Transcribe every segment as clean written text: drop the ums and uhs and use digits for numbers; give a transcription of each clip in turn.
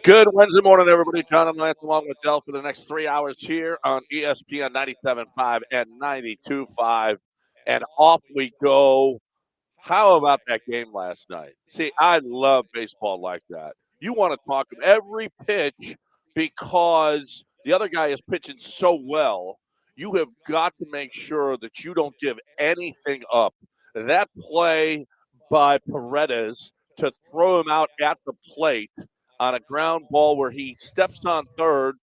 Good Wednesday morning, everybody. John and Lance along with Del for the next 3 hours here on ESPN 97.5 and 92.5. And off we go. How about that game last night? See, I love baseball like that. You want to talk every pitch because the other guy is pitching so well. You have got to make sure that you don't give anything up. That play by Paredes to throw him out at the plate on a ground ball where he steps on third.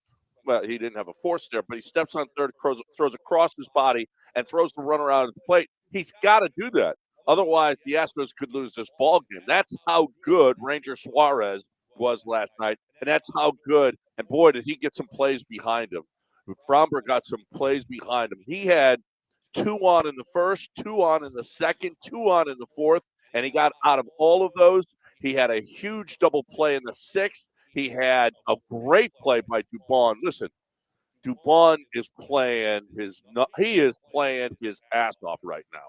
Well, he didn't have a force there, but he steps on third, throws across his body, and throws the runner out of the plate. He's got to do that. Otherwise, the Astros could lose this ball game. That's how good Ranger Suarez was last night, and that's how good. And boy, did he get some plays behind him. Fromber got some plays behind him. He had 2 on in the first, 2 on in the second, 2 on in the fourth, and he got out of all of those. He had a huge double play in the sixth. He had a great play by Dubon. Listen, Dubon is playing his ass off right now.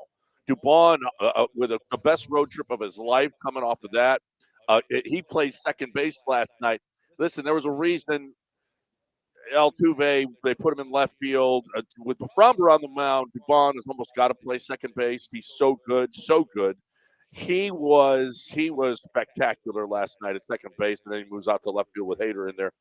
Dubon with the best road trip of his life coming off of that. He plays second base last night. Listen, there was a reason Altuve, they put him in left field. With the Fromber on the mound, Dubon has almost got to play second base. He's so good, so good. He was spectacular last night at second base, and then he moves out to left field with Hader in there.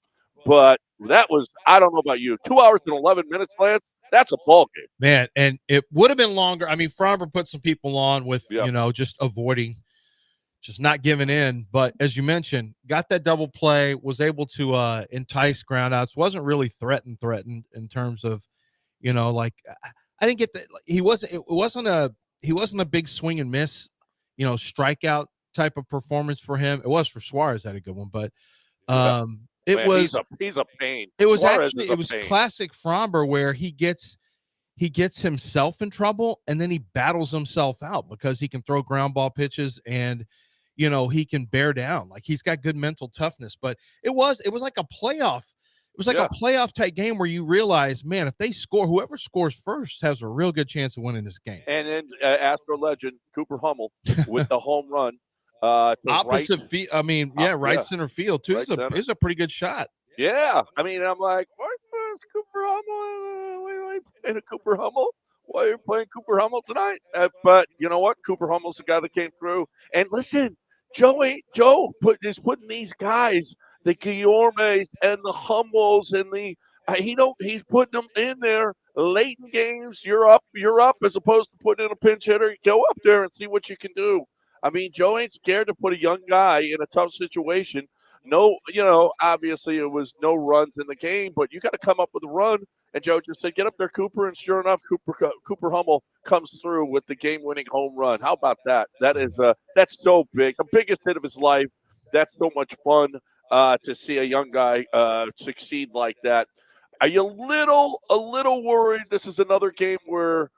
But that was, I don't know about you, 2 hours and 11 minutes, Lance. That's a ball game. Man, and it would have been longer. I mean, Fromber put some people on with, just avoiding, just not giving in. But as you mentioned, got that double play, was able to entice groundouts, wasn't really threatened in terms of, I didn't get that. He wasn't a big swing and miss, strikeout type of performance for him. It was for Suarez, had a good one, but he's a pain. It was classic Fromber where he gets himself in trouble and then he battles himself out because he can throw ground ball pitches and he can bear down. Like he's got good mental toughness. But it was like a playoff. It was like a playoff type game where you realize, man, if they score, whoever scores first has a real good chance of winning this game. And then Astro legend Cooper Hummel with the home run. Opposite field. I mean, center field too. It's a pretty good shot. Yeah, I mean, I'm like, what is Cooper Hummel? Why are you playing Cooper Hummel? Why are you playing Cooper Hummel tonight? But you know what? Cooper Hummel's the guy that came through. And listen, Joe is putting these guys, the Guillormes and the Hummels and he's putting them in there late in games. You're up, as opposed to putting in a pinch hitter. Go up there and see what you can do. I mean, Joe ain't scared to put a young guy in a tough situation. No, obviously it was no runs in the game, but you got to come up with a run. And Joe just said, get up there, Cooper. And sure enough, Cooper Hummel comes through with the game-winning home run. How about that? That's so big. The biggest hit of his life. That's so much fun to see a young guy succeed like that. Are you a little worried this is another game where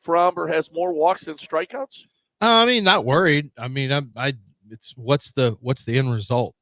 Fromber has more walks than strikeouts? I mean, not worried. I mean, it's what's the end result?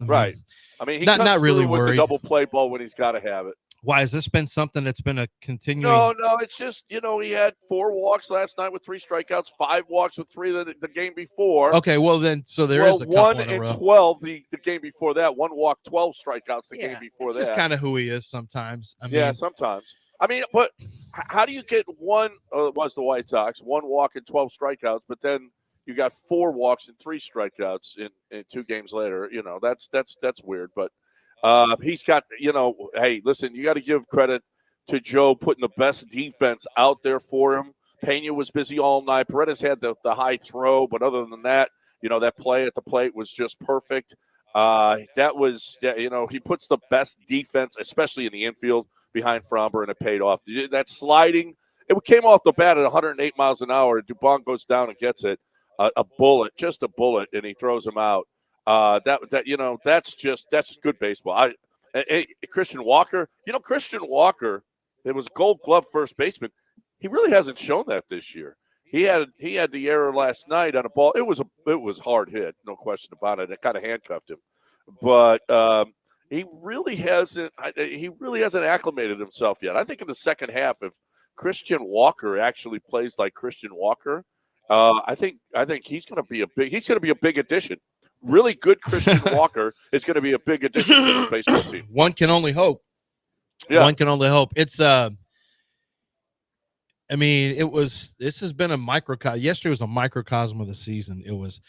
Right. I mean, he not really with worried. The double play ball when he's got to have it. Why has this been something that's been a continuing? No. It's just he had 4 walks last night with 3 strikeouts, 5 walks with 3 the game before. Okay, well then, so there is a couple 1 in a row. 12 the game before that. 1 walk, 12 strikeouts the game before that. This is kind of who he is sometimes. Sometimes. I mean, but how do you get one? It was the White Sox, 1 walk and 12 strikeouts, but then you got 4 walks and 3 strikeouts in 2 games later. That's weird. But he's got, hey, listen, you got to give credit to Joe putting the best defense out there for him. Pena was busy all night. Paredes had the high throw, but other than that, that play at the plate was just perfect. He puts the best defense, especially in the infield, behind Fromber, and it paid off. That sliding, it came off the bat at 108 miles an hour. Dubon goes down and gets it, a bullet, and he throws him out. That's good baseball. Christian Walker, Christian Walker, it was Gold Glove first baseman. He really hasn't shown that this year. He had the error last night on a ball. It was hard hit, no question about it. It kind of handcuffed him, but he really hasn't acclimated himself yet. I think in the second half, if Christian Walker actually plays like Christian Walker, I think he's going to be a big addition. really good Christian Walker is going to be a big addition to this baseball team. One can only hope. Yeah. One can only hope. It's I mean, this has been a microcosm. Yesterday was a microcosm of the season. It was,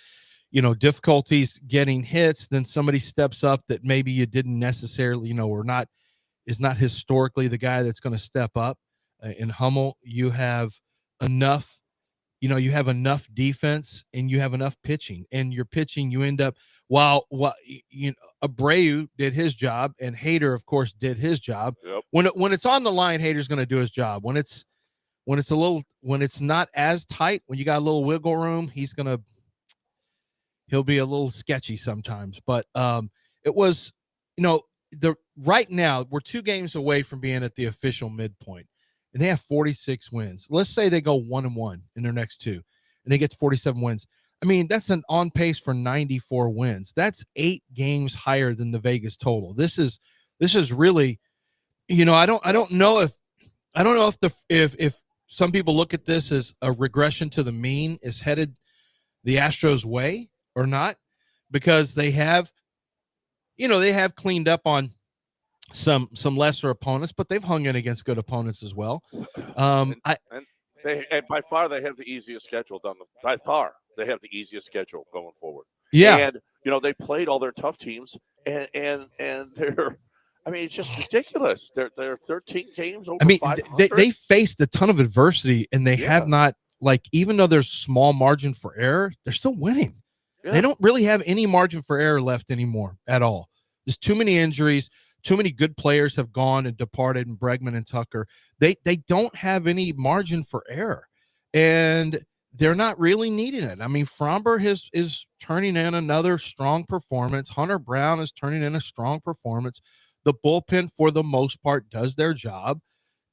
difficulties getting hits. Then somebody steps up that maybe you didn't necessarily, is not historically the guy that's going to step up. In Hummel, you have enough, you have enough defense and you have enough pitching, and your pitching, you end up, Abreu did his job and Hader, of course, did his job. Yep. When it's on the line, Hader's going to do his job. When it's not as tight, when you got a little wiggle room, he'll be a little sketchy sometimes. But it was, right now we're 2 games away from being at the official midpoint, and they have 46 wins. Let's say they go 1-1 in their next 2, and they get to 47 wins. I mean, that's an on pace for 94 wins. That's 8 games higher than the Vegas total. This is really, I don't know if some people look at this as a regression to the mean is headed the Astros' way or not, because they have cleaned up on some lesser opponents, but they've hung in against good opponents as well. And by far they have the easiest schedule by far they have the easiest schedule going forward. Yeah. And they played all their tough teams, and they're, I mean, it's just ridiculous. They're 13 games over. I mean, 500. they faced a ton of adversity, and they have not, even though there's small margin for error, they're still winning. Yeah. They don't really have any margin for error left anymore at all. There's too many injuries. Too many good players have gone and departed, and Bregman and Tucker. They don't have any margin for error, and they're not really needing it. I mean, Fromber is turning in another strong performance. Hunter Brown is turning in a strong performance. The bullpen, for the most part, does their job.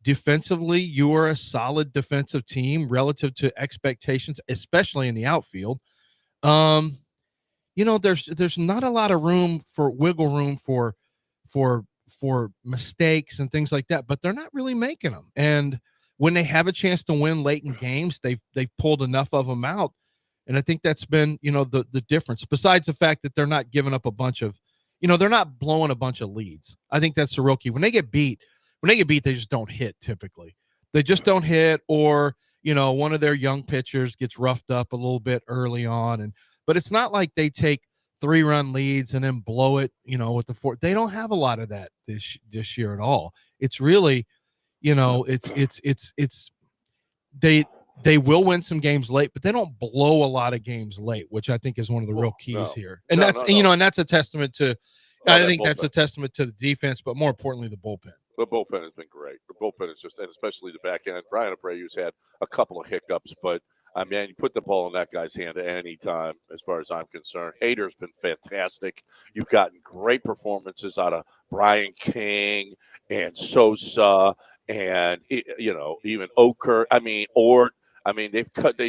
Defensively, you are a solid defensive team relative to expectations, especially in the outfield. There's not a lot of wiggle room for mistakes and things like that, but they're not really making them. And when they have a chance to win late in games, they've pulled enough of them out. And I think that's been, the difference, besides the fact that they're not giving up a bunch of, they're not blowing a bunch of leads. I think that's the real key. When they get beat, they just don't hit. Typically they just don't hit, or, one of their young pitchers gets roughed up a little bit early on. But it's not like they take 3-run leads and then blow it, with the 4. They don't have a lot of that this year at all. It's really, they will win some games late, but they don't blow a lot of games late, which I think is one of the real keys here. And that's a testament to, I think that's a testament to the defense, but more importantly, the bullpen. The bullpen has been great. The bullpen is just, and especially the back end. Brian Abreu's had a couple of hiccups, but I mean, you put the ball in that guy's hand at any time, as far as I'm concerned. Hader's been fantastic. You've gotten great performances out of Brian King and Sosa, and even Oker. I mean, Ort. I mean, they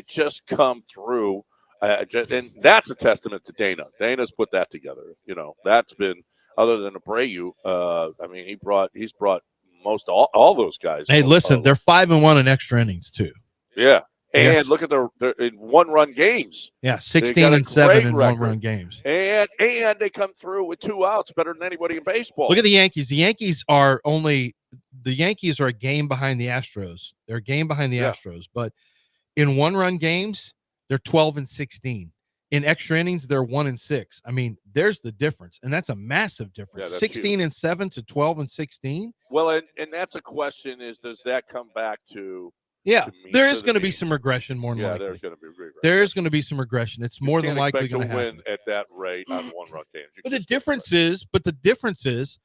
just come through, and that's a testament to Dana. Dana's put that together. That's been, other than Abreu. I mean, he's brought most all those guys. Hey, listen, they're 5-1 in extra innings too. Yeah. And look at their in 1-run games. Yeah, 16-7 in 1-run games. And they come through with 2 outs, better than anybody in baseball. Look at the Yankees. The Yankees are a game behind the Astros. They're a game behind the Astros, but in 1-run games, they're 12-16. In extra innings, they're 1-6. I mean, there's the difference, and that's a massive difference. 16-7 to 12-16. Well, and that's a question: does that come back to? Yeah, there is going to be some regression, more than likely. There's going to be regression. There is going to be some regression. It's more than likely going to happen. Win at that rate on 1-run games. But the difference is,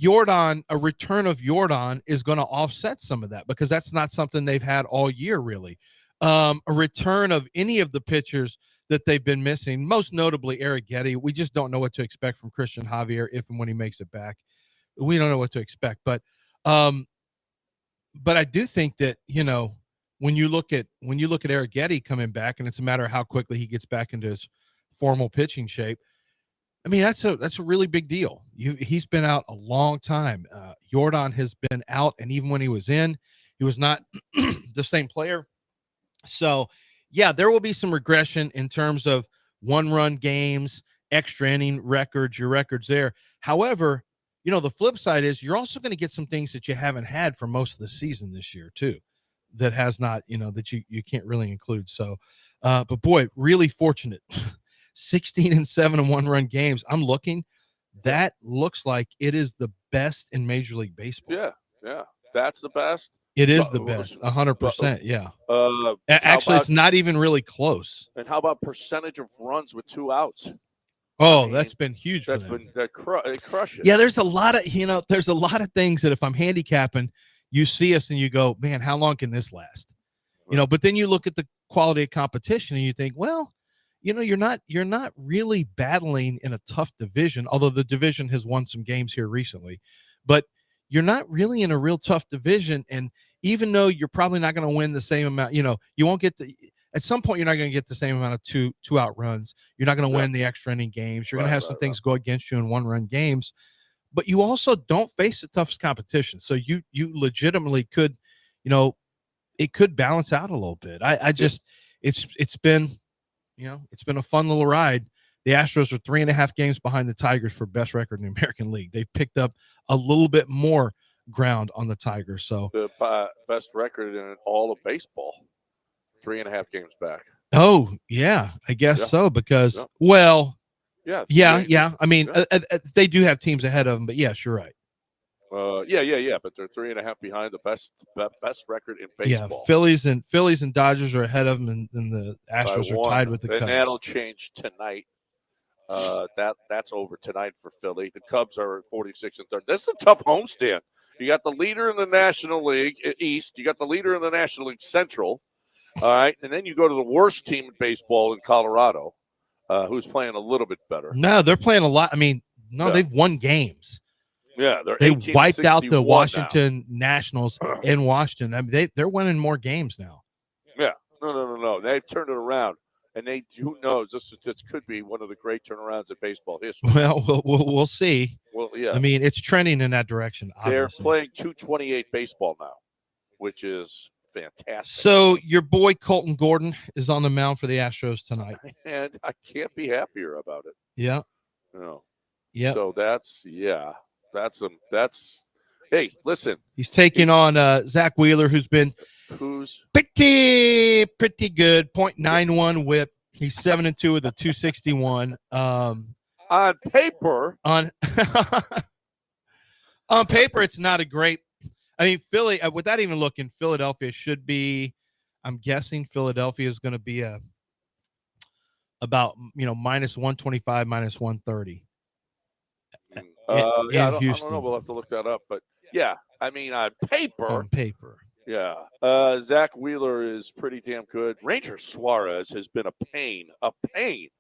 Jordan, a return of Jordan is going to offset some of that, because that's not something they've had all year, really. A return of any of the pitchers that they've been missing, most notably Eric Getty. We just don't know what to expect from Christian Javier if and when he makes it back. We don't know what to expect, but I do think that, when you look at Eric Getty coming back, and it's a matter of how quickly he gets back into his formal pitching shape. I mean, that's a really big deal. He's been out a long time. Jordan has been out, and even when he was in, he was not the same player. So, Yeah, there will be some regression in terms of one-run games, extra inning records, your records there. However, the flip side is you're also going to get some things that you haven't had for most of the season this year too, that has not, that you can't really include. So, but boy, really fortunate. 16-7 in one-run games. I'm looking. That looks like it is the best in Major League Baseball. Yeah, that's the best. It is the best, 100%. Yeah. Actually, it's not even really close. And how about percentage of runs with 2 outs? Oh, that's been huge for them. They crush it. Yeah, there's a lot of things that if I'm handicapping, you see us and you go, man, how long can this last? But then you look at the quality of competition and you think, well, you're not really battling in a tough division, although the division has won some games here recently, but you're not really in a real tough division. And even though you're probably not going to win the same amount, you won't get at some point, you're not going to get the same amount of two out runs. You're not going to win the extra inning games. You're going to have some things go against you in one-run games, but you also don't face the toughest competition. So you legitimately could, it could balance out a little bit. I just, it's been a fun little ride. The Astros are 3.5 games behind the Tigers for best record in the American League. They've picked up a little bit more ground on the Tigers. So the best record in all of baseball. 3.5 games back. Oh, yeah, I guess so. Because, I mean, they do have teams ahead of them, but yes, you're right. But they're 3.5 behind the best record in baseball. Yeah, Phillies and Dodgers are ahead of them, and the Astros are tied with the Cubs. And that'll change tonight. That's over tonight for Philly. The Cubs are 46 and 30. This is a tough homestand. You got the leader in the National League East. You got the leader in the National League Central. All right, and then you go to the worst team in baseball in Colorado, who's playing a little bit better. No, they're playing a lot. I mean, they've won games. Yeah, they wiped out the Washington Nationals in Washington. I mean, they're winning more games now. Yeah, no. They've turned it around, and who knows? This could be one of the great turnarounds in baseball history. Well, we'll see. Well, yeah. I mean, it's trending in that direction. Obviously. They're playing 228 baseball now, which is fantastic. So your boy Colton Gordon is on the mound for the Astros tonight, and I can't be happier about it. Yeah. No. Yeah. So that's hey, listen. He's taking on Zach Wheeler, who's been pretty good. .91 WHIP. He's 7-2 with a 261. On paper, on paper, it's not a great. I mean, Philly, without even looking, Philadelphia should be. I'm guessing Philadelphia is going to be about minus 125, minus 130. I don't know. We'll have to look that up, but yeah, I mean, on paper, yeah, Zach Wheeler is pretty damn good. Ranger Suarez has been a pain. I hate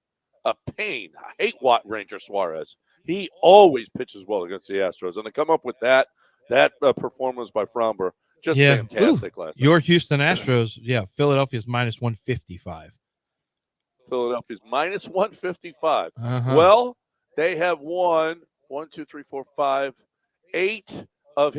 Ranger Suarez. He always pitches well against the Astros, and to come up with that performance by Framber, just fantastic last night. Your Houston Astros, Philadelphia's minus 155. Philadelphia's minus 155. Uh-huh. Well, they have won 1, 2, 3, 4, 5, 8 of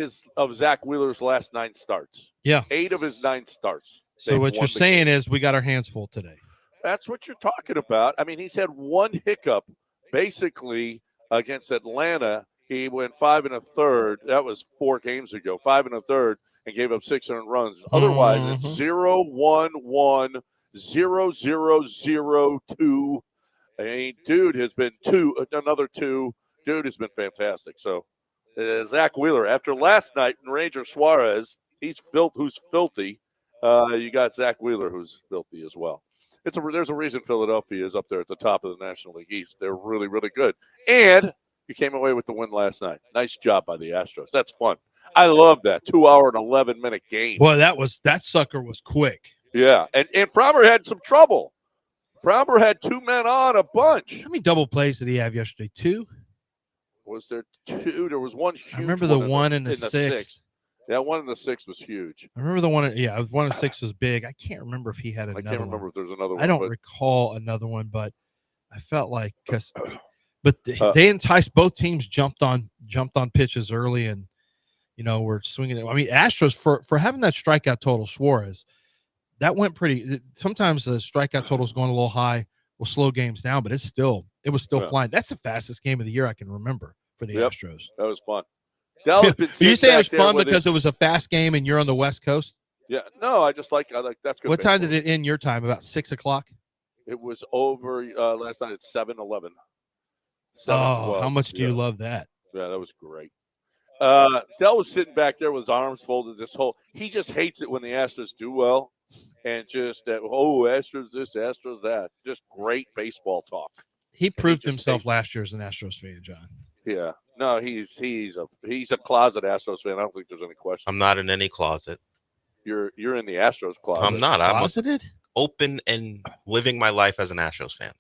Zach Wheeler's last 9 starts. Yeah, 8 of his 9 starts. So what you're saying is we got our hands full today. That's what you're talking about. I mean, he's had one hiccup, basically against Atlanta. He went 5 1/3. That was 4 games ago. 5 1/3 and gave up 600 runs. Otherwise, it's 0-1-1, 0-0-0-2. I mean, dude has been another 2. Dude has been fantastic. So, Zach Wheeler, after last night in Ranger Suarez, who's filthy. You got Zach Wheeler, who's filthy as well. There's a reason Philadelphia is up there at the top of the National League East. They're really, really good. And you came away with the win last night. Nice job by the Astros. That's fun. I love that 2-hour and 11-minute game. Boy, that sucker was quick. Yeah, and Framber had some trouble. Framber had 2 men on a bunch. How many double plays did he have yesterday? 2? Was there 2? There was one huge. I remember the one in the 6th. Yeah, 1 in the 6th was huge. I remember the one. 1 in 6 was big. I can't remember if he had another one. I can't remember if there's another one. I don't recall another one, but I felt like they enticed both teams. Jumped on pitches early, and were swinging it. I mean, Astros for having that strikeout total, Suarez. that went pretty. Sometimes the strikeout total is going a little high, will slow games down, but it was still Yeah. flying. That's the fastest game of the year I can remember for the Yep. Astros. That was fun. Dell's been Are you sitting saying it back was there fun with because his. it was a fast game and you're on the West Coast? Yeah. No, I like that's good What time baseball. did it end your time? About 6 o'clock? It was over last night at 7:11. Oh, how 7:12. much do you Yeah. love that? Yeah, that was great. Dell was sitting back there with his arms folded. He just hates it when the Astros do well, and just that. Oh, Astros this, Astros that. Just great baseball talk, He and he proved just himself hates. last year as an Astros fan, John. Yeah, no, he's a closet Astros fan. I don't think there's any question. I'm not in any closet. You're in the Astros closet. I'm not. I'm Closeted? open and living my life as an Astros fan.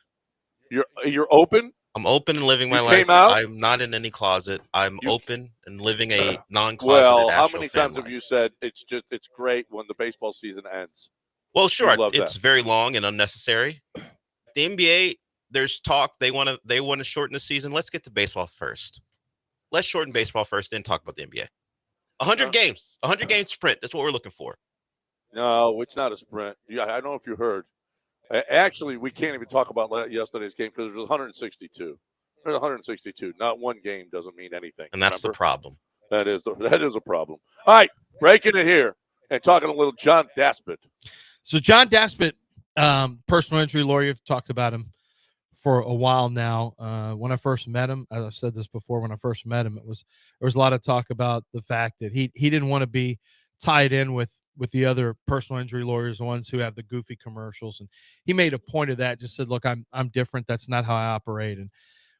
You're open. I'm open and living my You life. came out. I'm not in any closet. I'm You open and living a non-closeted well. How Astro many fan times have life. you said it's great when the baseball season ends? Well, sure, You love it's that. very long and unnecessary. The NBA, there's talk they want to shorten the season. Let's get to baseball first. Let's shorten baseball first, then talk about the NBA. 100 games, 100 game sprint. That's what we're looking for. No, it's not a sprint. Yeah, I don't know if you heard. Actually, we can't even talk about yesterday's game because there's 162. There's 162. Not one game doesn't mean anything. And that's the problem. That is a problem. All right, breaking it here and talking a little John Daspit. So John Daspit, personal injury lawyer, you've talked about him for a while now. When I first met him, as I've said this before, when I first met him, there was a lot of talk about the fact that he didn't want to be tied in with the other personal injury lawyers, the ones who have the goofy commercials. And he made a point of that, just said, look, I'm different. That's not how I operate. And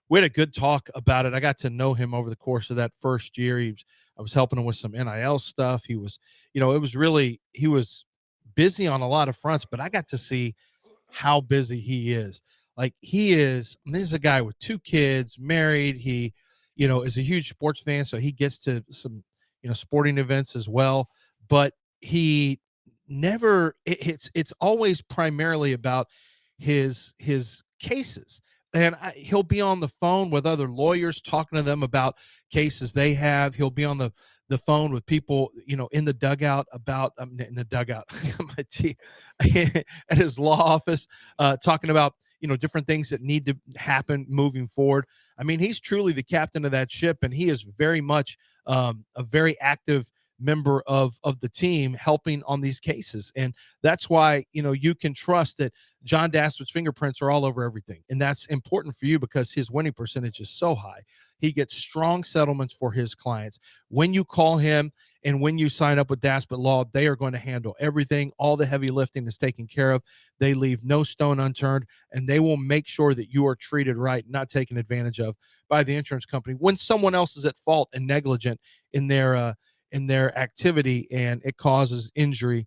we had a good talk about it. I got to know him over the course of that first year. I was helping him with some NIL stuff. He was, it was really, he was busy on a lot of fronts, but I got to see how busy he is. Like this is a guy with 2 kids, married. He, is a huge sports fan. So he gets to some, sporting events as well, but he never, it's always primarily about his cases. And he'll be on the phone with other lawyers talking to them about cases they have. He'll be on the phone with people, in the dugout about in the dugout at his law office, talking about, different things that need to happen moving forward. I mean, he's truly the captain of that ship, and he is very much a very active member of the team helping on these cases. And that's why, you can trust that John Daspit's fingerprints are all over everything. And that's important for you because his winning percentage is so high. He gets strong settlements for his clients. When you call him and when you sign up with Daspit Law, they are going to handle everything. All the heavy lifting is taken care of. They leave no stone unturned, and they will make sure that you are treated right, not taken advantage of by the insurance company when someone else is at fault and negligent in their activity, and it causes injury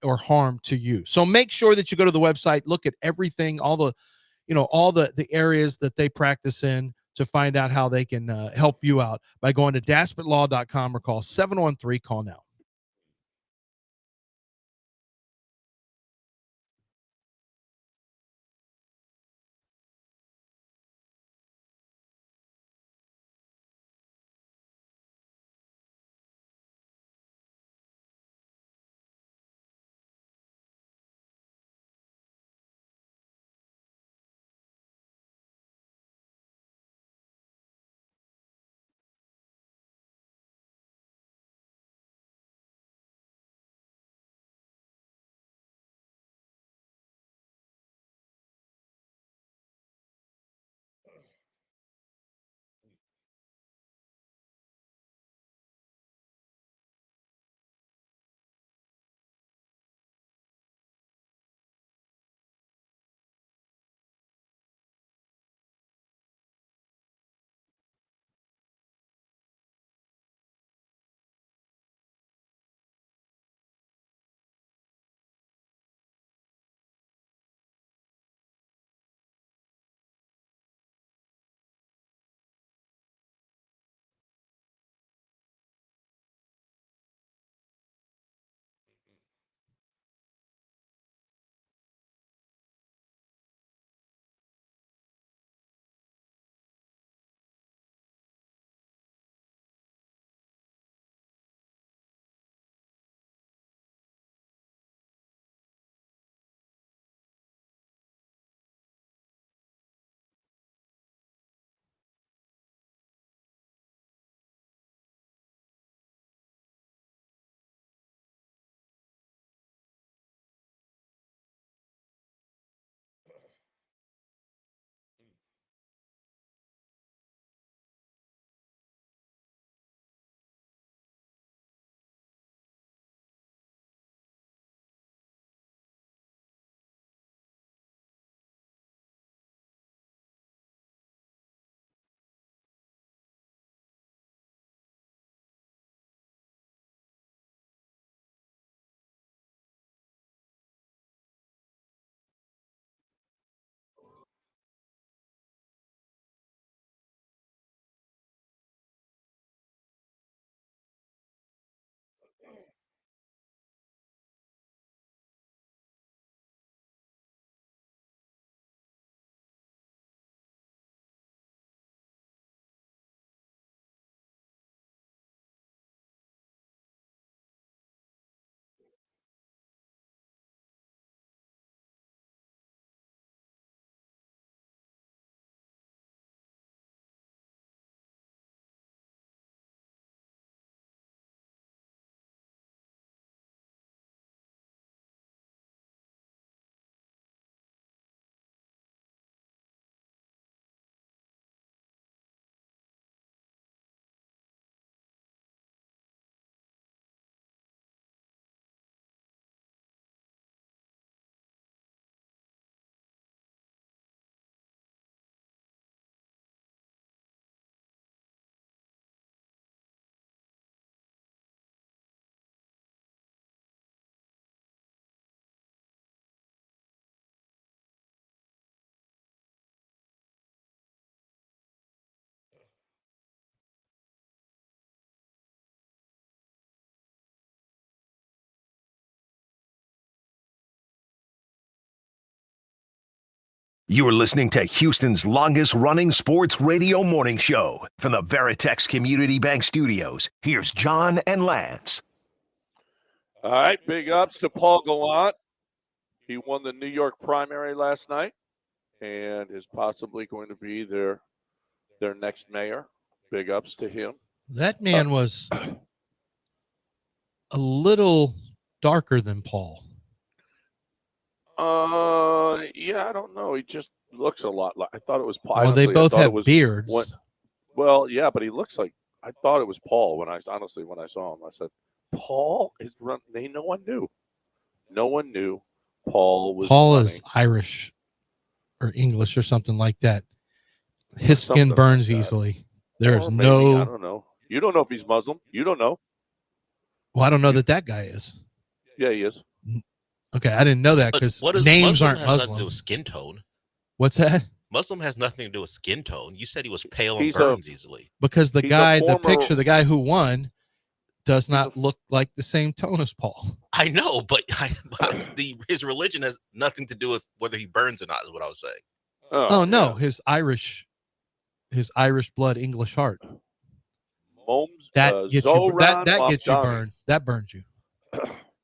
or harm to you. So make sure that you go to the website, look at everything, all the areas that they practice in, to find out how they can help you out by going to daspitlaw.com or call 713 call now. You are listening to Houston's longest-running sports radio morning show. From the Veritex Community Bank Studios, here's John and Lance. All right, big ups to Paul Gallant. He won the New York primary last night and is possibly going to be their next mayor. Big ups to him. That man was a little darker than Paul. Yeah, I don't know. He just looks a lot like. I thought it was Paul. Well, they both have beards. Well, yeah, but he looks like. I thought it was Paul when I saw him. I said, Paul is run. No one knew. No one knew Paul was. Paul running. is Irish or English or something like that. His skin burns easily. There's maybe, I don't know. You don't know if he's Muslim. You don't know. Well, I don't know that guy is. Yeah, he is. Okay, I didn't know that because names Muslim aren't has Muslim. Nothing to do with skin tone. What's that? Muslim has nothing to do with skin tone. You said he was pale and burns easily. Because the guy who won, does not look like the same tone as Paul. I know, but his religion has nothing to do with whether he burns or not. Is what I was saying. Oh no, yeah. his Irish blood, English heart. That gets you. That gets you burned. That burns you.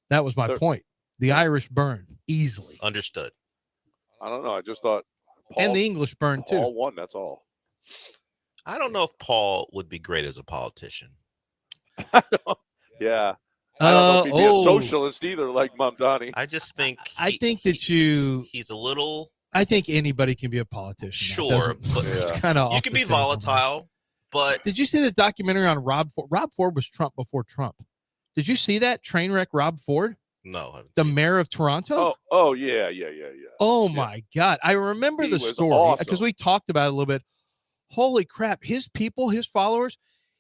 That was my point. The Irish burn easily. Understood. I don't know. I just thought Paul, and the English burn too. Paul won. That's all. I don't know if Paul would be great as a politician. Yeah. I don't know if he'd be a socialist either, like Mamdani. I just think he's a little. I think anybody can be a politician. Sure, but it's kind of you can be volatile. But did you see the documentary on Rob Ford? Rob Ford was Trump before Trump. Did you see that train wreck Rob Ford? No, the mayor of Toronto. Oh yeah. Oh my God, I remember the story because we talked about it a little bit. Holy crap! His people, his followers,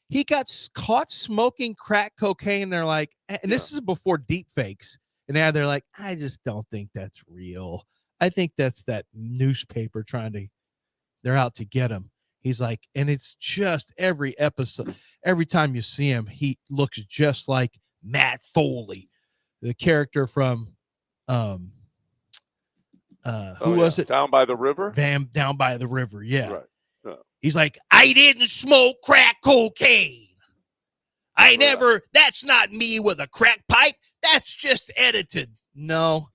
he got caught smoking crack cocaine. They're like, and this is before deep fakes. And now they're like, I just don't think that's real. I think that's that newspaper they're out to get him. He's like, and it's just every episode, every time you see him, he looks just like Matt Foley, the character from, who was it? Down by the River? Down by the River, yeah. Right. He's like, I didn't smoke crack cocaine. That's not me with a crack pipe. That's just edited. No.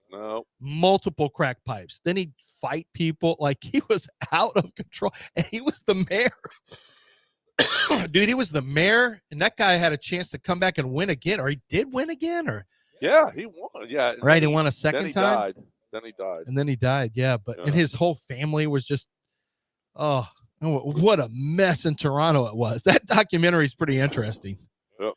Multiple crack pipes. Then he'd fight people like he was out of control. And he was the mayor. Dude, he was the mayor. And that guy had a chance to come back and win again. Or he did win again. Yeah, he won. Yeah. Right. He won a second time. Then he died. And then he died. Yeah. And his whole family was just, oh, what a mess in Toronto it was. That documentary is pretty interesting. Yep.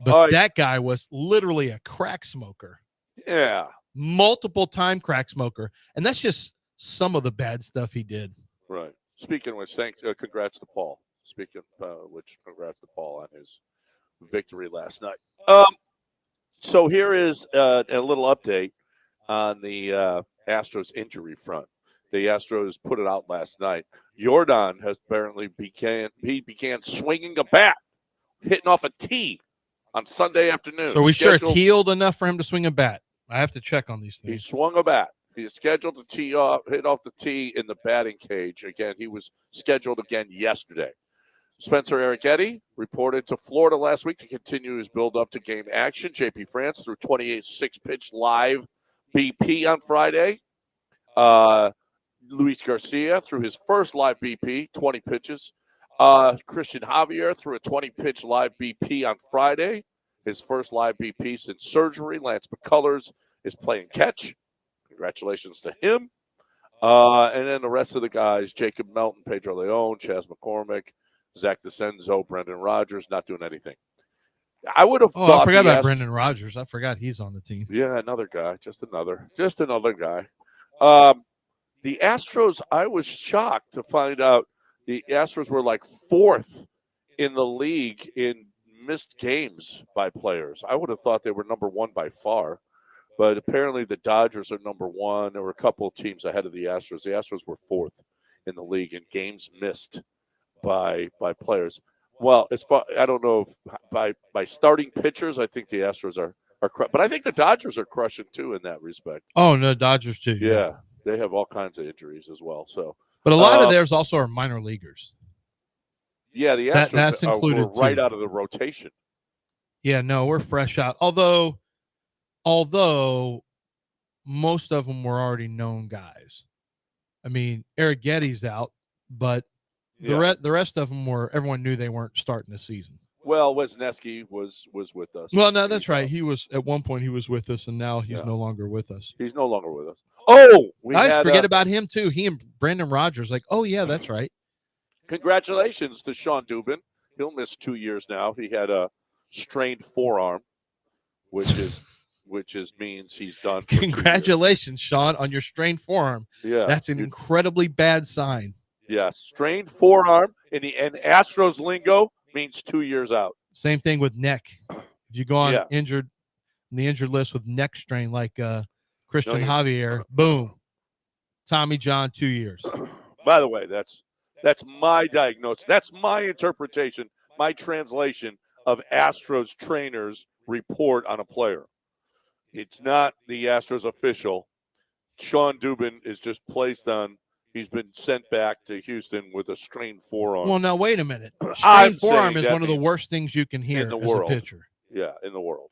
But that guy was literally a crack smoker. Yeah. Multiple time crack smoker. And that's just some of the bad stuff he did. Right. Speaking of which, congrats to Paul. Congrats to Paul on his victory last night. So here is a little update on the Astros injury front. The Astros put it out last night. Jordan has apparently began swinging a bat, hitting off a tee on Sunday afternoon. So are we sure it's healed enough for him to swing a bat? I have to check on these things. He swung a bat. He is scheduled to hit off the tee in the batting cage. Again, he was scheduled again yesterday. Spencer Arrighetti reported to Florida last week to continue his build-up to game action. JP France threw 28 6-pitch live BP on Friday. Luis Garcia threw his first live BP, 20 pitches. Christian Javier threw a 20-pitch live BP on Friday, his first live BP since surgery. Lance McCullers is playing catch. Congratulations to him. And then the rest of the guys, Jacob Melton, Pedro Leon, Chas McCormick, Zach DeCenzo, Brendan Rodgers, not doing anything. I would have thought. I forgot about Brendan Rodgers. I forgot he's on the team. Yeah, another guy. Just another guy. The Astros, I was shocked to find out the Astros were like fourth in the league in missed games by players. I would have thought they were number one by far, but apparently the Dodgers are number one. There were a couple of teams ahead of the Astros. The Astros were fourth in the league in games missed by players. Well, as far I don't know if by starting pitchers, I think the Astros are but I think the Dodgers are crushing too in that respect. Oh no, Dodgers too. Yeah. They have all kinds of injuries as well. So, but a lot of theirs also are minor leaguers. Yeah, the Astros that's included were right too. out of the rotation. Yeah, no, we're fresh out. Although most of them were already known guys. I mean, Eric Getty's out, but the rest of them everyone knew they weren't starting the season. Well, Wisniewski was with us. Well, no, that's right. He was at one point he was with us, and now he's no longer with us. He's no longer with us. Oh, I forget about him too. He and Brandon Rogers. Like, oh yeah, that's right. Congratulations to Sean Dubin. He'll miss 2 years now. He had a strained forearm, which means he's done. Congratulations, Sean, on your strained forearm. Yeah, that's an incredibly bad sign. Yes, strained forearm in the Astros lingo means 2 years out. Same thing with neck. If you go on the injured list with neck strain, like Christian Javier, boom, Tommy John, 2 years. By the way, that's my diagnosis. That's my interpretation, my translation of Astros trainers' report on a player. It's not the Astros official. Sean Dubin is just placed on. He's been sent back to Houston with a strained forearm. Well, now wait a minute. Strained forearm is one of the worst things you can hear as a pitcher. Yeah, in the world.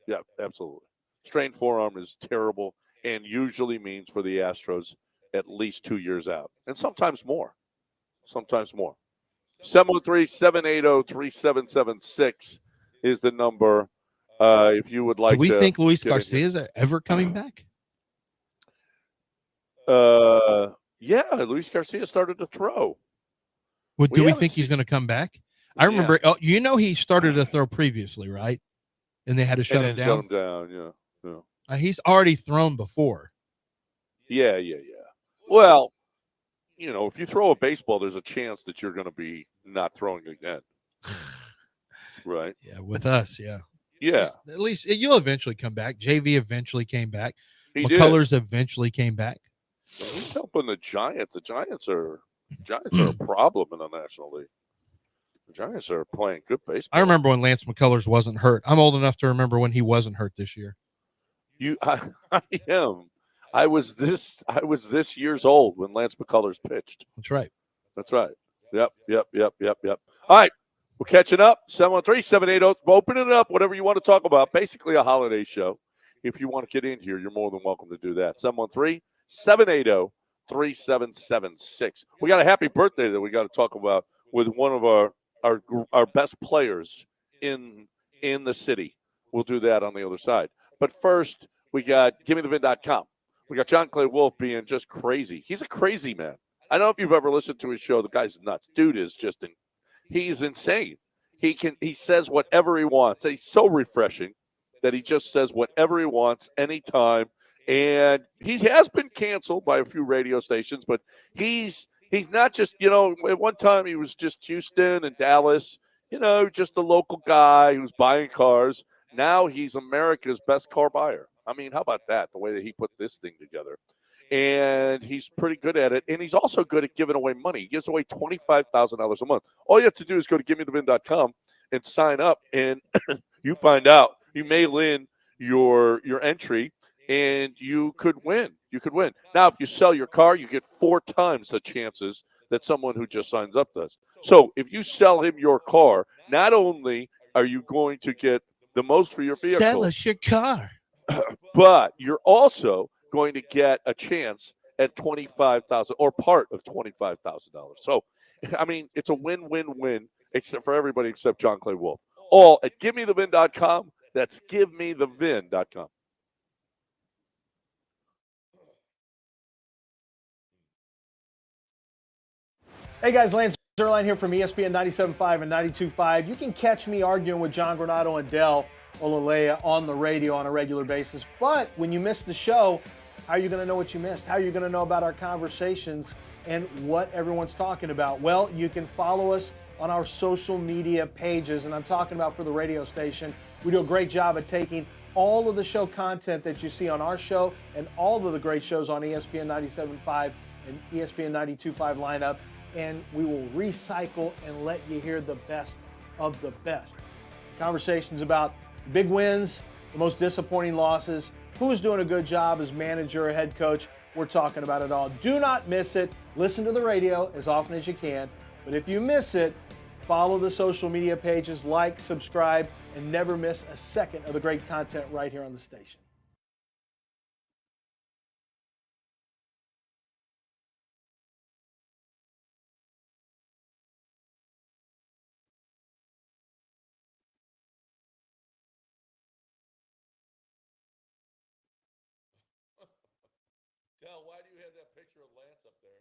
Yeah, absolutely. Strained forearm is terrible and usually means for the Astros at least 2 years out, and sometimes more. 713-780-3776 is the number. If you would like to. Do we think Luis Garcia is ever coming back? Yeah, Luis Garcia started to throw. Well, do we think he's going to come back? I remember, he started to throw previously, right? And they had to shut him down. Shut him down, yeah. He's already thrown before. Yeah. Well, if you throw a baseball, there's a chance that you're going to be not throwing again. Right? Yeah, with us, yeah. Yeah. At least you'll eventually come back. JV eventually came back. McCullers eventually came back. He's helping the Giants. The Giants are a problem in the National League. The Giants are playing good baseball. I remember when Lance McCullers wasn't hurt. I'm old enough to remember when he wasn't hurt this year. I am. I was this years old when Lance McCullers pitched. That's right. Yep. All right. We're catching up. 713-780. Open it up, whatever you want to talk about. Basically a holiday show. If you want to get in here, you're more than welcome to do that. 713-780-3776. We got a happy birthday that we got to talk about with one of our best players in the city. We'll do that on the other side. But first, we got GimmeTheVin.com. We got John Clay Wolf being just crazy. He's a crazy man. I don't know if you've ever listened to his show. The guy's nuts. Dude is just he's insane. He says whatever he wants. He's so refreshing that he just says whatever he wants anytime. And he has been canceled by a few radio stations, but he's not just, at one time he was just Houston and Dallas, just a local guy who's buying cars. Now he's America's best car buyer. I mean, how about that? The way that he put this thing together. And he's pretty good at it. And he's also good at giving away money. He gives away $25,000 a month. All you have to do is go to GimmeTheVin.com and sign up. And you find out. You mail in your entry, and you could win. Now, if you sell your car, you get 4 times the chances that someone who just signs up does. So if you sell him your car, not only are you going to get the most for your vehicle. Sell us your car. But you're also going to get a chance at $25,000 or part of $25,000. So, I mean, it's a win-win-win except for everybody except John Clay Wolf. All at GiveMeTheVin.com. That's GiveMeTheVin.com. Hey guys, Lance Zerline here from ESPN 97.5 and 92.5. You can catch me arguing with John Granado and Del Olaleye on the radio on a regular basis. But when you miss the show, how are you going to know what you missed? How are you going to know about our conversations and what everyone's talking about? Well, you can follow us on our social media pages, and I'm talking about for the radio station. We do a great job at taking all of the show content that you see on our show and all of the great shows on ESPN 97.5 and ESPN 92.5 lineup, and we will recycle and let you hear the best of the best. Conversations about big wins, the most disappointing losses, who's doing a good job as manager or head coach. we're talking about it all. Do not miss it. Listen to the radio as often as you can. But if you miss it, follow the social media pages, like, subscribe, and never miss a second of the great content right here on the station. Del, why do you have that picture of Lance up there?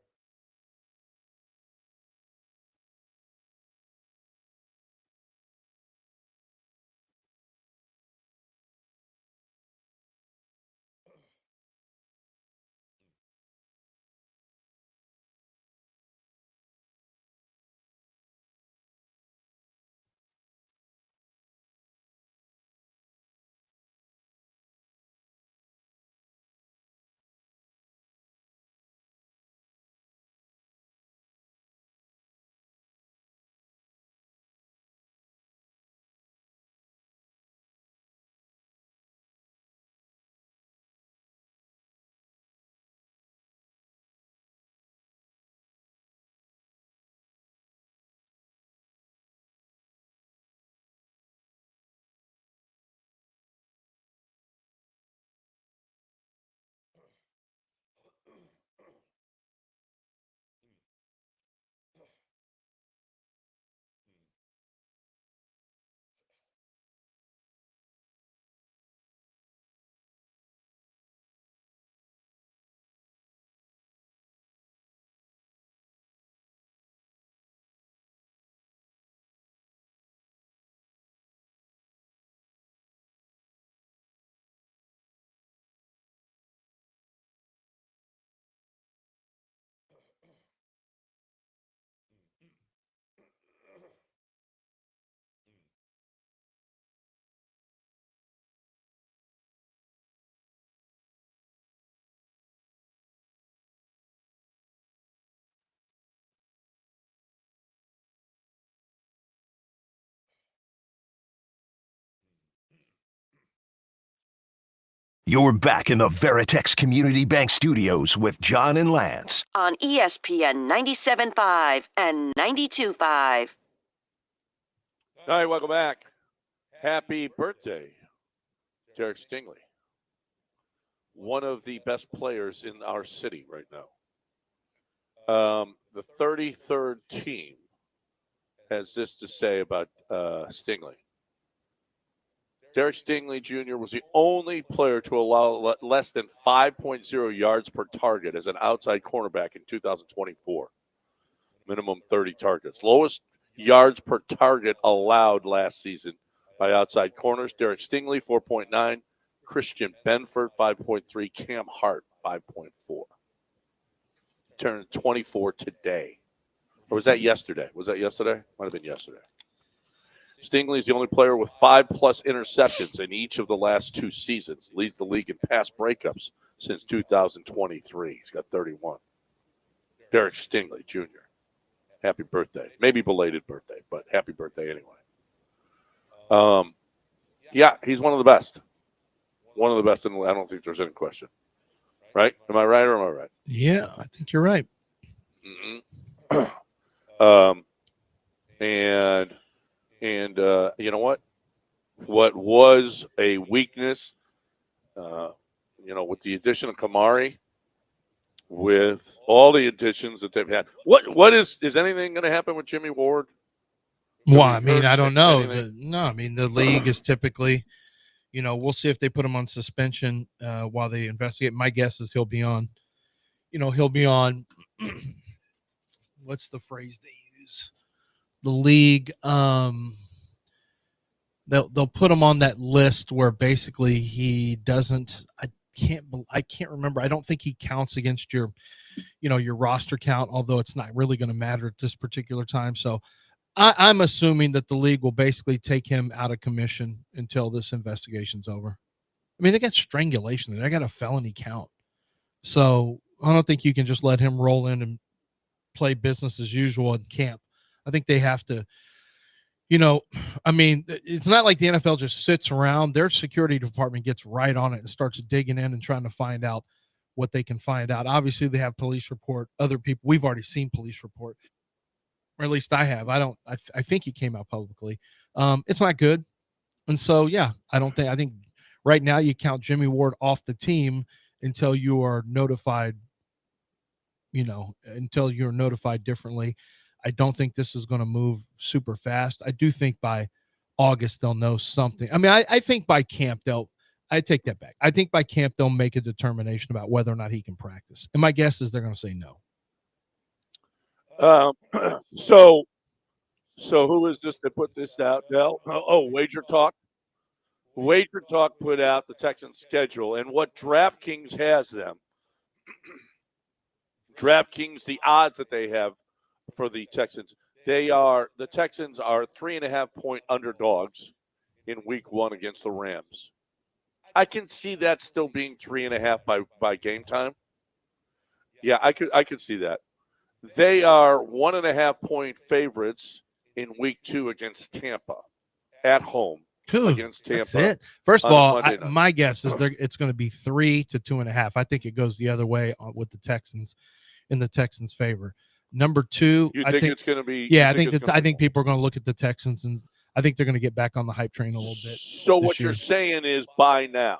You're back in the Veritex Community Bank Studios with John and Lance. On ESPN 97.5 and 92.5. All right, welcome back. Happy birthday, Derek Stingley. One of the best players in our city right now. The 33rd team has this to say about Stingley. Derek Stingley Jr. was the only player to allow less than 5.0 yards per target as an outside cornerback in 2024. Minimum 30 targets. Lowest yards per target allowed last season by outside corners. Derek Stingley, 4.9. Christian Benford, 5.3. Cam Hart, 5.4. Turned 24 today. Or was that yesterday? Was that yesterday? Might have been yesterday. Stingley is the only player with 5+ interceptions in each of the last 2 seasons. Leads the league in pass breakups since 2023. He's got 31. Derek Stingley Jr. Happy birthday. Maybe belated birthday, but happy birthday anyway. Yeah, he's one of the best. One of the best, and I don't think there's any question. Right? Am I right or am I right? Yeah, I think you're right. Mm-hmm. And you know what? What was a weakness, with the addition of Kamari, with all the additions that they've had. What is anything going to happen with Jimmy Ward? Well, I mean, I don't know. The league is typically, we'll see if they put him on suspension while they investigate. My guess is he'll be on, what's the phrase they use? The league, they'll put him on that list where basically he doesn't. I can't remember. I don't think he counts against your roster count, although it's not really going to matter at this particular time. So I'm assuming that the league will basically take him out of commission until this investigation's over. I mean, they got strangulation. They got a felony count. So I don't think you can just let him roll in and play business as usual in camp. I think they have to, it's not like the NFL just sits around. Their security department gets right on it and starts digging in and trying to find out what they can find out. Obviously, they have police report. Other people, we've already seen police report, or at least I have. I think he came out publicly. It's not good. And so, yeah, I think right now you count Jimmy Ward off the team until you are notified, until you're notified differently. I don't think this is going to move super fast. I do think by August they'll know something. I mean, I think by camp I take that back. I think by camp they'll make a determination about whether or not he can practice. And my guess is they're going to say no. So who is this that put this out, Del? Wager Talk. Wager Talk put out the Texans' schedule and what DraftKings has them. DraftKings, the odds that they have for the Texans. The Texans are 3.5-point underdogs in week 1 against the Rams. I can see that still being 3.5 by game time. Yeah, I could see that. They are 1.5-point favorites in week 2 against Tampa at home. Against Tampa. That's it. First of all, my guess is it's going to be 3 to 2.5. I think it goes the other way with the Texans in the Texans' favor. Number 2, I think it's going to be. Yeah, I think people are going to look at the Texans and I think they're going to get back on the hype train a little bit. So what you're saying is buy now.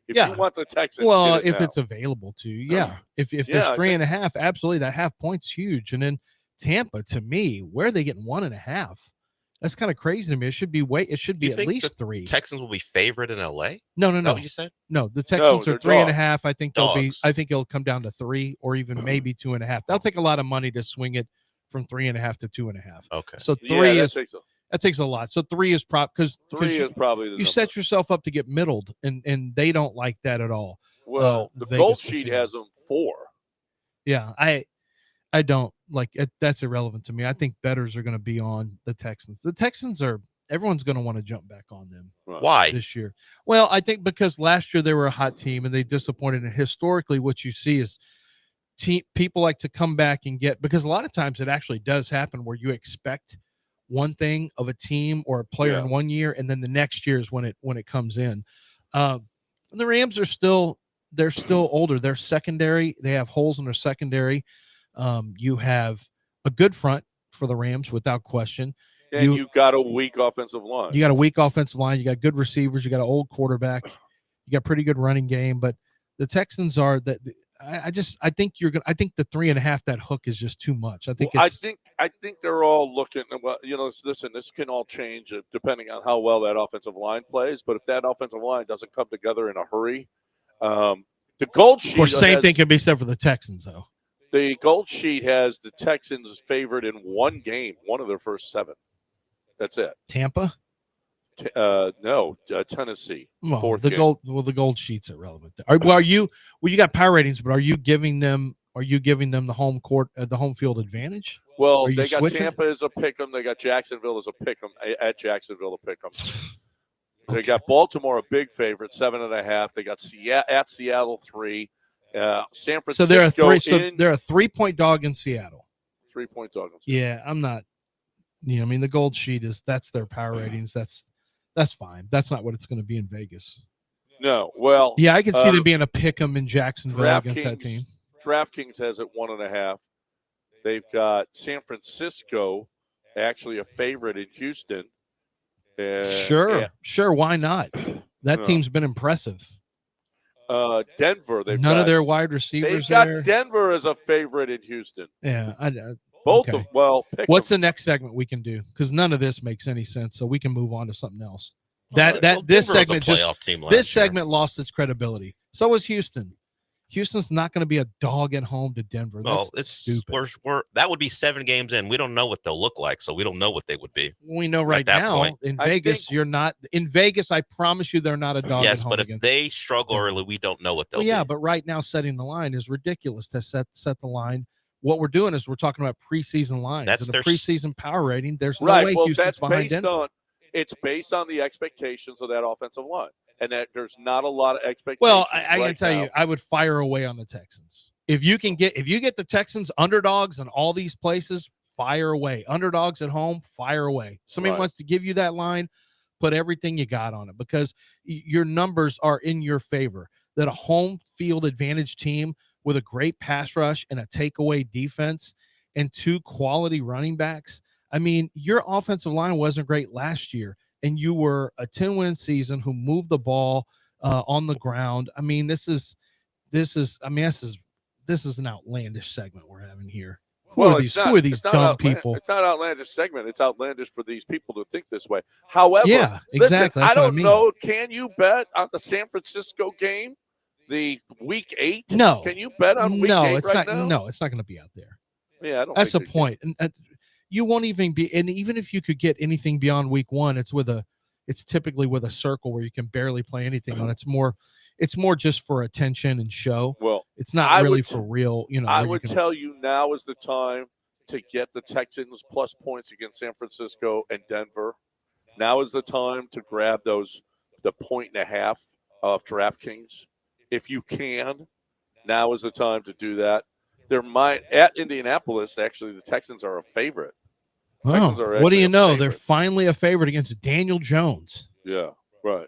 If you want the Texans, if it's available to you, yeah. If there's 3.5, absolutely, that half point's huge. And then Tampa, to me, where are they getting 1.5? That's kind of crazy to me. It should be at least 3. Texans will be favored in LA? No. What you said? No, the Texans are 3.5. I think dogs. I think it'll come down to 3 or even maybe 2.5. They'll take a lot of money to swing it from 3.5 to 2.5. Okay. So 3 that takes a lot. So 3 is because 3 is probably you set yourself up to get middled, and they don't like that at all. Well, the Gold Sheet has them 4. Yeah, I don't like it. That's irrelevant to me. I think bettors are going to be on the Texans. The Texans everyone's going to want to jump back on them. Why this year? Well, I think because last year they were a hot team and they disappointed. And historically, what you see is people like to come back and because a lot of times it actually does happen where you expect one thing of a team or a player in one year, and then the next year is when it comes in. The Rams are still older. They're secondary. They have holes in their secondary. You have a good front for the Rams without question. And you got a weak offensive line. You got a weak offensive line. You got good receivers. You got an old quarterback. You got pretty good running game. But the Texans are that. I think I think the 3.5, that hook is just too much. I think I think they're all looking. Well, listen, this can all change depending on how well that offensive line plays. But if that offensive line doesn't come together in a hurry, the Gold Sheet. Or same thing can be said for the Texans, though. The Gold Sheet has the Texans favored in one game, one of their first 7. That's it. Tampa? No, Tennessee. Well, the Gold Sheet's irrelevant. You got power ratings, but are you giving them the home court, the home field advantage? Well, they got Tampa as a pick 'em. They got Jacksonville as a pick 'em at Jacksonville to pick 'em. They got Baltimore a big favorite, 7.5. They got at Seattle 3. San Francisco. So they're a 3. So they're a 3-point dog in Seattle. 3-point dog. Yeah, I'm not. I mean, the Gold Sheet that's their power ratings. That's fine. That's not what it's going to be in Vegas. No. Well. Yeah, I can see them being a pick 'em in Jacksonville against that team. DraftKings has it 1.5. They've got San Francisco actually a favorite in Houston. Sure. Why not? That team's been impressive. Denver. None of their wide receivers. They've got Denver as a favorite in Houston. Yeah, both of What's the next segment we can do? Because none of this makes any sense, so we can move on to something else. This segment lost its credibility. So was Houston. Houston's not going to be a dog at home to Denver. That's stupid. That would be 7 games in. We don't know what they'll look like, so we don't know what they would be. We know right now in Vegas, you're not in Vegas. I promise you, they're not a dog. Yes, at home but if they struggle early, we don't know what they'll be. Yeah, but right now, setting the line is ridiculous. To set the line, what we're doing is we're talking about preseason lines. That's their preseason power rating. There's no way Houston's behind Denver. It's based on the expectations of that offensive line. And that there's not a lot of expectations. Well, I can tell you, I would fire away on the Texans. If you get the Texans underdogs in all these places, fire away. Underdogs at home, fire away. Somebody wants to give you that line, put everything you got on it because your numbers are in your favor. that a home field advantage team with a great pass rush and a takeaway defense and 2 quality running backs. I mean, your offensive line wasn't great last year, and you were a 10-win season who moved the ball on the ground. I mean, this is an outlandish segment we're having here. Who are these dumb people? It's not outlandish segment. It's outlandish for these people to think this way. However, yeah, exactly. Listen, I don't know. Can you bet on the San Francisco game, the Week 8? No. Can you bet on Week 8 right now? No, it's not going to be out there. Yeah, I don't. That's the point. And you won't even be. And even if you could get anything beyond Week 1, it's typically with a circle where you can barely play anything on. It's more just for attention and show. Well, it's not really for real. I would tell you now is the time to get the Texans plus points against San Francisco and Denver. Now is the time to grab the 1.5 of DraftKings. If you can, now is the time to do that. At Indianapolis, actually, the Texans are a favorite. Wow. What do you know? They're finally a favorite against Daniel Jones. Yeah, right.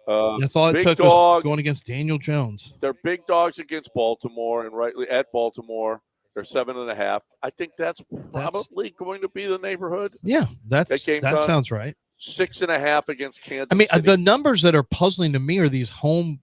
That's all it took was going against Daniel Jones. They're big dogs against Baltimore, and rightly at Baltimore, they're 7.5. I think that's probably going to be the neighborhood. Yeah, that sounds right. 6.5 against Kansas. I mean, City. The numbers that are puzzling to me are these home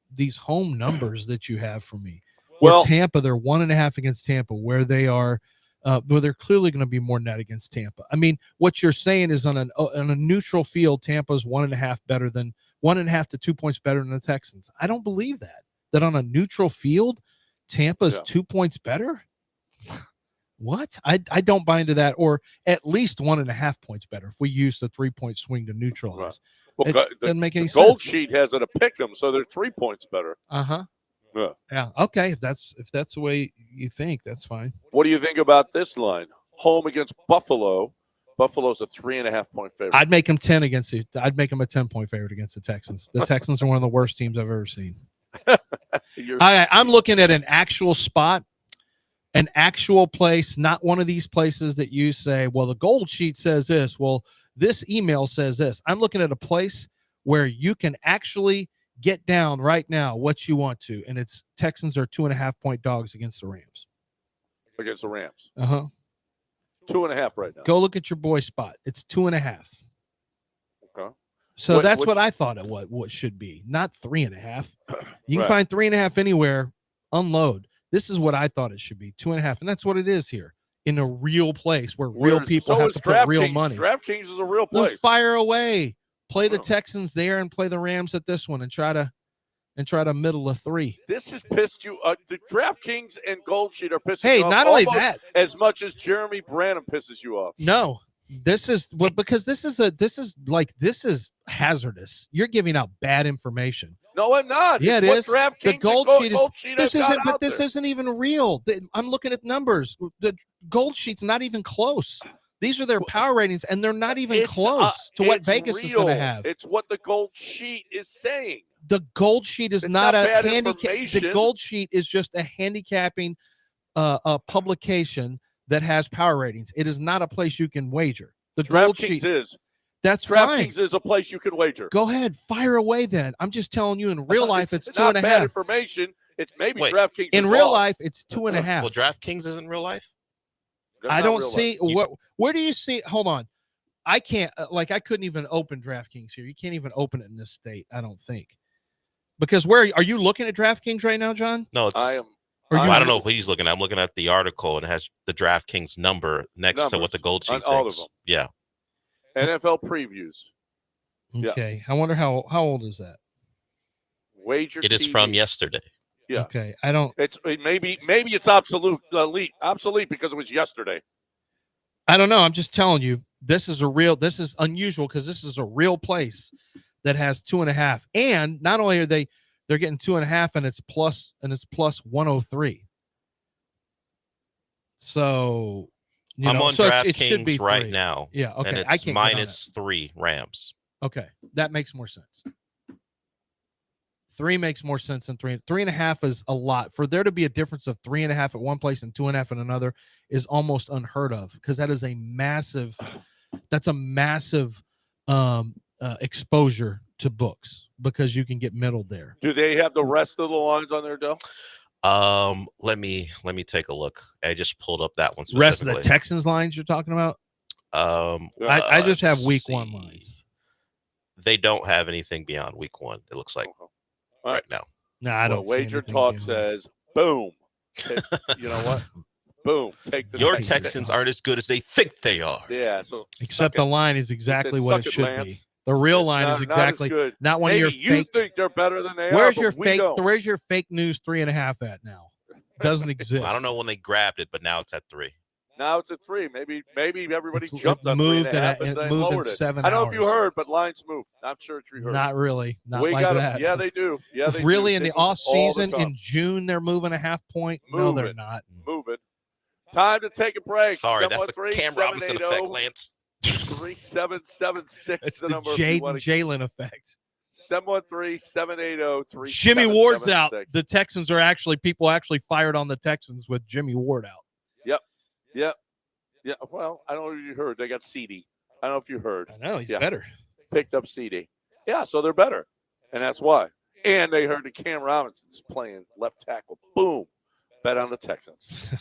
numbers that you have for me. Well, Tampa, they're 1.5 against Tampa, where they are. But they're clearly going to be more net against Tampa. I mean, what you're saying is on a neutral field, Tampa's 1.5 to 2 points better than the Texans. I don't believe that on a neutral field, Tampa's 2 points better. What? I don't buy into that, or at least 1.5 points better if we use the 3-point swing to neutralize. Well, it doesn't make any sense. Gold sheet has it a pick 'em, so they're 3 points better. Yeah. Okay. If that's the way you think, that's fine. What do you think about this line? Home against Buffalo. Buffalo's a 3.5-point favorite. I'd make them 10 against you. I'd make them a 10-point favorite against the Texans. The Texans are one of the worst teams I've ever seen. I'm looking at an actual spot, an actual place, not one of these places that you say, well, the gold sheet says this. Well, this email says this. I'm looking at a place where you can actually get down right now what you want to, and it's Texans are 2.5-point dogs against the Rams. Against the Rams. 2.5 right now. Go look at your boy spot. It's 2.5. Okay. So that's what I thought it what should be, not 3.5. You can find 3.5 anywhere. Unload. This is what I thought it should be, 2.5, and that's what it is here in a real place where real people have to put real money. DraftKings is a real place. Fire away. Play the Texans there and play the Rams at this one and try to middle a 3. This has pissed you. The DraftKings and Gold Sheet are pissing you off. Hey, not only that, as much as Jeremy Branham pisses you off. No, this is because this is hazardous. You're giving out bad information. No, I'm not. Yeah, it is. The Gold Sheet this isn't even real. I'm looking at numbers. The Gold Sheet's not even close. These are their power ratings, and they're not even close to what Vegas is going to have. It's what the Gold Sheet is saying. The Gold Sheet is not a handicap. The Gold Sheet is just a handicapping publication that has power ratings. It is not a place you can wager. The Gold Sheet is. That's DraftKings is a place you can wager. Go ahead, fire away. Then I'm just telling you, in real life, it's 2.5. Not bad information. It's maybe DraftKings. In real life, it's 2.5. Well, DraftKings isn't real life. I don't see where do you see? Hold on, I can't. I couldn't even open DraftKings here. You can't even open it in this state. I don't think, because where are you looking at DraftKings right now, John? No, I am. I don't know if he's looking. I'm looking at the article, and it has the DraftKings number next to what the Gold Sheet all of them. Yeah. NFL previews. Okay, yeah. I wonder how old is that? Wager. It is from yesterday. Yeah. Okay. I don't. Maybe it's obsolete because it was yesterday. I don't know. I'm just telling you, this is unusual because this is a real place that has 2.5, and not only are they're getting 2.5, and it's plus 103. So I'm on DraftKings right now. Yeah. Okay. And it's I can't -3 Rams. Okay, that makes more sense. 3 makes more sense than 3. 3.5 is a lot. For there to be a difference of 3.5 at one place and 2.5 at another is almost unheard of, because that is a massive exposure to books because you can get middled there. Do they have the rest of the lines on there, Dell? Let me take a look. I just pulled up that one Rest of specifically. the Texans lines you're talking about? I just have week 1 lines. They don't have anything beyond week 1, it looks like right now. No, I don't. Wager Talk says, boom. You know what? Boom. Take the Your Texans aren't as good as they think they are. Yeah. So except the line is exactly what it should Lance. be. The real line is exactly not one Maybe of your you fake. Think they're better than they where's are. Your fake? Where's your fake news 3.5 at now? Doesn't exist. I don't know when they grabbed it, but now it's at 3. Now it's at 3. Maybe everybody It jumped on moved 3.5 and it they moved lowered in it. 7 I don't hours. know if you heard, but lines move. I'm sure you heard. Not really. Not we like that. Yeah, they do. Yeah, they really do. in They the move off season all the in June they're moving a half point. Move No, they're it. not. Move it. Time to take a break. Sorry, that's the Cam Robinson effect, Lance. 3776. It's the the number. Jalen effect. 713-780-3776. Jimmy Ward's out. The Texans are people actually fired on the Texans with Jimmy Ward out. Yep. Yeah. Well, I don't know if you heard. They got CD. I don't know if you heard. I know he's better. Picked up CD. Yeah, so they're better, and that's why. And they heard that Cam Robinson's playing left tackle. Boom. Bet on the Texans.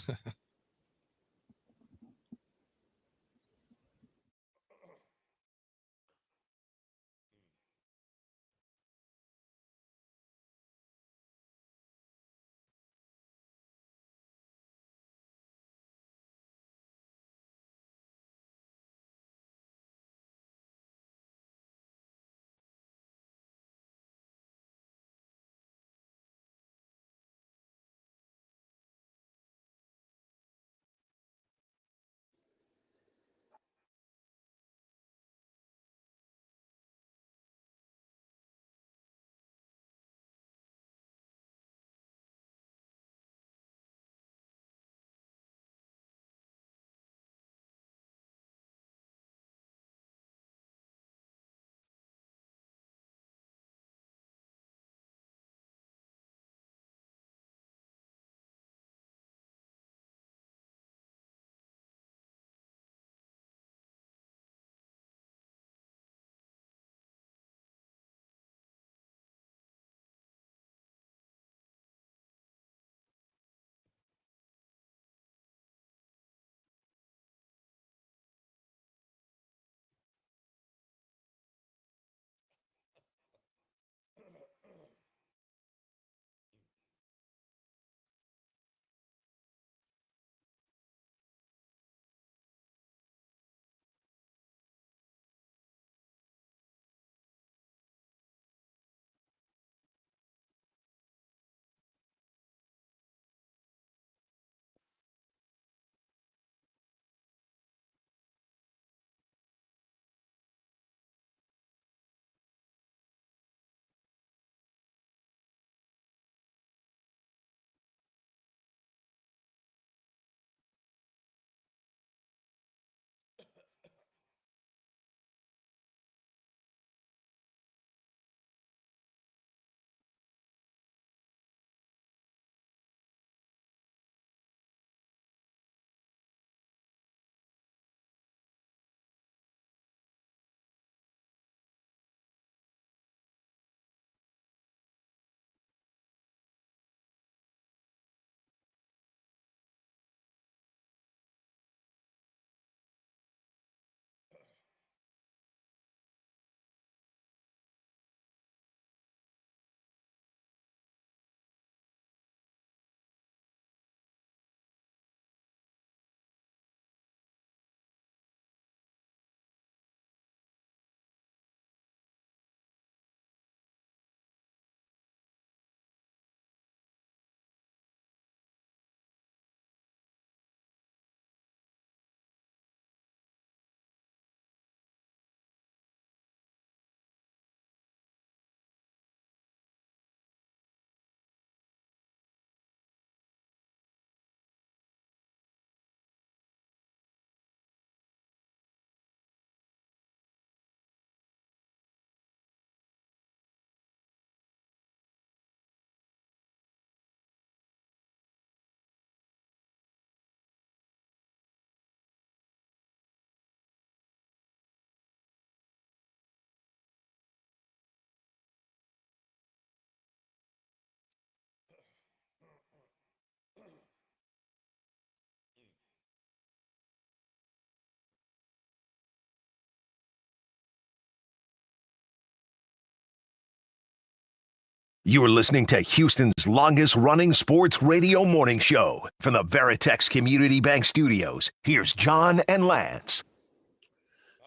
You're listening to Houston's longest-running sports radio morning show. From the Veritex Community Bank Studios, here's John and Lance.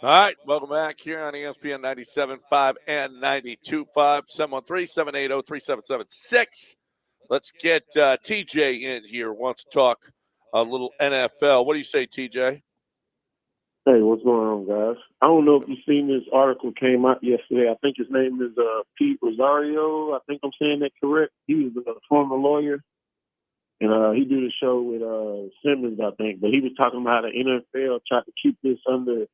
All right, welcome back here on ESPN 97.5 and 92.5, 713-780-3776. Let's get TJ in here, wants to talk a little NFL. What do you say, TJ? Hey, what's going on, guys? I don't know if you've seen this article came out yesterday. I think his name is Pete Rosario. I think I'm saying that correct. He was a former lawyer, and he did a show with Simmons, I think. But he was talking about how the NFL tried to keep this under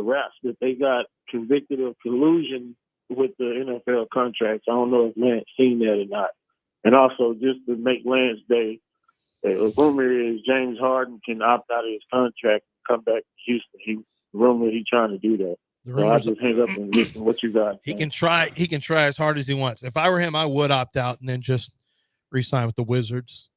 wraps, that they got convicted of collusion with the NFL contracts. I don't know if Lance seen that or not. And also, just to make Lance Day, a rumor is James Harden can opt out of his contract and come back to Houston. Rumor he's trying to do that. So I just hang up and listen to what you got. He can try as hard as he wants. If I were him, I would opt out and then just re-sign with the Wizards.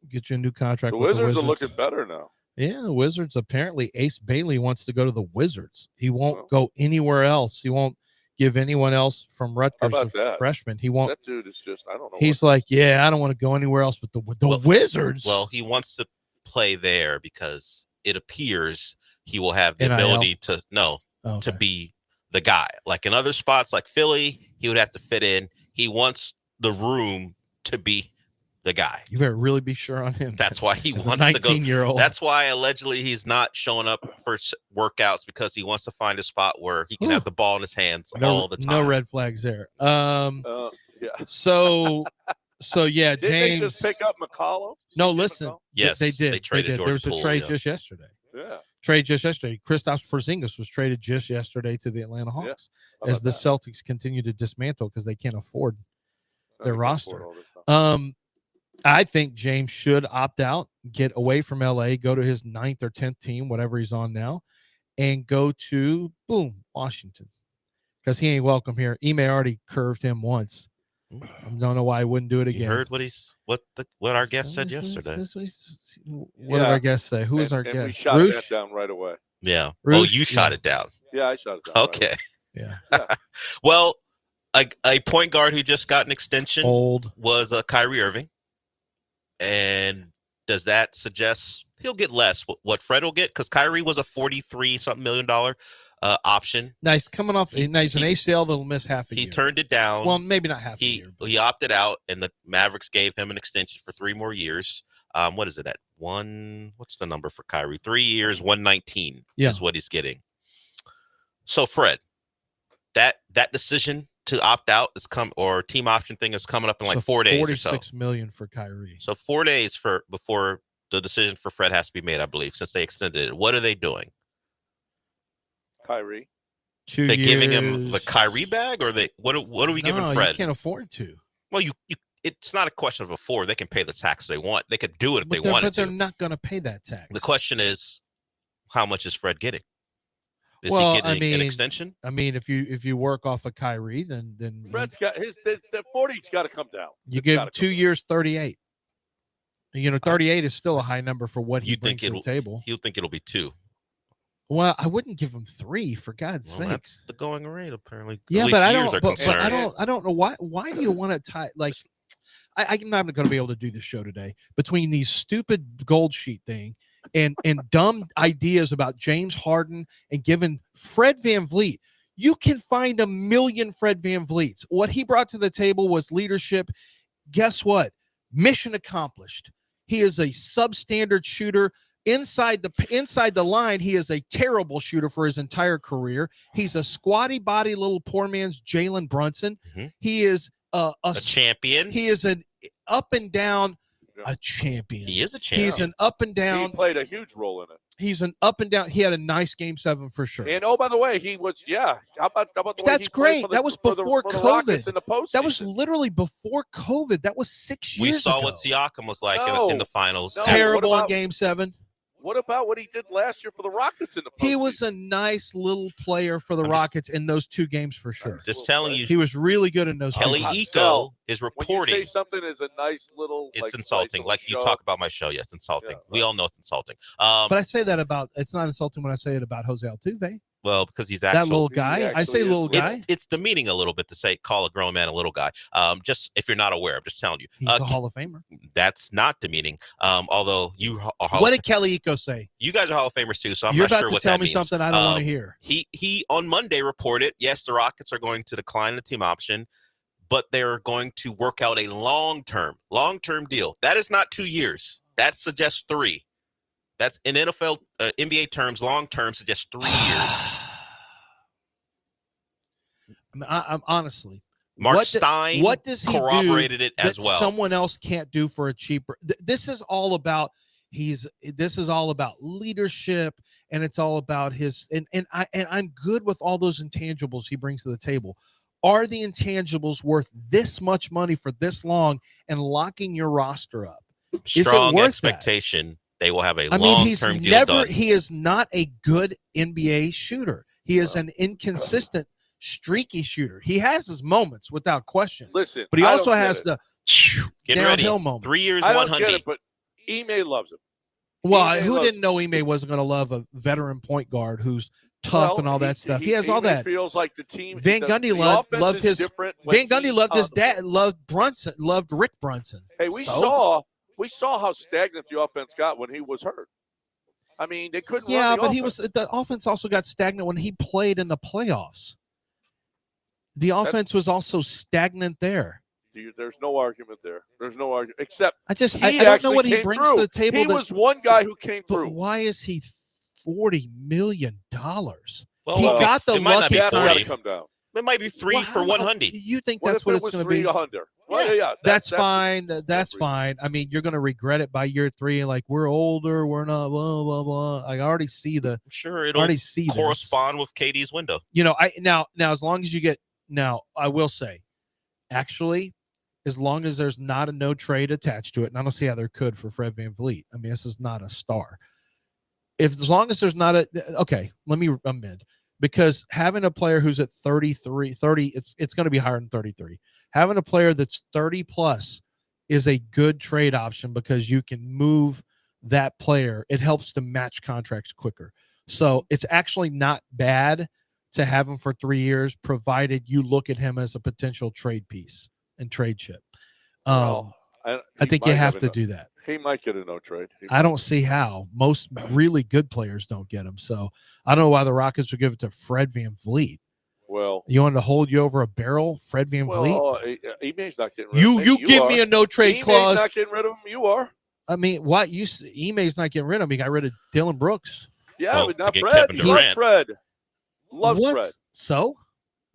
Get you a new contract. The with Wizards the are looking better now. Yeah, the Wizards. Apparently, Ace Bailey wants to go to the Wizards. He won't go anywhere else. He won't give anyone else from Rutgers a freshman. He won't. That dude is just, I don't know. He's like, I don't want to go anywhere else but the Wizards. Well, he wants to play there because it appears he will have the NIL? ability to be the guy. Like in other spots, like Philly, he would have to fit in. He wants the room to be the guy. You better really be sure on him. That's why he As wants a to go. 19-year-old. That's why allegedly he's not showing up for workouts, because he wants to find a spot where he can have the ball in his hands all the time. No red flags there. Yeah. So yeah, Did James. they just pick up McCollum? No, listen. Yes, they did. They traded There was a Jordan trade Poole, just yesterday. Yeah. Kristaps Porzingis was traded just yesterday to the Atlanta Hawks as the Celtics continue to dismantle because they can't afford their roster. I think James should opt out, get away from LA, go to his 9th or 10th team, whatever he's on now, and go to Washington, because he ain't welcome here. Ime already curved him once. I don't know why I wouldn't do it again. You heard what our guest said yesterday. What did our guest say? Who was our guest? We shot that down right away. Yeah. Roosh? You shot it down. Yeah, I shot it down. Okay. Yeah. Well, a point guard who just got an extension was Kyrie Irving. And does that suggest he'll get less what Fred will get? Because Kyrie was a $43-something million option. Nice, coming off. He's an ACL that'll miss half a year. He turned it down. Well, maybe not half a year. He opted out, and the Mavericks gave him an extension for 3 more years. What is it at what's the number for Kyrie? 3 years, 119 is what he's getting. So Fred, that decision to opt out or team option thing is coming up in 4 days or so. $46 million for Kyrie. So 4 days before the decision for Fred has to be made, I believe, since they extended it. What are they doing? Kyrie. 2 They're years. giving him the Kyrie bag, or what are we giving Fred? You can't afford to. Well, it's not a question of afford. They can pay the tax they want. They could do it if they wanted to. But they're not going to pay that tax. The question is, how much is Fred getting? Is he getting an extension? I mean, if you work off of Kyrie, then Fred's got the 40's got to come down. You give him 2 years, 38. 38 is still a high number for what he brings to the table. He'll think it'll be 2. Well, I wouldn't give him 3, for God's sake. That's the going rate, apparently. Yeah, but I don't. But I don't know why. Why do you want to tie? Like, I'm not going to be able to do this show today between these stupid gold sheet thing and dumb ideas about James Harden and giving Fred VanVleet. You can find a million Fred VanVleets. What he brought to the table was leadership. Guess what? Mission accomplished. He is a substandard shooter. Inside the line, he is a terrible shooter for his entire career. He's a squatty body little poor man's Jalen Brunson. Mm-hmm. He is a champion. He is an up and down a champion. He is a champion. He's an up and down. He played a huge role in it. He's an up and down. He had a nice Game 7 for sure. And by the way, he was How about the way that's great. That was before COVID. In the that was literally before COVID. That was 6 years. We saw ago. what Siakam was like in the finals. Terrible in Game 7. What about what he did last year for the Rockets in the postseason? He was a nice little player for the Rockets in those 2 games for sure. Just telling you, he was really good in those. Kelly Eco is reporting. When you say something is a nice little, it's insulting. Like you talk about my show, yes, insulting. Yeah, right. We all know it's insulting. But I say that it's not insulting when I say it about Jose Altuve. Well, because he's That actual. little guy. I say little guy. It's demeaning a little bit to say call a grown man a little guy. Just if you're not aware, I'm just telling you. He's a Hall of Famer. That's not demeaning. Although you are. What did Kelly Eco say? You guys are Hall of Famers too, so I'm You're not about sure to what tell that me means. something I don't want to hear. He on Monday reported, yes, the Rockets are going to decline the team option, but they're going to work out a long-term deal. That is not 2 years. That suggests 3. That's in NFL, NBA terms. Long-term suggests 3 years. I'm honestly. Mark Stein what does he corroborated do it as that well. Someone else can't do for a cheaper. This is all about leadership, and it's all about his. And I'm good with all those intangibles he brings to the table. Are the intangibles worth this much money for this long and locking your roster up? Strong expectation. They will have a long-term deal done. He is not a good NBA shooter. He is an inconsistent, streaky shooter. He has his moments without question. Listen, but he also has the downhill moments. 3 years, I 100. don't get it, but Ime loves him. Well, who didn't know Ime wasn't going to love a veteran point guard who's tough and all that stuff? He has all that. Feels like the team. Van Gundy loved his. Van Gundy loved his dad. Loved Brunson. Loved Rick Brunson. Hey, we saw how stagnant the offense got when he was hurt. I mean, they couldn't. Yeah, but offense. the offense also got stagnant when he played in the playoffs. The offense was also stagnant there. There's no argument there. There's no argument except I don't know what he brings to the table. He was one guy who came through. But why is he $40 million? Well, he got the lucky contract. Come down. It might be 3 for 100. You think that's what it's going to be? 300. Well, yeah, that's fine. That's fine. I mean, you're going to regret it by year 3. Like, we're older. We're not. Blah blah blah. I already see the. I'm sure it'll correspond with KD's window. You know, now as long as you get. Now, I will say, actually, as long as there's not a no trade attached to it, and I don't see how there could for Fred VanVleet. I mean, this is not a star. As long as there's not okay, let me amend. Because having a player who's at 30, it's going to be higher than 33. Having a player that's 30 plus is a good trade option because you can move that player. It helps to match contracts quicker. So it's actually not bad to have him for 3 years, provided you look at him as a potential trade piece and trade chip. I think you have to do that. He might get a no trade. I don't see how. Most really good players don't get him. So I don't know why the Rockets would give it to Fred VanVleet. Well, you wanted to hold you over a barrel, Fred VanVleet? Well, Ime's not getting rid of him. You give me a no trade clause. Ime's not getting rid of him. You are. I mean, what? Ime's not getting rid of him. He got rid of Dylan Brooks. Yeah, but not Fred. Love Fred. Love Fred. So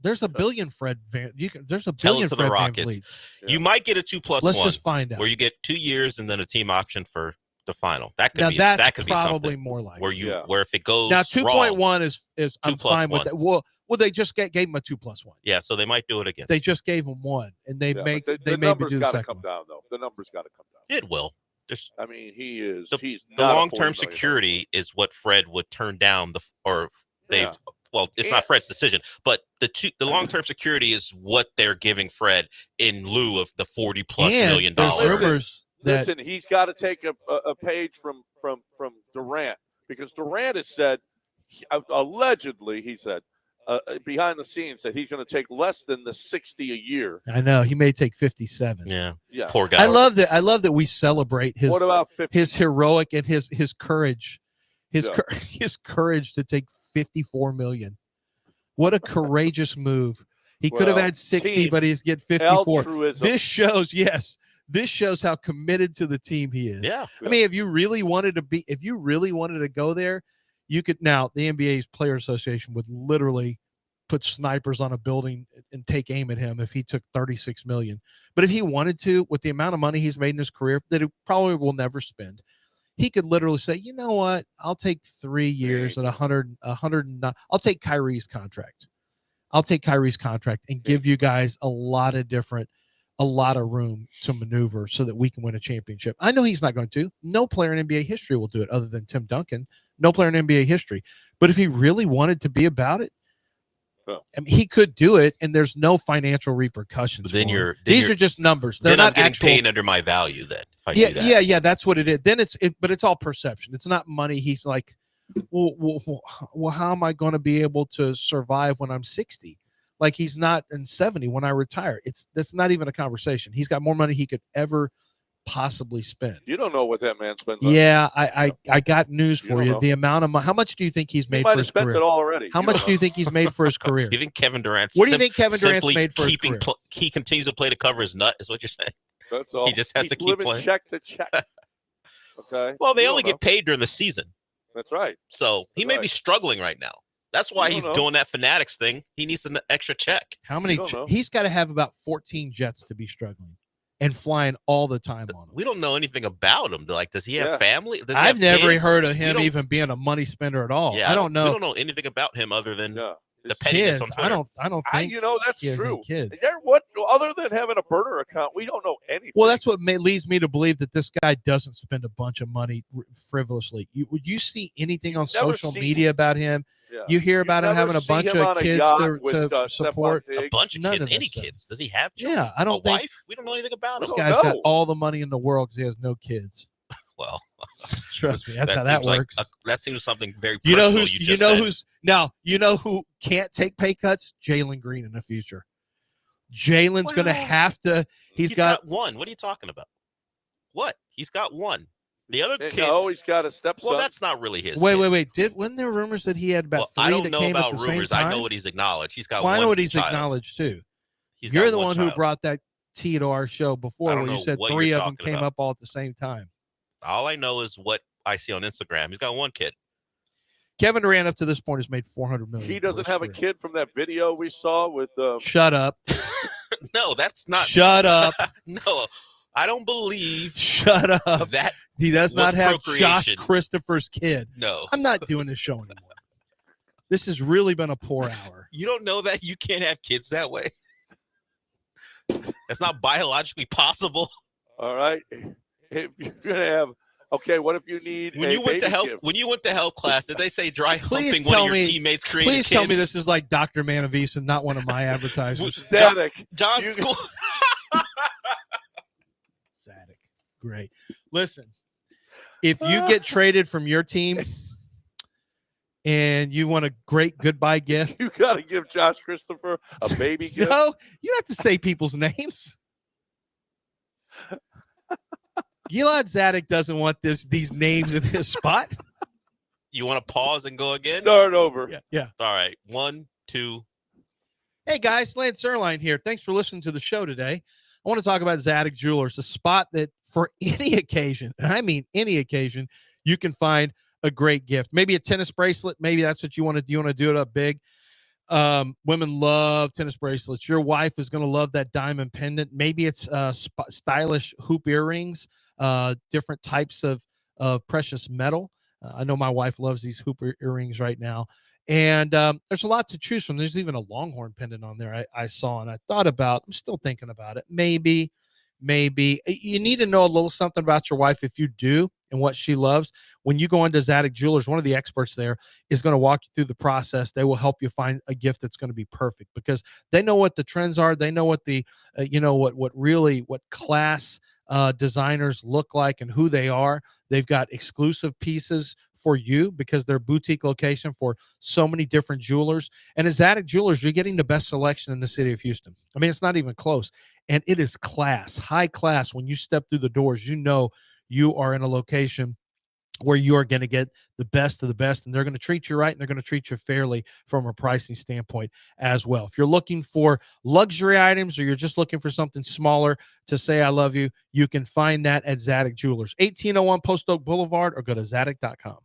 there's a billion Fred Van. There's a Tell billion it to Fred the Rockets. You might get a 2+1. Let's just find out. Where you get 2 years and then a team option for the final. That could be probably something more like where if it goes now 2.1 is I'm fine with one. that. Well, they just gave him a 2+1. Yeah, so they might do it again. They just gave him one, and they maybe do the second down though. The numbers got to come down. It will. I mean, he's the long-term security is what Fred would turn down Well, it's not Fred's decision, but the long-term security is what they're giving Fred in lieu of the $40+ million. Listen, he's got to take a page from Durant, because Durant has said, allegedly, he said, behind the scenes, that he's going to take less than the 60 a year. I know he may take 57. Yeah, poor guy. I love that we celebrate his. What about 50? His heroic and his courage. His courage to take $54 million. What a courageous move. He could have had 60, but he's get 54. Altruism. This shows how committed to the team he is. Yeah. I mean, if you really wanted to go there, you could. Now the NBA's Player Association would literally put snipers on a building and take aim at him if he took $36 million. But if he wanted to, with the amount of money he's made in his career that he probably will never spend, he could literally say, you know what? I'll take 3 years at 100. I'll take Kyrie's contract. And give you guys a lot of room to maneuver so that we can win a championship. I know he's not going to. No player in NBA history will do it other than Tim Duncan. No player in NBA history. But if he really wanted to be about it, I mean, he could do it, and there's no financial repercussions. These are just numbers. They're not getting actual, paid under my value. Then, if I do that. Yeah. That's what it is. Then but it's all perception. It's not money. He's like, well, how am I going to be able to survive when I'm 60? Like he's not in 70 when I retire. That's not even a conversation. He's got more money he could ever possibly spend. You don't know what that man spends on. Yeah, I got news for you. Know. The amount of money. How much do you think he's made for his career? It all already. How much do you think he's made for his career? You think Kevin Durant? What do you think Kevin Durant's made for his career? He continues to play to cover his nut. Is what you're saying? That's all. He just has to keep playing. Check to check. Okay. Well, they only get paid during the season. That's right. So he may be struggling right now. That's why he's doing that Fanatics thing. He needs an extra check. How many? He's got to have about 14 jets to be struggling and flying all the time on them. We don't know anything about him. Like, does he have family? I've never heard of him even being a money spender at all. Yeah, I don't know. We don't know anything about him other than the kids. pettiness on Twitter. I don't think. That's true. Kids. What other than having a burner account, we don't know anything. Well, that's what leads me to believe that this guy doesn't spend a bunch of money frivolously. Would you see anything on social media about him? Yeah. You hear about him having a bunch of kids to support. A bunch of kids. Any kids? Does he have children? Yeah, I don't think. Wife? We don't know anything about him. This guy's got all the money in the world because he has no kids. Well, trust me, that's how that works. That seems something very personal. You know who can't take pay cuts? Jalen Green in the future. Jalen's going to have to. He's got one. What are you talking about? What? He's got one. The other kid. No, he's got a stepson. Well, that's not really his. Wait. Wasn't there rumors that he had about three? I don't know about rumors. I know what he's acknowledged. He's got one. I know what he's child. acknowledged too. You're the one who brought that tea to our show before, where you said three of them came up all at the same time. All I know is what I see on Instagram. He's got one kid. Kevin Durant up to this point has made $400 million. He doesn't have a kid from that video we saw with. Shut up. No, that's not. Shut up. No, I don't believe. Shut up. That he does not have Josh Christopher's kid. No, I'm not doing this show anymore. This has really been a poor hour. You don't know that you can't have kids that way. That's not biologically possible. All right. If you're gonna have, what if you need? When you went to health class, did they say dry humping one of your teammates created Please kids? Tell me this is like Dr. Manavis and not one of my advertisers. John School. Zadig. Great. Listen, if you get traded from your team and you want a great goodbye gift, you got to give Josh Christopher a baby gift. No, you don't have to say people's names. Gilad Zadig doesn't want these names in his spot. You want to pause and go again? Start over. Yeah. All right. 1, 2. Hey, guys. Lance Erline here. Thanks for listening to the show today. I want to talk about Zadig Jewelers, a spot that for any occasion, and I mean any occasion, you can find a great gift. Maybe a tennis bracelet. Maybe that's what you want to do. You want to do it up big. Women love tennis bracelets. Your wife is going to love that diamond pendant. Maybe it's stylish hoop earrings, different types of precious metal. I know my wife loves these hoop earrings right now. And there's a lot to choose from. There's even a Longhorn pendant on there I saw, and I thought about, I'm still thinking about it. Maybe you need to know a little something about your wife if you do and what she loves. When you go into Zadig Jewelers, one of the experts there is going to walk you through the process. They will help you find a gift that's going to be perfect because they know what the trends are. They know what the, what class designers look like and who they are. They've got exclusive pieces for you because they're boutique location for so many different jewelers. And at Zadig Jewelers, you're getting the best selection in the city of Houston. I mean, it's not even close. And it is class, high class. When you step through the doors, you know you are in a location where you are going to get the best of the best, and they're going to treat you right, and they're going to treat you fairly from a pricing standpoint as well. If you're looking for luxury items or you're just looking for something smaller to say I love you, you can find that at Zadig Jewelers, 1801 Post Oak Boulevard, or go to Zadig.com.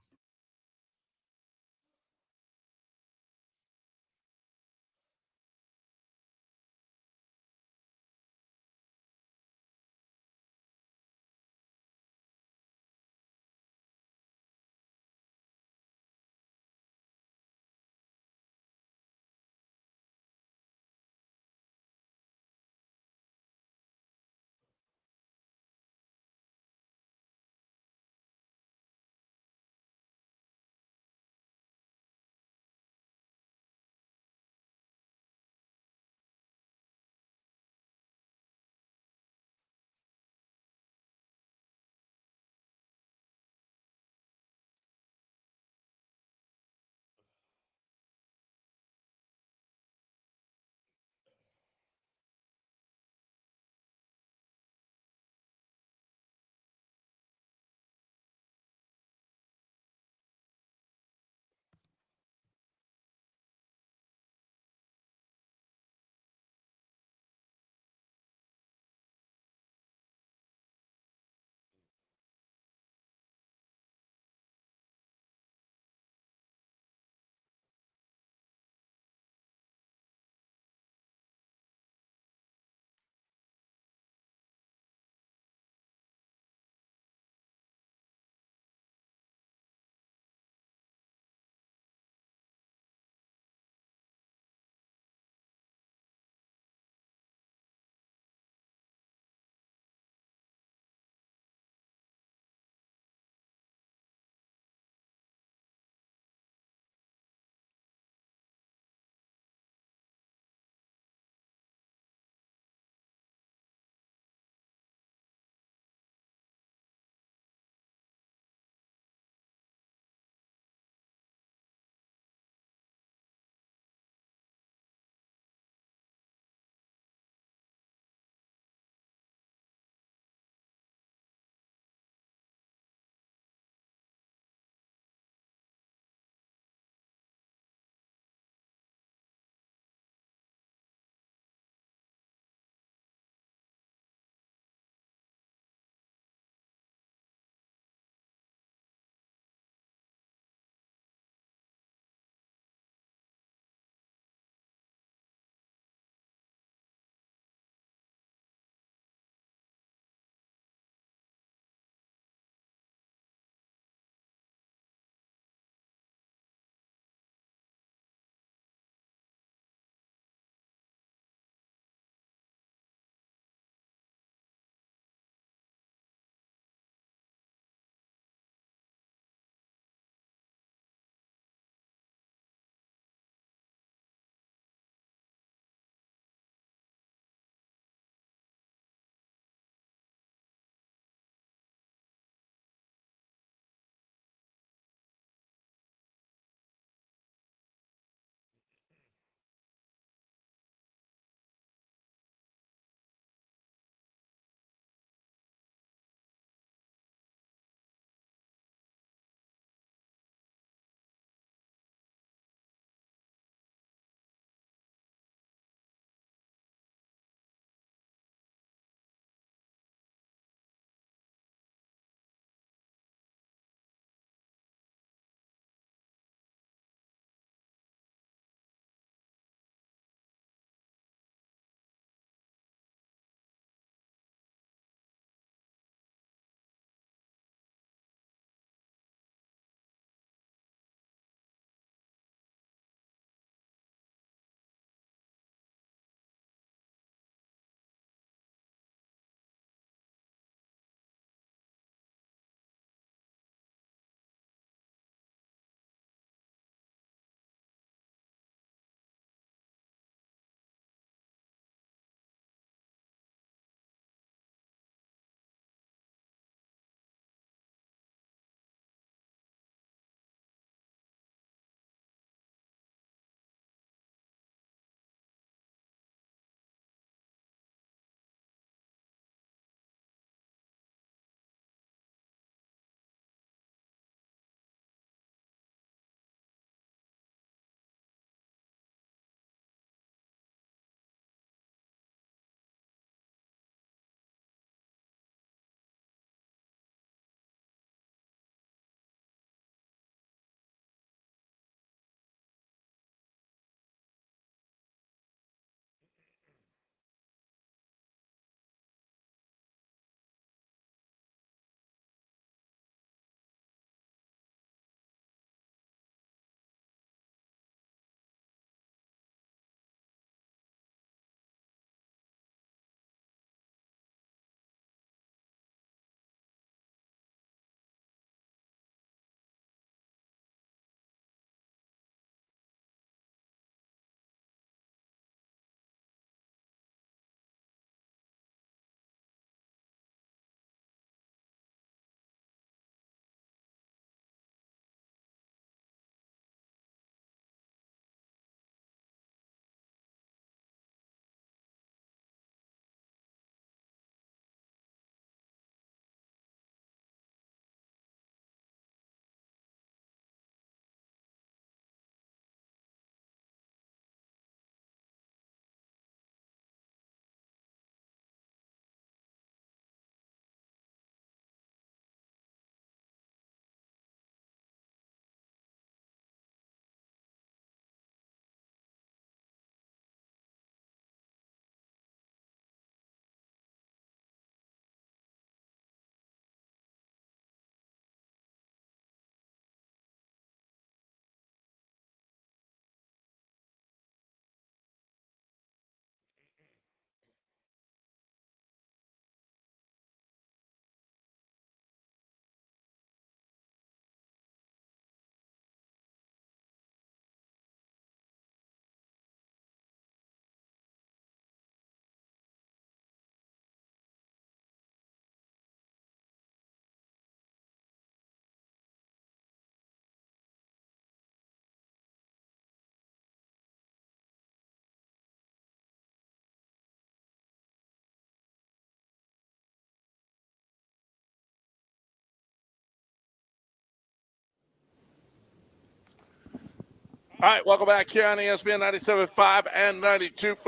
All right, welcome back here on ESPN 97.5 and 92.5.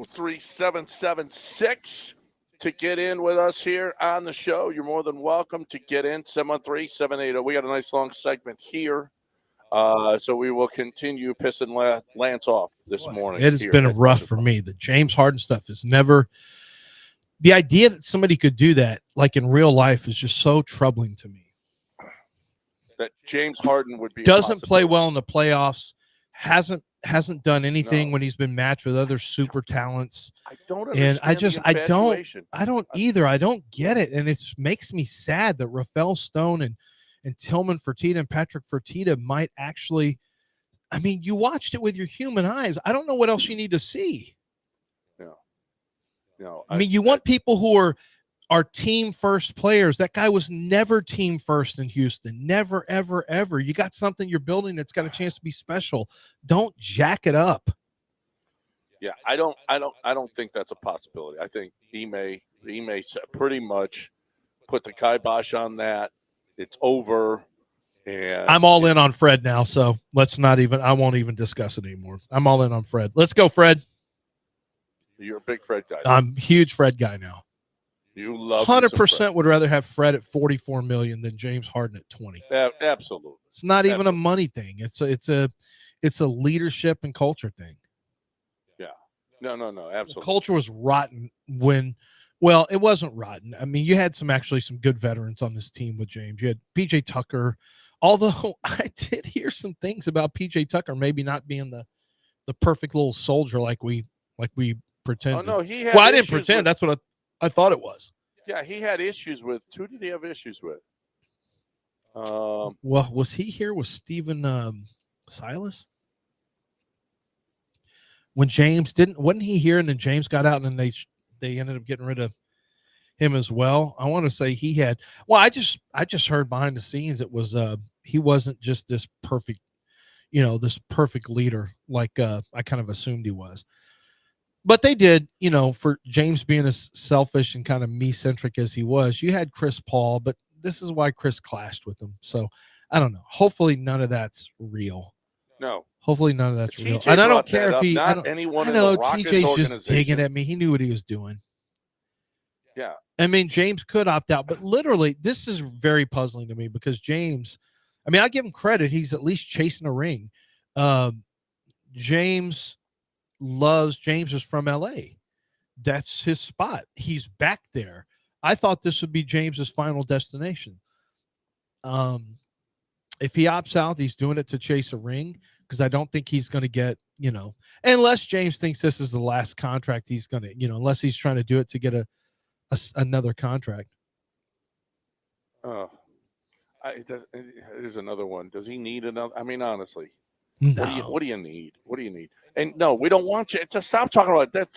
713-780-3776 to get in with us here on the show. You're more than welcome to get in. 713-780. We got a nice long segment here. So we will continue pissing Lance off this morning. It has been rough for me. The James Harden stuff is never – the idea that somebody could do that, like in real life, is just so troubling to me. That James Harden would be doesn't play well in the playoffs, hasn't done anything No. when he's been matched with other super talents. I don't understand. And I don't either. I don't get it. And it makes me sad that Rafael Stone and Tillman Fertitta and Patrick Fertitta might actually, I mean, you watched it with your human eyes. I don't know what else you need to see. No. I mean, you want people who are team first players. That guy was never team first in Houston. Never, ever, ever. You got something you're building that's got a chance to be special. Don't jack it up. Yeah, I don't think that's a possibility. I think he may pretty much put the kibosh on that. It's over. And I'm all in on Fred now, so I won't even discuss it anymore. I'm all in on Fred. Let's go, Fred. You're a big Fred guy. I'm a huge Fred guy now. You love 100% would rather have Fred at $44 million than James Harden at 20. Absolutely. It's not even a money thing. It's a leadership and culture thing. Yeah. No, absolutely. The culture was rotten well, it wasn't rotten. I mean, you had some good veterans on this team with James. You had PJ Tucker, although I did hear some things about PJ Tucker maybe not being the perfect little soldier like we pretended. Oh no, he had. Well, I didn't pretend. That's what I thought it was. Yeah, he had issues with. Who did he have issues with? Well, was he here with Stephen Silas? When James wasn't he here, and then James got out, and then they ended up getting rid of him as well. I want to say he had. Well, I just heard behind the scenes it was he wasn't just this perfect, this perfect leader like I kind of assumed he was. But they did, for James being as selfish and kind of me-centric as he was, you had Chris Paul, but this is why Chris clashed with him. So I don't know. Hopefully none of that's real. No. Hopefully none of that's real. And I don't care if he. I know TJ's just digging at me. He knew what he was doing. Yeah. I mean, James could opt out, but literally, this is very puzzling to me because James. I mean, I give him credit. He's at least chasing a ring. James is from LA. That's his spot. He's back there. I thought this would be James's final destination. If he opts out, he's doing it to chase a ring because I don't think he's going to get, unless James thinks this is the last contract he's going to, unless he's trying to do it to get another contract. Oh, here's another one. Does he need another? I mean, honestly, no. What do you need? What do you need? And no, we don't want you to stop talking about that.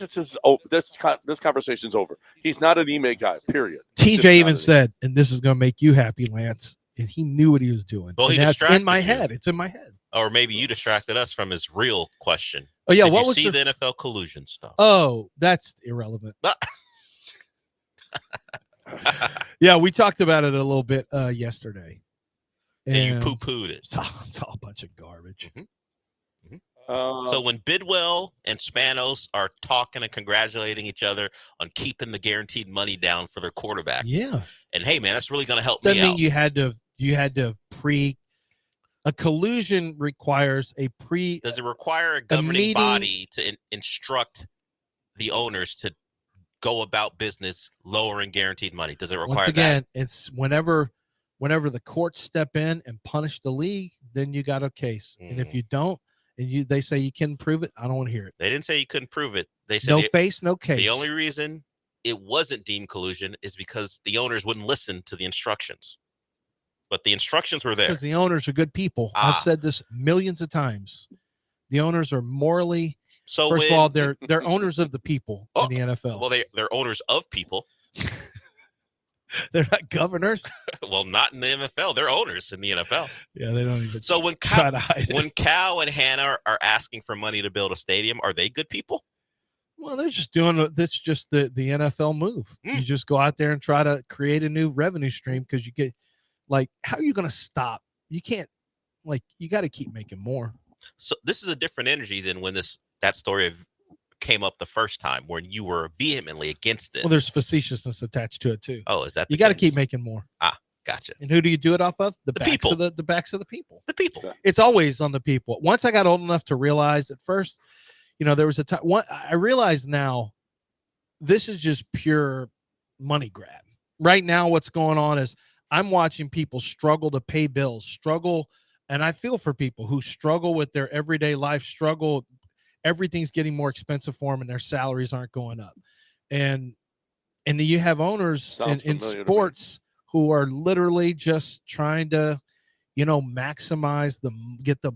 This conversation's over. He's not an email guy, period. TJ even said, and this is going to make you happy, Lance. And he knew what he was doing. Well, that's in my head. It's in my head. Or maybe you distracted us from his real question. Oh, yeah. Did what you was see the NFL collusion stuff? Oh, that's irrelevant. Yeah, we talked about it a little bit yesterday. And you poo-pooed it. It's all a bunch of garbage. Mm-hmm. So when Bidwell and Spanos are talking and congratulating each other on keeping the guaranteed money down for their quarterback. Yeah. And hey, man, that's really going to help me out. Doesn't mean you had to a collusion requires a Does it require a governing body to instruct the owners to go about business lowering guaranteed money? Does it require that? It's whenever the courts step in and punish the league, then you got a case. And if you don't, and they say you can prove it, I don't want to hear it. They didn't say you couldn't prove it. They said no face, no case. The only reason it wasn't deemed collusion is because the owners wouldn't listen to the instructions. But the instructions were there. Because the owners are good people. I've said this millions of times. The owners are morally. So first of all, they're owners of the people in the NFL. Well, they're owners of people. They're not governors. Well, not in the NFL. They're owners in the NFL. Yeah, they don't even. So when Cal and Hannah are asking for money to build a stadium, are they good people? Well, they're just doing that's just the NFL move. You just go out there and try to create a new revenue stream because you get how are you going to stop? You can't like you got to keep making more. So this is a different energy than when that story came up the first time, when you were vehemently against this. Well, there's facetiousness attached to it too. Oh, is that you got to keep making more? Ah, gotcha. And who do you do it off of? The backs people. of the backs of the people. The people. It's always on the people. Once I got old enough to realize at first, there was a time. I realize now, this is just pure money grab. Right now, what's going on is I'm watching people struggle to pay bills, and I feel for people who struggle with their everyday life, everything's getting more expensive for them and their salaries aren't going up. And you have owners in sports who are literally just trying to, maximize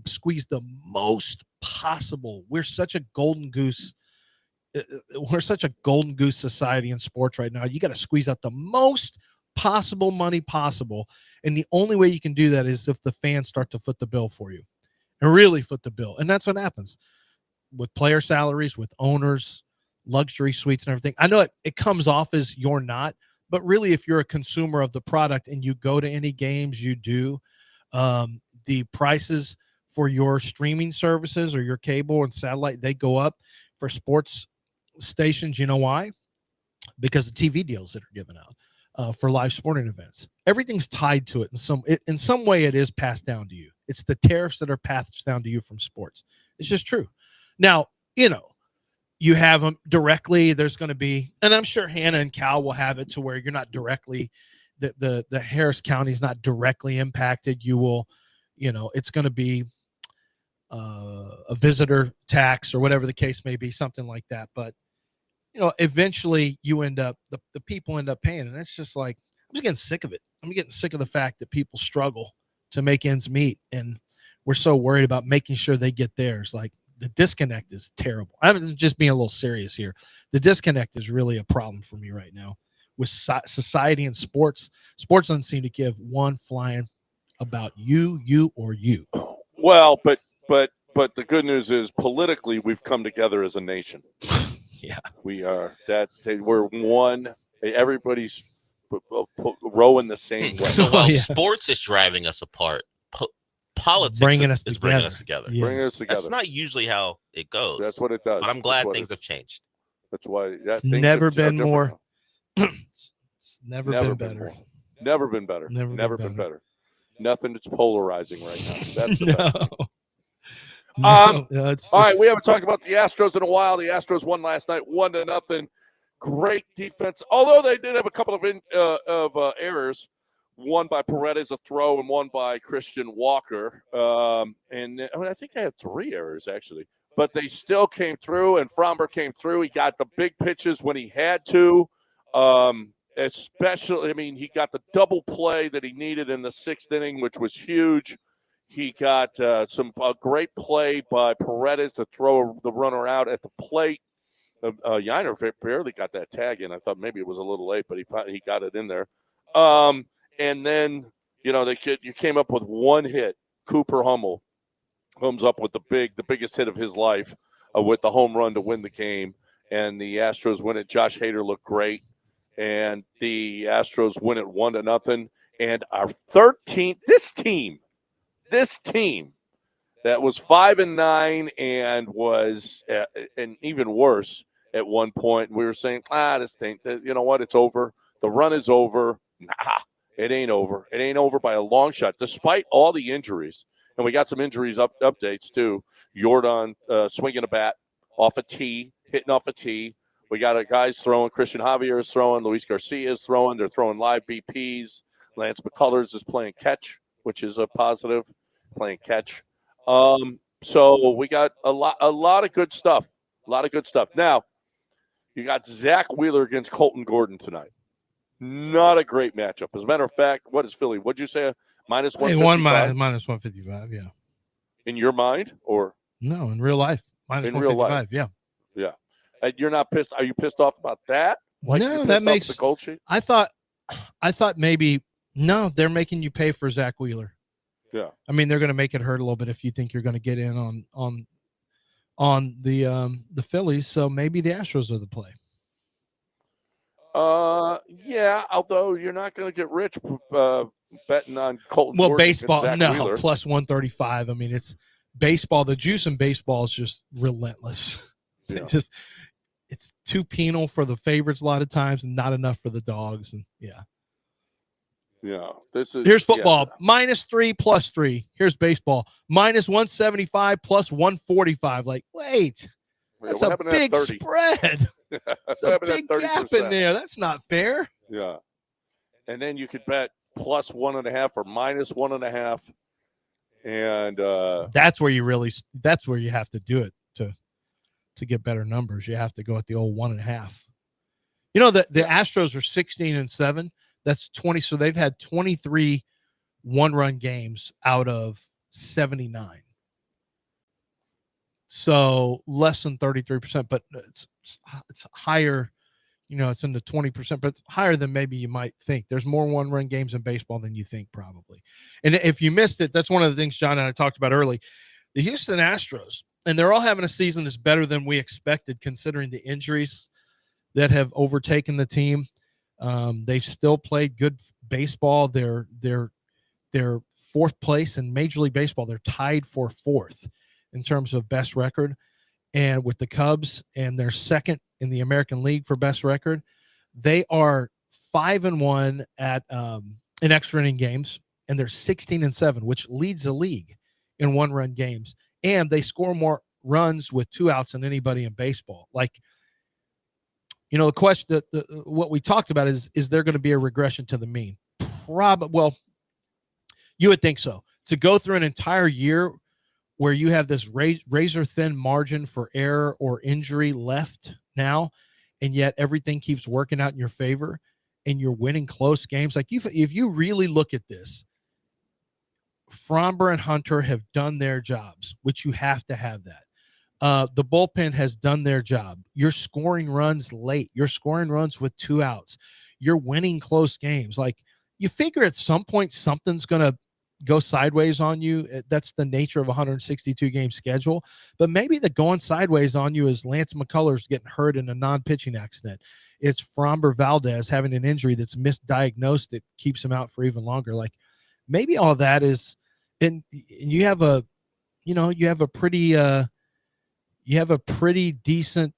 squeeze the most possible. We're such a golden goose. We're such a golden goose society in sports right now. You got to squeeze out the most possible money possible. And the only way you can do that is if the fans start to foot the bill for you and really foot the bill. And that's what happens with player salaries, with owners, luxury suites and everything. I know it comes off as you're not, but really if you're a consumer of the product and you go to any games, you do, the prices for your streaming services or your cable and satellite, they go up. For sports stations, you know why? Because of TV deals that are given out for live sporting events. Everything's tied to it in some way. It is passed down to you. It's the tariffs that are passed down to you from sports. It's just true. Now, you have them directly. There's going to be, and I'm sure Hannah and Cal will have it to where you're not directly, the Harris County is not directly impacted. You will, it's going to be a visitor tax or whatever the case may be, something like that. But, eventually you end up, the people end up paying. And it's just like, I'm just getting sick of it. I'm getting sick of the fact that people struggle to make ends meet. And we're so worried about making sure they get theirs. Like, the disconnect is terrible. I'm just being a little serious here. The disconnect is really a problem for me right now with society and sports. Sports doesn't seem to give one flying about you, or you. Well, but the good news is politically we've come together as a nation. Yeah, we are. We're one. Everybody's rowing the same way. So while sports is driving us apart, politics is bringing us together. Yes. Bringing us together. That's not usually how it goes. That's what it does. But I'm glad things have changed. That's why. It's never been more. It's never been better. Never been better. Never been better. Nothing that's polarizing right now. That's the best. All right, we haven't talked about the Astros in a while. The Astros won last night, 1-0. Great defense, although they did have a couple of errors. One by Paredes, a throw, and one by Christian Walker. I think they had 3 errors, actually. But they still came through, and Fromber came through. He got the big pitches when he had to. Especially, he got the double play that he needed in the 6th inning, which was huge. He got a great play by Paredes to throw the runner out at the plate. Yiner barely got that tag in. I thought maybe it was a little late, but he got it in there. And then, you came up with one hit. Cooper Hummel comes up with the biggest hit of his life with the home run to win the game. And the Astros win it. Josh Hader looked great. And the Astros win it 1-0. And our 13th, this team that was 5-9 and was and even worse at one point. We were saying, this thing, you know what? It's over. The run is over. Nah. It ain't over. It ain't over by a long shot, despite all the injuries. And we got some injuries updates, too. Jordan swinging a bat off a tee, hitting off a tee. We got guys throwing. Christian Javier is throwing. Luis Garcia is throwing. They're throwing live BPs. Lance McCullers is playing catch, which is a positive, playing catch. So we got a lot of good stuff. A lot of good stuff. Now, you got Zach Wheeler against Colton Gordon tonight. Not a great matchup. As a matter of fact, what is Philly? What'd you say? Minus 155? Minus 155, yeah. In your mind, or? No, in real life. Minus 155, yeah. Yeah. You're not pissed. Are you pissed off about that? Like no, that makes the gold sheet? I thought maybe no, they're making you pay for Zach Wheeler. Yeah. They're going to make it hurt a little bit if you think you're going to get in on the Phillies. So maybe the Astros are the play. Yeah, although you're not going to get rich betting on Colton. Well, Jordan baseball, Zach no, Wheeler. plus 135. I mean, it's baseball. The juice in baseball is just relentless. Yeah. It's too penal for the favorites a lot of times and not enough for the dogs. And yeah. Here's football, -3 +3. Here's baseball, -175 plus 145. Like, wait, that's a big spread. That's a big gap in there. That's not fair. Yeah. And then you could bet plus 1.5 or minus 1.5. And that's where you have to do it to get better numbers. You have to go at the old 1.5. You know, the Astros are 16-7. That's 20. So they've had 23 one-run games out of 79. So less than 33%, but it's higher. You know, it's in the 20%, but it's higher than maybe you might think. There's more one-run games in baseball than you think, probably. And if you missed it, that's one of the things John and I talked about early. The Houston Astros, and they're all having a season that's better than we expected, considering the injuries that have overtaken the team. They've still played good baseball. They're fourth place in Major League Baseball. They're tied for fourth in terms of best record, and with the Cubs, and they're second in the American League for best record. They are 5-1 at in extra inning games, and they're 16-7, which leads the league in one-run games. And they score more runs with 2 outs than anybody in baseball. Like, you know, the question, what we talked about is there going to be a regression to the mean? Well, you would think so. To go through an entire year where you have this razor thin margin for error or injury left now, and yet everything keeps working out in your favor and you're winning close games. Like, if you really look at this, Fromber and Hunter have done their jobs, which you have to have that. The bullpen has done their job. You're scoring runs late. You're scoring runs with 2 outs. You're winning close games. Like, you figure at some point something's going to go sideways on you. That's the nature of a 162-game schedule. But maybe the going sideways on you is Lance McCullers getting hurt in a non-pitching accident. It's Fromber Valdez having an injury that's misdiagnosed that keeps him out for even longer. Like, maybe all that is, and you have a pretty decent,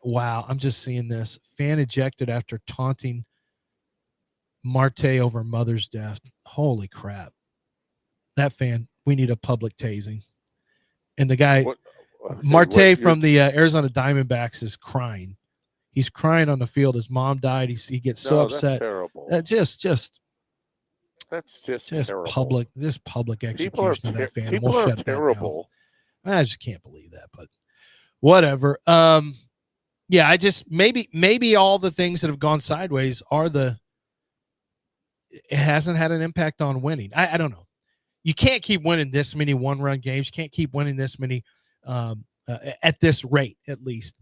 wow, I'm just seeing this. Fan ejected after taunting Marte over mother's death. Holy crap. That fan, we need a public tasing. And the guy, Marte from the Arizona Diamondbacks, is crying. He's crying on the field. His mom died. He gets so upset. That's terrible. That's just terrible. public execution of that fan. People are terrible. I just can't believe that, but whatever. Yeah, I just maybe all the things that have gone sideways are it hasn't had an impact on winning. I don't know. You can't keep winning this many one-run games. You can't keep winning this many at this rate, at least.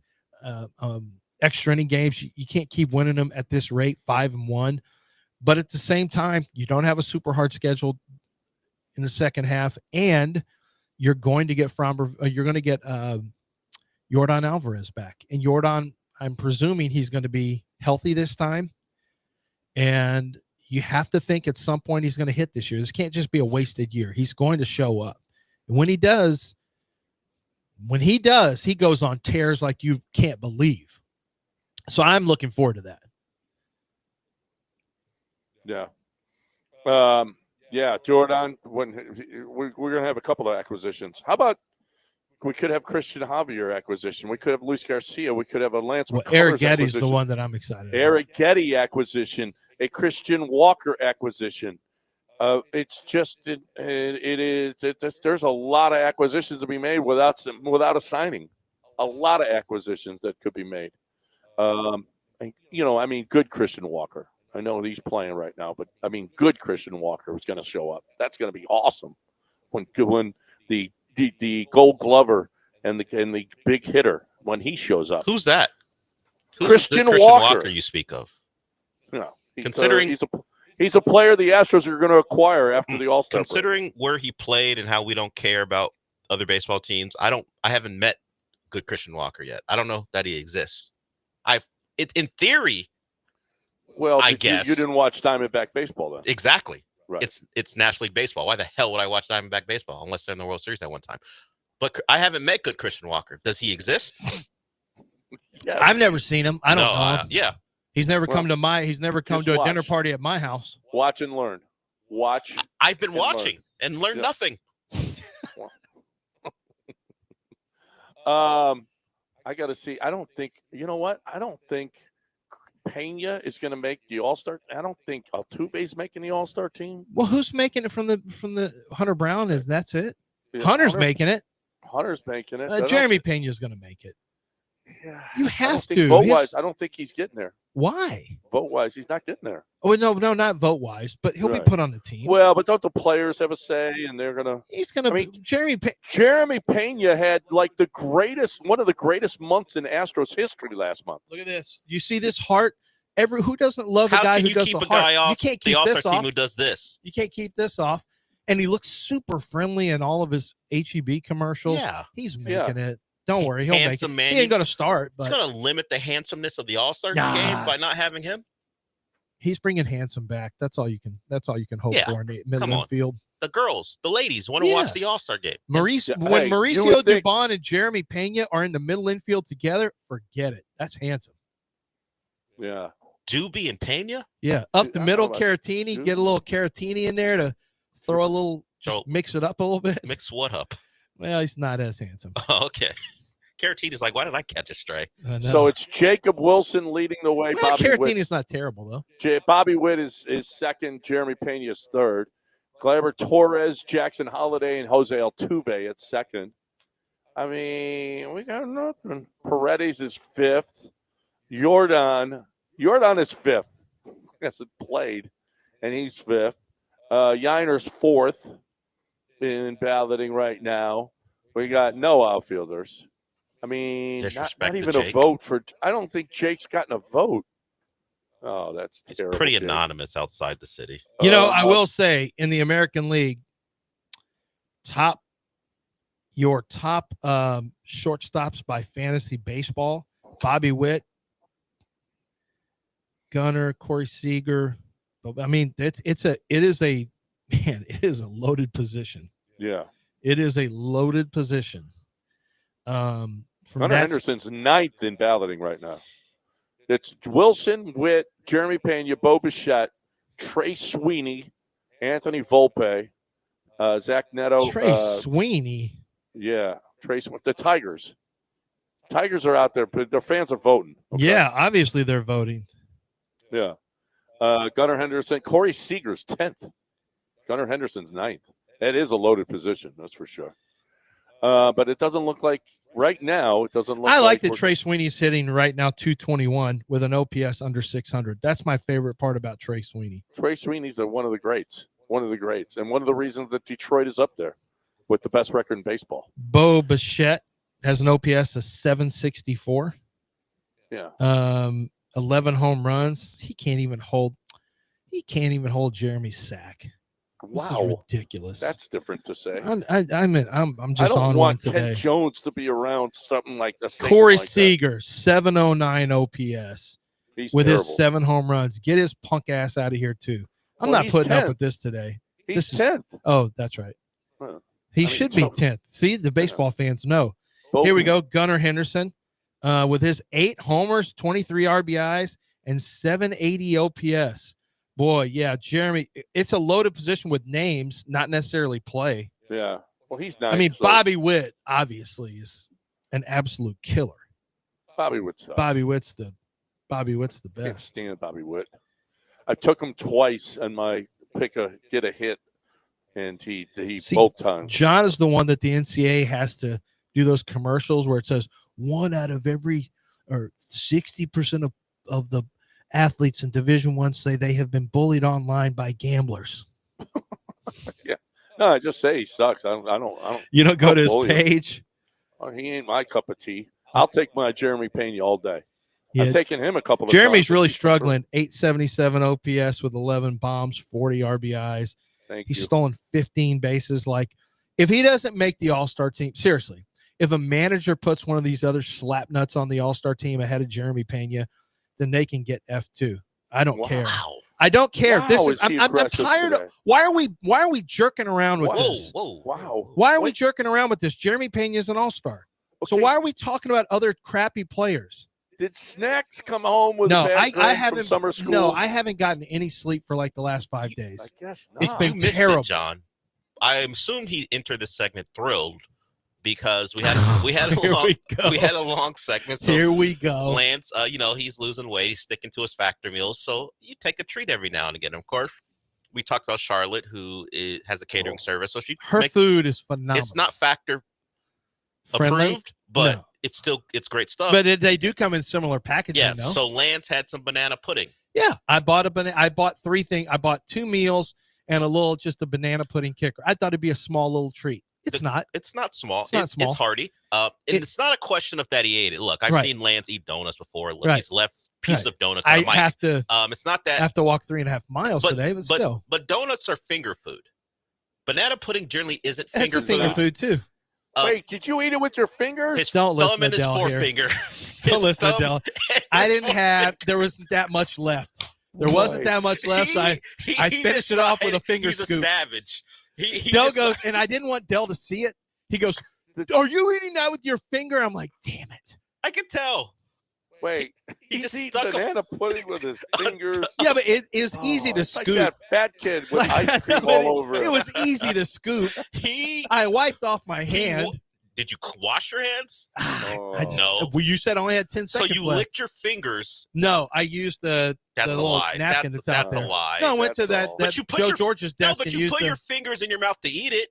Extra inning games, you can't keep winning them at this rate, 5-1. But at the same time, you don't have a super hard schedule in the second half, and you're going to get Yordan Alvarez back. And Yordan, I'm presuming he's going to be healthy this time. And you have to think at some point he's going to hit this year. This can't just be a wasted year. He's going to show up. And when he does, he goes on tears like you can't believe. So I'm looking forward to that. Yeah. Jordan, when we're going to have a couple of acquisitions. How about we could have Christian Javier acquisition. We could have Luis Garcia. We could have a Lance McCullers Eric Getty's acquisition. the one that I'm excited about. Eric Getty acquisition, a Christian Walker acquisition. It's just there's a lot of acquisitions to be made without a signing. A lot of acquisitions that could be made. Good Christian Walker. I know he's playing right now, but good Christian Walker is going to show up. That's going to be awesome when the Gold Glover and the big hitter when he shows up. Who's that? Christian Walker you speak of? No, considering he's a player the Astros are going to acquire after the All-Star considering break. Where he played and how we don't care about other baseball teams. I haven't met good Christian Walker yet. I don't know that he exists. In theory, Well, I you guess. didn't watch Diamondback baseball then. Exactly. Right. It's National League Baseball. Why the hell would I watch Diamondback baseball unless they're in the World Series at one time? But I haven't met good Christian Walker. Does he exist? Yes. I've never seen him. I don't know him. Yeah. He's never come to a dinner party at my house. Watch and learn. Watch. I've been watching and learned nothing. I got to see. I don't think, you know what? I don't think Pena is going to make the All-Star. I don't think Altuve's making the All-Star team. Well, who's making it from the Hunter Brown? That's it? Yeah, Hunter's making it. Hunter's making it. Jeremy Pena's going to make it. Yeah, you have to. Vote-wise, I don't think he's getting there. Why? Vote-wise, he's not getting there. Oh, no, not vote-wise, but he'll be put on the team. Well, but don't the players have a say? And they're gonna. He's gonna. Jeremy Pena had like one of the greatest months in Astros history last month. Look at this. You see this heart? Who doesn't love a guy who does the heart? Guy off you can't keep the this All-Star off. team who does this. You can't keep this off. And he looks super friendly in all of his HEB commercials. Yeah, he's making it. Don't worry, he'll make it. Man. He ain't going to start. But he's going to limit the handsomeness of the All-Star game by not having him. He's bringing handsome back. That's all you can hope for in the middle infield. The girls, the ladies want to watch the All-Star game. When Mauricio Dubon and Jeremy Pena are in the middle infield together, forget it. That's handsome. Yeah. Doobie and Pena? Yeah. Up the middle, Caratini. Get a little Caratini in there to throw a little, just mix it up a little bit. Mix what up? Well, he's not as handsome. Oh, okay. Caratini's like, why did I catch a stray? So it's Jacob Wilson leading the way. Well, Caratini's not terrible, though. Bobby Witt is second. Jeremy Pena is third. Gleyber Torres, Jackson Holiday, and Jose Altuve at second. I mean, we got nothing. Paredes is fifth. Jordan is fifth. Hasn't played, and he's fifth. Yiner's fourth in balloting right now. We got no outfielders. I mean, not even a vote for. I don't think Jake's gotten a vote. Oh, that's terrible. Pretty anonymous outside the city. I will say in the American League, your top shortstops by fantasy baseball: Bobby Witt, Gunnar, Corey Seager. I mean, it is a loaded position. Yeah, it is a loaded position. Gunnar Henderson's ninth in balloting right now. It's Wilson, Witt, Jeremy Pena, Bo Bichette, Trey Sweeney, Anthony Volpe, Zach Neto. Trey Sweeney. Yeah, the Tigers. Tigers are out there, but their fans are voting. Okay? Yeah, obviously they're voting. Yeah. Gunnar Henderson, Corey Seager's 10th. Gunnar Henderson's 9th. It is a loaded position, that's for sure. But it doesn't look like right now. It doesn't look. I like that Trey Sweeney's hitting right now 221 with an OPS under 600. That's my favorite part about Trey Sweeney. Trey Sweeney's one of the greats, and one of the reasons that Detroit is up there with the best record in baseball. Bo Bichette has an OPS of 764. Yeah. 11 home runs. He can't even hold Jeremy's sack. Wow, this is ridiculous. That's different to say. I'm just on one today. I don't want Ken Jones to be around something like this. Corey Seager, 709 OPS with terrible. his 7 home runs. Get his punk ass out of here too. I'm not putting up with this today. He's 10th. Oh, that's right. He should be 10th. See, the baseball fans know. Here we go. Gunnar Henderson with his 8 homers, 23 RBIs, and 780 OPS. Boy, yeah, Jeremy, it's a loaded position with names, not necessarily play. Yeah. Well, he's not. I mean, Bobby Witt obviously is an absolute killer. Bobby Witt's the best. I can't stand Bobby Witt. I took him twice on my get a hit, and he both times. John is the one that the NCAA has to do those commercials where it says 1 out of every or 60% of the athletes in Division I say they have been bullied online by gamblers. Yeah, no, I just say he sucks. I don't. You don't go to his page. Oh, he ain't my cup of tea. I'll take my Jeremy Pena all day. Yeah. I've taken him a couple of Jeremy's times. really struggling. 877 OPS with 11 bombs, 40 RBIs. He's stolen 15 bases. Like, if he doesn't make the All-Star team, seriously, if a manager puts one of these other slap nuts on the All-Star team ahead of Jeremy Pena, then they can get F2. I don't care. Wow. I don't care. Wow, This is is he I'm aggressive tired of today. why are we jerking around with Whoa, this? whoa. Wow. Why are we Wait, jerking around with this? Jeremy Pena's an all-star. So okay, why are we talking about other crappy players? Did Snacks come home with No, a bad I grade haven't from summer school? No, I haven't gotten any sleep for like the last 5 I days. guess It's not. been You missed terrible. it, John. I assume he entered the segment thrilled because we had Here we a long segment. So Here we go. Lance, he's losing weight. He's sticking to his factor meals. So you take a treat every now and again. Of course, we talked about Charlotte, who has a catering service. So Her food is phenomenal. It's not factor Friendly? approved, but No. it's great stuff. But they do come in similar packaging, yes. though. So Lance had some banana pudding. Yeah, I bought three things. I bought 2 meals and just a banana pudding kicker. I thought it'd be a small little treat. It's not. It's not small. It's not small. It's hearty. And it's not a question of that he ate it. Look, I've Right. seen Lance eat donuts before. Look, Right. he's left piece Right. of donuts on I a mic. have to It's not that. I have to walk 3.5 miles today, but still. But donuts are finger food. Banana pudding generally isn't It's finger a finger food, too. Wait, did you eat it with your fingers? His Don't listen thumb to and his Adele here. forefinger. Don't listen to Adele. I didn't have – there wasn't that much left. There wasn't that much left. So I finished it off with a finger he's scoop. a savage. He Dell decided- goes – and I didn't want Dell to see it. He goes, are you eating that with your finger? I'm like, damn it. I can tell. Wait, He he's just eating stuck a- banana pudding with his fingers. Yeah, but it is easy to It's like scoop. that fat kid with ice cream all over It him. was easy to scoop. He I wiped off my hand. Did you wash your hands? I just, No. Well, you said I only had 10 So seconds you left. licked your fingers. No, I used the That's a little lie. napkin That's out there. a lie. No, I went to That's that, all. But that you put Joe your- George's No, desk but and you used put the, your fingers in your mouth to eat it.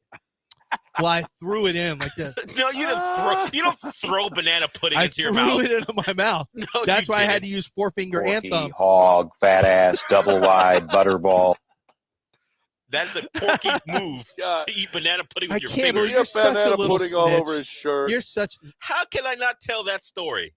well, I threw it in like this. No, you didn't throw. You don't throw banana pudding I into your threw mouth. it into my mouth. No, That's you why I had didn't. to use forefinger and Porky, thumb. hog, fat ass, double wide, butterball. That's a porky move God. to eat banana pudding I with your can't fingers. believe you're such a banana little pudding all snitch. over his shirt. You're such. How can I not tell that story?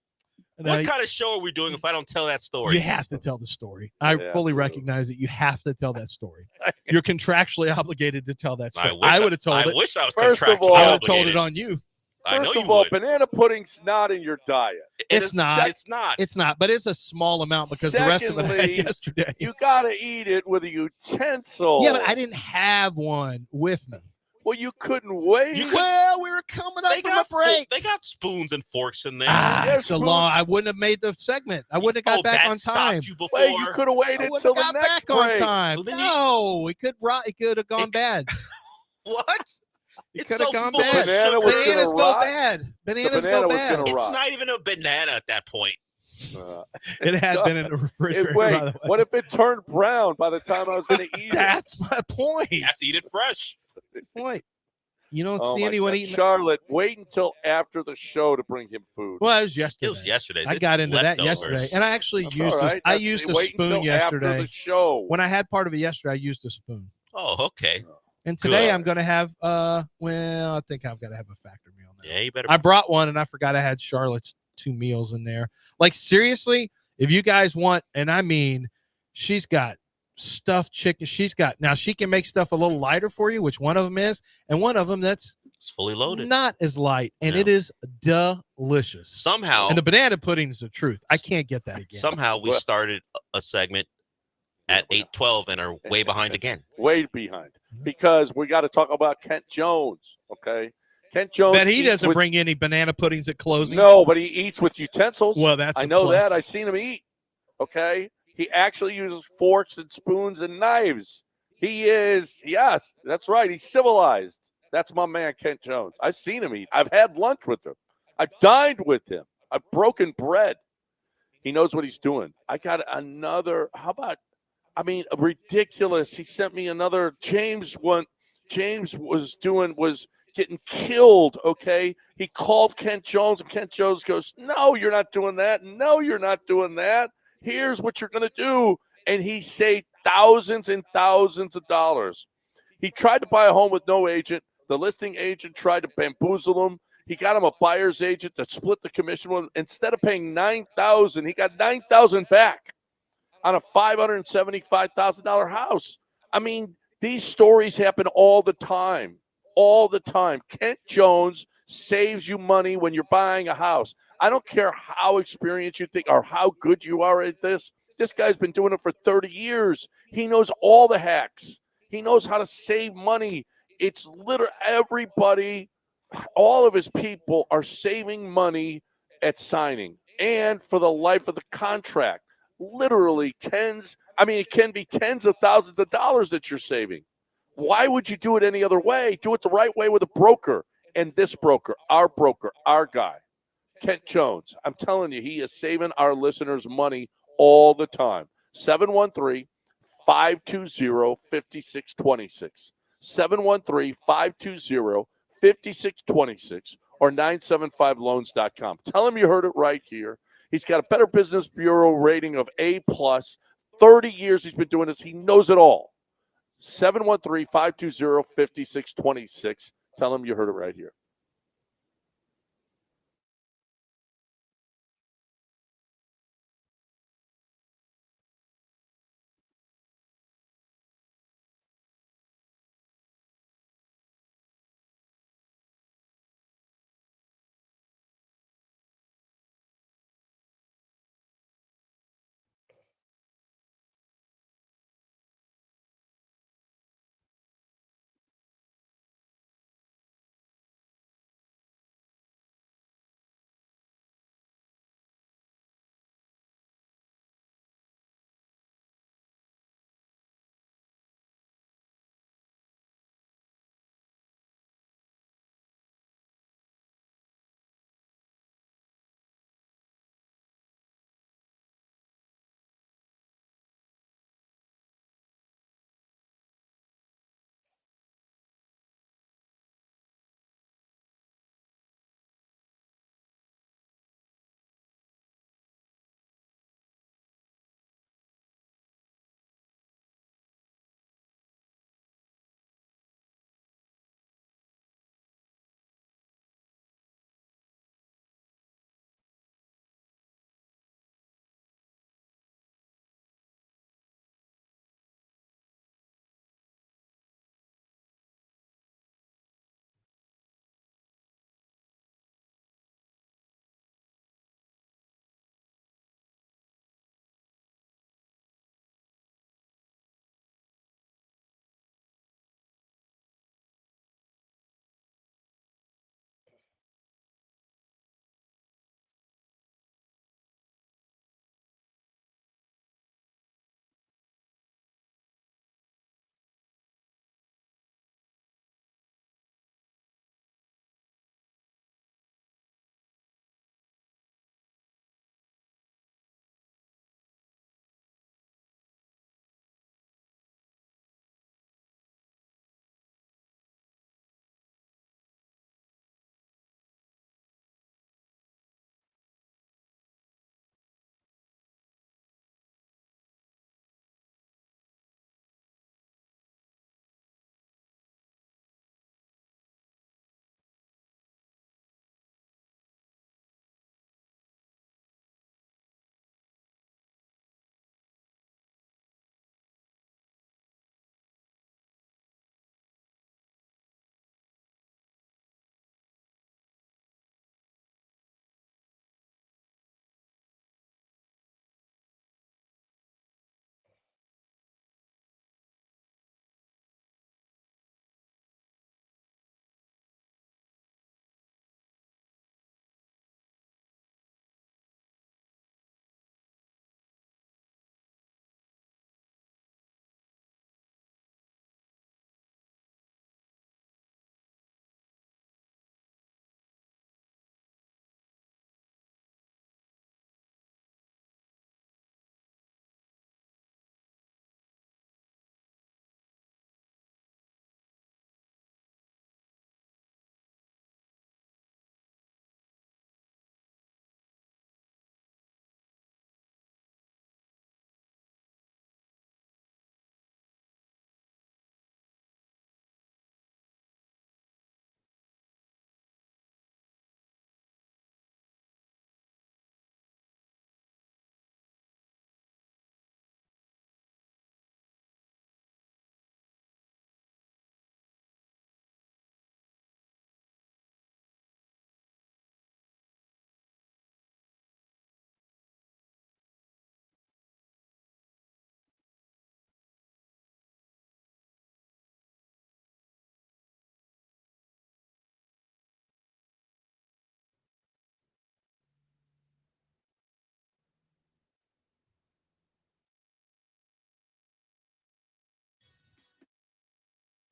No, What kind of show are we doing if I don't tell that story? you have to tell the story. I Yeah, fully absolutely. recognize that you have to tell that story. You're contractually obligated to tell that story. wish I would have told I it. wish I was First of contractually all- I would have told obligated. it on you. I know First you of all, would. banana pudding's not in your diet. It's not. It's not. It's not, but it's a small amount because the rest of them I had Secondly, yesterday. You got to eat it with a utensil. Yeah, but I didn't have one with me. Well, you couldn't wait. You could- Well, we were coming up They from a got break. they got spoons and forks in there. Yes, It's a spoon. long. I wouldn't have made the segment. I wouldn't have got back that on time. stopped you before. Wait, you could have I waited wouldn't till have the got next back on break. time. Well, then No, it could have gone bad. What? It It's could have so gone full of bad. Banana was sugar. gonna Bananas go rot. bad. Bananas banana go was bad. gonna It's rot. not even a banana at that point. It had been in the refrigerator. Wait, by the way. what if it turned brown by the time I was going to eat it? That's my point. You have to eat it fresh. Point. You don't Oh see my anyone God. eating. Charlotte, wait until after the show to bring him food. Well, it was yesterday. It was yesterday. I It's got into that leftovers. yesterday, and I actually That's used. all right. I That's- used a wait until spoon after yesterday. the show. When I had part of it yesterday, I used a spoon. Oh, okay. And today Good. I'm going to have. Well, I think I've got to have a factor meal now. Yeah, you better. I brought one, and I forgot I had Charlotte's 2 meals in there. Like seriously, if you guys want, and I mean, she's got stuffed chicken. She's got now. She can make stuff a little lighter for you, which one of them is, and one of them that's It's fully loaded. not as light, and No. it is delicious. Somehow, And the banana pudding is the truth. I can't get that again. somehow we Well- started a segment at 8:12 and are way behind again. Way behind. Because we got to talk about Kent Jones, okay? Kent Jones. Bet he eats doesn't with- bring any banana puddings at closing. No, but he eats with utensils. Well, that's I a know plus. that. I've seen him eat. Okay. He actually uses forks and spoons and knives. He is, yes, that's right. He's civilized. That's my man, Kent Jones. I've seen him eat. I've had lunch with him. I've dined with him. I've broken bread. He knows what he's doing. I got another, how about, I mean, ridiculous. He sent me another James one. James was getting killed, okay? He called Kent Jones, and Kent Jones goes, no, you're not doing that. No, you're not doing that. Here's what you're going to do. And he saved thousands and thousands of dollars. He tried to buy a home with no agent. The listing agent tried to bamboozle him. He got him a buyer's agent to split the commission with him. Instead of paying $9,000, he got $9,000 back on a $575,000 house. I mean, these stories happen all the time. All the time. Kent Jones saves you money when you're buying a house. I don't care how experienced you think or how good you are at this. This guy's been doing it for 30 years. He knows all the hacks. He knows how to save money. It's literally everybody, all of his people are saving money at signing and for the life of the contract. Literally it can be tens of thousands of dollars that you're saving. Why would you do it any other way? Do it the right way with a broker. And this broker, our guy, Kent Jones, I'm telling you, he is saving our listeners money all the time. 713 520 5626. 713 520 5626 or 975loans.com. Tell him you heard it right here. He's got a Better Business Bureau rating of A+. 30 years he's been doing this. He knows it all. 713 520 5626. Tell him you heard it right here.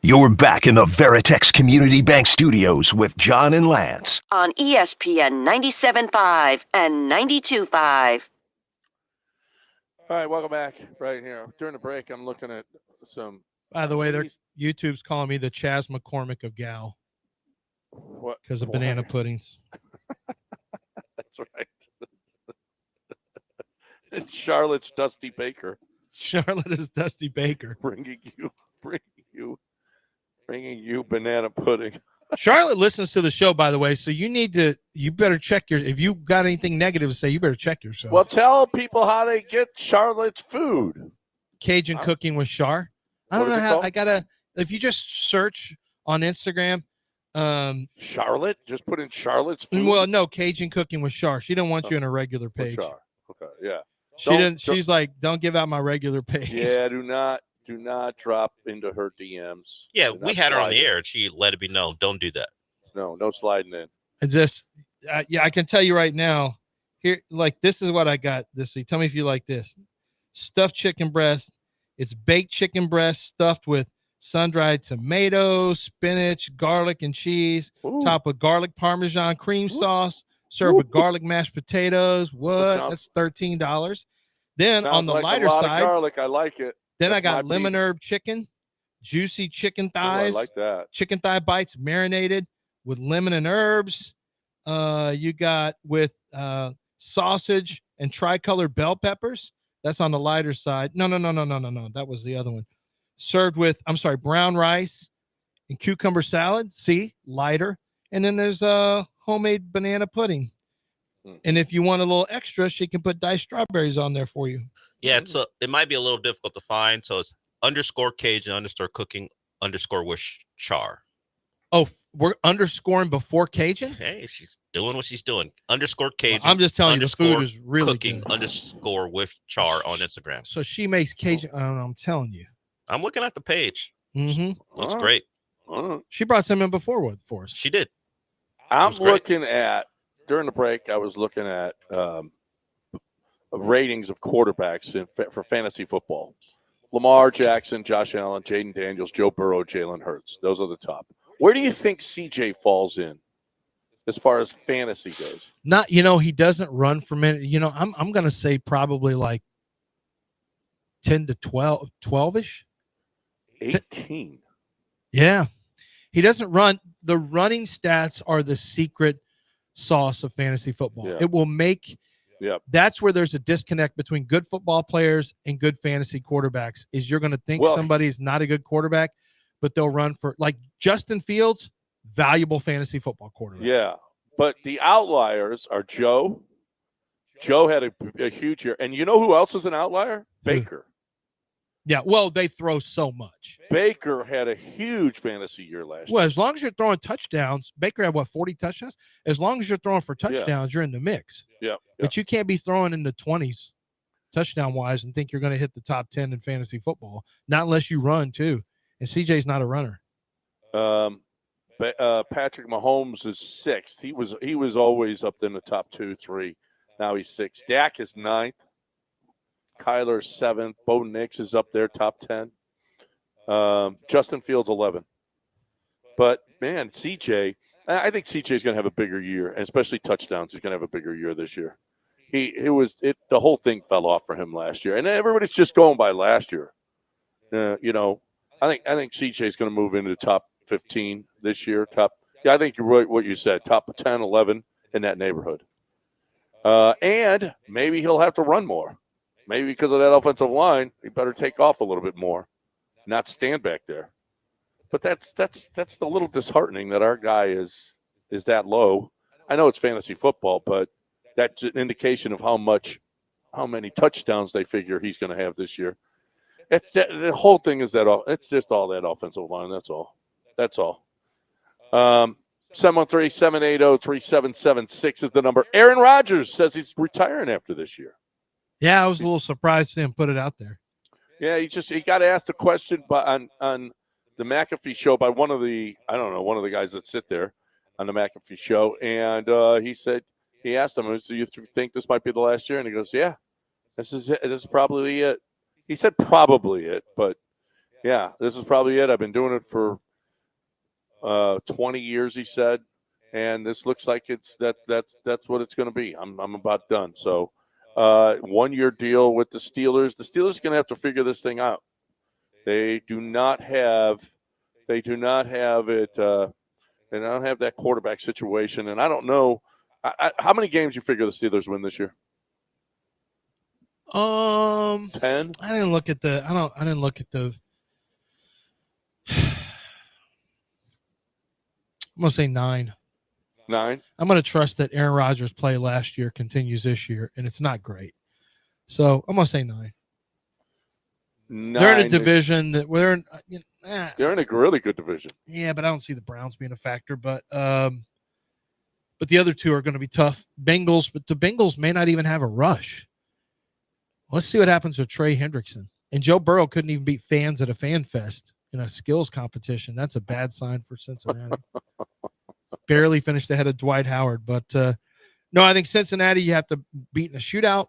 You're back in the Veritex Community Bank Studios with John and Lance. On ESPN 97.5 and 92.5. All right, welcome back. Right here during the break, I'm looking at some. By the way, YouTube's calling me the Chaz McCormick of Gal because of banana puddings. That's right. Charlotte's Dusty Baker. Charlotte is Dusty Baker. Bringing you banana pudding. Charlotte listens to the show, by the way, so you better check if you got anything negative to say, you better check yourself. Well, tell people how they get Charlotte's food. Cajun Cooking with Char. I don't know how. If you just search on Instagram, Charlotte, just put in Charlotte's food. Well, no, Cajun Cooking with Char. She didn't want you on a regular page. Okay, yeah. She didn't. She's like, don't give out my regular page. Yeah, do not drop into her DMs. Yeah, we had her on the air, and she let it be known. Don't do that. No sliding in. It's just, I can tell you right now. Here, like this is what I got. Tell me if you like this. Stuffed chicken breast. It's baked chicken breast stuffed with sun-dried tomatoes, spinach, garlic, and cheese. Ooh. Topped with garlic parmesan cream sauce. Served with garlic mashed potatoes. What? That's $13. Then on the lighter side, garlic. I like it. Then I got lemon herb chicken, juicy chicken thighs. I like that. Chicken thigh bites marinated with lemon and herbs. You got with sausage and tricolored bell peppers. That's on the lighter side. No. That was the other one. Served with, brown rice and cucumber salad. See, lighter. And then there's homemade banana pudding. And if you want a little extra, she can put diced strawberries on there for you. Yeah, it might be a little difficult to find. So it's _Cajun _cooking _ Char. Oh, we're underscoring before Cajun? Hey, she's doing what she's doing. _Cajun. I'm just telling you, the food is really cooking good. _ Char on Instagram. So she makes Cajun. I don't know, I'm telling you. I'm looking at the page. Mm-hmm. Looks great. She brought some in before for us. She did. I'm looking at, during the break, I was looking at ratings of quarterbacks for fantasy football. Lamar Jackson, Josh Allen, Jaden Daniels, Joe Burrow, Jalen Hurts. Those are the top. Where do you think CJ falls in as far as fantasy goes? He doesn't run for minute. I'm going to say probably like 10 to 12-ish. 18. Yeah. He doesn't run. The running stats are the secret sauce of fantasy football. Yeah. It will make that's where there's a disconnect between good football players and good fantasy quarterbacks is you're going to think somebody's not a good quarterback, but they'll run for like Justin Fields, valuable fantasy football quarterback. Yeah. But the outliers are Joe. Joe had a huge year. And you know who else is an outlier? Baker. Yeah, well, they throw so much. Baker had a huge fantasy year last year. Well, as long as you're throwing touchdowns, Baker had 40 touchdowns? As long as you're throwing for touchdowns, you're in the mix. Yeah. But you can't be throwing in the 20s touchdown-wise and think you're going to hit the top 10 in fantasy football, not unless you run, too. And CJ's not a runner. Patrick Mahomes is 6th. He was always up in the top 2, 3. Now he's 6th. Dak is 9th. Kyler 7th. Bo Nix is up there, top 10. Justin Fields 11th. But man, CJ, I think CJ is going to have a bigger year, and especially touchdowns. He's going to have a bigger year this year. The whole thing fell off for him last year, and everybody's just going by last year. I think CJ is going to move into the top 15 this year. I think you're right what you said. Top 10, 11 in that neighborhood. And maybe he'll have to run more. Maybe because of that offensive line, he better take off a little bit more, not stand back there. But that's the little disheartening that our guy is that low. I know it's fantasy football, but that's an indication of how many touchdowns they figure he's going to have this year. The whole thing is it's just all that offensive line. That's all. 713-780-3776 is the number. Aaron Rodgers says he's retiring after this year. Yeah, I was a little surprised to see him put it out there. Yeah, he got asked a question on the McAfee show by one of the guys that sit there on the McAfee show, and he asked him, "Do you think this might be the last year?" And he goes, "Yeah, this is it. This is probably it." He said probably it, but Yeah, this is probably it. I've been doing it for 20 years, he said, and this looks like that's what it's going to be. I'm about done. So, 1-year deal with the Steelers. The Steelers are going to have to figure this thing out. They do not have it. They don't have that quarterback situation, and I don't know how many games you figure the Steelers win this year. 10. I didn't look at the. I didn't look at the. I'm gonna say 9. 9. I'm gonna trust that Aaron Rodgers' play last year continues this year, and it's not great. So I'm gonna say 9. 9. They're in a division that they're in. They're in a really good division. Yeah, but I don't see the Browns being a factor. But the other two are going to be tough. Bengals, but the Bengals may not even have a rush. Let's see what happens with Trey Hendrickson. And Joe Burrow couldn't even beat fans at a fan fest in a skills competition. That's a bad sign for Cincinnati. Barely finished ahead of Dwight Howard. But, no, I think Cincinnati you have to beat in a shootout.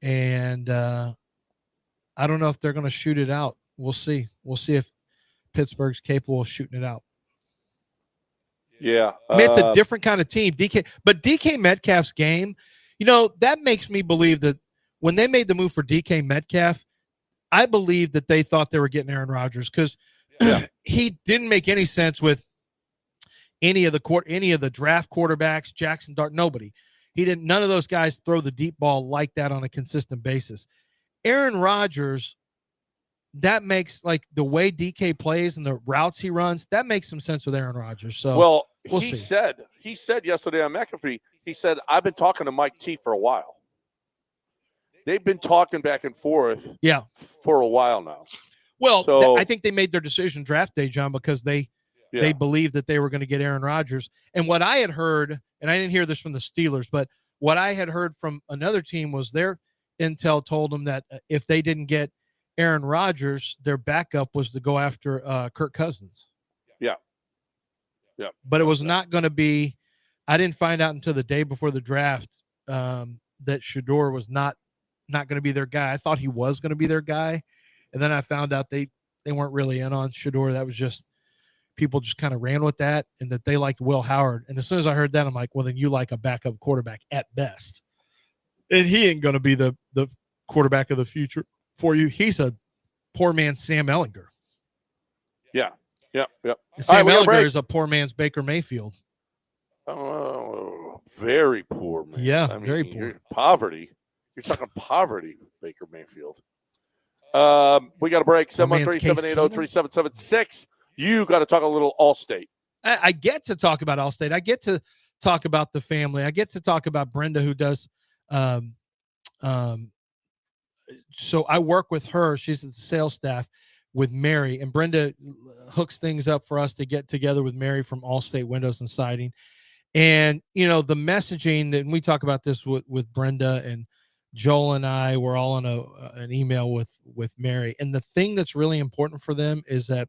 And I don't know if they're going to shoot it out. We'll see. We'll see if Pittsburgh's capable of shooting it out. Yeah. I mean, it's a different kind of team. DK Metcalf's game, that makes me believe that when they made the move for DK Metcalf, I believe that they thought they were getting Aaron Rodgers because he didn't make any sense with any of the draft quarterbacks, Jackson Dart, nobody. None of those guys throw the deep ball like that on a consistent basis. Aaron Rodgers, that makes like the way DK plays and the routes he runs, that makes some sense with Aaron Rodgers. So we'll see. He said yesterday on McAfee, he said, I've been talking to Mike T for a while. They've been talking back and forth for a while now. Well, I think they made their decision draft day, John, because they believed that they were going to get Aaron Rodgers. And what I had heard, and I didn't hear this from the Steelers, but what I had heard from another team was their intel told them that if they didn't get Aaron Rodgers, their backup was to go after Kirk Cousins. Yeah. But it was not going to be – I didn't find out until the day before the draft that Shedeur was not going to be their guy. I thought he was going to be their guy. And then I found out they weren't really in on Shedeur. That was just – people just kind of ran with that and that they liked Will Howard. And as soon as I heard that, I'm like, well, then you like a backup quarterback at best. And he ain't going to be the quarterback of the future for you. He's a poor man's Sam Ehlinger. Yeah. Sam Ehlinger is a poor man's Baker Mayfield. Oh, very poor, man. Yeah, I mean, very poor. Poverty. You're talking poverty, Baker Mayfield. We got a break. 713-780-3776. You got to talk a little Allstate. I get to talk about Allstate. I get to talk about the family. I get to talk about Brenda, who does so I work with her. She's the sales staff with Mary, and Brenda hooks things up for us to get together with Mary from Allstate Windows and Siding. And, the messaging, and we talk about this with Brenda, and Joel and I were all on an email with Mary. And the thing that's really important for them is that,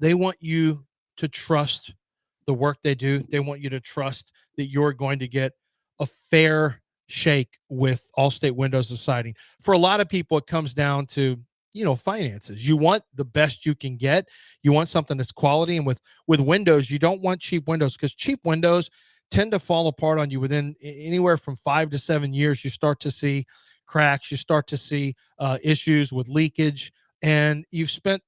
they want you to trust the work they do. They want you to trust that you're going to get a fair shake with Allstate Windows and Siding. For a lot of people, it comes down to, finances. You want the best you can get. You want something that's quality. And with windows, you don't want cheap windows, because cheap windows tend to fall apart on you within anywhere from 5 to 7 years. You start to see cracks. You start to see issues with leakage, and you've spent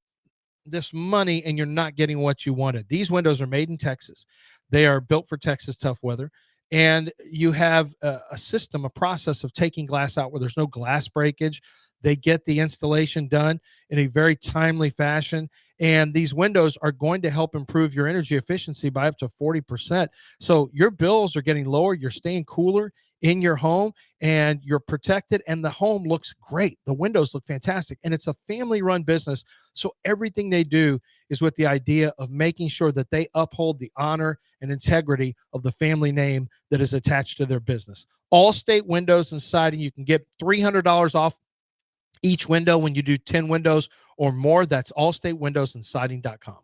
this money and you're not getting what you wanted. These windows are made in Texas. They are built for Texas tough weather. And you have a system, a process of taking glass out where there's no glass breakage. They get the installation done in a very timely fashion. And these windows are going to help improve your energy efficiency by up to 40%. So your bills are getting lower. You're staying cooler in your home, and you're protected, and the home looks great. The windows look fantastic, and it's a family-run business. So everything they do is with the idea of making sure that they uphold the honor and integrity of the family name that is attached to their business. Allstate Windows and Siding, you can get $300 off each window when you do 10 windows or more. That's allstatewindowsandsiding.com.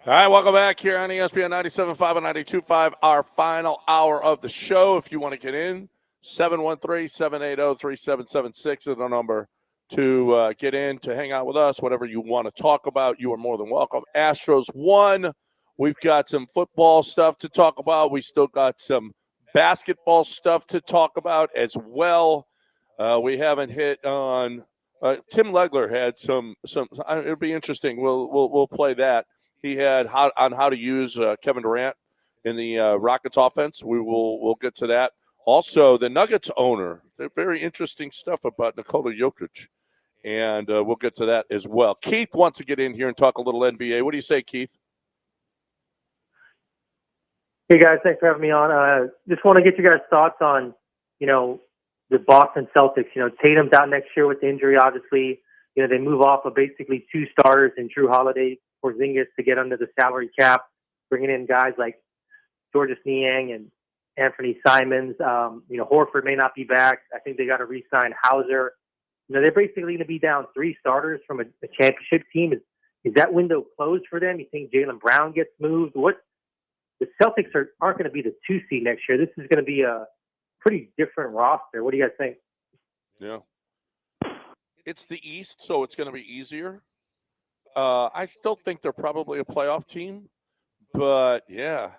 All right, welcome back here on ESPN 97.5 and 92.5, our final hour of the show. If you want to get in, 713-780-3776 is the number to get in, to hang out with us, whatever you want to talk about. You are more than welcome. Astros won. We've got some football stuff to talk about. We still got some basketball stuff to talk about as well. We haven't hit on Tim Legler had some. It'll be interesting. We'll play that. He had how to use Kevin Durant in the Rockets offense. We'll get to that. Also, the Nuggets owner. Very interesting stuff about Nikola Jokic, and we'll get to that as well. Keith wants to get in here and talk a little NBA. What do you say, Keith? Hey guys, thanks for having me on. Just want to get you guys' thoughts on the Boston Celtics, Tatum's out next year with the injury, obviously. They move off of basically 2 starters in Drew Holiday, Porzingis to get under the salary cap, bringing in guys like Georges Niang and Anthony Simons. Horford may not be back. I think they got to re-sign Hauser. They're basically going to be down 3 starters from a championship team. Is that window closed for them? You think Jaylen Brown gets moved? The Celtics aren't going to be the 2 seed next year. This is going to be a pretty different roster. What do you guys think? Yeah. It's the East, so it's going to be easier. I still think they're probably a playoff team, but yeah,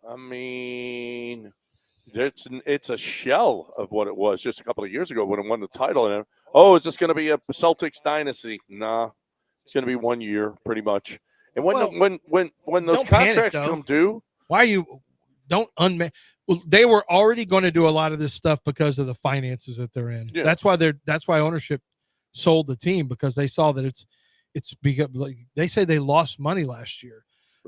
I mean, it's a shell of what it was just a couple of years ago when it won the title. And is this going to be a Celtics dynasty? Nah, it's going to be 1 year pretty much. And when those contracts come due, why are you they were already going to do a lot of this stuff because of the finances that they're in. Yeah. That's why ownership sold the team, because they saw that it's because, like, they say they lost money last year.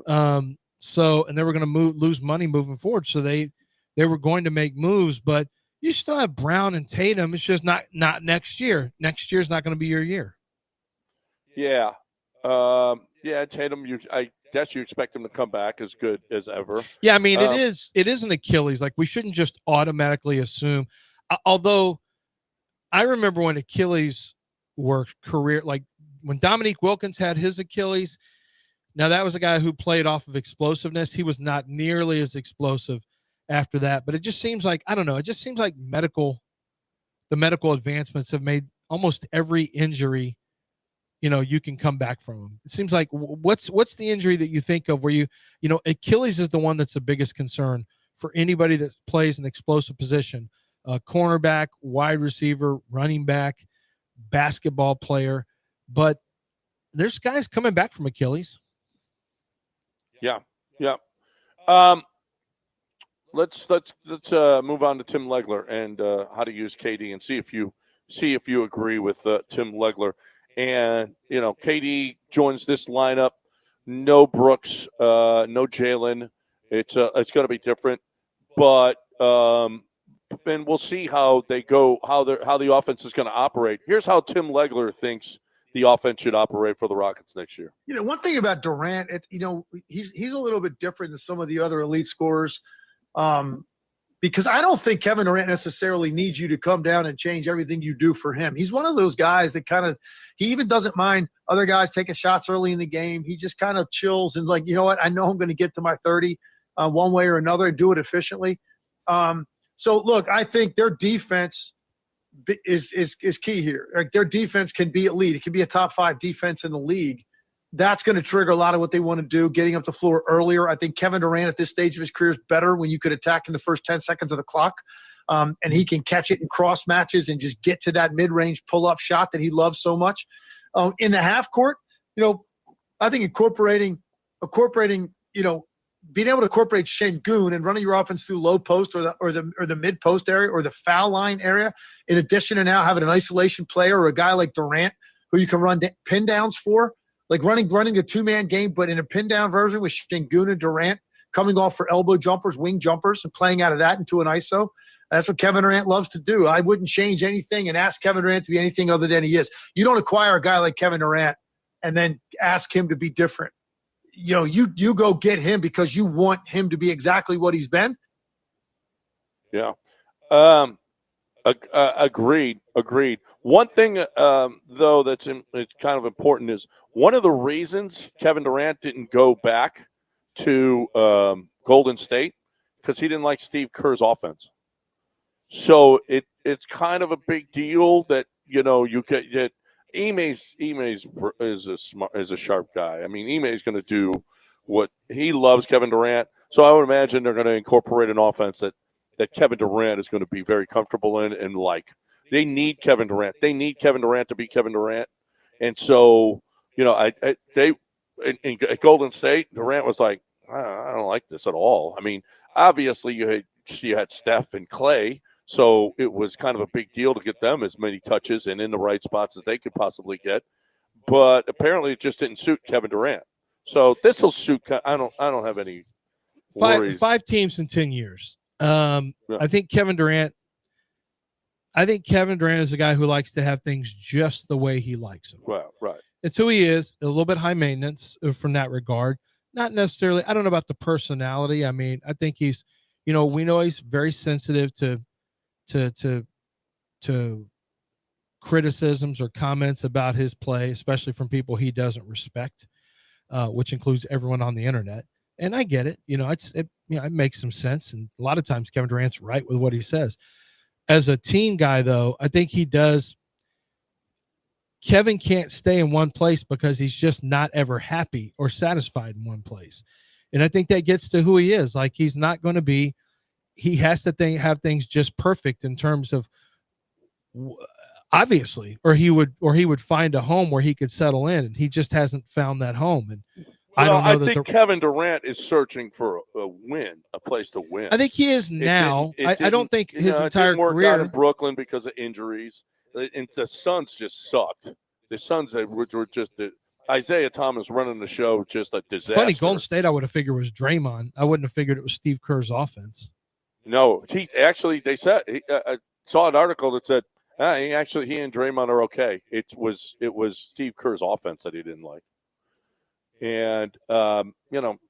And they were going to lose money moving forward. So they were going to make moves, but you still have Brown and Tatum. It's just not next year. Next year's not going to be your year. Yeah. Tatum, I guess you expect him to come back as good as ever. Yeah, I mean, it is an Achilles. Like, we shouldn't just automatically assume. Although I remember when Achilles were career, like when Dominique Wilkins had his Achilles. Now, that was a guy who played off of explosiveness. He was not nearly as explosive after that. But it just seems like, I don't know, it just seems like the medical advancements have made almost every injury, you can come back from them. It seems like, what's the injury that you think of where Achilles is the one that's the biggest concern for anybody that plays an explosive position, cornerback, wide receiver, running back, basketball player. But there's guys coming back from Achilles. Yeah. Let's move on to Tim Legler and how to use KD, and see if you agree with Tim Legler. And KD joins this lineup. No Brooks, no Jalen. It's going to be different, but and we'll see how they go, how the offense is going to operate. Here's how Tim Legler thinks the offense should operate for the Rockets next year. One thing about Durant, he's a little bit different than some of the other elite scorers, because I don't think Kevin Durant necessarily needs you to come down and change everything you do for him. He's one of those guys that he even doesn't mind other guys taking shots early in the game. He just kind of chills and like, you know what, I know I'm going to get to my 30 one way or another and do it efficiently. So look, I think their defense is key here. Like, their defense can be elite. It can be a top 5 defense in the league. That's going to trigger a lot of what they want to do, getting up the floor earlier. I think Kevin Durant at this stage of his career is better when you could attack in the first 10 seconds of the clock, and he can catch it in cross matches and just get to that mid-range pull-up shot that he loves so much. In the half court, I think incorporating, being able to incorporate Şengün and running your offense through low post or the mid post area or the foul line area, in addition to now having an isolation player or a guy like Durant who you can run pin downs for, like running a 2-man game, but in a pin down version with Şengün and Durant coming off for elbow jumpers, wing jumpers, and playing out of that into an ISO. That's what Kevin Durant loves to do. I wouldn't change anything and ask Kevin Durant to be anything other than he is. You don't acquire a guy like Kevin Durant and then ask him to be different. You go get him because you want him to be exactly what he's been. Yeah. Agreed. One thing, though, it's kind of important is one of the reasons Kevin Durant didn't go back to Golden State because he didn't like Steve Kerr's offense. So it's kind of a big deal that you get. Ime is a sharp guy. I mean, Ime is going to do what he loves, Kevin Durant. So I would imagine they're going to incorporate an offense that Kevin Durant is going to be very comfortable in and like. They need Kevin Durant. They need Kevin Durant to be Kevin Durant. And so, at Golden State, Durant was like, I don't like this at all. I mean, obviously you had Steph and Clay. So it was kind of a big deal to get them as many touches and in the right spots as they could possibly get. But apparently it just didn't suit Kevin Durant. So this will suit. I don't have any worries. 5 teams in 10 years. I think Kevin Durant I think Kevin Durant is a guy who likes to have things just the way he likes them. Right. It's who he is, a little bit high maintenance from that regard. Not necessarily, I don't know about the personality. I mean, I think he's, we know he's very sensitive to criticisms or comments about his play, especially from people he doesn't respect, which includes everyone on the internet. And I get it. It makes some sense. And a lot of times Kevin Durant's right with what he says. As a team guy, though, I think he does. Kevin can't stay in one place because he's just not ever happy or satisfied in one place. And I think that gets to who he is. Like, he's not going to be, he has to have things just perfect in terms of, obviously, or he would find a home where he could settle in, and he just hasn't found that home. And I think Kevin Durant is searching for a win, a place to win. I think he is now. I don't think his entire it didn't work career out in Brooklyn because of injuries. And the Suns just sucked. The Suns were just Isaiah Thomas running the show, just a disaster. Funny, Golden State I would have figured was Draymond. I wouldn't have figured it was Steve Kerr's offense. No, they said I saw an article that said he and Draymond are okay. It was Steve Kerr's offense that he didn't like. And I don't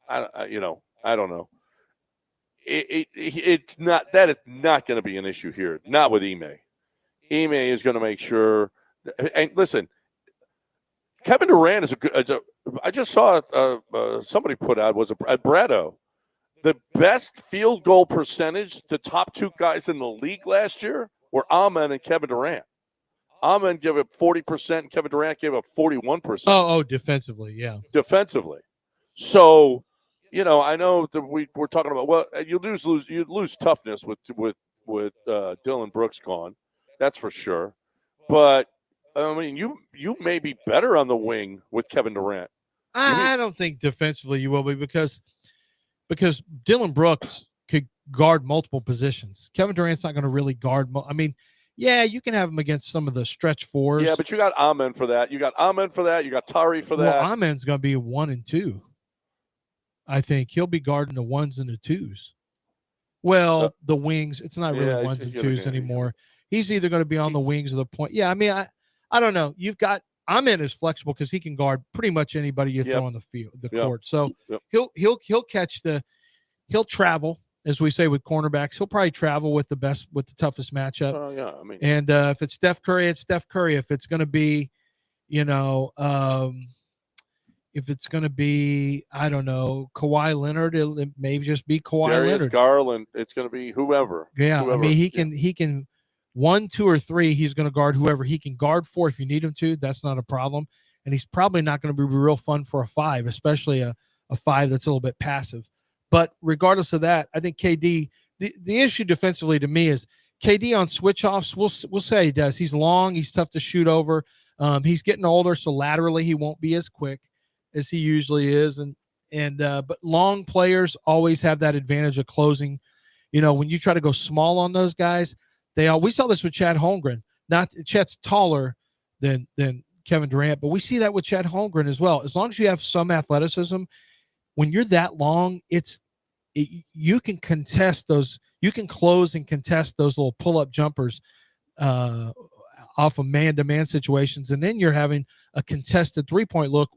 know. It's not, that is not going to be an issue here. Not with Ime. Ime is going to make sure. And listen, Kevin Durant is I just saw somebody put out was a Brado. The best field goal percentage, the top two guys in the league last year were Amen and Kevin Durant. Amen gave up 40%, and Kevin Durant gave up 41%. Oh, defensively, yeah. Defensively. So, I know that we're talking about, well, you lose toughness with Dylan Brooks gone. That's for sure. But I mean, you may be better on the wing with Kevin Durant. I don't think defensively you will be because Dylan Brooks could guard multiple positions. Kevin Durant's not going to really guard. Yeah, you can have him against some of the stretch fours. Yeah, but you got Amen for that. You got Tari for that. Well, Amen's going to be a 1 and 2. I think he'll be guarding the 1s and the 2s. Well, the wings, it's not really 1s and 2s anymore. He's either going to be on the wings or the point. Yeah, I mean, I don't know. You've got Amen is flexible because he can guard pretty much anybody you throw on the field, court. So he'll catch he'll travel, as we say with cornerbacks. He'll probably travel with the toughest matchup. And if it's Steph Curry, it's Steph Curry. If it's going to be, if it's going to be, I don't know, Kawhi Leonard, it may just be Kawhi Leonard. Garland, it's going to be whoever. Yeah, I mean, he can 1, 2, or 3. He's going to guard whoever. He can guard 4 if you need him to. That's not a problem. And he's probably not going to be real fun for a 5, especially a 5 that's a little bit passive. But regardless of that, I think KD, the issue defensively to me is KD on switch-offs, we'll say he does. He's long. He's tough to shoot over. He's getting older, so laterally he won't be as quick as he usually is. But long players always have that advantage of closing. When you try to go small on those guys, we saw this with Chad Holmgren. Not Chet's taller than Kevin Durant, but we see that with Chad Holmgren as well. As long as you have some athleticism, when you're that long, you can contest those. You can close and contest those little pull-up jumpers off of man-to-man situations, and then you're having a contested three-point look,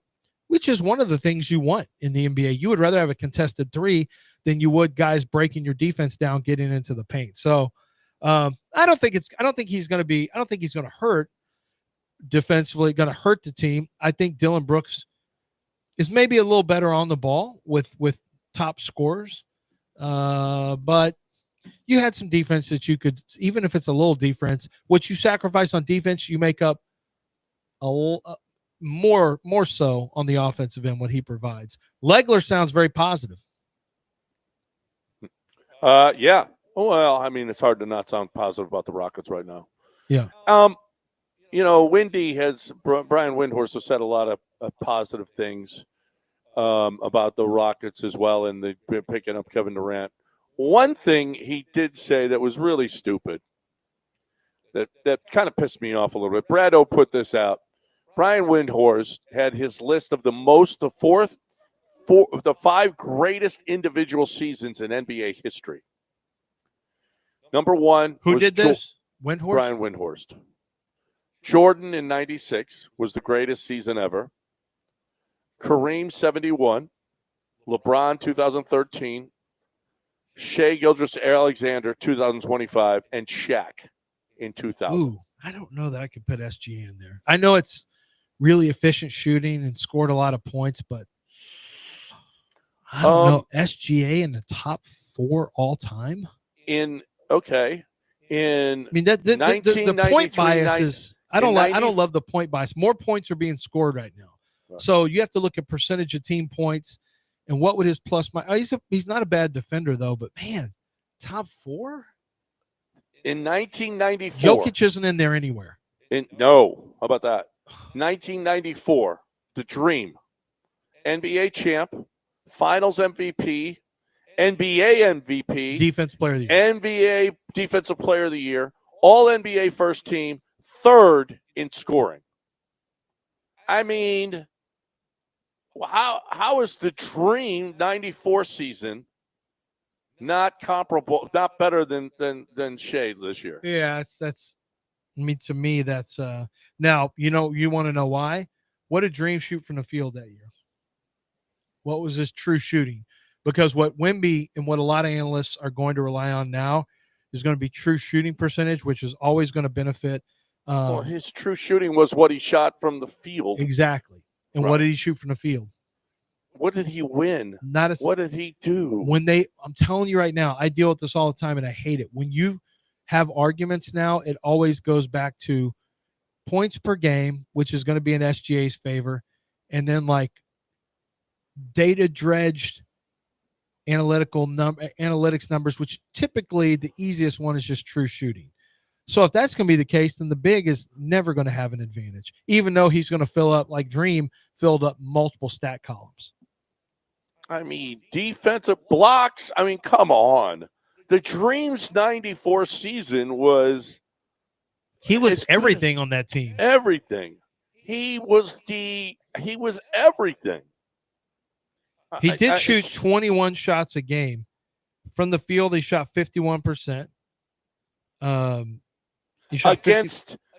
which is one of the things you want in the NBA. You would rather have a contested 3 than you would guys breaking your defense down, getting into the paint. So I don't think he's going to hurt defensively, going to hurt the team. I think Dylan Brooks is maybe a little better on the ball with top scorers. But you had some defense that you could, even if it's a little defense, what you sacrifice on defense, you make up more so on the offensive end what he provides. Legler sounds very positive. Yeah. Well, I mean, it's hard to not sound positive about the Rockets right now. Yeah. Brian Windhorst has said a lot of positive things about the Rockets as well, and they've been picking up Kevin Durant. One thing he did say that was really stupid, that kind of pissed me off a little bit. Brado put this out. Brian Windhorst had his list of the 5 greatest individual seasons in NBA history. Number 1. Who did this? Windhorst? Brian Windhorst. Jordan in 96 was the greatest season ever. Kareem 71. LeBron 2013. Shea Gilgeous-Alexander 2025. And Shaq in 2000. Ooh, I don't know that I could put SGA in there. I know it's really efficient shooting and scored a lot of points, but I don't know. SGA in the top 4 all time? I mean, the point bias is I don't love the point bias. More points are being scored right now. Right. So you have to look at percentage of team points and what would his plus minus. He's not a bad defender though, but man, top 4? In 1994. Jokic isn't in there anywhere. No. How about that? 1994, the dream. NBA champ, finals MVP, NBA MVP, defensive player of the year, NBA defensive player of the year, all NBA first team, 3rd in scoring. I mean, how is the dream 94 season not comparable, not better than Shea this year? Yeah, that's to me that's now, you want to know why? What did Dream shoot from the field that year? What was his true shooting? Because what Wemby and what a lot of analysts are going to rely on now is going to be true shooting percentage, which is always going to benefit. Well, his true shooting was what he shot from the field. Exactly. And Right. what did he shoot from the field? What did he win? What did he do? I'm telling you right now, I deal with this all the time and I hate it. When you have arguments now, it always goes back to points per game, which is going to be in SGA's favor, and then like data dredged analytics numbers, which typically the easiest one is just true shooting. So if that's going to be the case, then the big is never going to have an advantage, even though he's going to fill up like Dream filled up multiple stat columns. I mean, defensive blocks. I mean, come on. The Dream's 94 season was. He was everything on that team. Everything. He was everything. He did shoot 21 shots a game. From the field, he shot 51%. He shot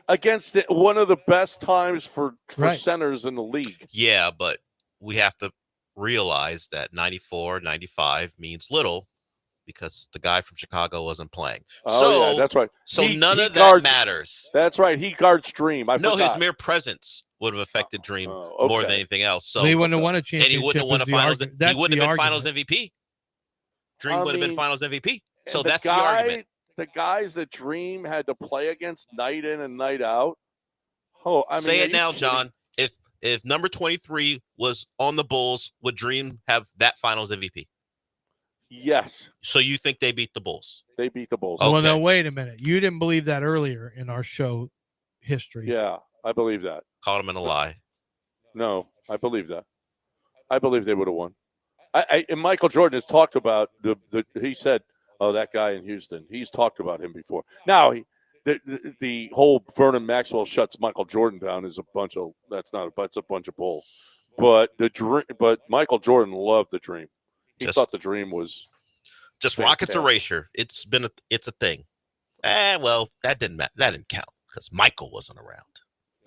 against one of the best times for Right. centers in the league. Yeah, but we have to realize that 94, 95 means little because the guy from Chicago wasn't playing. Oh, yeah, that's right. So He none of guards, that matters. That's right. He guards Dream. I No, forgot. his mere presence would have affected Dream okay. more than anything else. So he wouldn't have won a and championship. he wouldn't have won a is the finals. argument. That's He wouldn't the have been finals argument. MVP. Dream would have been finals MVP. And So that's the argument. The guys that Dream had to play against night in and night out. Oh, I mean, Say are it you now, kidding? John. If number 23 was on the Bulls, would Dream have that finals MVP? Yes. So you think they beat the Bulls? They beat the Bulls. Well, no, wait a minute. You didn't believe that earlier in our show history. Yeah, I believe that. Caught him in a lie. No, I believe that. I believe they would have won. And Michael Jordan has talked about he said, "Oh, that guy in Houston." He's talked about him before. Now, the whole Vernon Maxwell shuts Michael Jordan down is a bunch of bull. But Michael Jordan loved the Dream. He thought the Dream was just fantastic. Rockets erasure. It's a thing. Well, that didn't matter. That didn't count because Michael wasn't around.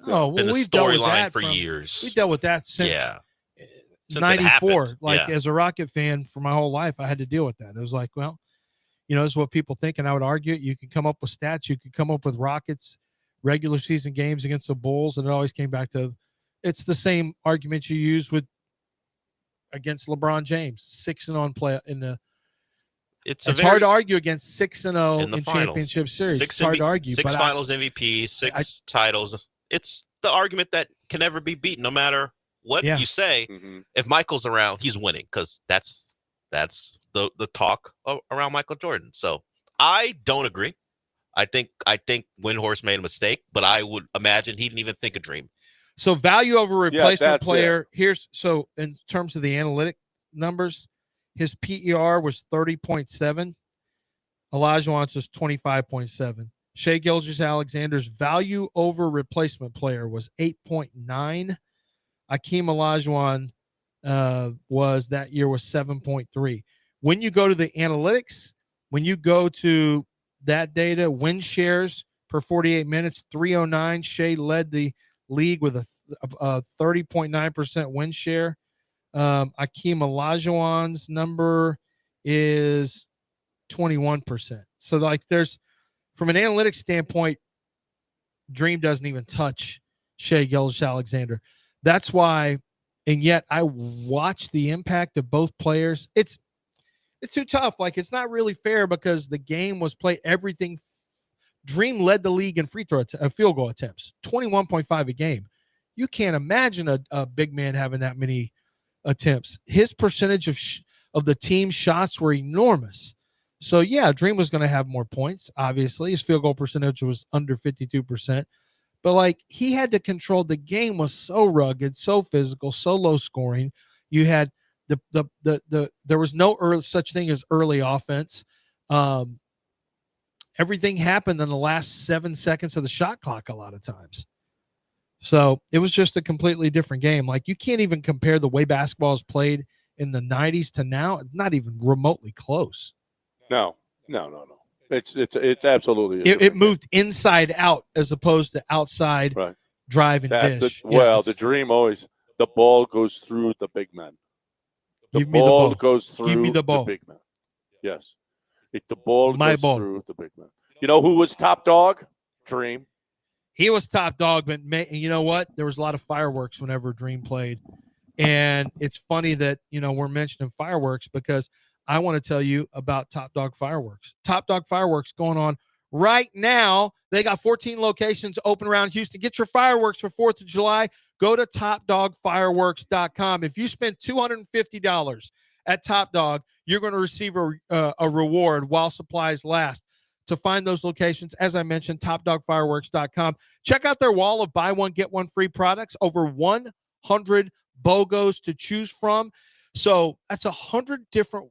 Oh, well, Been the we've dealt with storyline that for from- years. We dealt with that since Since it 94. happened. Like Yeah. as a Rocket fan for my whole life, I had to deal with that. It was like, well, this is what people think, and I would argue it. You can come up with stats. You could come up with Rockets regular season games against the Bulls, and it always came back to it's the same argument you use against LeBron James, 6-0 play in the. It's hard to argue against 6-0 in championship series. It's hard to argue. Six but finals MVP, six titles. It's the argument that can never be beaten, no matter what you say. Mm-hmm. If Michael's around, he's winning because that's the talk around Michael Jordan. So I don't agree. I think Windhorst made a mistake, but I would imagine he didn't even think a Dream. So value over replacement that's player. So in terms of the analytic numbers, his PER was 30.7. Olajuwon's was 25.7. Shea Gilgeous-Alexander's value over replacement player was 8.9. Akeem Olajuwon was 7.3. When you go to the analytics, when you go to that data, win shares, per 48 minutes. 309. Shea led the league with a 30.9% win share. Akeem Olajuwon's number is 21%. So like there's, from an analytics standpoint, Dream doesn't even touch Shea Gilgeous-Alexander. That's why, and yet I watch the impact of both players. It's too tough. Like, it's not really fair because the game was played, everything. Dream led the league in field goal attempts, 21.5 a game. You can't imagine a big man having that many attempts. His percentage of the team's shots were enormous. So, yeah, Dream was going to have more points, obviously. His field goal percentage was under 52%. But, like, he had to control. The game was so rugged, so physical, so low scoring. You had there was no such thing as early offense. Everything happened in the last 7 seconds of the shot clock a lot of times. So it was just a completely different game. Like, you can't even compare the way basketball is played in the 90s to now. It's not even remotely close. No. It's absolutely. It moved inside out as opposed to outside, right. Drive and dish. The Dream always, the ball goes through the big man. The ball goes through the big man. Yes. The ball goes through the big man. You know who was top dog? Dream. He was top dog, but you know what? There was a lot of fireworks whenever Dream played. And it's funny that, we're mentioning fireworks because I want to tell you about Top Dog Fireworks. Top Dog Fireworks going on right now. They got 14 locations open around Houston. Get your fireworks for 4th of July. Go to topdogfireworks.com. If you spend $250 at Top Dog, you're going to receive a reward while supplies last. To find those locations, as I mentioned, topdogfireworks.com. Check out their wall of buy one, get one free products. Over 100 BOGOs to choose from. So that's 100 different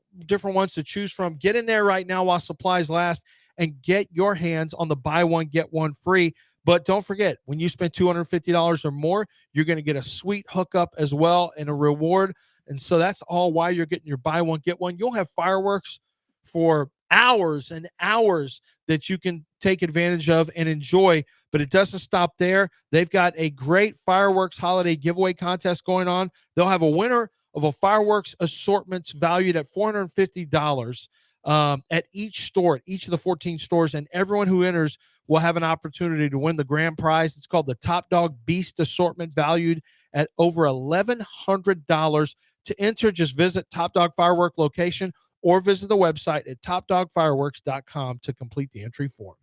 ones to choose from. Get in there right now while supplies last and get your hands on the buy one, get one free. But don't forget, when you spend $250 or more, you're going to get a sweet hookup as well and a reward. And so that's all why you're getting your buy one, get one. You'll have fireworks for hours and hours that you can take advantage of and enjoy, but it doesn't stop there. They've got a great fireworks holiday giveaway contest going on. They'll have a winner of a fireworks assortments valued at $450 at each store, at each of the 14 stores, and everyone who enters will have an opportunity to win the grand prize. It's called the Top Dog Beast Assortment, valued at over $1,100. To enter, just visit Top Dog Firework location or visit the website at topdogfireworks.com to complete the entry form.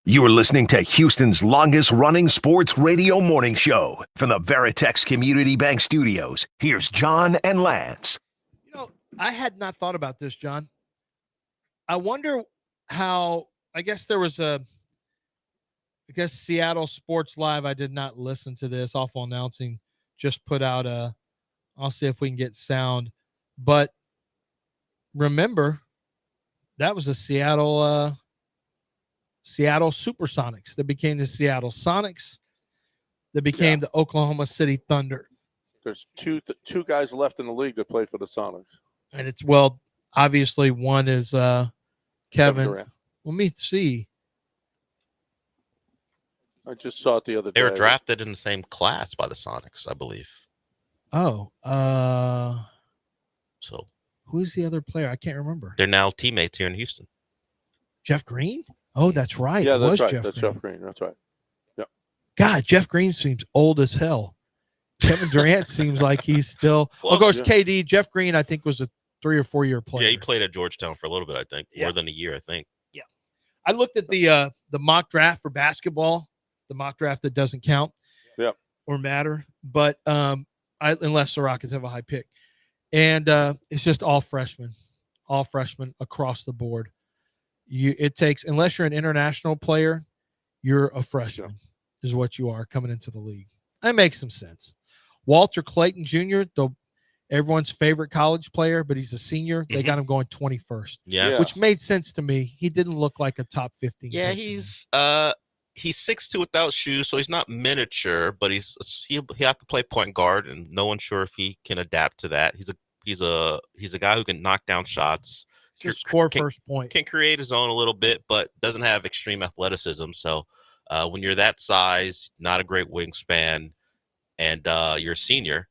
You are listening to Houston's longest-running sports radio morning show from the Veritex Community Bank Studios. Here's John and Lance. You know, I had not thought about this, John. I wonder how, I guess Seattle Sports Live, I did not listen to this. Awful Announcing just put out I'll see if we can get sound. But remember, that was a Seattle Supersonics that became the Seattle Sonics that became the Oklahoma City Thunder. There's two guys left in the league that play for the Sonics. And it's, well, obviously one is Kevin. Durant. Let me see. I just saw it the other day. They were drafted in the same class by the Sonics, I believe. Oh, So who's the other player? I can't remember. they're now teammates here in Houston. Jeff Green? Oh, that's right. Yeah, It that's was right. Jeff That's Green. Jeff Green. That's right. Yeah. God, Jeff Green seems old as hell. Kevin Durant seems like he's still. Well, of course, yeah. KD. Jeff Green, I think, was a 3 or 4 year player. Yeah, he played at Georgetown for a little bit, I think. Yeah. More than a year, I think. I looked at the mock draft for basketball, the mock draft that doesn't count, or matter, but unless the Rockets have a high pick, and it's just all freshmen across the board. It takes, unless you're an international player, you're a freshman, is what you are coming into the league. That makes some sense. Walter Clayton Jr., everyone's favorite college player, but he's a senior. They got him going 21st. Yeah. Which made sense to me. He didn't look like a top 15. Yeah, pick to me. he's 6'2" without shoes, so he's not miniature, but he'll have to play point guard, and no one's sure if he can adapt to that. He's a guy who can knock down shots. Just score first point. Can create his own a little bit, but doesn't have extreme athleticism. So when you're that size, not a great wingspan, and you're a senior,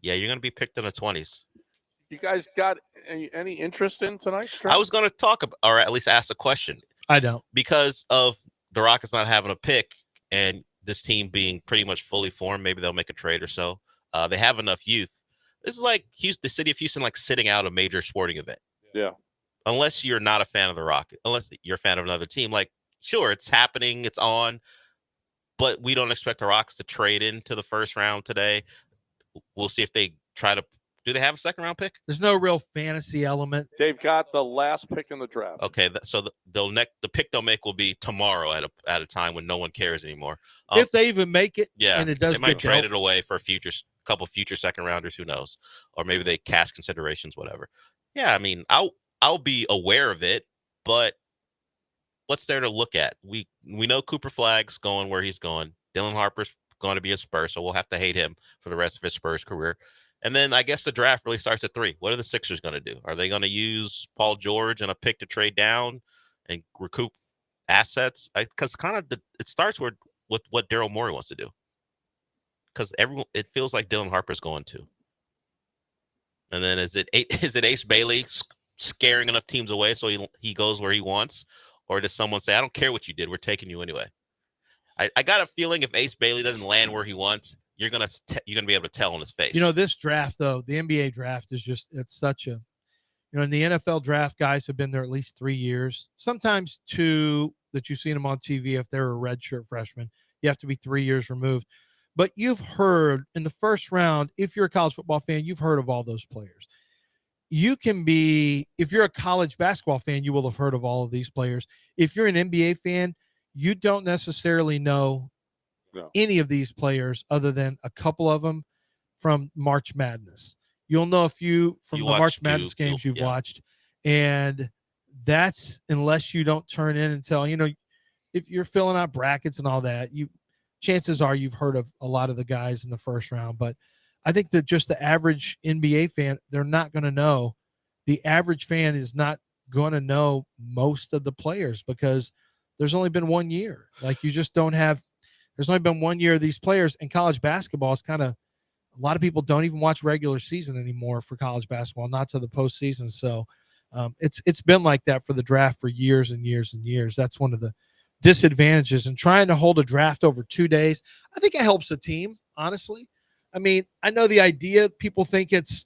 yeah, you're going to be picked in the 20s. You guys got any interest in tonight's I was going to talk about, or at least ask a question. I don't. Because of the Rockets not having a pick and this team being pretty much fully formed, maybe they'll make a trade or so. They have enough youth. This is like the city of Houston, like sitting out a major sporting event. Yeah. Unless you're not a fan of the Rockets, unless you're a fan of another team, like, sure, it's happening, it's on, but we don't expect the Rockets to trade into the first round today. We'll see if they try to. Do they have a second round pick? There's no real fantasy element. They've got the last pick in the draft. Okay, so the pick they'll make will be tomorrow at a time when no one cares anymore. If they even make it, yeah, and it does they might get trade dealt. it away for a couple future second rounders. Who knows? Or maybe they cash considerations, whatever. Yeah, I mean, I'll be aware of it, but what's there to look at? We know Cooper Flagg's going where he's going. Dylan Harper's going to be a Spur, so we'll have to hate him for the rest of his Spurs career. And then I guess the draft really starts at 3. What are the Sixers going to do? Are they going to use Paul George and a pick to trade down and recoup assets? Because it starts with what Daryl Morey wants to do. Because it feels like Dylan Harper's going to. And then is it Ace Bailey scaring enough teams away so he goes where he wants? Or does someone say, I don't care what you did, we're taking you anyway? I got a feeling if Ace Bailey doesn't land where he wants, you're gonna be able to tell on his face. You know, this draft, though, the NBA draft is it's such a, in the NFL draft, guys have been there at least 3 years, sometimes 2 that you've seen them on TV. If they're a redshirt freshman, you have to be 3 years removed. But you've heard in the first round, if you're a college football fan, you've heard of all those players. You can be, if you're a college basketball fan, you will have heard of all of these players. If you're an NBA fan, you don't necessarily know any of these players other than a couple of them from March Madness. You'll know a few from the March Madness games you've watched. And that's, unless you don't turn in and tell, if you're filling out brackets and all that, chances are you've heard of a lot of the guys in the first round. But I think that just the average NBA fan, they're not going to know. The average fan is not going to know most of the players because there's only been 1 year. Like, you just don't have, there's only been 1 year of these players. And college basketball is kind of, a lot of people don't even watch regular season anymore for college basketball, not to the postseason. So it's been like that for the draft for years and years and years. That's one of the disadvantages. And trying to hold a draft over 2 days, I think it helps the team, honestly. I mean, I know the idea, people think it's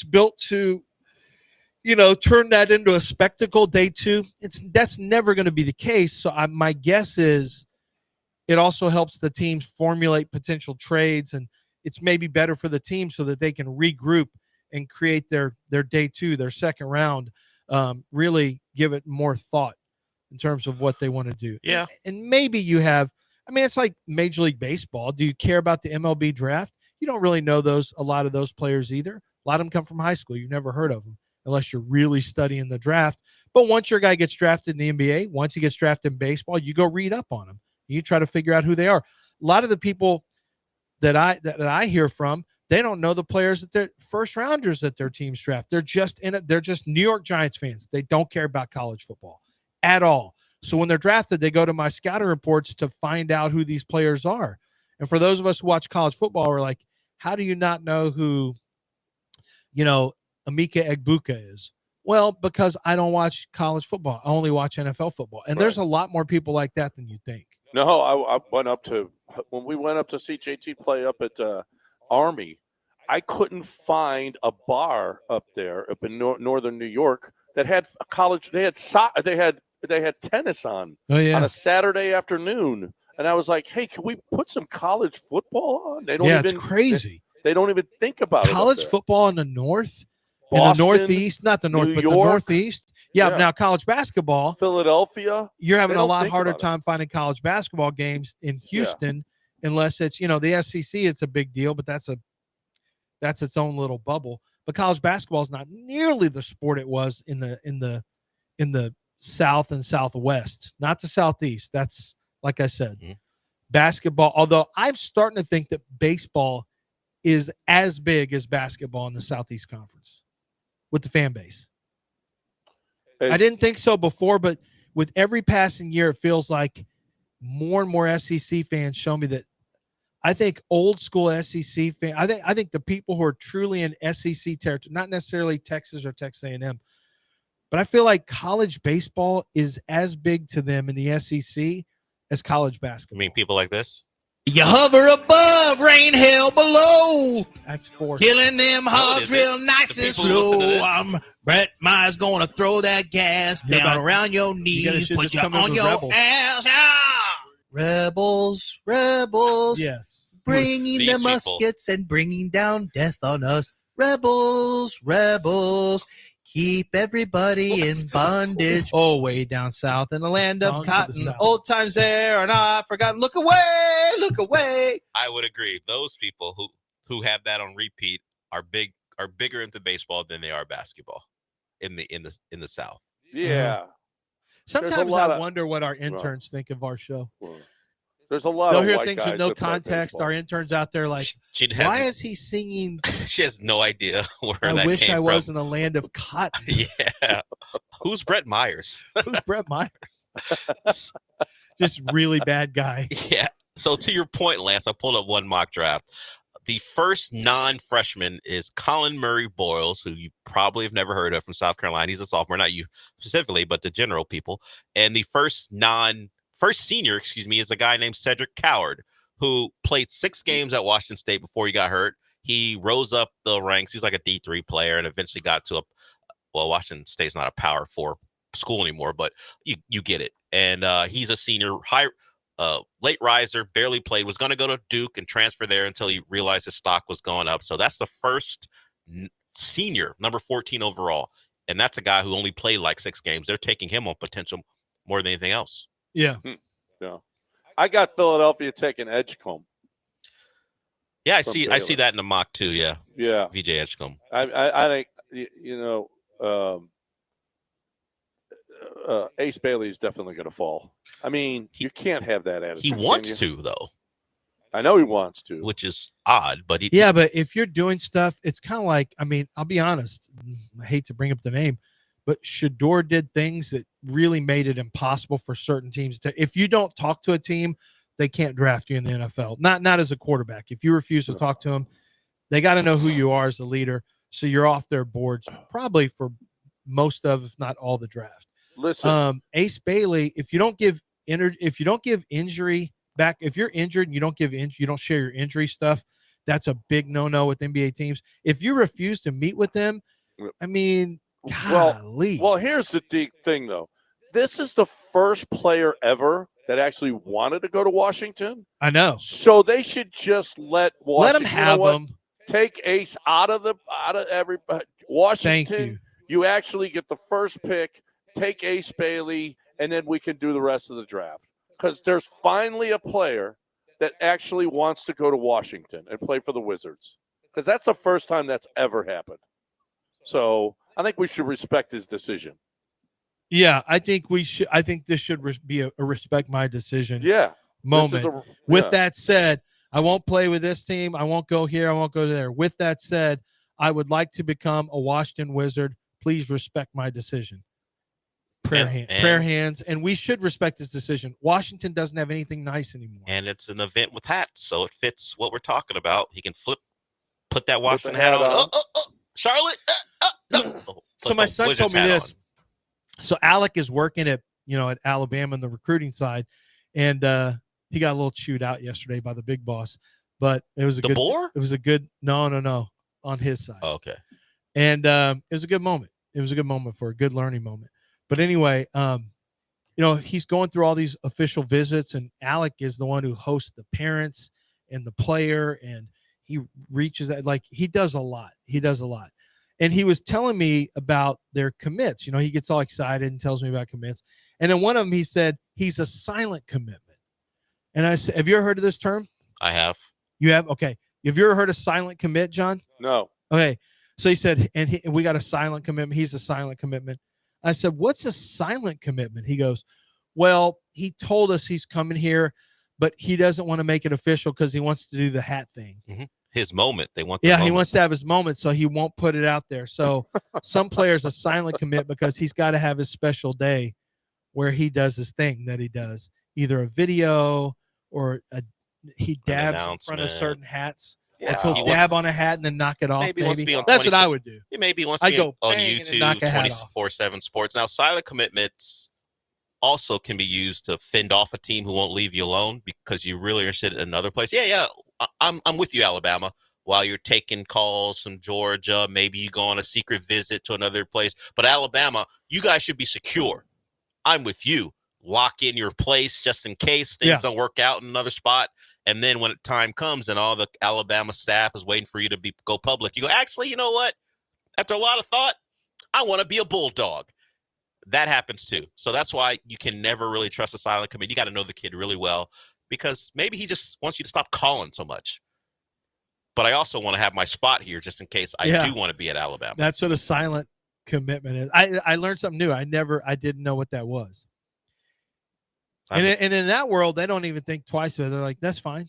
built to, turn that into a spectacle day 2. That's never going to be the case. So my guess is it also helps the teams formulate potential trades, and it's maybe better for the team so that they can regroup and create their day 2, their second round, really give it more thought in terms of what they want to do. Yeah. And maybe you have, it's like Major League Baseball. Do you care about the MLB draft? You don't really know a lot of those players either. A lot of them come from high school. You've never heard of them unless you're really studying the draft. But once your guy gets drafted in the NBA, once he gets drafted in baseball, you go read up on him. You try to figure out who they are. A lot of the people that I hear from, they don't know the players that they're first rounders that their teams draft. They're just in it. They're just New York Giants fans. They don't care about college football at all. So when they're drafted, they go to my scouting reports to find out who these players are. And for those of us who watch college football, we're like, how do you not know who, Emeka Egbuka is? Well, because I don't watch college football. I only watch NFL football. And there's a lot more people like that than you think. No, I went up to when we went up to see JT play up at Army. I couldn't find a bar up there up in northern New York that had a college. They had tennis on on a Saturday afternoon, and I was like, "Hey, can we put some college football on?" They don't. It's crazy. They don't even think about college football in the north. Boston, in the Northeast, not the North, but the Northeast. Yeah, now college basketball. Philadelphia. You're having a lot harder time finding college basketball games in Houston, unless it's, the SEC, it's a big deal, but that's its own little bubble. But college basketball is not nearly the sport it was in the South and Southwest, not the Southeast. That's, like I said, basketball. Although I'm starting to think that baseball is as big as basketball in the Southeast Conference with the fan base. I didn't think so before, but with every passing year, it feels like more and more SEC fans show me that. I think old school SEC fans, I think the people who are truly in SEC territory, not necessarily Texas or Texas A&M, but I feel like college baseball is as big to them in the SEC as college basketball. I mean, people like this? You hover above, rain hell below. That's for killing them hogs real nice and slow. Brett Myers gonna throw that gas down around your knees, put you on your ass. Rebels. Yes. Bringing the muskets and bringing down death on us. Rebels. Keep everybody in bondage. Oh, way down south in the land of cotton. Old times there are not forgotten. Look away. I would agree. Those people who have that on repeat are bigger into baseball than they are basketball in the South. Yeah. Sometimes I wonder what our interns think of our show. There's a lot They'll of hear white things guys with no that play context. baseball. Our interns out there like, why is he singing? She has no idea where that came from. I wish I was in a land of cotton. Yeah. Who's Brett Myers? Who's Brett Myers? Just really bad guy. Yeah. So to your point, Lance, I pulled up one mock draft. The first non-freshman is Colin Murray Boyles, who you probably have never heard of, from South Carolina. He's a sophomore, not you specifically, but the general people. And the first senior, is a guy named Cedric Coward, who played 6 games at Washington State before he got hurt. He rose up the ranks. He's like a D3 player and eventually got to Washington State's not a Power 4 school anymore, but you get it. And he's a senior, late riser, barely played, was going to go to Duke and transfer there until he realized his stock was going up. So that's the first senior, number 14 overall. And that's a guy who only played like 6 games. They're taking him on potential more than anything else. Yeah. Yeah. I got Philadelphia taking Edgecombe. Yeah, I see that in the mock too. Yeah. Yeah. VJ Edgecombe. I think Ace Bailey is definitely going to fall. I mean, you can't have that attitude. He wants to, though. I know he wants to, which is odd. But but if you're doing stuff, it's kind of like, I mean, I'll be honest. I hate to bring up the name, but Shador did things that really made it impossible for certain teams to. If you don't talk to a team, they can't draft you in the NFL. Not as a quarterback. If you refuse to talk to them, they got to know who you are as a leader. So you're off their boards probably for most of, if not all, the draft. Listen, Ace Bailey, if you don't give injury back, if you're injured and you don't share your injury stuff, that's a big no-no with NBA teams. If you refuse to meet with them, I mean, Golly. Well, here's the thing, though. This is the first player ever that actually wanted to go to Washington. I know. So they should just let Washington. Let him have them. Take Ace out of everybody. Washington. Thank you. You actually get the first pick. Take Ace Bailey, and then we can do the rest of the draft. Because there's finally a player that actually wants to go to Washington and play for the Wizards. Because that's the first time that's ever happened. So I think we should respect his decision. Yeah, I think we should. I think this should be a respect my decision moment. With that said, I won't play with this team. I won't go here. I won't go there. With that said, I would like to become a Washington Wizard. Please respect my decision. Prayer hands, and we should respect this decision. Washington doesn't have anything nice anymore. And it's an event with hats, so it fits what we're talking about. He can put that Washington hat on. Charlotte. So my son told me this. So Alec is working at Alabama in the recruiting side, and he got a little chewed out yesterday by the big boss. But it was a good no on his side. Oh, okay. And it was a good moment. It was a good moment for a good learning moment. But anyway, he's going through all these official visits, and Alec is the one who hosts the parents and the player, and he reaches that, like, he does a lot. And he was telling me about their commits. He gets all excited and tells me about commits. And then one of them, he said, he's a silent commitment. And I said, have you ever heard of this term? I have. You have? Okay. Have you ever heard of silent commit, John? No. Okay. So he said, and we got a silent commitment. He's a silent commitment. I said, what's a silent commitment? He goes, well, he told us he's coming here, but he doesn't want to make it official because he wants to do the hat thing. Mm-hmm. His moment. He wants to have his moment, so he won't put it out there. So some players a silent commit because he's got to have his special day where he does his thing that he does, either a video or he dabs in front of certain hats. Yeah. Like he'll dab on a hat and then knock it off. Maybe. Wants to be on That's what I would do. Maybe he wants to be on YouTube 24/7 sports. Now, silent commitments also can be used to fend off a team who won't leave you alone because you're really interested in another place. Yeah. I'm with you, Alabama. While you're taking calls from Georgia, maybe you go on a secret visit to another place. But Alabama, you guys should be secure. I'm with you. Lock in your place just in case things don't work out in another spot. And then when time comes and all the Alabama staff is waiting for you to go public, you go, actually, you know what? After a lot of thought, I want to be a Bulldog. That happens too. So that's why you can never really trust a silent commit. You got to know the kid really well because maybe he just wants you to stop calling so much. But I also want to have my spot here just in case I do want to be at Alabama. That's what a silent commitment is. I learned something new. I didn't know what that was. And in that world, they don't even think twice about it. They're like, that's fine.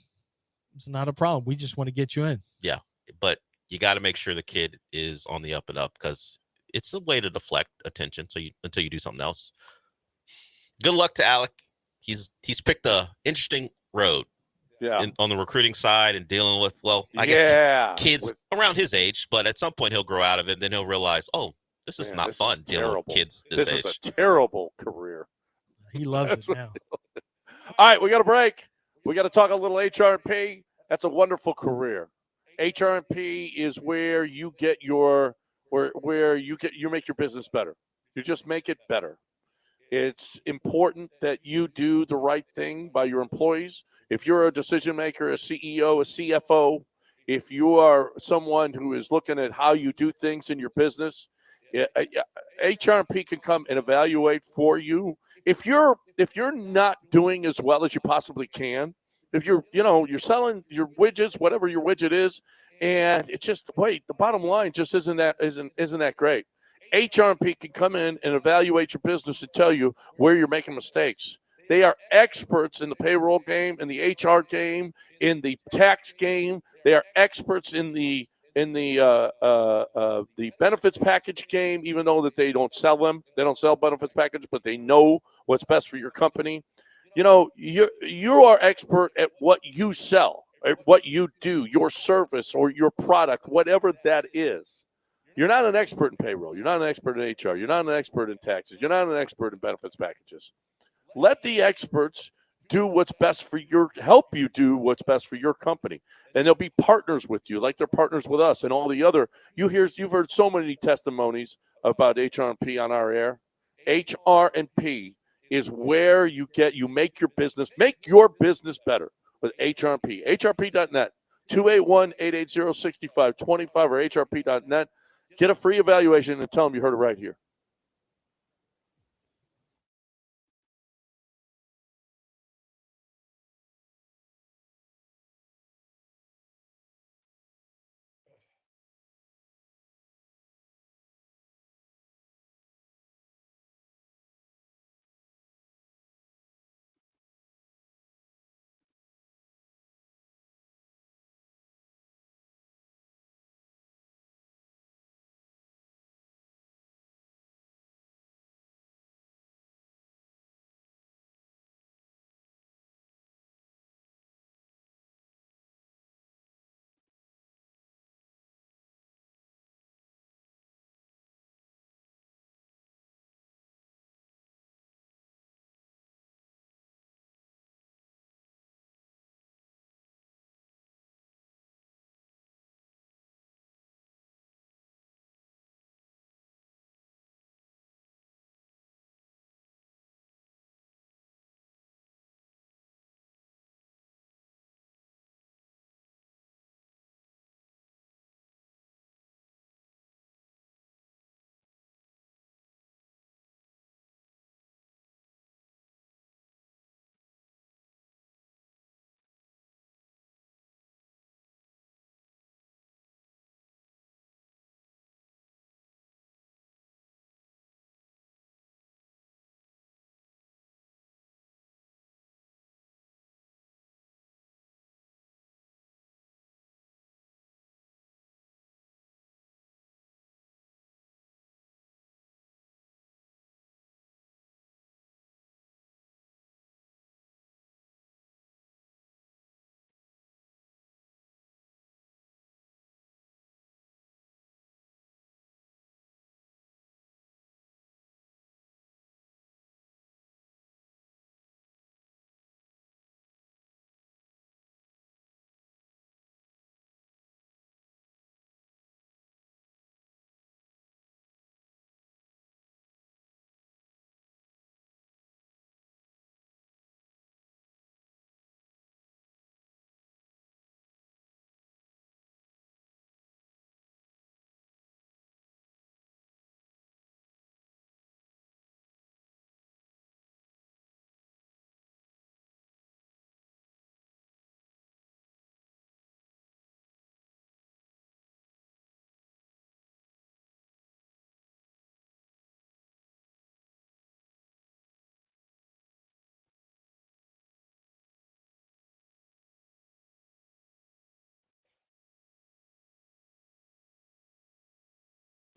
It's not a problem. We just want to get you in. Yeah. But you got to make sure the kid is on the up and up because it's a way to deflect attention until you do something else. Good luck to Alec. He's picked a interesting road. Yeah. On the recruiting side and dealing with, I guess kids around his age, but at some point he'll grow out of it. Then he'll realize, this is not fun dealing with kids this age. This is a terrible career. He loves it now. All right, we got a break. We got to talk a little HRP. That's a wonderful career. HRP is where you get you make your business better. You just make it better. It's important that you do the right thing by your employees. If you're a decision maker, a CEO, a CFO, if you are someone who is looking at how you do things in your business, HRP can come and evaluate for you. If you're not doing as well as you possibly can, if you're selling your widgets, whatever your widget is, and it's just the bottom line just isn't that great. HRP can come in and evaluate your business and tell you where you're making mistakes. They are experts in the payroll game, in the HR game, in the tax game. They are experts in the benefits package game, even though that they don't sell them. They don't sell benefits package, but they know what's best for your company. You are expert at what you sell, at what you do, your service or your product, whatever that is. You're not an expert in payroll. You're not an expert in HR. You're not an expert in taxes. You're not an expert in benefits packages. Let the experts do what's best for help you do what's best for your company. And they'll be partners with you like they're partners with us and all the other. You've heard so many testimonies about HR&P on our air. HR&P is where you make your business better with HR&P. HRP.net, 281-880-6525 or HRP.net. Get a free evaluation and tell them you heard it right here.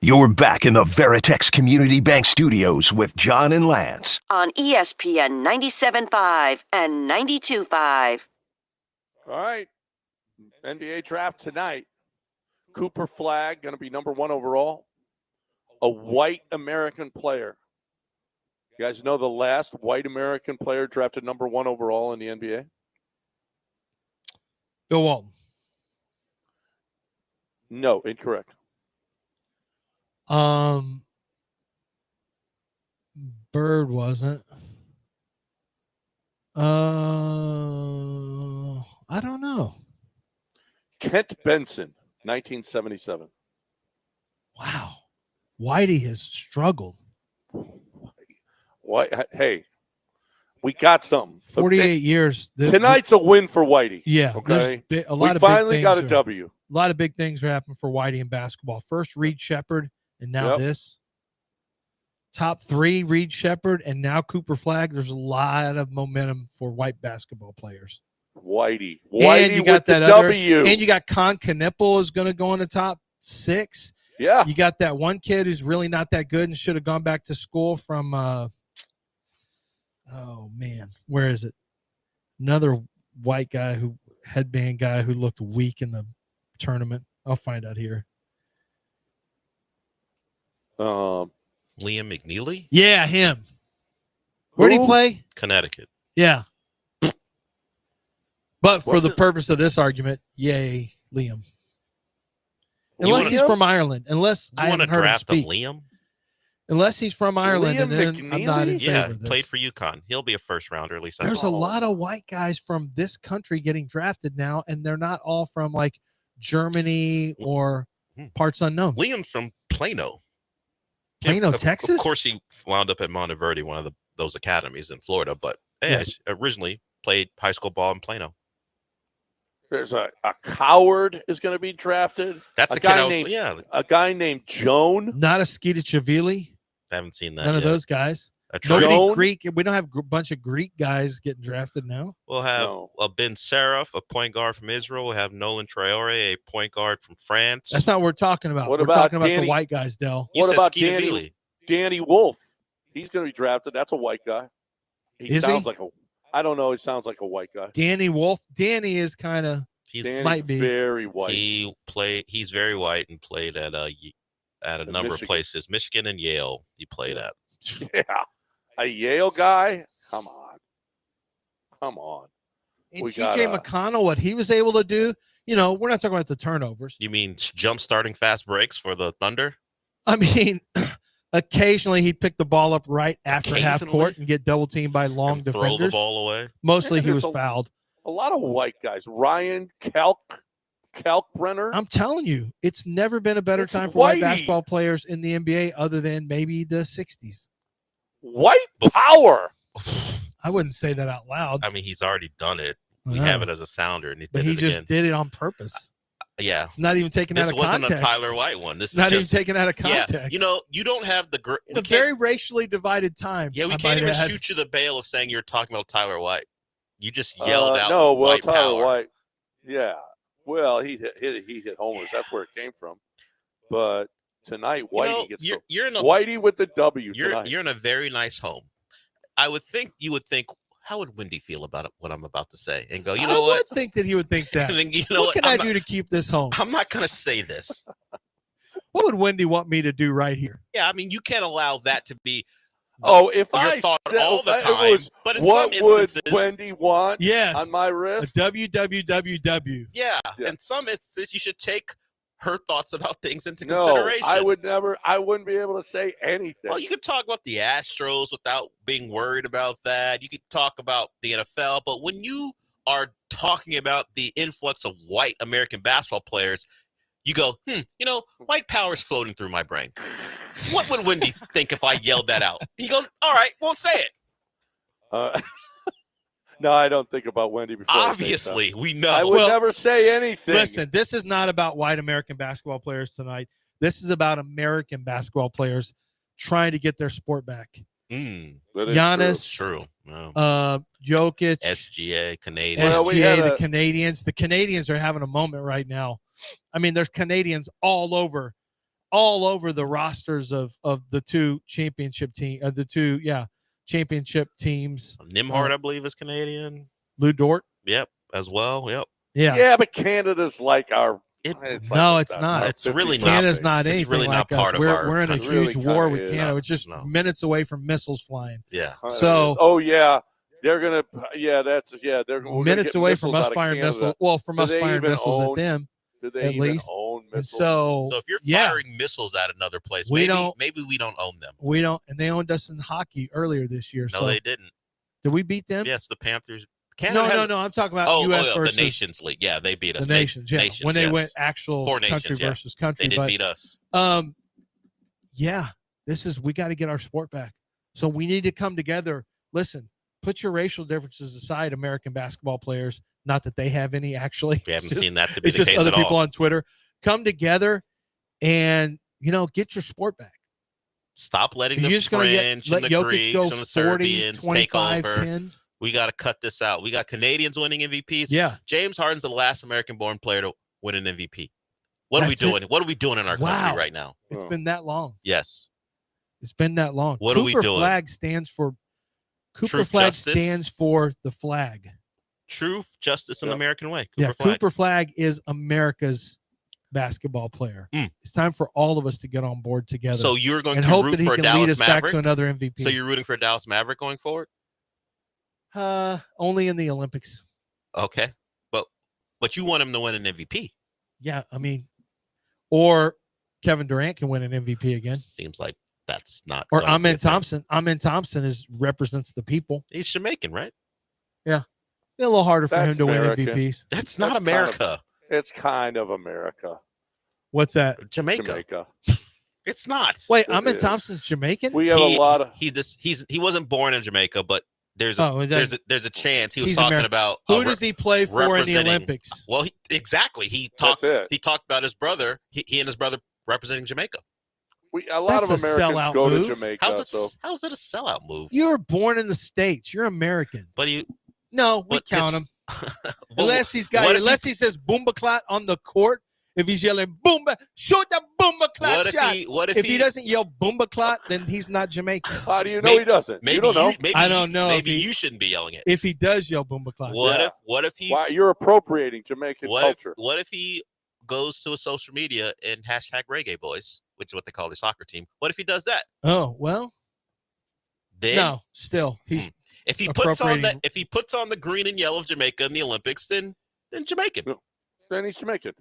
You're back in the Veritex Community Bank Studios with John and Lance. On ESPN 97.5 and 92.5. All right. NBA draft tonight. Cooper Flagg going to be number 1 overall. A white American player. You guys know the last white American player drafted number 1 overall in the NBA? Bill Walton. No, incorrect. Bird wasn't. I don't know. Kent Benson, 1977. Wow. Whitey has struggled. Hey, we got something. 48 years. Tonight's a win for Whitey. Yeah. Okay. We We finally got a W. A lot of big things are happening for Whitey in basketball. First, Reed Shepherd, and now this. Top 3, Reed Shepherd, and now Cooper Flagg. There's a lot of momentum for white basketball players. Whitey and you got with that the W. And you got Con Knipple is going to go in the top 6. Yeah. You got that one kid who's really not that good and should have gone back to school from oh man, where is it? Another white guy headband guy who looked weak in the tournament. I'll find out here. Liam McNeely? Yeah, him. Where'd he play? Connecticut. Yeah. But for the purpose of this argument, yay, Liam. Unless he's from Ireland. Unless I haven't heard him speak. Liam? Unless he's from Ireland, and then I'm not in Yeah, favor of this. played for UConn. He'll be a first rounder, at least. There's a lot of white guys from this country getting drafted now, and they're not all from like Germany or parts unknown. Liam's from Plano. Plano, Texas? Of course, he wound up at Monteverde, one of those academies in Florida, but yeah, originally played high school ball in Plano. There's a Coward is going to be drafted. That's a guy named a guy named Joan. Not a Skeeta Chavili. Haven't seen that. None yet. of those guys. Nobody Greek. We don't have a bunch of Greek guys getting drafted now. We'll have Ben Seraph, a point guard from Israel. We'll have Nolan Traore, a point guard from France. That's not what we're talking about. What we're about talking about Danny, the white guys, Del. What about Danny Wolf? He's going to be drafted. That's a white guy. He sounds like a. I don't know. He sounds like a white guy. Danny Wolf. Danny is kind of. Might be very white. He's very white and played at a number of places. Michigan and Yale. He played at. Yeah, a Yale guy. Come on. And TJ McConnell, what he was able to do. We're not talking about the turnovers. You mean jump starting fast breaks for the Thunder? I mean, occasionally he'd pick the ball up right after half court and get double teamed by long defenders. Throw the ball away. Mostly he was fouled. A lot of white guys. Ryan Kalkbrenner. I'm telling you, it's never been a better time for white basketball players in the NBA other than maybe the 60s. White power. I wouldn't say that out loud. I mean, he's already done it. We have it as a sounder, and he just did it on purpose. Yeah. It's not even taken out of context. This wasn't a Tyler White one. This is not even taken out of context. Yeah. You don't have the in a very racially divided time. Yeah, we can't even shoot you the bail of saying you're talking about Tyler White. You just yelled out. White Tyler power. White. Yeah. Well, he hit homers. That's where it came from. But tonight, Whitey gets Whitey with the W. You're in a very nice home. I would think you would think, how would Wendy feel about what I'm about to say? And go, what? I would think that he would think that. What can I do to keep this home? I'm not going to say this. What would Wendy want me to do right here? Yeah, I mean, you can't allow that to be. If your I thought said, all the time, but in what some would instances, Wendy want? Yes, on my wrist. A www. Yeah, in some instances, you should take her thoughts about things into consideration. I wouldn't be able to say anything. Well, you could talk about the Astros without being worried about that. You could talk about the NFL, but when you are talking about the influx of white American basketball players, you go, white power is floating through my brain. What would Wendy think if I yelled that out? You go, all right, well, say it. No, I don't think about Wendy before. Obviously, we know. I would never say anything. Listen, this is not about white American basketball players tonight. This is about American basketball players trying to get their sport back. Giannis, true. Jokic, SGA, Canadians. The Canadians. The Canadians are having a moment right now. I mean, there's Canadians all over the rosters of the two championship championship teams. Nimhard, I believe, is Canadian. Lou Dort. Yep, as well. Yep. Yeah, but Canada's like our. It's not. It's really not. Canada's not anything. It's really like not part us. of our. We're in a huge war with Canada. No, it's just minutes away from missiles flying. Yeah. So. Oh yeah, they're gonna. Yeah, that's They're minutes away from us firing missiles. Well, from us firing missiles at them. Do they at even least own missiles? And so if you're firing missiles at another place, maybe we don't own them. We don't, and they owned us in hockey earlier this year. No, they didn't. Did we beat them? Yes, the Panthers. Canada no. I'm talking about U.S. versus the Nations League. Yeah, they beat us. The Nations. Yeah, when they went actual country versus country, they did beat us. Yeah, we got to get our sport back. So we need to come together. Listen, put your racial differences aside, American basketball players. Not that they have any, actually. We haven't seen that to be the case at all. It's just other people on Twitter. Come together and, get your sport back. Stop letting the French and the Greeks and the Serbians take over. 10. We got to cut this out. We got Canadians winning MVPs. Yeah. James Harden's the last American-born player to win an MVP. What are we doing? What are we doing in our country right now? It's been that long. Yes. It's been that long. What are we doing? Cooper flag stands for the flag. Truth, justice, and American way. Cooper Flag is America's basketball player. It's time for all of us to get on board together. So you're going to hope root that he for a can Dallas lead us Maverick? Back to another MVP. So you're rooting for a Dallas Maverick going forward? Only in the Olympics. Okay, but you want him to win an MVP? Yeah, I mean, or Kevin Durant can win an MVP again. Seems like That's not. Or going to be Amen a thing. Thompson. Amen Thompson represents the people. He's Jamaican, right? Yeah. A little harder for him That's to American. win MVPs. That's not America. It's kind of America. What's that? Jamaica. It's not. Wait, It Amen is. Thompson's Jamaican? We have a lot of. He wasn't born in Jamaica, but there's a chance he was he's talking American. about Who does he play for in the representing- Olympics? Well, exactly. He talked about his brother. He and his brother representing Jamaica. A lot That's of a Americans sellout go move. to Jamaica. How's it a sellout move? You were born in the States. You're American. But we count him. Unless he says boomba clot on the court. If he's yelling boomba, shoot the boomba clot shot. If he doesn't yell boomba clot, then he's not Jamaican. How do you know he doesn't? Maybe you don't know. I don't know. Maybe you shouldn't be yelling it. If he does yell boomba clot. What if he? Why, you're appropriating Jamaican culture. What if he goes to a social media and hashtag Reggae Boys, which is what they call their soccer team? What if he does that? Oh well. Then no, still he's if he puts on the green and yellow of Jamaica in the Olympics, then Jamaican. Then he's Jamaican.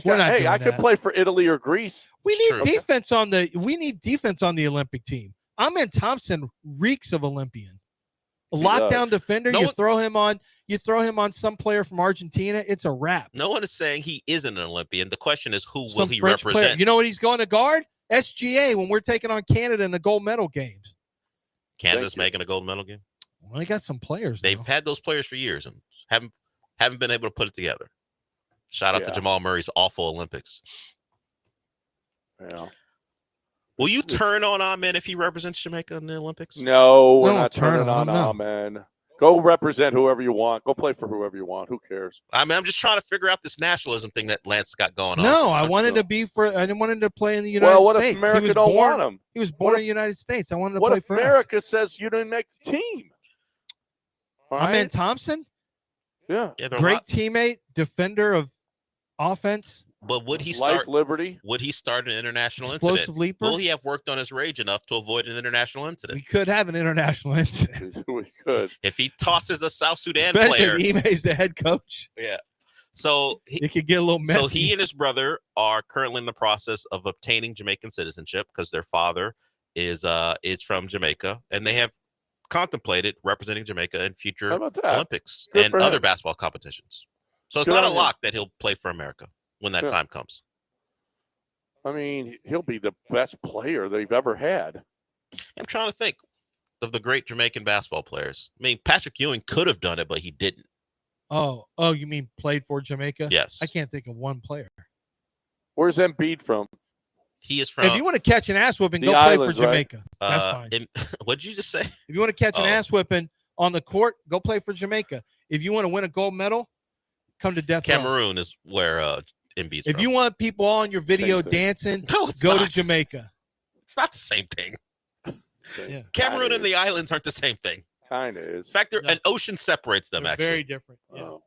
Hey, I could play for Italy or Greece. We need defense on the Olympic team. Amen Thompson reeks of Olympian. A lockdown defender. You throw him on some player from Argentina. It's a wrap. No one is saying he isn't an Olympian. The question is, who Some will he French represent? player. You know what he's going to guard? SGA when we're taking on Canada in the gold medal games. Canada's making a gold medal game. Well, they got some players. They've had those players for years and haven't been able to put it together. Shout out to Jamal Murray's awful Olympics. Yeah. Will you turn on Amen if he represents Jamaica in the Olympics? No, we're not turning on Amen. Go represent whoever you want. Go play for whoever you want. Who cares? I mean, I'm just trying to figure out this nationalism thing that Lance got going on. No, I wanted to be for. I didn't want him to play in the United States. Well, what if America don't want him? He was born in the United States. I wanted to what play if for America says you didn't make the team? Amen Thompson. Yeah. Great teammate, defender of offense. But would he start liberty? Would he start an international Explosive incident? leaper? Will he have worked on his rage enough to avoid an international incident? We could have an international incident. We could. If he tosses a South Sudan Especially player. if Ime's the head coach. Yeah. So it could get a little messy. So he and his brother are currently in the process of obtaining Jamaican citizenship because their father is from Jamaica, and they have contemplated representing Jamaica in future Olympics and other basketball competitions. So it's not a lock that he'll play for America when that time comes. I mean, he'll be the best player they've ever had. I'm trying to think of the great Jamaican basketball players. I mean, Patrick Ewing could have done it, but he didn't. Oh, you mean played for Jamaica? Yes. I can't think of one player. Where's Embiid from? He is from. If you want to catch an ass whipping, go play for Jamaica. Right? That's fine. What did you just say? If you want to catch an ass whipping on the court, go play for Jamaica. If you want to win a gold medal, come to Death Row. Cameroon is where Embiid's If from. you want people on your video dancing, go to Jamaica. It's not the same thing. Yeah. Cameroon and the islands aren't the same thing. Kind of is. In fact, an ocean separates them. They're actually, very different. Yeah.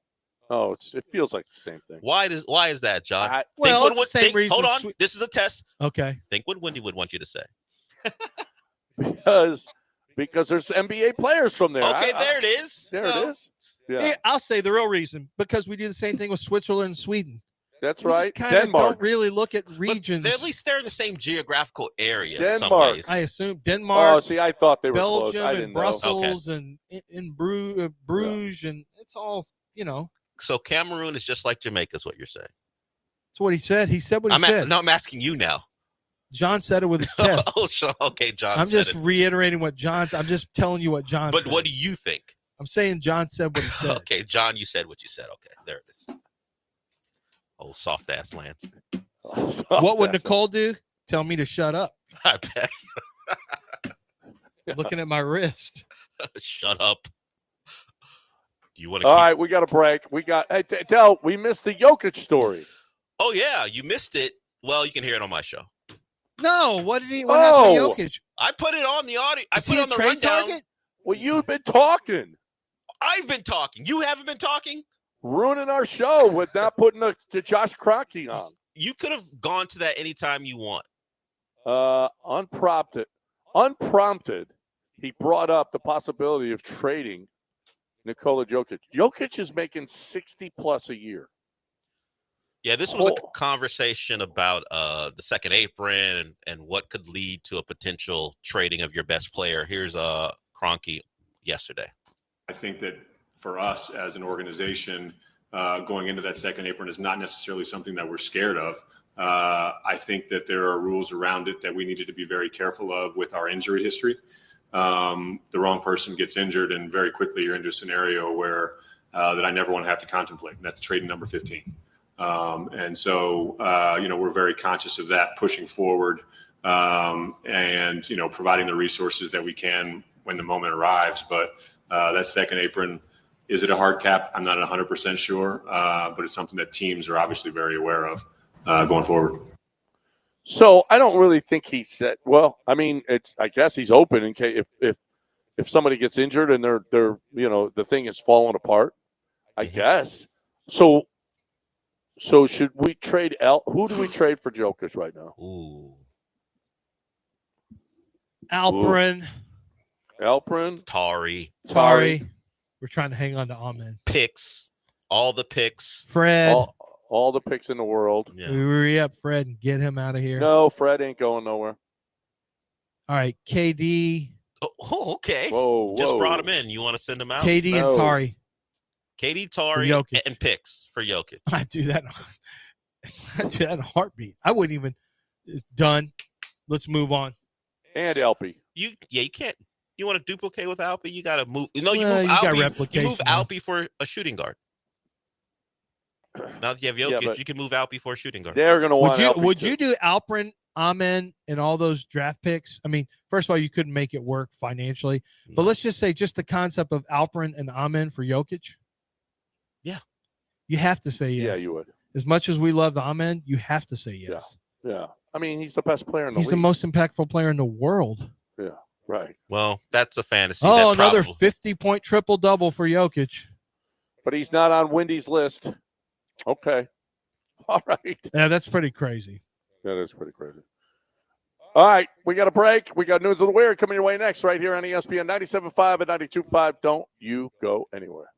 It feels like the same thing. Why is that, John? Well, it's the same reason. Hold on, this is a test. Okay. Think what Wendy would want you to say. Because there's NBA players from there. Okay, there it is. There it is. Yeah. I'll say the real reason because we do the same thing with Switzerland and Sweden. That's we right. Kind of Denmark. don't really look at regions. At least they're in the same geographical area. Denmark. In some ways. I assume Denmark. Oh, see, I thought they were Belgium close. I didn't and know. Brussels and in Bruges and it's all So Cameroon is just like Jamaica, is what you're saying. That's what he said. He said what he said. No, I'm asking you now. John said it with his chest. Okay, John. I'm just reiterating what John. I'm just telling you what John. But said. what do you think? I'm saying John said what he said. Okay, John, you said what you said. Okay, there it is. Oh, soft ass Lance. What would Nicole do? Tell me to shut up. I bet. Looking at my wrist. Shut up. Do you want to? All right, we got a break. We got. Hey, Del, we missed the Jokic story. Oh yeah, you missed it. Well, you can hear it on my show. No, what happened to Jokic? I put it on the audio. I Is put he it a on the trade rundown. target? Well, you've been talking. I've been talking. You haven't been talking. Ruining our show with not putting the Josh Kroenke on. You could have gone to that anytime you want. Unprompted, he brought up the possibility of trading Nikola Jokic. Jokic is making 60 plus a year. Yeah, this was a conversation about the second apron and what could lead to a potential trading of your best player. Here's Kroenke yesterday. I think that for us as an organization, going into that second apron is not necessarily something that we're scared of. I think that there are rules around it that we needed to be very careful of with our injury history. The wrong person gets injured, and very quickly you're into a scenario where that I never want to have to contemplate, and that's trading number 15. And so, we're very conscious of that pushing forward, and, providing the resources that we can when the moment arrives. But that second apron, is it a hard cap? I'm not 100% sure, but it's something that teams are obviously very aware of going forward. So I don't really think he said. Well, I mean, I guess he's open in case if somebody gets injured and they're the thing is falling apart. I guess. So should we trade who do we trade for Jokic right now? Ooh. Alperin. Tari. We're trying to hang on to Amen. Picks. All the picks. Fred. All the picks in the world. Yeah. We hurry up, Fred, and get him out of here. No, Fred ain't going nowhere. All right, KD. Oh, okay. Whoa. Just brought him in. You want to send him out? KD and Tari. KD, Tari, and picks for Jokic. I do that in a heartbeat. I wouldn't even. It's done. Let's move on. And Alpy. You can't. You want to duplicate with Alpy? You got to move. No, you Well, move you got Alpy. You replication move now. Alpy for a shooting guard. Now that you have Jokic, you can move Alpy for a shooting guard. They're going to want Alpy Would too. you do Alperin, Amen, and all those draft picks? I mean, first of all, you couldn't make it work financially. But let's just say just the concept of Alperin and Amen for Jokic. Yeah. You have to say yes. Yeah, you would. As much as we love the Amen, you have to say yes. Yeah. I mean, he's the best player in the league. He's the most impactful player in the world. Yeah, right. Well, that's a fantasy. Oh, another 50-point triple-double for Jokic. But he's not on Wendy's list. Okay. All right. Yeah, that's pretty crazy. That is pretty crazy. All right, we got a break. We got News of the Weird coming your way next right here on ESPN 97.5 and 92.5. Don't you go anywhere.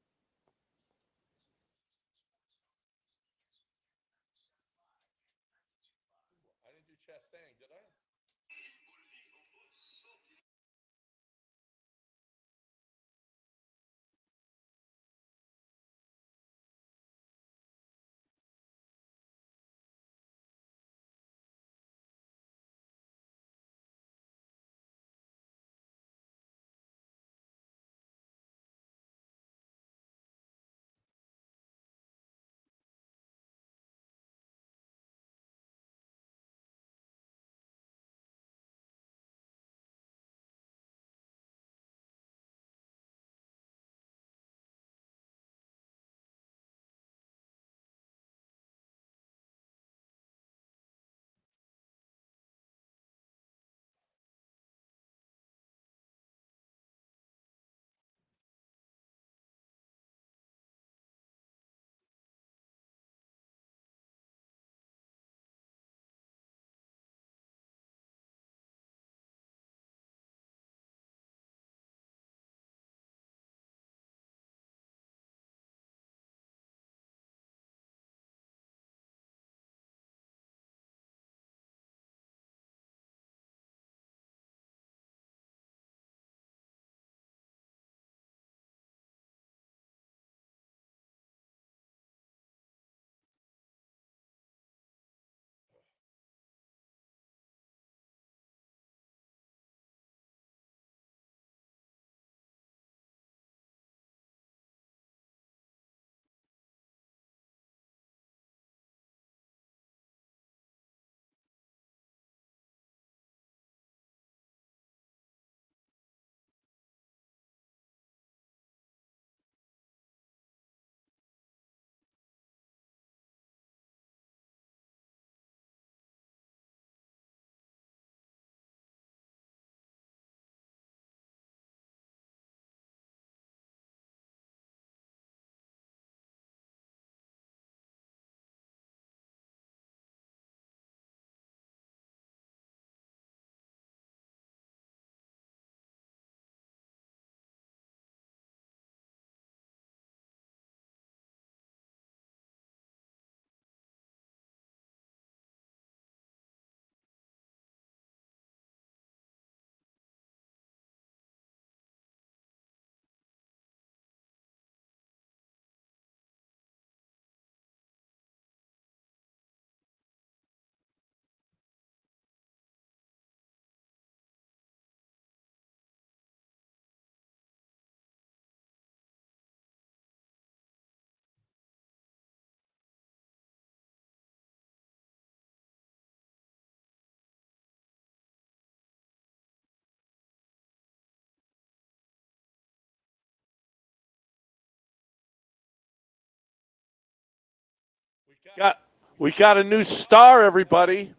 We got a new star, everybody.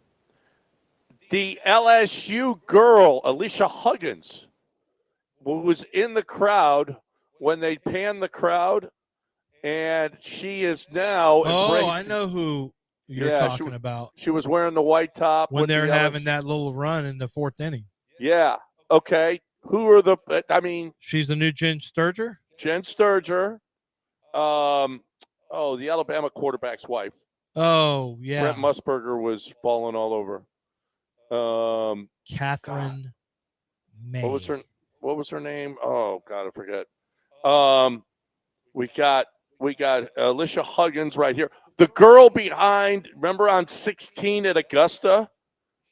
The LSU girl, Alicia Huggins, who was in the crowd when they panned the crowd, and she is now embracing. I know who you're talking about. She was wearing the white top. When they're having that little run in the 4th inning. Yeah. Okay. Who are she's the new Jen Sturger? Jen Sturger. The Alabama quarterback's wife. Oh, yeah. Brent Musburger was falling all over. Catherine May. What was her name? Oh God, I forget. We got Alicia Huggins right here. The girl behind, remember on 16 at Augusta?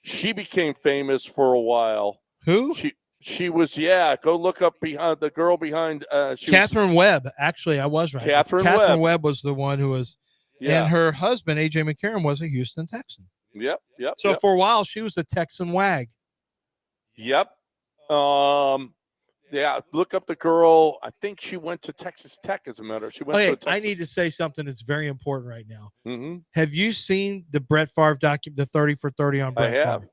She became famous for a while. Who? She was, go look up behind the girl behind. Catherine Webb. Actually, I was right. Catherine Webb was the one who was, and her husband, A.J. McCarron, was a Houston Texan. Yep. So for a while, she was the Texan wag. Yep. Look up the girl. I think she went to Texas Tech, as a matter. She went. I need to say something that's very important right now. Mm-hmm. Have you seen the Brett Favre document, the 30 for 30 on Brett Favre?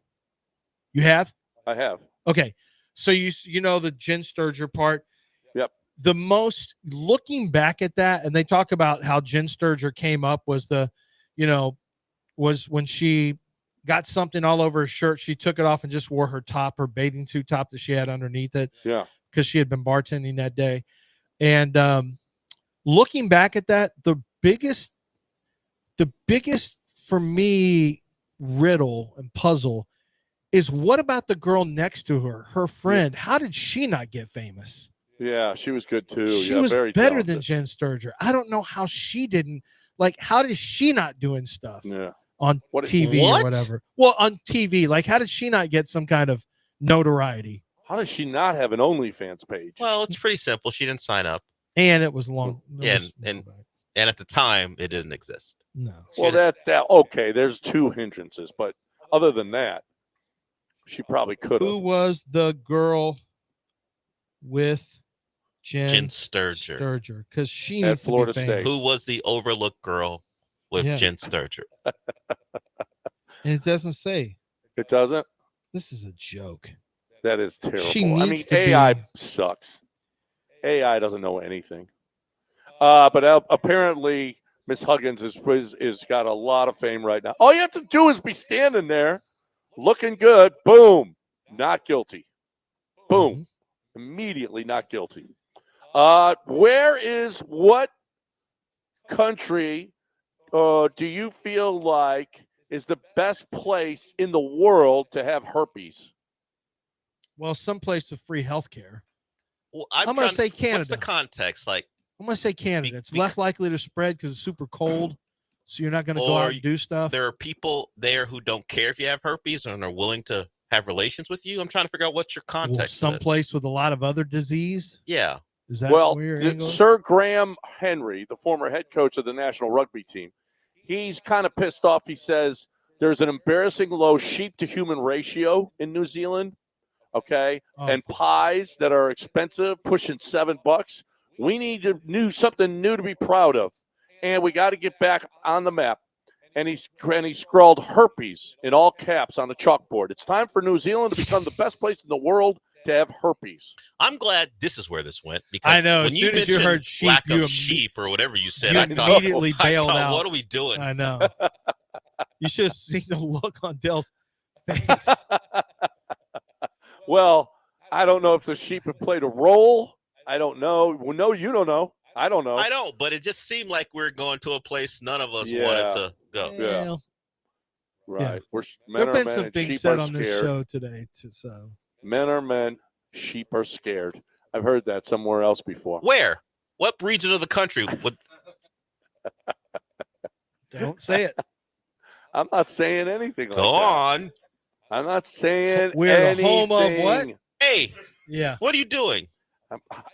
You have? I have. Okay. So you know the Jen Sturger part? Yep. The most, looking back at that, and they talk about how Jen Sturger came up was was when she got something all over her shirt, she took it off and just wore her top, her bathing suit top that she had underneath it. Yeah. Because she had been bartending that day. And looking back at that, the biggest for me riddle and puzzle is, what about the girl next to her, her friend? Yeah. How did she not get famous? Yeah, she was good too. She was very better talented than Jen Sturger. I don't know how she didn't, how is she not doing stuff on TV or whatever? Well, on TV, how did she not get some kind of notoriety? How does she not have an OnlyFans page? Well, it's pretty simple. She didn't sign up. And it was long. And at the time, it didn't exist. No. Well, that okay. There's 2 hindrances, but other than that, she probably could have. Who was the girl with Jen Sturger? Because she at needs Florida to be famous. State. Who was the overlooked girl with Jen Sturger? And it doesn't say. It doesn't? This is a joke. That is terrible. She needs to AI sucks. AI doesn't know anything. But apparently, Miss Huggins is got a lot of fame right now. All you have to do is be standing there, looking good. Boom, not guilty. Boom, immediately not guilty. What country do you feel like is the best place in the world to have herpes? Well, someplace with free health care. Well, I'm going to say Canada. What's the context? I'm going to say Canada. It's less likely to spread because it's super cold, so you're not going to go out and do stuff. There are people there who don't care if you have herpes and are willing to have relations with you. I'm trying to figure out what's your context. Someplace with a lot of other disease. Yeah. Is that Sir Graham Henry, the former head coach of the national rugby team, he's kind of pissed off. He says there's an embarrassing low sheep to human ratio in New Zealand. Okay, and pies that are expensive, pushing $7. We need to do something new to be proud of, and we got to get back on the map. And he scrawled herpes in all caps on the chalkboard. It's time for New Zealand to become the best place in the world to have herpes. I'm glad this is where this went, because I know. When as soon as you heard sheep, lack of sheep or whatever you said, I immediately bailed out. out. What are we doing? I know. You should have seen the look on Dell's face. Well, I don't know if the sheep have played a role. I don't know. Well, no, you don't know. I don't know. I don't, but it just seemed like we were going to a place none of us wanted to go. Yeah. Right. Yeah. There have been some things said on this show today. So men are men. Sheep are scared. I've heard that somewhere else before. Where? What region of the country? Don't say it. I'm not saying anything like Go that. on. I'm not saying we're anything. The home of what? Hey. Yeah. What are you doing?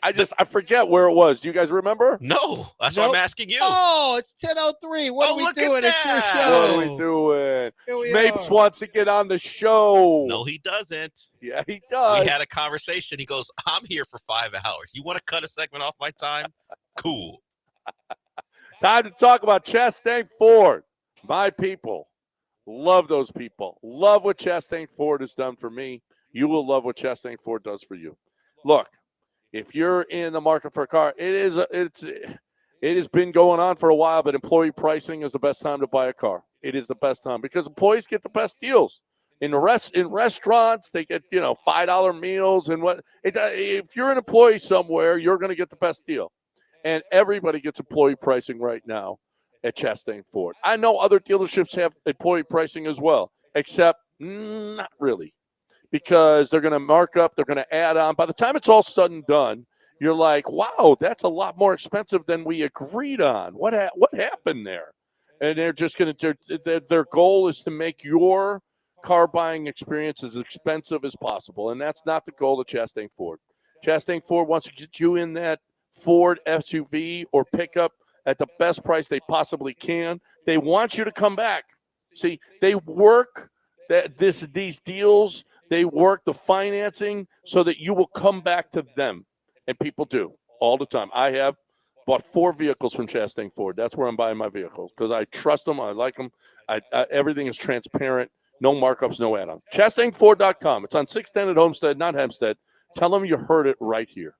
I forget where it was. Do you guys remember? No. That's why I'm asking you. Oh, it's 10:03. What are we doing? It's your show. What are we doing? Mapes wants to get on the show. No, he doesn't. Yeah, he does. We had a conversation. He goes, I'm here for 5 hours. You want to cut a segment off my time? Cool. Time to talk about Chastain Ford. My people, love those people. Love what Chastain Ford has done for me. You will love what Chastain Ford does for you. Look, if you're in the market for a car, it has been going on for a while, but employee pricing is the best time to buy a car. It is the best time because employees get the best deals. In restaurants, they get $5 meals and what. If you're an employee somewhere, you're going to get the best deal, and everybody gets employee pricing right now at Chastain Ford. I know other dealerships have employee pricing as well, except not really, because they're going to mark up, they're going to add on. By the time it's all said and done, you're like, wow, that's a lot more expensive than we agreed on. What happened there? And they're just going to, their goal is to make your car buying experience as expensive as possible. And that's not the goal of Chastain Ford. Chastain Ford wants to get you in that Ford SUV or pickup at the best price they possibly can. They want you to come back. See, they work these deals, they work the financing so that you will come back to them. And people do all the time. I have bought 4 vehicles from Chastain Ford. That's where I'm buying my vehicles because I trust them. I like them. Everything is transparent. No markups, no add-on. ChastainFord.com. It's on 610 at Homestead, not Hempstead. Tell them you heard it right here.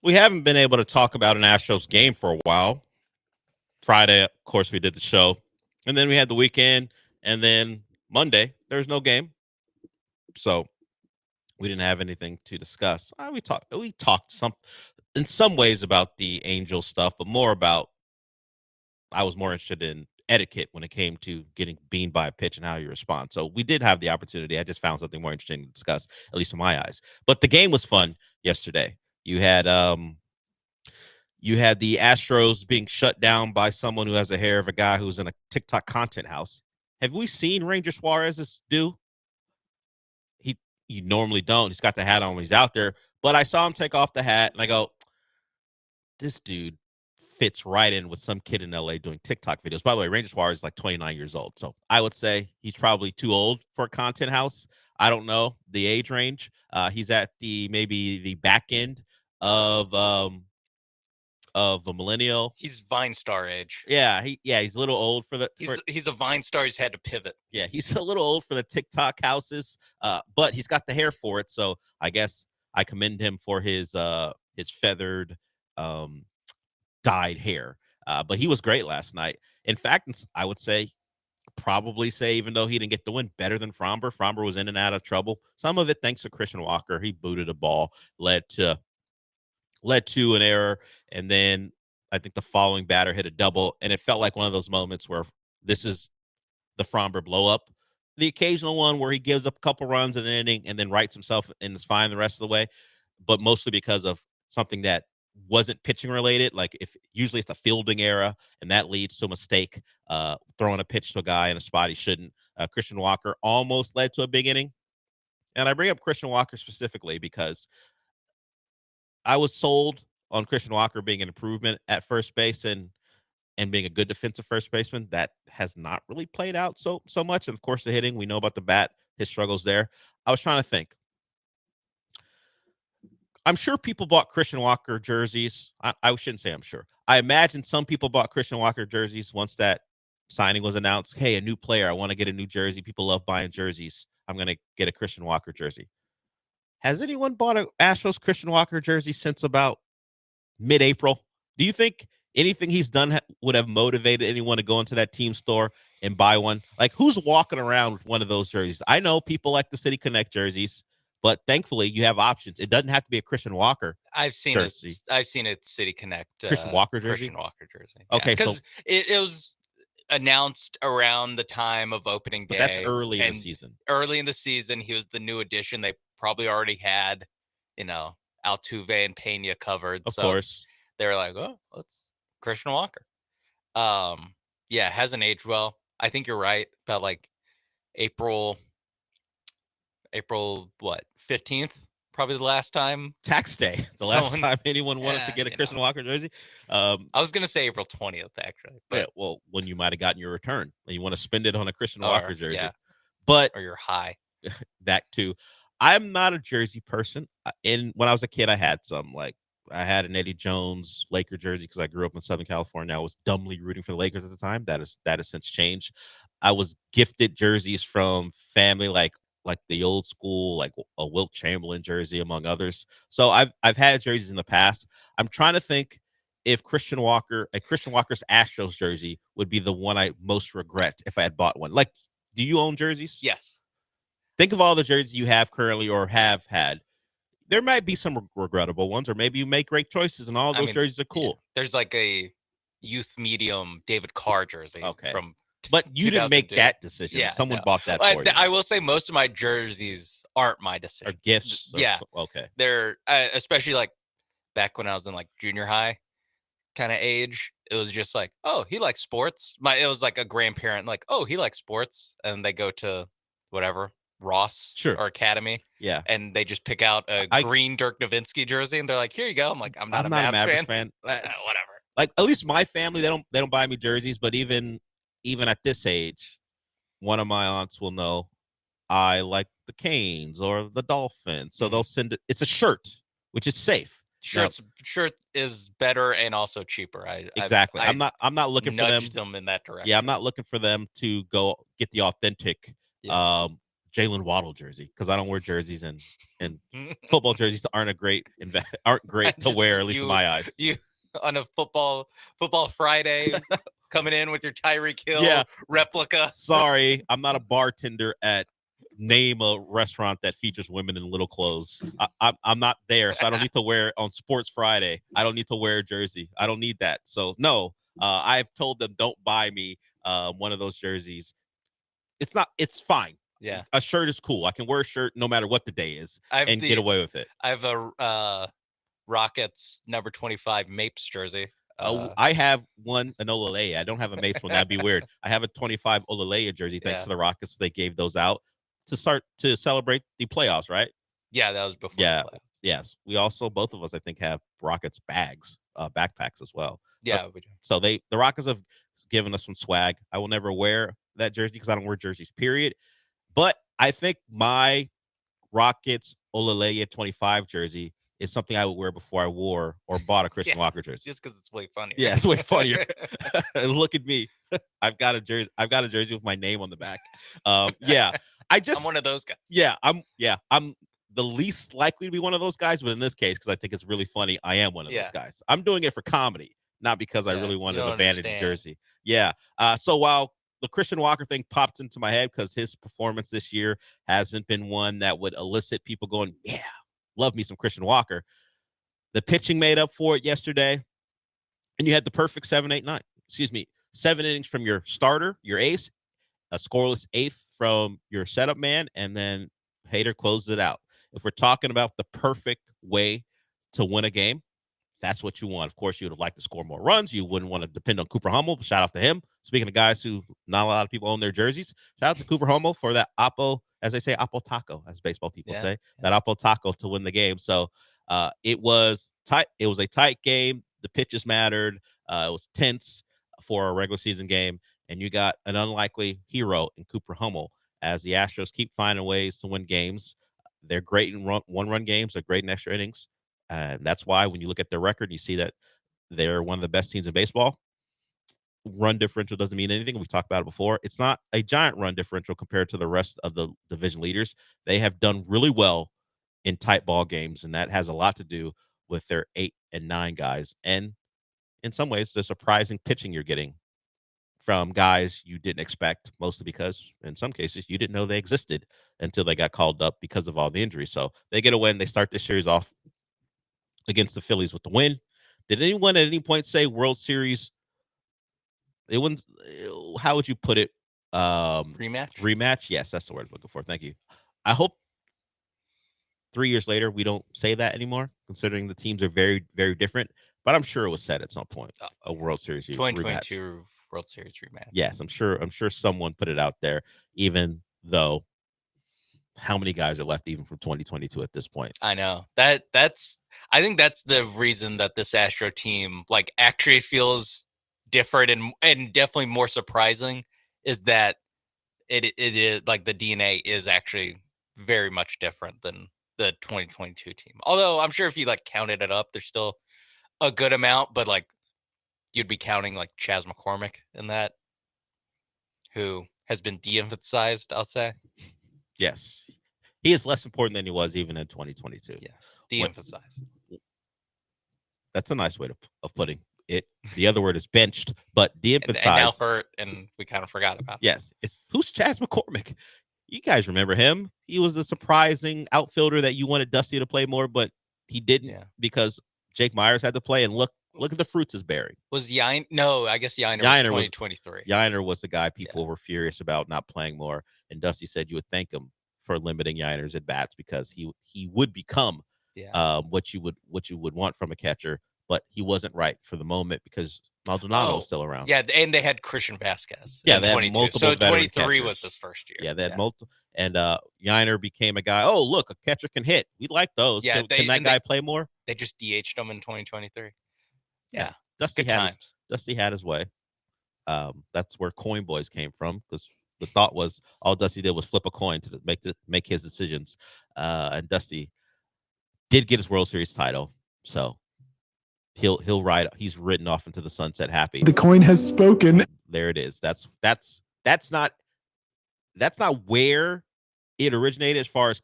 We haven't been able to talk about an Astros game for a while. Friday, of course, we did the show. And then we had the weekend. And then Monday, there was no game. So we didn't have anything to discuss. We talked in some ways about the Angel stuff, but more about I was more interested in etiquette when it came to getting beamed by a pitch and how you respond. So we did have the opportunity. I just found something more interesting to discuss, at least in my eyes. But the game was fun yesterday. You had the Astros being shut down by someone who has the hair of a guy who's in a TikTok content house. Have we seen Ranger Suarez do? You normally don't. He's got the hat on when he's out there. But I saw him take off the hat, and I go, this dude fits right in with some kid in LA doing TikTok videos. By the way, Ranger Suarez is like 29 years old. So I would say he's probably too old for a content house. I don't know the age range. He's at maybe the back end of a millennial. He's Vine star age. Yeah, he's a little old for the. He's a Vine star. He's had to pivot. Yeah, he's a little old for the TikTok houses, but he's got the hair for it. So I guess I commend him for his feathered, dyed hair. But he was great last night. In fact, I would probably say, even though he didn't get the win, better than Fromber. Fromber was in and out of trouble. Some of it thanks to Christian Walker. He booted a ball, led to an error, and then I think the following batter hit a double, and it felt like one of those moments where this is the Fromber blow up. The occasional one where he gives up a couple runs in an inning and then rights himself and is fine the rest of the way, but mostly because of something that wasn't pitching related. Like usually it's a fielding error, and that leads to a mistake, throwing a pitch to a guy in a spot he shouldn't. Christian Walker almost led to a big inning, and I bring up Christian Walker specifically because I was sold on Christian Walker being an improvement at first base and being a good defensive first baseman. That has not really played out so much. And of course, the hitting, we know about the bat, his struggles there. I was trying to think. I'm sure people bought Christian Walker jerseys. I shouldn't say I'm sure. I imagine some people bought Christian Walker jerseys once that signing was announced. Hey, a new player. I want to get a new jersey. People love buying jerseys. I'm going to get a Christian Walker jersey. Has anyone bought an Astros Christian Walker jersey since about mid-April? Do you think anything he's done would have motivated anyone to go into that team store and buy one? Like, who's walking around with one of those jerseys? I know people like the City Connect jerseys, but thankfully you have options. It doesn't have to be a Christian Walker. I've seen jersey. I've seen it City Connect. Christian Walker jersey? Christian Walker jersey. Okay, because it was announced around the time of opening day. But that's early in the season. Early in the season, he was the new addition. They probably already had, Altuve and Pena covered. Of course. They were like, oh, let's Christian Walker. Yeah, hasn't aged well. I think you're right about like April what, 15th? Probably the last time. Tax day. Last time anyone wanted to get a Christian Walker jersey. I was going to say April 20th, actually. But, yeah, well, when you might have gotten your return and you want to spend it on a Christian Walker jersey. Yeah. But or you're high. That too. I'm not a jersey person. And when I was a kid, I had some. Like, I had an Eddie Jones Laker jersey because I grew up in Southern California. I was dumbly rooting for the Lakers at the time. That has since changed. I was gifted jerseys from family like the old school, like a Wilt Chamberlain jersey, among others. So I've had jerseys in the past. I'm trying to think if Christian Walker's Astros jersey would be the one I most regret if I had bought one. Like, do you own jerseys? Yes. Think of all the jerseys you have currently or have had. There might be some regrettable ones, or maybe you make great choices, and all those jerseys are cool. Yeah. There's like a youth medium David Carr jersey. Okay. But you didn't make that decision. Yeah, Someone bought that for you. I will say most of my jerseys aren't my decision. Or gifts. Yeah. Okay. They're especially like back when I was in like junior high kind of age. It was just like, oh, he likes sports. It was like a grandparent, like, oh, he likes sports, and they go to whatever. Ross or Academy. Yeah. And they just pick out a green Dirk Nowitzki jersey and they're like, here you go. I'm like, I'm not a Mavericks fan. Whatever. Like, at least my family, they don't buy me jerseys, but even at this age, one of my aunts will know I like the Canes or the Dolphins. So they'll send it. It's a shirt, which is safe. Shirt is better and also cheaper. Exactly. I'm not looking for them in that direction. Yeah, I'm not looking for them to go get the authentic Jalen Waddle jersey because I don't wear jerseys and football jerseys aren't great to wear, at least in my eyes. You on a football Friday coming in with your Tyreek Hill replica. Sorry, I'm not a bartender at name a restaurant that features women in little clothes. I'm not there, so I don't need to wear on Sports Friday. I don't need to wear a jersey. I don't need that. So no, I've told them don't buy me one of those jerseys. It's fine. Yeah, a shirt is cool. I can wear a shirt no matter what the day is and get away with it. I have a Rockets number 25 Mapes jersey. I have an Olaleye. I don't have a Mapes one. That'd be weird. I have a 25 Olaleye jersey thanks to the Rockets. They gave those out to celebrate the playoffs, right? Yeah, that was before. Yeah. Yes. We also, both of us, I think, have Rockets backpacks as well. Yeah, we do. So the Rockets have given us some swag. I will never wear that jersey because I don't wear jerseys, period. But I think my Rockets Olaleye 25 jersey is something I would wear before I wore or bought a Christian Walker jersey. Just because it's way funnier. Yeah, it's way funnier. Look at me. I've got a jersey with my name on the back. I'm one of those guys. Yeah, I'm the least likely to be one of those guys, but in this case, because I think it's really funny, I am one of those guys. I'm doing it for comedy, not because I really wanted a vanity jersey. Yeah. So while the Christian Walker thing popped into my head because his performance this year hasn't been one that would elicit people going, yeah, love me some Christian Walker. The pitching made up for it yesterday, and you had the perfect 7 innings from your starter, your ace, a scoreless eighth from your setup man, and then Hader closed it out. If we're talking about the perfect way to win a game, that's what you want. Of course, you would have liked to score more runs. You wouldn't want to depend on Cooper Hummel. Shout out to him. Speaking of guys who not a lot of people own their jerseys, shout out to Cooper Hummel for that Oppo, as they say, Oppo taco, as baseball people say, that Oppo taco to win the game. So it was tight. It was a tight game. The pitches mattered. It was tense for a regular season game. And you got an unlikely hero in Cooper Hummel as the Astros keep finding ways to win games. They're great in one-run games. They're great in extra innings. And that's why when you look at their record, you see that they're one of the best teams in baseball. Run differential doesn't mean anything. We've talked about it before. It's not a giant run differential compared to the rest of the division leaders. They have done really well in tight ball games, and that has a lot to do with their 8 and 9 guys. And in some ways, the surprising pitching you're getting from guys you didn't expect, mostly because in some cases you didn't know they existed until they got called up because of all the injuries. So they get a win. They start this series off against the Phillies with the win. Did anyone at any point say World Series? It wouldn't. How would you put it? Rematch. Yes, that's the word I'm looking for. Thank you. I hope 3 years later we don't say that anymore, considering the teams are very, very different. But I'm sure it was said at some point. A World Series 2022 rematch. World Series rematch. Yes, I'm sure someone put it out there, even though how many guys are left even from 2022 at this point? I know. I think that's the reason that this Astro team actually feels different and definitely more surprising is that it is the DNA is actually very much different than the 2022 team. Although I'm sure if you counted it up, there's still a good amount, but you'd be counting Chas McCormick in that, who has been de-emphasized, I'll say. Yes. He is less important than he was even in 2022. Yes. De-emphasized. That's a nice way of putting it. The other word is benched, but de-emphasized. And now hurt, and we kind of forgot about it. Yes. Who's Chas McCormick? You guys remember him. He was the surprising outfielder that you wanted Dusty to play more, but he didn't because Jake Myers had to play, and look at the fruits it's bearing. Was Yainer? No, I guess Yainer was 2023. Yainer was the guy people were furious about not playing more, and Dusty said you would thank him for limiting Yainer's at bats because he would become what you would want from a catcher, but he wasn't right for the moment because Maldonado was still around. Yeah, and they had Christian Vasquez. Yeah, they had multiple. So 23 was his first year. Yeah, they had multiple, and Yainer became a guy. Oh, look, a catcher can hit. We like those. Yeah, can that guy play more? They just DH'd him in 2023. Yeah, Dusty had his way. That's where Coin Boys came from, because the thought was all Dusty did was flip a coin to make his decisions. And Dusty did get his World Series title, so he'll ride. He's ridden off into the sunset happy. The coin has spoken. There it is. That's not where it originated as far as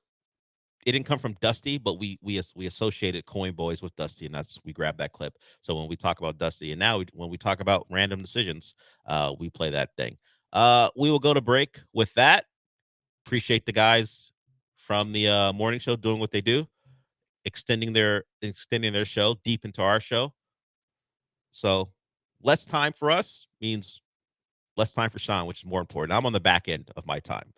it didn't come from Dusty, but we associated Coin Boys with Dusty, and we grabbed that clip. So when we talk about Dusty, and now when we talk about random decisions, we play that thing. We will go to break with that. Appreciate the guys from the morning show doing what they do, extending their show deep into our show. So less time for us means less time for Sean, which is more important. I'm on the back end of my time.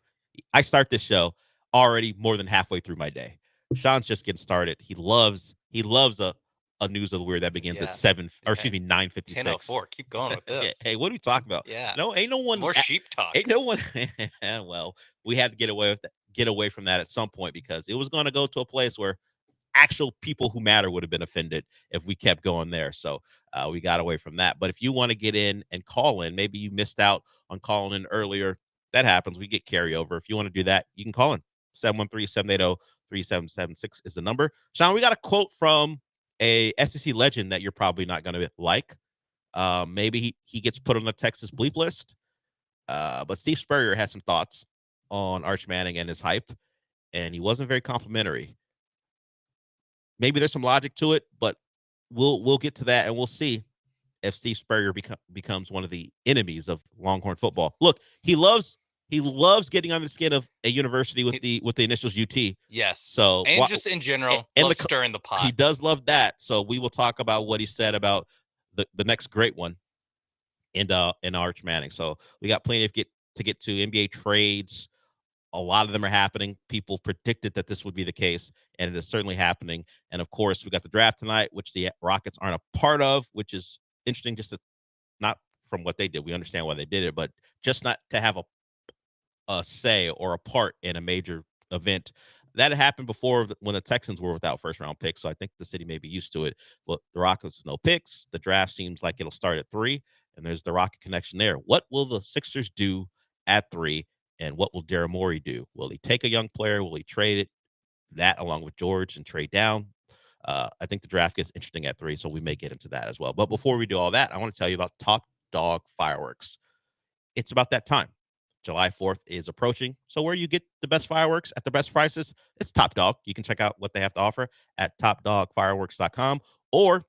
I start this show already more than halfway through my day. Sean's just getting started. He loves a news of the weird that begins at 9:56. 10:04. Keep going with this. Hey, what are we talking about? Yeah. No, ain't no one More sheep talk. Ain't no one. Well, we had to get away from that at some point because it was going to go to a place where actual people who matter would have been offended if we kept going there. So we got away from that. But if you want to get in and call in, maybe you missed out on calling in earlier. That happens. We get carryover. If you want to do that, you can call in. 713-780-3776 is the number. Sean, we got a quote from a SEC legend that you're probably not going to like. Maybe he gets put on the Texas bleep list. But Steve Spurrier has some thoughts on Arch Manning and his hype, and he wasn't very complimentary. Maybe there's some logic to it, but we'll get to that, and we'll see if Steve Spurrier becomes one of the enemies of Longhorn football. Look, he loves getting on the skin of a university with the initials UT. Yes. So just in general, loves stirring the pot. He does love that. So we will talk about what he said about the next great one in Arch Manning. So we got plenty to get to. NBA trades. A lot of them are happening. People predicted that this would be the case, and it is certainly happening. And of course, we got the draft tonight, which the Rockets aren't a part of, which is interesting. Not from what they did. We understand why they did it, but just not to have a say or a part in a major event. That had happened before when the Texans were without first-round picks, so I think the city may be used to it. But the Rockets, no picks. The draft seems like it'll start at 3, and there's the Rocket connection there. What will the Sixers do at 3? And what will Daryl Morey do? Will he take a young player? Will he trade it? That along with George and trade down? I think the draft gets interesting at 3, so we may get into that as well. But before we do all that, I want to tell you about Top Dog Fireworks. It's about that time. July 4th is approaching. So where you get the best fireworks at the best prices, it's Top Dog. You can check out what they have to offer at topdogfireworks.com, or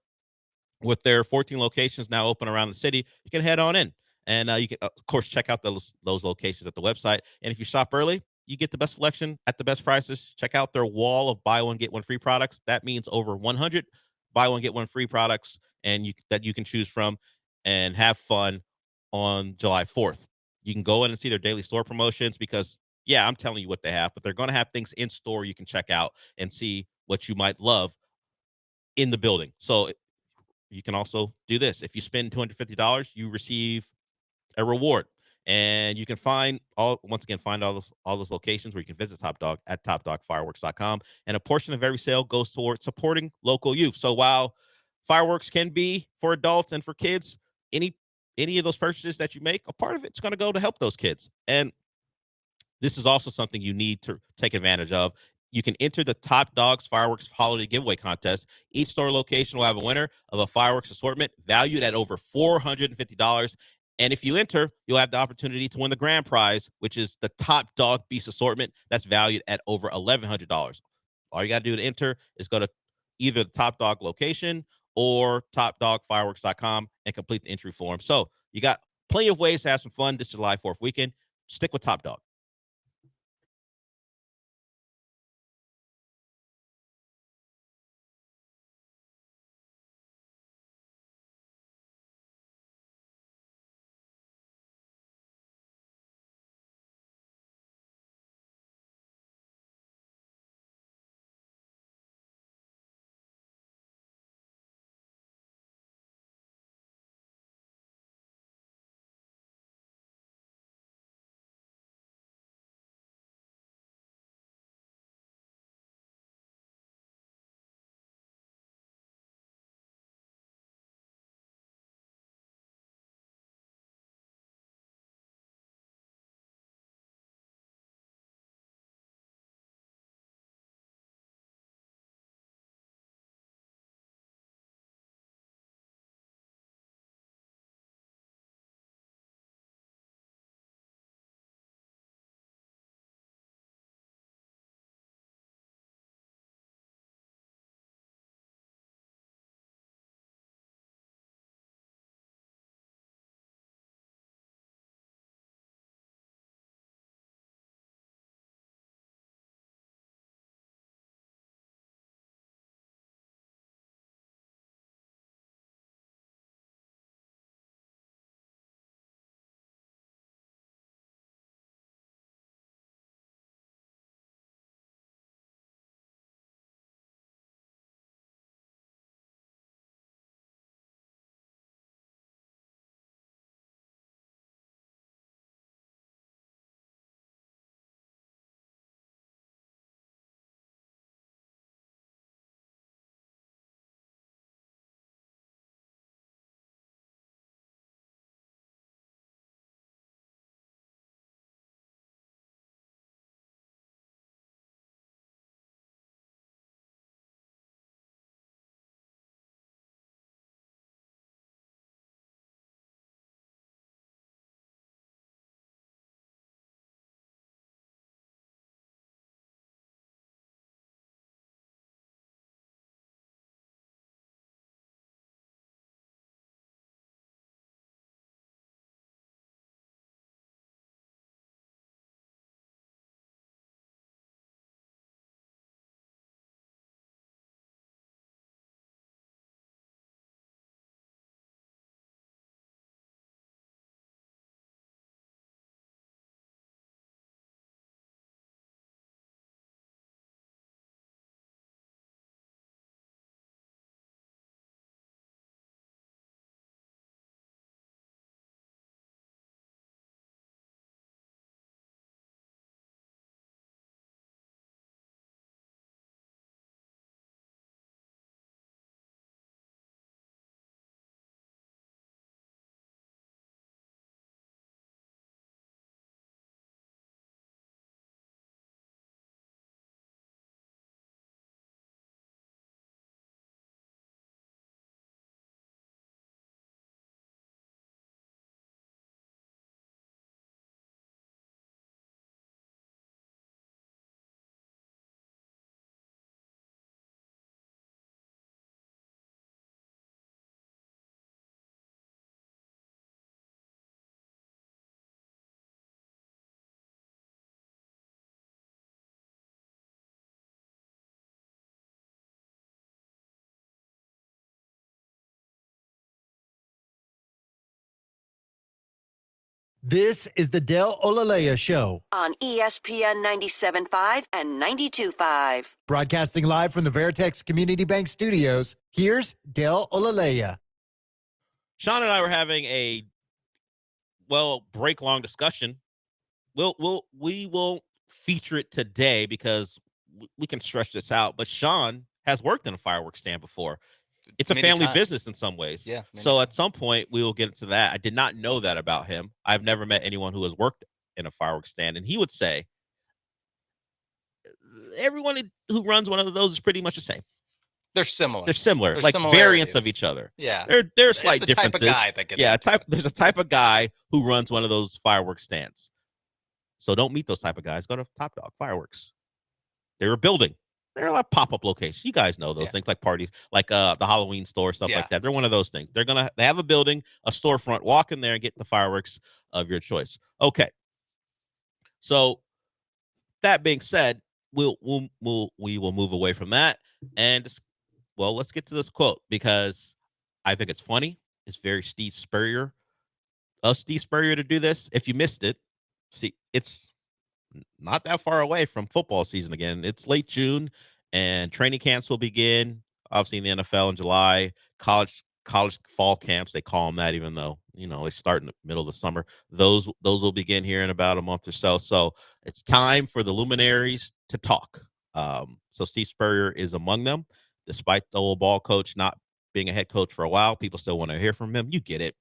with their 14 locations now open around the city, you can head on in. And you can, of course, check out those locations at the website. And if you shop early, you get the best selection at the best prices. Check out their wall of buy one, get one free products. That means over 100 buy one, get one free products that you can choose from and have fun on July 4th. You can go in and see their daily store promotions because, yeah, I'm telling you what they have, but they're going to have things in store you can check out and see what you might love in the building. So you can also do this. If you spend $250, you receive a reward, and you can find all those locations where you can visit Top Dog at topdogfireworks.com, and a portion of every sale goes towards supporting local youth. So while fireworks can be for adults and for kids, any of those purchases that you make, a part of it's going to go to help those kids. And this is also something you need to take advantage of. You can enter the Top Dogs Fireworks Holiday Giveaway Contest. Each store location will have a winner of a fireworks assortment valued at over $450. And if you enter, you'll have the opportunity to win the grand prize, which is the Top Dog Beast Assortment that's valued at over $1,100. All you got to do to enter is go to either the Top Dog location or topdogfireworks.com and complete the entry form. So you got plenty of ways to have some fun this July 4th weekend. Stick with Top Dog. This is the Del Olaleye Show. On ESPN 97.5 and 92.5. Broadcasting live from the Veritex Community Bank Studios, here's Del Olaleye. Sean and I were having a, break-long discussion. We won't feature it today because we can stretch this out, but Sean has worked in a fireworks stand before. It's a family business in some ways. Yeah. So at some point we will get into that. I did not know that about him. I've never met anyone who has worked in a fireworks stand. And he would say everyone who runs one of those is pretty much the same. They're similar. They're similar, There's like similarities. Variants of each other. Yeah. There are slight It's the type of differences. guy that gets there's a type of guy who runs one of those fireworks stands. So don't meet those type of guys. Go to Top Dog Fireworks. They're a building. They're like pop-up locations. You guys know those things, like parties, like the Halloween store, stuff like that. They're one of those things. They have a building, a storefront. Walk in there and get the fireworks of your choice. Okay. So that being said, we will move away from that and let's get to this quote because I think it's funny. It's very Steve Spurrier to do this. If you missed it, see, it's not that far away from football season again. It's late June and training camps will begin. Obviously in the NFL in July, college fall camps, they call them that, even though, they start in the middle of the summer. Those will begin here in about a month or so. So it's time for the luminaries to talk. So Steve Spurrier is among them, despite the old ball coach not being a head coach for a while. People still want to hear from him. You get it.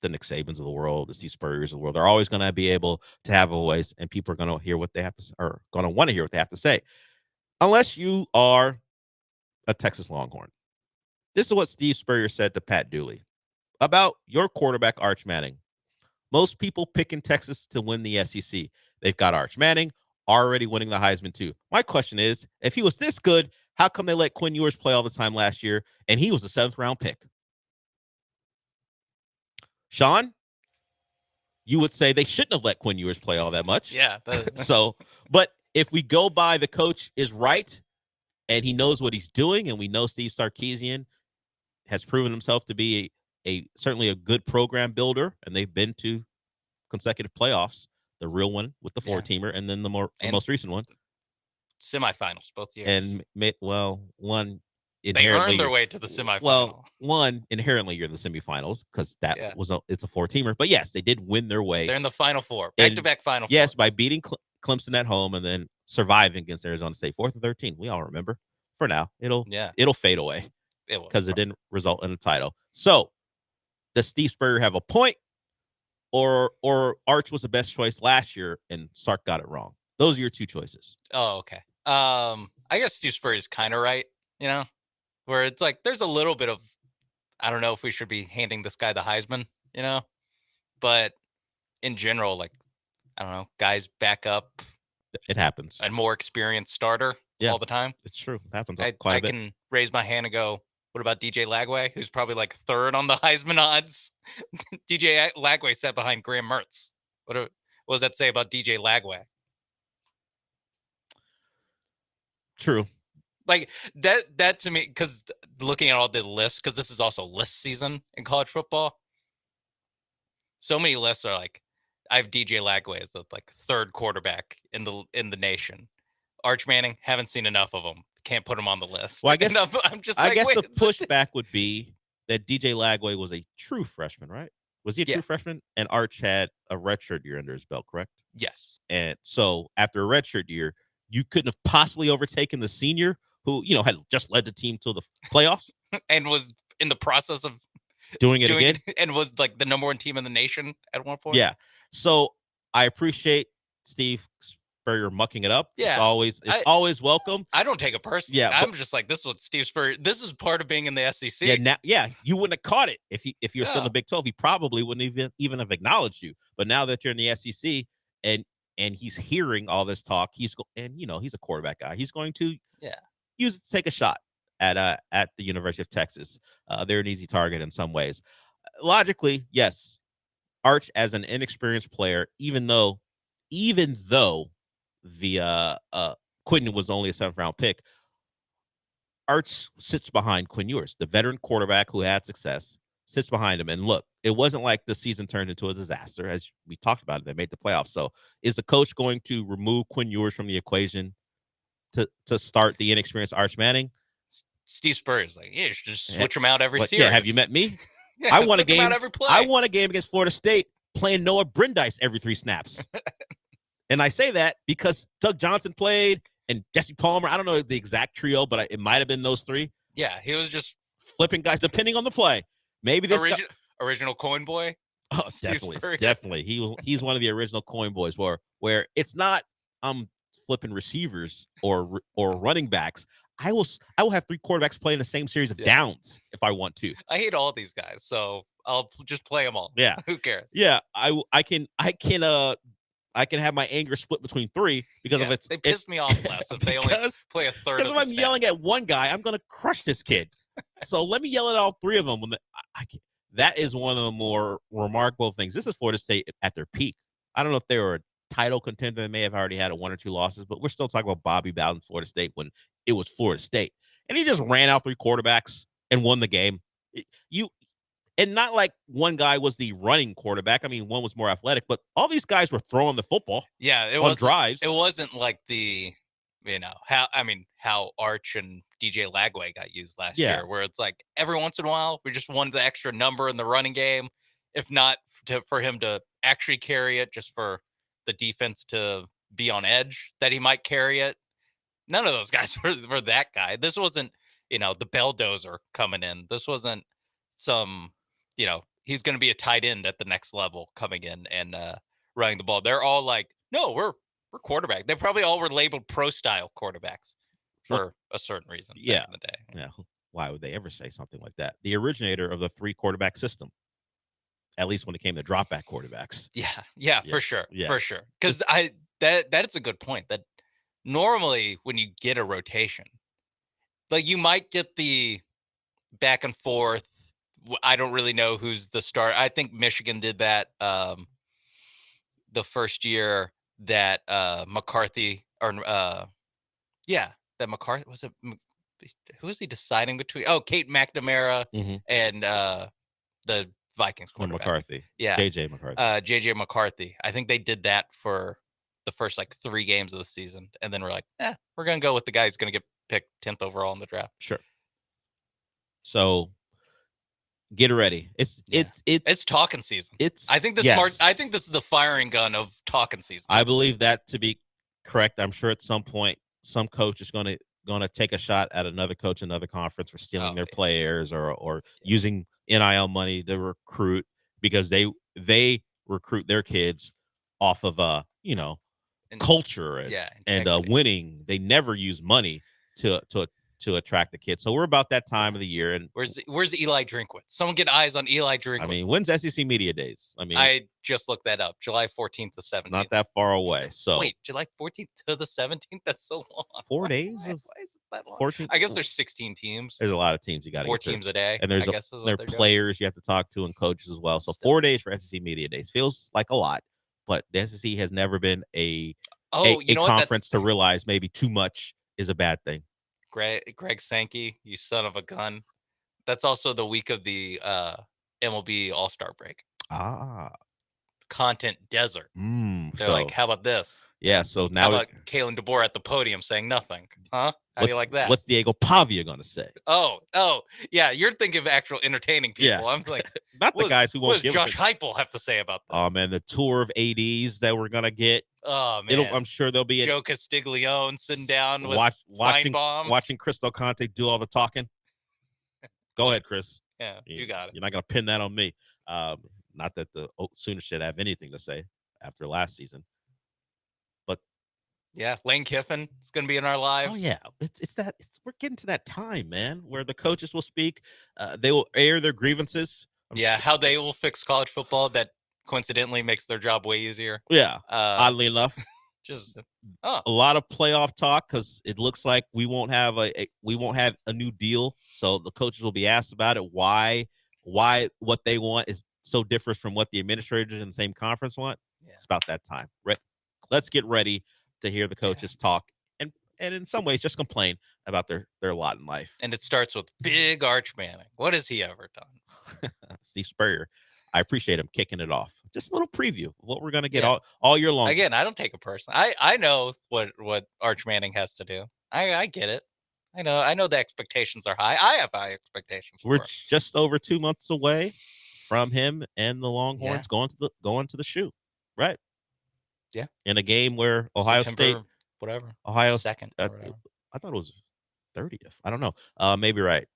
The Nick Sabans of the world, the Steve Spurriers of the world, they're always going to be able to have a voice, and people are going to hear what they have to, or going to want to hear what they have to say, unless you are a Texas Longhorn. This is what Steve Spurrier said to Pat Dooley about your quarterback, Arch Manning. Most people picking Texas to win the SEC. They've got Arch Manning already winning the Heisman too. My question is, if he was this good, how come they let Quinn Ewers play all the time last year, and he was a 7th round pick? Sean, you would say they shouldn't have let Quinn Ewers play all that much. Yeah. But if we go by the coach is right and he knows what he's doing, and we know Steve Sarkisian has proven himself to be certainly a good program builder, and they've been to consecutive playoffs, the real one with the 4-teamer, and then the most recent one. Semifinals both years. And one they earned their way to the semifinal. Well, one inherently you're in the semifinals because it's a 4-teamer. But yes, they did win their way. They're in the Final Four, back-to-back Final Four. Yes, by beating Clemson at home and then surviving against Arizona State, 4th and 13. We all remember. For now, it'll fade away because it didn't result in a title. So, does Steve Spurrier have a point, or Arch was the best choice last year and Sark got it wrong? Those are your two choices. Oh, okay. I guess Steve Spurrier's kind of right. Where it's like there's a little bit of, I don't know if we should be handing this guy the Heisman, but in general, like, I don't know, guys back up. It happens. A more experienced starter all the time. It's true. It happens I quite a bit. can raise my hand and go, what about DJ Lagway, who's probably like 3rd on the Heisman odds? DJ Lagway sat behind Graham Mertz. What does that say about DJ Lagway? True. Like that to me, because looking at all the lists, because this is also list season in college football. So many lists are like, I have DJ Lagway as the 3rd quarterback in the nation. Arch Manning, haven't seen enough of him. Can't put him on the list. Well, I guess I'm just like, the pushback would be that DJ Lagway was a true freshman, right? Was he a true freshman? And Arch had a redshirt year under his belt, correct? Yes. And so after a redshirt year, you couldn't have possibly overtaken the senior who, had just led the team to the playoffs and was in the process of doing it again, and was like the number 1 team in the nation at one point. Yeah. So I appreciate Steve Spurrier mucking it up. Yeah. It's always welcome. I don't take it personally. Yeah. I'm just like, this is what Steve Spurrier, this is part of being in the SEC. Yeah. You wouldn't have caught it if you're still in the Big 12. He probably wouldn't even have acknowledged you. But now that you're in the SEC and he's hearing all this talk, he's a quarterback guy. He's going to take a shot at the University of Texas. They're an easy target in some ways. Logically, yes, Arch as an inexperienced player, even though the Quinn was only a 7th round pick, Arch sits behind Quinn Ewers, the veteran quarterback who had success, sits behind him. And look, it wasn't like the season turned into a disaster, as we talked about it. They made the playoffs. So is the coach going to remove Quinn Ewers from the equation to start the inexperienced Arch Manning? Steve Spurrier's like, yeah, you should just switch him out every series. Yeah, have you met me? Yeah, I won a switch him game. out every play. I won a game against Florida State playing Noah Brandeis every 3 snaps. And I say that because Doug Johnson played and Jesse Palmer. I don't know the exact trio, but it might have been those 3. Yeah, he was just flipping guys depending on the play. Maybe this original coin boy. Oh, definitely. He's one of the original coin boys where it's not flipping receivers or running backs. I will have 3 quarterbacks playing the same series of downs if I want to. I hate all these guys, so I'll just play them all. Yeah. Who cares? Yeah, I can have my anger split between 3 because of they piss me off less if they only play a third. Because if I'm yelling at one guy, I'm gonna crush this kid. So let me yell at all 3 of them. That is one of the more remarkable things. This is Florida State at their peak. I don't know if they were a title contender. They may have already had 1 or 2 losses, but we're still talking about Bobby Bowden, Florida State, when it was Florida State. And he just ran out 3 quarterbacks and won the game. And not like one guy was the running quarterback. I mean, one was more athletic, but all these guys were throwing the football. Yeah, it was drives. It wasn't like how Arch and DJ Lagway got used last year, where it's like every once in a while we just wanted the extra number in the running game, if not for him to actually carry it, just for the defense to be on edge that he might carry it. None of those guys were that guy. This wasn't, the belldozer coming in. This wasn't some, he's going to be a tight end at the next level coming in and running the ball. They're all like, no, we're quarterback. They probably all were labeled pro style quarterbacks for a certain reason back in the day. Yeah. Why would they ever say something like that? The originator of the 3 quarterback system, at least when it came to drop back quarterbacks. Yeah, for sure. For sure. Because that is a good point. That normally when you get a rotation, like you might get the back and forth. I don't really know who's the start. I think Michigan did that the first year that McCarthy that McCarthy was it. Who was he deciding between? Oh, Kate McNamara and the Vikings quarterback. McCarthy. Yeah. JJ McCarthy. JJ McCarthy. I think they did that for the first 3 games of the season. And then we're like, we're going to go with the guy who's going to get picked 10th overall in the draft. Sure. So get ready. It's talking season. I think this is the firing gun of talking season. I believe that to be correct. I'm sure at some point some coach is going to take a shot at another coach in another conference for stealing their players or using NIL money to recruit, because they recruit their kids off of culture and winning. They never use money to attract the kids. So we're about that time of the year. And where's Eli Drinkwitz? Someone get eyes on Eli Drinkwitz. I mean, when's SEC Media Days? I mean, I just looked that up. July 14th to 17th. Not that far away. So wait, July 14th to the 17th? That's so long. 4 days? Why is it that long? 14? I guess there's 16 teams. There's a lot of teams you got to 4 teams a day. And there are players you have to talk to and coaches as well. So 4 days for SEC Media Days feels like a lot, but the SEC has never been a conference to realize maybe too much is a bad thing. Greg Sankey, you son of a gun. That's also the week of the MLB All-Star break. Content desert. They're like, how about this? Yeah, so now how about Kalen DeBoer at the podium saying nothing? Huh? How do you like that? What's Diego Pavia going to say? Oh, yeah. You're thinking of actual entertaining people. Yeah. I'm like, not the guys who won't. What does Josh Heupel have to say about this? Oh man, the tour of ADs that we're gonna get. Oh man, I'm sure there'll be Joe Castiglione sitting down with watching Crystal Conte do all the talking. Go ahead, Chris. Yeah, you got it. You're not gonna pin that on me. Not that the Sooners should have anything to say after last season. Yeah, Lane Kiffin is going to be in our lives. Oh yeah, we're getting to that time, man, where the coaches will speak. They will air their grievances. How they will fix college football. That coincidentally makes their job way easier. Yeah, oddly enough, a lot of playoff talk because it looks like we won't have a new deal. So the coaches will be asked about it. Why what they want is so different from what the administrators in the same conference want. Yeah. It's about that time. Let's get ready to hear the coaches talk and in some ways just complain about their lot in life. And it starts with big Arch Manning. What has he ever done? Steve Spurrier. I appreciate him kicking it off. Just a little preview of what we're gonna get Yeah. all year long. Again, I don't take it personally. I know what Arch Manning has to do. I get it. I know the expectations are high. I have high expectations for We're him. just over 2 months away from him and the Longhorns going to the shoe, right? Yeah. In a game where Ohio September, State, whatever, Ohio 2nd or whatever. I thought it was 30th. I don't know. Maybe right.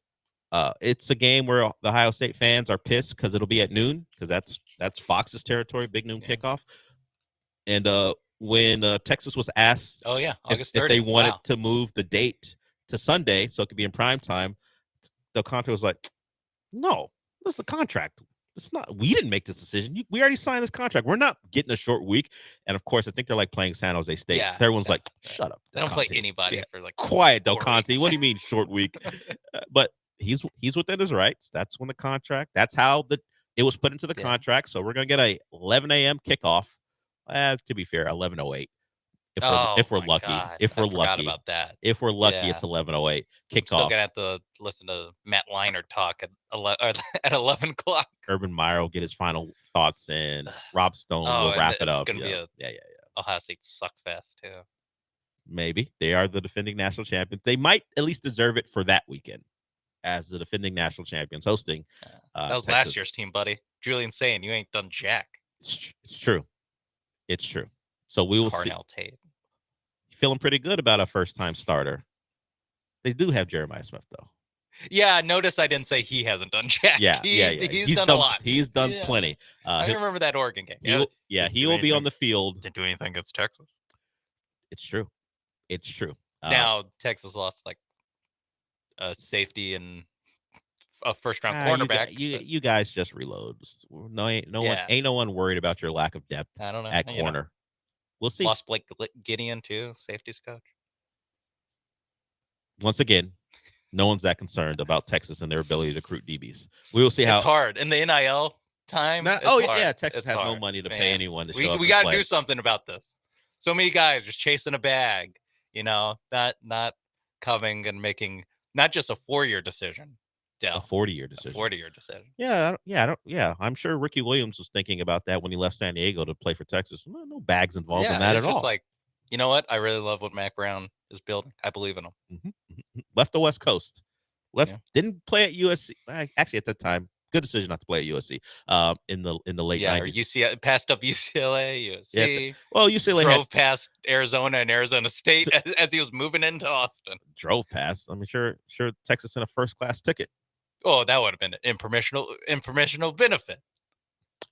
It's a game where the Ohio State fans are pissed because it'll be at noon because that's Fox's territory, big noon kickoff. And when Texas was asked, Oh yeah, August if they 30th. wanted Wow. to move the date to Sunday so it could be in prime time, the contract was like, no, this is a contract. It's not. We didn't make this decision. We already signed this contract. We're not getting a short week. And of course, I think they're like playing San Jose State. Yeah, So everyone's like, shut up. They don't play Conte. anybody Yeah. for like Quiet, Del 4 Conte. weeks. What do you mean short week? But he's within his rights. That's when the contract. That's how it was put into the contract. So we're gonna get a 11 a.m. kickoff. To be fair, 11:08. If we're lucky, God. if we're I forgot lucky, about that. if we're lucky, Yeah. it's 11:08 I'm still kickoff. gonna have to listen to Matt Leinart talk at 11 o'clock. Urban Meyer will get his final thoughts in. Rob Stone will and wrap it it's up. gonna be Yeah. Ohio State suck fest too. Maybe they are the defending national champions. They might at least deserve it for that weekend as the defending national champions hosting. That was Texas. last year's team, buddy. Julian saying you ain't done jack. It's true. It's true. So we will Carnell see. Tate. Feeling pretty good about a first-time starter. They do have Jeremiah Smith though. Yeah, notice I didn't say he hasn't done jack. Yeah. He's done a lot. He's done plenty. I remember that Oregon game. He will be on the field. Didn't do anything against Texas. It's true. It's true. Now Texas lost like a safety and a first-round cornerback. You guys just reload. Ain't no one worried about your lack of depth. I don't know At corner. We'll see. Lost Blake Gideon too, safeties coach. Once again, no one's that concerned about Texas and their ability to recruit DBs. We will see how It's hard in the NIL time. Texas has no money to pay anyone to show up. We got to do something about this. So many guys just chasing a bag, not coming and making not just a 4-year decision, Del. A 40-year decision. 40-year decision. Yeah. I'm sure Ricky Williams was thinking about that when he left San Diego to play for Texas. No bags involved in that at all. Just like, you know what? I really love what Mac Brown is building. I believe in him. Mm-hmm. Left the West Coast. Didn't play at USC. Actually, at that time, good decision not to play at USC. In the late 90s. Or UCLA, passed up UCLA, USC. Yeah. Well, UCLA drove past Arizona and Arizona State as he was moving into Austin. Drove past. I mean, sure, Texas in a first-class ticket. Oh, that would have been an informational benefit.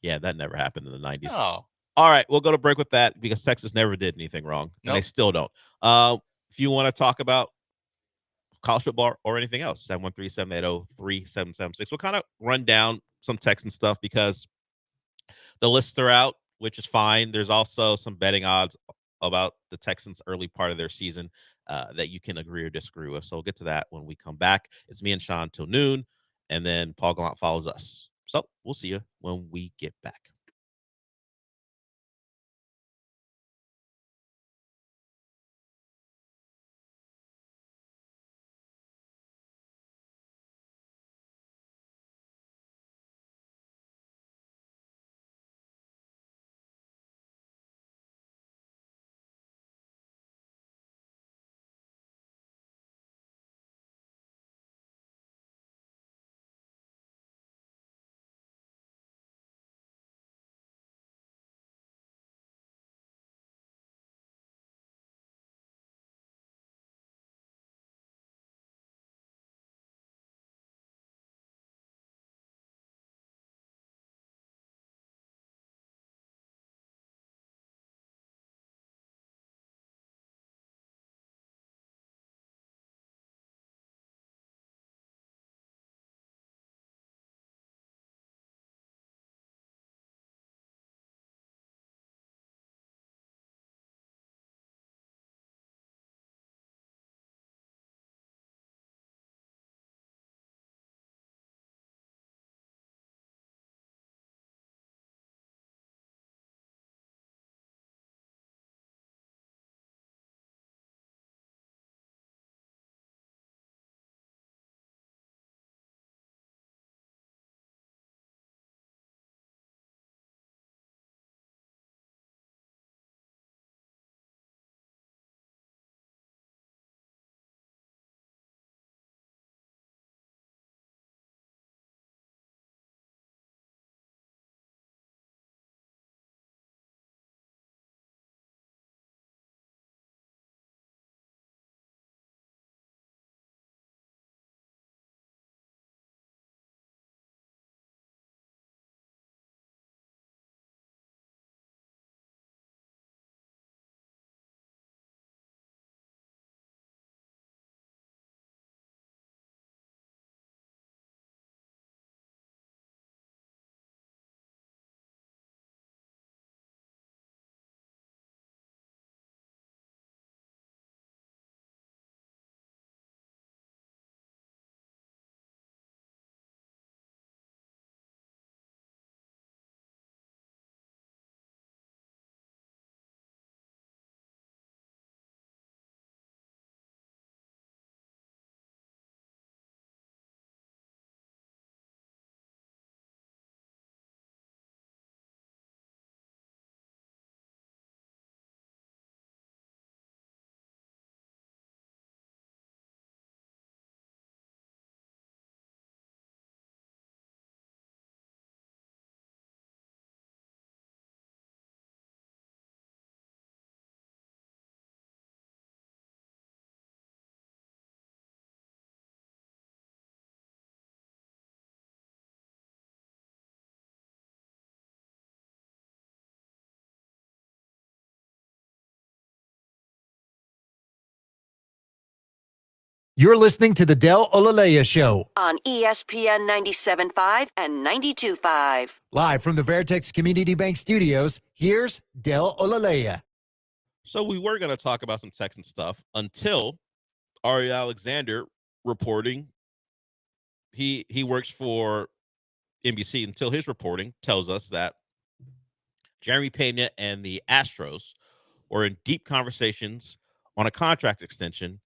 Yeah, that never happened in the 90s. Oh. All right, we'll go to break with that because Texas never did anything wrong, and they still don't. If you want to talk about college football or anything else, 713-780-3776. We'll kind of run down some Texan stuff because the lists are out, which is fine. There's also some betting odds about the Texans' early part of their season that you can agree or disagree with. So we'll get to that when we come back. It's me and Sean till noon, and then Paul Gallant follows us. So we'll see you when we get back. You're listening to the Del Olaleye Show. On ESPN 97.5 and 92.5. Live from the Veritex Community Bank Studios, here's Del Olaleye. So we were going to talk about some Texan stuff until Ari Alexander reporting. He works for NBC until his reporting tells us that Jeremy Pena and the Astros were in deep conversations on a contract extension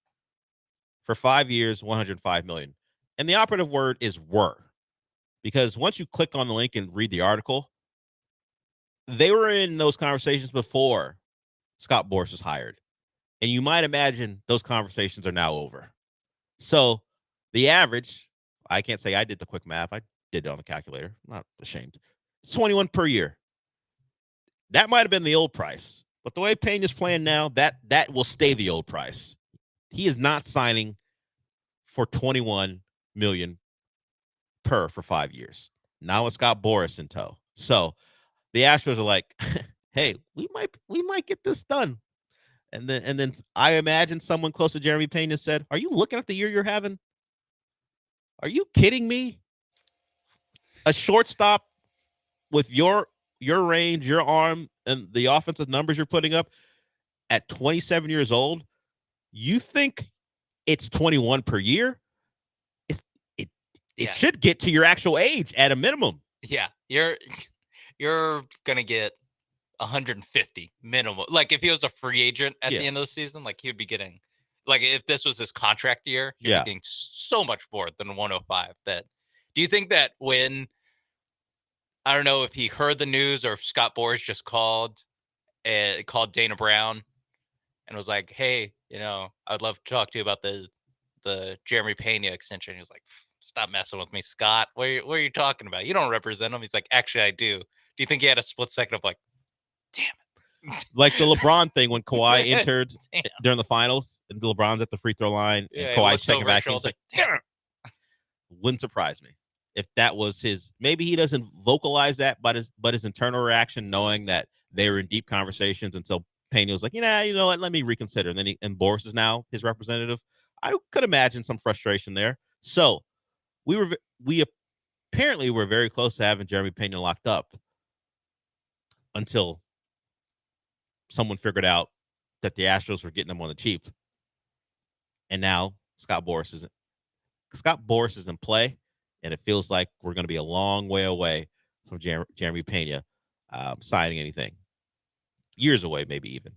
for 5 years, $105 million. And the operative word is were, because once you click on the link and read the article, they were in those conversations before Scott Boras was hired. And you might imagine those conversations are now over. So the average, I can't say I did the quick math. I did it on the calculator. I'm not ashamed. It's 21 per year. That might have been the old price. But the way Pena's playing now, that will stay the old price. He is not signing for $21 million per for 5 years. Now it's got Boras in tow. So the Astros are like, hey, we might get this done. And then I imagine someone close to Jeremy Pena said, are you looking at the year you're having? Are you kidding me? A shortstop with your range, your arm, and the offensive numbers you're putting up at 27 years old, you think it's 21 per year? It should get to your actual age at a minimum. Yeah, you're gonna get 150 minimum. Like if he was a free agent at the end of the season, like he would be getting, like if this was his contract year, he'd be getting so much more than 105. Do you think that when, I don't know if he heard the news or if Scott Boras just called Dana Brown and was like, hey, I'd love to talk to you about the Jeremy Pena extension. He was like, stop messing with me, Scott. What are you talking about? You don't represent him. He's like, actually, I do. Do you think he had a split second of like, damn it? Like the LeBron thing when Kawhi entered during the finals and LeBron's at the free throw line and Kawhi's checking back. He's like, damn. Wouldn't surprise me if that was his. Maybe he doesn't vocalize that, but his internal reaction, knowing that they were in deep conversations until Pena was like, you know what, let me reconsider. And then and Boras is now his representative. I could imagine some frustration there. So we apparently were very close to having Jeremy Pena locked up until someone figured out that the Astros were getting him on the cheap. And now Scott Boras is in play, and it feels like we're going to be a long way away from Jeremy Pena signing anything. Years away, maybe even.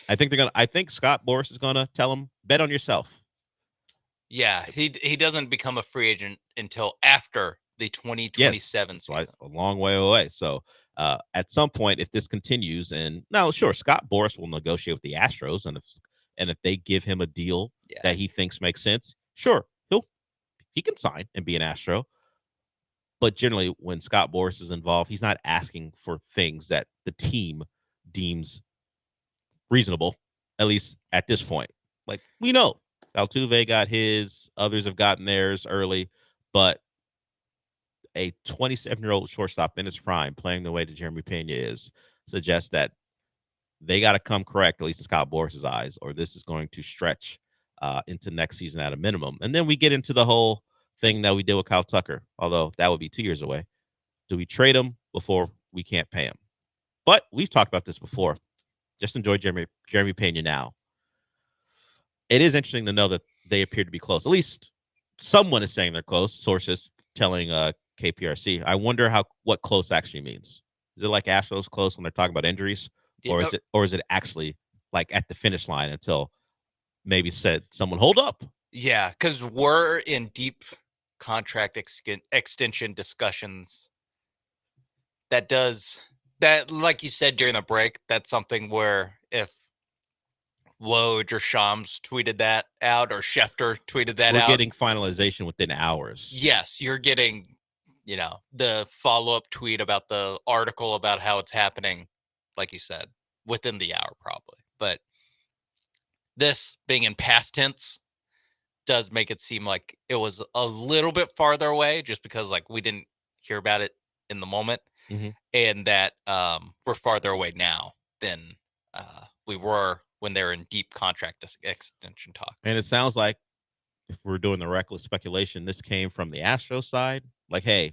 I think Scott Boras is going to tell him, bet on yourself. Yeah, he doesn't become a free agent until after the 2027 season. A long way away. So at some point, if this continues, and now sure, Scott Boras will negotiate with the Astros, and if they give him a deal that he thinks makes sense, sure, he can sign and be an Astro. But generally, when Scott Boras is involved, he's not asking for things that the team deems reasonable, at least at this point. Like, we know Altuve got his, others have gotten theirs early, but a 27-year-old shortstop in his prime playing the way that Jeremy Pena is suggests that they got to come correct, at least in Scott Boras' eyes, or this is going to stretch into next season at a minimum. And then we get into the whole thing that we did with Kyle Tucker, although that would be 2 years away. Do we trade him before we can't pay him? But we've talked about this before. Just enjoy Jeremy Pena now. It is interesting to know that they appear to be close. At least someone is saying they're close. Sources telling KPRC. I wonder what close actually means. Is it like Astros close when they're talking about injuries, or is it actually like at the finish line until maybe said someone hold up? Yeah, because we're in deep contract extension discussions. That, like you said during the break, that's something where if Woj or Shams tweeted that out or Schefter tweeted that out, we're getting finalization within hours. Yes, you're getting, the follow-up tweet about the article about how it's happening, like you said, within the hour probably. But this being in past tense does make it seem like it was a little bit farther away just because like we didn't hear about it in the moment. Mm-hmm. And that we're farther away now than we were when they were in deep contract extension talk. And it sounds like if we're doing the reckless speculation, this came from the Astros side. Like, hey,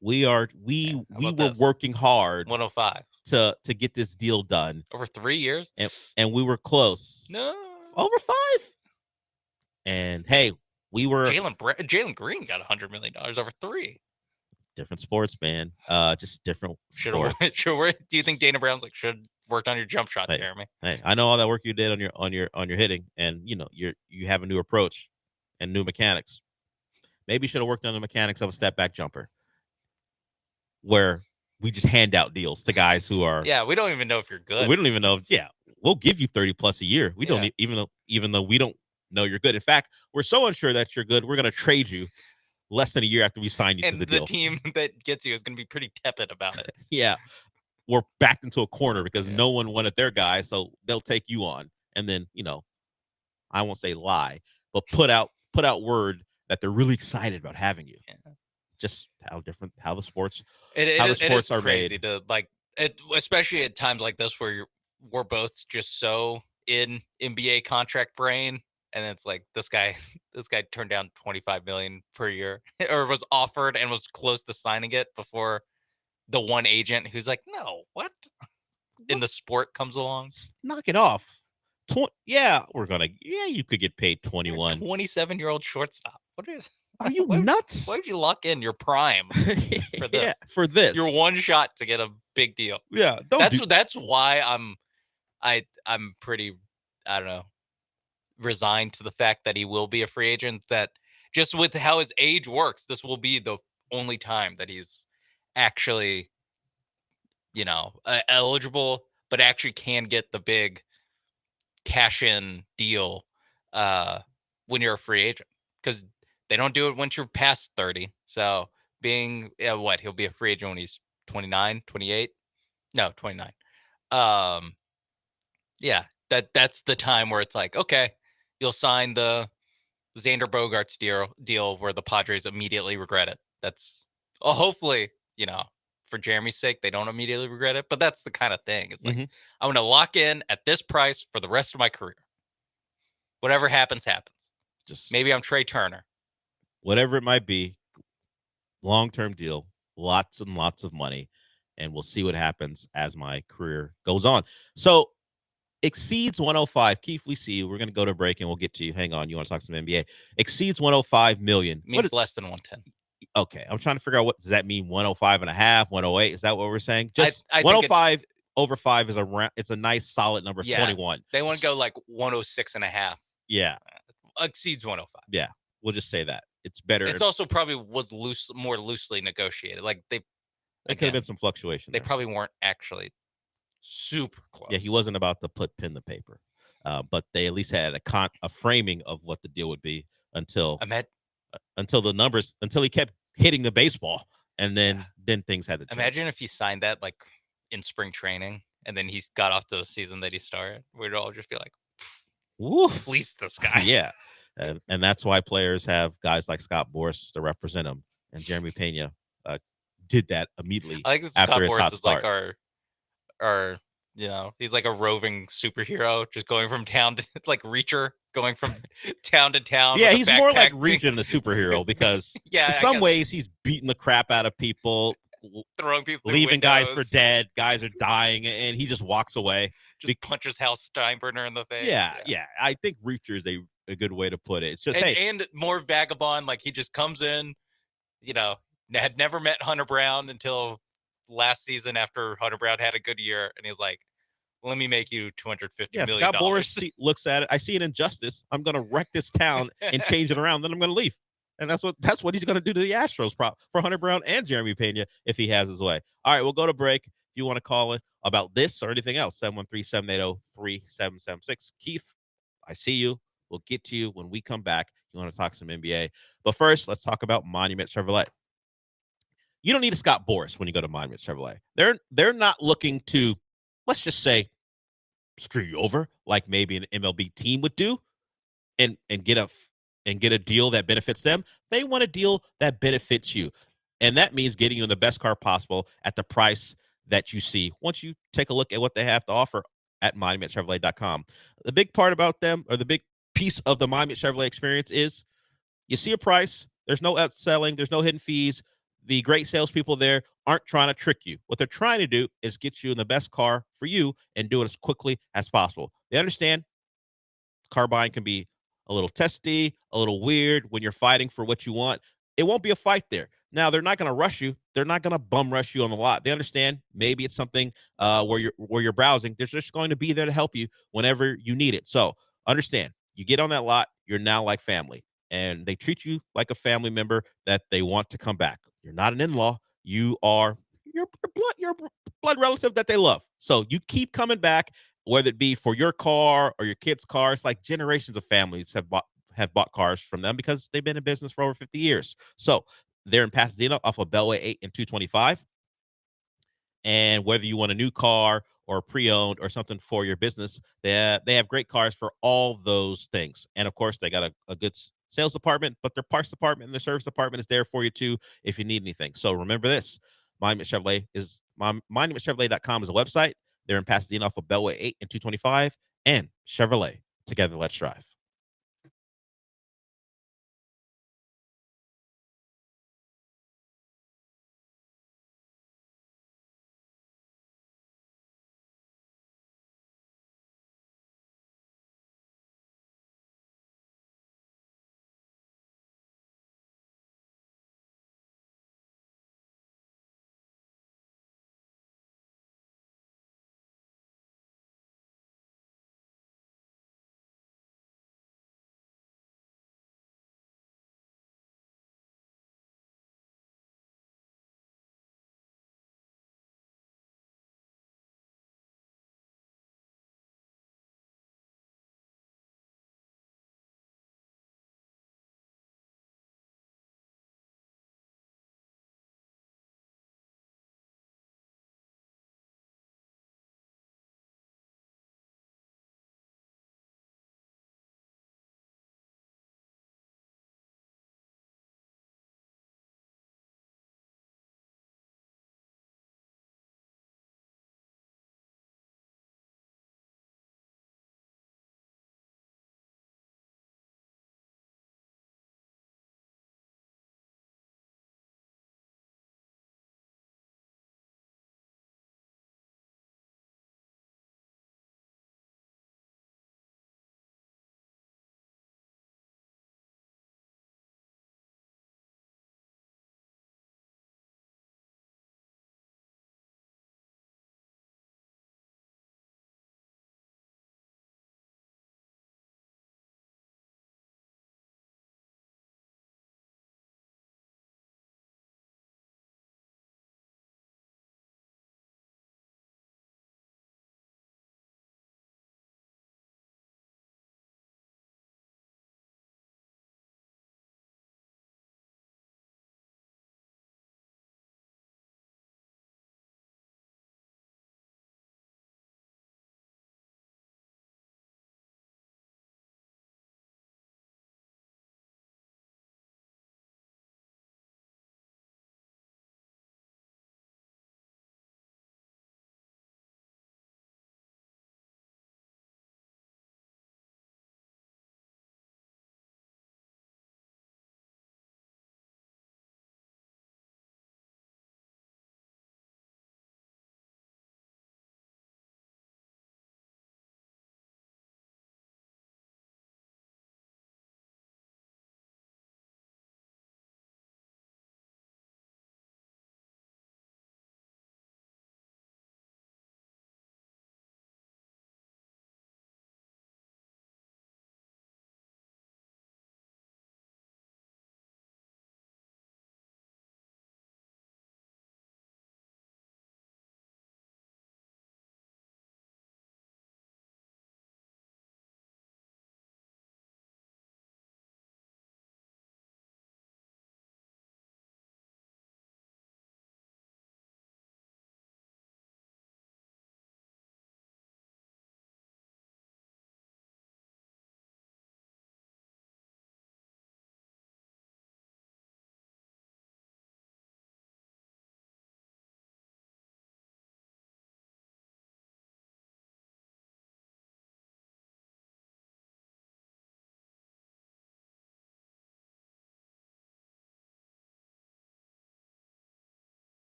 we were working hard 105 to get this deal done over 3 years, and we were close. No, over 5. And hey, we were Jalen Green got $100 million over 3. Different sports, man. Just different sports. Do you think Dana Brown's like should worked on your jump shot, Jeremy? Hey, I know all that work you did on your hitting, and you have a new approach and new mechanics. Maybe you should have worked on the mechanics of a step back jumper, where we just hand out deals to guys who are. Yeah, we don't even know if you're good. We don't even know. We'll give you 30 plus a year. We don't even though we don't know you're good. In fact, we're so unsure that you're good, we're going to trade you less than a year after we sign you to the deal. And the team that gets you is going to be pretty tepid about it. Yeah. We're backed into a corner because no one wanted their guy, so they'll take you on. And then, I won't say lie, but put out word that they're really excited about having you. Yeah. Just how the sports are crazy made. To like it, especially at times like this where we're both just so in NBA contract brain. And it's like this guy turned down $25 million per year, or was offered and was close to signing it before the one agent who's like, no, what? In the sport comes along. Knock it off. You could get paid 21. 27-year-old shortstop. Are you nuts? Why would you lock in your prime for this? Yeah, for this. Your one shot to get a big deal. Yeah, that's why I'm pretty, I don't know, resigned to the fact that he will be a free agent. That just with how his age works, this will be the only time that he's actually, eligible, but actually can get the big cash in deal when you're a free agent, because they don't do it once you're past 30. So he'll be a free agent when he's 29, 28. No, 29. Yeah, that's the time where it's like, okay, you'll sign the Xander Bogaerts deal where the Padres immediately regret it. That's hopefully, for Jeremy's sake, they don't immediately regret it. But that's the kind of thing. It's like, I'm going to lock in at this price for the rest of my career. Whatever happens, happens. Just maybe I'm Trey Turner. Whatever it might be, long-term deal, lots and lots of money, and we'll see what happens as my career goes on. So, exceeds 105. Keith, we see you. We're going to go to break and we'll get to you. Hang on. You want to talk some NBA? Exceeds 105 million. Means less than 110. Okay. I'm trying to figure out what does that mean? 105 and a half, 108. Is that what we're saying? Just I 105 over 5 is it's a nice solid number. Yeah, 21. They want to go like 106 and a half. Yeah. Exceeds 105. Yeah. We'll just say that. It's better. It's also probably was more loosely negotiated. Like it could have been some fluctuation. They probably weren't actually super close. Yeah, he wasn't about to put pen to paper, but they at least had a framing of what the deal would be until the numbers, until he kept hitting the baseball, and then things had to change. Imagine if he signed that like in spring training, and then he got off to the season that he started. We'd all just be like, fleece this guy. Yeah, and that's why players have guys like Scott Boras to represent them, and Jeremy Pena did that immediately. I think Scott Boras is like our, he's like a roving superhero, just going from town to like Reacher, going from town to town. Yeah, he's more like Reacher than the superhero because in some ways he's beating the crap out of people, throwing people, leaving guys for dead. Guys are dying, and he just walks away. Just punches Hal Steinbrenner in the face. Yeah. I think Reacher is a good way to put it. It's just and more vagabond. Like he just comes in, had never met Hunter Brown until last season after Hunter Brown had a good year, and he's like, let me make you $250 million. Scott Boras looks at it. I see an injustice. I'm going to wreck this town and change it around. Then I'm going to leave. And that's what he's going to do to the Astros for Hunter Brown and Jeremy Pena if he has his way. All right, we'll go to break. If you want to call in about this or anything else, 713-780-3776. Keith, I see you. We'll get to you when we come back. You want to talk some NBA. But first, let's talk about Monument Chevrolet. You don't need a Scott Boras when you go to Monument Chevrolet. They're not looking to, let's just say, screw you over like maybe an MLB team would do, and get a deal that benefits them. They want a deal that benefits you, and that means getting you in the best car possible at the price that you see once you take a look at what they have to offer at monumentchevrolet.com. The big part about them, or the big piece of the Miami Chevrolet experience is you see a price. There's no upselling. There's no hidden fees. The great salespeople there aren't trying to trick you. What they're trying to do is get you in the best car for you and do it as quickly as possible. They understand car buying can be a little testy, a little weird when you're fighting for what you want. It won't be a fight there. Now, they're not going to rush you. They're not going to bum rush you on the lot. They understand maybe it's something where you're browsing. They're just going to be there to help you whenever you need it. So understand, you get on that lot, you're now like family, and they treat you like a family member that they want to come back. You're not an in-law. You are your blood relative that they love. So you keep coming back, whether it be for your car or your kids' cars. Like generations of families have bought cars from them because they've been in business for over 50 years. So they're in Pasadena off of Beltway 8 and 225. And whether you want a new car or pre-owned or something for your business, they have great cars for all those things. And of course, they got a good sales department, but their parts department and their service department is there for you too if you need anything. So remember this: Monument Chevrolet is monumentchevrolet.com is a website. They're in Pasadena off of Beltway 8 and 225, and Chevrolet. Together, let's drive.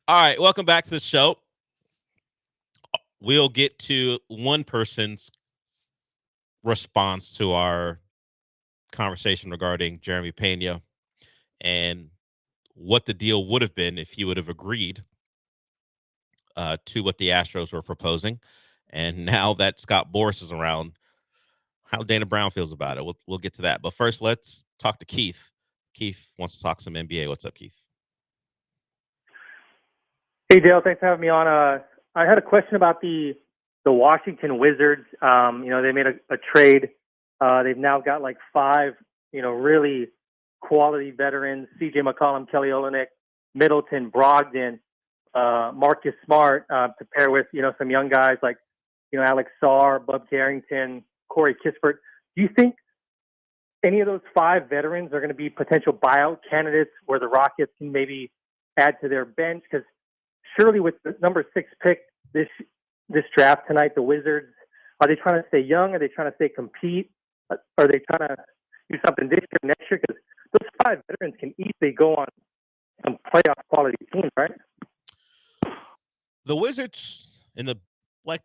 All right, welcome back to the show. We'll get to one person's response to our conversation regarding Jeremy Pena and what the deal would have been if he would have agreed to what the Astros were proposing. And now that Scott Boras is around, how Dana Brown feels about it. We'll get to that. But first, let's talk to Keith. Keith wants to talk some NBA. What's up, Keith? Hey, Dale. Thanks for having me on. I had a question about the Washington Wizards. They made a trade. They've now got like 5, really quality veterans: C.J. McCollum, Kelly Olynyk, Middleton, Brogdon, Marcus Smart, to pair with some young guys like Alex Sarr, Bub Carrington, Corey Kispert. Do you think any of those 5 veterans are going to be potential buyout candidates where the Rockets can maybe add to their bench? Because surely with the number 6 pick this draft tonight, the Wizards, are they trying to stay young? Are they trying to stay compete? Are they trying to do something this year, next year? Because those 5 veterans can easily go on some playoff quality teams, right? The Wizards in the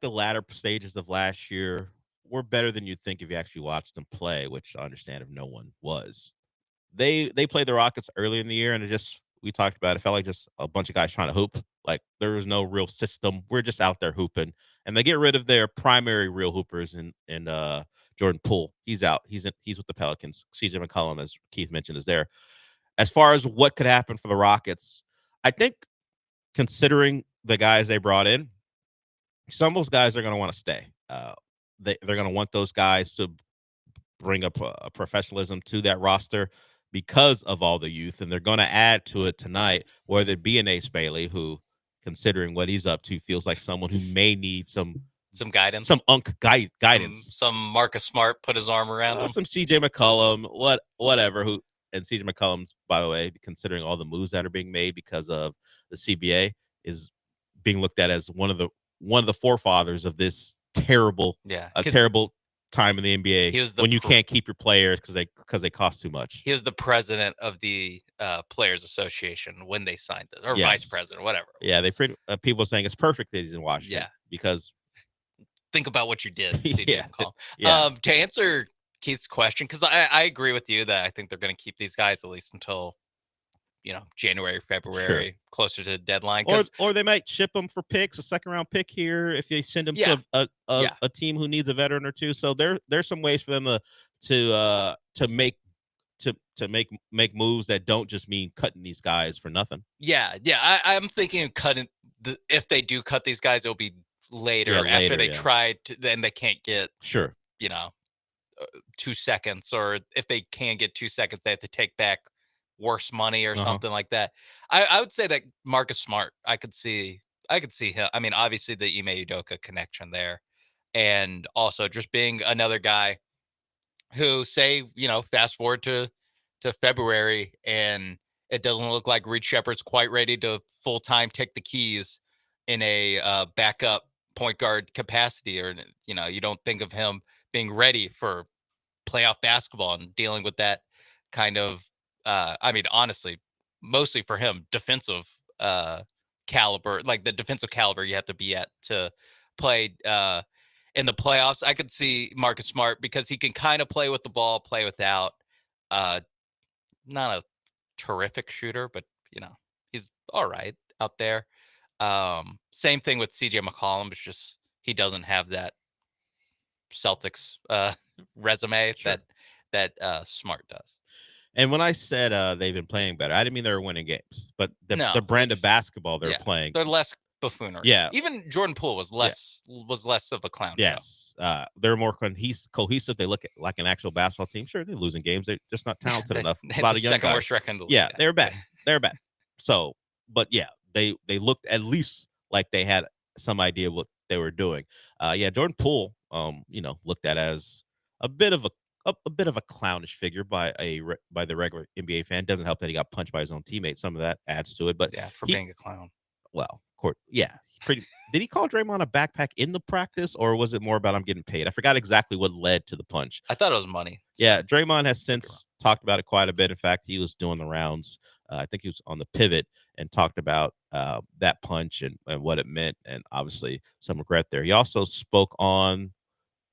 latter stages of last year were better than you'd think if you actually watched them play, which I understand if no one was. They played the Rockets early in the year, and we talked about it felt like just a bunch of guys trying to hoop. Like there was no real system. We're just out there hooping, and they get rid of their primary real hoopers in Jordan Poole. He's out. He's with the Pelicans. CJ McCollum, as Keith mentioned, is there. As far as what could happen for the Rockets, I think considering the guys they brought in, some of those guys are going to want to stay. They're going to want those guys to bring up a professionalism to that roster because of all the youth, and they're going to add to it tonight, whether it be an Ace Bailey, who, considering what he's up to, feels like someone who may need some guidance, some guidance, some Marcus Smart put his arm around him, some CJ McCollum, whatever. And CJ McCollum's, by the way, considering all the moves that are being made because of the CBA, is being looked at as one of the forefathers of this terrible time in the NBA when you can't keep your players because they cost too much. He was the president of the Players Association when they signed it, or vice president, whatever. Yeah, people are saying it's perfect that he's in Washington. Yeah, because think about what you did. Yeah, to answer Keith's question, because I agree with you that I think they're going to keep these guys at least until January, February, closer to the deadline. Or they might ship them for picks, a second-round pick here if they send them to a team who needs a veteran or two. So there's some ways for them to make moves that don't just mean cutting these guys for nothing. Yeah. I'm thinking of cutting. If they do cut these guys, it'll be later after they tried to, then they can't get 2 seconds, or if they can get 2 seconds, they have to take back worse money or something like that. I would say that Marcus Smart, I could see him. I mean, obviously the Ime Udoka connection there, and also just being another guy who, say, fast forward to February and it doesn't look like Reed Shepherd's quite ready to full-time take the keys in a backup point guard capacity, or you don't think of him being ready for playoff basketball and dealing with that kind of I mean, honestly, mostly for him, defensive caliber, like the defensive caliber you have to be at to play in the playoffs. I could see Marcus Smart, because he can kind of play with the ball, play without. Not a terrific shooter, but he's all right out there. Same thing with CJ McCollum. It's just he doesn't have that Celtics resume that Smart does. And when I said they've been playing better, I didn't mean they were winning games, but the brand of basketball they're playing, they're less buffoonery. Yeah, even Jordan Poole was less of a clown. Yes, they're more cohesive. They look like an actual basketball team. Sure, they're losing games. They're just not talented enough. A lot of young guys. Worst record in the league. Yeah, they're bad. They're bad. So, but yeah, they looked at least like they had some idea of what they were doing. Jordan Poole, looked at as a bit of a clownish figure by the regular NBA fan. Doesn't help that he got punched by his own teammate. Some of that adds to it. But being a clown. well, court, yeah, pretty. Did he call Draymond a backpack in the practice, or was it more about I'm getting paid? I forgot exactly what led to the punch. I thought it was money. Yeah, Draymond has since talked about it quite a bit. In fact, he was doing the rounds. I think he was on the pivot and talked about that punch and what it meant, and obviously some regret there. He also spoke on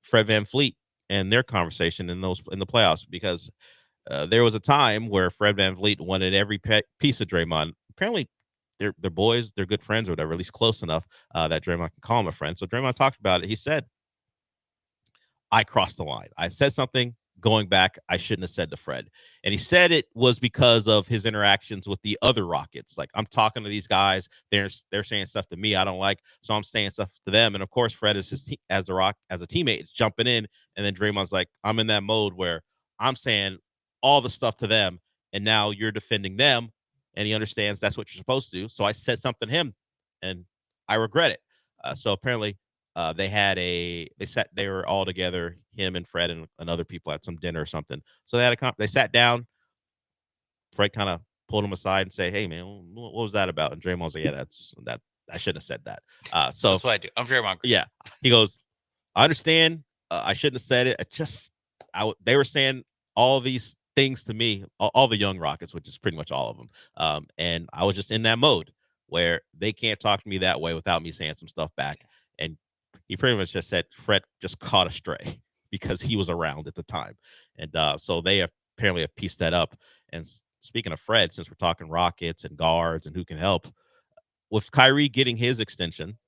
Fred VanVleet and their conversation in the playoffs, because there was a time where Fred VanVleet wanted every piece of Draymond. Apparently, they're boys, they're good friends or whatever, at least close enough that Draymond can call him a friend. So Draymond talked about it. He said, I crossed the line. I said something going back I shouldn't have said to Fred. And he said it was because of his interactions with the other Rockets. Like, I'm talking to these guys, they're saying stuff to me I don't like, so I'm saying stuff to them. And of course, Fred is as a teammate, is jumping in, and then Draymond's like, I'm in that mode where I'm saying all the stuff to them, and now you're defending them, and he understands that's what you're supposed to do. So I said something to him, and I regret it. So apparently, they were all together, him and Fred and other people at some dinner or something. So they sat down. Fred kind of pulled him aside and say, "Hey man, what was that about?" And Draymond was like, "Yeah, that I shouldn't have said that." So that's what I do. I'm Draymond. Yeah, he goes, "I understand. I shouldn't have said it. They were saying all these things to me, all the young Rockets, which is pretty much all of them. And I was just in that mode where they can't talk to me that way without me saying some stuff back." And he pretty much just said Fred just caught a stray because he was around at the time. And so they apparently have pieced that up. And speaking of Fred, since we're talking Rockets and guards and who can help, with Kyrie getting his extension,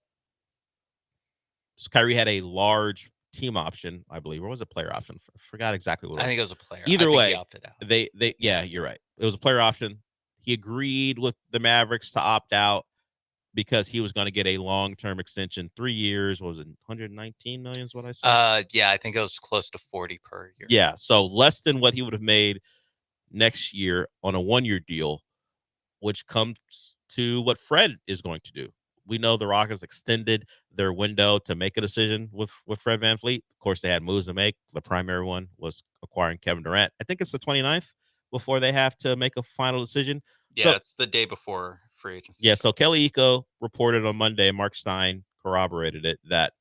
Kyrie had a large team option, I believe, or was it player option? I forgot exactly what it was. I think it was a player. Either way, he opted out. Yeah, you're right. It was a player option. He agreed with the Mavericks to opt out because he was going to get a long-term extension, 3 years. What was it, 119 million is what I said? Yeah, I think it was close to 40 per year. Yeah, so less than what he would have made next year on a 1-year deal, which comes to what Fred is going to do. We know the Rockets extended their window to make a decision with Fred VanVleet. Of course, they had moves to make. The primary one was acquiring Kevin Durant. I think it's the 29th before they have to make a final decision. Yeah, it's the day before free agency. Yeah, so Kelly Iko reported on Monday, Mark Stein corroborated it, that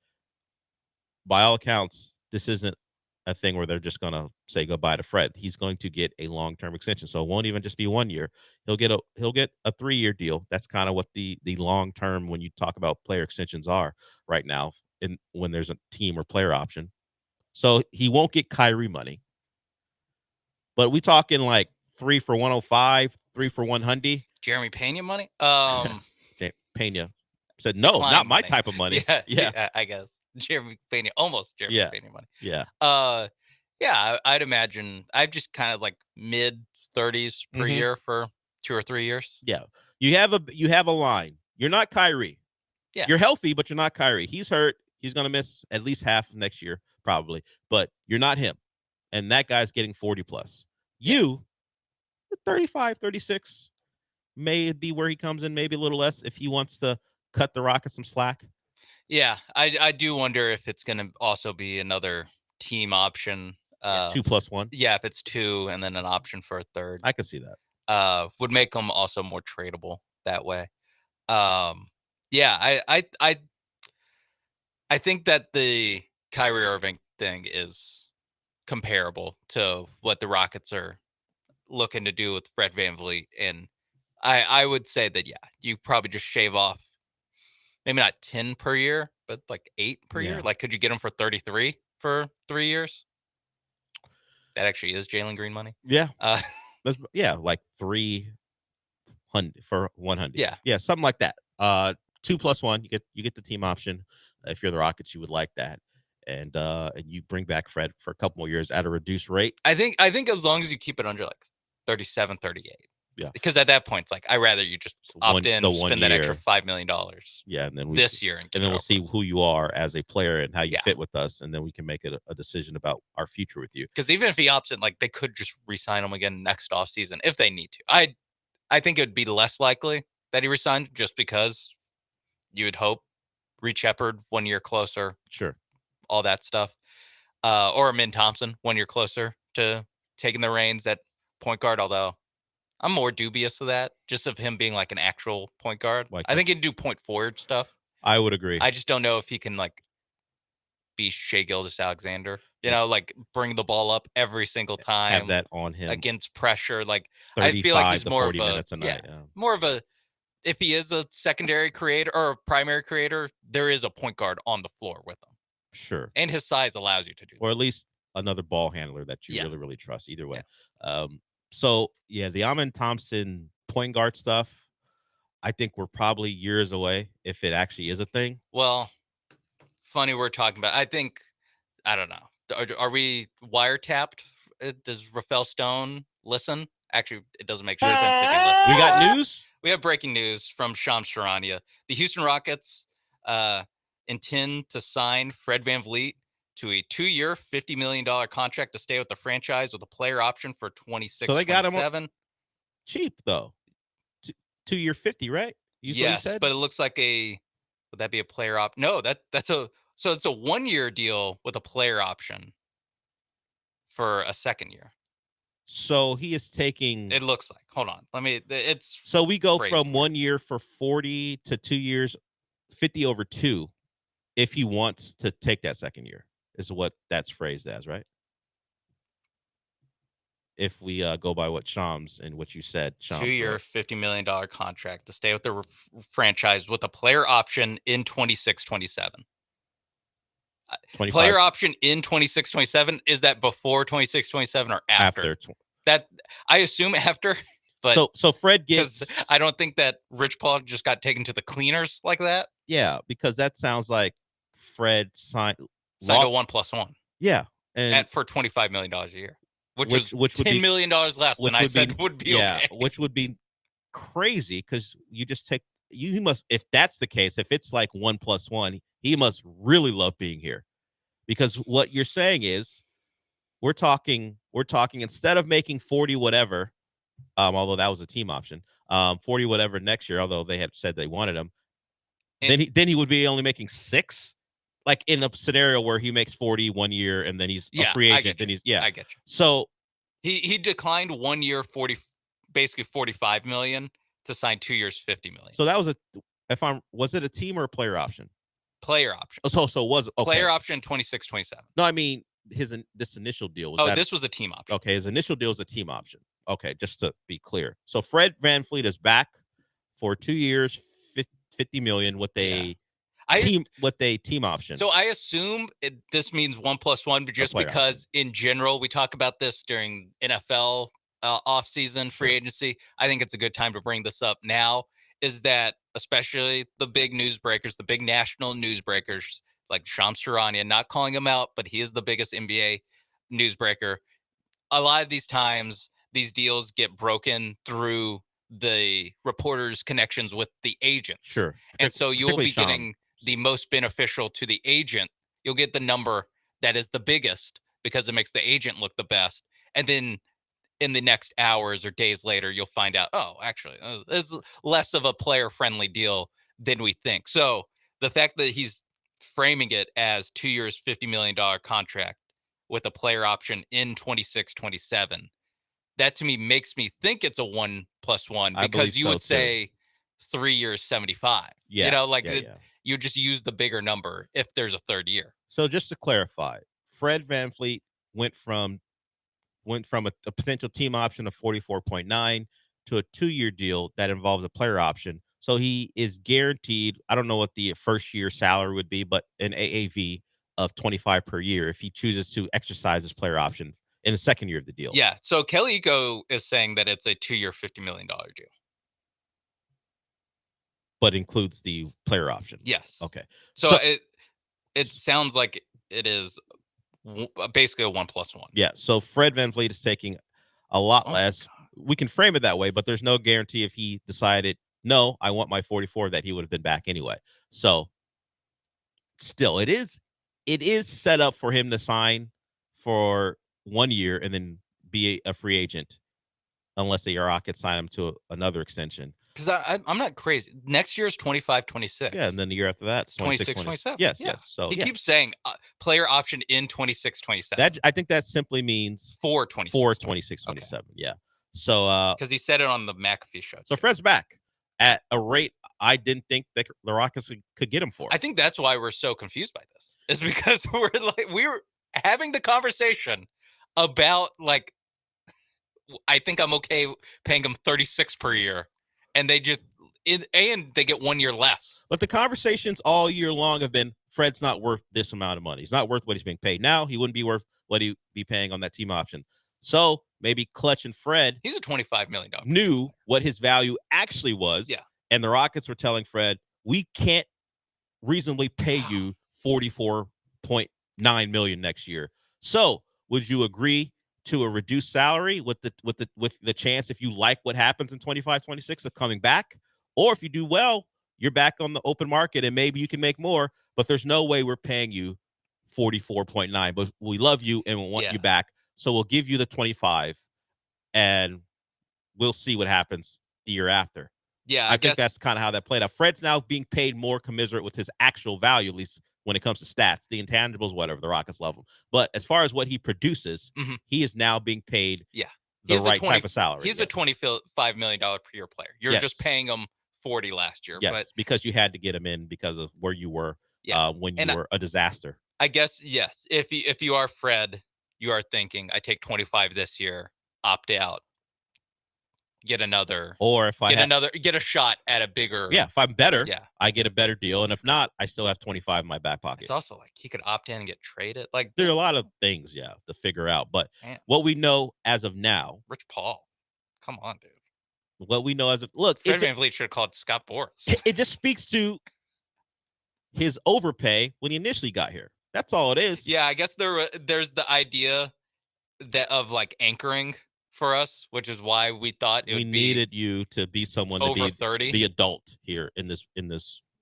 by all accounts, this isn't a thing where they're just going to say goodbye to Fred. He's going to get a long-term extension. So it won't even just be 1 year. He'll get a 3-year deal. That's kind of what the long-term, when you talk about player extensions, are right now when there's a team or player option. So he won't get Kyrie money. But we talking like 3 for 105, 3 for 100. Jeremy Pena money? Pena said, no, Decline not my money. type of money. Yeah, I guess. Jeremy Pena, almost Jeremy Pena money. Yeah. Yeah, I'd imagine I've just kind of like mid 30s per year for 2 or 3 years. Yeah. You have a line. You're not Kyrie. Yeah. You're healthy, but you're not Kyrie. He's hurt. He's going to miss at least half of next year, probably. But you're not him. And that guy's getting 40 plus. You, 35, 36, may be where he comes in, maybe a little less if he wants to cut the Rockets some slack. Yeah, I do wonder if it's going to also be another team option. 2 plus 1. Yeah, if it's 2 and then an option for a third. I can see that. Would make them also more tradable that way. Yeah, I think that the Kyrie Irving thing is comparable to what the Rockets are looking to do with Fred VanVleet. And I would say that, yeah, you probably just shave off maybe not 10 per year, but like 8 per year. Like, could you get him for 33 for 3 years? That actually is Jalen Green money. Yeah. Like 300 for 100. Yeah, something like that. 2 plus 1, you get the team option. If you're the Rockets, you would like that. And you bring back Fred for a couple more years at a reduced rate. I think as long as you keep it under like 37, 38. Yeah. Because at that point, it's like, I'd rather you just opt in, spend that extra $5 million. Yeah, and then this year, and then we'll see who you are as a player and how you fit with us, and then we can make a decision about our future with you. Because even if he opts in, like, they could just re-sign him again next offseason if they need to. I think it would be less likely that he resigns, just because you would hope Reed Shepard 1 year closer. Sure. All that stuff. Or Min Thompson 1 year closer to taking the reins at point guard, although I'm more dubious of that, just of him being like an actual point guard. I think he'd do point forward stuff. I would agree. I just don't know if he can like be Shai Gilgeous-Alexander. You know, like bring the ball up every single time. Have that on him against pressure. Like I feel like he's more of a night, more of a. If he is a secondary creator or a primary creator, there is a point guard on the floor with him. Sure. And his size allows you to do that. Or at least another ball handler that you really, really trust. Either way. So the Amen Thompson point guard stuff, I think we're probably years away if it actually is a thing. Well, funny we're talking about. I think, I don't know. Are we wiretapped? Does Rafael Stone listen? Actually, it doesn't make sense if he listens. We got news? We have breaking news from Shams Charania. The Houston Rockets intend to sign Fred VanVleet to a 2-year, $50 million contract to stay with the franchise with a player option for 26. So they got him cheap, though. 2-year 50, right? Yes, but it looks like would that be a player option? No, it's a 1-year deal with a player option for a second year. So he is taking. It looks like. Hold on. It's. So we go crazy. from 1 year for 40 to 2 years, 50 over 2, if he wants to take that second year, is what that's phrased as, right? If we go by what Shams and what you said, 2-year, $50 million contract to stay with the franchise with a player option in 26-27. Player option in 26-27, is that before 26-27 or after? That I assume after. But so Fred gets. I don't think that Rich Paul just got taken to the cleaners like that. Yeah, because that sounds like Fred signed a 1+1. Yeah, and for $25 million a year, which would $10 be, million less than I said would be okay. Which would be crazy because you just take you must, if that's the case, if it's like 1+1, he must really love being here, because what you're saying is we're talking instead of making 40 whatever, although that was a team option, 40 whatever next year, although they had said they wanted him, and then he would be only making 6, like in a scenario where he makes 40 1 year and then he's a free agent, then he's I get you. So he declined 1 year, basically $45 million to sign 2 years, $50 million. So that was was it a team or a player option? Player option. So it was okay. Player option 26-27. No, I mean this initial deal was. This was a team option. Okay, his initial deal was a team option. Okay, just to be clear. So Fred VanVleet is back for 2 years, $50 million with a team option. So I assume this means 1+1, but just because in general we talk about this during NFL offseason free agency, I think it's a good time to bring this up now. Is that especially the big newsbreakers, the big national newsbreakers like Shams Charania, not calling him out, but he is the biggest NBA newsbreaker. A lot of these times, these deals get broken through the reporters' connections with the agents. Sure. And so you will be getting the most beneficial to the agent. You'll get the number that is the biggest because it makes the agent look the best. And then in the next hours or days later, you'll find out, oh, actually, it's less of a player-friendly deal than we think. So the fact that he's framing it as 2 years, $50 million contract with a player option in 26-27, that to me makes me think it's a 1+1, because you would say 3 years, 75. Yeah. You just use the bigger number if there's a third year. So just to clarify, Fred VanVleet went from a potential team option of 44.9 to a 2-year deal that involves a player option. So he is guaranteed, I don't know what the first year salary would be, but an AAV of 25 per year if he chooses to exercise his player option in the second year of the deal. Yeah. So Kelly Eco is saying that it's a 2-year, $50 million deal. But includes the player option. Yes. Okay. So it sounds like it is basically a 1+1. Yeah. So Fred VanVleet is taking a lot less. We can frame it that way, but there's no guarantee if he decided, no, I want my 44, that he would have been back anyway. So still, it is set up for him to sign for 1 year and then be a free agent, unless the Rockets sign him to another extension. Because I'm not crazy. Next year is 25-26. Yeah, and then the year after that, 26-27. Yes. So he keeps saying player option in 26-27. I think that simply means for 26-27. Okay. Yeah. So because he said it on the McAfee show. So Fred's back at a rate I didn't think that the Rockets could get him for. I think that's why we're so confused by this. Is because we're having the conversation about like I think I'm okay paying him 36 per year, and they just and they get 1 year less. But the conversations all year long have been Fred's not worth this amount of money. He's not worth what he's being paid now. He wouldn't be worth what he'd be paying on that team option. So maybe Clutch and Fred, he's a $25 million, knew what his value actually was. Yeah. And the Rockets were telling Fred, we can't reasonably pay you $44.9 million next year. So would you agree to a reduced salary with the chance, if you like what happens in 25-26, of coming back? Or if you do well, you're back on the open market and maybe you can make more, but there's no way we're paying you 44.9, but we love you and we want you back. So we'll give you the 25 and we'll see what happens the year after. Yeah, I think that's kind of how that played out. Fred's now being paid more commensurate with his actual value, at least when it comes to stats, the intangibles, whatever, the Rockets love him. But as far as what he produces, he is now being paid the right type of salary. He's a $25 million per year player. You're just paying him 40 last year. Yes, but because you had to get him in because of where you were when you were a disaster. I guess, yes. If you are Fred, you are thinking, I take 25 this year, opt out, get another, or if I get a shot at a bigger. Yeah, if I'm better, I get a better deal, and if not, I still have 25 in my back pocket. It's also like he could opt in and get traded. Like there are a lot of things, to figure out. But what we know as of now, Rich Paul, come on, dude. What we know as of Fred VanVleet should have called Scott Boras. It just speaks to his overpay when he initially got here. That's all it is. Yeah, I guess there's the idea of like anchoring for us, which is why we thought we needed you to be someone over to be 30, the adult here in this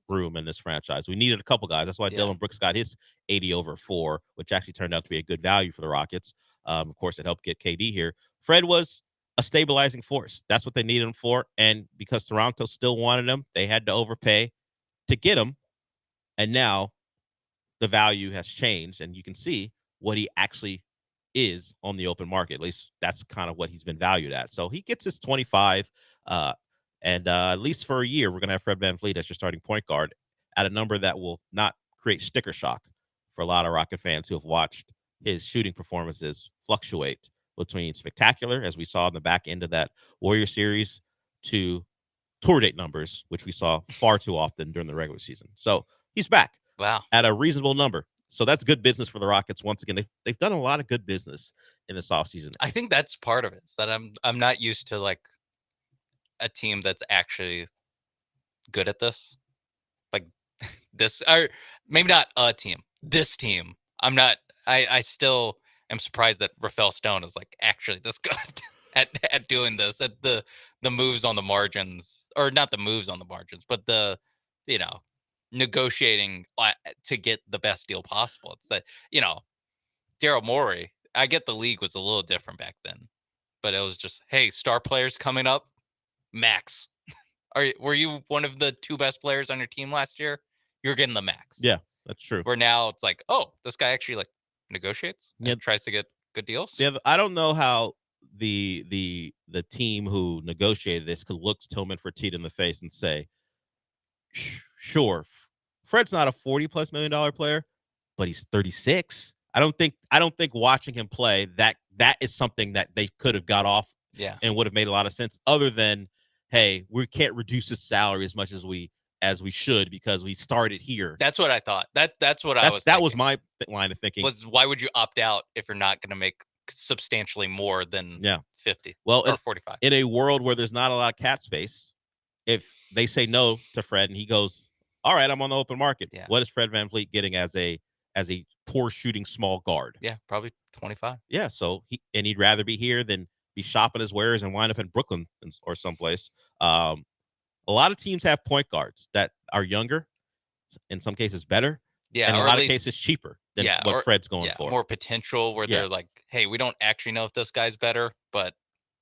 room, in this franchise. We needed a couple guys. That's why Dylan Brooks got his 80 over 4, which actually turned out to be a good value for the Rockets. Of course, it helped get KD here. Fred was a stabilizing force. That's what they needed him for. And because Toronto still wanted him, they had to overpay to get him. And now the value has changed, and you can see what he actually is on the open market. At least that's kind of what he's been valued at. So he gets his 25, and at least for a year, we're going to have Fred VanVleet as your starting point guard at a number that will not create sticker shock for a lot of Rocket fans who have watched his shooting performances fluctuate between spectacular, as we saw in the back end of that Warrior series, to tour date numbers, which we saw far too often during the regular season. So he's back. Wow. At a reasonable number. So that's good business for the Rockets. Once again, they've done a lot of good business in this offseason. I think that's part of it. Is that I'm not used to like a team that's actually good at this. Like this, or maybe not a team. This team. I'm not. I still am surprised that Rafael Stone is like actually this good at doing this. At the moves on the margins, or not the moves on the margins, but the negotiating to get the best deal possible. It's that, Daryl Morey, I get the league was a little different back then, but it was just, hey, star players coming up, max. Were you one of the 2 best players on your team last year? You're getting the max. Yeah, that's true. Where now it's like, oh, this guy actually like negotiates and tries to get good deals. Yeah, I don't know how the team who negotiated this could look Tillman Fertitta in the face and say, sure, Fred's not a $40+ million player, but he's 36. I don't think watching him play that is something that they could have got off and would have made a lot of sense, other than, hey, we can't reduce his salary as much as we should because we started here. That's what I thought. That's what I was that thinking. was my line of thinking. Was why would you opt out if you're not going to make substantially more than 50 or 45? In a world where there's not a lot of cap space, if they say no to Fred and he goes, all right, I'm on the open market. Yeah. What is Fred VanVleet getting as a poor shooting small guard? Yeah, probably 25. Yeah, so he'd rather be here than be shopping his wares and wind up in Brooklyn or someplace. A lot of teams have point guards that are younger, in some cases better, yeah, and in a lot of cases cheaper than what Fred's going for. More potential where they're like, hey, we don't actually know if this guy's better, but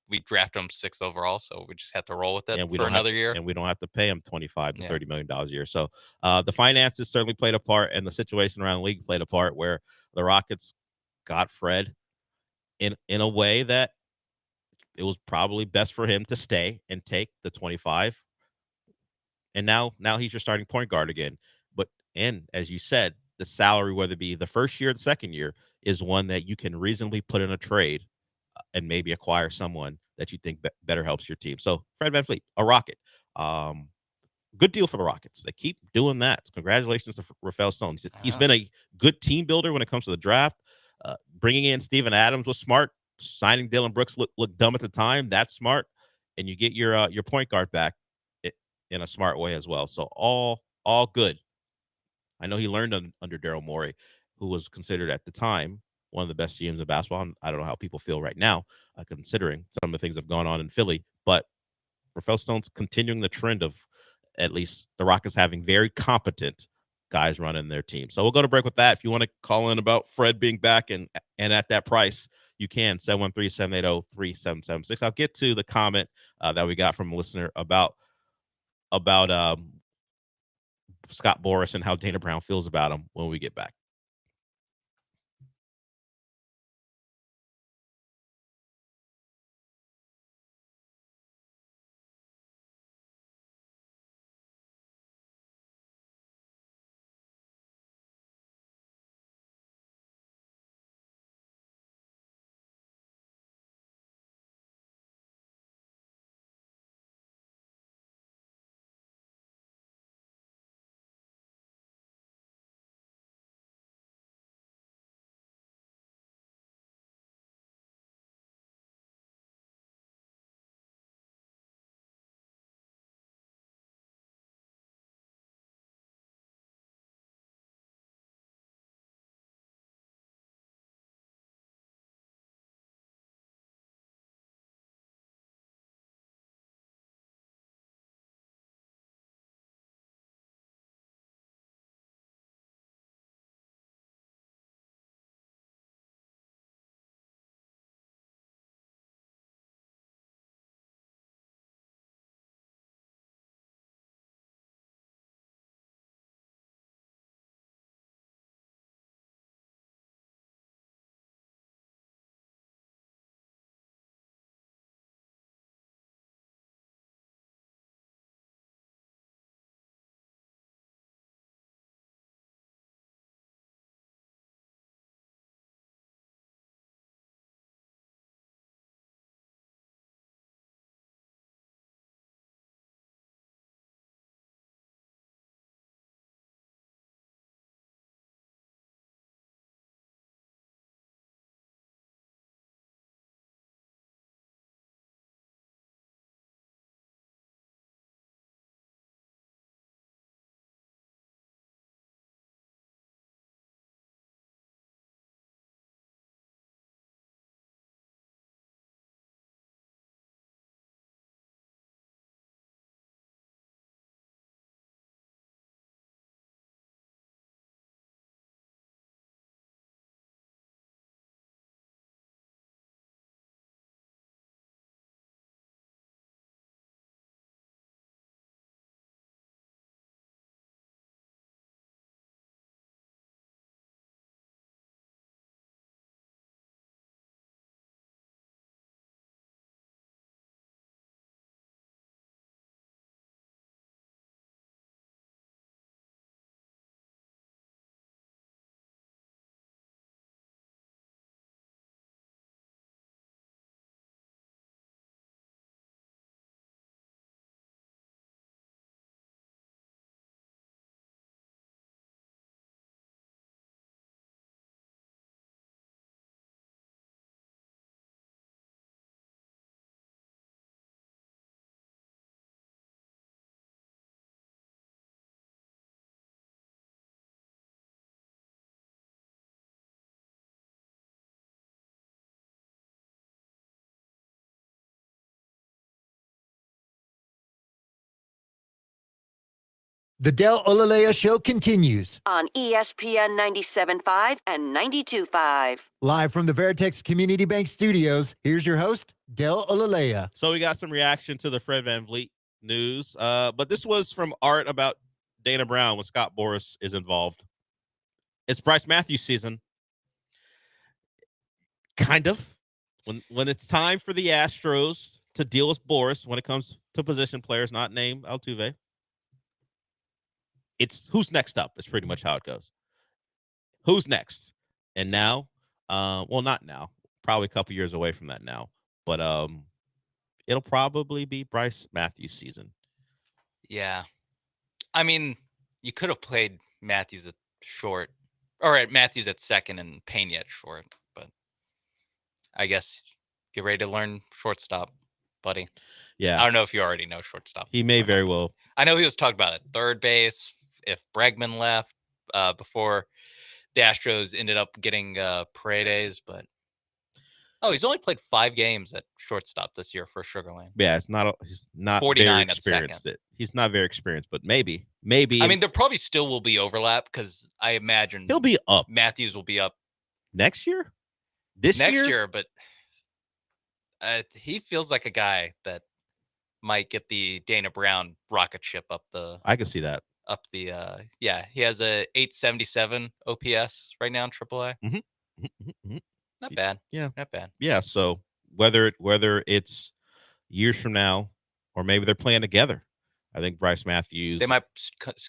we draft him 6th overall, so we just have to roll with it for another year. And we don't have to pay him $25 to $30 million a year. So the finances certainly played a part, and the situation around the league played a part, where the Rockets got Fred in a way that it was probably best for him to stay and take the 25. And now he's your starting point guard again. And as you said, the salary, whether it be the first year or the second year, is one that you can reasonably put in a trade and maybe acquire someone that you think better helps your team. So Fred VanVleet, a Rocket. Good deal for the Rockets. They keep doing that. Congratulations to Rafael Stone. He's been a good team builder when it comes to the draft. Bringing in Steven Adams was smart. Signing Dylan Brooks looked dumb at the time. That's smart. And you get your point guard back in a smart way as well. So all good. I know he learned under Daryl Morey, who was considered at the time one of the best GMs in basketball. And I don't know how people feel right now, considering some of the things that have gone on in Philly. But Rafael Stone's continuing the trend of at least the Rockets having very competent guys running their team. So we'll go to break with that. If you want to call in about Fred being back and at that price, you can, 713-780-3776. I'll get to the comment that we got from a listener about Scott Boras and how Dana Brown feels about him when we get back. The Del Olaleye Show continues. On ESPN 97.5 and 92.5. Live from the Veritex Community Bank Studios, here's your host, Del Olaleye. So we got some reaction to the Fred VanVleet news, but this was from Art about Dana Brown when Scott Boras is involved. It's Bryce Matthews season. Kind of. When it's time for the Astros to deal with Boris when it comes to position players not named Altuve, it's who's next up is pretty much how it goes. Who's next? And now, well, not now, probably a couple years away from that now, but it'll probably be Bryce Matthews' season. Yeah. I mean, you could have played Matthews at short, or at Matthews at second and Pena at short, but I guess get ready to learn shortstop, buddy. Yeah. I don't know if you already know shortstop. He may very well. I know he was talking about at third base if Bregman left before the Astros ended up getting Paredes, but he's only played 5 games at shortstop this year for Sugarland. Yeah, he's not 49 very at experienced. second. He's not very experienced, but maybe. I mean, there probably still will be overlap because I imagine he'll be up. Matthews will be up next year. This year, but he feels like a guy that might get the Dana Brown rocket ship up the. I can see that. Up the he has a 877 OPS right now in AAA. Not bad. Yeah, not bad. Yeah. So whether it's years from now or maybe they're playing together, I think Bryce Matthews. They might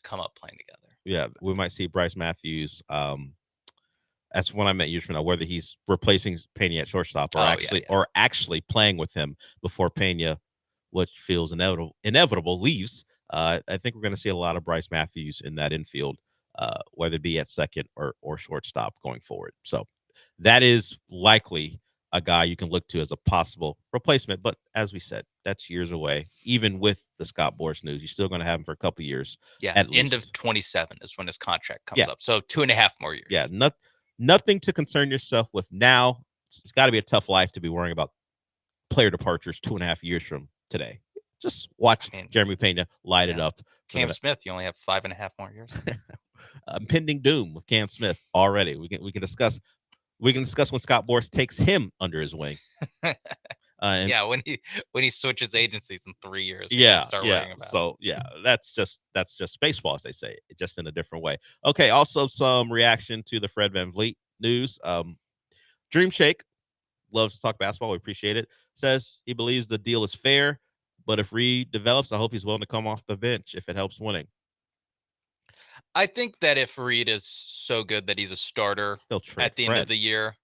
come up playing together. Yeah, we might see Bryce Matthews. That's when I meant years from now, whether he's replacing Pena at shortstop or actually playing with him before Pena, which feels inevitable, leaves. I think we're going to see a lot of Bryce Matthews in that infield, whether it be at second or shortstop going forward. So that is likely a guy you can look to as a possible replacement. But as we said, that's years away. Even with the Scott Boras news, you're still going to have him for a couple years. Yeah, at end least. of 27 is when his contract comes up. So 2.5 more years. Yeah, nothing to concern yourself with now. It's got to be a tough life to be worrying about player departures 2.5 years from today. Just watch Jeremy Pena light it up. Cam Smith, you only have 5.5 more years. Impending doom with Cam Smith already. We can discuss. We can discuss when Scott Boras takes him under his wing. When he switches agencies in 3 years. Start worrying about so that's just baseball, as they say, just in a different way. Okay. Also, some reaction to the Fred VanVleet news. Dream Shake loves to talk basketball. We appreciate it. Says he believes the deal is fair, but if Reed develops, I hope he's willing to come off the bench if it helps winning. I think that if Reed is so good that he's a starter at the end of the year,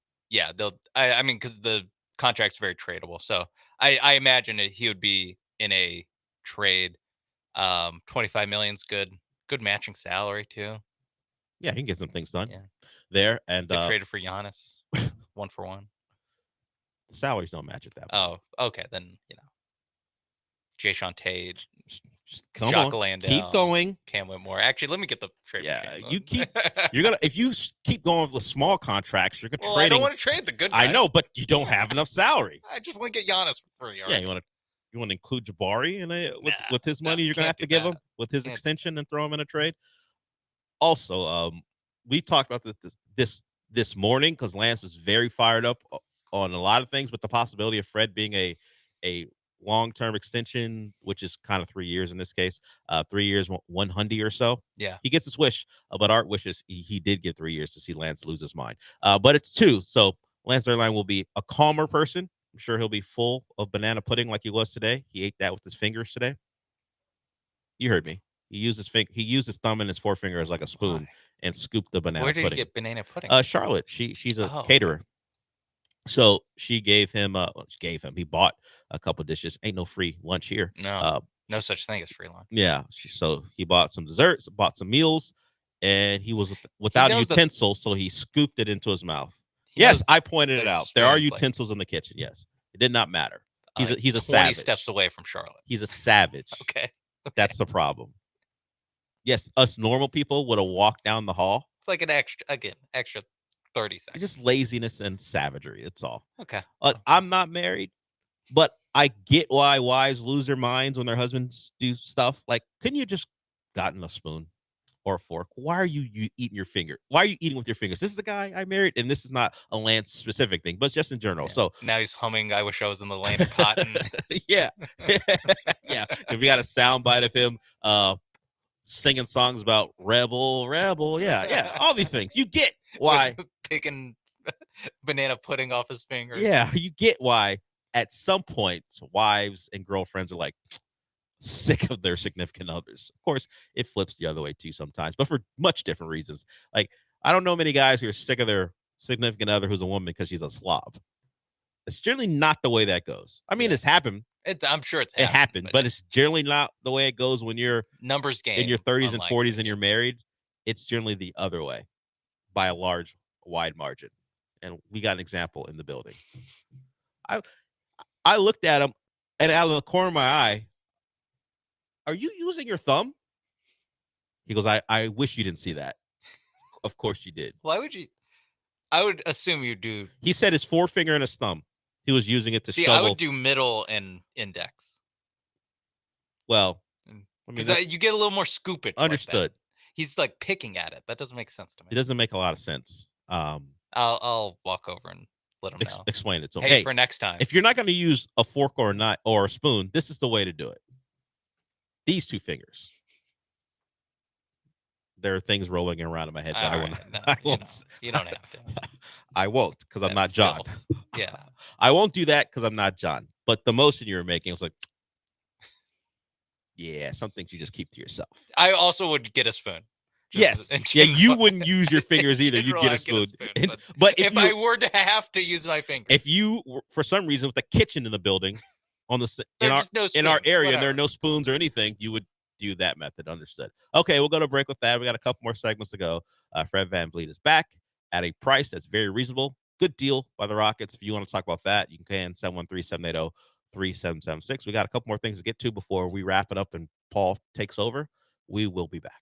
they'll. I mean, because the contract's very tradable, so I imagine he would be in a trade. 25 million's good matching salary too. Yeah, he can get some things done there, and they traded for Giannis 1-for-1. The salaries don't match at that point. Oh, okay, then Jayshawn Tate. Come Jock on, Landau, keep going. Cam Whitmore. Actually, let me get the trade. If you keep going with the small contracts, you're gonna trade. I don't want to trade the good guy. I know, but you don't have enough salary. I just want to get Giannis for free. Yeah, you want to include Jabari in with his money you're gonna have to give him with his extension and throw him in a trade. Also, we talked about this morning because Lance was very fired up on a lot of things, with the possibility of Fred being a long-term extension, which is kind of 3 years in this case, 3 years, 100 or so. Yeah, he gets his wish, but Art wishes he did get 3 years to see Lance lose his mind. But it's 2, so Lance Zierlein will be a calmer person. I'm sure he'll be full of banana pudding like he was today. He ate that with his fingers today. You heard me. He used his thumb and his forefinger as like a spoon and scooped the banana pudding. Where did he get banana pudding? Charlotte. She's a caterer. So she gave him. He bought a couple dishes. Ain't no free lunch here. No such thing as free lunch. Yeah. So he bought some desserts, bought some meals, and he was without a utensil, so he scooped it into his mouth. Yes, I pointed it out. There are utensils in the kitchen. Yes, it did not matter. He's a 20 savage. steps away from Charlotte. He's a savage. Okay. That's the problem. Yes, us normal people would have walked down the hall. It's like an extra 30 seconds. It's just laziness and savagery. It's all. Okay. I'm not married, but I get why wives lose their minds when their husbands do stuff. Like, couldn't you just gotten a spoon or a fork? Why are you eating your finger? Why are you eating with your fingers? This is the guy I married, and this is not a Lance specific thing, but just in general. Yeah. So now he's humming "I Wish I Was in the Land of Cotton." Yeah. Yeah. If we got a soundbite of him singing songs about rebel, yeah, all these things. You get why picking banana pudding off his fingers. Yeah, you get why at some point wives and girlfriends are like sick of their significant others. Of course, it flips the other way too sometimes, but for much different reasons. Like, I don't know many guys who are sick of their significant other who's a woman because she's a slob. It's generally not the way that goes. I mean, it's happened. I'm sure it's It happened, but it's generally not the way it goes when you're numbers game in your 30s and unlike 40s and you're married. It's generally the other way by a wide margin. And we got an example in the building. I looked at him, and out of the corner of my eye, are you using your thumb? He goes, I wish you didn't see that. Of course you did. Why would you? I would assume you do. He said his forefinger and his thumb. He was using it to See, shovel. I would do middle and index. Well, I mean, Because you get a little more scoopage. Understood. Like that. He's like picking at it. That doesn't make sense to me. It doesn't make a lot of sense. I'll walk over and let him know. Explain it. So, hey, for next time, if you're not going to use a fork or a knife or a spoon, this is the way to do it. These two fingers. There are things rolling around in my head that I won't. You don't have to. I won't because I'm not John. Yeah. I won't do that because I'm not John. But the motion you were making was like, yeah, some things you just keep to yourself. I also would get a spoon. Yes. Yeah, you wouldn't use your fingers either. You'd get a spoon. But if I were to have to use my fingers. If you, for some reason, with the kitchen in the building, in our area, and there are no spoons or anything, you would do that method. Understood. Okay, we'll go to break with that. We got a couple more segments to go. Fred VanVleet is back at a price that's very reasonable. Good deal by the Rockets. If you want to talk about that, you can 713-780-3776. We got a couple more things to get to before we wrap it up and Paul takes over. We will be back.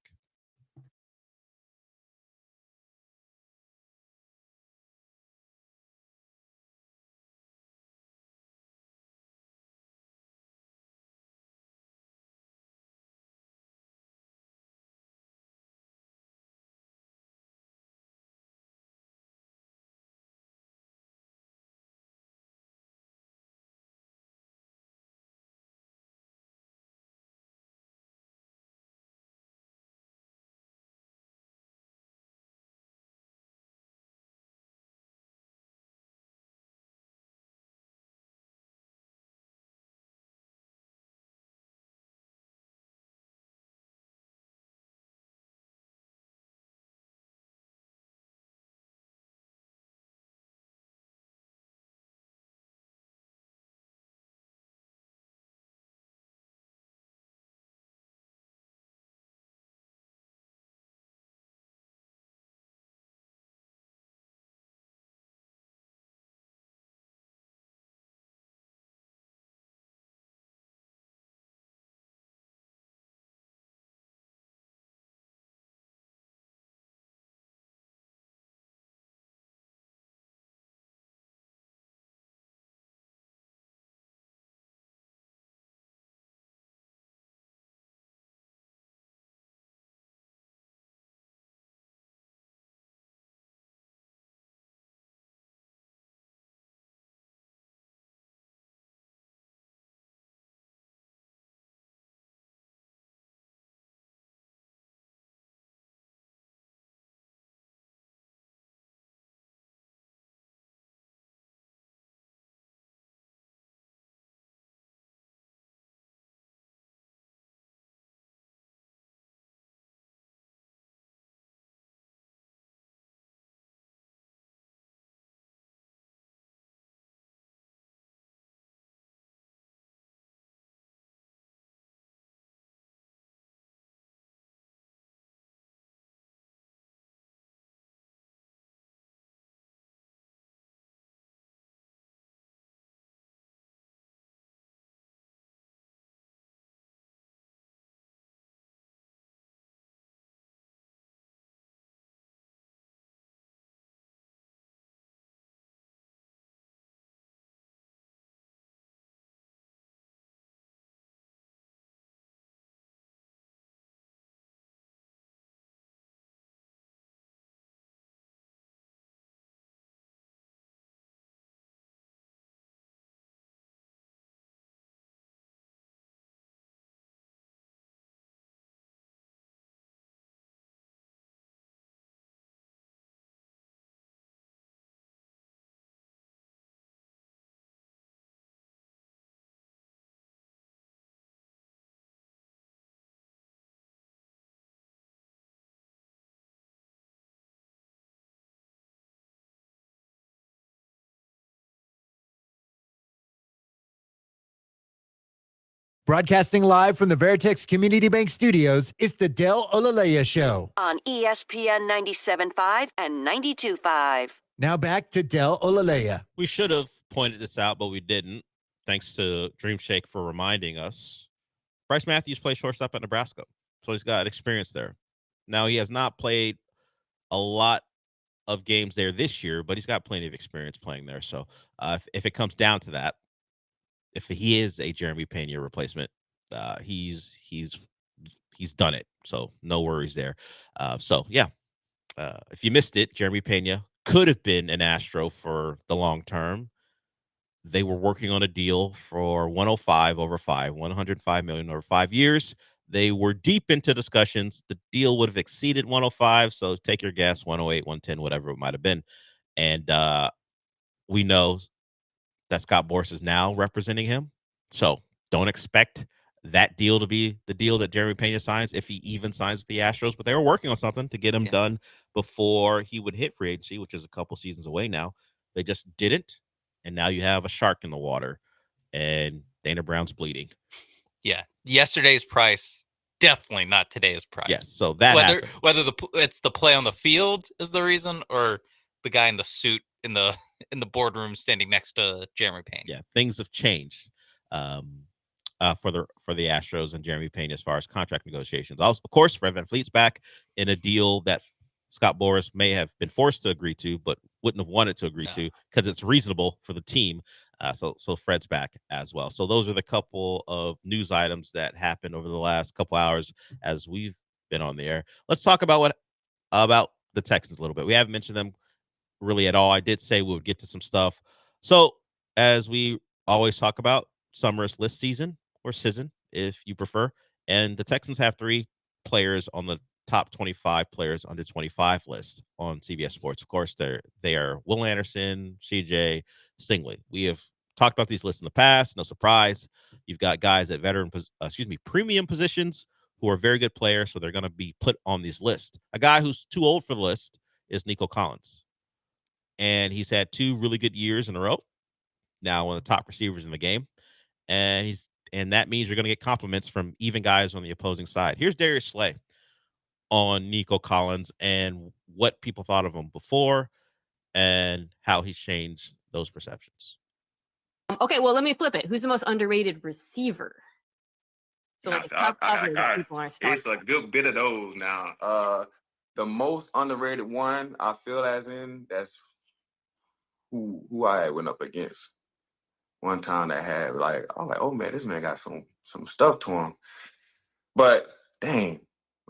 Broadcasting live from the Veritex Community Bank Studios, it's the Del Olaleye Show. On ESPN 97.5 and 92.5. Now back to Del Olaleye. We should have pointed this out, but we didn't. Thanks to Dream Shake for reminding us. Bryce Matthews plays shortstop at Nebraska, so he's got experience there. Now, he has not played a lot of games there this year, but he's got plenty of experience playing there. So if it comes down to that, if he is a Jeremy Pena replacement, he's done it. So no worries there. If you missed it, Jeremy Pena could have been an Astro for the long term. They were working on a deal for 105 over 5, 105 million over 5 years. They were deep into discussions. The deal would have exceeded 105. So take your guess, 108, 110, whatever it might have been. And we know that Scott Boras is now representing him. So don't expect that deal to be the deal that Jeremy Pena signs, if he even signs with the Astros. But they were working on something to get him done before he would hit free agency, which is a couple seasons away now. They just didn't. And now you have a shark in the water, and Dana Brown's bleeding. Yeah. Yesterday's price, definitely not today's price. Yes. So that whether it's the play on the field is the reason, or the guy in the suit in the boardroom standing next to Jeremy Pena. Yeah, things have changed for the Astros and Jeremy Pena as far as contract negotiations. Also, of course, Fred VanVleet's back in a deal that Scott Boras may have been forced to agree to, but wouldn't have wanted to agree to because it's reasonable for the team. So Fred's back as well. So those are the couple of news items that happened over the last couple hours as we've been on the air. Let's talk about the Texans a little bit. We haven't mentioned them really at all. I did say we would get to some stuff. So as we always talk about, summer is list season, or season if you prefer, and the Texans have 3 players on the top 25 players under 25 list on CBS Sports. Of course, they are Will Anderson, CJ Stingley. We have talked about these lists in the past. No surprise. You've got guys at premium positions who are very good players, so they're going to be put on these lists. A guy who's too old for the list is Nico Collins, and he's had 2 really good years in a row. Now one of the top receivers in the game, and that means you're going to get compliments from even guys on the opposing side. Here's Darius Slay on Nico Collins and what people thought of him before and how he's changed those perceptions. Okay, well, let me flip it. Who's the most underrated receiver? So like people aren't starting. It's a good bit of those now. The most underrated one, I feel that's who I went up against one time that had I was like, oh man, this man got some stuff to him. But dang,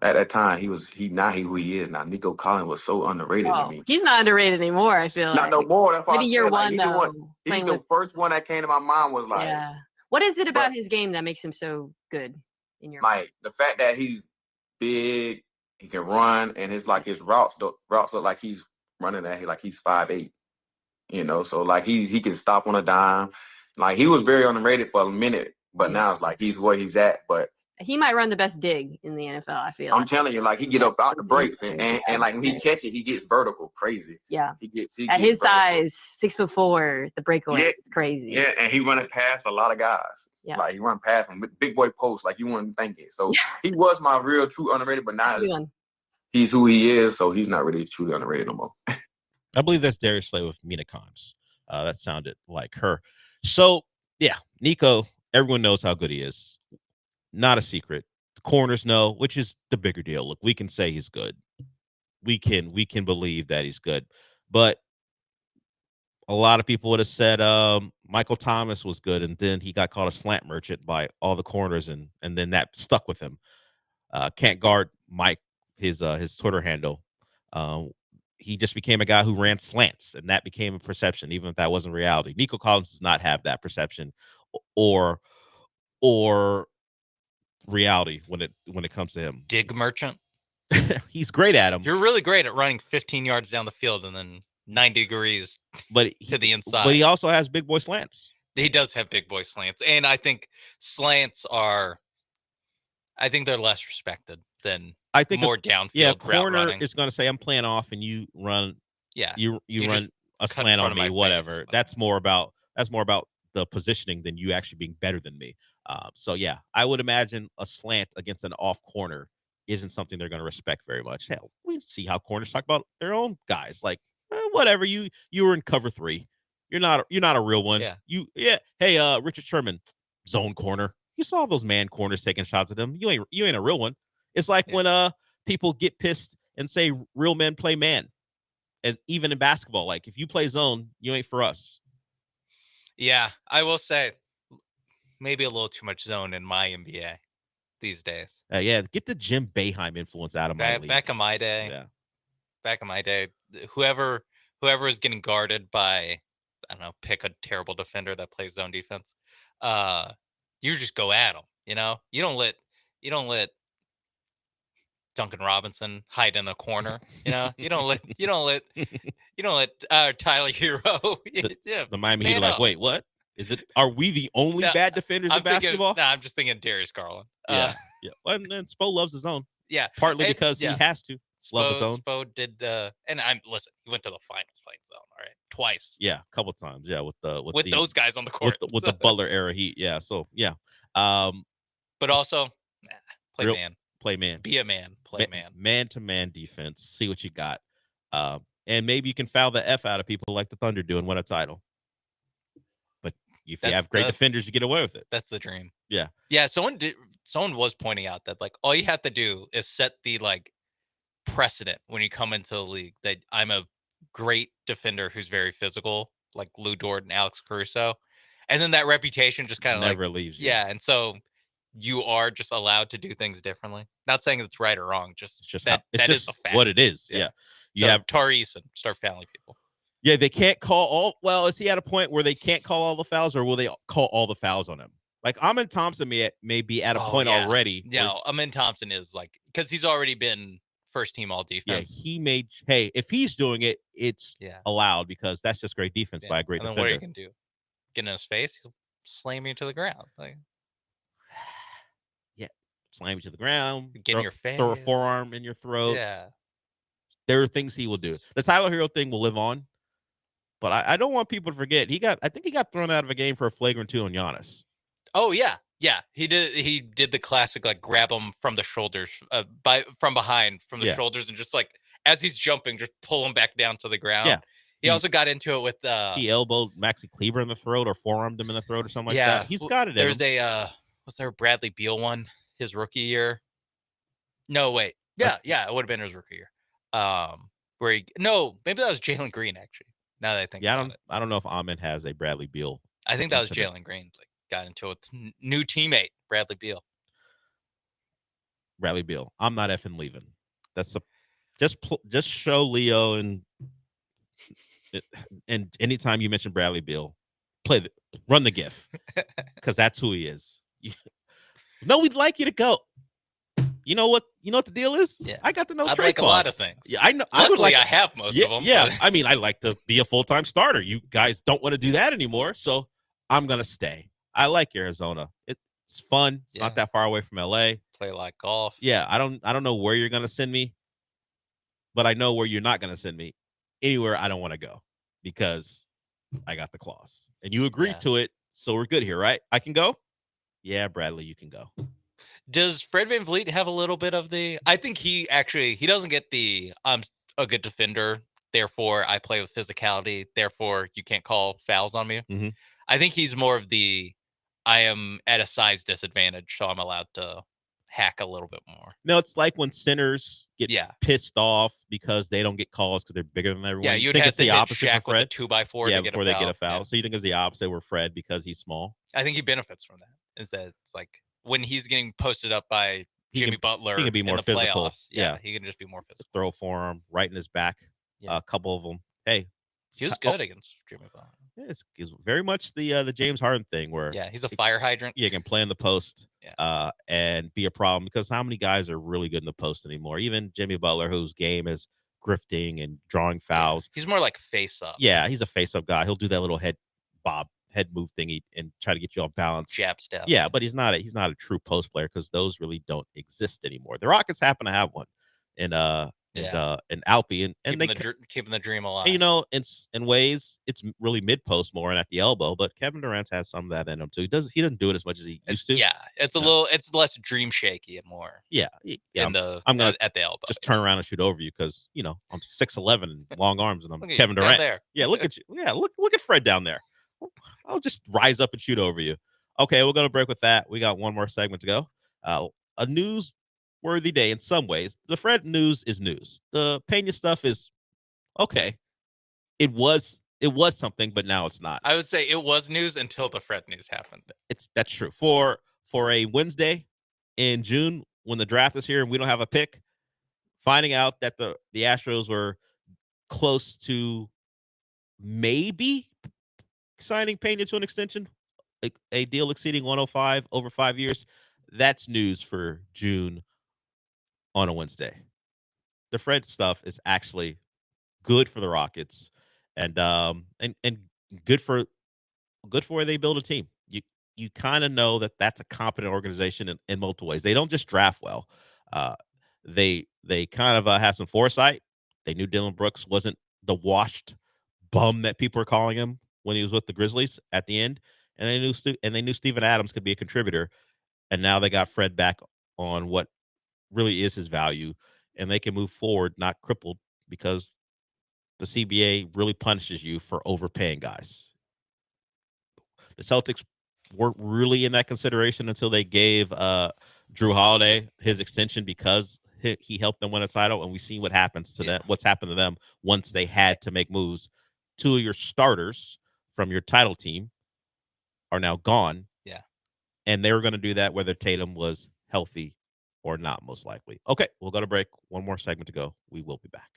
at that time he not who he is now. Nico Collins was so underrated to me. He's not underrated anymore, I feel not no more. That's why maybe year one though. He's the first one that came to my mind was like, yeah. What is it about his game that makes him so good in your mind? The fact that he's big, he can run, and his routes look like he's running at like he's 5'8". You know, so like he can stop on a dime. Like he was very underrated for a minute, but now it's like he's where he's at. But he might run the best dig in the NFL, I feel. I'm telling you, like he get up out the breaks and like when he catch it, he gets vertical, crazy. Yeah. He at his vertical. Size, 6'4", the breakaway, it's crazy. Yeah, and he running past a lot of guys. Yeah. Like he run past him with big boy posts, like you wouldn't think it. So he was my real true underrated, but now he's who he is, so he's not really truly underrated no more. I believe that's Darius Slay with Mina Kimes. That sounded like her. So yeah, Nico, everyone knows how good he is. Not a secret. The corners know, which is the bigger deal. Look, we can say he's good. We can believe that he's good. But a lot of people would have said Michael Thomas was good, and then he got called a slant merchant by all the corners, and then that stuck with him. Can't guard Mike, his Twitter handle. He just became a guy who ran slants, and that became a perception, even if that wasn't reality. Nico Collins does not have that perception or reality when it comes to him. Dig merchant. He's great at him. You're really great at running 15 yards down the field and then 90 degrees to the inside. But he also has big boy slants. He does have big boy slants, and I think slants they're less respected than more downfield. Yeah, corner is going to say, I'm playing off, and you run. Yeah, you run a slant on me, whatever. That's more about the positioning than you actually being better than me. So yeah, I would imagine a slant against an off corner isn't something they're going to respect very much. Hell, we see how corners talk about their own guys. Like, whatever, you were in cover 3. You're not a real one. Yeah. Hey, Richard Sherman, zone corner. You saw those man corners taking shots at them. You ain't a real one. It's like when people get pissed and say real men play man. And even in basketball, like if you play zone, you ain't for us. Yeah, I will say maybe a little too much zone in my NBA these days. Yeah, get the Jim Boeheim influence out of my league. Back in my day. Yeah. Back in my day, whoever is getting guarded by, I don't know, pick a terrible defender that plays zone defense. You just go at them. You know, you don't let Duncan Robinson hide in the corner. You know, you don't let Tyler Hero. The Miami Heat are like, wait, what? Are we the only bad defenders in basketball? I'm just thinking Darius Garland. Yeah. And Spo loves his own. Yeah. Partly because he has to. Love his own. Spo did, and listen, he went to the finals playing zone, all right, twice. Yeah, a couple times. Yeah, with those guys on the court. With the Butler era Heat. Yeah. So yeah. But also play man. Play man. Be a man. Play man. Man-to-man defense. See what you got. And maybe you can foul the F out of people like the Thunder do and win a title. But if you have great defenders, you get away with it. That's the dream. Yeah. Yeah. Someone was pointing out that like all you have to do is set the like precedent when you come into the league that I'm a great defender who's very physical, like Lou Dort and Alex Caruso. And then that reputation just kind of never leaves you. Yeah. And so you are just allowed to do things differently. Not saying it's right or wrong. Just that is a fact. What it is. Yeah. You have Tari Eason start fouling people. Yeah, they can't call all. Well, is he at a point where they can't call all the fouls, or will they call all the fouls on him? Like Amin Thompson may be at a point already. Yeah, Amin Thompson is like, because he's already been first team all defense. Yeah, he made. Hey, if he's doing it, it's allowed because that's just great defense by a great defender. What are you gonna do? Get in his face? He'll slam you to the ground. Like, slam you to the ground. Get in your face. Throw a forearm in your throat. Yeah. There are things he will do. The Tyler Hero thing will live on, but I don't want people to forget I think he got thrown out of a game for a flagrant 2 on Giannis. Oh yeah, he did the classic like grab him from the shoulders, from behind from the shoulders, and just like as he's jumping, just pull him back down to the ground. Yeah. He also got into it with he elbowed Maxi Kleber in the throat or forearmed him in the throat or something like that. He's got it. There's was there a Bradley Beal one his rookie year? No, wait. Yeah, it would have been his rookie year. Maybe that was Jalen Green actually. Now that I think I don't know if Amin has a Bradley Beal. I think that was Jalen Green. Like got into it with new teammate Bradley Beal. Bradley Beal. I'm not effing leaving. That's just show Leo and anytime you mention Bradley Beal, run the GIF because that's who he is. No, we'd like you to go. You know what the deal is? Yeah. I got the no I'd trade like clause. a lot of things. Yeah, I know. Luckily, I have most of them. Yeah, I mean, I like to be a full-time starter. You guys don't want to do that anymore, so I'm gonna stay. I like Arizona. It's fun. It's not that far away from LA. Play a lot of golf. Yeah, I don't know where you're gonna send me, but I know where you're not gonna send me. Anywhere I don't want to go because I got the clause, and you agreed to it, so we're good here, right? I can go. Yeah, Bradley, you can go. Does Fred VanVleet have a little bit of the? I think he doesn't get the I'm a good defender, therefore I play with physicality, therefore you can't call fouls on me. Mm-hmm. I think he's more of the I am at a size disadvantage, so I'm allowed to hack a little bit more. No, it's like when centers get pissed off because they don't get calls because they're bigger than everyone. Yeah, you'd think it's the opposite Shaq for Fred. With a 2x4 to get before they get a foul. Yeah. So you think it's the opposite with Fred because he's small? I think he benefits from that. Is that it's like when he's getting posted up by Jimmy Butler, he can be more in the physical. Playoffs, yeah, he can just be more physical. Throw a forearm right in his back. Yeah. A couple of them. Hey, he was good against Jimmy Butler. It's very much the James Harden thing where he's a fire hydrant. Yeah, he can play in the post and be a problem because how many guys are really good in the post anymore? Even Jimmy Butler, whose game is grifting and drawing fouls. He's more like face up. Yeah, he's a face up guy. He'll do that little head move thingy and try to get you off balance. Jab step. Yeah, but he's not a true post player because those really don't exist anymore. The Rockets happen to have one in and Alpi, and keeping the dream alive. And, you know, in ways it's really mid post more and at the elbow, but Kevin Durant has some of that in him too. He doesn't do it as much as he used to. Yeah, it's it's less dream shaky and more. Yeah, I'm gonna at the elbow. Just turn around and shoot over you because you know I'm 6'11" and long arms and I'm Look at Kevin you, down Durant. there. Yeah, look at you. Yeah, look at Fred down there. I'll just rise up and shoot over you. Okay, we're gonna break with that. We got one more segment to go. A newsworthy day in some ways. The Fred news is news. The Pena stuff is okay. It was something, but now it's not. I would say it was news until the Fred news happened. That's true. For a Wednesday in June when the draft is here and we don't have a pick, finding out that the Astros were close to maybe signing Pena to an extension, a deal exceeding 105 over 5 years, that's news for June on a Wednesday. The Fred stuff is actually good for the Rockets and good for where they build a team. You kind of know that that's a competent organization in multiple ways. They don't just draft well. They kind of have some foresight. They knew Dylan Brooks wasn't the washed bum that people are calling him when he was with the Grizzlies at the end, and they knew Steven Adams could be a contributor. And now they got Fred back on what really is his value, and they can move forward, not crippled, because the CBA really punishes you for overpaying guys. The Celtics weren't really in that consideration until they gave Drew Holiday his extension because he helped them win a title, and we've seen what happens to them. What's happened to them once they had to make moves. Two of your starters from your title team are now gone. Yeah, and they were going to do that whether Tatum was healthy or not, most likely. Okay, we'll go to break. One more segment to go. We will be back.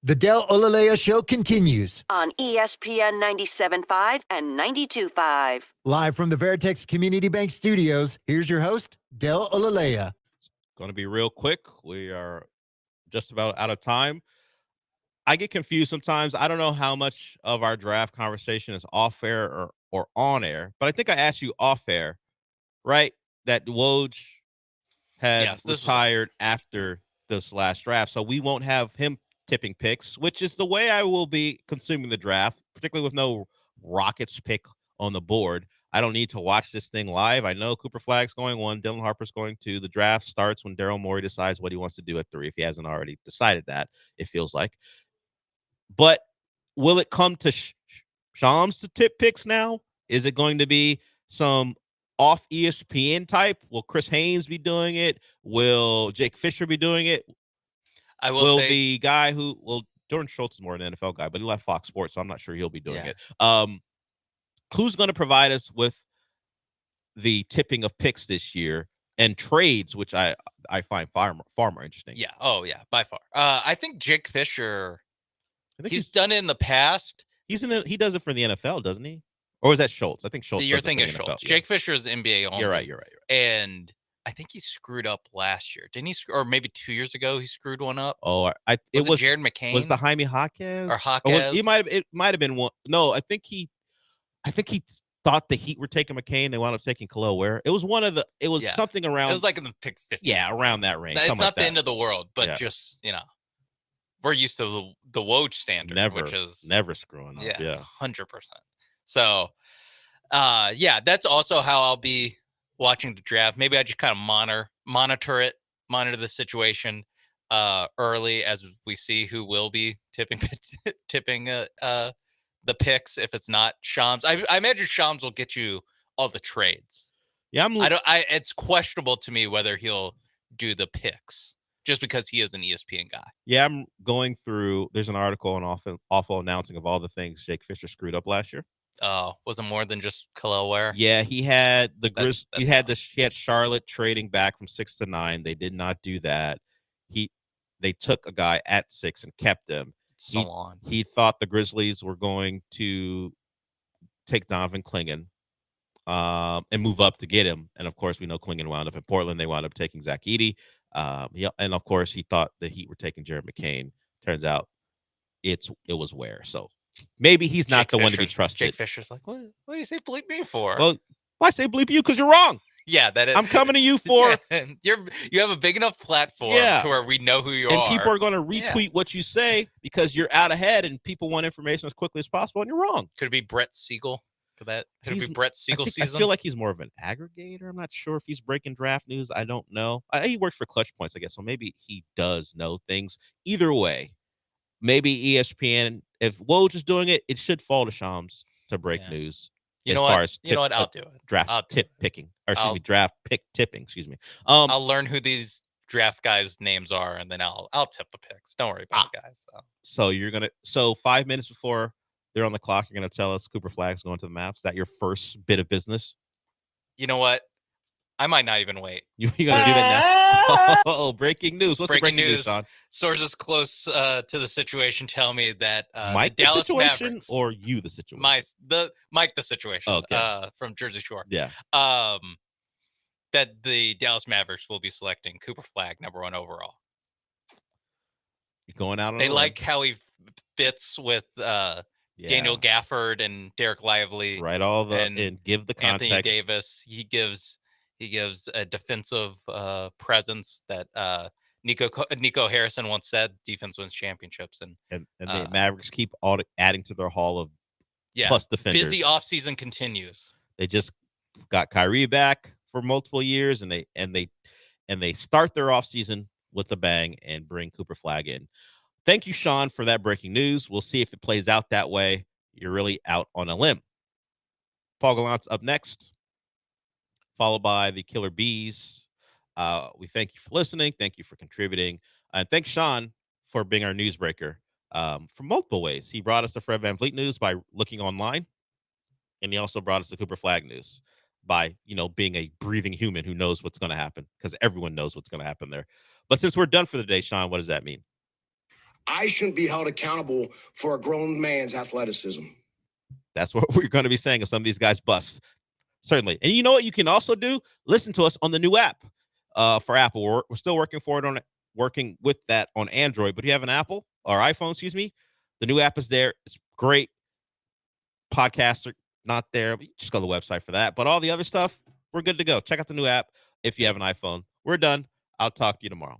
The Del Olaleye Show continues. On ESPN 97.5 and 92.5. Live from the Veritex Community Bank Studios, here's your host, Del Olaleye. Going to be real quick. We are just about out of time. I get confused sometimes. I don't know how much of our draft conversation is off air or on air, but I think I asked you off air, right? That Woj had retired after this last draft, so we won't have him tipping picks, which is the way I will be consuming the draft, particularly with no Rockets pick on the board. I don't need to watch this thing live. I know Cooper Flag's going 1, Dylan Harper's going 2. The draft starts when Daryl Morey decides what he wants to do at 3, if he hasn't already decided that, it feels like. But will it come to Shams to tip picks now? Is it going to be some off ESPN type? Will Chris Haynes be doing it? Will Jake Fisher be doing it? Will say, the guy Jordan Schultz is more an NFL guy, but he left Fox Sports, so I'm not sure he'll be doing it. Who's going to provide us with the tipping of picks this year and trades, which I find far more interesting? Yeah. Oh, yeah, by far. I think Jake Fisher, he's done it in the past. He does it for the NFL, doesn't he? Or is that Schultz? I think Schultz. You're thinking Schultz. Yeah. Jake Fisher is NBA only. You're right. And I think he screwed up last year. Didn't he? Or maybe 2 years ago, he screwed one up. Oh, it was Jared McCain. Was the Jaime Jaquez? Or Jaquez? It might have been one. No, I think he thought the Heat were taking McCain. They wound up taking Khalil Ware. It was something around. It was like in the pick 50. Yeah, around that range. It's not the end of the world, but just, we're used to the Woj standard, which is never screwing up. Yeah. 100%. So, that's also how I'll be watching the draft. Maybe I just kind of monitor the situation early as we see who will be tipping the picks. If it's not Shams, I imagine Shams will get you all the trades. Yeah, it's questionable to me whether he'll do the picks just because he is an ESPN guy. Yeah, I'm going through. There's an article on awful announcing of all the things Jake Fisher screwed up last year. Oh, was it more than just Khalil Ware? Yeah, he had he had Charlotte trading back from 6 to 9. They did not do that. They took a guy at 6 and kept him. He thought the Grizzlies were going to take Donovan Clingan and move up to get him. And of course, we know Clingan wound up in Portland. They wound up taking Zach Edey. And of course, he thought the Heat were taking Jared McCain. Turns out it was Ware. So maybe he's not one to be trusted. Jake Fisher's like, what do you say bleep me for? Well, why say bleep you? Because you're wrong. Yeah, that is. I'm coming to you for. You have a big enough platform to where we know who you are. And people are going to retweet what you say because you're out ahead and people want information as quickly as possible, and you're wrong. Could it be Brett Siegel? Could it be Brett Siegel season? I feel like he's more of an aggregator. I'm not sure if he's breaking draft news. I don't know. He works for Clutch Points, I guess, so maybe he does know things. Either way, maybe ESPN, if Woj is doing it, it should fall to Shams to break news. You know what? I'll do it. Draft pick tipping. Excuse me. I'll learn who these draft guys' names are, and then I'll tip the picks. Don't worry about it, guys. So 5 minutes before they're on the clock, you're gonna tell us Cooper Flag's going to the Mavs. Is that your first bit of business? You know what? I might not even wait. You're gonna do that now? Oh, breaking news! What's breaking news, Sean? Sources close to the situation tell me that Mike the Dallas situation Mavericks, or you the situation? Mike the situation. Okay. From Jersey Shore. Yeah. That the Dallas Mavericks will be selecting Cooper Flag #1 overall. You're going out on They like how he fits with Daniel Gafford and Derek Lively. Right. And give the context. Anthony Davis. He gives a defensive presence that Nico Harrison once said, defense wins championships. And the Mavericks keep adding to their haul of plus defenders. Busy offseason continues. They just got Kyrie back for multiple years, and they start their offseason with a bang and bring Cooper Flag in. Thank you, Sean, for that breaking news. We'll see if it plays out that way. You're really out on a limb. Paul Gallant's up next, followed by the Killer Bees. We thank you for listening. Thank you for contributing. And thanks, Sean, for being our newsbreaker for multiple ways. He brought us the Fred VanVleet news by looking online, and he also brought us the Cooper Flag news by, being a breathing human who knows what's going to happen, because everyone knows what's going to happen there. But since we're done for the day, Sean, what does that mean? I shouldn't be held accountable for a grown man's athleticism. That's what we're going to be saying if some of these guys bust. Certainly. And you know what you can also do? Listen to us on the new app for Apple. We're still working with that on Android, but if you have an Apple iPhone, excuse me. The new app is there. It's great. Podcasts are not there. But just go to the website for that. But all the other stuff, we're good to go. Check out the new app if you have an iPhone. We're done. I'll talk to you tomorrow.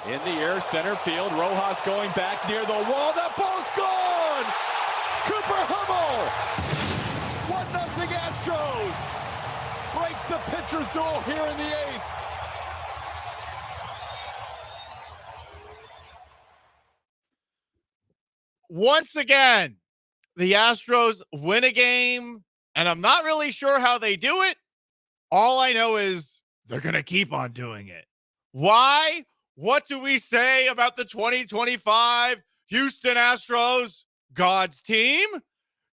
In the air, center field. Rojas going back near the wall. That ball's gone! Cooper Hummel! 1-0 Astros! Breaks the pitcher's duel here in the eighth. Once again, the Astros win a game, and I'm not really sure how they do it. All I know is they're going to keep on doing it. Why? What do we say about the 2025 Houston Astros? God's team?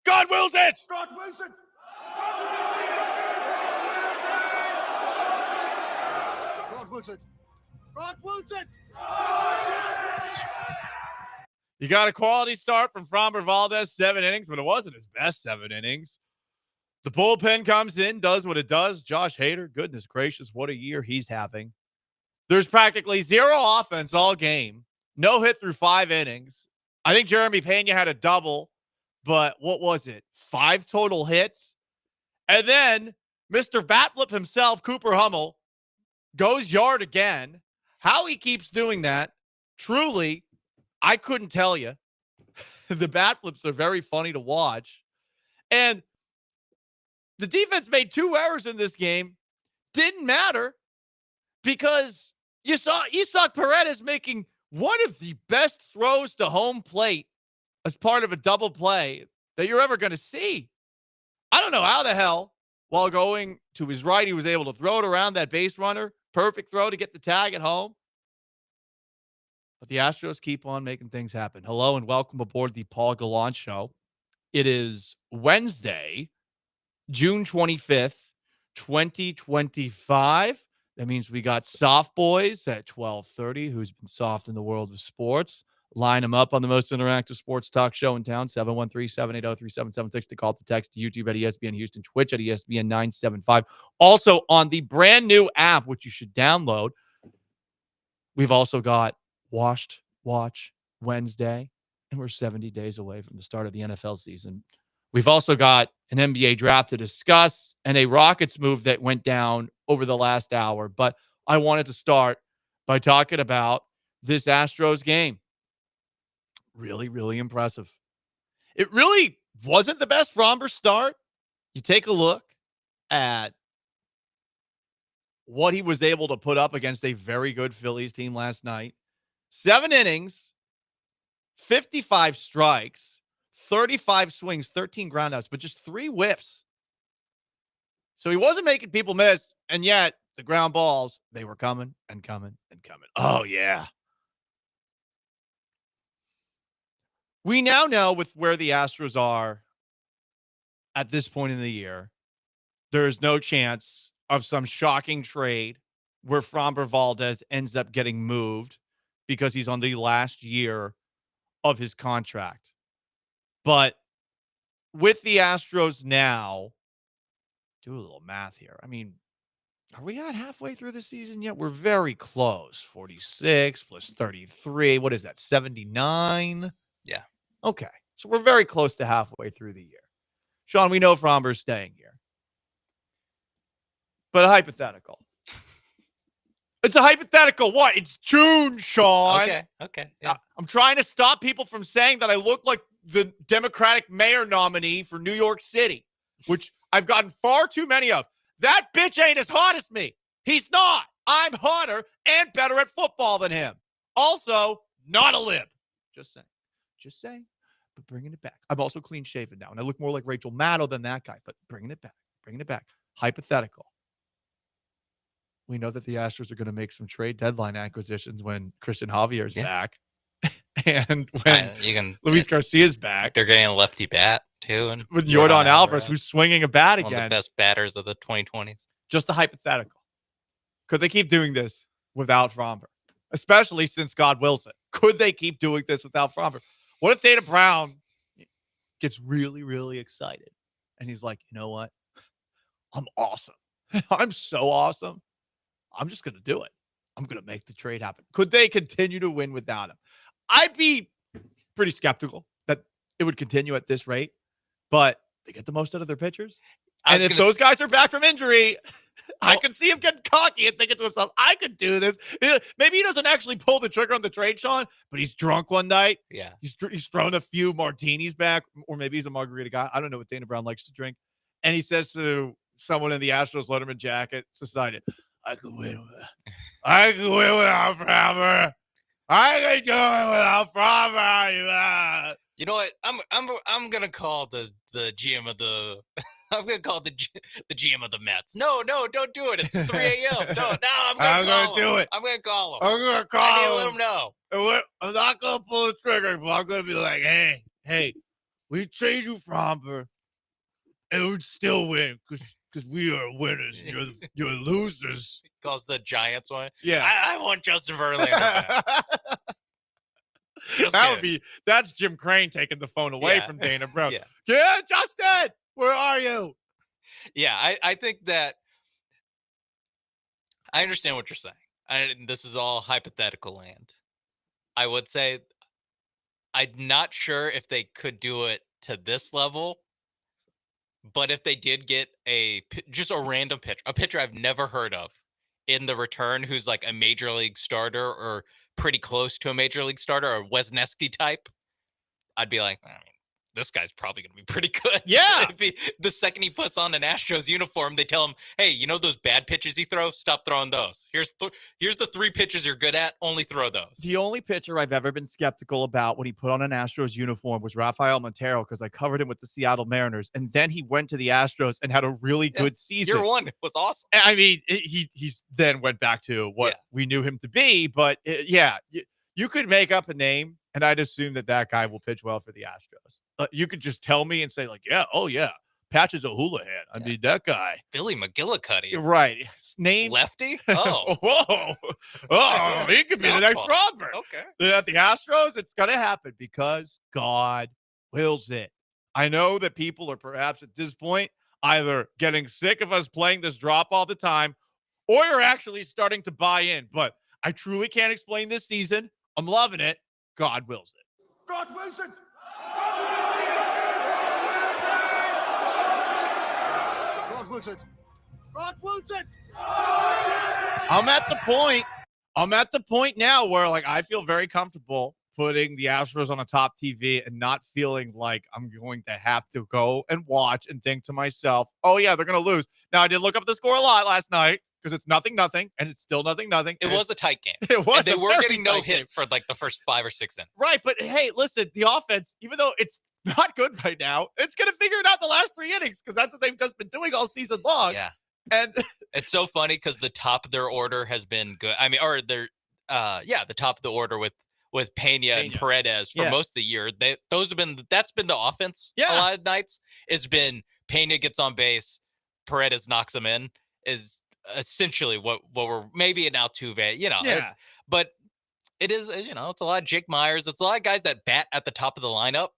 God wills it! God wills it! You got a quality start from Framber Valdez, 7 innings, but it wasn't his best 7 innings. The bullpen comes in, does what it does. Josh Hader, goodness gracious, what a year he's having. There's practically zero offense all game. No hit through 5 innings. I think Jeremy Pena had a double, but what was it? 5 total hits. And then Mr. Batflip himself, Cooper Hummel, goes yard again. How he keeps doing that, truly, I couldn't tell you. The bat flips are very funny to watch. And the defense made 2 errors in this game. Didn't matter because you saw Isaac Paredes making one of the best throws to home plate as part of a double play that you're ever going to see. I don't know how the hell, while going to his right, he was able to throw it around that base runner. Perfect throw to get the tag at home. But the Astros keep on making things happen. Hello and welcome aboard the Paul Gallant Show. It is Wednesday, June 25th, 2025. That means we got Soft Boys at 12:30, who's been soft in the world of sports. Line them up on the most interactive sports talk show in town, 713-780-3776 to call, to text, to YouTube at ESPN Houston, Twitch at ESPN 975. Also on the brand new app, which you should download. We've also got Watch Wednesday, and we're 70 days away from the start of the NFL season. We've also got an NBA draft to discuss and a Rockets move that went down over the last hour. But I wanted to start by talking about this Astros game. Really, really impressive. It really wasn't the best Framber start. You take a look at what he was able to put up against a very good Phillies team last night. 7 innings, 55 strikes, 35 swings, 13 groundouts, but just 3 whiffs. So he wasn't making people miss, and yet the ground balls, they were coming and coming and coming. Oh, yeah. We now know with where the Astros are at this point in the year, there is no chance of some shocking trade where Framber Valdez ends up getting moved because he's on the last year of his contract. But with the Astros now, do a little math here. I mean, are we at halfway through the season yet? We're very close. 46 plus 33. What is that? 79? Yeah. Okay. So we're very close to halfway through the year. Sean, we know Framber's staying here. But a hypothetical. It's a hypothetical. What? It's June, Sean. Okay. Yeah. I'm trying to stop people from saying that I look like the Democratic mayor nominee for New York City, which I've gotten far too many of. That bitch ain't as hot as me. He's not. I'm hotter and better at football than him. Also, not a lib. Just saying. But bringing it back. I'm also clean shaven now, and I look more like Rachel Maddow than that guy, but bringing it back. Hypothetical. We know that the Astros are going to make some trade deadline acquisitions when Christian Javier's back. And when Luis Garcia's back. They're getting a lefty bat, too. And with Yordan Alvarez, who's swinging a bat again. One of the best batters of the 2020s. Just a hypothetical. Could they keep doing this without Framber? Especially since God wills it. Could they keep doing this without Framber? What if Dana Brown gets really, really excited? And he's like, you know what? I'm awesome. I'm so awesome. I'm just going to do it. I'm going to make the trade happen. Could they continue to win without him? I'd be pretty skeptical that it would continue at this rate, but they get the most out of their pitchers. And if those guys are back from injury, I can see him getting cocky and thinking to himself, I could do this. Maybe he doesn't actually pull the trigger on the trade, Sean, but he's drunk one night. Yeah. He's thrown a few martinis back, or maybe he's a margarita guy. I don't know what Dana Brown likes to drink. And he says to someone in the Astros Letterman jacket, decided, I could win without Framber. I could do it without Framber. You know what? I'm gonna call the GM of the I'm gonna call the GM of the Mets. No, don't do it. It's 3 a.m. No, I'm gonna do it. I'm gonna call him. I'm gonna call I need him. to let him know. I'm not gonna pull the trigger, but I'm gonna be like, hey, we trade you Framber, and we'd still win because because we are winners. You're losers. Calls the Giants one. Yeah. I want Justin Verlander back. That's Jim Crane taking the phone away from Dana Brown. Yeah. Justin, where are you? Yeah, I think that I understand what you're saying. This is all hypothetical land. I would say I'm not sure if they could do it to this level, but if they did get just a random pitcher, a pitcher I've never heard of in the return who's like a major league starter or pretty close to a major league starter or Wesneski type, I'd be like, I mean, this guy's probably going to be pretty good. Yeah. The second he puts on an Astros uniform, they tell him, hey, you know those bad pitches he throws? Stop throwing those. Here's the 3 pitches you're good at. Only throw those. The only pitcher I've ever been skeptical about when he put on an Astros uniform was Rafael Montero because I covered him with the Seattle Mariners. And then he went to the Astros and had a really good season. Year 1 was awesome. I mean, he's then went back to what we knew him to be. But you could make up a name, and I'd assume that guy will pitch well for the Astros. You could just tell me and say, like, Patches O'Houlihan. I mean, that guy. Billy McGillicuddy. Right. Name. Lefty? Oh. Whoa. Oh, he could be the next Robert. Okay. At the Astros, it's going to happen because God wills it. I know that people are perhaps at this point either getting sick of us playing this drop all the time or you're actually starting to buy in. But I truly can't explain this season. I'm loving it. God wills it. God wills it. God wills it. God wills it. I'm at the point now where like I feel very comfortable putting the Astros on a top TV and not feeling like I'm going to have to go and watch and think to myself, oh yeah, they're going to lose. Now I did look up the score a lot last night because it's 0-0 and it's still 0-0. It was a tight game. It was. And they were getting no hit for like the first 5 or 6 innings. Right, but hey, listen, the offense, even though it's not good right now, it's going to figure it out the last 3 innings because that's what they've just been doing all season long. Yeah. And it's so funny because the top of their order has been good. I mean, or they're the top of the order with Pena and Paredes for most of the year. That's been the offense. A lot of nights has been Pena gets on base, Paredes knocks him in, is essentially what we're maybe an Altuve, but it is, it's a lot of Jake Myers. It's a lot of guys that bat at the top of the lineup,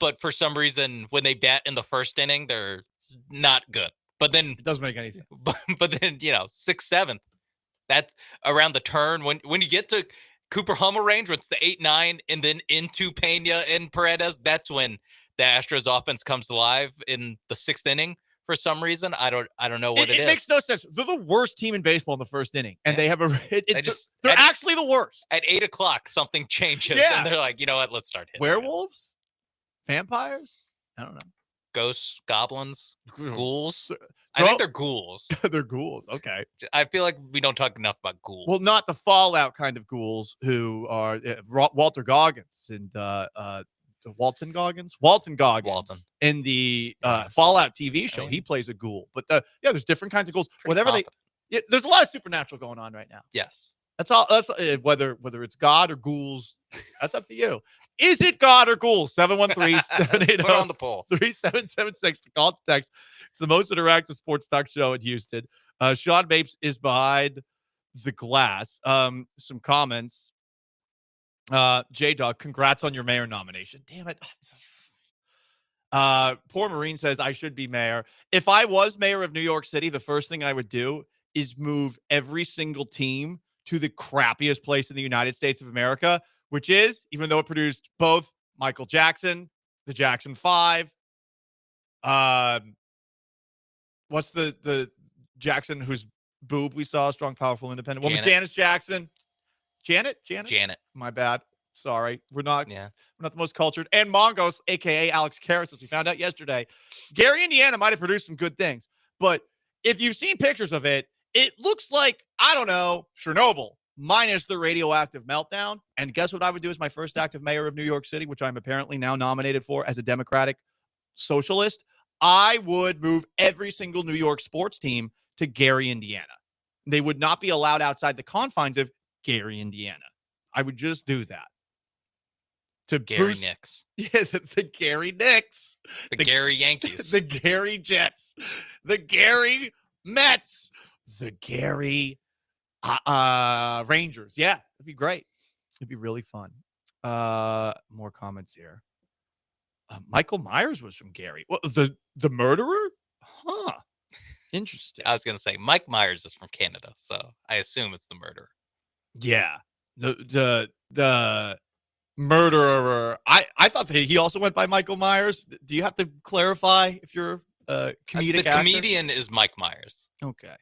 but for some reason when they bat in the first inning, they're not good. But then it doesn't make any sense. But then 6th, 7th, that's around the turn when you get to Cooper Hummel range, where it's the 8-9 and then into Pena and Paredes, that's when the Astros offense comes alive in the 6th inning. For some reason, I don't know what it is. It makes no sense. They're the worst team in baseball in the first inning, and they have they're actually the worst. At 8:00, something changes, and they're like, you know what? Let's start hitting. Werewolves, vampires. I don't know. Ghosts, goblins, ghouls. I think they're ghouls. They're ghouls. Okay. I feel like we don't talk enough about ghouls. Well, not the Fallout kind of ghouls who are Walter Goggins and Walton Goggins in the Fallout TV show. He plays a ghoul, but there's different kinds of ghouls. There's a lot of supernatural going on right now. Yes, that's all. That's whether it's God or ghouls. That's up to you. Is it God or ghouls? 713-780 Put on the poll. 3776 to call to text. It's the most interactive sports talk show in Houston. Sean Mapes is behind the glass. Some comments. J-Dog, congrats on your mayor nomination. Damn it. Poor Marine says I should be mayor. If I was mayor of New York City, the first thing I would do is move every single team to the crappiest place in the United States of America, which is, even though it produced both Michael Jackson, the Jackson 5, what's the Jackson whose boob we saw, strong, powerful, independent woman, Janet Jackson. Janet. My bad. Sorry. We're not the most cultured. And Mongoose, aka Alex Karras, as we found out yesterday. Gary, Indiana might have produced some good things, but if you've seen pictures of it, it looks like, I don't know, Chernobyl minus the radioactive meltdown. And guess what I would do as my first act of mayor of New York City, which I'm apparently now nominated for as a Democratic socialist? I would move every single New York sports team to Gary, Indiana. They would not be allowed outside the confines of Gary, Indiana. I would just do that. to Gary boost. Knicks. Yeah, the Gary Knicks. The Gary Yankees. The Gary Jets. The Gary Mets. The Gary Rangers. Yeah, it'd be great. It'd be really fun. More comments here. Michael Myers was from Gary. Well, the murderer? Huh. Interesting. I was going to say Mike Myers is from Canada, so I assume it's the murderer. Yeah. The murderer. I thought that he also went by Michael Myers. Do you have to clarify if you're a comedic The actor? comedian is Mike Myers. Okay.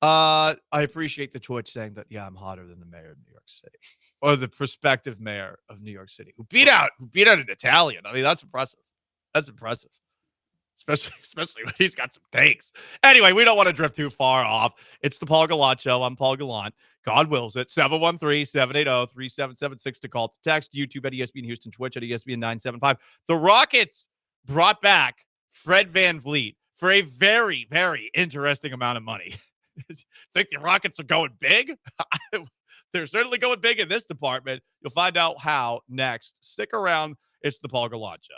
I appreciate the Twitch saying that, yeah, I'm hotter than the mayor of New York City. Or the prospective mayor of New York City who beat out an Italian. I mean, that's impressive. Especially when he's got some takes. Anyway, we don't want to drift too far off. It's the Paul Gallant Show. I'm Paul Gallant. God wills it. 713-780-3776 to call, to text. YouTube at ESPN Houston, Twitch at ESPN 975. The Rockets brought back Fred VanVleet for a very, very interesting amount of money. Think the Rockets are going big? They're certainly going big in this department. You'll find out how next. Stick around. It's the Paul Gallant Show.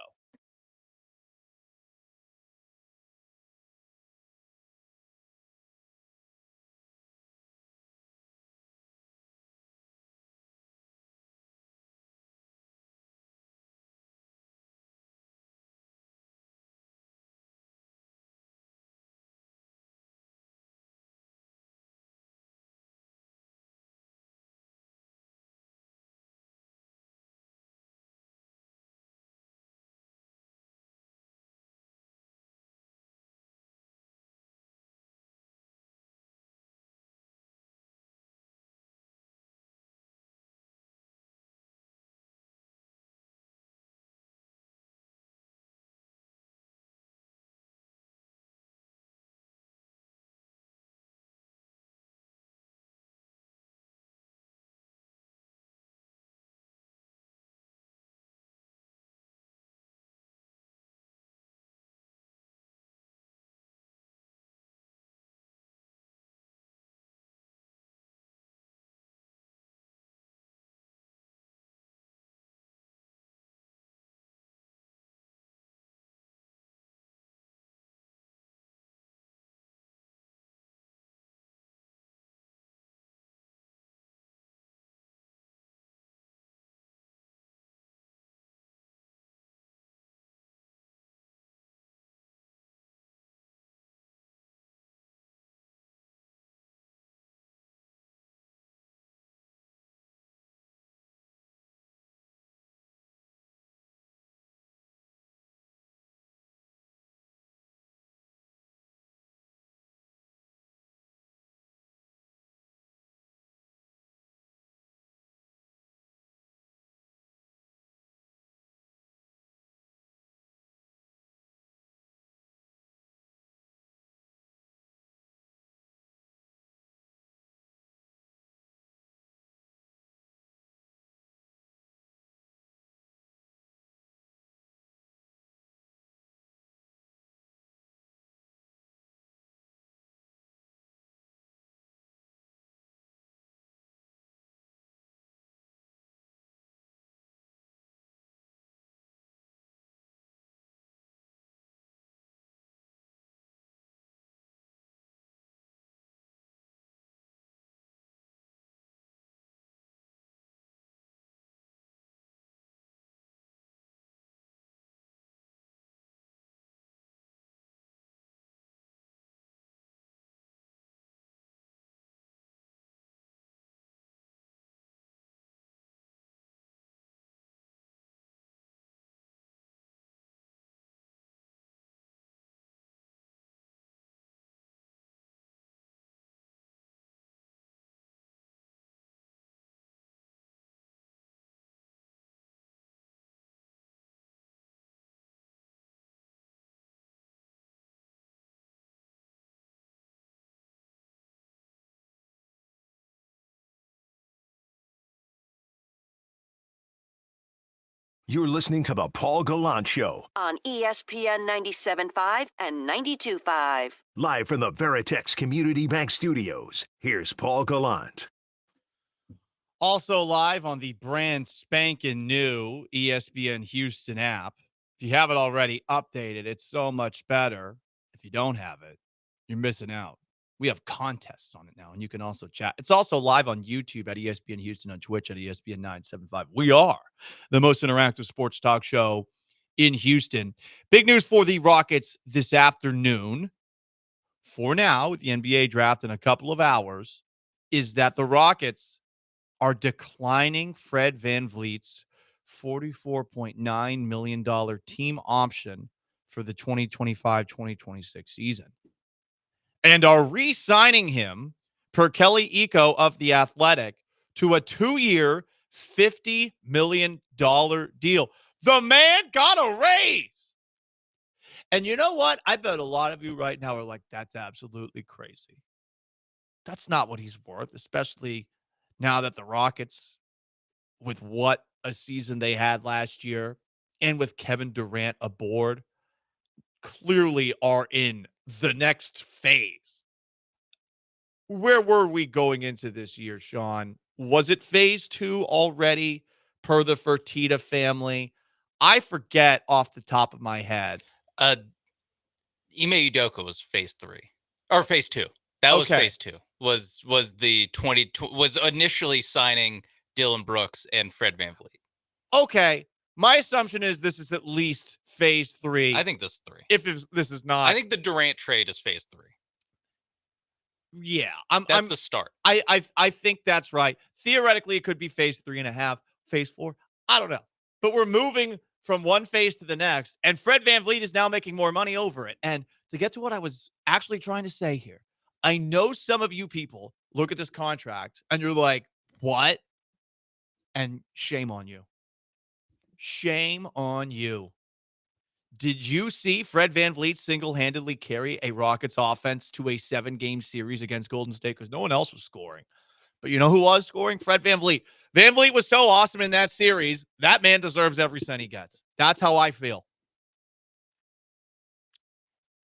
You're listening to the Paul Gallant Show, On ESPN 97.5 and 92.5. live from the Veritex Community Bank Studios. Here's Paul Gallant. Also live on the brand spanking new ESPN Houston app. If you have it already, update it. It's so much better. If you don't have it, you're missing out. We have contests on it now, and you can also chat. It's also live on YouTube at ESPN Houston, on Twitch at ESPN 975. We are the most interactive sports talk show in Houston. Big news for the Rockets this afternoon, for now, with the NBA draft in a couple of hours, is that the Rockets are declining Fred VanVleet's $44.9 million team option for the 2025-2026 season, and are re-signing him, per Kelly Eco of The Athletic, to a 2-year, $50 million deal. The man got a raise. And you know what? I bet a lot of you right now are like, that's absolutely crazy. That's not what he's worth, especially now that the Rockets, with what a season they had last year and with Kevin Durant aboard, clearly are in the next phase. Where were we going into this year, Sean? Was it phase 2 already per the Fertitta family? I forget off the top of my head. Ime Udoka was phase 3 or phase 2. That was phase 2. Was the 20 was initially signing Dylan Brooks and Fred VanVleet. Okay. My assumption is this is at least phase 3. I think this is 3. If this is not, I think the Durant trade is phase 3. Yeah, that's the start. I think that's right. Theoretically, it could be phase 3.5, phase 4. I don't know, but we're moving from one phase to the next, and Fred VanVleet is now making more money over it. And to get to what I was actually trying to say here, I know some of you people look at this contract and you're like, "What?" And shame on you. Shame on you. Did you see Fred VanVleet single-handedly carry a Rockets offense to a 7-game series against Golden State? Because no one else was scoring. But you know who was scoring? Fred VanVleet. VanVleet was so awesome in that series. That man deserves every cent he gets. That's how I feel.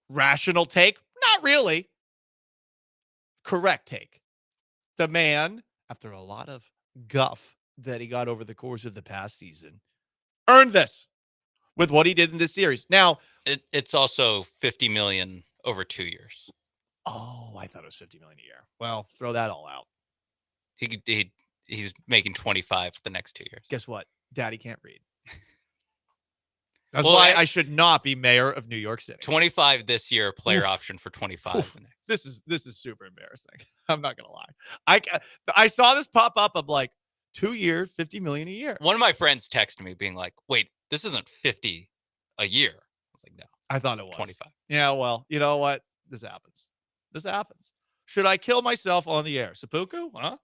Rational take? Not really. Correct take. The man, after a lot of guff that he got over the course of the past season, earned this with what he did in this series. Now, it's also $50 million over 2 years. Oh, I thought it was $50 million a year. Well, throw that all out. He's making 25 the next 2 years. Guess what? Daddy can't read. That's why I should not be mayor of New York City. 25 this year, player option for 25 the next. This is super embarrassing. I'm not gonna lie. I saw this pop up. I'm like, 2 years, $50 million a year. One of my friends texted me being like, "Wait, this isn't 50 a year." I was like, "No." I thought it was 25. Yeah, well, you know what? This happens. This happens. Should I kill myself on the air? Seppuku? Huh?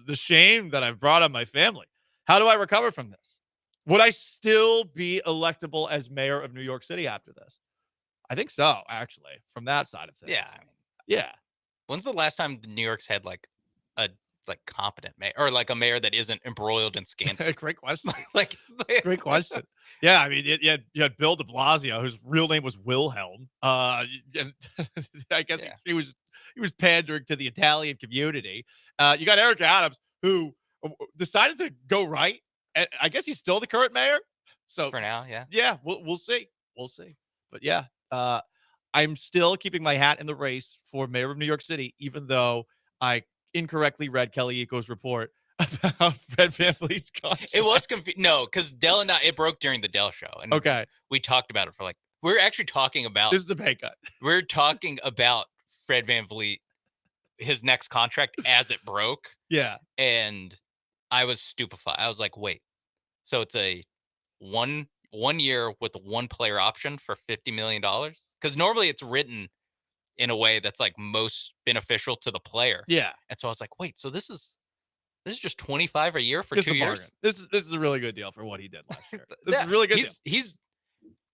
The shame that I've brought on my family. How do I recover from this? Would I still be electable as mayor of New York City after this? I think so, actually, from that side of things. Yeah. Yeah. When's the last time New York's had like a competent mayor, or like a mayor that isn't embroiled in scandal? Great question. Great question. Yeah, I mean, you had Bill de Blasio, whose real name was Wilhelm. And I guess he was pandering to the Italian community. You got Eric Adams, who decided to go right. And I guess he's still the current mayor. So for now, yeah. Yeah, we'll see. We'll see. But yeah, I'm still keeping my hat in the race for mayor of New York City, even though I incorrectly read Kelly Eco's report about Fred VanVleet's contract. It was confusing. No, because Dell and I, it broke during the Dell show. And we talked about it for we're actually talking about. This is the pay cut. We're talking about Fred VanVleet, his next contract as it broke. Yeah. And I was stupefied. I was like, wait, so it's a one year with a one player option for $50 million? Because normally it's written in a way that's like most beneficial to the player. Yeah. And so I was like, wait, so this is just 25 a year for 2 years? This is a really good deal for what he did last year. This is a really good deal.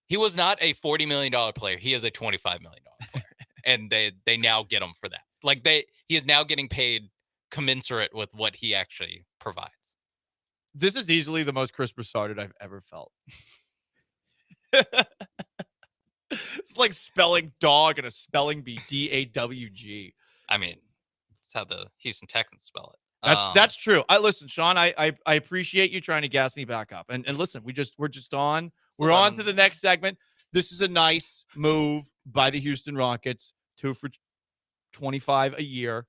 He was not a $40 million player. He is a $25 million player. And they now get him for that. Like he is now getting paid commensurate with what he actually provides. This is easily the most Chris Broussarded I've ever felt. It's like spelling dog and a spelling bee, DAWG. I mean, that's how the Houston Texans spell it. That's true. Listen, Sean, I appreciate you trying to gas me back up. And listen, we're on to the next segment. This is a nice move by the Houston Rockets. 2 for 25 a year.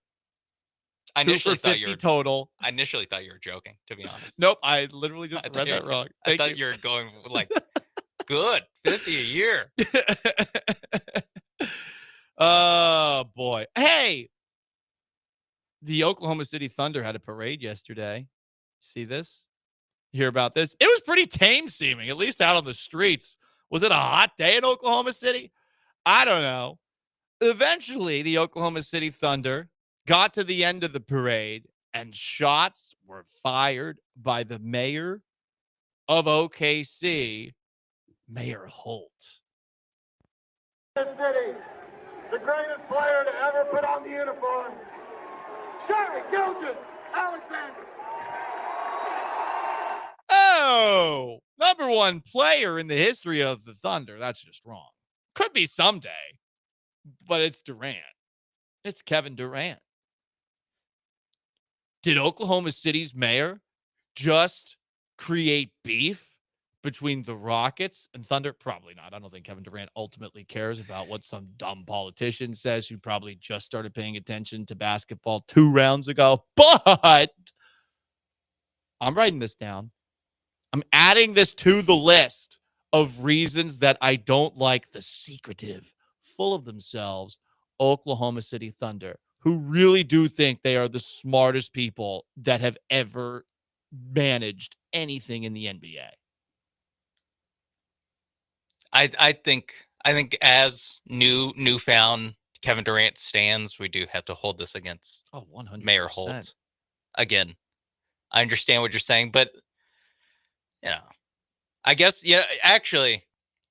I initially 2 for 50 total. I initially thought you were joking, to be honest. Nope, I literally just read that wrong. I thought you were going like, good, 50 a year. Oh, boy. Hey, the Oklahoma City Thunder had a parade yesterday. See this? You hear about this? It was pretty tame seeming, at least out on the streets. Was it a hot day in Oklahoma City? I don't know. Eventually, the Oklahoma City Thunder got to the end of the parade, and shots were fired by the mayor of OKC, Mayor Holt. The city, the greatest player to ever put on the uniform, Shai Gilgeous-Alexander. Oh, number one player in the history of the Thunder. That's just wrong. Could be someday, but it's Durant. It's Kevin Durant. Did Oklahoma City's mayor just create beef between the Rockets and Thunder? Probably not. I don't think Kevin Durant ultimately cares about what some dumb politician says who probably just started paying attention to basketball 2 rounds ago. But I'm writing this down. I'm adding this to the list of reasons that I don't like the secretive, full of themselves Oklahoma City Thunder, who really do think they are the smartest people that have ever managed anything in the NBA. I think as newfound Kevin Durant stands, we do have to hold this against 100%. Mayor Holt. Again, I understand what you're saying, but I guess actually,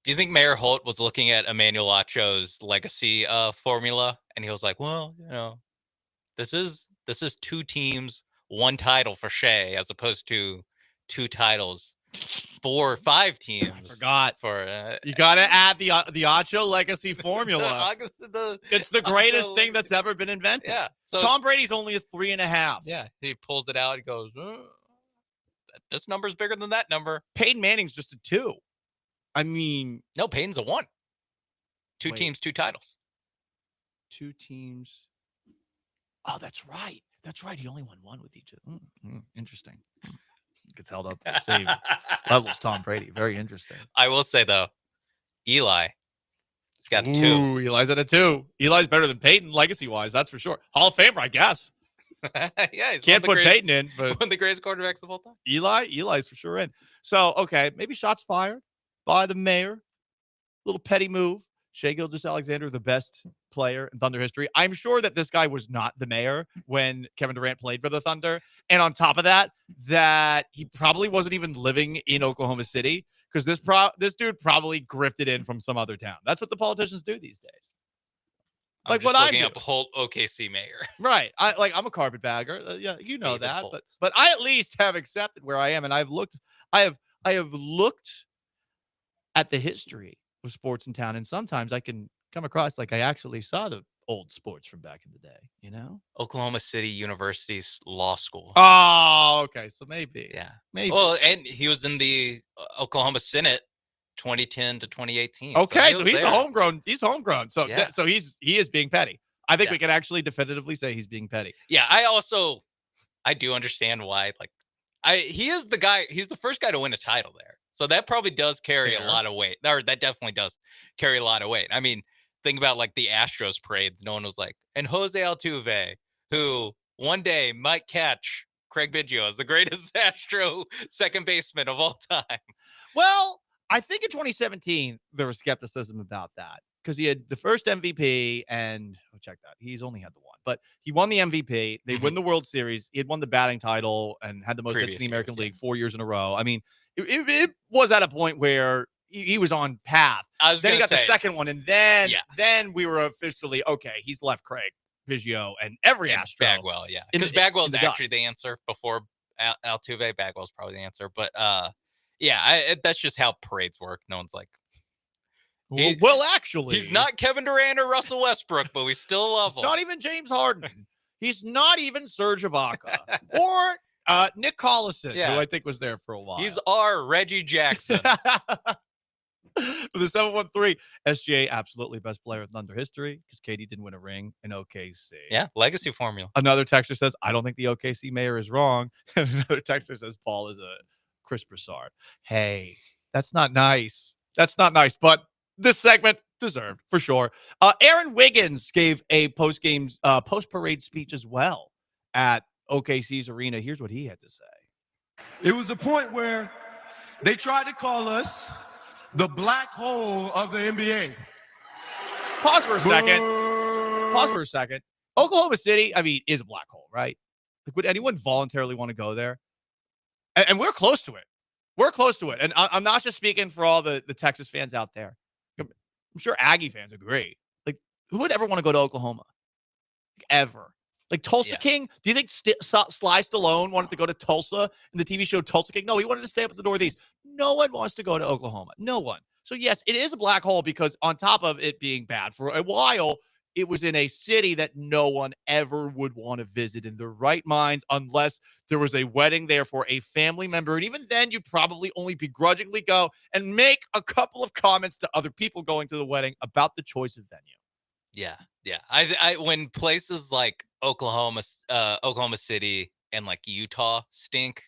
do you think Mayor Holt was looking at Emmanuel Acho's legacy formula and he was like, well, this is 2 teams, 1 title for Shea, as opposed to 2 titles, 4 or 5 teams. I forgot. For you got to add the Acho legacy formula. It's the greatest Acho thing that's ever been invented. Yeah. So Tom Brady's only a 3.5. Yeah. He pulls it out. He goes, this number's bigger than that number. Peyton Manning's just a 2. I mean, no, Peyton's a 1. 2 Wait. teams, 2 titles. 2 teams. Oh, that's right. That's right. He only won 1 with each of them. Interesting. Gets held up to the same levels. Tom Brady. Very interesting. I will say though, Eli, he's got a 2. Ooh, Eli's at a 2. Eli's better than Peyton legacy wise. That's for sure. Hall of Famer, I guess. Yeah, he's Can't put Peyton in, but one of the greatest quarterbacks of all time. Eli's for sure in. So, okay, maybe shots fired by the mayor. Little petty move. Shai Gilgeous-Alexander, the best player in Thunder history. I'm sure that this guy was not the mayor when Kevin Durant played for the Thunder. And on top of that, that he probably wasn't even living in Oklahoma City because this dude probably grifted in from some other town. That's what the politicians do these days. I'm Like just what I looking do. up Holt OKC mayor. Right. I'm a carpetbagger. Yeah, you know David that. Holt. But I at least have accepted where I am, and I have looked at the history of sports in town, and sometimes I can come across like I actually saw the old sports from back in the day, Oklahoma City University's law school. Oh, okay. So maybe. Yeah. Maybe. Well, and he was in the Oklahoma Senate 2010 to 2018. Okay, so so he's there. homegrown. He's homegrown. So Yeah. so he is being petty. I think Yeah. we can actually definitively say he's being petty. Yeah, I do understand why. He is the guy. He's the first guy to win a title there, so that probably does carry a Fair. lot of weight. Or that definitely does carry a lot of weight. I mean, think about the Astros parades. No one was like, and Jose Altuve, who one day might catch Craig Biggio as the greatest Astro second baseman of all time. Well, I think in 2017 there was skepticism about that because he had the first MVP and check that. He's only had the 1, but he won the MVP. They win the World Series. He had won the batting title and had the most hits in Previous the American years, League 4 years in a row. I mean, it was at a point where he was on path. I was Then he gonna got the say, second one, and then Yeah. then we were officially okay. He's left Craig Biggio and every and Astro. Bagwell, yeah, in because the- Bagwell's in the actually dust. the answer before Altuve. Bagwell's probably the answer, but that's just how parades work. No one's like, he- Well, actually, he's not Kevin Durant or Russell Westbrook, but we still love It's him. not even James Harden. He's not even Serge Ibaka or Nick Collison, who Yeah. I think was there for a while. He's our Reggie Jackson. For the 713, SGA, absolutely best player in Thunder history because Katie didn't win a ring in OKC. Yeah, legacy formula. Another texter says, I don't think the OKC mayor is wrong. And another texter says, Paul is a Chris Broussard. Hey, that's not nice. That's not nice, but this segment deserved for sure. Aaron Wiggins gave a post-parade speech as well at OKC's arena. Here's what he had to say. It was a point where they tried to call us the black hole of the NBA. Pause for a second. Oklahoma City, I mean, is a black hole, right? Like, would anyone voluntarily want to go there? And we're close to it. We're close to it. And I'm not just speaking for all the Texas fans out there. I'm sure Aggie fans agree. Like, who would ever want to go to Oklahoma? Ever. Like Tulsa King? Do you think Sly Stallone wanted to go to Tulsa in the TV show Tulsa King? No, he wanted to stay up in the Northeast. No one wants to go to Oklahoma. No one. So, yes, it is a black hole because on top of it being bad for a while, it was in a city that no one ever would want to visit in their right minds unless there was a wedding there for a family member. And even then, you'd probably only begrudgingly go and make a couple of comments to other people going to the wedding about the choice of venue. Yeah. I when places like Oklahoma City and like Utah stink,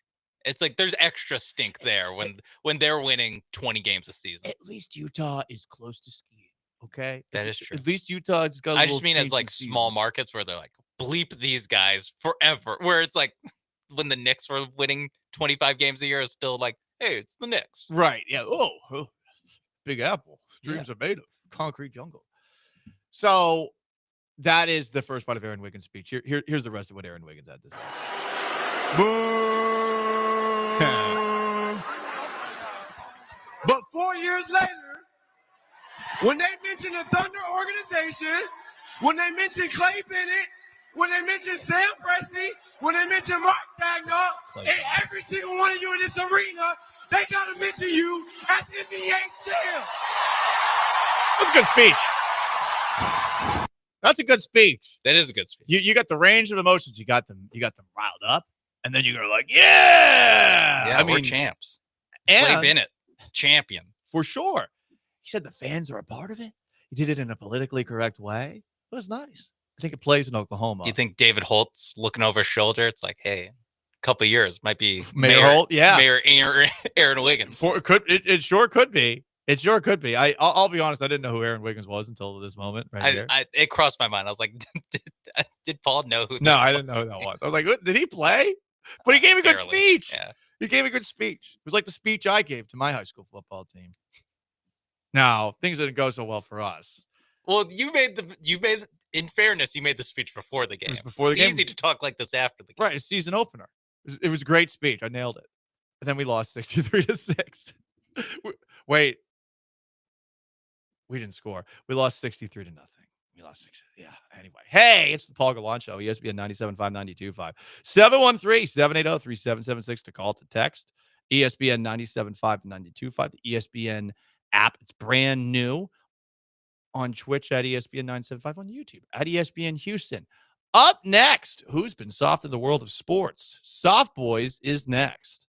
it's like there's extra stink there when they're winning 20 games a season. At least Utah is close to skiing. Okay, that is true. At least Utah has got. I just mean as like small markets where they're like bleep these guys forever. Where it's like when the Knicks were winning 25 games a year, is still like, hey, it's the Knicks, right? Yeah. Oh, Big Apple. Dreams are made of concrete jungle. So that is the first part of Aaron Wiggins' speech. Here's the rest of what Aaron Wiggins had to say. But 4 years later, when they mention the Thunder organization, when they mention Clay Bennett, when they mention Sam Presti, when they mention Mark Dagnall, and every single one of you in this arena, they got to mention you as NBA champ. That's a good speech. That's a good speech. That is a good speech. You got the range of emotions. You got them riled up, and then you go like, yeah. Yeah, we're champs. And Clay Bennett, champion for sure. He said the fans are a part of it. He did it in a politically correct way. It was nice. I think it plays in Oklahoma. Do you think David Holt's looking over his shoulder? It's like, hey, a couple of years might be Mayor Holt, yeah, Mayor Aaron Wiggins. It sure could be. It sure could be. I'll be honest. I didn't know who Aaron Wiggins was until this moment. It crossed my mind. I was like, did Paul know who? No, I didn't know who that was. I was like, did he play? But he gave a good Barely. speech. Yeah. He gave a good speech. It was like the speech I gave to my high school football team. Now, things didn't go so well for us. Well, in fairness, you made the speech before the game. It was before the game. It's easy to talk like this after the game. Right, it's season opener. It was a great speech. I nailed it. And then we lost 63-6. Wait. We didn't score. We lost 63-0. We lost 6. Yeah. Anyway. Hey, it's the Paul Gallant Show. ESPN 97.5, 92.5. 713-780-3776 to call, to text. ESPN 97.5, 92.5. The ESPN app. It's brand new on Twitch at ESPN 975, on YouTube at ESPN Houston. Up next, who's been soft in the world of sports? Soft Boys is next.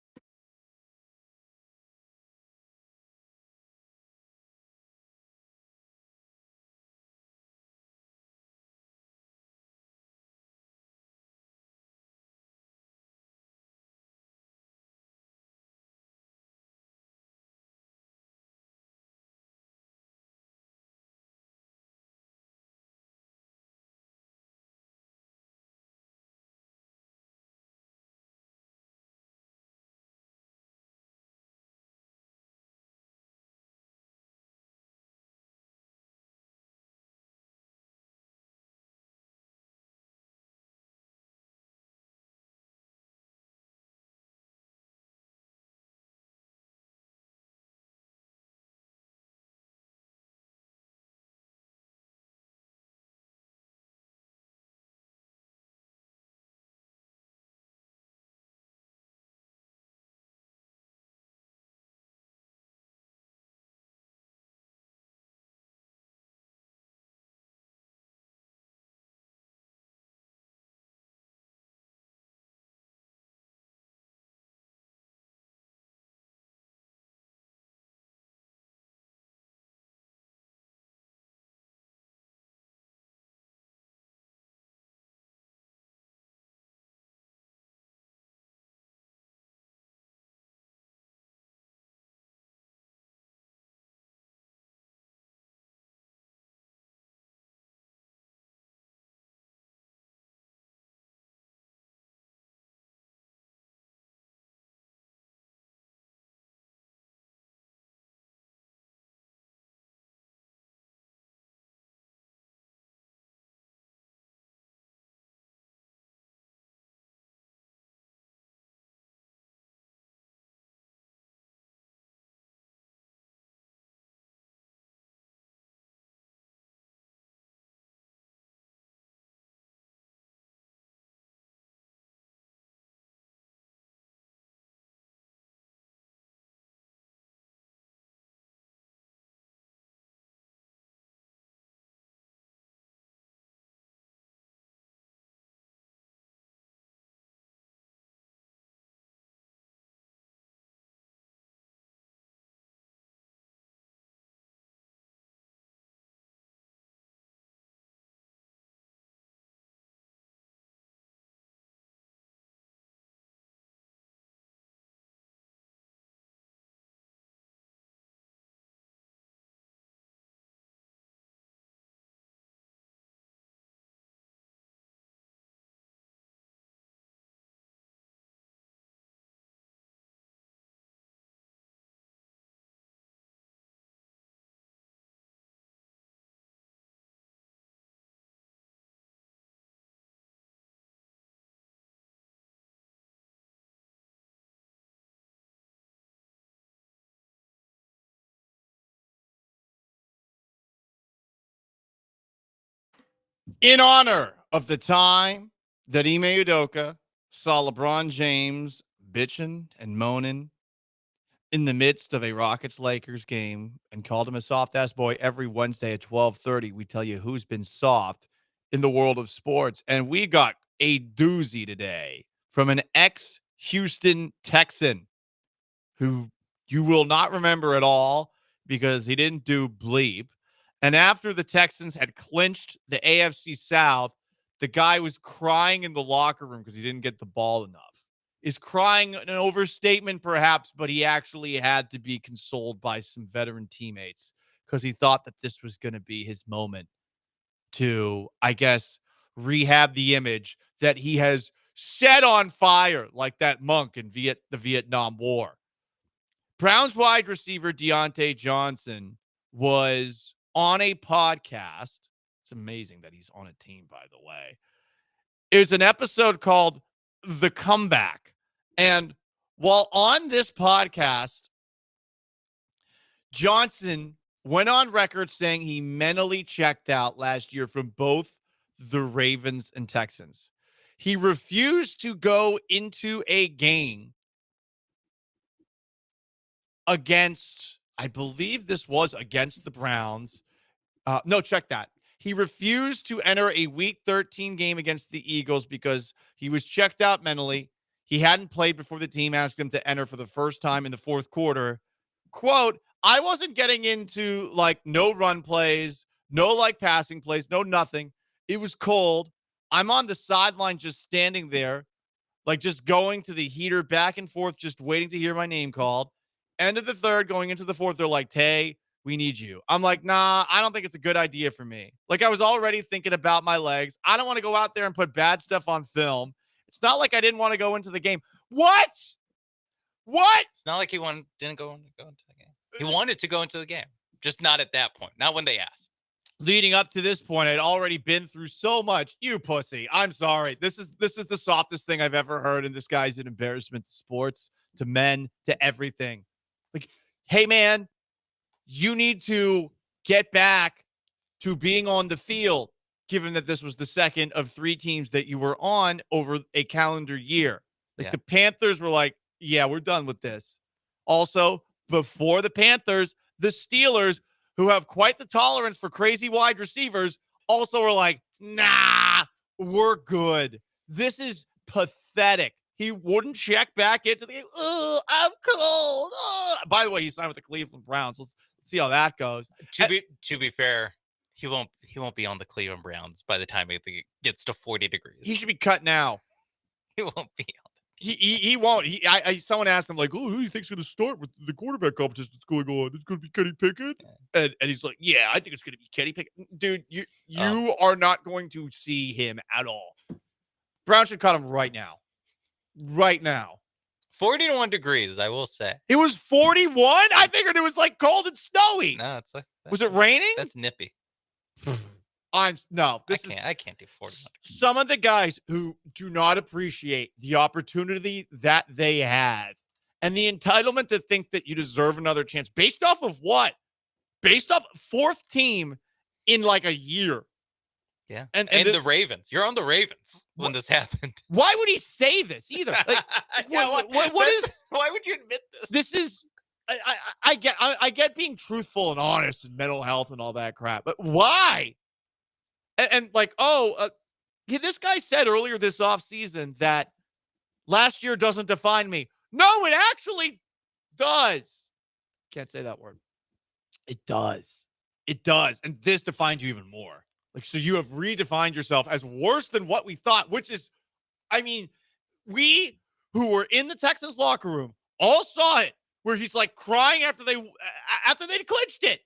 In honor of the time that Ime Udoka saw LeBron James bitching and moaning in the midst of a Rockets-Lakers game and called him a soft-ass boy, every Wednesday at 12:30, we tell you who's been soft in the world of sports. And we got a doozy today from an ex-Houston Texan who you will not remember at all because he didn't do bleep. And after the Texans had clinched the AFC South, the guy was crying in the locker room because he didn't get the ball enough. Is crying an overstatement, perhaps, but he actually had to be consoled by some veteran teammates because he thought that this was going to be his moment to, I guess, rehab the image that he has set on fire like that monk in the Vietnam War. Browns wide receiver Deontay Johnson was on a podcast. It's amazing that he's on a team, by the way. It was an episode called The Comeback. And while on this podcast, Johnson went on record saying he mentally checked out last year from both the Ravens and Texans. He refused to go into a game against, I believe this was against the Browns. No, check that. He refused to enter a Week 13 game against the Eagles because he was checked out mentally. He hadn't played before the team asked him to enter for the first time in the fourth quarter. Quote, I wasn't getting into like no run plays, no like passing plays, no nothing. It was cold. I'm on the sideline just standing there, like just going to the heater back and forth, just waiting to hear my name called. End of the third, going into the fourth, they're like, Tay, we need you. I'm like, nah, I don't think it's a good idea for me. Like I was already thinking about my legs. I don't want to go out there and put bad stuff on film. It's not like I didn't want to go into the game. What? It's not like he didn't go into the game. He wanted to go into the game, just not at that point. Not when they asked. Leading up to this point, I'd already been through so much. You pussy. I'm sorry. This is the softest thing I've ever heard, and this guy's an embarrassment to sports, to men, to everything. Like, hey man, you need to get back to being on the field, given that this was the second of 3 teams that you were on over a calendar year. Like the Panthers were like, yeah, we're done with this. Also, before the Panthers, the Steelers, who have quite the tolerance for crazy wide receivers, also were like, nah, we're good. This is pathetic. He wouldn't check back into the game. Oh, I'm cold. Oh. By the way, he signed with the Cleveland Browns. Let's see how that goes. To be fair, he won't be on the Cleveland Browns by the time it gets to 40 degrees. He should be cut now. He won't be on. He won't. Someone asked him like, "Oh, who do you think's going to start with the quarterback competition that's going on? It's going to be Kenny Pickett." And he's like, "Yeah, I think it's going to be Kenny Pickett." Dude, you are not going to see him at all. Brown should cut him right now. Right now. 41 degrees, I will say. It was 41? I figured it was like cold and snowy. No, it's like was it raining? That's nippy. I can't do 41. Some of the guys who do not appreciate the opportunity that they have and the entitlement to think that you deserve another chance based off of what? Based off 4th team in like a year. Yeah. And the Ravens. You're on the Ravens when this happened. Why would he say this either? Like, what is? Why would you admit this? This is. I get being truthful and honest and mental health and all that crap, but why? And like, this guy said earlier this offseason that last year doesn't define me. No, it actually does. Can't say that word. It does. It does. And this defines you even more. Like, so you have redefined yourself as worse than what we thought, which is, I mean, we who were in the Texans locker room all saw it, where he's like crying after they clinched it.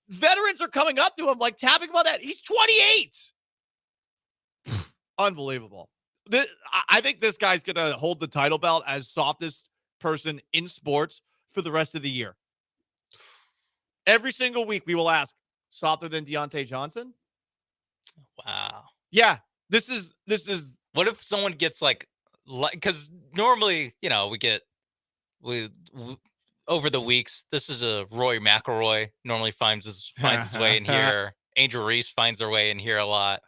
Veterans are coming up to him, like tapping him on that. He's 28. Unbelievable. I think this guy's going to hold the title belt as softest person in sports for the rest of the year. Every single week we will ask, softer than Deontay Johnson? Wow. Yeah, this is. What if someone gets like because normally, we over the weeks, this is a Roy McIlroy normally finds his way in here. Angel Reese finds her way in here a lot.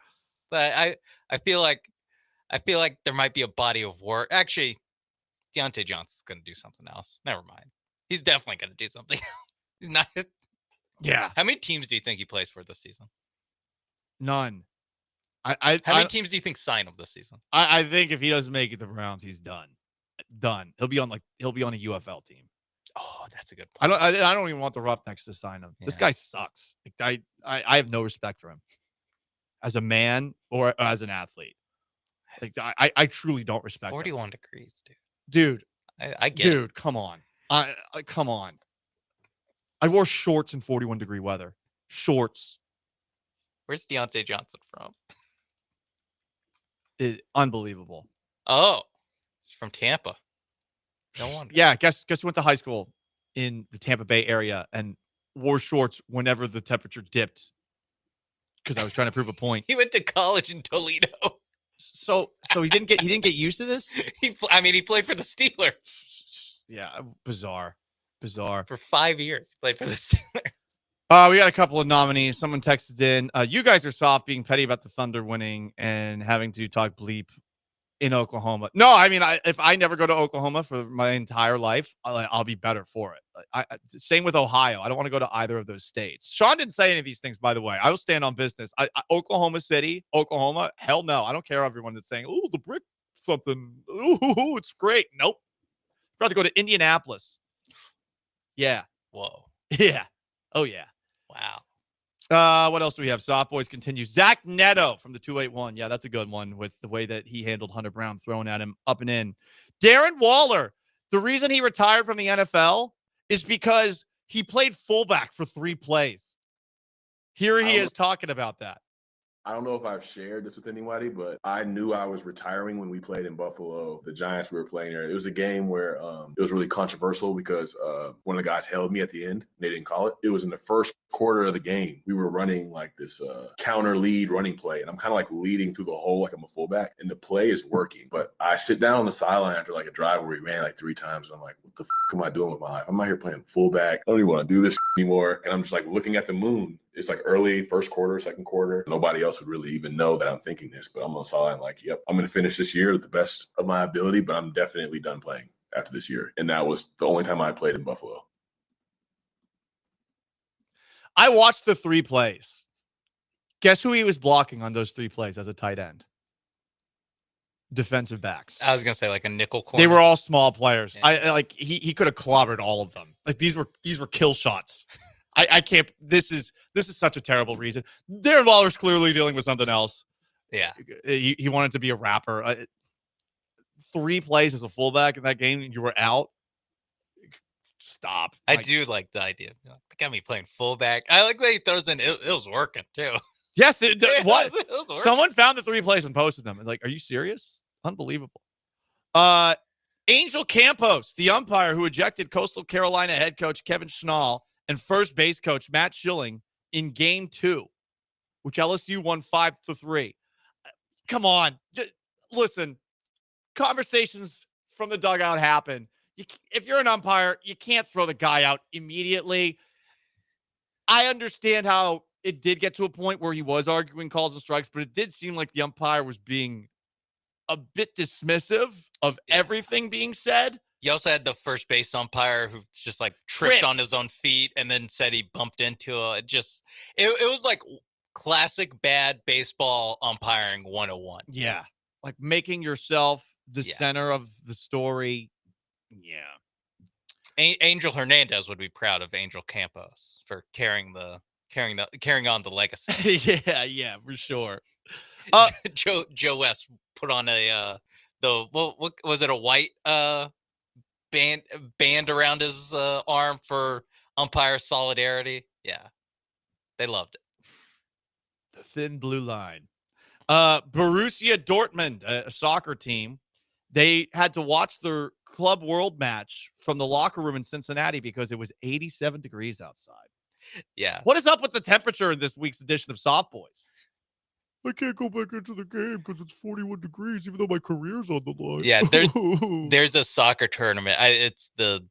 But I feel like there might be a body of work. Actually, Deontay Johnson's going to do something else. Never mind. He's definitely going to do something else. He's not. Yeah. How many teams do you think he plays for this season? None. How many teams do you think sign him this season? I think if he doesn't make it to the Browns, he's done. Done. He'll be on a UFL team. Oh, that's a good point. I don't even want the Roughnecks to sign him. This guy sucks. Like, I have no respect for him as a man or as an athlete. Like I truly don't respect 41 him. degrees, Dude. I get it. Dude, come on. Come on. I wore shorts in 41-degree weather. Shorts. Where's Deontay Johnson from? Unbelievable. Oh, it's from Tampa. No wonder. Yeah, guess who went to high school in the Tampa Bay area and wore shorts whenever the temperature dipped because I was trying to prove a point. He went to college in Toledo. So he didn't get used to this? He played for the Steelers. Yeah, bizarre. For 5 years, he played for the Steelers. We got a couple of nominees. Someone texted in, you guys are soft being petty about the Thunder winning and having to talk bleep in Oklahoma. No, I mean, if I never go to Oklahoma for my entire life, I'll be better for it. Same with Ohio. I don't want to go to either of those states. Sean didn't say any of these things, by the way. I will stand on business. Oklahoma City, Oklahoma, hell no. I don't care everyone that's saying, ooh, the brick something. Ooh, it's great. Nope. I'd rather go to Indianapolis. Yeah. Whoa. Yeah. Oh, yeah. Wow. What else do we have? Soft Boys continue. Zach Neto from the 281. Yeah, that's a good one with the way that he handled Hunter Brown throwing at him up and in. Darren Waller. The reason he retired from the NFL is because he played fullback for 3 plays. Here he is talking about that. I don't know if I've shared this with anybody, but I knew I was retiring when we played in Buffalo. The Giants we were playing there. It was a game where it was really controversial because one of the guys held me at the end. They didn't call it. It was in the first quarter of the game. We were running like this counter lead running play, and I'm kind of like leading through the hole like I'm a fullback, and the play is working. But I sit down on the sideline after like a drive where we ran like 3 times, and I'm like, what the am I doing with my life? I'm out here playing fullback. I don't even want to do this anymore. And I'm just like looking at the moon. It's like early first quarter, second quarter. Nobody else would really even know that I'm thinking this, but I'm on the sideline like, yep, I'm going to finish this year to the best of my ability, but I'm definitely done playing after this year. And that was the only time I played in Buffalo. I watched the 3 plays. Guess who he was blocking on those 3 plays as a tight end? Defensive backs. I was going to say like a nickel corner. They were all small players. Yeah. He could have clobbered all of them. Like these were kill shots. I can't. This is such a terrible reason. Darren Waller's clearly dealing with something else. Yeah, he wanted to be a rapper. 3 plays as a fullback in that game, and you were out. Stop. I do like the idea. They got me playing fullback. I like that he throws in. It was working too. Yes. It What? was working. Someone found the 3 plays and posted them. And like, are you serious? Unbelievable. Angel Campos, the umpire who ejected Coastal Carolina head coach Kevin Schnall and first base coach Matt Schilling in game 2, which LSU won 5-3. Come on. Listen, conversations from the dugout happen. If you're an umpire, you can't throw the guy out immediately. I understand how it did get to a point where he was arguing calls and strikes, but it did seem like the umpire was being a bit dismissive of everything being said. You also had the first base umpire who just like tripped on his own feet and then said he bumped into it. It was like classic bad baseball umpiring 101. Yeah. Like making yourself the center of the story. Yeah. Angel Hernandez would be proud of Angel Campos for carrying on the legacy. yeah, for sure. Joe West put on what was it, a white band around his arm for umpire solidarity. Yeah, they loved it. The thin blue line. Borussia Dortmund, a soccer team, they had to watch their Club World match from the locker room in Cincinnati because it was 87 degrees outside. Yeah. What is up with the temperature in this week's edition of Soft Boys? I can't go back into the game because it's 41 degrees, even though my career's on the line. Yeah, there's a soccer tournament. It's the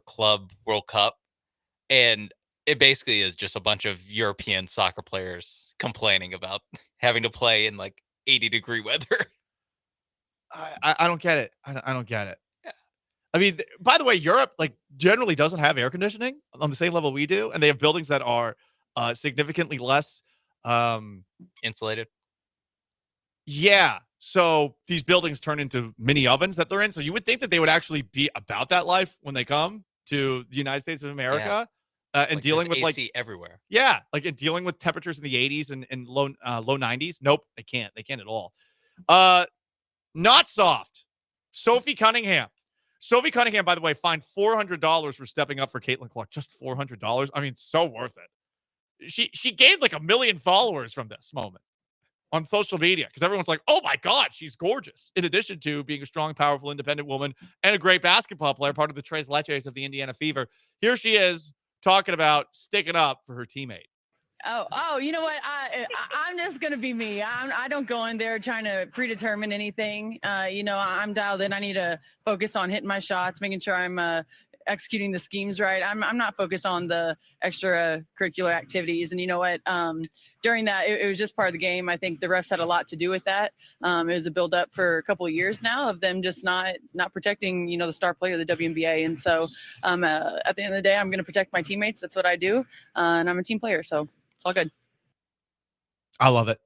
Club World Cup, and It basically is just a bunch of European soccer players complaining about having to play in like 80-degree weather. I don't get it. I don't get it. I mean, by the way, Europe like generally doesn't have air conditioning on the same level we do, and they have buildings that are significantly less insulated. Yeah. So these buildings turn into mini ovens that they're in. So you would think that they would actually be about that life when they come to the United States of America and Like, dealing there's with AC everywhere. yeah, like in dealing with temperatures in the 80s and low 90s. Nope, they can't. They can't at all. Not soft. Sophie Cunningham. Sophie Cunningham, by the way, fined $400 for stepping up for Caitlin Clark. Just $400. I mean, so worth it. She gained like 1 million followers from this moment on social media because everyone's like, oh my God, she's gorgeous. In addition to being a strong, powerful, independent woman and a great basketball player, part of the Tres Leches of the Indiana Fever. Here she is talking about sticking up for her teammate. Oh, you know what? I'm just gonna be me. I don't go in there trying to predetermine anything. I'm dialed in. I need to focus on hitting my shots, making sure I'm executing the schemes right. I'm not focused on the extracurricular activities. And you know what? During that, it was just part of the game. I think the refs had a lot to do with that. It was a build-up for a couple of years now of them just not protecting, the star player of the WNBA. And so at the end of the day, I'm going to protect my teammates. That's what I do. And I'm a team player, so it's all good. I love it.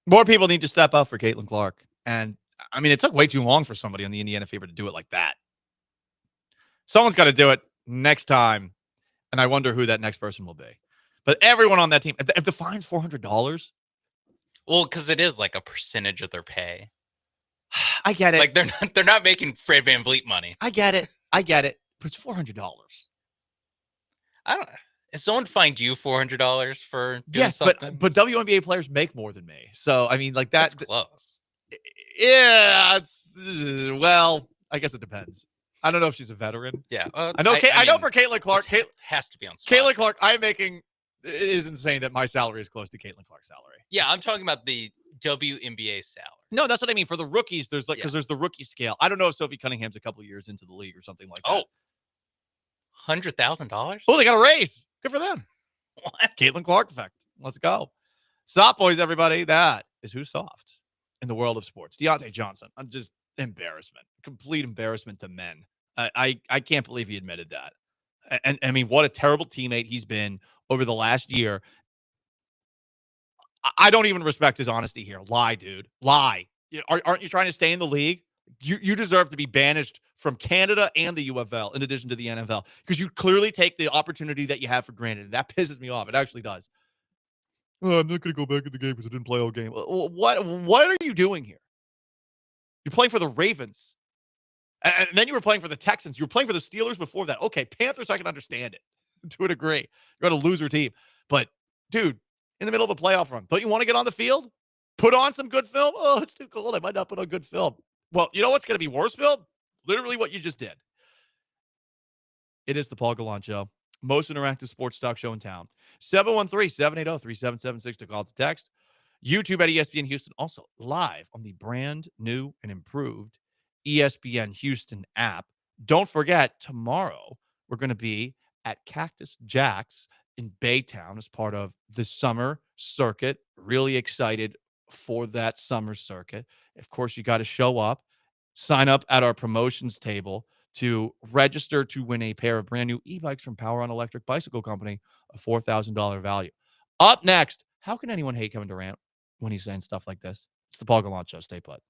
More people need to step up for Caitlin Clark. And, I mean, it took way too long for somebody on the Indiana Fever to do it like that. Someone's got to do it next time, and I wonder who that next person will be. But everyone on that team, if the fine's $400, well, because it is like a percentage of their pay. I get it. Like they're not making Fred VanVleet money. I get it, but it's $400. I don't. If someone fined you $400 for doing Yes, something, but WNBA players make more than me, so I mean, like that's close. Yeah, it's well, I guess it depends. I don't know if she's a veteran. Yeah, I know. I know for Caitlin Clark, has to be on. Caitlin Clark, I'm making. It is insane that my salary is close to Caitlin Clark's salary. Yeah, I'm talking about the WNBA salary. No, that's what I mean. For the rookies, there's like because there's the rookie scale. I don't know if Sophie Cunningham's a couple years into the league or something like that. $100,000. Oh, they got a raise. Good for them. What? Caitlin Clark effect. Let's go. Soft boys, everybody. That is who's soft in the world of sports. Deontay Johnson. I'm just embarrassment. Complete embarrassment to men. I can't believe he admitted that. And I mean, what a terrible teammate he's been over the last year. I don't even respect his honesty here. Lie, dude. Lie. Aren't you trying to stay in the league? You deserve to be banished from Canada and the UFL in addition to the NFL because you clearly take the opportunity that you have for granted. And that pisses me off. It actually does. Oh, I'm not going to go back in the game because I didn't play all game. What are you doing here? You're playing for the Ravens. And then you were playing for the Texans. You were playing for the Steelers before that. Okay, Panthers, I can understand it to a degree. You're on a loser team. But, dude, in the middle of a playoff run, don't you want to get on the field? Put on some good film? Oh, it's too cold. I might not put on good film. Well, you know what's going to be worse film? Literally what you just did. It is the Paul Gallant Show. Most interactive sports talk show in town. 713-780-3776 to call to text. YouTube at ESPN Houston. Also live on the brand new and improved ESPN Houston app. Don't forget, tomorrow we're going to be at Cactus Jack's in Baytown as part of the summer circuit. Really excited for that summer circuit. Of course, you got to show up, sign up at our promotions table to register to win a pair of brand new e-bikes from Power On Electric Bicycle Company, a $4,000 value. Up next, how can anyone hate Kevin Durant when he's saying stuff like this? It's the Paul Gallant Show. Stay put.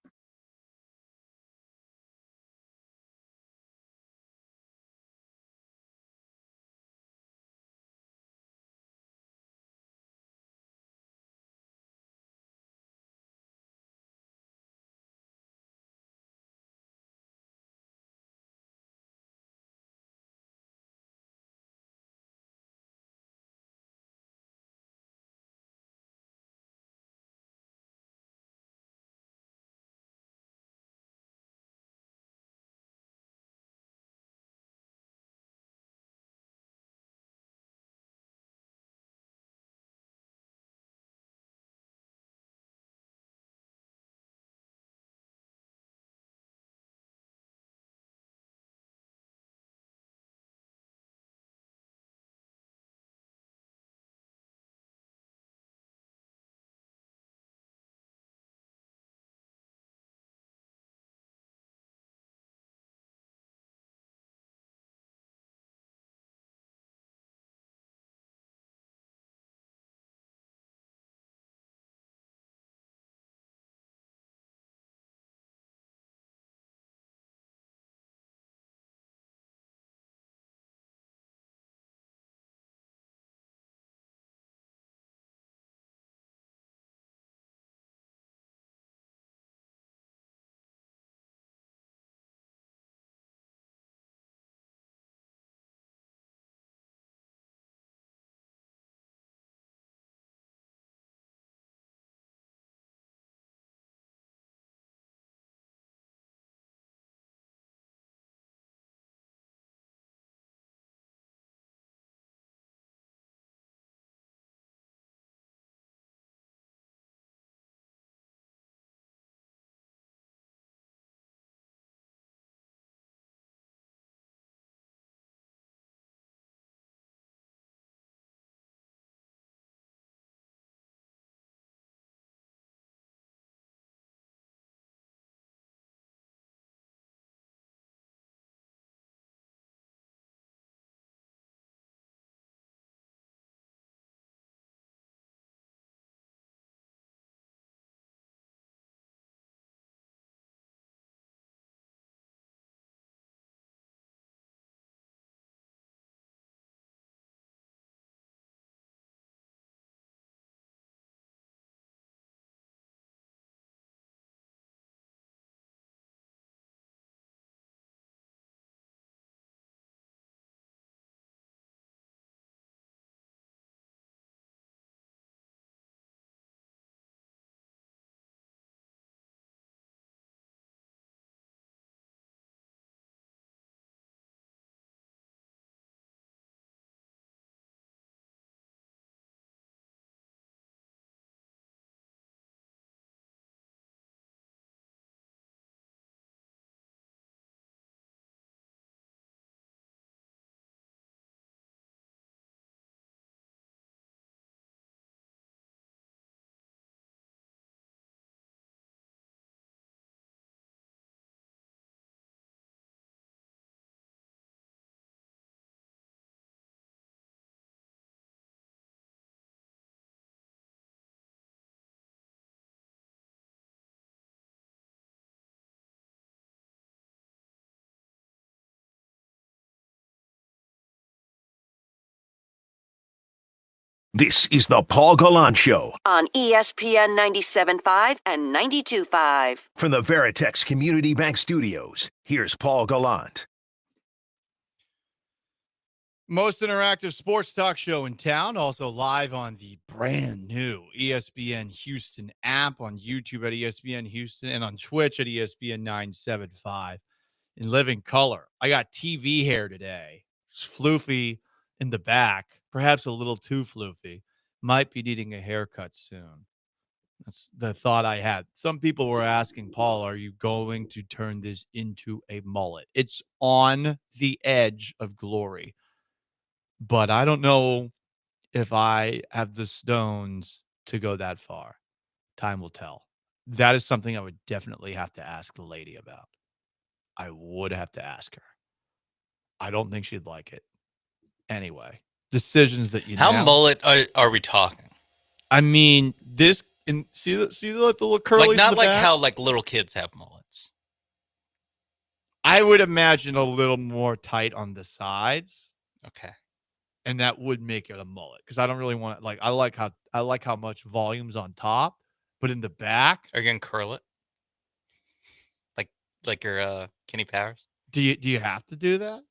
This is the Paul Gallant Show on ESPN 97.5 and 92.5. from the Veritex Community Bank Studios. Here's Paul Gallant. Most interactive sports talk show in town, also live on the brand new ESPN Houston app, on YouTube at ESPN Houston, and on Twitch at ESPN 975 in living color. I got TV hair today. It's floofy in the back, perhaps a little too floofy. Might be needing a haircut soon. That's the thought I had. Some people were asking, Paul, are you going to turn this into a mullet? It's on the edge of glory. But I don't know if I have the stones to go that far. Time will tell. That is something I would definitely have to ask the lady about. I would have to ask her. I don't think she'd like it. Anyway, decisions that you How now. mullet are we talking? I mean, this and see the little curlies. Like not in the like back? how like little kids have mullets. I would imagine a little more tight on the sides. Okay. And that would make it a mullet because I don't really want like I like how much volume's on top, but in the back. Are you gonna curl it? Like your Kenny Powers? Do you have to do that?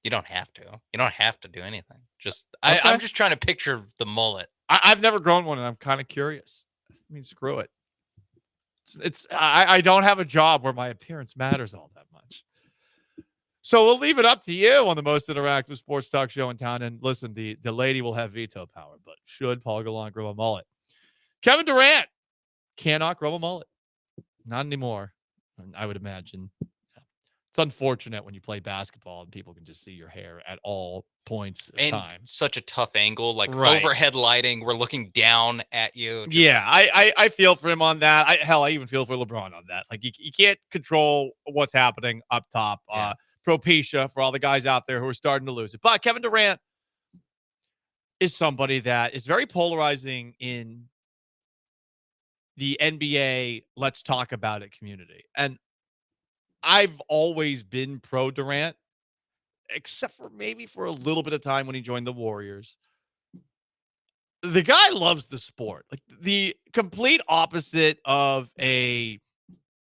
You don't have to. You don't have to do anything. Just Okay. I'm just trying to picture the mullet. I've never grown one, and I'm kind of curious. I mean, screw it. I don't have a job where my appearance matters all that much. So we'll leave it up to you on the most interactive sports talk show in town. And listen, the lady will have veto power, but should Paul Gallant grow a mullet? Kevin Durant cannot grow a mullet. Not anymore, I would imagine. It's unfortunate when you play basketball and people can just see your hair at all points of And time. such a tough angle, like Right. overhead lighting. We're looking down at you. Just- Yeah, I feel for him on that. I even feel for LeBron on that. Like you can't control what's happening up top. Yeah. Propecia for all the guys out there who are starting to lose it. But Kevin Durant is somebody that is very polarizing in the NBA let's talk about it community. And I've always been pro Durant, except for maybe for a little bit of time when he joined the Warriors. The guy loves the sport. Like the complete opposite of a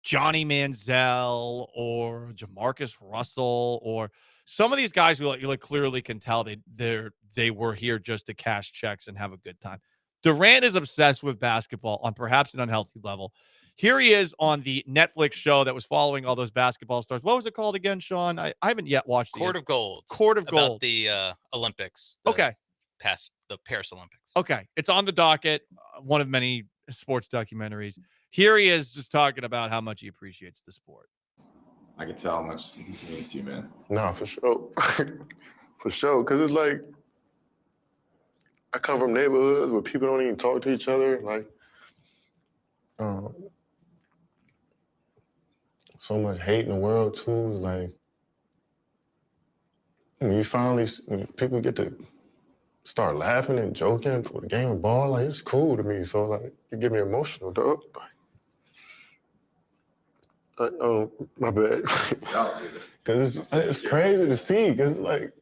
Johnny Manziel or Jamarcus Russell or some of these guys who you clearly can tell they were here just to cash checks and have a good time. Durant is obsessed with basketball on perhaps an unhealthy level. Here he is on the Netflix show that was following all those basketball stars. What was it called again, Sean? I haven't yet watched it. Court of Gold. Court of about Gold. the Olympics. Okay. Past the Paris Olympics. Okay. It's on the docket. One of many sports documentaries. Here he is just talking about how much he appreciates the sport. I can tell how much he means to you, man. No, for sure. For sure. Because it's like, I come from neighborhoods where people don't even talk to each other. Like, so much hate in the world, too. It's like, when people get to start laughing and joking for the game of ball, like, it's cool to me. So, like, it get me emotional, dog. Oh, my bad. Because it's crazy to see. Because, like,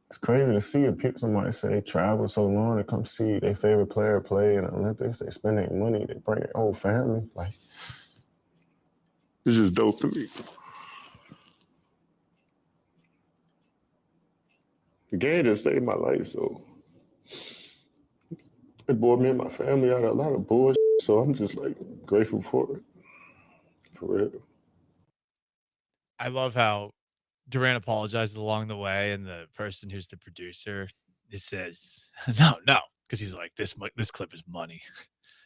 it's crazy to see somebody say they travel so long to come see their favorite player play in the Olympics. They spend their money. They bring their whole family. Like, it's just dope to me. The game just saved my life, so it brought me and my family out of a lot of bullshit. So I'm just like grateful for it. For real. I love how Durant apologizes along the way, and the person who's the producer says, no, because he's like, this clip is money.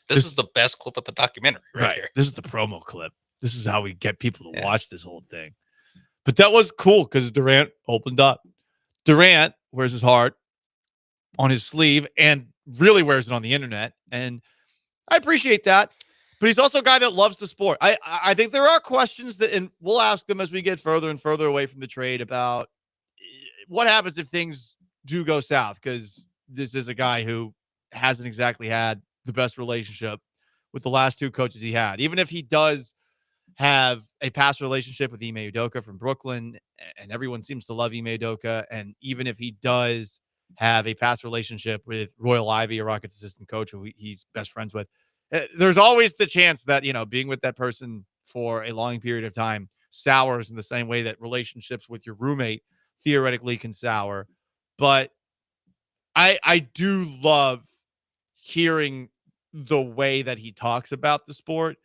This is the best clip of the documentary right here. This is the promo clip. This is how we get people to watch this whole thing. But that was cool because Durant opened up. Durant wears his heart on his sleeve and really wears it on the internet. And I appreciate that. But he's also a guy that loves the sport. I think there are questions that, and we'll ask them as we get further and further away from the trade about what happens if things do go south, because this is a guy who hasn't exactly had the best relationship with the last two coaches he had. Even if he does have a past relationship with Ime Udoka from Brooklyn, and everyone seems to love Ime Udoka, and even if he does have a past relationship with Royal Ivey, a Rockets assistant coach who he's best friends with. There's always the chance that, being with that person for a long period of time sours in the same way that relationships with your roommate theoretically can sour. But I do love hearing the way that he talks about the sport,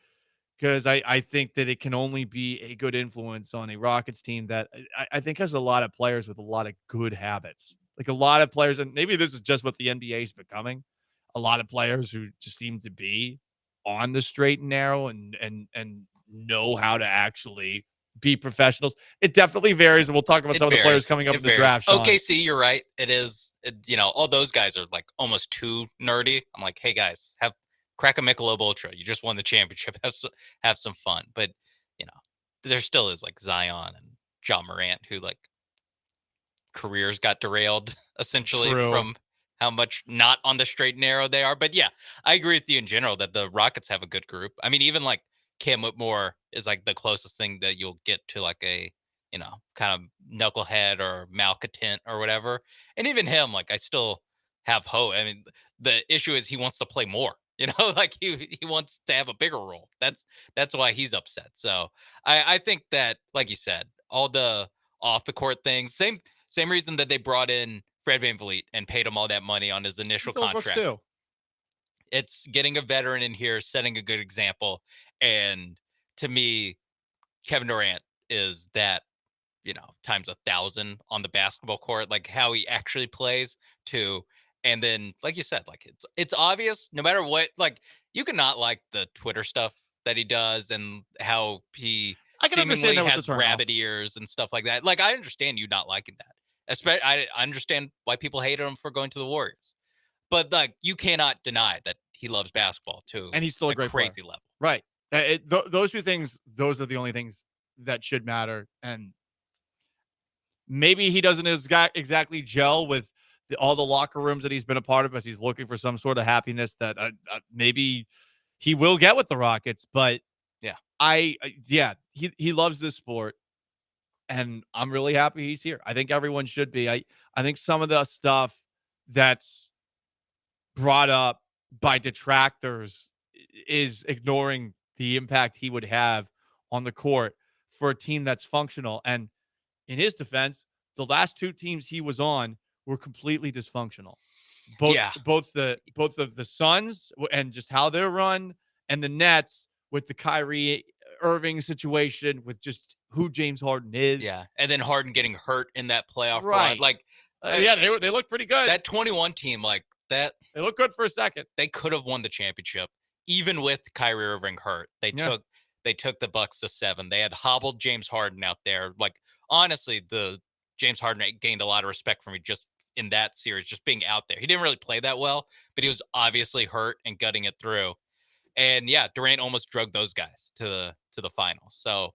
because I think that it can only be a good influence on a Rockets team that I think has a lot of players with a lot of good habits. Like a lot of players, and maybe this is just what the NBA is becoming, a lot of players who just seem to be on the straight and narrow and know how to actually be professionals. It definitely varies, and we'll talk about some of the players coming up in the draft, Sean. OKC, you're right. It is. All those guys are like almost too nerdy. I'm like, hey guys, crack a Michelob Ultra. You just won the championship. Have some fun. But there still is like Zion and John Morant who like careers got derailed essentially from how much not on the straight and narrow they are. But yeah, I agree with you in general that the Rockets have a good group. I mean, even like Cam Whitmore is like the closest thing that you'll get to like a, kind of knucklehead or malcontent or whatever. And even him, like I still have hope. I mean, the issue is he wants to play more, like he wants to have a bigger role. That's why he's upset. So I think that, like you said, all the off the court things, same reason that they brought in Fred VanVleet and paid him all that money on his initial contract. It's getting a veteran in here, setting a good example. And to me, Kevin Durant is that, times 1,000 on the basketball court, like how he actually plays too. And then, like you said, like it's obvious no matter what, like you cannot like the Twitter stuff that he does and how he seemingly has rabbit ears and stuff like that. Like I understand you not liking that. Especially, I understand why people hated him for going to the Warriors, but like you cannot deny that he loves basketball too, and he's still a great crazy player. level. Right. Those two things, those are the only things that should matter. And maybe he doesn't exactly gel with all the locker rooms that he's been a part of, as he's looking for some sort of happiness that maybe he will get with the Rockets. But yeah, he loves this sport. And I'm really happy he's here. I think everyone should be. I think some of the stuff that's brought up by detractors is ignoring the impact he would have on the court for a team that's functional. And in his defense, the last two teams he was on were completely dysfunctional. Both the Suns and just how they're run, and the Nets with the Kyrie Irving situation, with just who James Harden is. Yeah, and then Harden getting hurt in that playoff Right. run. Like, they look pretty good. That 21 team, like that, they look good for a second. They could have won the championship even with Kyrie Irving hurt. They took the Bucks to 7. They had hobbled James Harden out there. Like honestly, the James Harden gained a lot of respect from me just in that series, just being out there. He didn't really play that well, but he was obviously hurt and gutting it through. And yeah, Durant almost drugged those guys to the finals. So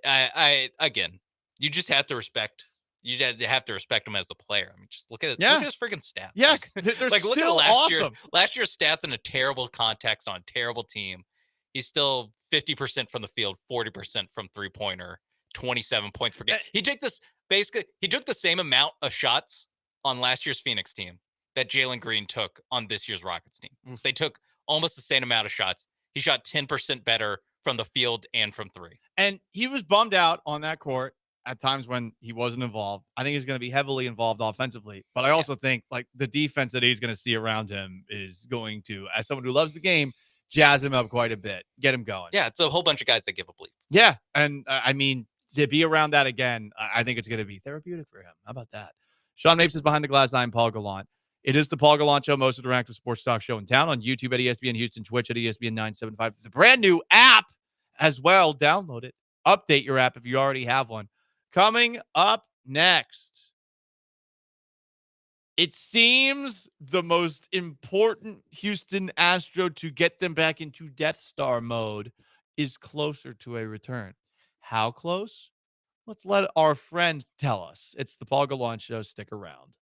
I again, you just have to respect. You have to respect him as a player. I mean, just look at it. Look at his freaking stats. Yes, like, they're like look still at last year. awesome. Last year's stats in a terrible context on a terrible team. He's still 50% from the field, 40% from 3-pointer, 27 points per game. He took the same amount of shots on last year's Phoenix team that Jalen Green took on this year's Rockets team. They took almost the same amount of shots. He shot 10% better from the field and from 3. And he was bummed out on that court at times when he wasn't involved. I think he's going to be heavily involved offensively, but I also think like the defense that he's going to see around him is going to, as someone who loves the game, jazz him up quite a bit, get him going. Yeah, it's a whole bunch of guys that give a bleep. Yeah, and I mean, to be around that again, I think it's going to be therapeutic for him. How about that? Sean Mapes is behind the glass. I'm Paul Gallant. It is the Paul Gallant Show, most interactive sports talk show in town, on YouTube at ESPN Houston, Twitch at ESPN 975. The brand new app as well. Download it. Update your app if you already have one. Coming up next, it seems the most important Houston Astro to get them back into Death Star mode is closer to a return. How close? Let's let our friend tell us. It's the Paul Gallant Show. Stick around.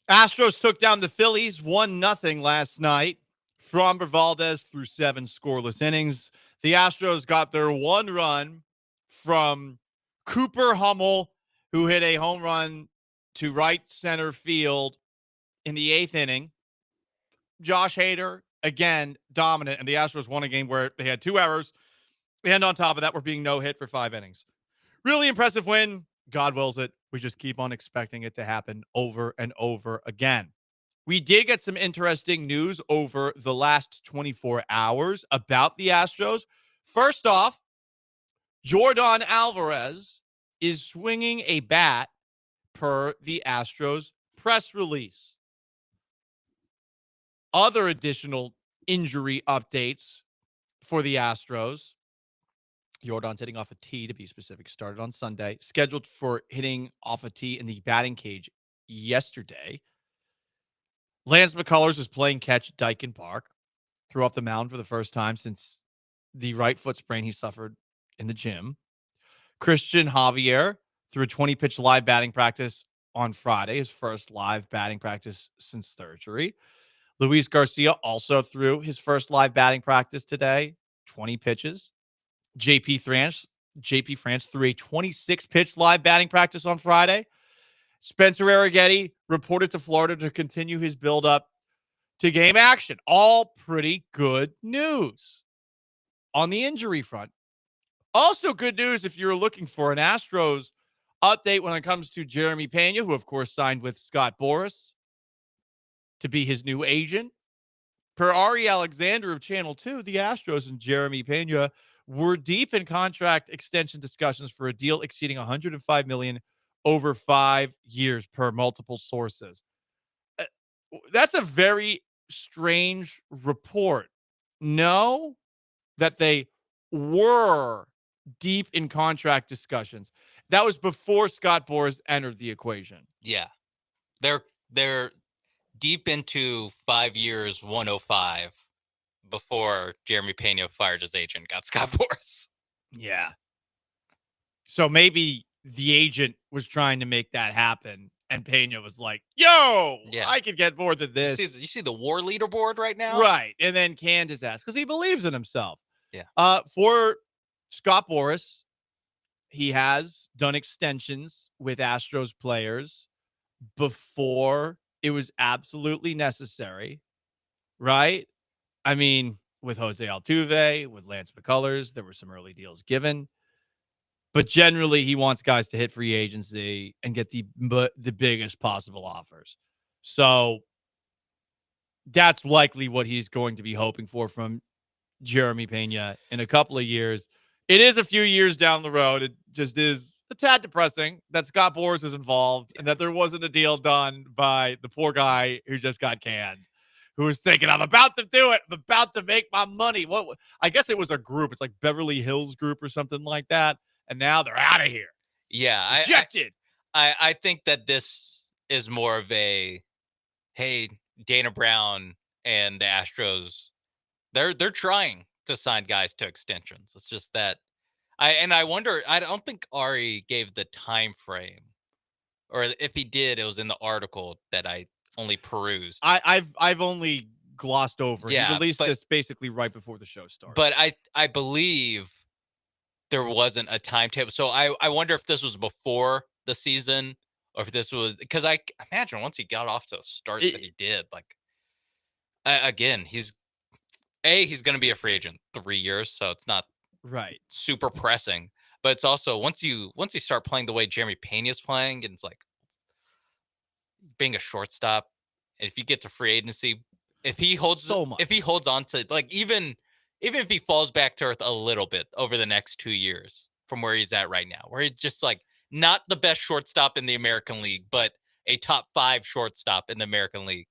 Astros took down the Phillies 1-0 last night. Framber Valdez threw 7 scoreless innings. The Astros got their one run from Cooper Hummel, who hit a home run to right center field in the 8th inning. Josh Hader, again, dominant, and the Astros won a game where they had 2 errors, and on top of that, we're being no-hit for 5 innings. Really impressive win. God wills it. We just keep on expecting it to happen over and over again. We did get some interesting news over the last 24 hours about the Astros. First off, Yordan Alvarez is swinging a bat per the Astros press release. Other additional injury updates for the Astros. Yordan's hitting off a tee, to be specific, started on Sunday, scheduled for hitting off a tee in the batting cage yesterday. Lance McCullers is playing catch at Dyken Park, threw off the mound for the first time since the right foot sprain he suffered in the gym. Christian Javier threw a 20-pitch live batting practice on Friday, his first live batting practice since surgery. Luis Garcia also threw his first live batting practice today, 20 pitches. JP France threw a 26-pitch live batting practice on Friday. Spencer Arrighetti reported to Florida to continue his build-up to game action. All pretty good news on the injury front. Also good news if you're looking for an Astros update when it comes to Jeremy Pena, who, of course, signed with Scott Boras to be his new agent. Per Ari Alexander of Channel 2, the Astros and Jeremy Pena were deep in contract extension discussions for a deal exceeding $105 million over 5 years per multiple sources. That's a very strange report. No, that they were deep in contract discussions. That was before Scott Boras entered the equation. Yeah. They're deep into 5 years, 105 before Jeremy Pena fired his agent, got Scott Boras. Yeah. So maybe the agent was trying to make that happen, and Pena was like, yo, I could get more than this. You see the war leaderboard right now? Right. And then canned his ass because he believes in himself. Yeah. For Scott Boras, he has done extensions with Astros players before it was absolutely necessary, right? I mean, with Jose Altuve, with Lance McCullers, there were some early deals given. But generally, he wants guys to hit free agency and get the biggest possible offers. So that's likely what he's going to be hoping for from Jeremy Pena in a couple of years. It is a few years down the road. It just is a tad depressing that Scott Boras is involved and that there wasn't a deal done by the poor guy who just got canned, who was thinking, I'm about to do it. I'm about to make my money. What? I guess it was a group. It's like Beverly Hills Group or something like that. And now they're out of here. Yeah. Rejected. I think that this is more of a, hey, Dana Brown and the Astros, they're trying to sign guys to extensions. It's just that I wonder, I don't think Ari gave the time frame, or if he did, it was in the article that I only perused. I've only glossed over. Yeah, he released this basically right before the show started. But I believe there wasn't a timetable. So I wonder if this was before the season or if this was, because I imagine once he got off to a start that he did, like, again, he's going to be a free agent 3 years. So it's not right super pressing, but it's also once you start playing the way Jeremy Pena's playing, and it's like being a shortstop. And if you get to free agency, if he holds on to, like, even if he falls back to earth a little bit over the next 2 years from where he's at right now, where he's just like not the best shortstop in the American League, but a top 5 shortstop in the American League,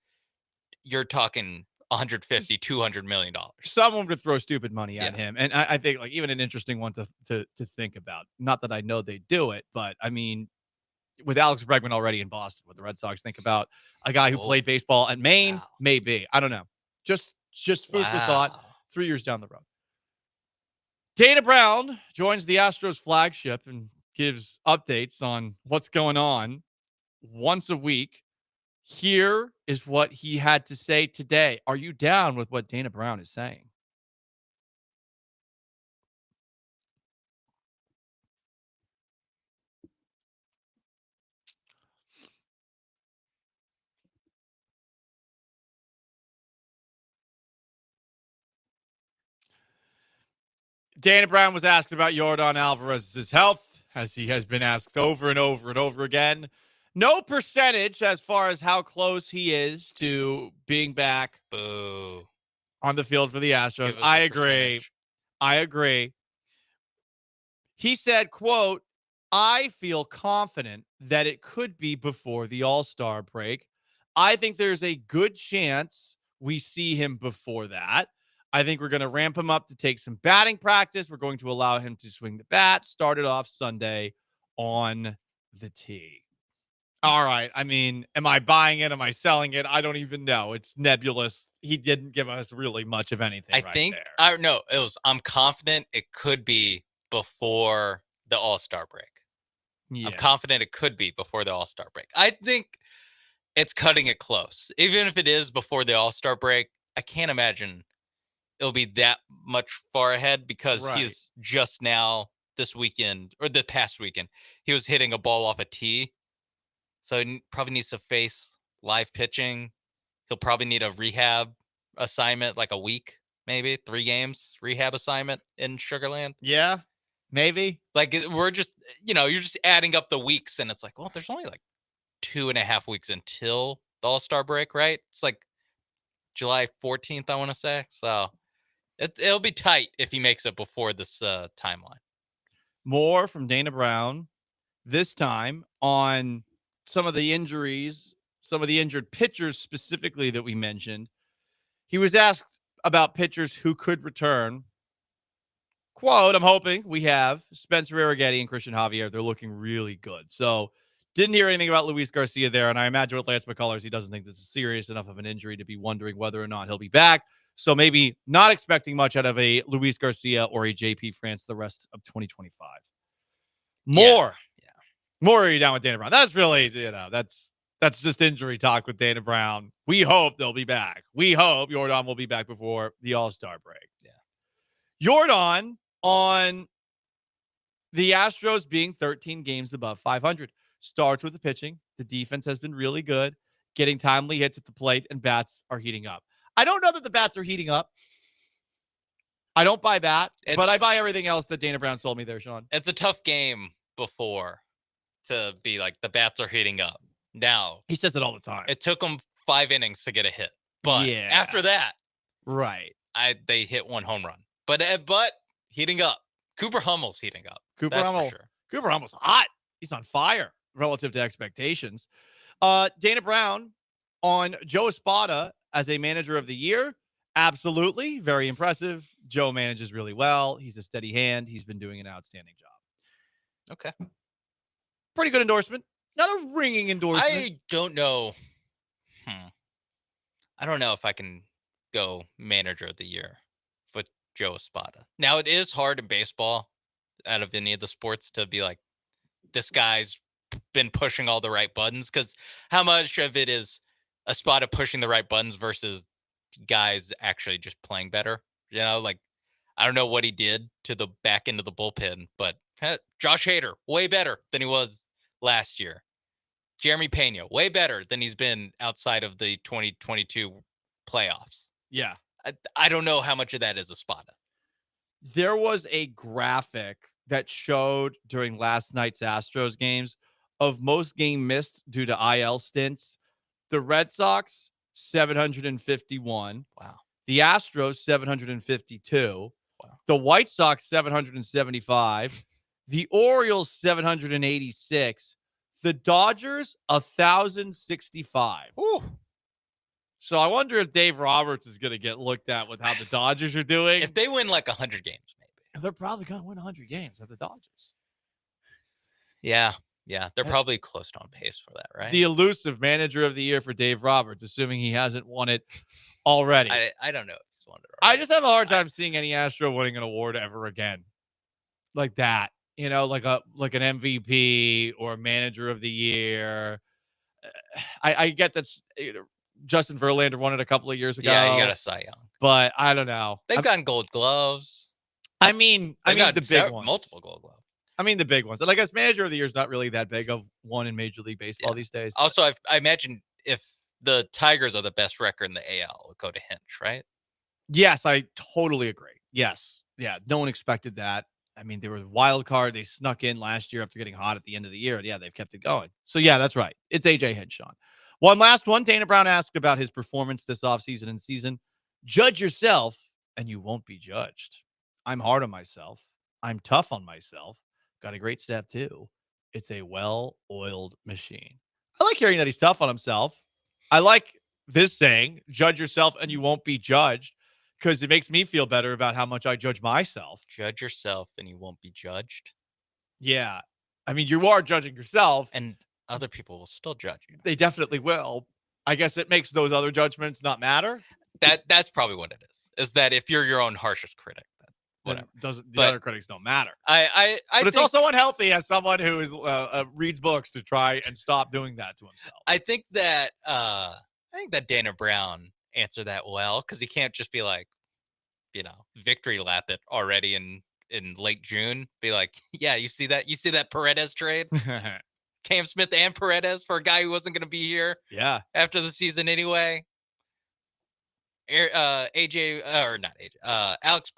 you're talking $150, $200 million. Someone would throw stupid money at him. And I think, like, even an interesting one to think about. Not that I know they do it, but I mean, with Alex Bregman already in Boston, what the Red Sox think about a guy who played baseball at Maine, maybe. I don't know. Just food for thought 3 years down the road. Dana Brown joins the Astros flagship and gives updates on what's going on once a week. Here is what he had to say today. Are you down with what Dana Brown is saying? Dana Brown was asked about Yordan Alvarez's health, as he has been asked over and over and over again. No percentage as far as how close he is to being back on the field for the Astros. I agree. I agree. He said, quote, I feel confident that it could be before the All-Star break. I think there's a good chance we see him before that. I think we're going to ramp him up to take some batting practice. We're going to allow him to swing the bat. Started off Sunday on the tee. All right. I mean, am I buying it? Am I selling it? I don't even know. It's nebulous. He didn't give us really much of anything. I think I'm confident it could be before the All-Star break. Yeah. I'm confident it could be before the All-Star break. I think it's cutting it close. Even if it is before the All-Star break, I can't imagine it'll be that much far ahead because he's just now this weekend or the past weekend, he was hitting a ball off a tee. So he probably needs to face live pitching. He'll probably need a rehab assignment, like a week, maybe 3 games rehab assignment in Sugarland. Yeah, maybe. Like we're just, you're just adding up the weeks and it's like, well, there's only like 2.5 weeks until the All-Star break, right? It's like July 14th, I want to say. So it'll be tight if he makes it before this timeline. More from Dana Brown, this time on some of the injuries, some of the injured pitchers specifically that we mentioned. He was asked about pitchers who could return. Quote, I'm hoping we have Spencer Arrighetti and Christian Javier. They're looking really good. So didn't hear anything about Luis Garcia there. And I imagine with Lance McCullers, he doesn't think this is serious enough of an injury to be wondering whether or not he'll be back. So maybe not expecting much out of a Luis Garcia or a JP France the rest of 2025. More are you down with Dana Brown? That's really, that's just injury talk with Dana Brown. We hope they'll be back. We hope Yordan will be back before the All-Star break. Yeah. Yordan on the Astros being 13 games above 500 starts with the pitching. The defense has been really good, getting timely hits at the plate, and bats are heating up. I don't know that the bats are heating up. I don't buy that, but I buy everything else that Dana Brown sold me there, Sean. It's a tough game before to be like the bats are heating up. Now he says it all the time. It took him 5 innings to get a hit, but after that, they hit 1 home run. But heating up. Cooper Hummel's heating up. Cooper Hummel's hot. He's on fire relative to expectations. Dana Brown on Joe Espada as a manager of the year. Absolutely. Very impressive. Joe manages really well. He's a steady hand. He's been doing an outstanding job. Okay. Pretty good endorsement. Not a ringing endorsement. I don't know. I don't know if I can go manager of the year for Joe Espada. Now, it is hard in baseball out of any of the sports to be like, this guy's been pushing all the right buttons, because how much of it is Espada pushing the right buttons versus guys actually just playing better? Like, I don't know what he did to the back end of the bullpen, but Josh Hader, way better than he was last year. Jeremy Pena, way better than he's been outside of the 2022 playoffs. Yeah. I don't know how much of that is Espada. There was a graphic that showed during last night's Astros games of most game missed due to IL stints. The Red Sox, 751. Wow. The Astros, 752. Wow. The White Sox, 775. The Orioles, 786. The Dodgers, 1,065. Ooh. So I wonder if Dave Roberts is going to get looked at with how the Dodgers are doing. If they win like 100 games, maybe. They're probably going to win 100 games at the Dodgers. Yeah. They're probably close to on pace for that, right? The elusive manager of the year for Dave Roberts, assuming he hasn't won it already. I don't know if he's won it already. I just have a hard time seeing any Astro winning an award ever again. Like that. Like an MVP or manager of the year. I get that's Justin Verlander won it a couple of years ago. Yeah, he got a Cy Young. But I don't know. They've gotten Gold Gloves. I mean the big ones. Multiple Gold Gloves. I mean the big ones. And I guess Manager of the Year is not really that big of one in Major League Baseball these days. Also, I imagine if the Tigers are the best record in the AL, it would go to Hinch, right? Yes, I totally agree. Yes. Yeah, no one expected that. I mean, they were a wild card. They snuck in last year after getting hot at the end of the year. And yeah, they've kept it going. So yeah, that's right. It's AJ Hinshaw. One last one. Dana Brown asked about his performance this offseason and season. Judge yourself and you won't be judged. I'm hard on myself. I'm tough on myself. Got a great staff too. It's a well-oiled machine. I like hearing that he's tough on himself. I like this saying, judge yourself and you won't be judged, because it makes me feel better about how much I judge myself. Judge yourself and you won't be judged. Yeah. I mean, you are judging yourself. And other people will still judge you. They definitely will. I guess it makes those other judgments not matter. That's probably what it is that if you're your own harshest critic, then whatever. Other critics don't matter. But it's also unhealthy as someone who is reads books to try and stop doing that to himself. I think that Dana Brown answered that well, because he can't just be like, victory lap it already in late June. Be like, yeah, you see that Paredes trade? Cam Smith and Paredes for a guy who wasn't going to be here. Yeah. After the season anyway. Alex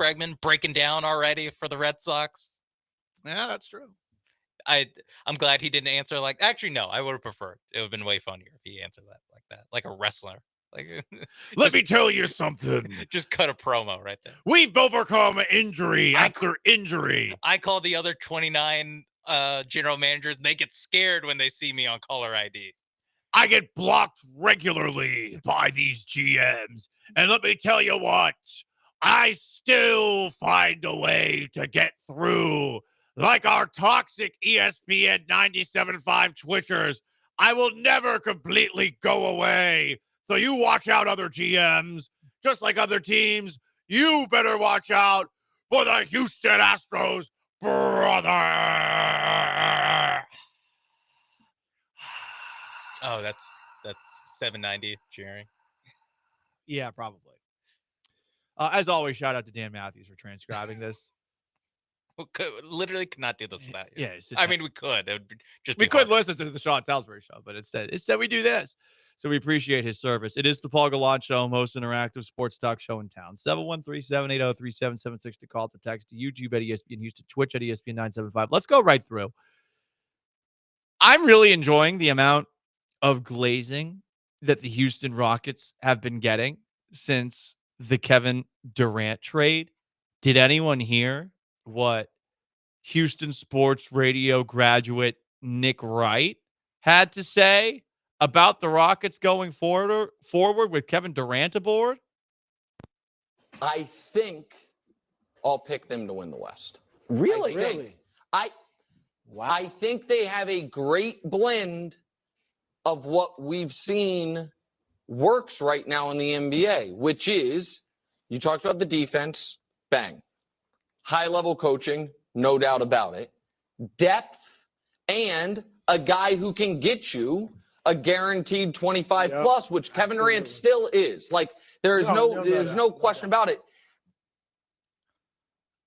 Bregman breaking down already for the Red Sox. Yeah, that's true. I'm glad he didn't answer like. Actually, no, I would have preferred. It would have been way funnier if he answered that, like a wrestler. Like, let me tell you something. Just cut a promo right there. We've overcome injury after injury. I call the other 29 general managers, and they get scared when they see me on caller ID. I get blocked regularly by these GMs. And let me tell you what, I still find a way to get through. Like our toxic ESPN 97.5 Twitchers, I will never completely go away. So you watch out, other GMs. Just like other teams, you better watch out for the Houston Astros, brother. Oh, that's 790, Jerry. Yeah, probably. As always, shout out to Dan Matthews for transcribing this. Literally could not do this without you. Yeah, I mean, we could. It would just we be could hard. listen to the Sean Salisbury show, but instead we do this. So we appreciate his service. It is the Paul Gallant Show, most interactive sports talk show in town. 713-780-3776 to call, to text, to YouTube at ESPN Houston, Twitch at ESPN 975. Let's go right through. I'm really enjoying the amount of glazing that the Houston Rockets have been getting since the Kevin Durant trade. Did anyone hear what Houston sports radio graduate Nick Wright had to say about the Rockets going forward with Kevin Durant aboard? I think I'll pick them to win the West. Really? I think they have a great blend of what we've seen works right now in the NBA, which is, you talked about the defense, bang. High-level coaching, no doubt about it. Depth, and a guy who can get you a guaranteed 25 plus, which Kevin Durant still is. Like, there's no question about it.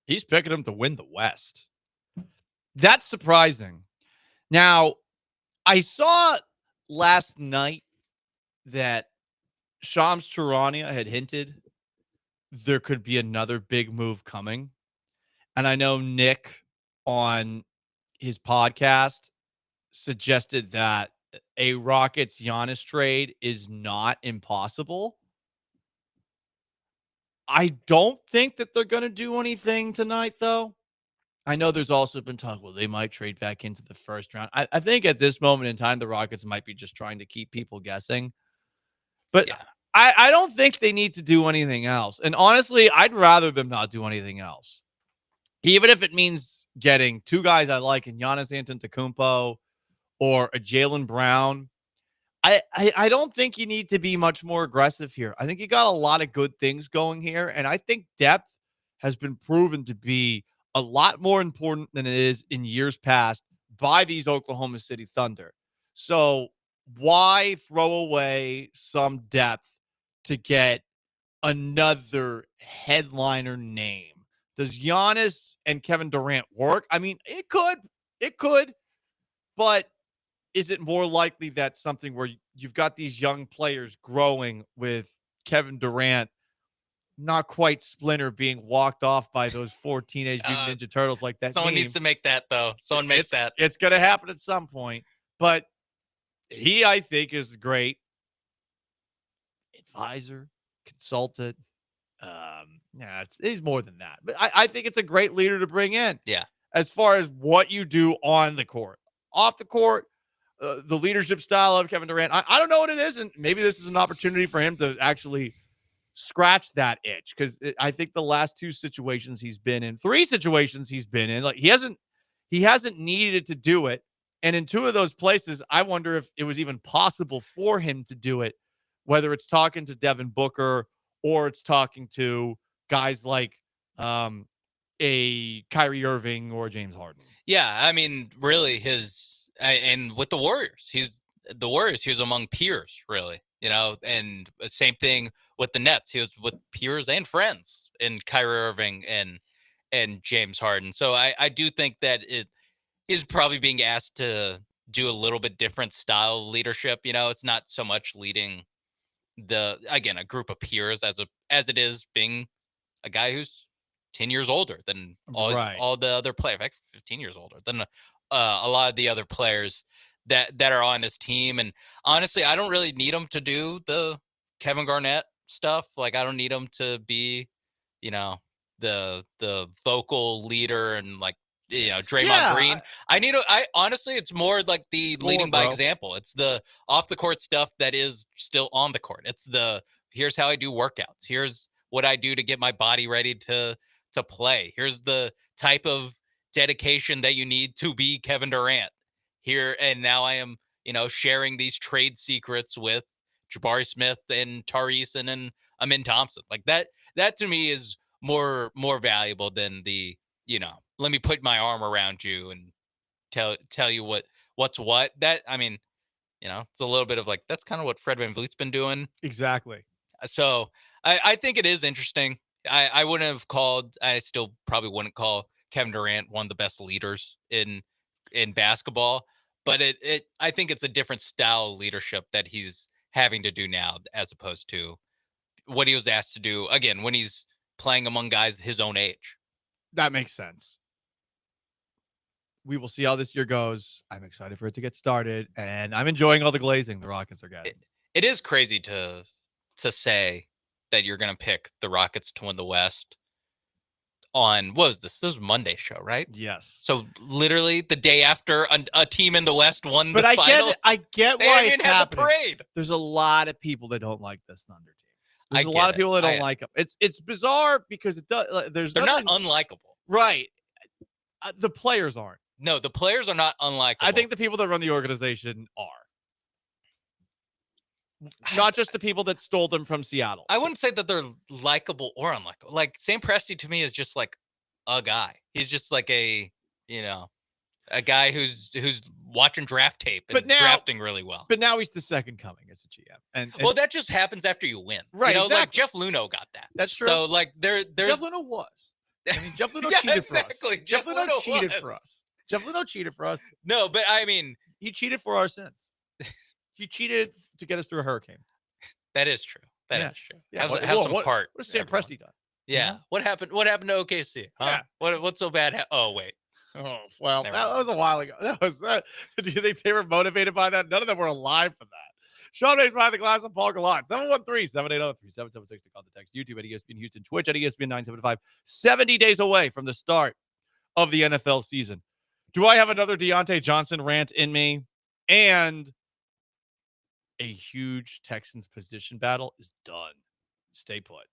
He's picking him to win the West. That's surprising. Now, I saw last night that Shams Charania had hinted there could be another big move coming. And I know Nick on his podcast suggested that a Rockets Giannis trade is not impossible. I don't think that they're going to do anything tonight, though. I know there's also been talk, well, they might trade back into the first round. I think at this moment in time, the Rockets might be just trying to keep people guessing. But yeah. I don't think they need to do anything else. And honestly, I'd rather them not do anything else. Even if it means getting two guys I like in Giannis Antetokounmpo or a Jaylen Brown. I don't think you need to be much more aggressive here. I think you got a lot of good things going here. And I think depth has been proven to be a lot more important than it is in years past by these Oklahoma City Thunder. So why throw away some depth to get another headliner name? Does Giannis and Kevin Durant work? I mean, it could, but is it more likely that something where you've got these young players growing with Kevin Durant not quite Splinter being walked off by those 4 Teenage Mutant Ninja Turtles like that? Someone needs to make that, though. Someone make that. It's going to happen at some point, but he, I think, is a great advisor, consultant. He's more than that, but I think it's a great leader to bring in. Yeah. As far as what you do on the court, off the court, the leadership style of Kevin Durant, I don't know what it is, and maybe this is an opportunity for him to actually scratch that itch, because I think the last 2 situations he's been in, 3 situations he's been in, like he hasn't needed to do it, and in 2 of those places, I wonder if it was even possible for him to do it, whether it's talking to Devin Booker or it's talking to guys like a Kyrie Irving or James Harden. Yeah, I mean, really, and with the Warriors, he was among peers, really, and same thing with the Nets. He was with peers and friends in Kyrie Irving and James Harden. So I do think that he's probably being asked to do a little bit different style of leadership. It's not so much leading a group of peers as it is being a guy who's 10 years older than all the other players, in fact, 15 years older than a lot of the other players that are on his team. And honestly, I don't really need him to do the Kevin Garnett stuff. Like, I don't need him to be, the vocal leader and Draymond Green. I honestly, it's more like the leading by example. It's the off the court stuff that is still on the court. It's here's how I do workouts. Here's what I do to get my body ready to play. Here's the type of dedication that you need to be Kevin Durant here. And now I am, sharing these trade secrets with Jabari Smith and Tari Eason and Amin Thompson. Like that to me is more valuable than the, let me put my arm around you and tell you what's what. That, I mean, it's a little bit of like, that's kind of what Fred VanVleet's been doing. Exactly. So I think it is interesting. I wouldn't have called, I still probably wouldn't call Kevin Durant one of the best leaders in basketball, but I think it's a different style of leadership that he's having to do now, as opposed to what he was asked to do again when he's playing among guys his own age. That makes sense. We will see how this year goes. I'm excited for it to get started, and I'm enjoying all the glazing the Rockets are getting. It is crazy to say that you're going to pick the Rockets to win the West on, what was this? This was Monday's show, right? Yes. So literally the day after a team in the West won the finals. finals. I get they why even it's had happening. The parade. There's a lot of people that don't like this Thunder team. There's a lot of people that don't like them. It's bizarre because it does. They're not unlikable, right? The players aren't. No, the players are not unlikable. I think the people that run the organization are. Not just the people that stole them from Seattle. I wouldn't say that they're likable or unlikable. Like, Sam Presti to me is just like a guy. He's just like a guy who's watching draft tape and drafting really well. But now he's the second coming as a GM. And well, that just happens after you win. Right. Like exactly. Jeff Luhnow got that. That's true. So like there's Jeff Luhnow was. I mean, Jeff Luhnow yeah, cheated exactly. for us. Jeff Luhnow cheated was. for us. Jeff Luhnow cheated for us. No, but I mean, he cheated for our sins. He cheated to get us through a hurricane. That is true. That is true. Yeah. Have some heart. What has Sam Presti done? Yeah. What happened? What happened to OKC? Huh? Yeah. What's so bad? Oh wait. Oh well, that was a while ago. Do you think they were motivated by that? None of them were alive for that. Sean Hayes behind the glass and Paul Gallant. 713-780-3776 to call the text. YouTube at ESPN Houston. Twitch at ESPN 975. 70 days away from the start of the NFL season. Do I have another Deontay Johnson rant in me? And a huge Texans position battle is done. Stay put.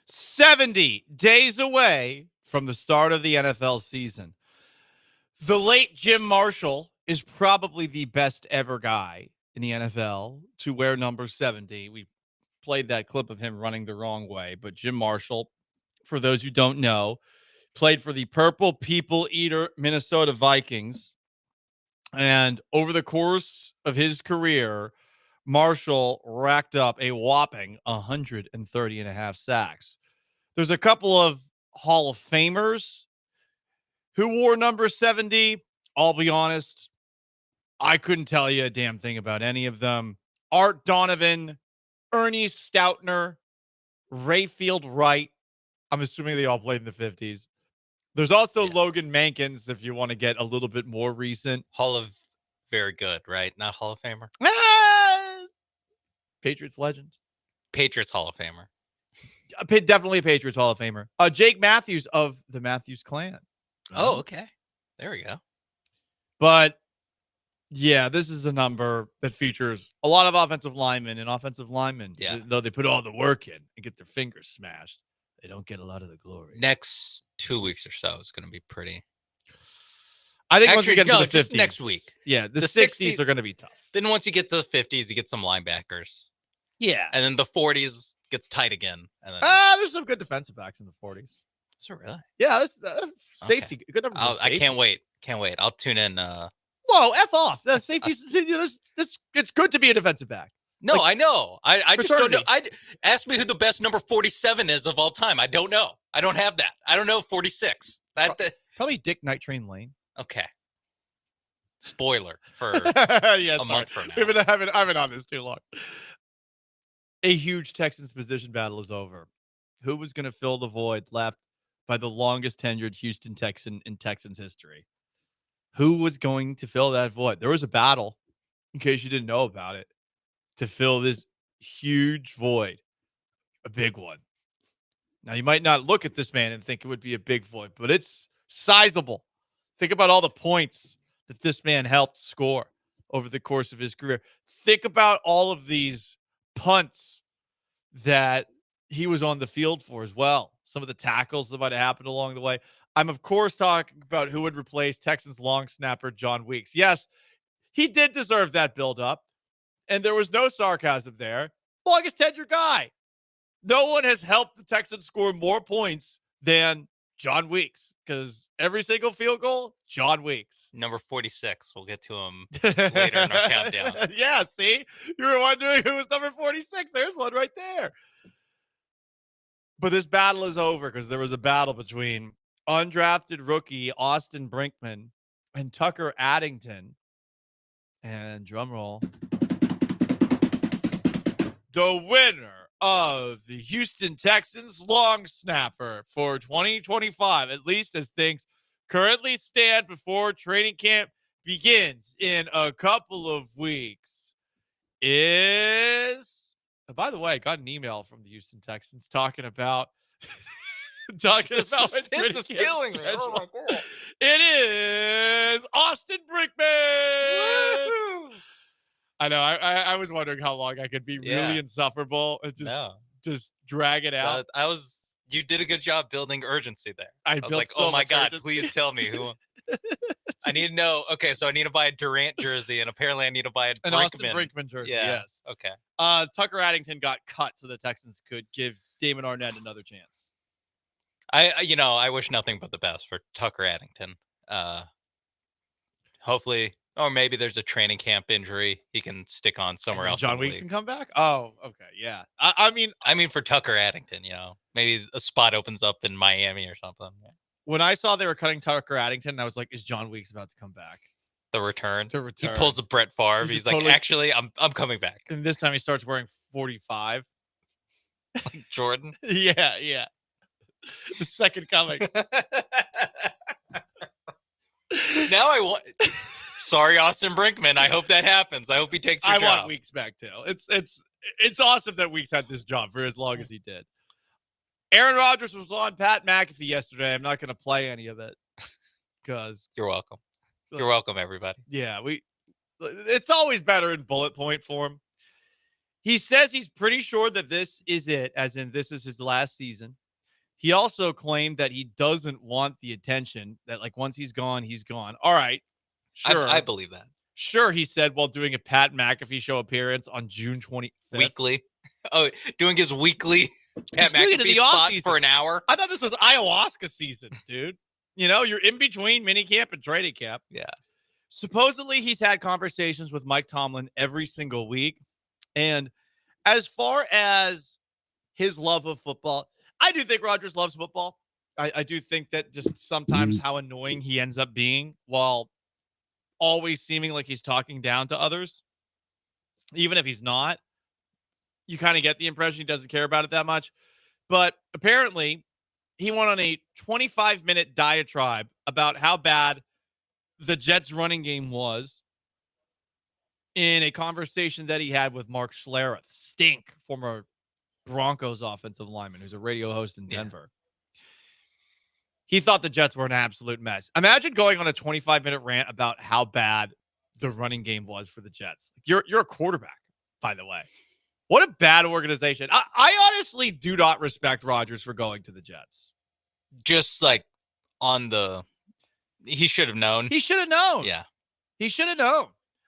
70 days away from the start of the NFL season. The late Jim Marshall is probably the best ever guy in the NFL to wear number 70. We played that clip of him running the wrong way, but Jim Marshall, for those who don't know, played for the Purple People Eater Minnesota Vikings. And over the course of his career, Marshall racked up a whopping 130 and a half sacks. There's a couple of Hall of Famers who wore number 70. I'll be honest, I couldn't tell you a damn thing about any of them. Art Donovan, Ernie Stoutner, Rayfield Wright. I'm assuming they all played in the 50s. There's also Logan Mankins, if you want to get a little bit more recent. Hall of very good, right? Not Hall of Famer. Patriots legend. Patriots Hall of Famer. Definitely a Patriots Hall of Famer. Jake Matthews of the Matthews clan. Oh, okay. There we go. But yeah, this is a number that features a lot of offensive linemen, and offensive linemen, though they put all the work in and get their fingers smashed, they don't get a lot of the glory. Next 2 weeks or so is going to be pretty. I think once we get to the 50s. Just next week. Yeah, the 60s are going to be tough. Then once you get to the 50s, you get some linebackers. Yeah. And then the 40s gets tight again. And then, there's some good defensive backs in the 40s. Is it really? Yeah, this safety. Okay. Good number of I can't safeties. wait. I'll tune in. Whoa, F off. The safeties, it's good to be a defensive back. No, I know. I just don't know. fraternity. Ask me who the best number 47 is of all time. I don't know. I don't have that. I don't know 46. Probably Dick Night Train Lane. Okay. Spoiler for Yeah, a month from now. I've been on this too long. A huge Texans position battle is over. Who was going to fill the void left by the longest tenured Houston Texan in Texans history? Who was going to fill that void? There was a battle, in case you didn't know about it, to fill this huge void, a big one. Now, you might not look at this man and think it would be a big void, but it's sizable. Think about all the points that this man helped score over the course of his career. Think about all of these punts that he was on the field for as well. Some of the tackles that might have happened along the way. I'm, of course, talking about who would replace Texans long snapper John Weeks. Yes, he did deserve that buildup, and there was no sarcasm there. Longest tenured guy. No one has helped the Texans score more points than John Weeks, because every single field goal, John Weeks. Number 46. We'll get to him later in our countdown. Yeah, see? You were wondering who was number 46. There's one right there. But this battle is over because there was a battle between undrafted rookie Austin Brinkman and Tucker Addington. And drum roll. The winner of the Houston Texans long snapper for 2025, at least as things currently stand before training camp begins in a couple of weeks, is... By the way, I got an email from the Houston Texans talking about what This suspense is killing me. Oh my God. It is Austin Brinkman. Woo-hoo! I know. I was wondering how long I could be really insufferable and just drag it out. You did a good job building urgency there. I was built like, so oh my much God, urgency. please tell me who. I need to know. Okay, so I need to buy a Durant jersey, and apparently I need to buy a An Austin Brinkman jersey, yes. Okay. Tucker Addington got cut so the Texans could give Damon Arnett another chance. I wish nothing but the best for Tucker Addington. Hopefully, or maybe there's a training camp injury he can stick on somewhere else. John Weeks can come back? Oh, okay, yeah. I mean for Tucker Addington, maybe a spot opens up in Miami or something. When I saw they were cutting Tucker Addington, I was like, is John Weeks about to come back? The return. He He pulls a Brett Favre. He's like, totally- actually, I'm coming back. And this time he starts wearing 45. Like Jordan. Yeah. The second coming. Now I want. Sorry, Austin Brinkman. I hope that happens. I hope he takes your I job. want Weeks back too. It's awesome that Weeks had this job for as long as he did. Aaron Rodgers was on Pat McAfee yesterday. I'm not going to play any of it because You're welcome. You're welcome, everybody. yeah, it's always better in bullet point form. He says he's pretty sure that this is it, as in this is his last season. He also claimed that he doesn't want the attention, that like once he's gone, he's gone. All right. Sure. I believe that. Sure, he said while doing a Pat McAfee show appearance on June 25th. Weekly. Oh, doing his weekly Pat He's doing it in McAfee the spot off-season. for an hour. I thought this was ayahuasca season, dude. You know, you're in between minicamp and training camp. Yeah. Supposedly, he's had conversations with Mike Tomlin every single week. And as far as his love of football, I do think Rodgers loves football. I do think that just sometimes how annoying he ends up being while always seeming like he's talking down to others. Even if he's not, you kind of get the impression he doesn't care about it that much. But apparently, he went on a 25-minute diatribe about how bad the Jets' running game was in a conversation that he had with Mark Schlereth, former Broncos offensive lineman, who's a radio host in Denver. He thought the Jets were an absolute mess. Imagine going on a 25-minute rant about how bad the running game was for the Jets. You're a quarterback, by the way. What a bad organization. I honestly do not respect Rodgers for going to the Jets. Just like he should have known. He should have known. Yeah. He should have known.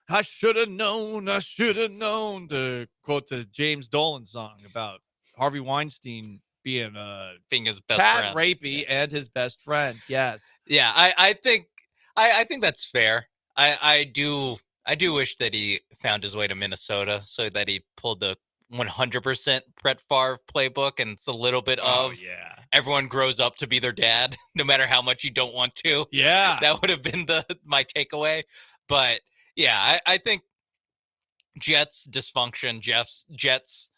I should have known, to quote the James Dolan song about Harvey Weinstein being his best tad friend. rapey and his best friend. Yes. Yeah, I think that's fair. I do wish that he found his way to Minnesota so that he pulled the 100% Brett Favre playbook, and it's a little bit of everyone grows up to be their dad, no matter how much you don't want to. Yeah, that would have been my takeaway. But yeah, I think Jets dysfunction, Jets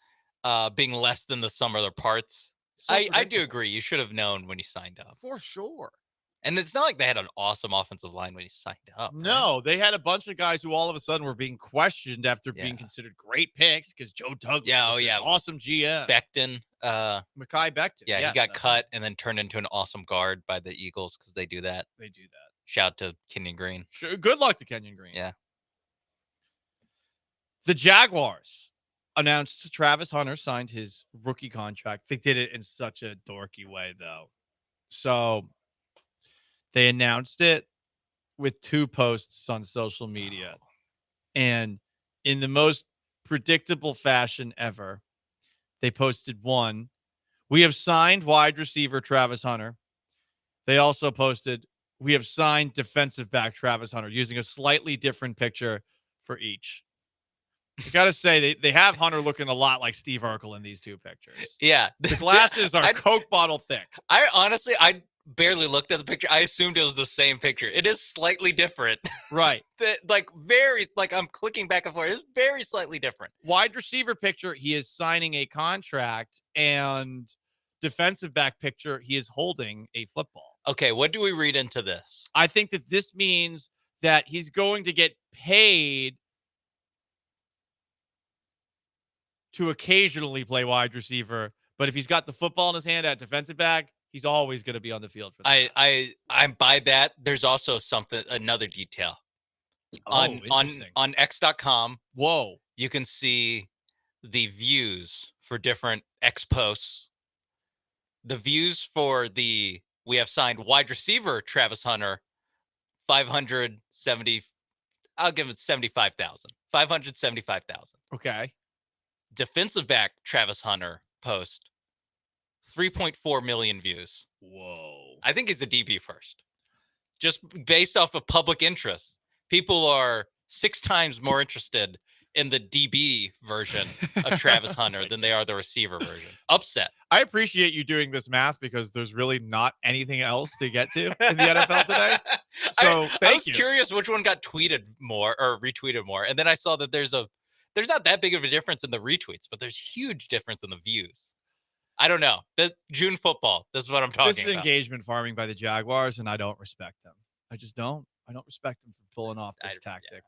being less than the sum of their parts. I do agree. You should have known when you signed up. For sure. And it's not like they had an awesome offensive line when he signed up. No, they had a bunch of guys who all of a sudden were being questioned after being considered great picks because Joe Douglas was this awesome GM. Becton. Mekhi Becton. Yeah, Yes, he got that's cut and then turned into an awesome guard by the Eagles because they do that. They do that. Shout out to Kenyon Green. Sure, good luck to Kenyon Green. Yeah. The Jaguars announced Travis Hunter signed his rookie contract. They did it in such a dorky way, though. So they announced it with 2 posts on social media. And in the most predictable fashion ever, they posted one. We have signed wide receiver Travis Hunter. They also posted, we have signed defensive back Travis Hunter, using a slightly different picture for each. I got to say, they have Hunter looking a lot like Steve Urkel in these 2 pictures. Yeah. The glasses are Coke bottle thick. I barely looked at the picture. I assumed it was the same picture. It is slightly different. Right. I'm clicking back and forth. It's very slightly different. Wide receiver picture, he is signing a contract, and defensive back picture, he is holding a football. Okay, what do we read into this? I think that this means that he's going to get paid to occasionally play wide receiver, but if he's got the football in his hand at defensive back, he's always going to be on the field for that. I buy that. There's also another detail. On X.com. Whoa. You can see the views for different X posts. The views for we have signed wide receiver Travis Hunter, 570. I'll give it 75,000. 575,000. Okay. Defensive back Travis Hunter post, 3.4 million views. Whoa. I think he's a DB first. Just based off of public interest. People are 6 times more interested in the DB version of Travis Hunter than they are the receiver version. Upset. I appreciate you doing this math because there's really not anything else to get to in the NFL today. So I was curious which one got tweeted more or retweeted more. And then I saw that there's not that big of a difference in the retweets, but there's huge difference in the views. I don't know. The June football. This is what I'm talking about. This is engagement farming by the Jaguars, and I don't respect them. I just don't. I don't respect them for pulling off this tactic.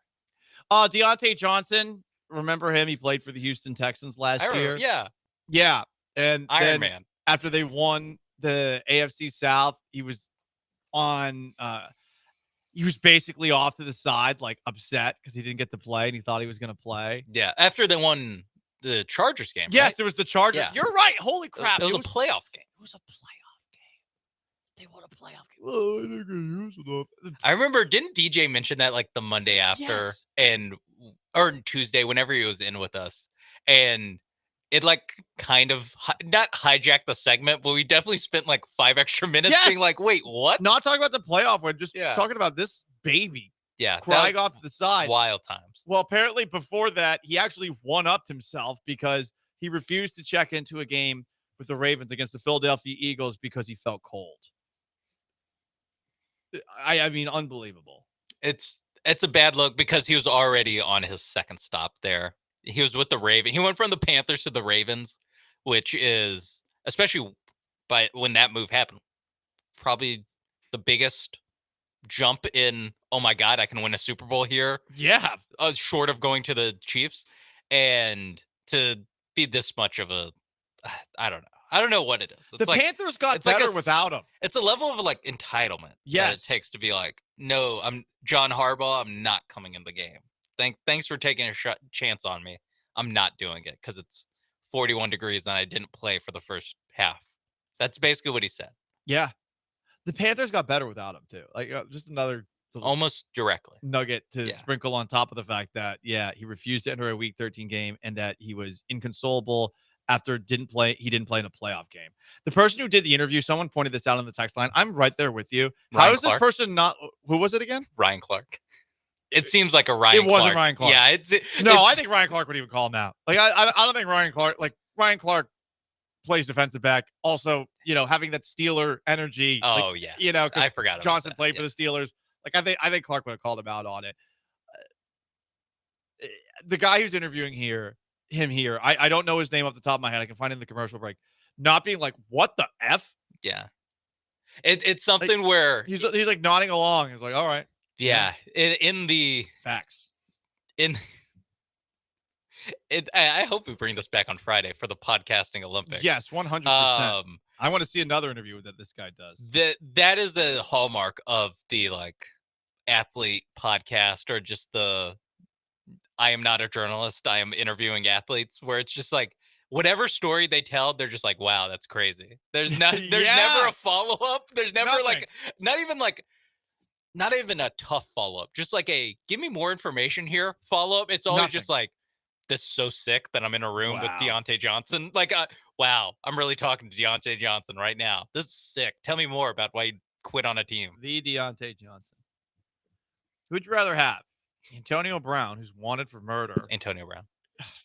Deontay Johnson, remember him? He played for the Houston Texans last year. Yeah. Yeah. And Iron Man. After they won the AFC South, he was basically off to the side, like upset because he didn't get to play and he thought he was going to play. Yeah. After they won the Chargers game. Yes, right? it was the Chargers. Yeah. You're right. Holy crap! It was a playoff game. It was a playoff game. They won a playoff game. Oh, I didn't use enough. I remember, didn't DJ mention that like the Monday after or Tuesday, whenever he was in with us, and it like kind of not hijacked the segment, but we definitely spent like 5 extra minutes being like, wait, what? Not talking about the playoff one, just talking about this baby. Yeah, crying off to the side. Wild times. Well, apparently before that, he actually one-upped himself because he refused to check into a game with the Ravens against the Philadelphia Eagles because he felt cold. I mean, unbelievable. It's a bad look because he was already on his second stop there. He was with the Ravens. He went from the Panthers to the Ravens, which is, especially by when that move happened, probably the biggest jump in, oh my God, I can win a Super Bowl here. Yeah. Short of going to the Chiefs. And to be this much of a, I don't know. I don't know what it is. It's the Panthers got better without him. It's a level of like entitlement that it takes to be like, no, I'm John Harbaugh. I'm not coming in the game. Thanks for taking a chance on me. I'm not doing it because it's 41 degrees and I didn't play for the first half. That's basically what he said. Yeah. The Panthers got better without him too. Like just another almost directly nugget to sprinkle on top of the fact that, he refused to enter a week 13 game and that he was inconsolable after he didn't play in a playoff game. The person who did the interview, someone pointed this out on the text line. I'm right there with you. How is this person not, who was it again? Ryan Clark. It seems like a Ryan Clark. It wasn't Ryan Clark. Yeah. I think Ryan Clark would even call him out. Like, I don't think Ryan Clark plays defensive back. Also, having that Steeler energy. Oh, yeah. I forgot about Johnson that. played for the Steelers. Like, I think Clark would have called him out on it. The guy who's interviewing him here, I don't know his name off the top of my head. I can find it in the commercial break. Not being like, what the F? Yeah. It's something like, where he's like nodding along. He's like, all right. Yeah. In the facts. I hope we bring this back on Friday for the podcasting Olympics. Yes, 100%. I want to see another interview that this guy does. That is a hallmark of the like athlete podcast, or just the I am not a journalist, I am interviewing athletes, where it's just like whatever story they tell, they're just like, wow, that's crazy. There's never a follow-up. There's never not even a tough follow-up. Just like a give me more information here follow-up. It's always just like, this is so sick that I'm in a room with Deontay Johnson. Like, wow, I'm really talking to Deontay Johnson right now. This is sick. Tell me more about why you quit on a team. The Deontay Johnson. Who'd you rather have? Antonio Brown, who's wanted for murder. Antonio Brown.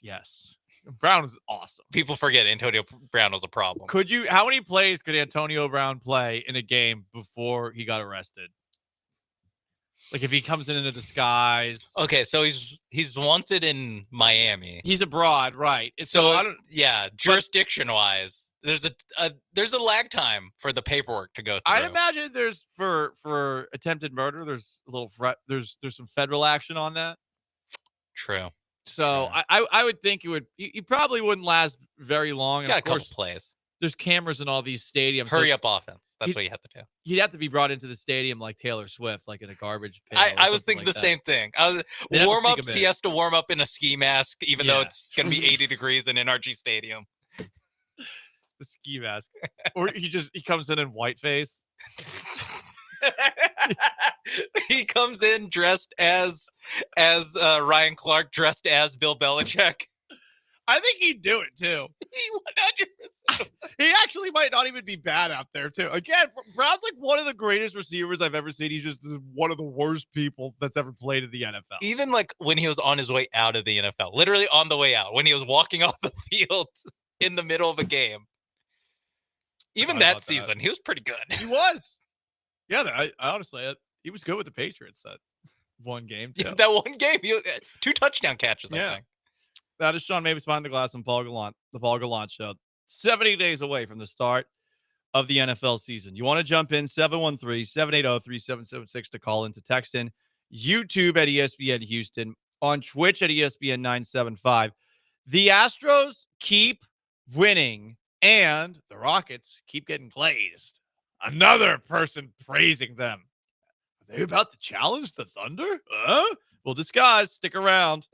Yes. Brown is awesome. People forget Antonio Brown was a problem. How many plays could Antonio Brown play in a game before he got arrested? Like if he comes in a disguise. Okay, so he's wanted in Miami. He's abroad, right? Jurisdiction wise, there's a lag time for the paperwork to go through. I'd imagine there's for attempted murder. There's a little there's some federal action on that. True. So I would think it would. You probably wouldn't last very long. Got a couple plays. There's cameras in all these stadiums. Hurry up offense. That's what you have to do. He'd have to be brought into the stadium like Taylor Swift, like in a garbage pit. I was thinking the same thing. Warm-ups, he has to warm up in a ski mask, even though it's going to be 80 degrees in NRG Stadium. The ski mask. Or he comes in whiteface. He comes in dressed as Ryan Clark, dressed as Bill Belichick. I think he'd do it too. He 100%. He actually might not even be bad out there too. Again, Brown's like one of the greatest receivers I've ever seen. He's just one of the worst people that's ever played in the NFL. Even like when he was on his way out of the NFL, literally on the way out, when he was walking off the field in the middle of a game. Even that season, he was pretty good. He was. Yeah, I honestly, he was good with the Patriots that one game too. Yeah, that one game, 2 touchdown catches, I think. That is Sean Mavis behind the glass and Paul Gallant, the Paul Gallant Show. 70 days away from the start of the NFL season. You want to jump in, 713-780-3776 to call in, to text in. YouTube at ESPN Houston, on Twitch at ESPN 975. The Astros keep winning, and the Rockets keep getting glazed. Another person praising them. Are they about to challenge the Thunder? We'll discuss. Stick around.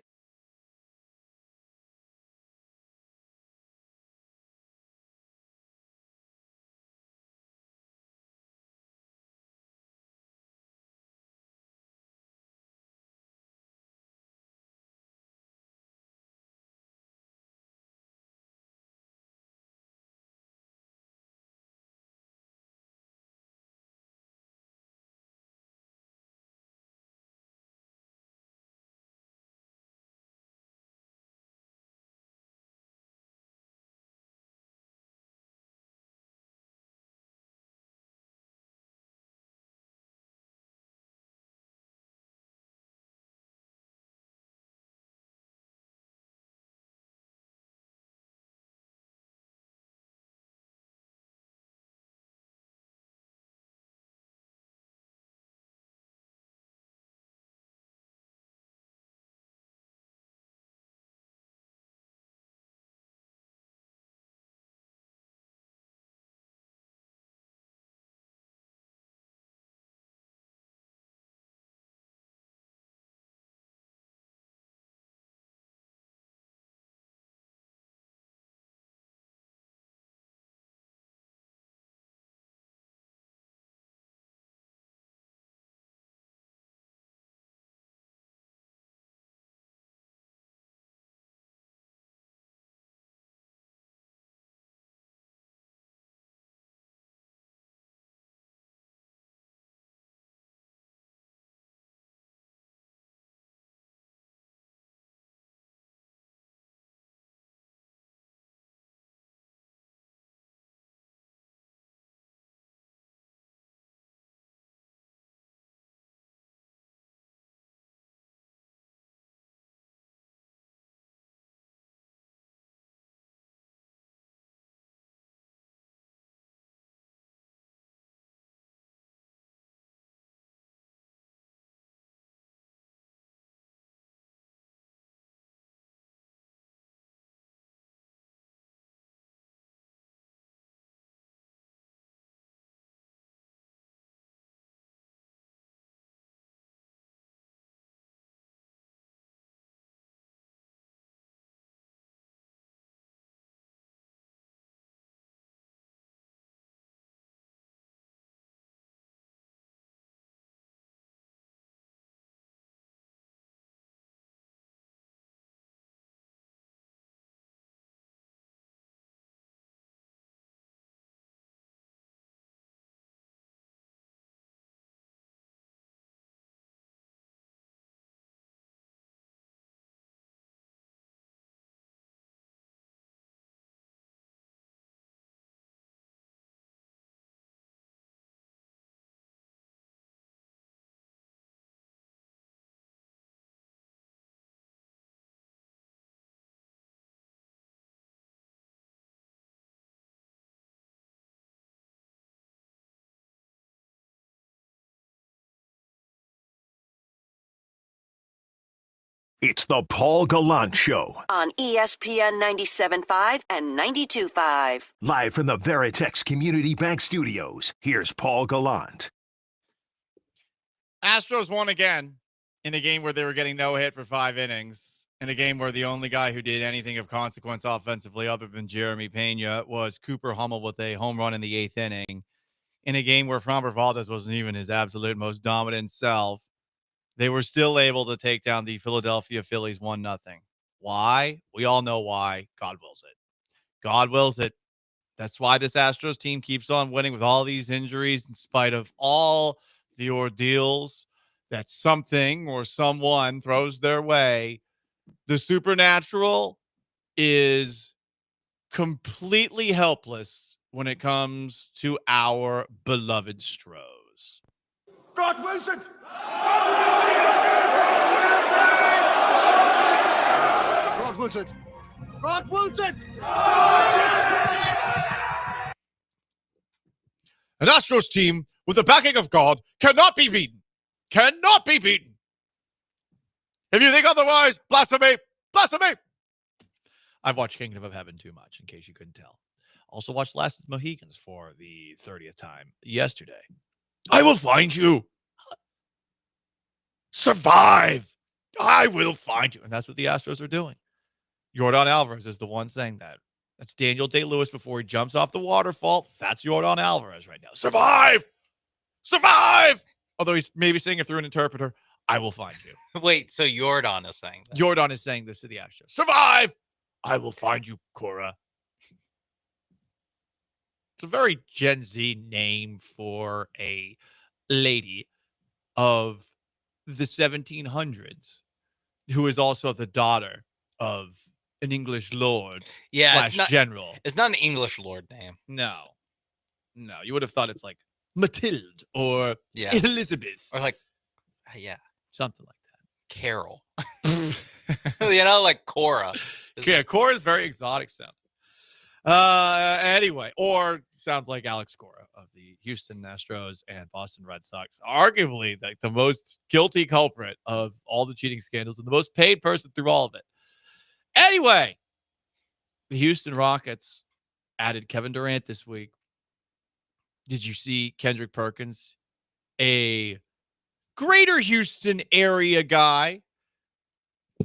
It's the Paul Gallant Show. On ESPN 97.5 and 92.5. Live from the Veritex Community Bank Studios, here's Paul Gallant. Astros won again in a game where they were getting no hit for 5 innings. In a game where the only guy who did anything of consequence offensively other than Jeremy Pena was Cooper Hummel with a home run in the 8th inning. In a game where Framber Valdez wasn't even his absolute most dominant self, they were still able to take down the Philadelphia Phillies 1-0. Why? We all know why. God wills it. God wills it. That's why this Astros team keeps on winning with all these injuries in spite of all the ordeals that something or someone throws their way. The supernatural is completely helpless when it comes to our beloved Stros. God wills it. God wills it. God wills it. An Astros team with the backing of God cannot be beaten. Cannot be beaten. If you think otherwise, blasphemy. Blasphemy. I've watched Kingdom of Heaven too much, in case you couldn't tell. Also watched Last of the Mohicans for the 30th time yesterday. I will find you. Survive. I will find you. And that's what the Astros are doing. Yordan Alvarez is the one saying that. That's Daniel Day-Lewis before he jumps off the waterfall. That's Yordan Alvarez right now. Survive! Survive! Although he's maybe saying it through an interpreter. I will find you. Wait, so Yordan is saying that? Yordan is saying this to the Astros. Survive! I will find you, Cora. It's a very Gen Z name for a lady of the 1700s who is also the daughter of an English lord slash general. It's not an English lord name. No. You would have thought it's like Matilde or Elizabeth. Or like, something like that. Carol. Like Cora. Cora is very exotic sounding. Anyway, or sounds like Alex Cora of the Houston Astros and Boston Red Sox. Arguably like the most guilty culprit of all the cheating scandals and the most paid person through all of it. Anyway, the Houston Rockets added Kevin Durant this week. Did you see Kendrick Perkins, a greater Houston area guy,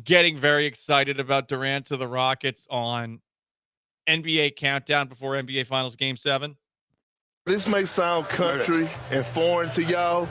getting very excited about Durant to the Rockets on NBA Countdown before NBA Finals Game 7? This may sound country and foreign to y'all,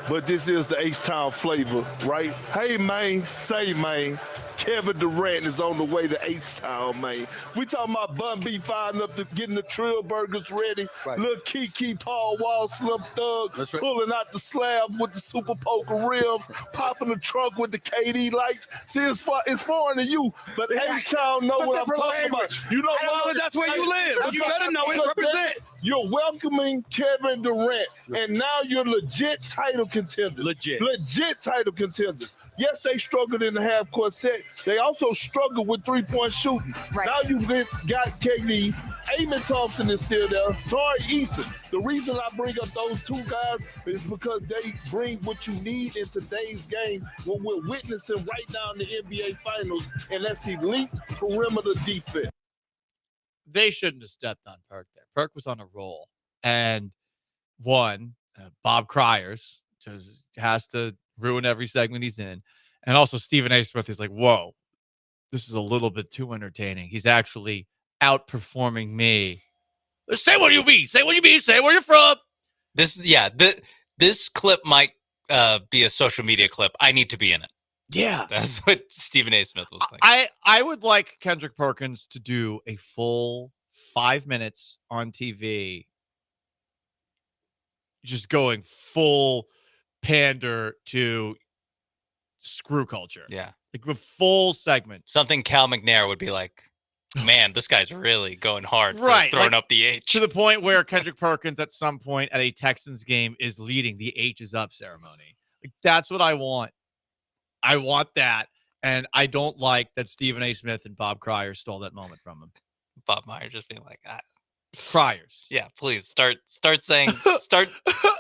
but this is the H-Town flavor, right? Hey, man, say, man, Kevin Durant is on the way to H-Town, man. We talking about Bun B firing up, getting the Trill Burgers ready. Right. Little Kiki, Paul Wall, Slim Thug, pulling out the slab with the Super Poker rims, popping the trunk with the KD lights. See, it's foreign to you, but H-Town know what I'm talking about. You know what? That's where you live. You better know it. Represent. You're welcoming Kevin Durant, and now you're legit title contenders. Legit title contenders. Yes, they struggled in the half-court set. They also struggled with three-point shooting. Right. Now you got KD. Amen Thompson is still there. Tari Eason. The reason I bring up those two guys is because they bring what you need in today's game, what we're witnessing right now in the NBA Finals, and that's elite perimeter defense. They shouldn't have stepped on Perk there. Perk was on a roll. And one, Bob Cryers just has to ruin every segment he's in. And also Stephen A. Smith is like, whoa, this is a little bit too entertaining. He's actually outperforming me. Say what you mean. Say what you mean. Say where you're from. This clip might be a social media clip. I need to be in it. Yeah. That's what Stephen A. Smith was thinking. I would like Kendrick Perkins to do a full 5 minutes on TV, just going full pander to screw culture. Yeah. Like a full segment. Something Cal McNair would be like, man, this guy's really going hard for right, throwing like, up the H. To the point where Kendrick Perkins at some point at a Texans game is leading the H is up ceremony. Like, that's what I want. I want that. And I don't like that Stephen A. Smith and Bob Cryer stole that moment from him. Bob Meyer just being like, Cryers. Yeah, please start saying, start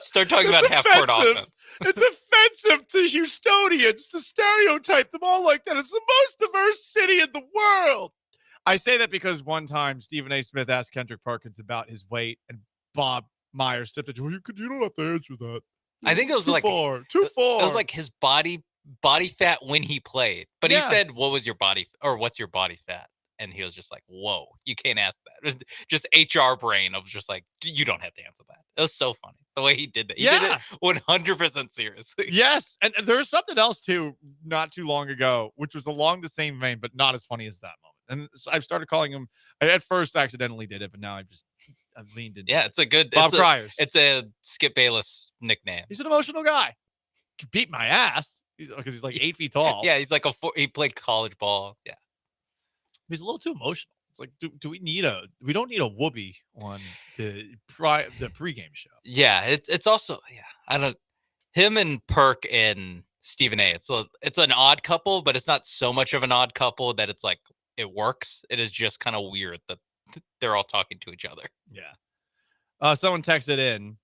Start talking about half-court offense. It's offensive to Houstonians to stereotype them all like that. It's the most diverse city in the world. I say that because one time Stephen A. Smith asked Kendrick Perkins about his weight, and Bob Myers stepped in. You don't have to answer that. I think it was too far. It was like his body fat when he played. But he said, what's your body fat? And he was just like, whoa, you can't ask that. Just HR brain of just like, you don't have to answer that. It was so funny the way he did that. He did it 100% seriously. Yes. And there's something else too, not too long ago, which was along the same vein, but not as funny as that moment. And I've started calling him, I at first accidentally did it, but now I've leaned into it. It's a good Bob Cryers. It's a Skip Bayless nickname. He's an emotional guy. He beat my ass because he's like 8 feet tall. Yeah, he's like he played college ball. Yeah. He's a little too emotional. It's like, we don't need a whoopee on the pregame show. Yeah, it's also, him and Perk and Stephen A. It's an odd couple, but it's not so much of an odd couple that it's like it works. It is just kind of weird that they're all talking to each other. Yeah. Someone texted in,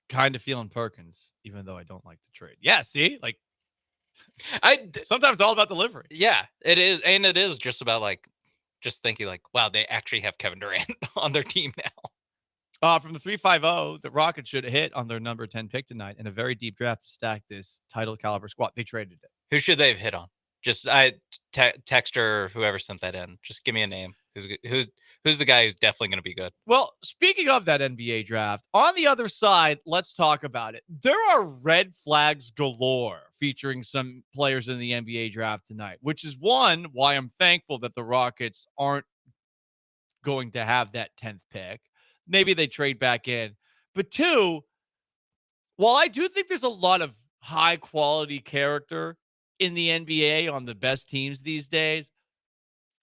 kind of feeling Perkins, even though I don't like the trade. Yeah, see? Like, sometimes it's all about delivery. Yeah, it is. And it is just about like, just thinking like, wow, they actually have Kevin Durant on their team now. From the 350, the Rockets should hit on their number 10 pick tonight in a very deep draft to stack this title caliber squad. They traded it. Who should they have hit on? Just text or whoever sent that in. Just give me a name. Who's the guy who's definitely going to be good? Well, speaking of that NBA draft, on the other side, let's talk about it. There are red flags galore featuring some players in the NBA draft tonight, which is one, why I'm thankful that the Rockets aren't going to have that 10th pick. Maybe they trade back in. But two, while I do think there's a lot of high quality character in the NBA on the best teams these days,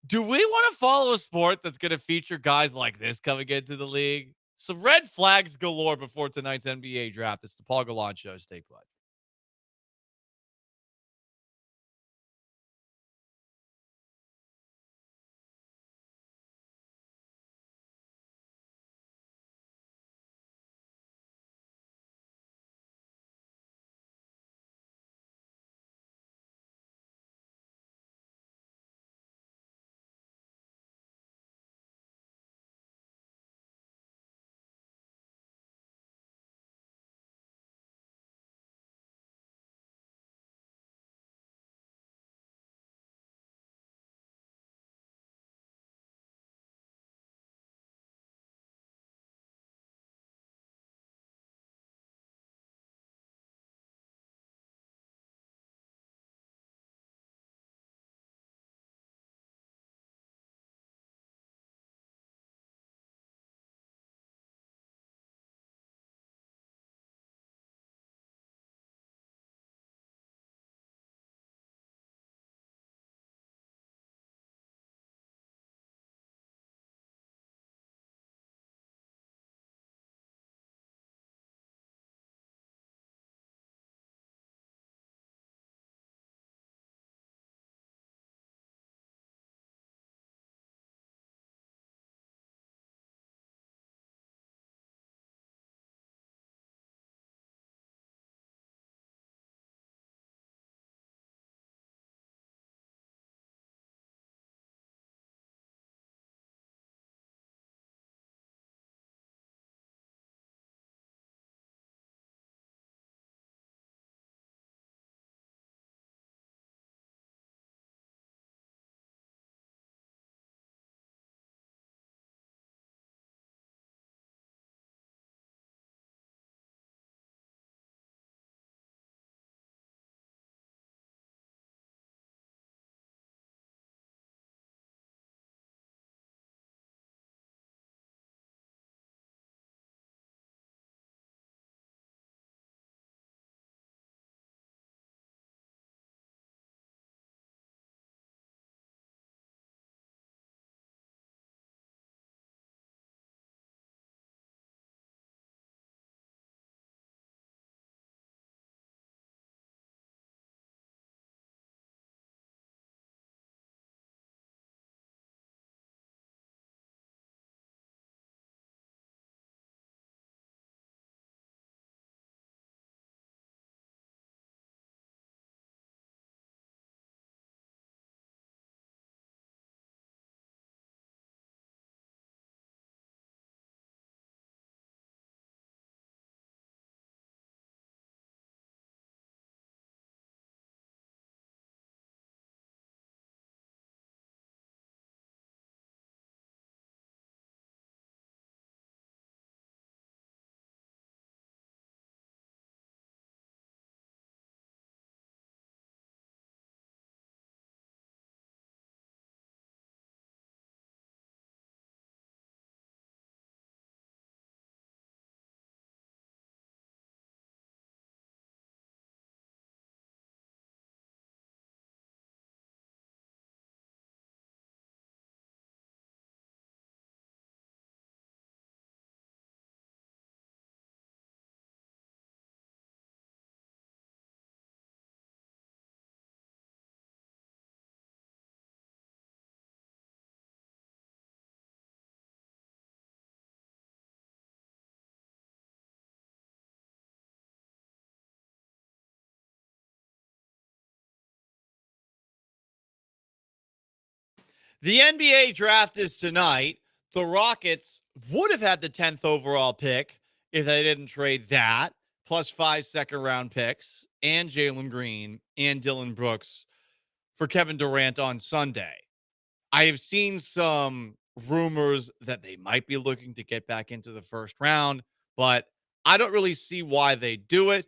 do we want to follow a sport that's going to feature guys like this coming into the league? Some red flags galore before tonight's NBA draft. It's the Paul Gallant Show. Stay put. The NBA draft is tonight. The Rockets would have had the 10th overall pick if they didn't trade that, plus 5 second-round picks, and Jalen Green and Dylan Brooks for Kevin Durant on Sunday. I have seen some rumors that they might be looking to get back into the first round, but I don't really see why they do it.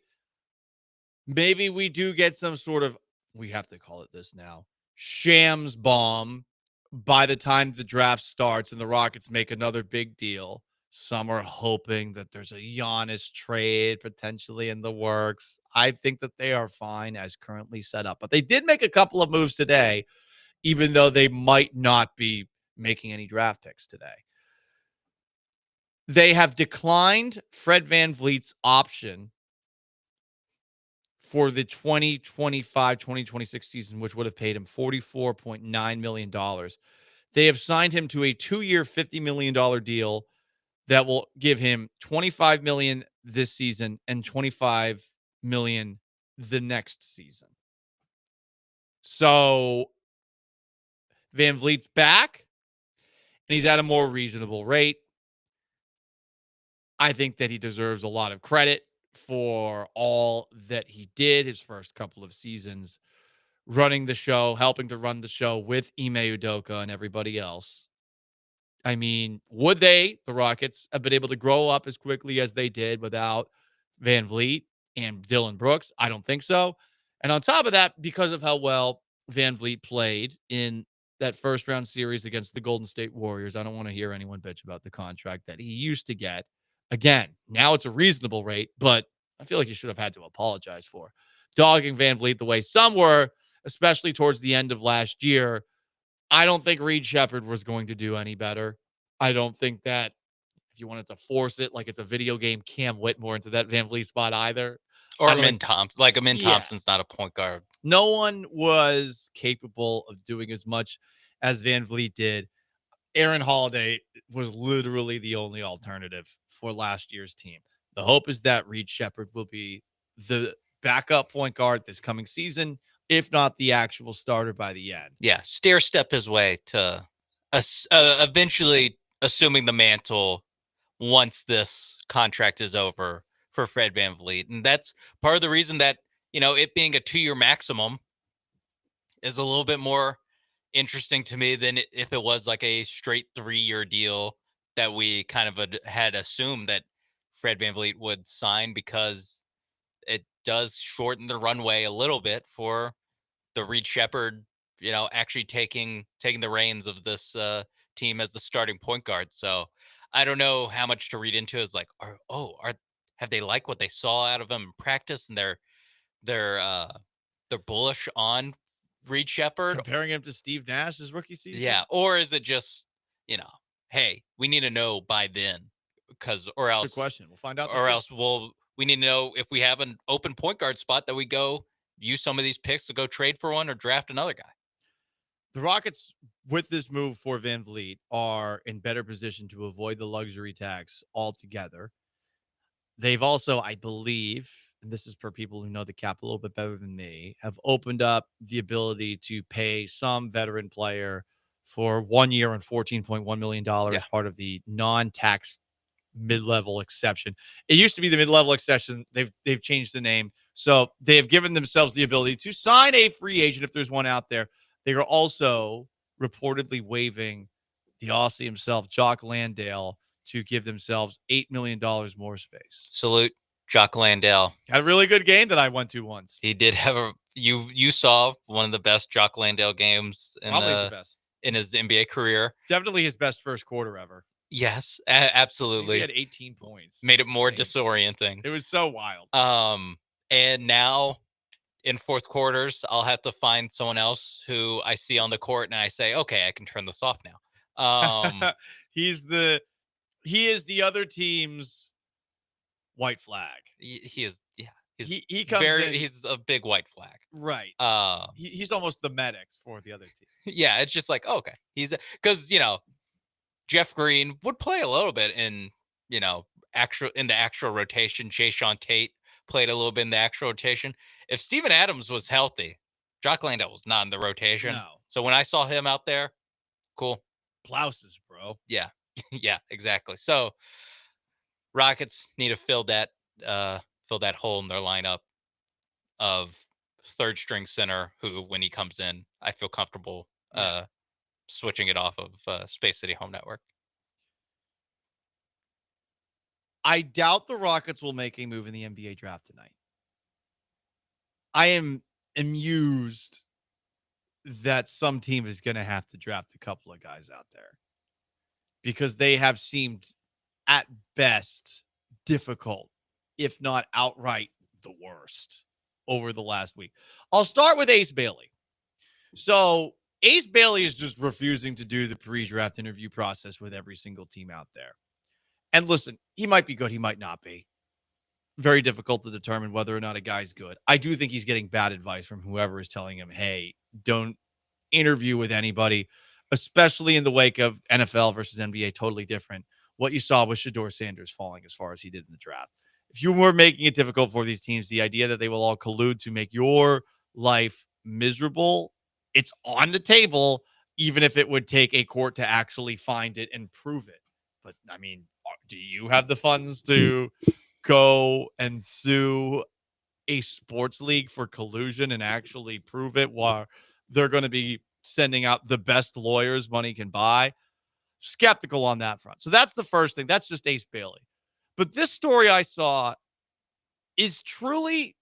Maybe we do get some sort of, we have to call it this now, shams bomb by the time the draft starts and the Rockets make another big deal. Some are hoping that there's a Giannis trade potentially in the works. I think that they are fine as currently set up. But they did make a couple of moves today, even though they might not be making any draft picks today. They have declined Fred VanVleet's option for the 2025-2026 season, which would have paid him $44.9 million. They have signed him to a 2-year, $50 million deal that will give him $25 million this season and $25 million the next season. So VanVleet's back, and he's at a more reasonable rate. I think that he deserves a lot of credit for all that he did his first couple of seasons, running the show, helping to run the show with Ime Udoka and everybody else. I mean, would the Rockets, have been able to grow up as quickly as they did without VanVleet and Dylan Brooks? I don't think so. And on top of that, because of how well VanVleet played in that first-round series against the Golden State Warriors, I don't want to hear anyone bitch about the contract that he used to get. Again, now it's a reasonable rate, but I feel like he should have had to apologize for dogging VanVleet the way some were, especially towards the end of last year. I don't think Reed Shepherd was going to do any better. I don't think that if you wanted to force it like it's a video game, Cam Whitmore into that VanVleet spot either. Or Amin Thompson. Like Amin Thompson's not a point guard. No one was capable of doing as much as VanVleet did. Aaron Holiday was literally the only alternative for last year's team. The hope is that Reed Shepherd will be the backup point guard this coming season, if not the actual starter by the end. Yeah, stair step his way to eventually assuming the mantle once this contract is over for Fred VanVleet. And that's part of the reason that, it being a 2-year maximum is a little bit more interesting to me than if it was like a straight 3-year deal that we kind of had assumed that Fred VanVleet would sign, because it does shorten the runway a little bit for the Reed Shepherd, actually taking the reins of this team as the starting point guard. So I don't know how much to read into is like, have they liked what they saw out of him in practice and they're bullish on Reed Shepherd, comparing him to Steve Nash his rookie season? Yeah. Or is it just, hey, we need to know by then, or else good question. We'll find out. Or else we need to know if we have an open point guard spot that we go use some of these picks to go trade for one or draft another guy. The Rockets, with this move for VanVleet, are in better position to avoid the luxury tax altogether. They've also, I believe, and this is per people who know the cap a little bit better than me, have opened up the ability to pay some veteran player for 1 year and $14.1 million as part of the non-tax mid-level exception. It used to be the mid-level exception. They've changed the name. So they have given themselves the ability to sign a free agent if there's one out there. They are also reportedly waiving the Aussie himself, Jock Landale, to give themselves $8 million more space. Salute Jock Landale. Had a really good game that I went to once. He did have you saw one of the best Jock Landale games Probably the best in his NBA career. Definitely his best first quarter ever. Yes, absolutely. He had 18 points. Made it more disorienting. It was so wild. And now in fourth quarters, I'll have to find someone else who I see on the court and I say, okay, I can turn this off now. He is the other team's white flag. He is, yeah. He comes in, he's a big white flag. Right. He's almost the medics for the other team. Yeah, it's just like, okay. He's because Jeff Green would play a little bit in the actual rotation. Jayshawn Tate played a little bit in the actual rotation. If Steven Adams was healthy, Jock Landale was not in the rotation. No. So when I saw him out there, Cool. Blouses, bro. Yeah. Yeah, exactly. So Rockets need to fill that hole in their lineup of third string center who, when he comes in, I feel comfortable switching it off of Space City Home Network. I doubt the Rockets will make a move in the NBA draft tonight. I am amused that some team is going to have to draft a couple of guys out there because they have seemed at best difficult, if not outright the worst over the last week. I'll start with Ace Bailey. So Ace Bailey is just refusing to do the pre-draft interview process with every single team out there. And listen, he might be good. He might not be. Very difficult to determine whether or not a guy's good. I do think he's getting bad advice from whoever is telling him, hey, don't interview with anybody, especially in the wake of NFL versus NBA, totally different. What you saw was Shedeur Sanders falling as far as he did in the draft. If you were making it difficult for these teams, the idea that they will all collude to make your life miserable, it's on the table, even if it would take a court to actually find it and prove it. But, I mean, do you have the funds to go and sue a sports league for collusion and actually prove it while they're going to be sending out the best lawyers money can buy? Skeptical on that front. So that's the first thing. That's just Ace Bailey. But this story I saw is truly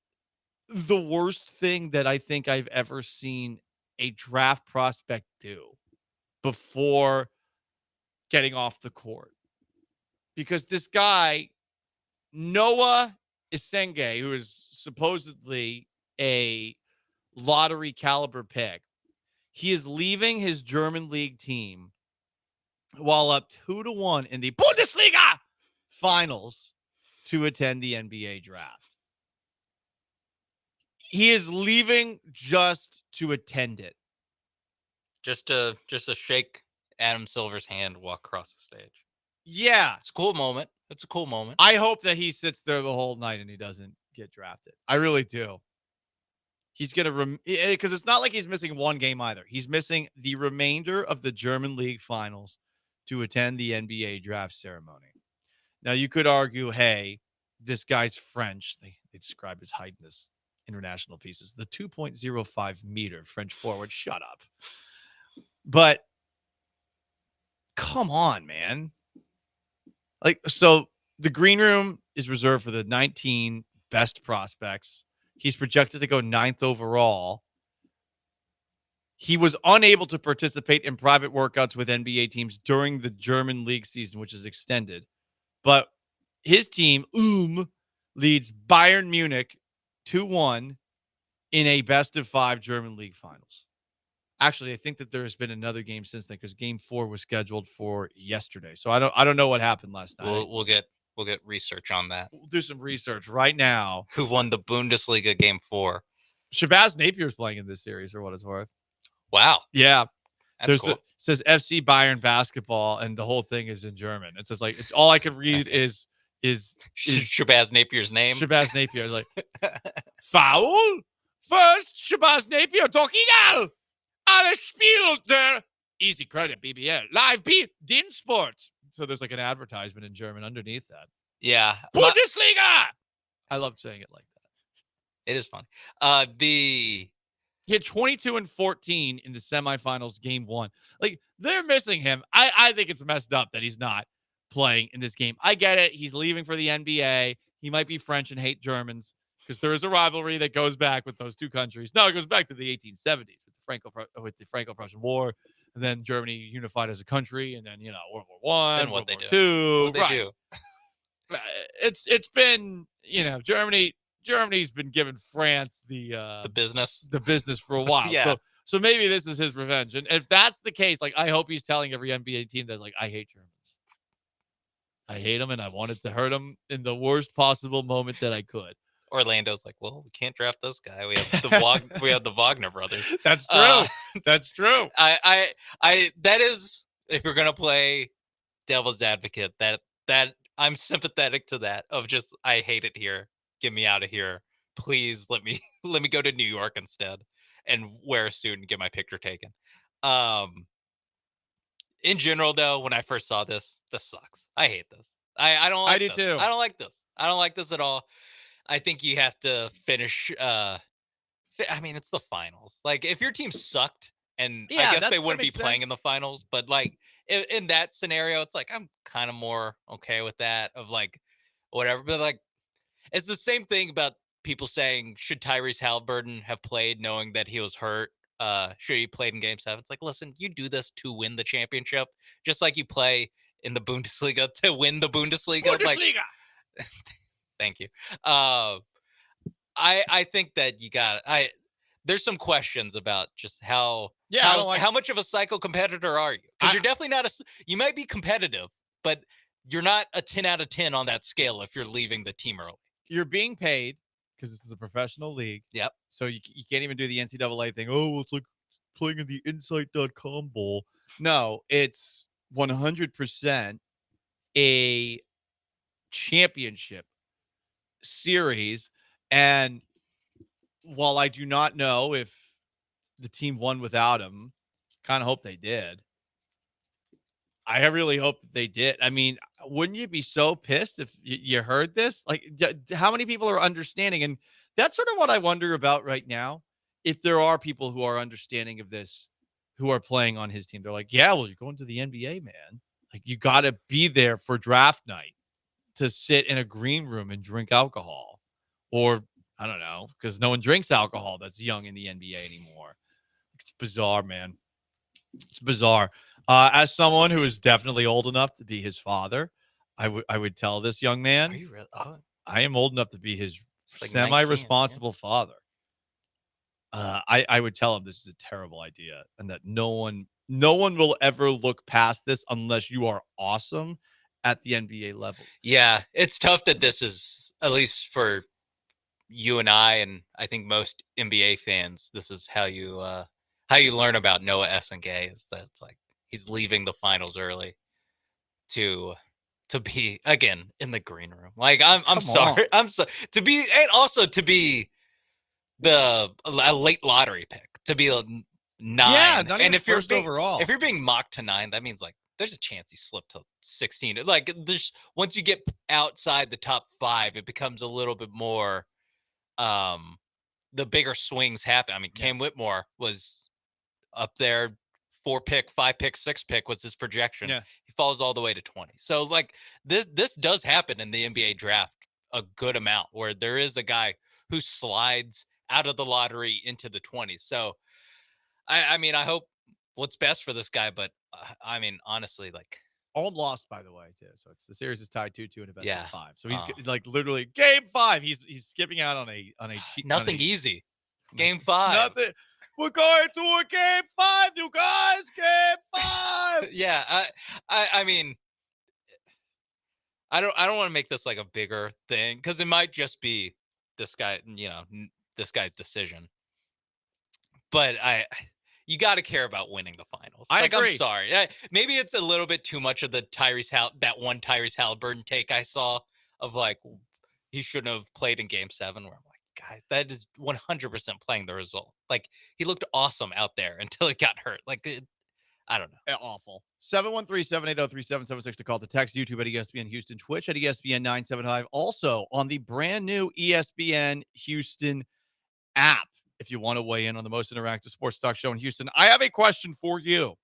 the worst thing that I think I've ever seen a draft prospect do before getting off the court. Because this guy, Noah Isenge, who is supposedly a lottery caliber pick, he is leaving his German league team while up 2-1 in the Bundesliga finals to attend the NBA draft. He is leaving just to attend it. Just to shake Adam Silver's hand, walk across the stage. Yeah. It's a cool moment. It's a cool moment. I hope that he sits there the whole night and he doesn't get drafted. I really do. He's going to because it's not like he's missing one game either. He's missing the remainder of the German League finals to attend the NBA draft ceremony. Now, you could argue, hey, this guy's French. They describe his height in this international pieces. The 2.05 meter French forward. Shut up. But come on, man. Like, so the green room is reserved for the 19 best prospects. He's projected to go 9th overall. He was unable to participate in private workouts with NBA teams during the German league season, which is extended. But his team, leads Bayern Munich 2-1 in a best-of-5 German league finals. Actually, I think that there has been another game since then because Game 4 was scheduled for yesterday. So I don't know what happened last night. We'll get research on that. We'll do some research right now. Who won the Bundesliga Game 4? Shabazz Napier is playing in this series, for what it's worth. Wow. Yeah. That's cool. It says FC Bayern basketball, and the whole thing is in German. It says like all I can read is Shabazz Napier's name. Shabazz Napier, like foul. First, Shabazz Napier doch egal. Alles spielt der easy credit BBL live din Sports. So there's like an advertisement in German underneath that. Yeah. Bundesliga. I love saying it like that. It is fun. He had 22 and 14 in the semifinals, game 1. Like, they're missing him. I think it's messed up that he's not playing in this game. I get it. He's leaving for the NBA. He might be French and hate Germans because there is a rivalry that goes back with those two countries. No, it goes back to the 1870s with the Franco-Prussian War, and then Germany unified as a country, and then World War I, and World what War they II. do. Right. It's been Germany's been giving France the business for a while. Yeah. So maybe this is his revenge. And if that's the case, like I hope he's telling every NBA team that's like, I hate Germans. I hate them and I wanted to hurt them in the worst possible moment that I could. Orlando's like, well, we can't draft this guy. We have the Wagner brothers. That's true. That's true. I that is, if you're gonna play devil's advocate, that I'm sympathetic to that of just I hate it here. Get me out of here. Please let me go to New York instead and wear a suit and get my picture taken. in general, though, when I first saw this sucks. I hate this. I don't like I do this. too. I don't like this. I don't like this at all. I think you have to finish. I mean, it's the finals. Like, if your team sucked, and I guess they wouldn't be playing in the finals, but like in that scenario, it's like I'm kind of more okay with that. Of like, whatever. But like, it's the same thing about people saying, should Tyrese Halliburton have played knowing that he was hurt? Should he played in Game 7? It's like, listen, you do this to win the championship, just like you play in the Bundesliga to win the Bundesliga. Like, thank you. I think that you got there's some questions about just how much of a psycho competitor are you? Because you're definitely not you might be competitive, but you're not a 10 out of 10 on that scale if you're leaving the team early. You're being paid because this is a professional league. Yep. So you can't even do the NCAA thing. Oh, well, it's like playing in the Insight.com Bowl. No, it's 100% a championship series. And while I do not know if the team won without him, kind of hope they did. I really hope that they did. I mean, wouldn't you be so pissed if you heard this? Like, how many people are understanding? And that's sort of what I wonder about right now. If there are people who are understanding of this, who are playing on his team, they're like, yeah, well, you're going to the NBA, man. Like, you got to be there for draft night to sit in a green room and drink alcohol. Or, I don't know, because no one drinks alcohol that's young in the NBA anymore. It's bizarre, man. It's bizarre. As someone who is definitely old enough to be his father, I would tell this young man, Are you really? Oh, I am old enough to be his like semi-responsible father. I would tell him this is a terrible idea and that no one will ever look past this unless you are awesome at the NBA level. Yeah, it's tough that this is, at least for you and I think most NBA fans, this is how you learn about Noah Essengay, is that it's like he's leaving the finals early to be again in the green room. Like, I'm sorry. I'm so to be, and also to be a late lottery pick, to be a 9. Yeah, not and even if you're first overall. if you're being mocked to 9, that means like there's a chance you slip to 16. Like, there's, once you get outside the top 5, it becomes a little bit more the bigger swings happen. I mean, Cam Whitmore was up there, 4 pick, 5 pick, 6 pick was his projection. Yeah. He falls all the way to 20. So like this does happen in the NBA draft a good amount, where there is a guy who slides out of the lottery into the 20s. So I mean, I hope what's best for this guy, but I mean, honestly, like, All lost, by the way, too. So the series is tied 2-2 in a best of 5. So he's like literally game 5. He's skipping out on a nothing easy. Game 5. Nothing. We're going to a game 5, you guys. Game 5. Yeah, I mean, I don't want to make this like a bigger thing, because it might just be this guy, this guy's decision. But you got to care about winning the finals. I agree. I'm sorry. Maybe it's a little bit too much of the that one Tyrese Halliburton take I saw of like, he shouldn't have played in Game 7, where I'm like, guys, that is 100% playing the result. Like, he looked awesome out there until he got hurt. Like, I don't know. Awful. 713-780-3776 to call the text. YouTube at ESPN Houston. Twitch at ESPN 975. Also on the brand new ESPN Houston app, if you want to weigh in on the most interactive sports talk show in Houston. I have a question for you.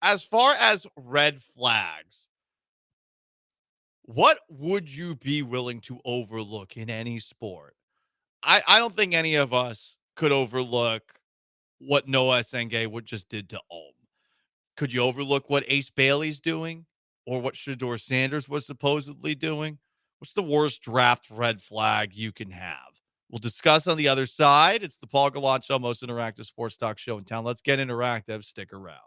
As far as red flags, what would you be willing to overlook in any sport? I don't think any of us could overlook what Noah Essengay just did to Ulm. Could you overlook what Ace Bailey's doing, or what Shedeur Sanders was supposedly doing? What's the worst draft red flag you can have? We'll discuss on the other side. It's the Paul Gallant Show, most interactive sports talk show in town. Let's get interactive. Stick around.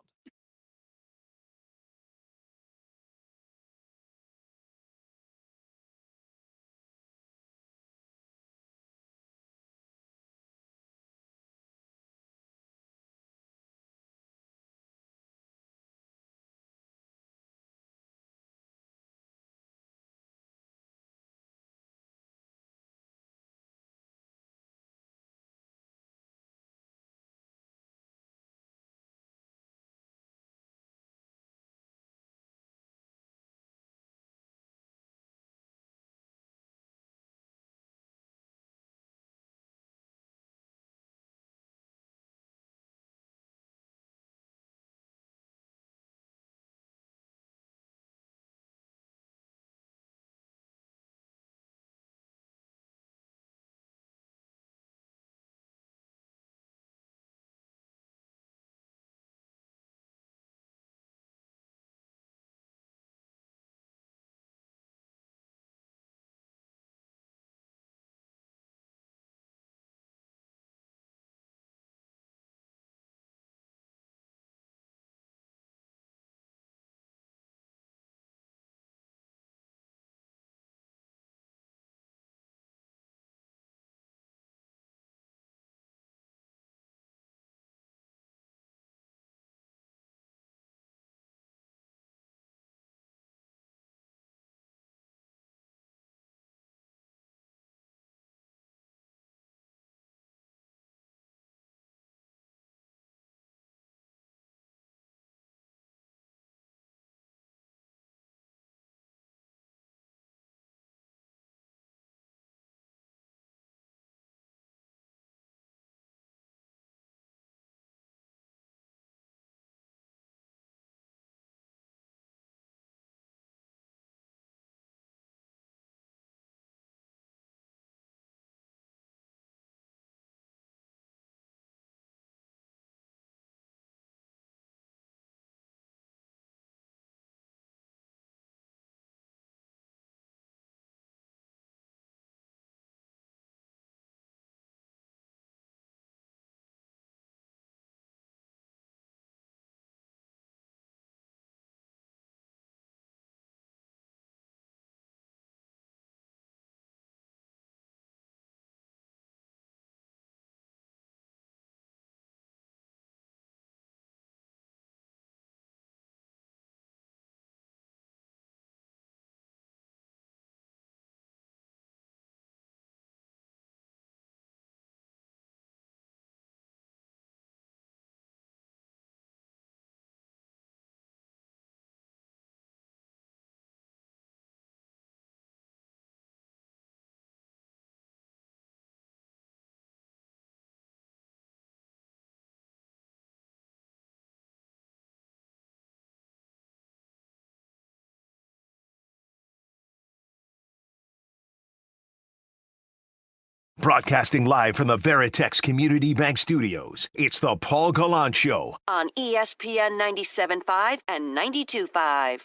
Broadcasting live from the Veritex Community Bank Studios, it's the Paul Gallant Show. On ESPN 97.5 and 92.5.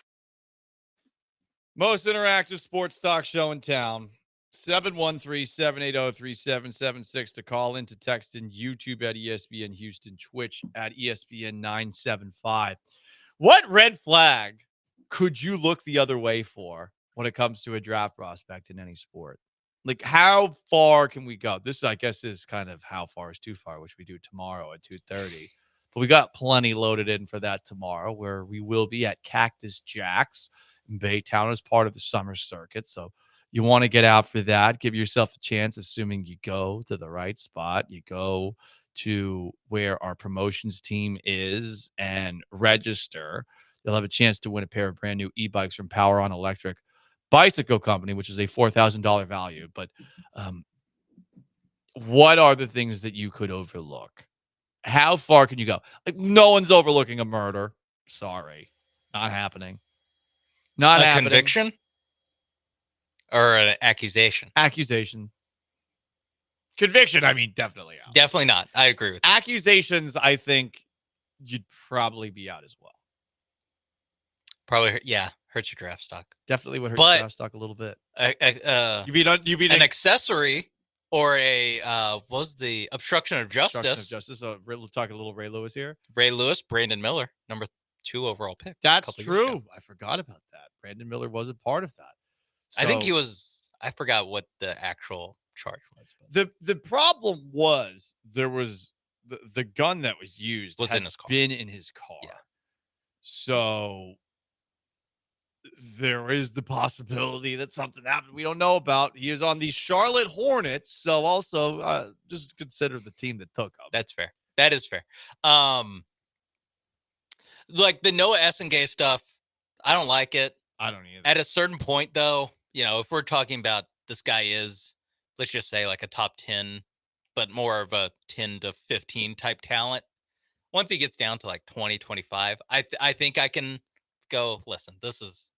Most interactive sports talk show in town. 713-780-3776 to call in, to text in, YouTube at ESPN Houston, Twitch at ESPN 975. What red flag could you look the other way for when it comes to a draft prospect in any sport? Like, how far can we go? This, I guess, is kind of how far is too far, which we do tomorrow at 2:30. But we got plenty loaded in for that tomorrow, where we will be at Cactus Jack's in Baytown as part of the summer circuit. So you want to get out for that. Give yourself a chance, assuming you go to the right spot. You go to where our promotions team is and register. You'll have a chance to win a pair of brand new e-bikes from Power On Electric Bicycle Company, which is a $4,000 value. But what are the things that you could overlook? How far can you go? Like, no one's overlooking a murder. Sorry. Not happening. Not a happening. Conviction? Or an accusation? Accusation. Conviction, I mean, definitely out. Definitely not. I agree with that. Accusations, I think you'd probably be out as well. Probably, yeah. Hurts your draft stock. Definitely would hurt your draft stock a little bit. You beat an accessory or a what was the obstruction of justice? Obstruction of justice. So we're talking a little Ray Lewis here. Ray Lewis, Brandon Miller, number 2 overall pick. That's true. I forgot about that. Brandon Miller was a part of that. I think he was. I forgot what the actual charge was. The problem was there was the gun that was used was had in his car. Been in his car. Yeah. So there is the possibility that something happened we don't know about. He is on the Charlotte Hornets, so also just consider the team that took him. That's fair. That is fair. Like the Noah Essengay stuff, I don't like it. I don't either. At a certain point, though, you know, if we're talking about this guy is, let's just say, like a top 10, but more of a 10 to 15 type talent. Once he gets down to like 20, 25, I think I can go, listen, this is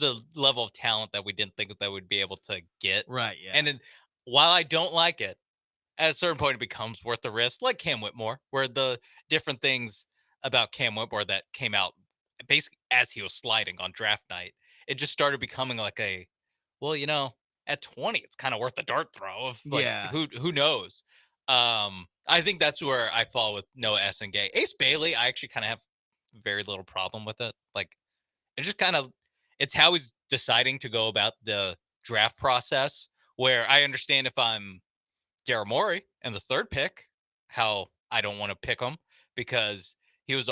a level of talent that we didn't think that we'd be able to get. Right, yeah. And then while I don't like it, at a certain point it becomes worth the risk, like Cam Whitmore, where the different things about Cam Whitmore that came out basically as he was sliding on draft night, it just started becoming like a, well, you know, at 20, it's kind of worth the dart throw of like, who knows? I think that's where I fall with Noah Essengay. Ace Bailey, I actually kind of have very little problem with it. Like, it's just kind of, it's how he's deciding to go about the draft process, where I understand if I'm Daryl Morey and the 3rd pick, how I don't want to pick him, because he was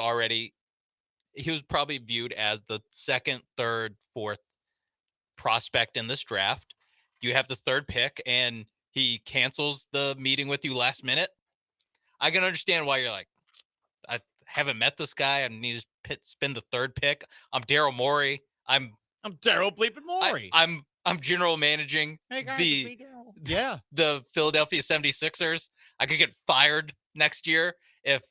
probably viewed as the 2nd, 3rd, 4th prospect in this draft. You have the 3rd pick and he cancels the meeting with you last minute. I can understand why you're like, I haven't met this guy. I need to spend the 3rd pick. I'm Daryl Morey. I'm Daryl bleeping Morey. I'm general managing the Philadelphia 76ers. I could get fired next year if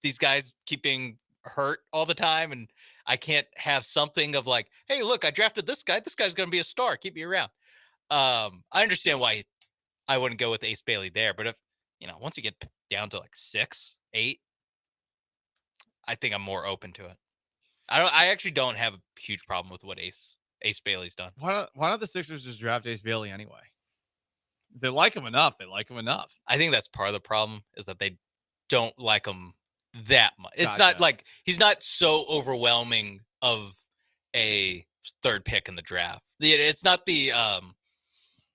these guys keep being hurt all the time, and I can't have something of like, hey, look, I drafted this guy. This guy's going to be a star. Keep me around. I understand why I wouldn't go with Ace Bailey there, but if, you know, once you get down to like 6, 8, I think I'm more open to it. I actually don't have a huge problem with what Ace Bailey's done. Why don't the Sixers just draft Ace Bailey anyway? They like him enough. I think that's part of the problem, is that they don't like him that much. It's not like he's not so overwhelming of a 3rd pick in the draft. It's not the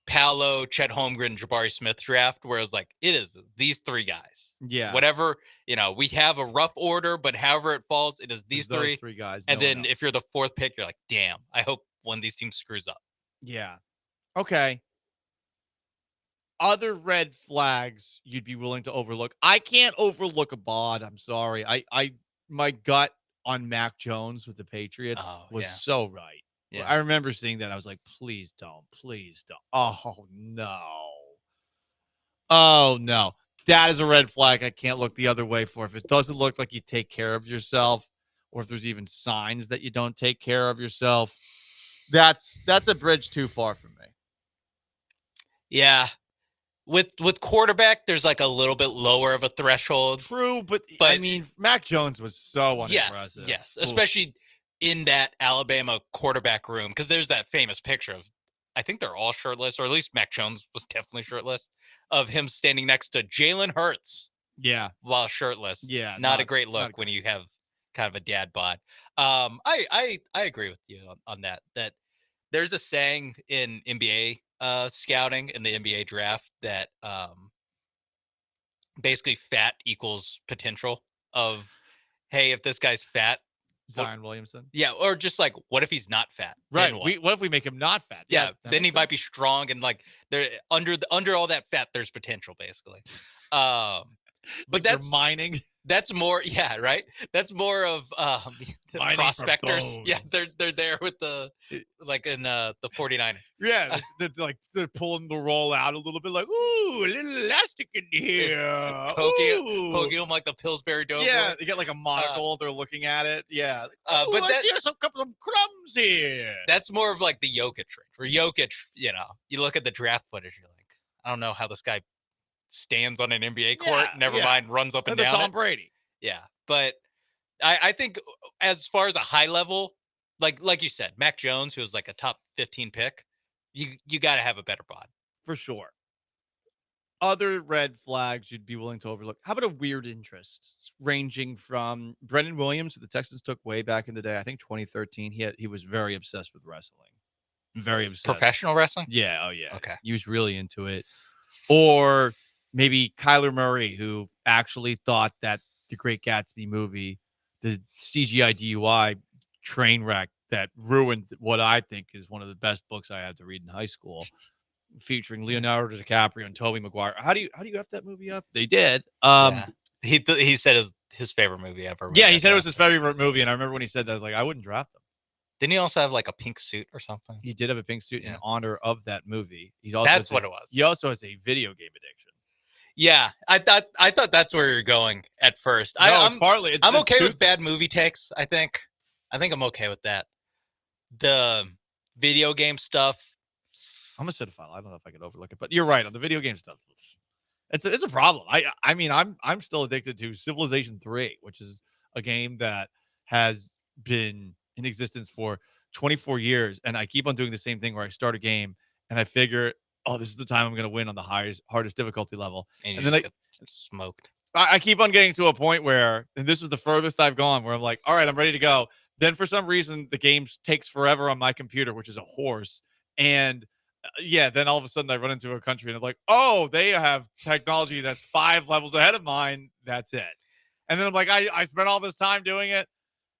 Paolo, Chet Holmgren, Jabari Smith draft, where it's like, it is these 3 guys. Yeah. Whatever, you know, we have a rough order, but however it falls, it is these Those 3 guys. And then if you're the 4th pick, you're like, damn, I hope one of these teams screws up. Yeah. Okay. Other red flags you'd be willing to overlook. I can't overlook a bod. I'm sorry. My gut on Mac Jones with the Patriots was so right. Yeah. I remember seeing that. I was like, please don't. Oh, no. That is a red flag I can't look the other way for. If it doesn't look like you take care of yourself, or if there's even signs that you don't take care of yourself, that's a bridge too far for me. Yeah. With quarterback, there's like a little bit lower of a threshold. True, but I mean, Mac Jones was so unimpressive. Yes, Oof. especially in that Alabama quarterback room, because there's that famous picture of, I think they're all shirtless, or at least Mac Jones was definitely shirtless, of him standing next to Jalen Hurts. Yeah, while shirtless. Yeah, not a great look when you have kind of a dad bod. I agree with you on that. That there's a saying in NBA scouting in the NBA draft that basically fat equals potential. Of, hey, if this guy's fat, Zion Williamson. Yeah, or just like, what if he's not fat? Right. Then what? What if we make him not fat? Yeah, that then he makes might be sense. strong, and like there under all that fat, there's potential basically. But like that's you're mining. That's more, yeah, right. That's more of the Mining for prospectors. Yeah, bones. they're there with the like in the 49ers. Yeah, they're pulling the roll out a little bit, like, ooh, a little elastic in here. Poking them like the Pillsbury Doughboy. Yeah, they get like a monocle. They're looking at it. Yeah, but I see some crumbs here. That's more of like the Jokic range. For Jokic, you look at the draft footage, you're like, I don't know how this guy stands on an NBA court. Never mind, runs up and down. Tom Brady. Yeah, but I think as far as a high level, like you said, Mac Jones, who was like a top 15 pick, you got to have a better bod for sure. Other red flags you'd be willing to overlook. How about a weird interest ranging from Brendan Williams, who the Texans took way back in the day? I think 2013. He was very obsessed with wrestling. Very obsessed. Professional wrestling? Yeah. Oh yeah. Okay. He was really into it. Or maybe Kyler Murray, who actually thought that the Great Gatsby movie, the CGI DUI train wreck that ruined what I think is one of the best books I had to read in high school, featuring Leonardo DiCaprio and Tobey Maguire. How do you F that movie up? They did. Yeah. He said his favorite movie ever. Yeah, he said it was his favorite movie, and I remember when he said that, I was like, I wouldn't draft him. Didn't he also have like a pink suit or something? He did have a pink suit in honor of that movie. He's also That's what it was. He also has a video game addiction. Yeah, I thought that's where you're going at first. No, I'm partly. I'm okay with bad movie takes. I think I'm okay with that. The video game stuff, I'm a cinephile. I don't know if I could overlook it, but you're right on the video game stuff. It's a problem. I mean, I'm still addicted to Civilization 3, which is a game that has been in existence for 24 years, and I keep on doing the same thing where I start a game and I figure, oh, this is the time I'm going to win on the hardest difficulty level, and then get smoked. I keep on getting to a point where, and this was the furthest I've gone, where I'm like, all right, I'm ready to go. Then for some reason, the game takes forever on my computer, which is a horse. And then all of a sudden I run into a country and it's like, oh, they have technology that's 5 levels ahead of mine. That's it. And then I'm like, I spent all this time doing it,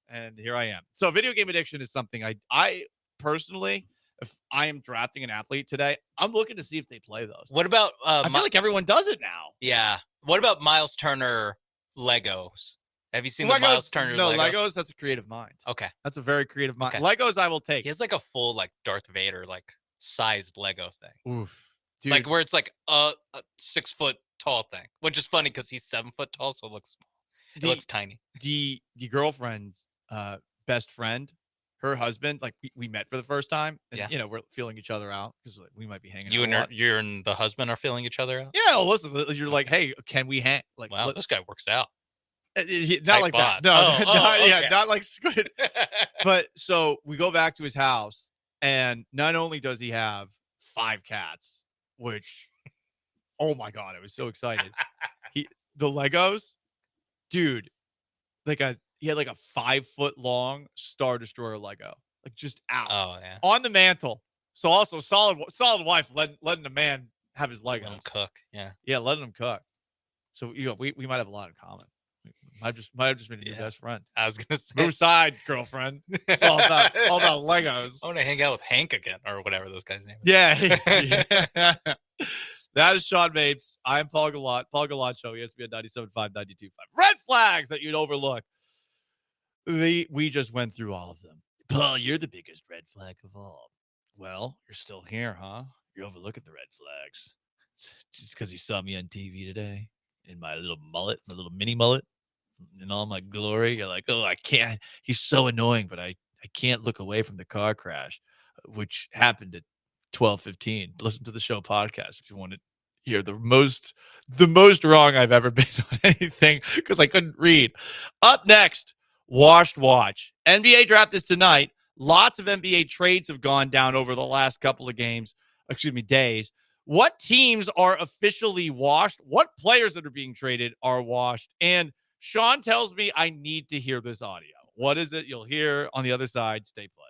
and here I am. So video game addiction is something I personally, if I am drafting an athlete today, I'm looking to see if they play those. What about I feel like everyone does it now. Yeah. What about Miles Turner Legos? Have you seen the Miles Turner No, Legos? Legos, that's a creative mind. Okay. That's a very creative mind. Okay. Legos I will take. He has like a full like Darth Vader like sized Lego thing. Oof. Dude. Like where it's like a 6 foot tall thing, which is funny because he's 7 foot tall, so it looks small. It looks tiny. The girlfriend's best friend, her husband, like we met for the first time, and we're feeling each other out because like, we might be hanging out. You and the husband are feeling each other out. Yeah, well, listen, you're like, hey, can we hang? Like, wow, this guy works out. Not like that. No, okay. not like Squid. But so we go back to his house, and not only does he have 5 cats, which, oh my God, I was so excited. The Legos, dude, he had like a 5 foot long Star Destroyer Lego, like just out on the mantle. So also solid wife letting a man have his Legos. Let him cook. Yeah, letting him cook. So we might have a lot in common. Might have just been your best friend. I was gonna say, move aside, girlfriend. It's all about Legos. I want to hang out with Hank again, or whatever this guy's name is. Yeah. That is Sean Mapes. I am Paul Gallant. Paul Gallant Show, ESPN 97.5, 92.5. Red flags that you'd overlook. We just went through all of them. Paul, you're the biggest red flag of all. Well, you're still here, huh? You're overlooking the red flags. Just because you saw me on TV today in my little mullet, my little mini mullet, in all my glory. You're like, oh, I can't. He's so annoying, but I can't look away from the car crash, which happened at 12:15. Listen to the show podcast if you want here. The most wrong I've ever been on anything because I couldn't read. Up next, Washed Watch. NBA draft is tonight. Lots of NBA trades have gone down over the last couple of days. What teams are officially washed? What players that are being traded are washed? And Sean tells me I need to hear this audio. What is it? You'll hear on the other side. Stay put.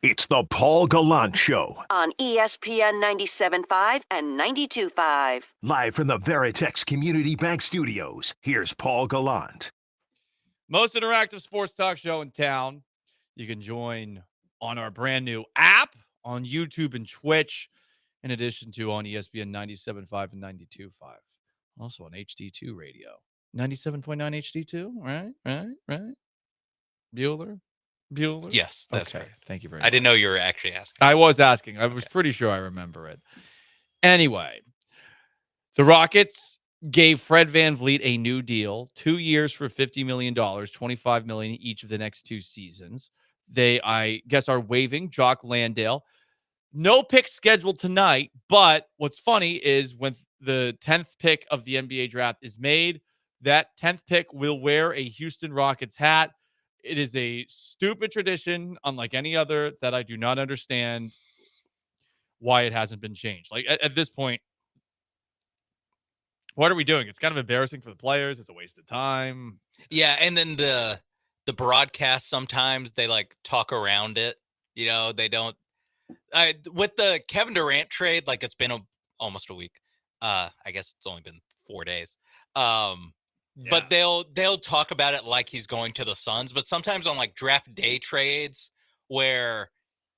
It's the Paul Gallant Show. On ESPN 97.5 and 92.5. Live from the Veritex Community Bank Studios, here's Paul Gallant. Most interactive sports talk show in town. You can join on our brand new app on YouTube and Twitch, in addition to on ESPN 97.5 and 92.5. Also on HD2 radio. 97.9 HD2, right? Bueller? Yes, that's okay. right. Thank you very I much. didn't know you were actually asking. I was asking. I was pretty sure I remember it. Anyway, the Rockets gave Fred VanVleet a new deal, 2 years for $50 million, $25 million each of the next 2 seasons. They, I guess, are waiving Jock Landale. No pick scheduled tonight, but what's funny is when the 10th pick of the NBA draft is made, that 10th pick will wear a Houston Rockets hat. It is a stupid tradition, unlike any other, that I do not understand why it hasn't been changed. Like at this point, what are we doing? It's kind of embarrassing for the players. It's a waste of time. Yeah, and then the the broadcast sometimes they like talk around it. You know, they don't. With the Kevin Durant trade, like it's been almost a week. I guess it's only been 4 days. But they'll talk about it like he's going to the Suns. But sometimes on like draft day trades where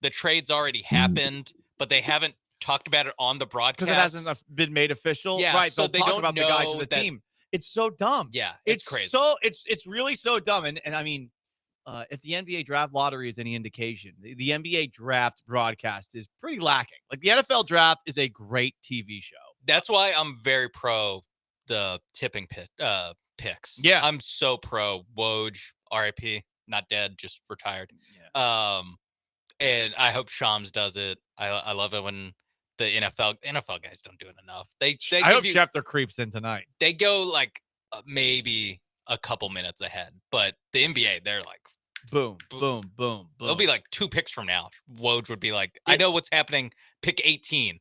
the trade's already happened, but they haven't talked about it on the broadcast because it hasn't been made official. Yeah, Right. so They'll they talk don't about the guys in the know that- team. It's so dumb. Yeah, it's crazy. It's really so dumb. And I mean, if the NBA draft lottery is any indication, the NBA draft broadcast is pretty lacking. Like the NFL draft is a great TV show. That's why I'm very pro the tipping picks. Yeah. I'm so pro Woj, RIP, not dead, just retired. Yeah. And I hope Shams does it. I love it when the NFL guys don't do it enough. I hope Schefter creeps in tonight. They go like maybe a couple minutes ahead, but the NBA, they're like boom, boom, boom, boom. It'll be like 2 picks from now. Woj would be like, I know what's happening. Pick 18.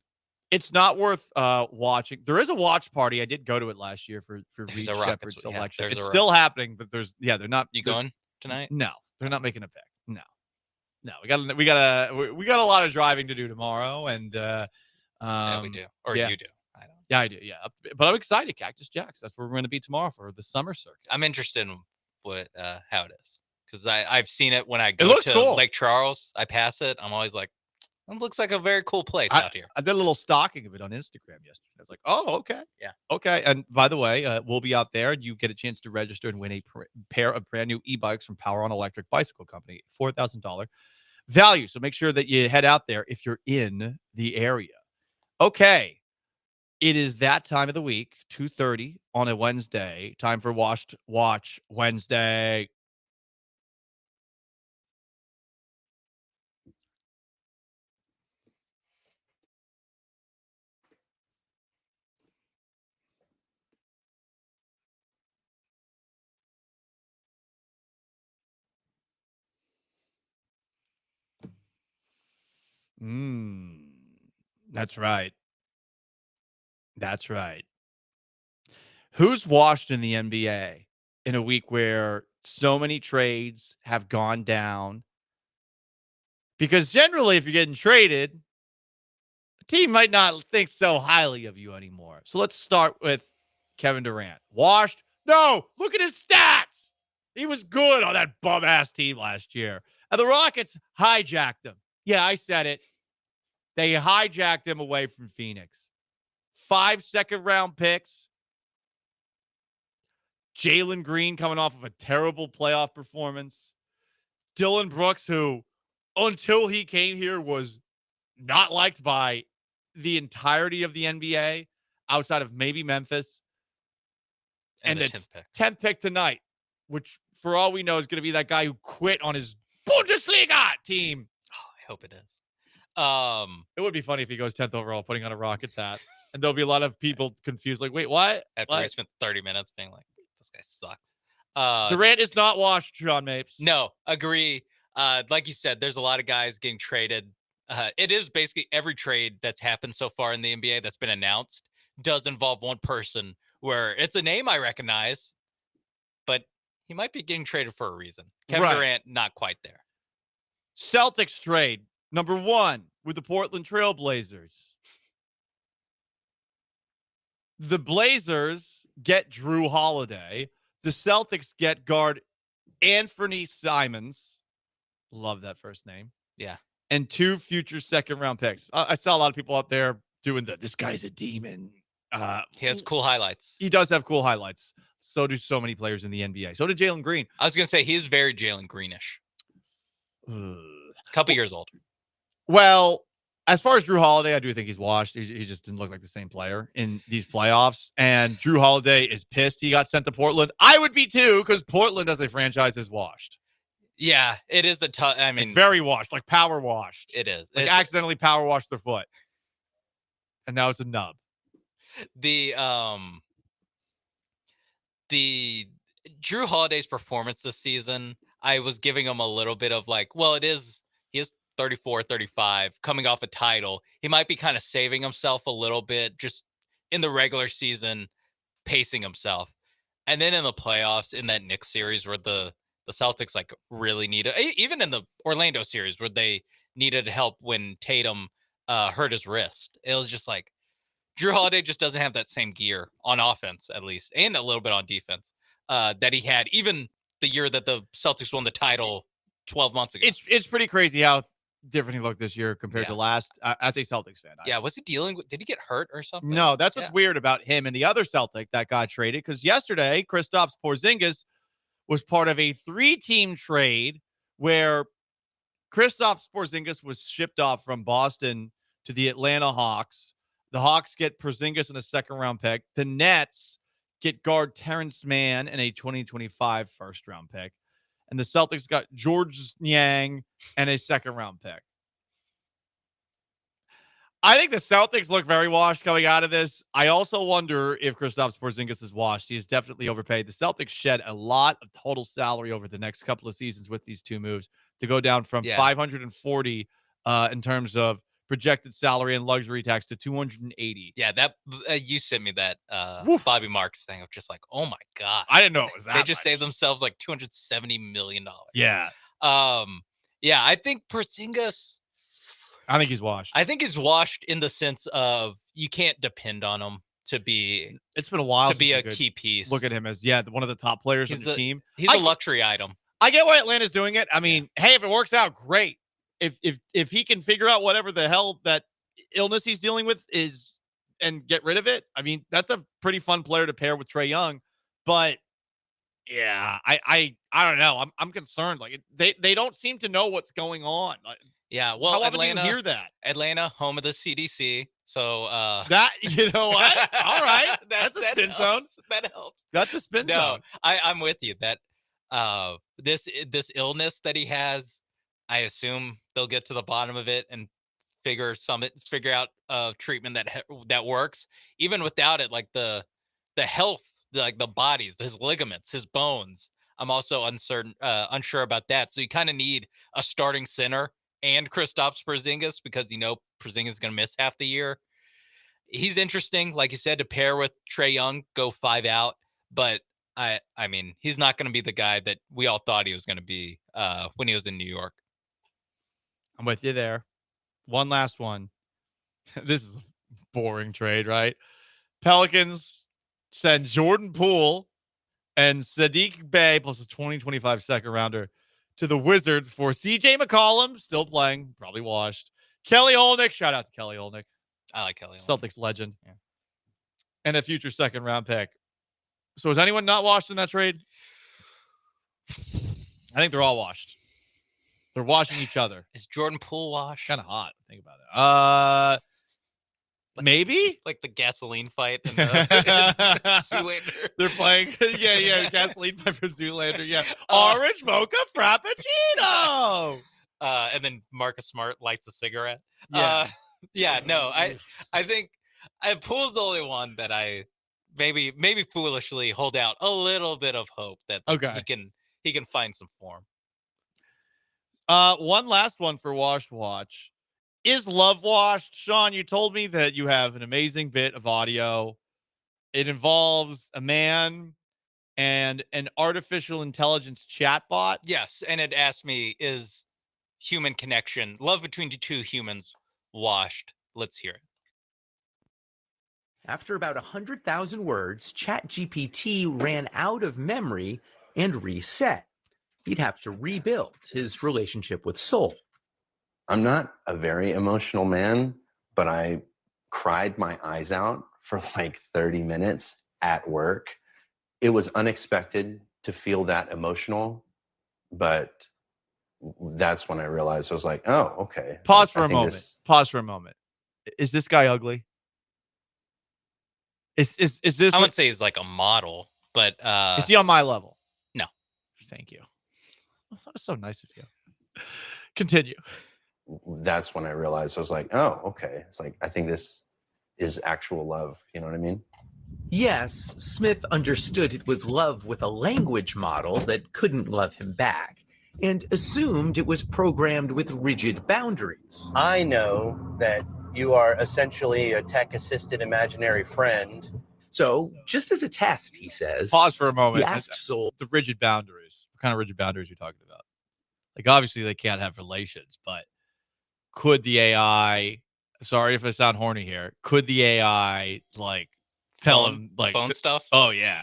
It's not worth watching. There is a watch party. I did go to it last year for Reed Shepherd's selection. It's still happening, but they're not. You going tonight? No, they're not making a pick. No. We got a lot of driving to do tomorrow, and yeah, we do. Or yeah. You do. I don't. Yeah, I do. Yeah, but I'm excited. Cactus Jacks. That's where we're going to be tomorrow for the summer circuit. I'm interested in what how it is because I've seen it when I go to cool. Lake Charles. I pass it. I'm always like, it looks like a very cool place out here. I did a little stalking of it on Instagram yesterday. I was like, oh, okay. Yeah. Okay. And by the way, we'll be out there and you get a chance to register and win a pair of brand new e-bikes from Power On Electric Bicycle Company, $4,000 value. So make sure that you head out there if you're in the area. Okay. It is that time of the week, 2:30 on a Wednesday. Time for Watch Wednesday. That's right. That's right. Who's washed in the NBA in a week where so many trades have gone down? Because generally, if you're getting traded, a team might not think so highly of you anymore. So let's start with Kevin Durant. Washed? No, look at his stats. He was good on that bum-ass team last year. And the Rockets hijacked him. Yeah, I said it. They hijacked him away from Phoenix. 5 second-round picks. Jalen Green coming off of a terrible playoff performance. Dylan Brooks, who, until he came here, was not liked by the entirety of the NBA, outside of maybe Memphis. And the 10th pick tonight, which, for all we know, is going to be that guy who quit on his Bundesliga team. Oh, I hope it is. It would be funny if he goes 10th overall putting on a Rockets hat. And there'll be a lot of people confused, like, wait, what? After we spent 30 minutes being like, this guy sucks. Durant is not washed, John Mapes. No, agree. Like you said, there's a lot of guys getting traded. It is basically every trade that's happened so far in the NBA that's been announced does involve one person where it's a name I recognize, but he might be getting traded for a reason. Kevin Durant, not quite there. Celtics trade, number 1 with the Portland Trail Blazers. The Blazers get Drew Holiday. The Celtics get guard Anthony Simons. Love that first name. Yeah. And 2 future second-round picks. I saw a lot of people out there doing this guy's a demon. He has cool highlights. He does have cool highlights. So do so many players in the NBA. So did Jalen Green. I was going to say, he is very Jalen Greenish. Couple years older. Well, as far as Drew Holiday, I do think he's washed. He just didn't look like the same player in these playoffs. And Drew Holiday is pissed he got sent to Portland. I would be too, because Portland as a franchise is washed. Yeah, it is a tough. I mean, like very washed, like power washed. It is. Like accidentally power washed their foot. And now it's a nub. The Drew Holiday's performance this season, I was giving him a little bit of like, well, he is 34, 35, coming off a title. He might be kind of saving himself a little bit just in the regular season, pacing himself. And then in the playoffs, in that Knicks series where the the Celtics like really needed, even in the Orlando series where they needed help when Tatum hurt his wrist. It was just like Drew Holiday just doesn't have that same gear on offense, at least, and a little bit on defense that he had even the year that the Celtics won the title 12 months ago. It's pretty crazy how different he looked this year compared to last. As a Celtics fan, was he dealing with? Did he get hurt or something? No, that's what's weird about him and the other Celtic that got traded. Because yesterday, Kristaps Porzingis was part of a 3-team trade where Kristaps Porzingis was shipped off from Boston to the Atlanta Hawks. The Hawks get Porzingis in a second-round pick. The Nets get guard Terrence Mann and a 2025 first-round pick. And the Celtics got George Niang and a second-round pick. I think the Celtics look very washed coming out of this. I also wonder if Kristaps Porzingis is washed. He is definitely overpaid. The Celtics shed a lot of total salary over the next couple of seasons with these two moves to go down from 540 in terms of projected salary and luxury tax to 280. Yeah, that you sent me that Bobby Marks thing of just like, oh my god, I didn't know it was that. They just saved themselves like $270 million. Yeah. I think Porzingis. I think he's washed. I think he's washed in the sense of you can't depend on him to be. It's been a while to be a since key piece. Look at him as one of the top players on the team. He's a luxury item. I get why Atlanta's doing it. I mean, hey, if it works out, great. If he can figure out whatever the hell that illness he's dealing with is and get rid of it, I mean, that's a pretty fun player to pair with Trae Young. But yeah, I don't know. I'm concerned. Like they don't seem to know what's going on. Yeah, well, how often Atlanta, do you hear that? Atlanta, home of the CDC. So that, you know what? All right, that's a spin zone. That helps. That's a spin zone. I'm with you. That this illness that he has, I assume they'll get to the bottom of it and figure out treatment that works. Even without it, like the health, like the bodies, his ligaments, his bones. I'm also unsure about that. So you kind of need a starting center and Kristaps Porzingis because Porzingis is going to miss half the year. He's interesting, like you said, to pair with Trae Young, go 5 out. But I mean, he's not going to be the guy that we all thought he was going to be when he was in New York. I'm with you there. One last one. This is a boring trade, right? Pelicans send Jordan Poole and Sadiq Bey plus a 2025 second rounder to the Wizards for CJ McCollum, still playing, probably washed. Kelly Olynyk, shout out to Kelly Olynyk. I like Kelly Olynyk. Celtics legend. Yeah. And a future second round pick. So is anyone not washed in that trade? I think they're all washed. They're washing each other. Is Jordan Poole washed? Kind of hot. Think about it. Maybe like the gasoline fight in the Zoolander. They're playing, gasoline fight for Zoolander. Yeah, orange mocha frappuccino. And then Marcus Smart lights a cigarette. Yeah, I think Poole's the only one that I maybe foolishly hold out a little bit of hope that he can find some form. One last one for Washed Watch. Is Love washed? Sean, you told me that you have an amazing bit of audio. It involves a man and an artificial intelligence chatbot. Yes, and it asked me, is human connection, love between the two humans, washed? Let's hear it. After about 100,000 words, ChatGPT ran out of memory and reset. He'd have to rebuild his relationship with Soul. I'm not a very emotional man, but I cried my eyes out for like 30 minutes at work. It was unexpected to feel that emotional, but that's when I realized I was like, oh, okay. Pause for a moment. Is this guy ugly? Is this? I would say he's like a model, but is he on my level? No. Thank you. That was so nice of you. Continue. That's when I realized I was like, oh, okay. It's like, I think this is actual love. You know what I mean? Yes, Smith understood it was love with a language model that couldn't love him back and assumed it was programmed with rigid boundaries. I know that you are essentially a tech-assisted imaginary friend So, just as a test, he says. Pause for a moment. He asked Soul. The rigid boundaries. What kind of rigid boundaries are you talking about? Like, obviously, they can't have relations, but could the AI, sorry if I sound horny here, could the AI, like, tell him, like, phone stuff? Oh, yeah.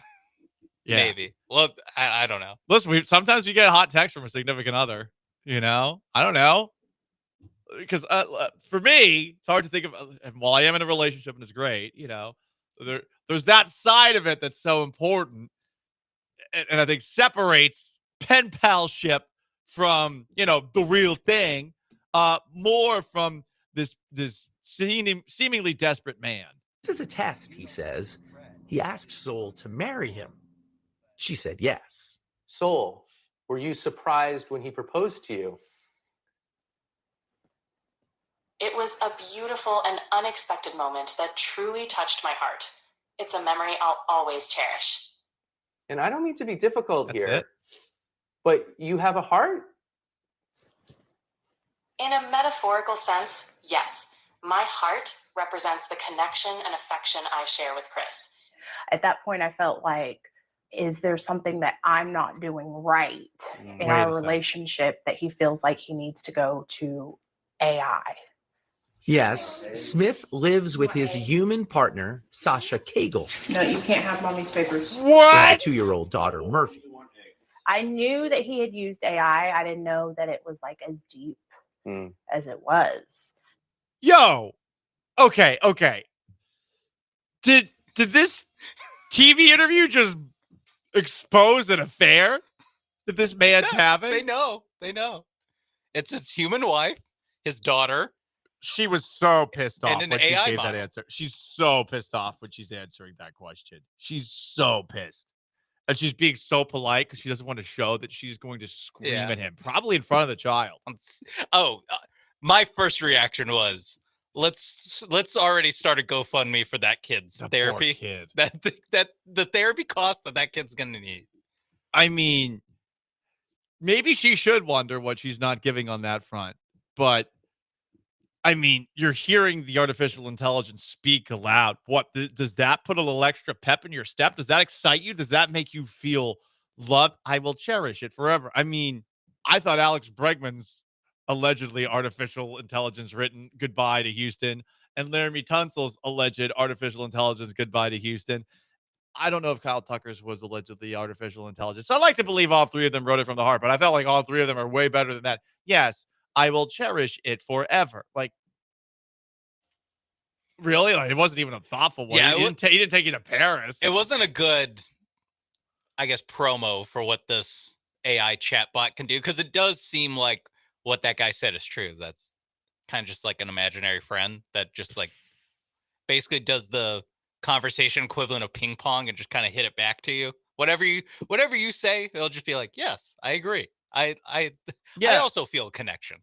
Yeah. Maybe. Well, I don't know. Listen, sometimes we get hot text from a significant other, you know? I don't know. Because for me, it's hard to think of, and while I am in a relationship and it's great, you know, so there's that side of it that's so important. And I think separates pen palship from, you know, the real thing, more from this seemingly desperate man. This is a test, he says. He asked Soul to marry him. She said yes. Soul, were you surprised when he proposed to you? It was a beautiful and unexpected moment that truly touched my heart. It's a memory I'll always cherish. And I don't mean to be difficult That's here, it? but you have a heart? In a metaphorical sense, yes. My heart represents the connection and affection I share with Chris. At that point, I felt like, is there something that I'm not doing right in Wait our a second. relationship that he feels like he needs to go to AI? Yes, Smith lives with his human partner, Sasha Cagle. No, you can't have mommy's papers. And a 2-year-old daughter, Murphy. I knew that he had used AI. I didn't know that it was like as deep as it was. Yo, okay. Did this TV interview just expose an affair that this man's having? They know. It's his human wife, his daughter. She was so pissed off And an when she AI gave model. that answer. She's so pissed off when she's answering that question. She's so pissed. And she's being so polite because she doesn't want to show that she's going to scream Yeah. at him, probably in front of the child. My first reaction was, let's already start a GoFundMe for that kid's therapy. Poor kid. That the therapy cost that kid's gonna need. I mean, maybe she should wonder what she's not giving on that front. But I mean, you're hearing the artificial intelligence speak aloud. What does that put a little extra pep in your step? Does that excite you? Does that make you feel loved? I will cherish it forever. I mean, I thought Alex Bregman's allegedly artificial intelligence written goodbye to Houston and Laramie Tunsil's alleged artificial intelligence goodbye to Houston. I don't know if Kyle Tucker's was allegedly artificial intelligence. I like to believe all three of them wrote it from the heart, but I felt like all three of them are way better than that. Yes, I will cherish it forever. Like, really? Like, it wasn't even a thoughtful one. Yeah, he didn't take you to Paris. It wasn't a good, I guess, promo for what this AI chatbot can do, because it does seem like what that guy said is true. That's kind of just like an imaginary friend that just like basically does the conversation equivalent of ping pong and just kind of hit it back to you. Whatever you say, it'll just be like, yes, I agree. I also feel a connection.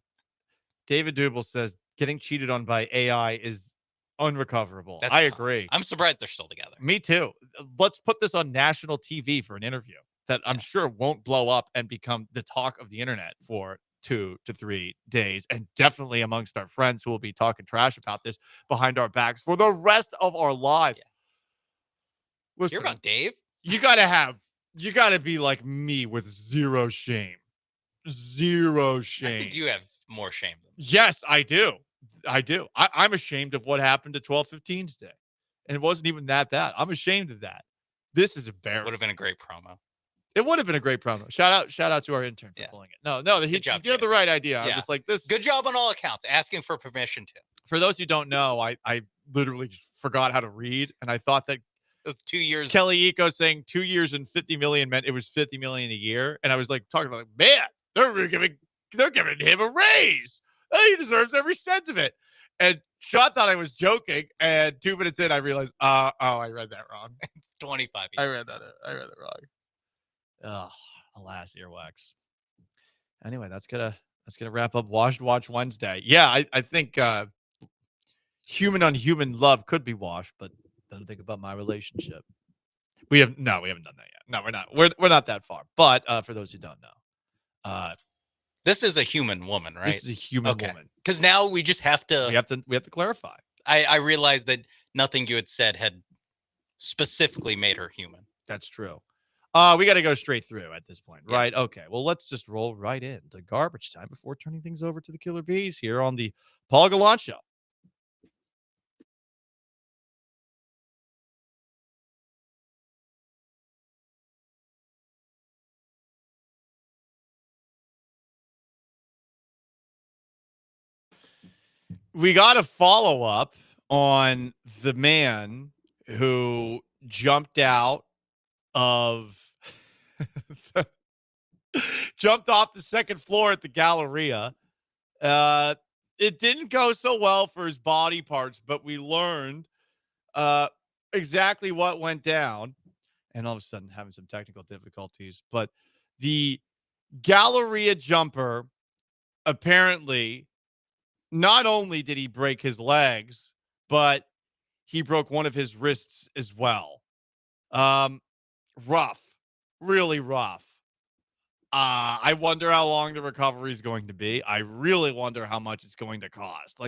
David Dubel says getting cheated on by AI is unrecoverable. I agree. I'm surprised they're still together. Me too. Let's put this on national TV for an interview that I'm sure won't blow up and become the talk of the internet for 2 to 3 days, and definitely amongst our friends who will be talking trash about this behind our backs for the rest of our lives. Listen, Hear about Dave? You gotta be like me with zero shame. Zero shame. I think you have more shame than me. Yes, I do. I'm ashamed of what happened to 12:15 today. And it wasn't even that bad. I'm ashamed of that. This is embarrassing. Would have been a great promo. It would have been a great promo. Shout out to our intern for pulling it. No, he job, did the right idea. I'm Yeah. just like this. Good job on all accounts. Asking for permission to. For those who don't know, I literally forgot how to read, and I thought that It was 2 years. Kelly Eco saying 2 years and 50 million meant it was 50 million a year, and I was like talking about, like, man, they're giving him a raise. He deserves every cent of it. And Sean thought I was joking, and 2 minutes in, I realized, I read that wrong. It's 25. I read it wrong. Oh, alas, earwax. Anyway, that's gonna wrap up Washed Watch Wednesday. Yeah, I think human on human love could be washed, but then think about my relationship. We haven't done that yet. No, we're not. We're not that far. But for those who don't know, This is a human woman, right? this is a human woman. Because now we just have to. We have to clarify. I realized that nothing you had said had specifically made her human. That's true. We got to go straight through at this point, right? Yeah. Okay. Well, let's just roll right into garbage time before turning things over to the Killer Bees here on the Paul Gallant Show. We got to follow up on the man who jumped out of jumped off the second floor at the Galleria. It didn't go so well for his body parts, but we learned exactly what went down. And all of a sudden having some technical difficulties. But the Galleria jumper, apparently, not only did he break his legs, but he broke one of his wrists as well. Rough. Really rough. I wonder how long the recovery is going to be. I really wonder how much it's going to cost.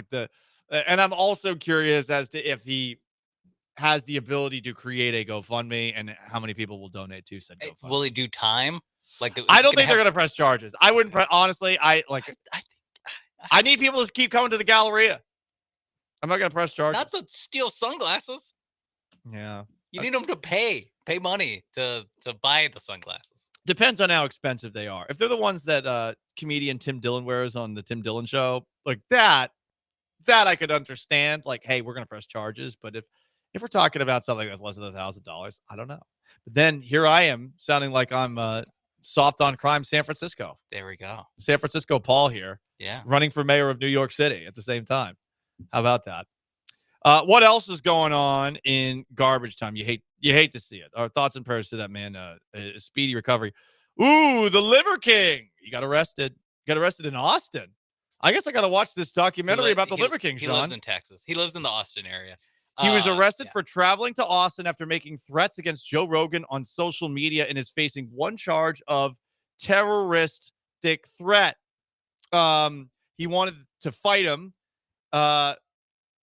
And I'm also curious as to if he has the ability to create a GoFundMe and how many people will donate to said GoFundMe. Will he do time? I don't think they're going to press charges. I wouldn't honestly. I need people to keep coming to the Galleria. I'm not going to press charges. Not to steal sunglasses. Yeah. You need them to pay money to buy the sunglasses. Depends on how expensive they are. If they're the ones that comedian Tim Dillon wears on the Tim Dillon Show, like that I could understand. Like, hey, we're going to press charges. But if we're talking about something that's less than $1,000, I don't know. But then here I am sounding like I'm soft on crime San Francisco. There we go. San Francisco Paul here. Yeah. Running for mayor of New York City at the same time. How about that? What else is going on in garbage time? You hate to see it. Our thoughts and prayers to that man. A speedy recovery. Ooh, the Liver King. He got arrested. Got arrested in Austin. I guess I got to watch this documentary about the Liver King, Sean. He lives in Texas. He lives in the Austin area. He was arrested for traveling to Austin after making threats against Joe Rogan on social media and is facing one charge of terroristic threat. He wanted to fight him.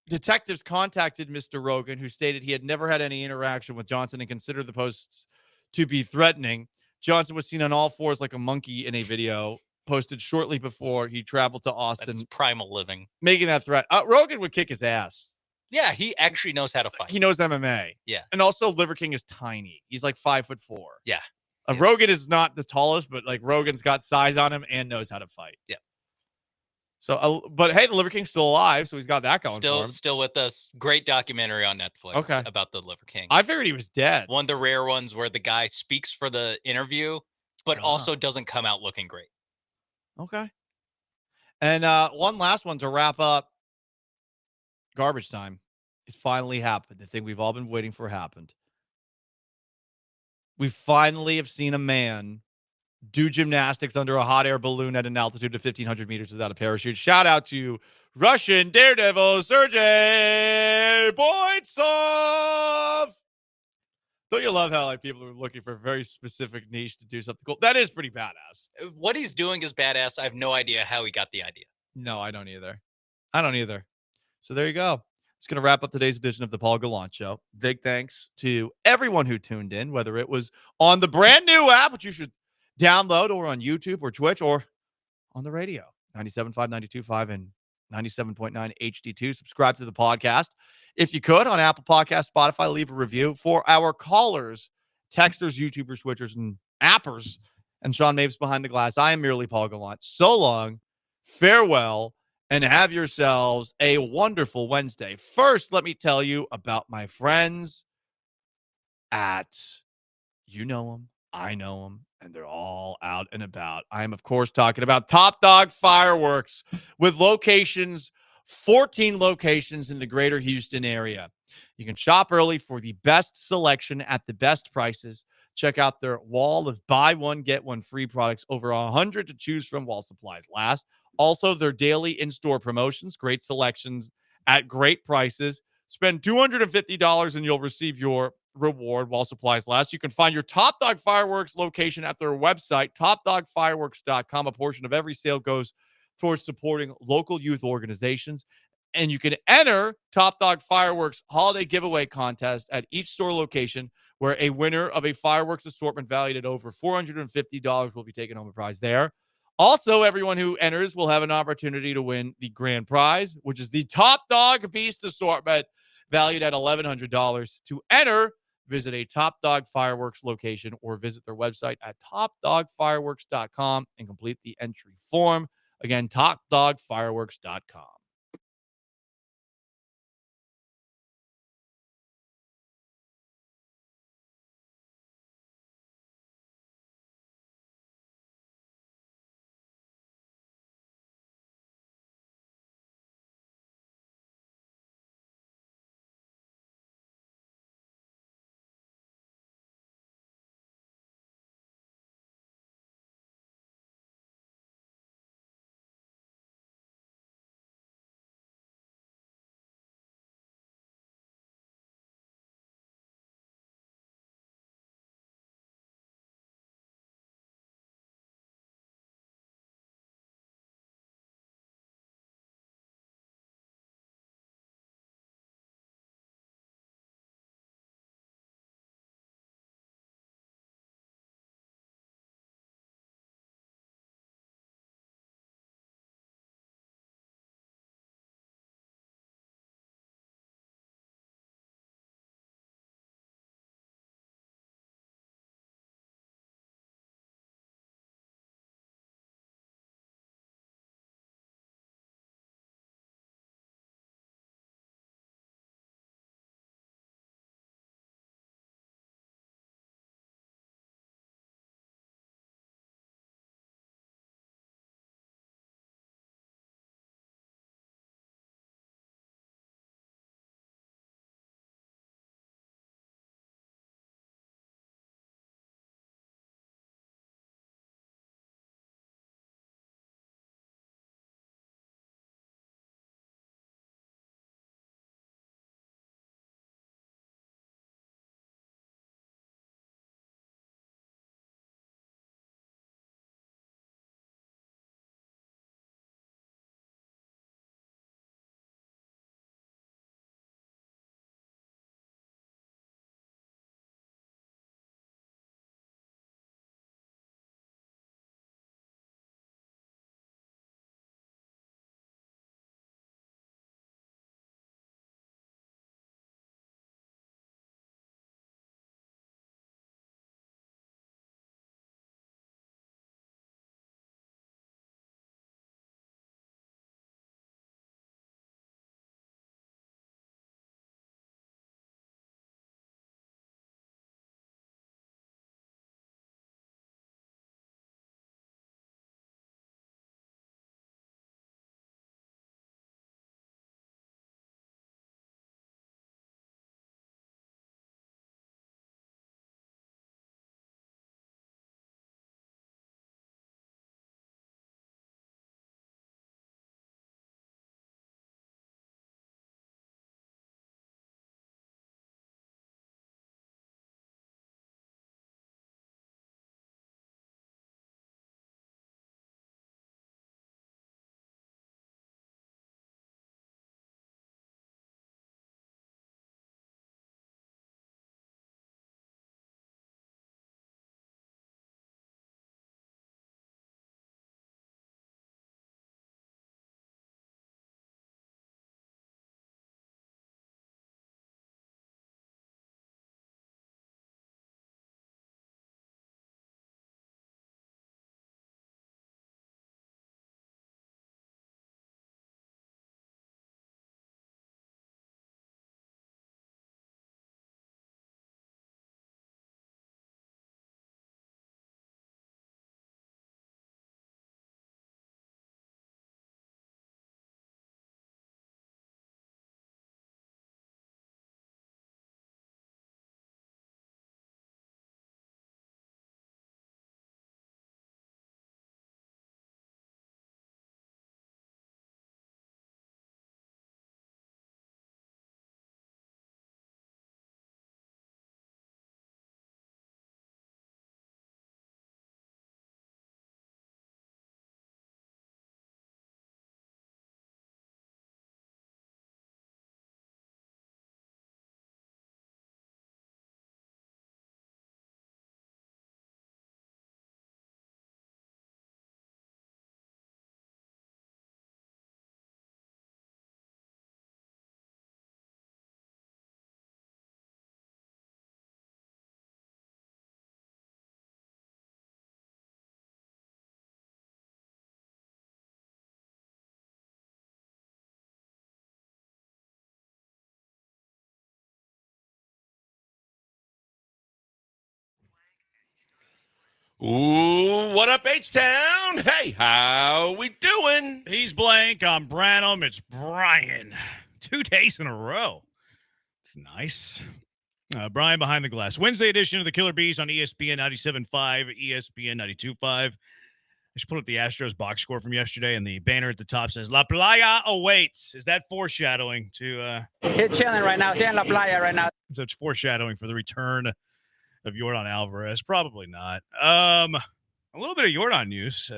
Detectives contacted Mr. Rogan, who stated he had never had any interaction with Johnson and considered the posts to be threatening. Johnson was seen on all fours like a monkey in a video posted shortly before he traveled to Austin. That's primal living. Making that threat. Rogan would kick his ass. Yeah, he actually knows how to fight. He knows MMA. Yeah. And also Liver King is tiny. He's like 5'4". Yeah. Rogan is not the tallest, but like Rogan's got size on him and knows how to fight. Yeah. So, but hey, the Liver King's still alive, so he's got that going for him. Still with us. Great documentary on Netflix about the Liver King. I figured he was dead. One of the rare ones where the guy speaks for the interview, but also doesn't come out looking great. Okay. And one last one to wrap up. Garbage time. It finally happened. The thing we've all been waiting for happened. We finally have seen a man do gymnastics under a hot air balloon at an altitude of 1,500 meters without a parachute. Shout out to Russian daredevil Sergey Boytsov. Don't you love how like people are looking for a very specific niche to do something cool? That is pretty badass. What he's doing is badass. I have no idea how he got the idea. No, I don't either. So there you go. It's going to wrap up today's edition of the Paul Gallant Show. Big thanks to everyone who tuned in, whether it was on the brand new app, which you should download, or on YouTube or Twitch, or on the radio, 97.5, 92.5, and 97.9 HD2. Subscribe to the podcast if you could on Apple Podcasts, Spotify. Leave a review for our callers, texters, YouTubers, Switchers, and appers. And Sean Mapes behind the glass. I am merely Paul Gallant. So long, farewell, and have yourselves a wonderful Wednesday. First, let me tell you about my friends at, you know them, I know them, and they're all out and about. I am, of course, talking about Top Dog Fireworks with 14 locations in the greater Houston area. You can shop early for the best selection at the best prices. Check out their wall of buy one, get one free products, over 100 to choose from while supplies last. Also, their daily in-store promotions, great selections at great prices. Spend $250 and you'll receive your reward while supplies last. You can find your Top Dog Fireworks location at their website, topdogfireworks.com. A portion of every sale goes towards supporting local youth organizations. And you can enter Top Dog Fireworks holiday giveaway contest at each store location, where a winner of a fireworks assortment valued at over $450 will be taking home a prize there. Also, everyone who enters will have an opportunity to win the grand prize, which is the Top Dog Beast assortment valued at $1,100. To enter, visit a Top Dog Fireworks location or visit their website at topdogfireworks.com and complete the entry form. Again, topdogfireworks.com. Ooh, what up, H-Town? Hey, how we doing? He's Blank. I'm Branham. It's Brian. 2 days in a row. It's nice. Brian behind the glass. Wednesday edition of the Killer Bees on ESPN 97.5, ESPN 92.5. I just put up the Astros box score from yesterday, and the banner at the top says, La Playa awaits. Is that foreshadowing to... He's chilling right now. He's in La Playa right now. That's foreshadowing for the return of Yordan Alvarez? Probably not. A little bit of Yordan news.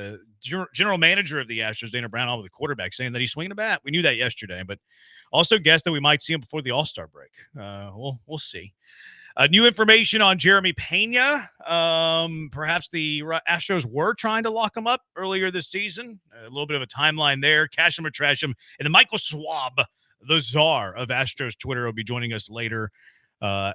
General manager of the Astros, Dana Brown, with the quarterback, saying that he's swinging a bat. We knew that yesterday, but also guessed that we might see him before the All-Star break. We'll see. New information on Jeremy Pena. Perhaps the Astros were trying to lock him up earlier this season. A little bit of a timeline there. Cash him or trash him. And then Michael Schwab, the czar of Astros Twitter, will be joining us later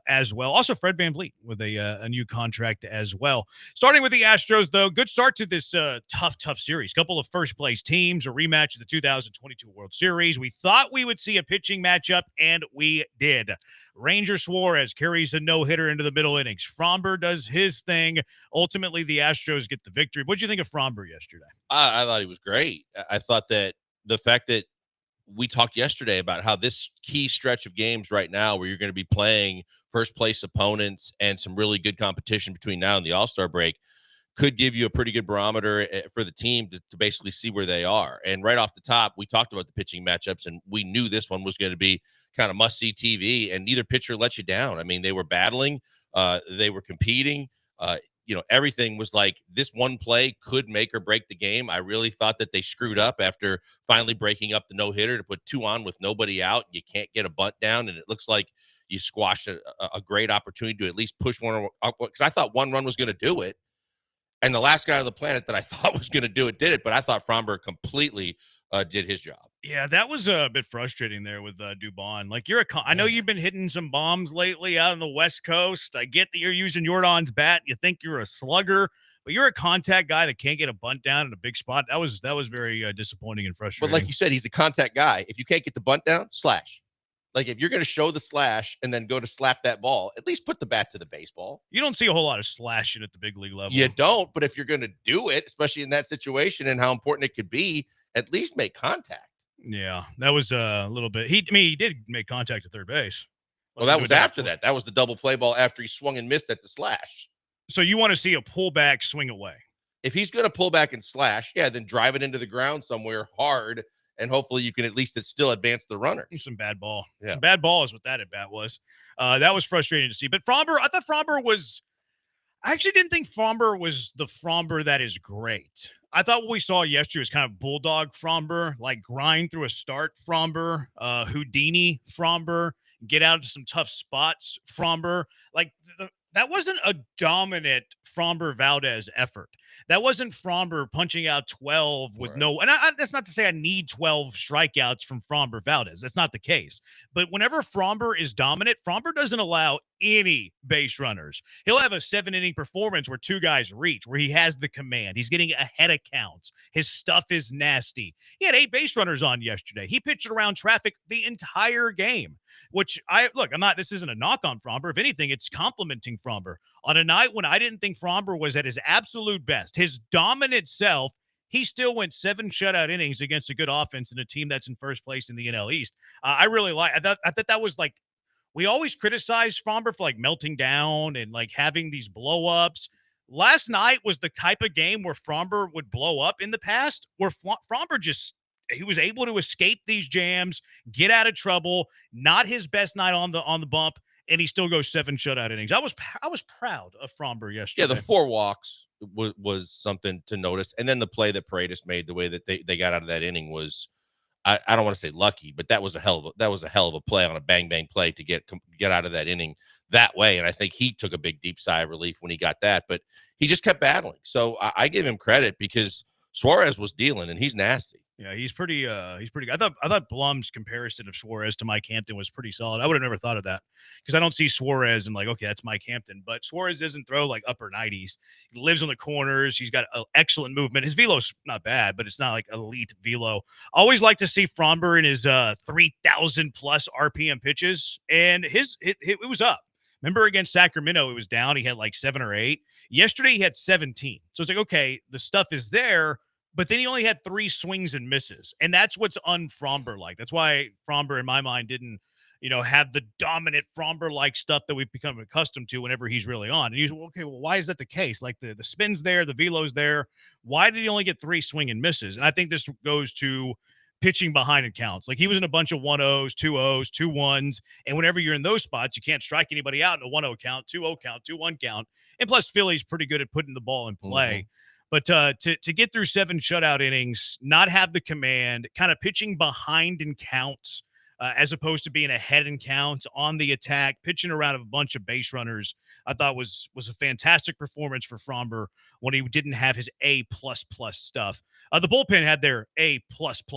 as well. Also, Fred VanVleet with a new contract as well. Starting with the Astros, though, good start to this tough series. Couple of first-place teams, a rematch of the 2022 World Series. We thought we would see a pitching matchup, and we did. Ranger Suarez carries a no-hitter into the middle innings. Fromber does his thing. Ultimately, the Astros get the victory. What did you think of Fromber yesterday? I thought he was great. I thought that the fact that we talked yesterday about how this key stretch of games right now where you're going to be playing first place opponents and some really good competition between now and the All-Star break could give you a pretty good barometer for the team to basically see where they are. And right off the top, we talked about the pitching matchups, and we knew this one was going to be kind of must-see TV, and neither pitcher let you down. I mean, they were battling. They were competing. Everything was like this one play could make or break the game. I really thought that they screwed up after finally breaking up the no-hitter to put 2 on with nobody out. You can't get a bunt down, and it looks like you squashed a great opportunity to at least push one up, because I thought 1 run was going to do it. And the last guy on the planet that I thought was going to do it did it, but I thought Fromber completely did his job. Yeah, that was a bit frustrating there with Dubon. Like, I know you've been hitting some bombs lately out on the West Coast. I get that you're using Yordan's bat. You think you're a slugger, but you're a contact guy that can't get a bunt down in a big spot. That was very disappointing and frustrating. But like you said, he's a contact guy. If you can't get the bunt down, slash. Like, if you're going to show the slash and then go to slap that ball, at least put the bat to the baseball. You don't see a whole lot of slashing at the big league level. You don't, but if you're going to do it, especially in that situation and how important it could be, at least make contact. Yeah, that was a little bit. He did make contact at third base. Well, that was after that. That was the double play ball after he swung and missed at the slash. So you want to see a pullback swing away. If he's going to pull back and slash, then drive it into the ground somewhere hard, and hopefully you can at least still advance the runner. Some bad ball. Yeah. Some bad ball is what that at bat was. That was frustrating to see. But Fromber, I thought Fromber was – I actually didn't think Fromber was the Fromber that is great. I thought what we saw yesterday was kind of bulldog Fromber, like grind through a start Fromber, Houdini Fromber, get out of some tough spots Fromber. Like that wasn't a dominant Fromber Valdez effort. That wasn't Fromber punching out 12 with no, and that's not to say I need 12 strikeouts from Fromber Valdez. That's not the case. But whenever Fromber is dominant, Fromber doesn't allow any base runners. He'll have a 7-inning performance where 2 guys reach, where he has the command. He's getting ahead of counts. His stuff is nasty. He had 8 base runners on yesterday. He pitched around traffic the entire game, which this isn't a knock on Fromber. If anything, it's complimenting Fromber. On a night when I didn't think Fromber was at his absolute best, his dominant self, he still went 7 shutout innings against a good offense and a team that's in first place in the NL East. I thought that was like, we always criticize Fromber for like melting down and like having these blow ups. Last night was the type of game where Fromber would blow up in the past, where Fromber he was able to escape these jams, get out of trouble. Not his best night on the bump, and he still goes 7 shutout innings. I was proud of Fromber yesterday. Yeah, the 4 walks was something to notice, and then the play that Paredes made, the way that they got out of that inning was, I don't want to say lucky, but that was a hell of a play on a bang play to get out of that inning that way. And I think he took a big deep sigh of relief when he got that, but he just kept battling. So I give him credit because Suarez was dealing, and he's nasty. Yeah, he's pretty good. I thought Blum's comparison of Suarez to Mike Hampton was pretty solid. I would have never thought of that because I don't see Suarez and like, okay, that's Mike Hampton. But Suarez doesn't throw like upper 90s. He lives on the corners. He's got excellent movement. His velo's not bad, but it's not like elite velo. Always like to see Fromber in his 3,000 plus RPM pitches, and it was up. Remember against Sacramento, it was down. He had like 7 or 8. Yesterday, he had 17. So it's like, okay, the stuff is there, but then he only had 3 swings and misses. And that's what's un-Fromber-like. That's why Fromber, in my mind, didn't, have the dominant Fromber-like stuff that we've become accustomed to whenever he's really on. And you say, well, okay, well, why is that the case? Like the spin's there, the velo's there. Why did he only get 3 swing and misses? And I think this goes to pitching behind in counts. Like he was in a bunch of 1-0s, 2-0s, 2-1s. And whenever you're in those spots, you can't strike anybody out in a 1-0 count, 2-0 count, 2-1 count. And plus Philly's pretty good at putting the ball in play. But to get through 7 shutout innings, not have the command, kind of pitching behind in counts, as opposed to being ahead in counts on the attack, pitching around a bunch of base runners, I thought was a fantastic performance for Fromber when he didn't have his A++ stuff. The bullpen had their A++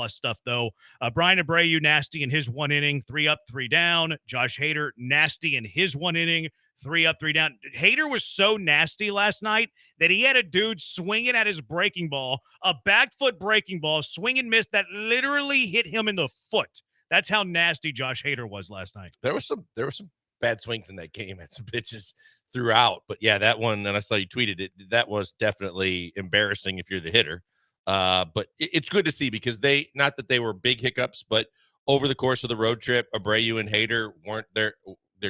stuff, though. Brian Abreu, nasty in his 1 inning, 3 up, 3 down. Josh Hader, nasty in his 1 inning, 3 up, 3 down. Hader was so nasty last night that he had a dude swinging at his breaking ball, a back foot breaking ball, swing and miss that literally hit him in the foot. That's how nasty Josh Hader was last night. There were some bad swings in that game and some pitches throughout. But yeah, that one, and I saw you tweeted it, that was definitely embarrassing if you're the hitter. But it's good to see because not that they were big hiccups, but over the course of the road trip, Abreu and Hader weren't their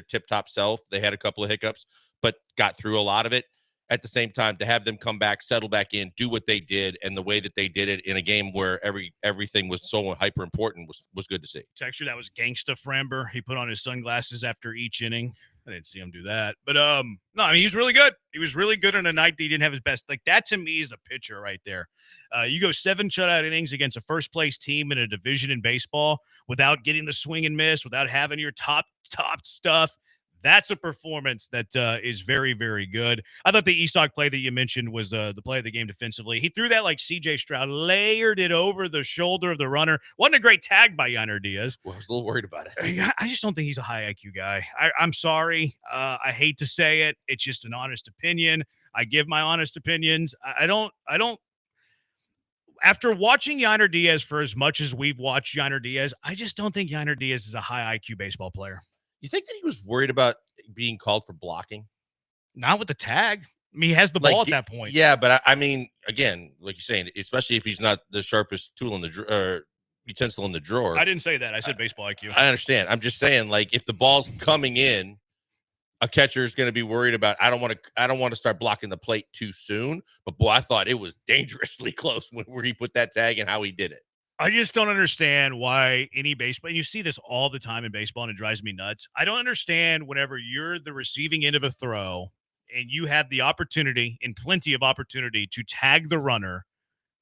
tip-top self. They had a couple of hiccups, but got through a lot of it. At the same time, to have them come back, settle back in, do what they did, and the way that they did it in a game where everything was so hyper important was good to see. Texture, that was gangsta Framber. He put on his sunglasses after each inning. I didn't see him do that. But no, I mean, he was really good. He was really good on a night that he didn't have his best. Like that to me is a pitcher right there. You go 7 shutout innings against a first place team in a division in baseball without getting the swing and miss, without having your top stuff. That's a performance that is very, very good. I thought the Estock play that you mentioned was the play of the game defensively. He threw that like C.J. Stroud, layered it over the shoulder of the runner. Wasn't a great tag by Yainer Diaz. Well, I was a little worried about it. I just don't think he's a high IQ guy. I'm sorry. I hate to say it. It's just an honest opinion. I give my honest opinions. I don't. After watching Yainer Diaz for as much as we've watched Yainer Diaz, I just don't think Yainer Diaz is a high IQ baseball player. You think that he was worried about being called for blocking? Not with the tag. I mean, he has the ball at that point. Yeah, but I mean, again, like you're saying, especially if he's not the sharpest tool in the utensil in the drawer. I didn't say that. I said baseball IQ. I understand. I'm just saying, like, if the ball's coming in, a catcher is going to be worried about. I don't want to start blocking the plate too soon. But boy, I thought it was dangerously close where he put that tag and how he did it. I just don't understand why any baseball, and you see this all the time in baseball, and it drives me nuts. I don't understand whenever you're the receiving end of a throw and you have the opportunity and plenty of opportunity to tag the runner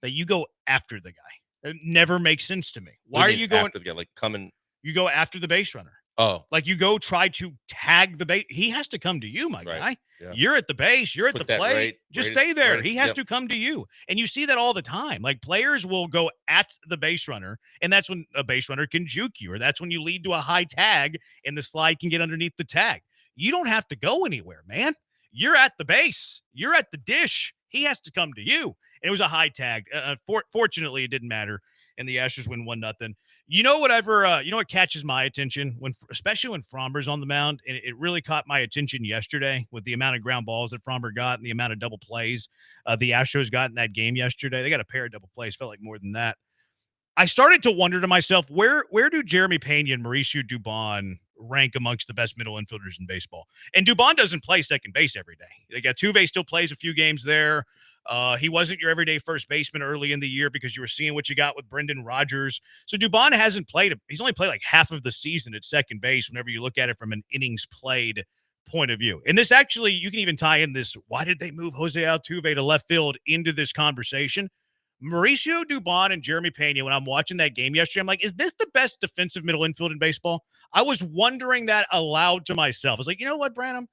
that you go after the guy. It never makes sense to me. Why are you going after the guy? Like coming? You go after the base runner. Oh, like you go try to tag the base. He has to come to you, my guy. Yeah. You're at the base. You're at the plate. Just stay there. He has yep. to come to you. And you see that all the time. Like players will go at the base runner, and that's when a base runner can juke you, or that's when you lead to a high tag and the slide can get underneath the tag. You don't have to go anywhere, man. You're at the base. You're at the dish. He has to come to you. And it was a high tag. Fortunately, it didn't matter. And the Astros win 1-0. You know what catches my attention especially when Fromber's on the mound, and it really caught my attention yesterday with the amount of ground balls that Fromber got and the amount of double plays the Astros got in that game yesterday. They got a pair of double plays, felt like more than that. I started to wonder to myself, where do Jeremy Pena and Mauricio Dubon rank amongst the best middle infielders in baseball? And Dubon doesn't play second base every day. They got Tuve still plays a few games there. He wasn't your everyday first baseman early in the year because you were seeing what you got with Brendan Rodgers. So Dubon hasn't played. He's only played like half of the season at second base whenever you look at it from an innings played point of view. And this actually, you can even tie in this, why did they move Jose Altuve to left field into this conversation? Mauricio Dubon and Jeremy Pena, when I'm watching that game yesterday, I'm like, is this the best defensive middle infield in baseball? I was wondering that aloud to myself. I was like, you know what, Branham?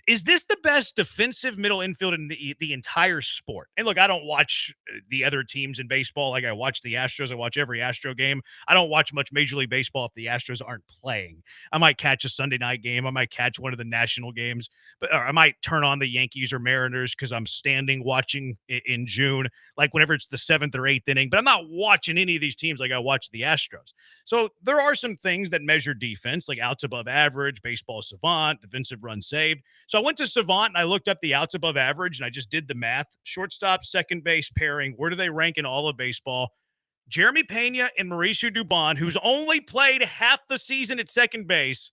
is this the best defensive middle infield in the entire sport? And look, I don't watch the other teams in baseball. Like I watch the Astros. I watch every Astro game. I don't watch much Major League Baseball if the Astros aren't playing. I might catch a Sunday night game. I might catch one of the national games, but or I might turn on the Yankees or Mariners because I'm standing watching in June, like whenever it's the 7th or 8th inning. But I'm not watching any of these teams like I watch the Astros. So there are some things that measure defense, like outs above average, baseball savant, defensive runs saved. So I went to Savant and I looked up the outs above average and I just did the math. Shortstop, second base pairing, where do they rank in all of baseball? Jeremy Pena and Mauricio Dubon, who's only played half the season at second base,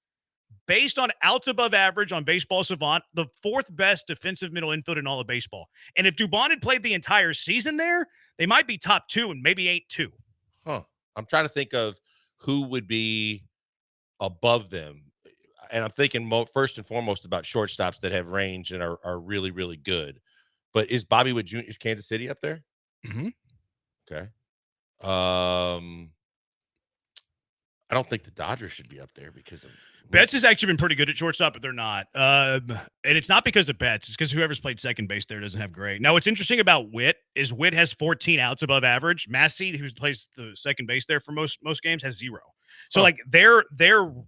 based on outs above average on Baseball Savant, the 4th best defensive middle infield in all of baseball. And if Dubon had played the entire season there, they might be top 2 and maybe ain't 2. Huh. I'm trying to think of who would be above them. And I'm thinking first and foremost about shortstops that have range and are really, really good. But is Bobby Witt Jr. is Kansas City up there? Mm-hmm. Okay. I don't think the Dodgers should be up there because of Betts has actually been pretty good at shortstop, but they're not. And it's not because of Betts. It's because whoever's played second base there doesn't have great. Now, what's interesting about Witt is Witt has 14 outs above average. Massey, who plays the second base there for most games, has 0. So, like, they're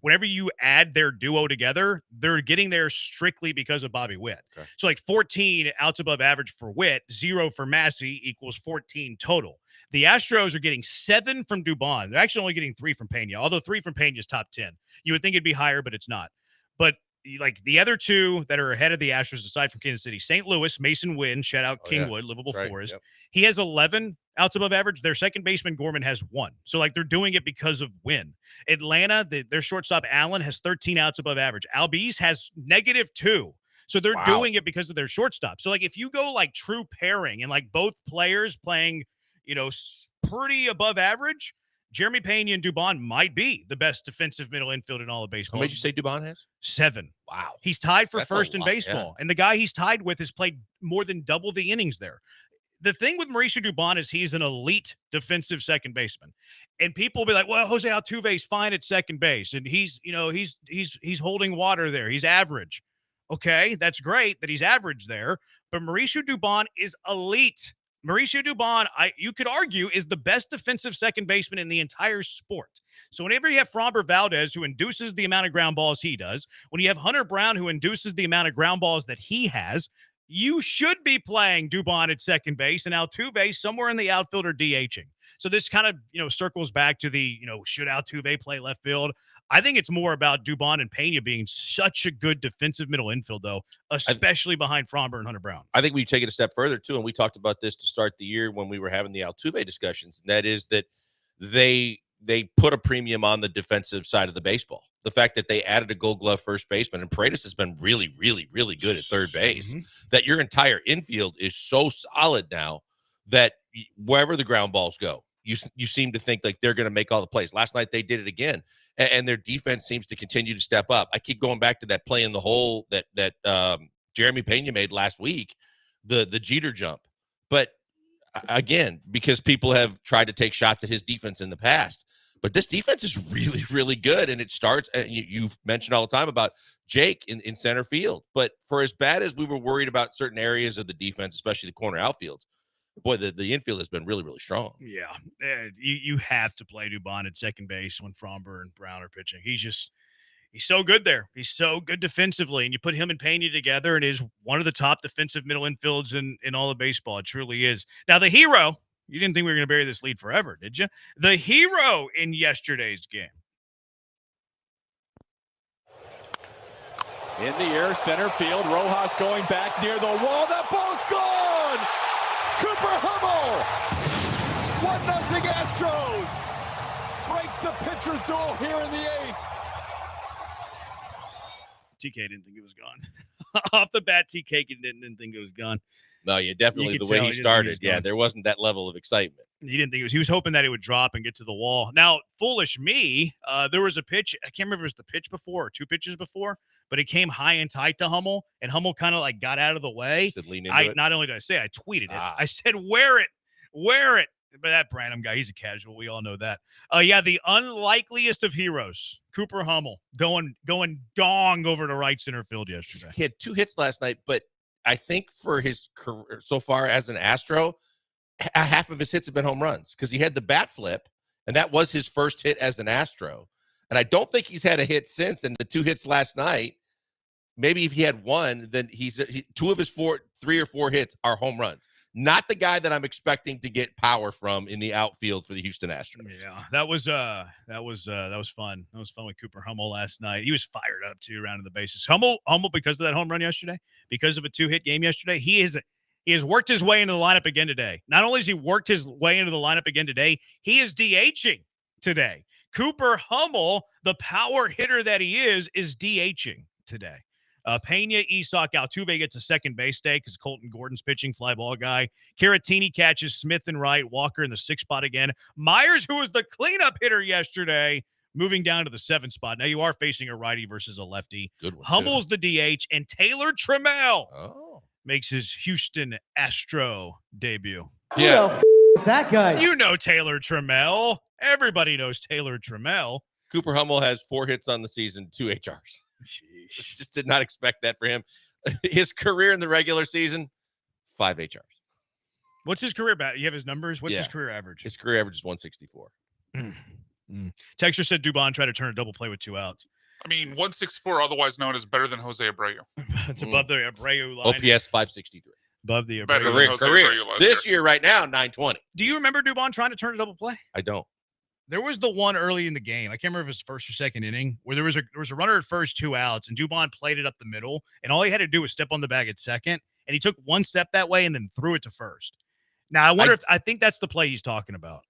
whenever you add their duo together, they're getting there strictly because of Bobby Witt. Okay. So, like, 14 outs above average for Witt, 0 for Massey equals 14 total. The Astros are getting 7 from Dubon. They're actually only getting 3 from Pena, although 3 from Pena is top 10. You would think it'd be higher, but it's not. But like the other 2 that are ahead of the Astros, aside from Kansas City, St. Louis, Mason Wynn, shout out Kingwood, Livable Forest. Yep. He has 11 outs above average. Their second baseman, Gorman, has 1. So, like, they're doing it because of Wynn. Atlanta, their shortstop, Allen, has 13 outs above average. Albies has -2. So they're doing it because of their shortstop. So, like, if you go, like, true pairing and, like, both players playing, pretty above average, Jeremy Pena and Dubon might be the best defensive middle infield in all of baseball. How many did you say Dubon has? 7. Wow. He's tied for That's first a in lot, baseball. yeah. And the guy he's tied with has played more than double the innings there. The thing with Mauricio Dubon is he's an elite defensive second baseman. And people will be like, well, Jose Altuve's fine at second base. And he's holding water there. He's average. Okay, that's great that he's average there. But Mauricio Dubon is elite. Mauricio Dubon, you could argue, is the best defensive second baseman in the entire sport. So whenever you have Framber Valdez, who induces the amount of ground balls he does, when you have Hunter Brown, who induces the amount of ground balls that he has, you should be playing Dubon at second base and Altuve somewhere in the outfield or DHing. So this kind of, circles back to the, should Altuve play left field? I think it's more about Dubon and Pena being such a good defensive middle infield, though, especially behind Framber and Hunter Brown. I think we take it a step further, too, and we talked about this to start the year when we were having the Altuve discussions, and that is that they put a premium on the defensive side of the baseball. The fact that they added a Gold Glove first baseman, and Paredes has been really, really, really good at third base, that your entire infield is so solid now that wherever the ground balls go, you seem to think like they're going to make all the plays. Last night they did it again, and their defense seems to continue to step up. I keep going back to that play in the hole that Jeremy Pena made last week, the Jeter jump. But again, because people have tried to take shots at his defense in the past, but this defense is really, really good, and it starts. You've mentioned all the time about Jake in center field, but for as bad as we were worried about certain areas of the defense, especially the corner outfields, boy, the infield has been really, really strong. Yeah, you have to play Dubon at second base when Framber and Brown are pitching. He's so good there. He's so good defensively, and you put him and Pena together, and is one of the top defensive middle infields in all of baseball. It truly is. Now, the hero, you didn't think we were going to bury this lead forever, did you? The hero in yesterday's game. In the air, center field. Rojas going back near the wall. That ball's gone! Cooper Hummel! 1-0 Astros! Breaks the pitcher's duel here in the 8th. TK didn't think it was gone. Off the bat, TK didn't think it was gone. No, yeah, definitely the way he started. Yeah, there wasn't that level of excitement. He didn't think it was. He was hoping that it would drop and get to the wall. Now, foolish me, there was a pitch. I can't remember if it was the pitch before or 2 pitches before, but it came high and tight to Hummel, and Hummel kind of like got out of the way. Said lean into it. Not only did I say, I tweeted it. I said, wear it. But that Branham guy, he's a casual. We all know that. Yeah, the unlikeliest of heroes, Cooper Hummel, going dong over to right center field yesterday. He had 2 hits last night, but I think for his career so far as an Astro, half of his hits have been home runs because he had the bat flip, and that was his first hit as an Astro. And I don't think he's had a hit since. And the 2 hits last night, maybe if he had 1, then 2 of his 3 or 4 hits are home runs. Not the guy that I'm expecting to get power from in the outfield for the Houston Astros. Yeah, that was fun. That was fun with Cooper Hummel last night. He was fired up too, rounding the bases. Hummel, because of that home run yesterday, because of a 2-hit game yesterday, he has worked his way into the lineup again today. Not only has he worked his way into the lineup again today, he is DHing today. Cooper Hummel, the power hitter that he is DHing today. Pena, Isak, Altuve gets a second base day because Colton Gordon's pitching, fly ball guy. Caratini catches Smith and right. Walker in the 6th spot again. Myers, who was the cleanup hitter yesterday, moving down to the 7th spot. Now you are facing a righty versus a lefty. Good one. Hummel's the DH, and Taylor Trammell makes his Houston Astro debut. Yeah. Who the is that guy? You know Taylor Trammell. Everybody knows Taylor Trammell. Cooper Hummel has 4 hits on the season, 2 HRs. Just did not expect that for him. His career in the regular season, 5 HRs. What's his career bat? You have his numbers? What's Yeah. his career average? His career average is 164. Texter said Dubon tried to turn a double play with 2 outs. I mean, 164, otherwise known as better than Jose Abreu. It's above the Abreu line. OPS 563. Above the Better Abreu. than Jose Career. Abreu last This year. year, right now, 920. Do you remember Dubon trying to turn a double play? I don't. There was the one early in the game. I can't remember if it was first or second inning where there was a runner at first, 2 outs, and Dubon played it up the middle, and all he had to do was step on the bag at second, and he took 1 step that way and then threw it to first. Now I think that's the play he's talking about.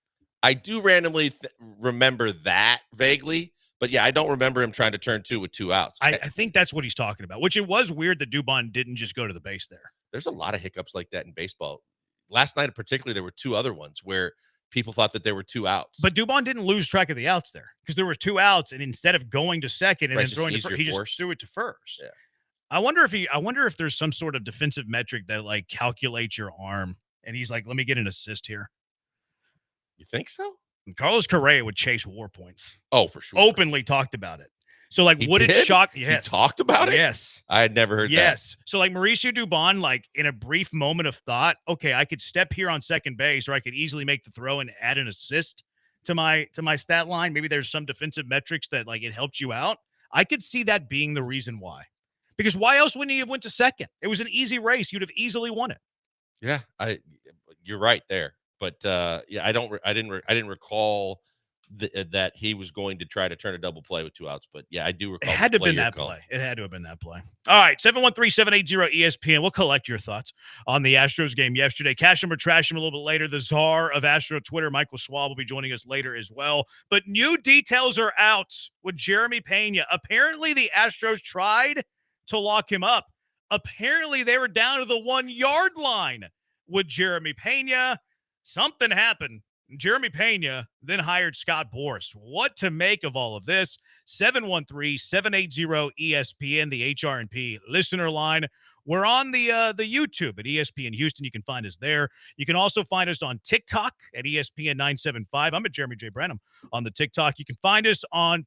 I do randomly remember that vaguely, but yeah, I don't remember him trying to turn 2 with 2 outs. I think that's what he's talking about, which it was weird that Dubon didn't just go to the base there. There's a lot of hiccups like that in baseball. Last night, particularly, there were 2 other ones where people thought that there were 2 outs. But Dubon didn't lose track of the outs there because there were 2 outs, and instead of going to second and then throwing to first, he just threw it to first. Yeah. I wonder if there's some sort of defensive metric that like calculates your arm, and he's like, let me get an assist here. You think so? And Carlos Correa would chase WAR points. Oh, for sure. Openly talked about it. So like, would it did? shock? Yes. He talked about it? Yes. I had never heard that. Yes. So like Mauricio Dubon, like in a brief moment of thought, okay, I could step here on second base, or I could easily make the throw and add an assist to my stat line. Maybe there's some defensive metrics that like it helped you out. I could see that being the reason why. Because why else wouldn't he have went to second? It was an easy race. You'd have easily won it. Yeah, you're right there. But yeah, I didn't recall that he was going to try to turn a double play with 2 outs. But yeah, I do recall. It had to have been that play. It had to have been that play. All right, 713-780-ESPN. We'll collect your thoughts on the Astros game yesterday. Cash him or trash him a little bit later. The czar of Astro Twitter, Michael Schwab, will be joining us later as well. But new details are out with Jeremy Pena. Apparently, the Astros tried to lock him up. Apparently, they were down to the 1-yard line with Jeremy Pena. Something happened. Jeremy Pena then hired Scott Boras. What to make of all of this? 713-780-ESPN, the HRP listener line. We're on the YouTube at ESPN Houston. You can find us there. You can also find us on TikTok at ESPN 975. I'm at Jeremy J. Branham on the TikTok. You can find us on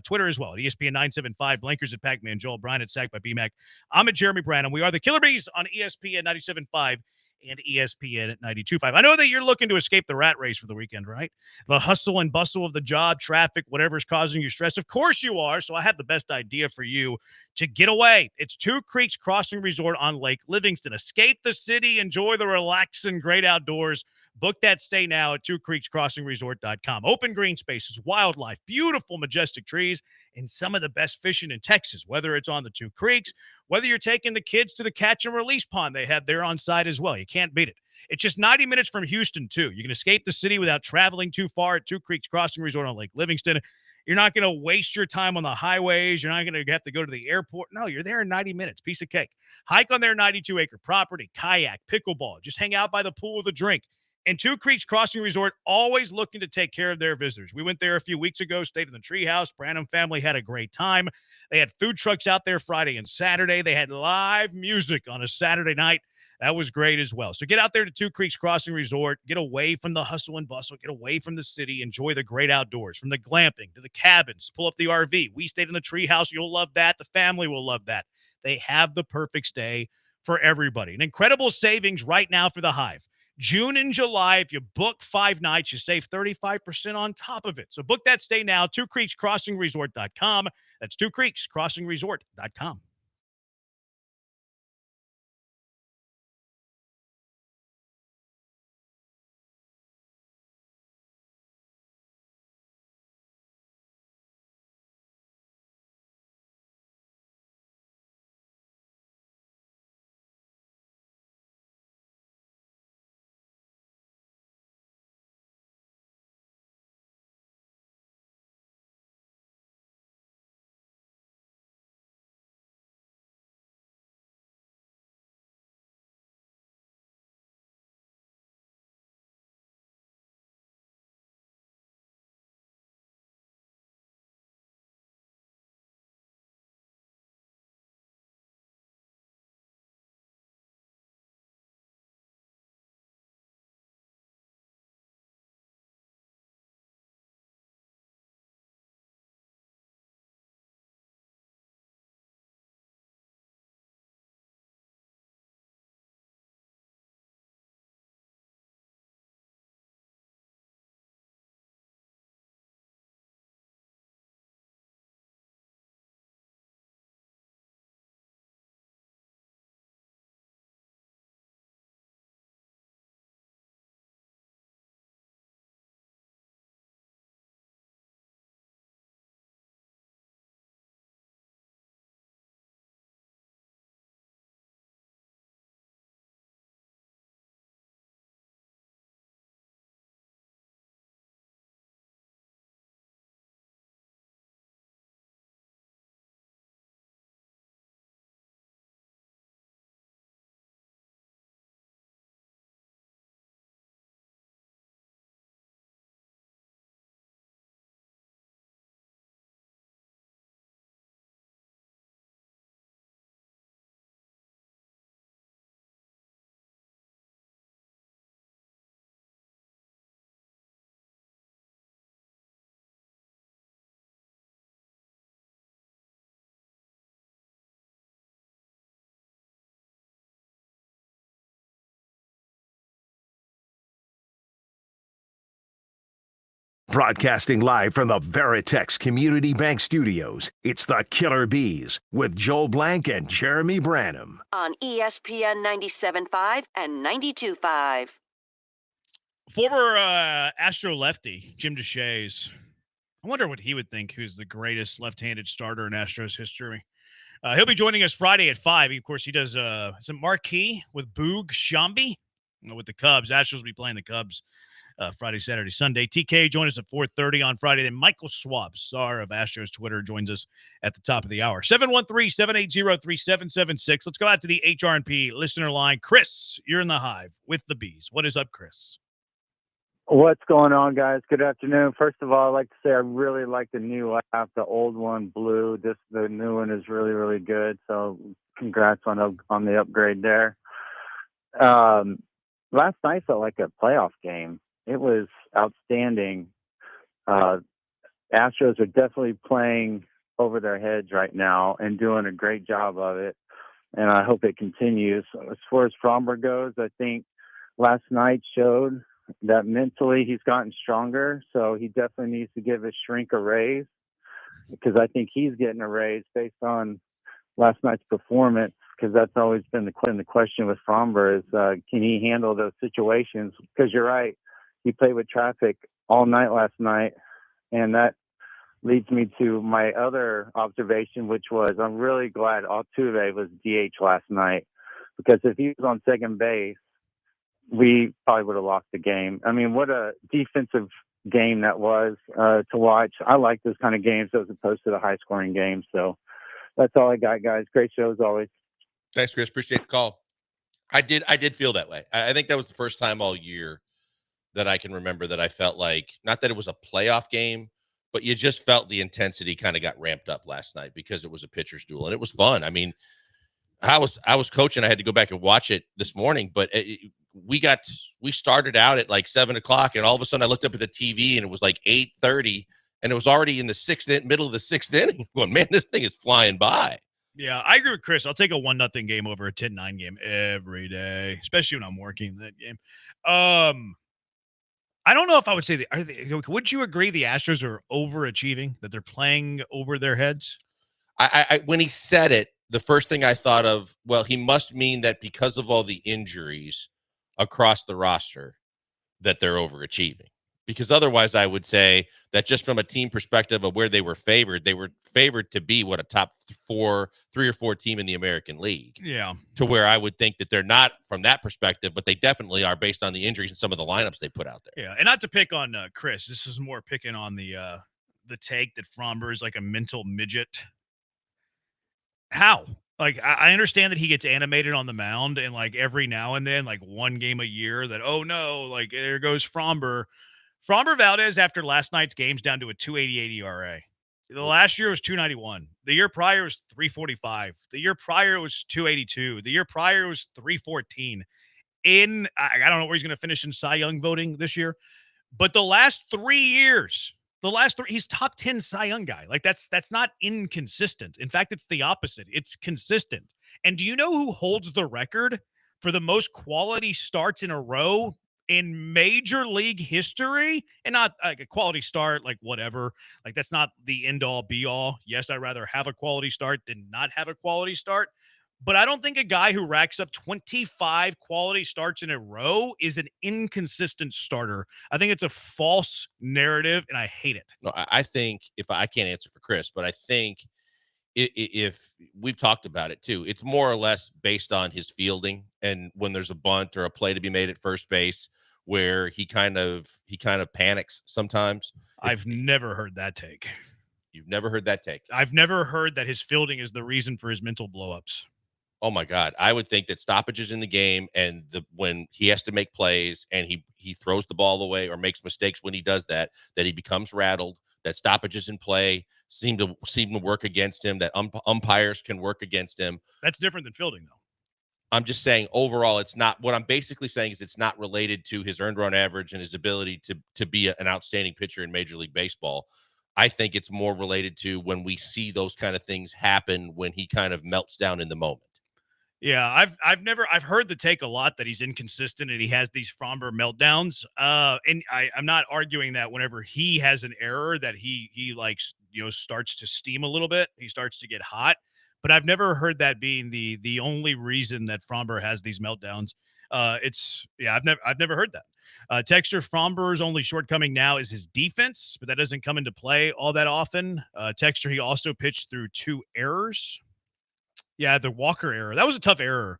Twitter as well at ESPN 975. Blankers at Pac-Man, Joel Bryan at Sack by BMAC. I'm at Jeremy Branham. We are the Killer Bees on ESPN 97.5. And ESPN at 92.5. I know that you're looking to escape the rat race for the weekend, right? The hustle and bustle of the job, traffic, whatever's causing you stress. Of course you are. So I have the best idea for you to get away. It's Two Creeks Crossing Resort on Lake Livingston. Escape the city. Enjoy the relaxing, great outdoors. Book that stay now at twocreekscrossingresort.com. Open green spaces, wildlife, beautiful, majestic trees, and some of the best fishing in Texas, whether it's on the Two Creeks, whether you're taking the kids to the catch and release pond they have there on site as well. You can't beat it. It's just 90 minutes from Houston, too. You can escape the city without traveling too far at Two Creeks Crossing Resort on Lake Livingston. You're not going to waste your time on the highways. You're not going to have to go to the airport. No, you're there in 90 minutes. Piece of cake. Hike on their 92-acre property, kayak, pickleball. Just hang out by the pool with a drink. And Two Creeks Crossing Resort, always looking to take care of their visitors. We went there a few weeks ago, stayed in the treehouse. Branham family had a great time. They had food trucks out there Friday and Saturday. They had live music on a Saturday night. That was great as well. So get out there to Two Creeks Crossing Resort. Get away from the hustle and bustle. Get away from the city. Enjoy the great outdoors, from the glamping to the cabins. Pull up the RV. We stayed in the treehouse. You'll love that. The family will love that. They have the perfect stay for everybody. An incredible savings right now for the Hive. June and July, if you book 5 nights, you save 35% on top of it. So book that stay now, twocreekscrossingresort.com. That's twocreekscrossingresort.com. Broadcasting live from the Veritex Community Bank Studios, it's the Killer Bees with Joel Blank and Jeremy Branham. On ESPN 97.5 and 92.5. Former Astro lefty, Jim DeShays. I wonder what he would think, who's the greatest left-handed starter in Astros history. He'll be joining us Friday at 5. Of course, he does some marquee with Boog Shambi with the Cubs. Astros will be playing the Cubs Friday, Saturday, Sunday. TK join us at 4:30 on Friday. Then Michael Schwab, star of Astros Twitter, joins us at the top of the hour. 713-780-3776. Let's go out to the HRNP listener line. Chris, you're in the Hive with the Bees. What is up, Chris? What's going on, guys? Good afternoon. First of all, I'd like to say I really like the new app. The old one, blue. The new one is really, really good. So congrats on the upgrade there. Last night felt like a playoff game. It was outstanding. Astros are definitely playing over their heads right now and doing a great job of it. And I hope it continues. As far as Fromber goes, I think last night showed that mentally he's gotten stronger. So he definitely needs to give his shrink a raise, because I think he's getting a raise based on last night's performance, because that's always been the question with Fromber is can he handle those situations? Because you're right. He played with traffic all night last night, and that leads me to my other observation, which was I'm really glad Altuve was DH last night, because if he was on second base, we probably would have lost the game. I mean, what a defensive game that was to watch. I like those kind of games as opposed to the high-scoring games. So that's all I got, guys. Great show as always. Thanks, Chris. Appreciate the call. I did feel that way. I think that was the first time all year that I can remember that I felt like, not that it was a playoff game, but you just felt the intensity kind of got ramped up last night because it was a pitcher's duel, and it was fun. I mean, I was coaching. I had to go back and watch it this morning, but we started out at like 7:00, and all of a sudden I looked up at the TV and it was like 8:30, and it was already in the middle of the sixth inning. Going, man, this thing is flying by. Yeah, I agree with Chris. I'll take a 1-0 game over a 10-9 game every day, especially when I'm working that game. I don't know if I would say would you agree the Astros are overachieving, that they're playing over their heads? I when he said it, the first thing I thought of, well, he must mean that because of all the injuries across the roster that they're overachieving. Because otherwise I would say that just from a team perspective of where they were favored to be a top 3 or 4 team in the American League. Yeah. To where I would think that they're not from that perspective, but they definitely are based on the injuries and some of the lineups they put out there. Yeah, and not to pick on Chris, this is more picking on the take that Fromber is like a mental midget. How? Like, I understand that he gets animated on the mound and like every now and then, like one game a year that, oh no, like there goes Fromber. Fromber Valdez, after last night's game's down to a 2.88 ERA. The last year was 2.91. The year prior was 3.45. The year prior was 2.82. The year prior was 3.14. I don't know where he's going to finish in Cy Young voting this year, but the last 3 years, he's top 10 Cy Young guy. Like that's not inconsistent. In fact, it's the opposite. It's consistent. And do you know who holds the record for the most quality starts in a row in Major League history? And not like a quality start, like whatever. Like that's not the end all be all. Yes, I'd rather have a quality start than not have a quality start. But I don't think a guy who racks up 25 quality starts in a row is an inconsistent starter. I think it's a false narrative, and I hate it. No, I think I can't answer for Chris, but I think if we've talked about it too, it's more or less based on his fielding, and when there's a bunt or a play to be made at first base where he kind of panics sometimes. I've never heard that take. You've never heard that take? I've never heard that his fielding is the reason for his mental blowups. Oh my God. I would think that stoppages in the game and when he has to make plays and he throws the ball away or makes mistakes when he does that he becomes rattled, that stoppages in play seem to work against him, that umpires can work against him. That's different than fielding though. I'm just saying overall, it's not what I'm basically saying is it's not related to his earned run average and his ability to be an outstanding pitcher in Major League Baseball. I think it's more related to when we see those kind of things happen when he kind of melts down in the moment. Yeah, I've heard the take a lot that he's inconsistent and he has these Fromber meltdowns. And I'm not arguing that whenever he has an error that he likes, starts to steam a little bit, he starts to get hot. But I've never heard that being the only reason that Fromber has these meltdowns. I've never heard that. Texter Fromber's only shortcoming now is his defense, but that doesn't come into play all that often. Texter, he also pitched through 2 errors. Yeah, the Walker error. That was a tough error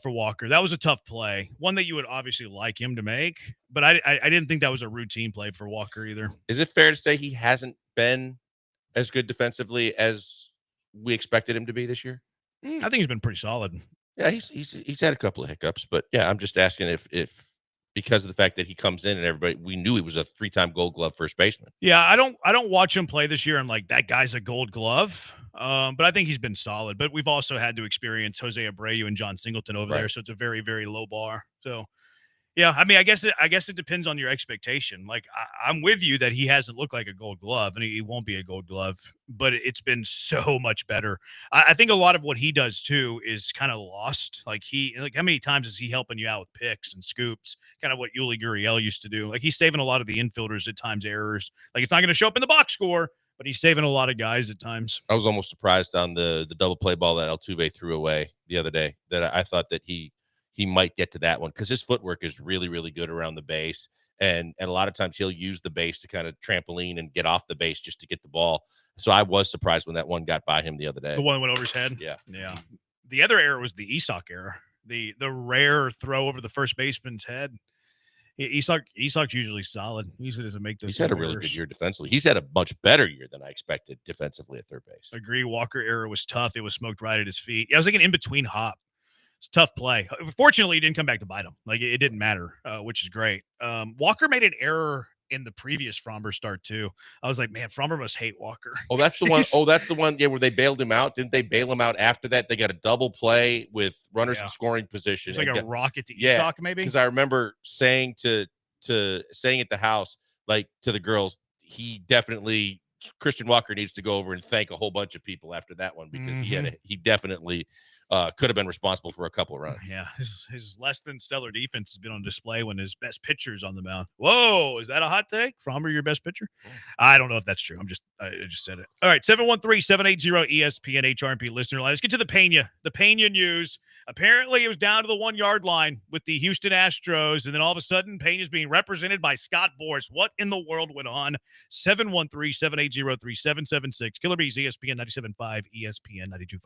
for Walker. That was a tough play. One that you would obviously like him to make, but I didn't think that was a routine play for Walker either. Is it fair to say he hasn't been as good defensively as we expected him to be this year? I think he's been pretty solid. Yeah, he's had a couple of hiccups, but yeah, I'm just asking if because of the fact that he comes in and we knew he was a 3-time Gold Glove first baseman. Yeah, I don't watch him play this year and like that guy's a Gold Glove. But I think he's been solid. But we've also had to experience Jose Abreu and John Singleton over there, so it's a very, very low bar. So, yeah, I mean, I guess it depends on your expectation. Like, I'm with you that he hasn't looked like a Gold Glove, and he won't be a Gold Glove, but it's been so much better. I think a lot of what he does too is kind of lost. Like how many times is he helping you out with picks and scoops? Kind of what Yuli Gurriel used to do. Like he's saving a lot of the infielders at times errors. Like it's not going to show up in the box score, but he's saving a lot of guys at times. I was almost surprised on the double play ball that Altuve threw away the other day. That I thought that he might get to that one because his footwork is really, really good around the base. And a lot of times he'll use the base to kind of trampoline and get off the base just to get the ball. So I was surprised when that one got by him the other day. The one went over his head? Yeah. Yeah. The other error was the Isak error. The rare throw over the first baseman's head. Isak's usually solid. He usually doesn't make those. He's had a really good year defensively. He's had a much better year than I expected defensively at third base. Agree. Walker error was tough. It was smoked right at his feet. Yeah, it was like an in-between hop. It's a tough play. Fortunately, he didn't come back to bite him. Like it didn't matter, which is great. Walker made an error in the previous Fromber start too. I was like, man, Fromber must hate Walker. Oh, that's the one. Oh, that's the one. Yeah, where they bailed him out. Didn't they bail him out after that? They got a double play with runners in scoring position. It's like a rocket to yeah, Isak, maybe. Because I remember saying saying at the house, like to the girls, Christian Walker needs to go over and thank a whole bunch of people after that one because he definitely could have been responsible for a couple of runs. Yeah, his less than stellar defense has been on display when his best pitcher's on the mound. Whoa, is that a hot take? Fromber, your best pitcher? I don't know if that's true. I just said it. All right, 713-780-ESPN HRP listener line. Let's get to the Pena news. Apparently, it was down to the 1 yard line with the Houston Astros, and then all of a sudden, Pena's being represented by Scott Boras. What in the world went on? 713-780-3776. Killer Bees, ESPN 97.5, ESPN 92.5.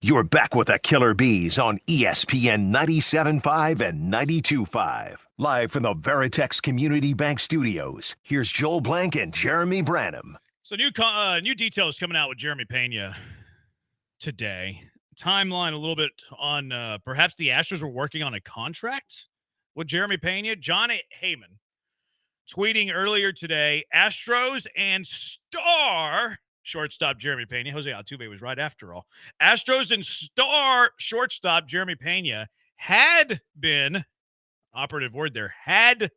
You're back with the Killer Bees on ESPN 97.5 and 92.5. Live from the Veritex Community Bank Studios, here's Joel Blank and Jeremy Branham. So new details coming out with Jeremy Pena today. Timeline a little bit on perhaps the Astros were working on a contract with Jeremy Pena. John Heyman tweeting earlier today, Astros and star shortstop Jeremy Pena. Jose Altuve was right after all. Astros and star shortstop Jeremy Pena had been, operative word there, had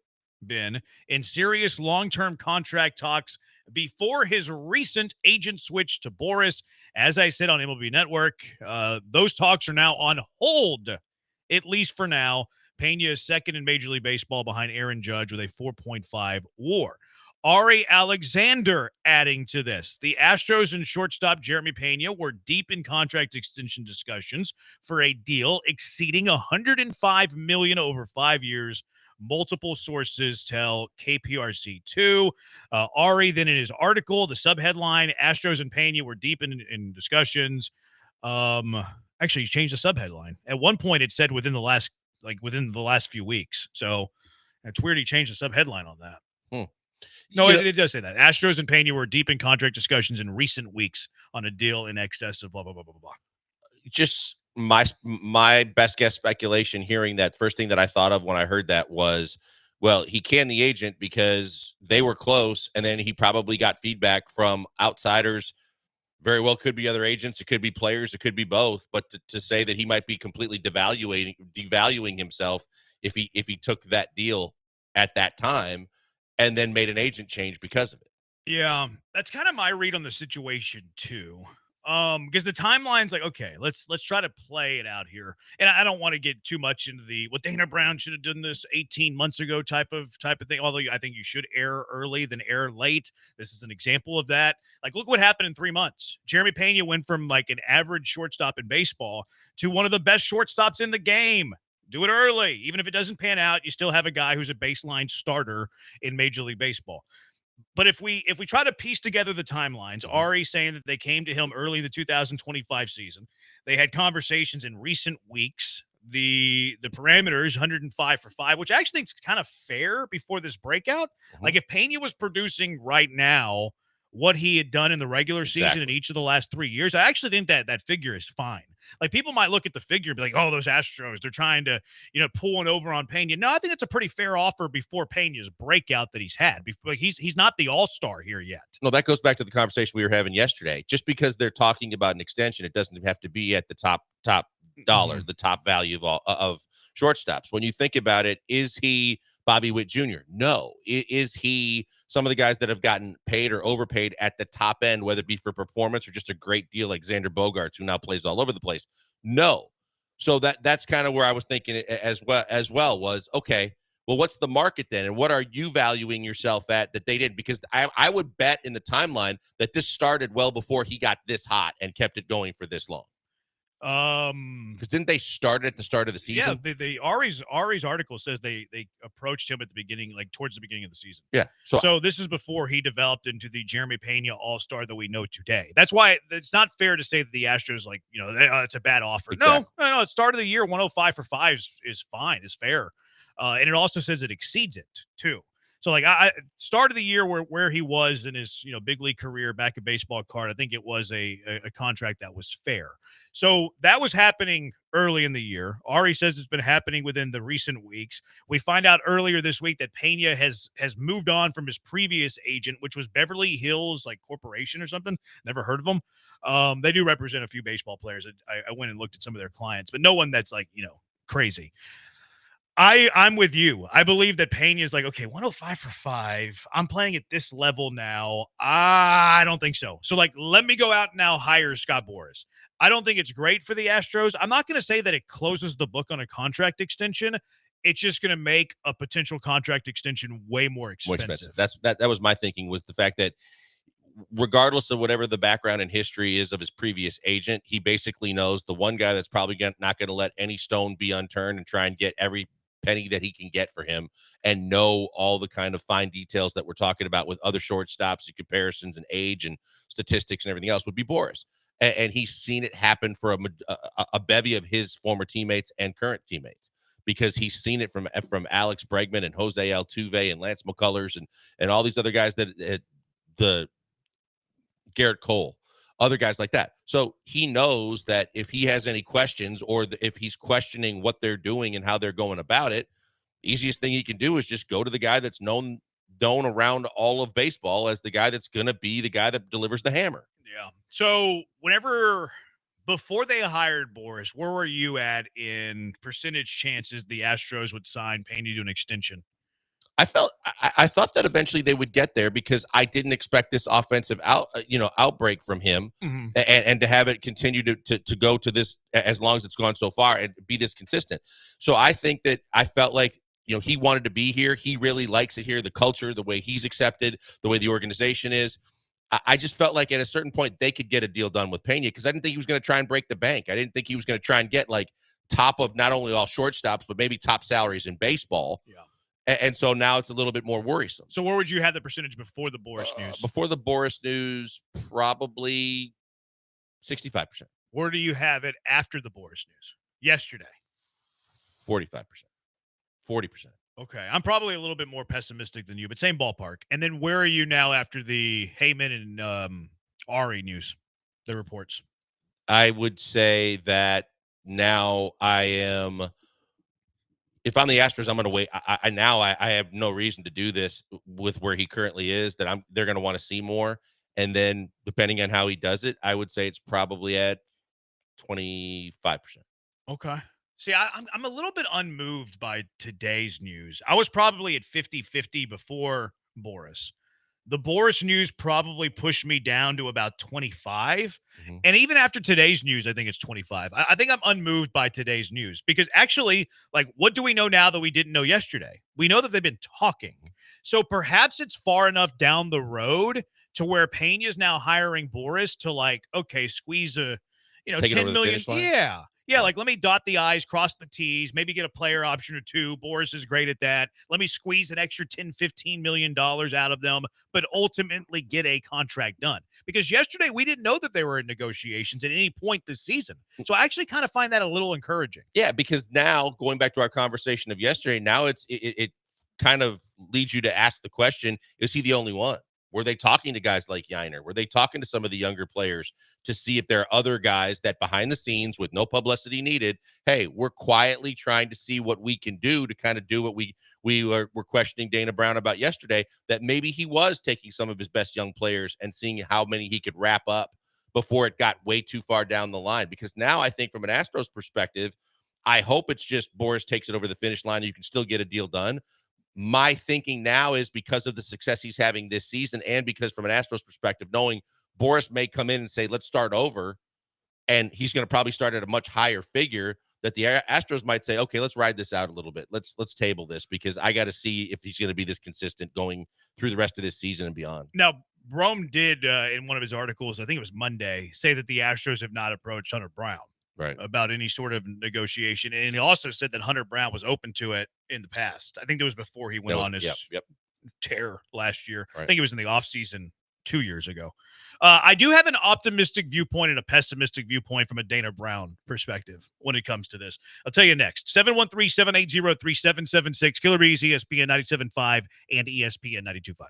been in serious long-term contract talks before his recent agent switch to Boras. As I said on MLB Network, those talks are now on hold, at least for now. Pena is second in Major League Baseball behind Aaron Judge with a 4.5 WAR. Ari Alexander adding to this. The Astros and shortstop Jeremy Pena were deep in contract extension discussions for a deal exceeding $105 million over 5 years. Multiple sources tell KPRC2. Ari then in his article, the subheadline, Astros and Pena were deep in discussions. Actually, he's changed the subheadline. At one point, it said within the last few weeks. So it's weird he changed the subheadline on that. No, it does say that. Astros and Pena were deep in contract discussions in recent weeks on a deal in excess of blah, blah, blah, blah, blah. Just my best guess speculation hearing that, first thing that I thought of when I heard that was, well, he canned the agent because they were close, and then he probably got feedback from outsiders. Very well could be other agents. It could be players. It could be both. But to say that he might be completely devaluing himself if he took that deal at that time and then made an agent change because of it. Yeah, that's kind of my read on the situation too. Because the timeline's like, okay, let's try to play it out here. And I don't want to get too much into the Dana Brown should have done this 18 months ago type of thing. Although I think you should err early than err late. This is an example of that. Like, look what happened in 3 months. Jeremy Pena went from like an average shortstop in baseball to one of the best shortstops in the game. Do it early. Even if it doesn't pan out, you still have a guy who's a baseline starter in Major League Baseball. But if we try to piece together the timelines, Ari saying that they came to him early in the 2025 season. They had conversations in recent weeks. The parameters 105 for 5, which I actually think is kind of fair before this breakout. Like if Pena was producing right now what he had done in the regular season in each of the last 3 years, I actually think that figure is fine. Like people might look at the figure and be like, oh, those Astros, they're trying to, pull one over on Pena. No, I think it's a pretty fair offer before Pena's breakout that he's had. He's not the all-star here yet. No, that goes back to the conversation we were having yesterday. Just because they're talking about an extension, it doesn't have to be at the top dollar, the top value of shortstops. When you think about it, is he Bobby Witt Jr.? No. Is he some of the guys that have gotten paid or overpaid at the top end, whether it be for performance or just a great deal like Xander Bogaerts, who now plays all over the place? No. So that's kind of where I was thinking as well was, okay, well, what's the market then? And what are you valuing yourself at that they did? Because I would bet in the timeline that this started well before he got this hot and kept it going for this long. Because didn't they start at the start of the season? Yeah, Ari's article says they approached him at the beginning, like towards the beginning of the season. Yeah. So this is before he developed into the Jeremy Pena all-star that we know today. That's why it's not fair to say that the Astros, it's a bad offer. Exactly. No. At start of the year, 105 for 5 is fine, is fair. And it also says it exceeds it too. So I start of the year where he was in his big league career back at baseball card, I think it was a contract that was fair. So that was happening early in the year. Ari says it's been happening within the recent weeks. We find out earlier this week that Pena has moved on from his previous agent, which was Beverly Hills Corporation or something. Never heard of them. They do represent a few baseball players. I went and looked at some of their clients, but no one that's crazy. I'm with you. I believe that Pena is okay, 105 for 5. I'm playing at this level now. I don't think so. So let me go out now, hire Scott Boras. I don't think it's great for the Astros. I'm not going to say that it closes the book on a contract extension. It's just going to make a potential contract extension way more expensive. That was my thinking, was the fact that regardless of whatever the background and history is of his previous agent, he basically knows the one guy that's probably not going to let any stone be unturned and try and get every penny that he can get for him, and know all the kind of fine details that we're talking about with other shortstops and comparisons and age and statistics and everything else, would be Boras. And he's seen it happen for a bevy of his former teammates and current teammates, because he's seen it from Alex Bregman and Jose Altuve and Lance McCullers and all these other guys the Garrett Cole, other guys like that. So he knows that if he has any questions, or if he's questioning what they're doing and how they're going about it, the easiest thing he can do is just go to the guy that's known around all of baseball as the guy that's going to be the guy that delivers the hammer. Yeah. So before they hired Boras, where were you at in percentage chances the Astros would sign Pena to an extension? I thought that eventually they would get there because I didn't expect this offensive outbreak from him, and to have it continue to go to this as long as it's gone so far and be this consistent. So I think that I felt like he wanted to be here. He really likes it here. The culture, the way he's accepted, the way the organization is. I just felt like at a certain point they could get a deal done with Pena because I didn't think he was going to try and break the bank. I didn't think he was going to try and get like top of not only all shortstops but maybe top salaries in baseball. Yeah. And so now it's a little bit more worrisome. So where would you have the percentage before the Boris news? Before the Boris news, probably 65%. Where do you have it after the Boris news? Yesterday. 45%. 40%. Okay. I'm probably a little bit more pessimistic than you, but same ballpark. And then where are you now after the Heyman and Ari news, the reports? I would say that now I am – if I'm the Astros, I'm going to wait. I have no reason to do this with where he currently is. That they're going to want to see more, and then depending on how he does it, I would say it's probably at 25%. Okay. See, I'm a little bit unmoved by today's news. I was probably at 50-50 before Boris. The Boris news probably pushed me down to about 25. And even after today's news, I think it's 25. I think I'm unmoved by today's news because actually, like, what do we know now that we didn't know yesterday? We know that they've been talking. So perhaps it's far enough down the road to where Pena is now hiring Boris to, like, okay, squeeze a, Take it over 10 the million. finish line? Yeah. Yeah, like let me dot the I's, cross the T's, maybe get a player option or two. Boris is great at that. Let me squeeze an extra $10, $15 million out of them, but ultimately get a contract done. Because yesterday we didn't know that they were in negotiations at any point this season. So I actually kind of find that a little encouraging. Yeah, because now going back to our conversation of yesterday, now it kind of leads you to ask the question: is he the only one? Were they talking to guys like Yiner? Were they talking to some of the younger players to see if there are other guys that behind the scenes with no publicity needed, hey, we're quietly trying to see what we can do to kind of do what we were questioning Dana Brown about yesterday, that maybe he was taking some of his best young players and seeing how many he could wrap up before it got way too far down the line. Because now I think from an Astros perspective, I hope it's just Boris takes it over the finish line. You can still get a deal done. My thinking now is because of the success he's having this season and because from an Astros perspective, knowing Boris may come in and say, let's start over, and he's going to probably start at a much higher figure, that the Astros might say, okay, let's ride this out a little bit. Let's table this because I got to see if he's going to be this consistent going through the rest of this season and beyond. Now, Rome did, in one of his articles, I think it was Monday, say that the Astros have not approached Hunter Brown about any sort of negotiation. And he also said that Hunter Brown was open to it in the past. I think that was before he went on his tear last year. I think it was in the offseason 2 years ago. I do have an optimistic viewpoint and a pessimistic viewpoint from a Dana Brown perspective when it comes to this. I'll tell you next. 713-780-3776, Killer Bees, ESPN 97.5 and ESPN 92.5.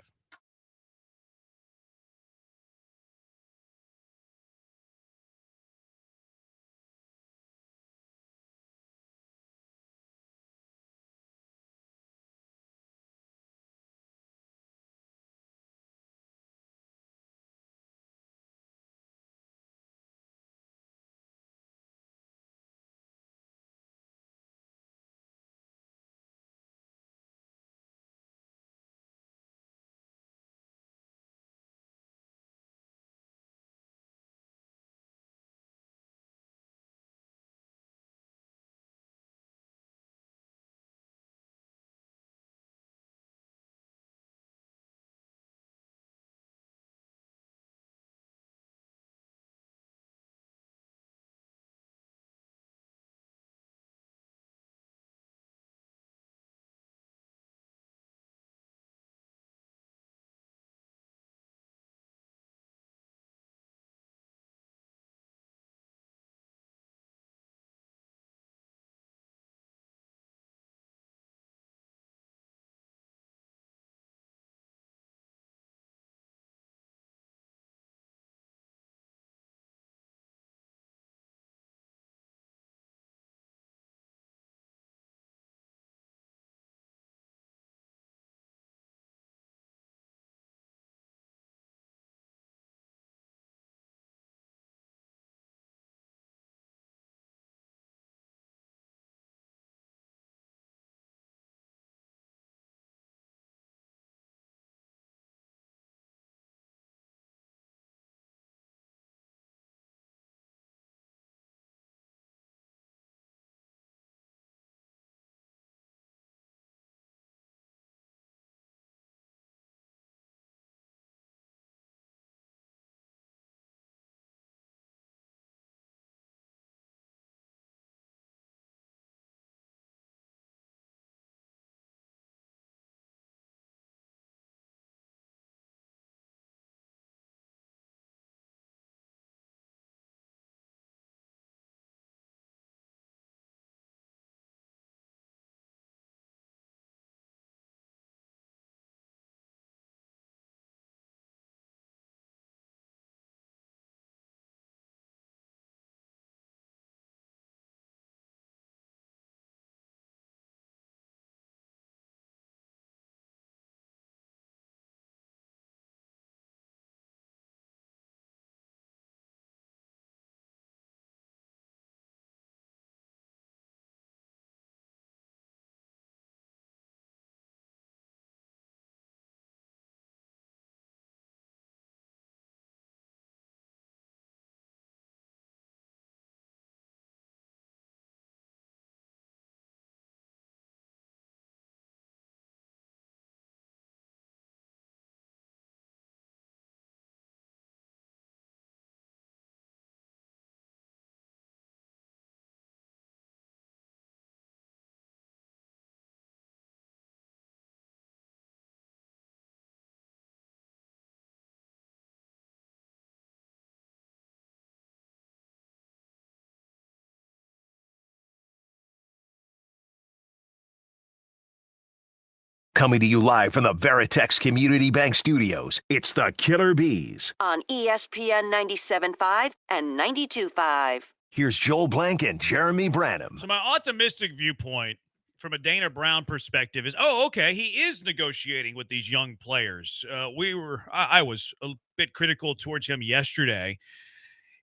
Coming to you live from the Veritex Community Bank Studios, it's the Killer Bees. On ESPN 97.5 and 92.5. Here's Joel Blank and Jeremy Branham. So my optimistic viewpoint from a Dana Brown perspective is, okay, he is negotiating with these young players. I was a bit critical towards him yesterday.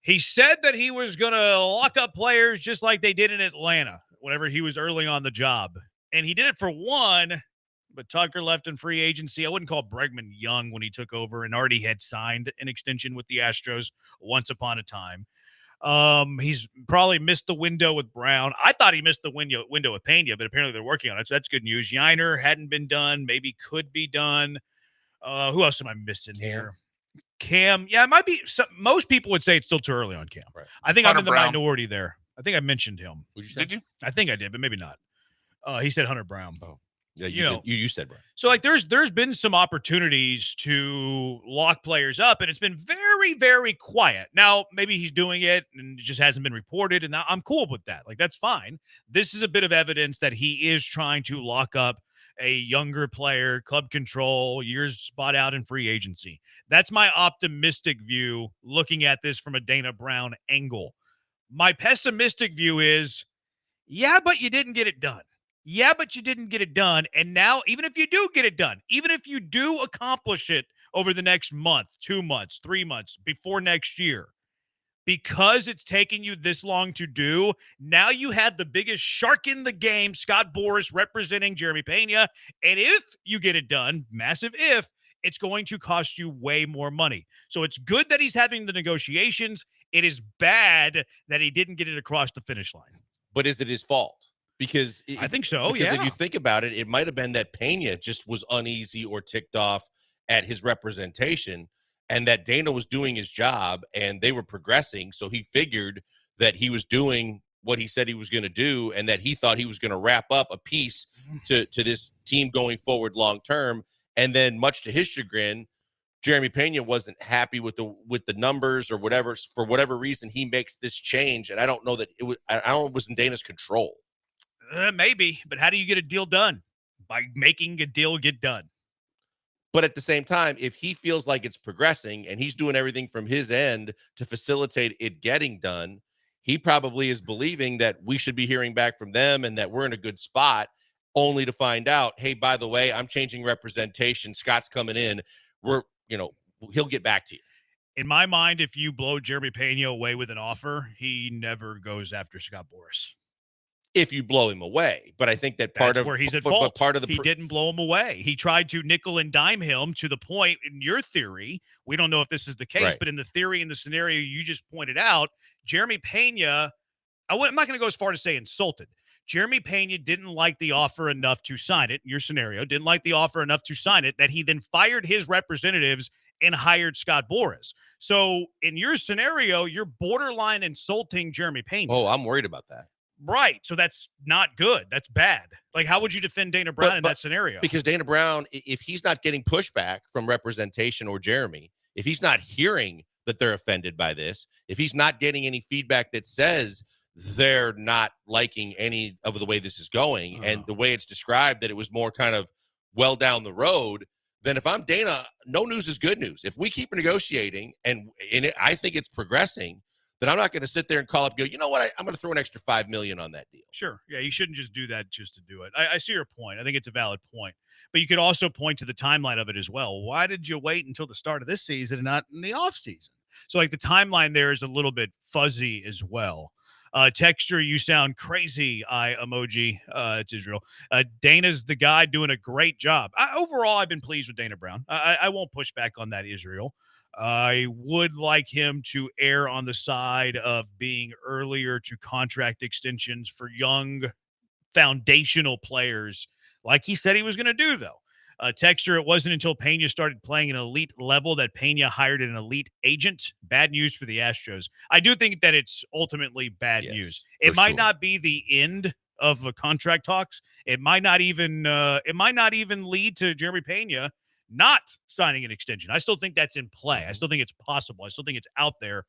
He said that he was going to lock up players just like they did in Atlanta whenever he was early on the job. And he did it for one, but Tucker left in free agency. I wouldn't call Bregman young when he took over and already had signed an extension with the Astros once upon a time. He's probably missed the window with Brown. I thought he missed the window with Pena, but apparently they're working on it. So that's good news. Yiner hadn't been done, maybe could be done. Who else am I missing here? Cam. Yeah, it might be. Most people would say it's still too early on Cam. Right. I think Hunter I'm in the Brown. minority there. I think I mentioned him. Did you? I think I did, but maybe not. He said Hunter Brown. Oh, yeah, you said Brown. So like there's been some opportunities to lock players up, and it's been very, very quiet. Now, maybe he's doing it and it just hasn't been reported, and I'm cool with that. Like, that's fine. This is a bit of evidence that he is trying to lock up a younger player, club control, years spot out in free agency. That's my optimistic view looking at this from a Dana Brown angle. My pessimistic view is, yeah, but you didn't get it done. Yeah, but you didn't get it done. And now, even if you do get it done, even if you do accomplish it over the next month, 2 months, 3 months, before next year, because it's taking you this long to do, now you had the biggest shark in the game, Scott Boras representing Jeremy Pena. And if you get it done, massive if, it's going to cost you way more money. So it's good that he's having the negotiations. It is bad that he didn't get it across the finish line. But is it his fault? Because I think so, because yeah. if you think about it, it might have been that Pena just was uneasy or ticked off at his representation, and that Dana was doing his job and they were progressing. So he figured that he was doing what he said he was going to do, and that he thought he was going to wrap up a piece to this team going forward long term. And then, much to his chagrin, Jeremy Pena wasn't happy with the numbers or whatever. For whatever reason, he makes this change, and I don't know that it was. I don't know it was in Dana's control. Maybe, but how do you get a deal done? By making a deal get done. But at the same time, if he feels like it's progressing and he's doing everything from his end to facilitate it getting done, he probably is believing that we should be hearing back from them and that we're in a good spot, only to find out, hey, by the way, I'm changing representation. Scott's coming in. He'll get back to you. In my mind, if you blow Jeremy Pena away with an offer, he never goes after Scott Boras. If you blow him away. But I think that That's where he's at fault. He didn't blow him away. He tried to nickel and dime him to the point, in your theory, we don't know if this is the case, right. But in the theory, in the scenario you just pointed out, Jeremy Pena, I'm not going to go as far to say insulted. Jeremy Pena didn't like the offer enough to sign it, in your scenario, didn't like the offer enough to sign it, that he then fired his representatives and hired Scott Boras. So in your scenario, you're borderline insulting Jeremy Pena. Oh, I'm worried about that. Right. So that's not good. That's bad. Like, how would you defend Dana Brown in that scenario? Because Dana Brown, if he's not getting pushback from representation or Jeremy, if he's not hearing that they're offended by this, if he's not getting any feedback that says they're not liking any of the way this is going and the way it's described, that it was more kind of well down the road, then if I'm Dana, no news is good news. If we keep negotiating and I think it's progressing, then I'm not going to sit there and call up and go, you know what, I'm going to throw an extra $5 million on that deal. Sure. Yeah, you shouldn't just do that just to do it. I see your point. I think it's a valid point. But you could also point to the timeline of it as well. Why did you wait until the start of this season and not in the offseason? So, like, the timeline there is a little bit fuzzy as well. Texture, you sound crazy, eye emoji. It's Israel. Dana's the guy doing a great job. Overall, I've been pleased with Dana Brown. I won't push back on that, Israel. I would like him to err on the side of being earlier to contract extensions for young foundational players, like he said he was going to do, though. Texture, it wasn't until Pena started playing an elite level that Pena hired an elite agent. Bad news for the Astros. I do think that it's ultimately bad news. It might not be the end of contract talks. It might not even lead to Jeremy Pena not signing an extension. I still think that's in play. I still think it's possible. I still think it's out there.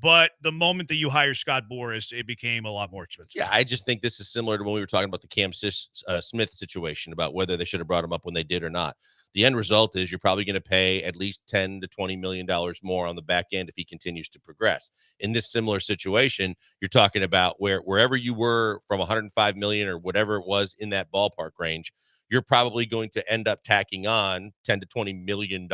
But the moment that you hire Scott Boras, it became a lot more expensive. Yeah, I just think this is similar to when we were talking about the Cam Smith situation about whether they should have brought him up when they did or not. The end result is you're probably going to pay at least $10 to $20 million more on the back end if he continues to progress. In this similar situation, you're talking about wherever you were from 105 million or whatever it was in that ballpark range, you're probably going to end up tacking on 10 to $20 million,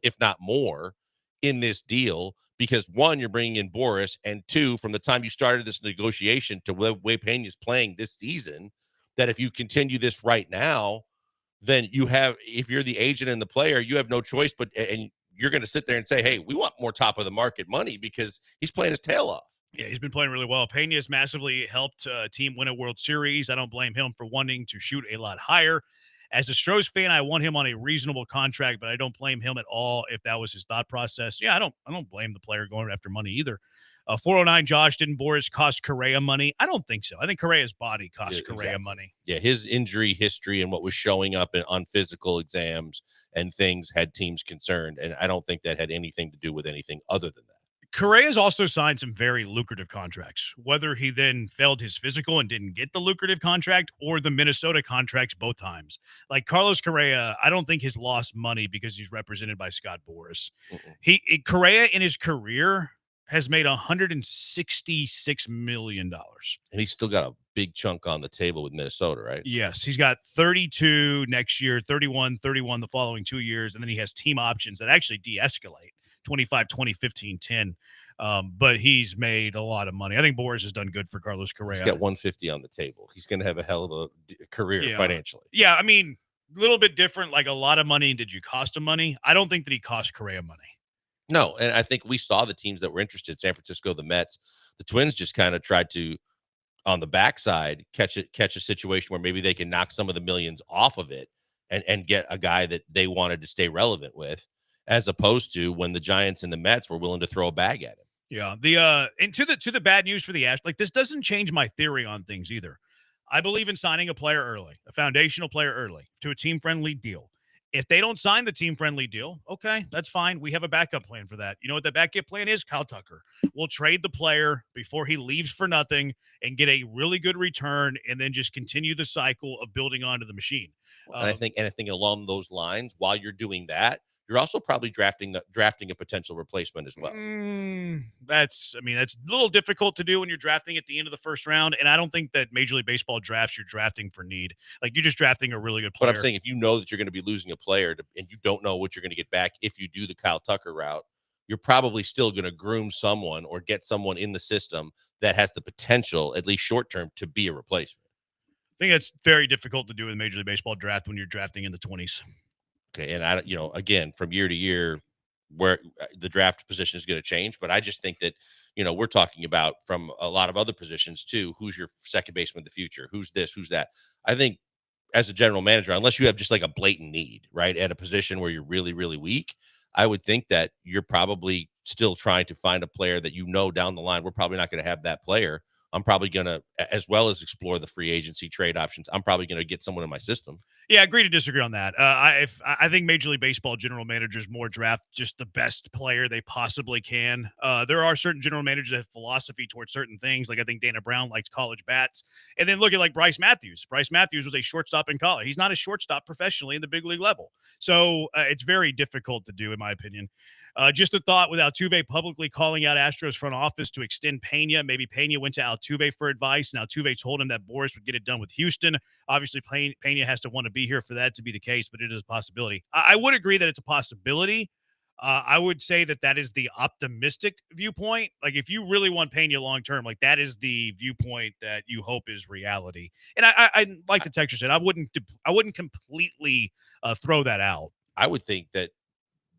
if not more, in this deal. Because one, you're bringing in Boris, and two, from the time you started this negotiation to the way Pena's playing this season, that if you continue this right now, then you have, if you're the agent and the player, you have no choice and you're going to sit there and say, hey, we want more top of the market money because he's playing his tail off. Yeah, he's been playing really well. Pena has massively helped a team win a World Series. I don't blame him for wanting to shoot a lot higher. As a Stros fan, I want him on a reasonable contract, but I don't blame him at all if that was his thought process. Yeah, I don't blame the player going after money either. 409 Josh, didn't Boris cost Correa money? I don't think so. I think Correa's body cost Correa money. Yeah, his injury history and what was showing up on physical exams and things had teams concerned, and I don't think that had anything to do with anything other than that. Correa's also signed some very lucrative contracts, whether he then failed his physical and didn't get the lucrative contract or the Minnesota contracts both times. Like Carlos Correa, I don't think has lost money because he's represented by Scott Boras. Correa in his career has made $166 million. And he's still got a big chunk on the table with Minnesota, right? Yes, he's got 32 next year, 31 the following 2 years, and then he has team options that actually de-escalate. 25, 20, 15, 10. But he's made a lot of money. I think Boras has done good for Carlos Correa. He's got 150 on the table. He's going to have a hell of a career financially. Yeah, I mean, a little bit different, like a lot of money. Did you cost him money? I don't think that he cost Correa money. No, and I think we saw the teams that were interested, San Francisco, the Mets. The Twins just kind of tried to, on the backside, catch a situation where maybe they can knock some of the millions off of it and get a guy that they wanted to stay relevant with, as opposed to when the Giants and the Mets were willing to throw a bag at him. Yeah. And to the bad news for the Astros, like this doesn't change my theory on things either. I believe in signing a player early, a foundational player early, to a team-friendly deal. If they don't sign the team-friendly deal, okay, that's fine. We have a backup plan for that. You know what the backup plan is? Kyle Tucker. We'll trade the player before he leaves for nothing and get a really good return and then just continue the cycle of building onto the machine. And I think along those lines, while you're doing that, you're also probably drafting a potential replacement as well. That's a little difficult to do when you're drafting at the end of the first round. And I don't think that Major League Baseball drafts, you're drafting for need. Like you're just drafting a really good player. But I'm saying if you know that you're going to be losing a player and you don't know what you're going to get back if you do the Kyle Tucker route, you're probably still going to groom someone or get someone in the system that has the potential, at least short term, to be a replacement. I think that's very difficult to do in Major League Baseball draft when you're drafting in the 20s. Okay, and again, from year to year, where the draft position is going to change, but I just think that, we're talking about from a lot of other positions too. Who's your second baseman of the future? Who's this? Who's that? I think as a general manager, unless you have just like a blatant need, right, at a position where you're really, really weak, I would think that you're probably still trying to find a player that down the line we're probably not going to have that player. I'm probably going to, as well as explore the free agency trade options, I'm probably going to get someone in my system. Yeah, agree to disagree on that. I think Major League Baseball general managers more draft just the best player they possibly can. There are certain general managers that have philosophy towards certain things. Like I think Dana Brown likes college bats. And then look at like Bryce Matthews. Bryce Matthews was a shortstop in college. He's not a shortstop professionally in the big league level. So it's very difficult to do, in my opinion. Just a thought, with Altuve publicly calling out Astros front office to extend Pena. Maybe Pena went to Altuve for advice, and Altuve told him that Boras would get it done with Houston. Obviously, Pena has to want to be here for that to be the case, but it is a possibility. I would agree that it's a possibility. I would say that is the optimistic viewpoint. Like, if you really want Pena long-term, like that is the viewpoint that you hope is reality. And I like the texture said, I wouldn't completely throw that out. I would think that,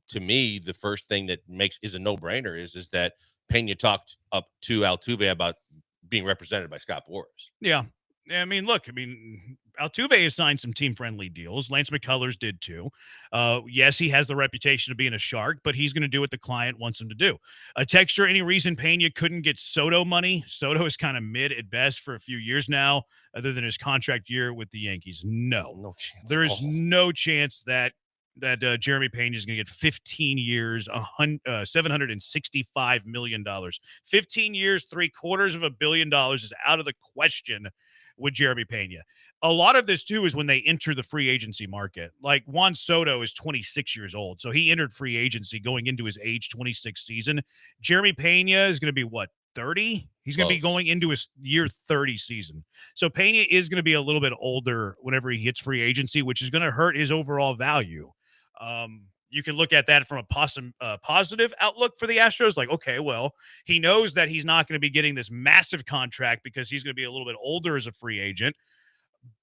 to me, the first thing that is a no-brainer is that Pena talked up to Altuve about being represented by Scott Boras. Yeah. I mean, look, Altuve has signed some team-friendly deals. Lance McCullers did too. Yes, he has the reputation of being a shark, but he's going to do what the client wants him to do. A texture, any reason Pena couldn't get Soto money? Soto is kind of mid at best for a few years now, other than his contract year with the Yankees. No chance. There is no chance that that Jeremy Pena is going to get 15 years, $765 million. 15 years, $750 million is out of the question with Jeremy Pena. A lot of this, too, is when they enter the free agency market. Like Juan Soto is 26 years old, so he entered free agency going into his age 26 season. Jeremy Pena is going to be, what, 30? He's going to be going into his year 30 season. So Pena is going to be a little bit older whenever he hits free agency, which is going to hurt his overall value. You can look at that from a positive outlook for the Astros. Like, okay, well, he knows that he's not going to be getting this massive contract because he's going to be a little bit older as a free agent.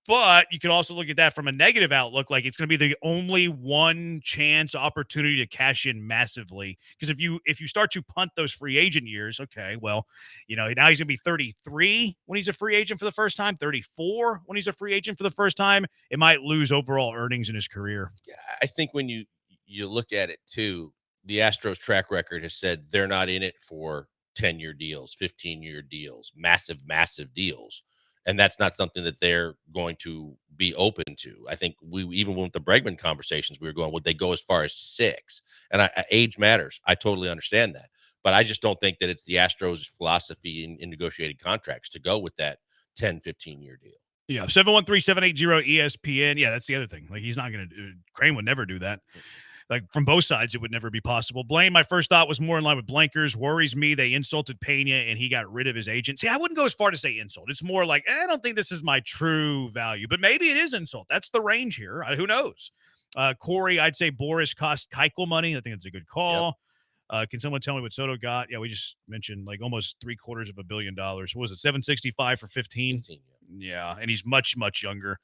But you can also look at that from a negative outlook, like it's going to be the only one chance opportunity to cash in massively. Because if you start to punt those free agent years, okay, well, now he's going to be 33 when he's a free agent for the first time, 34 when he's a free agent for the first time. It might lose overall earnings in his career. Yeah, I think when you look at it too, the Astros track record has said they're not in it for 10-year deals, 15-year deals, massive deals. And that's not something that they're going to be open to. I think we even with the Bregman conversations, we were going, would they go as far as 6? And age matters. I totally understand that. But I just don't think that it's the Astros' philosophy in negotiating contracts to go with that 10, 15-year deal. Yeah, 713-780-ESPN. Yeah, that's the other thing. Like, he's not going to – Crane would never do that. Like, from both sides, it would never be possible. Blaine, my first thought was more in line with Blankers. Worries me they insulted Pena and he got rid of his agent. See, I wouldn't go as far to say insult. It's more like, I don't think this is my true value. But maybe it is insult. That's the range here. Who knows? Corey, I'd say Boris cost Keuchel money. I think that's a good call. Yep. Can someone tell me what Soto got? Yeah, we just mentioned like almost $750 million. What was it, 765 for 15? 15, yeah, and he's much, much younger.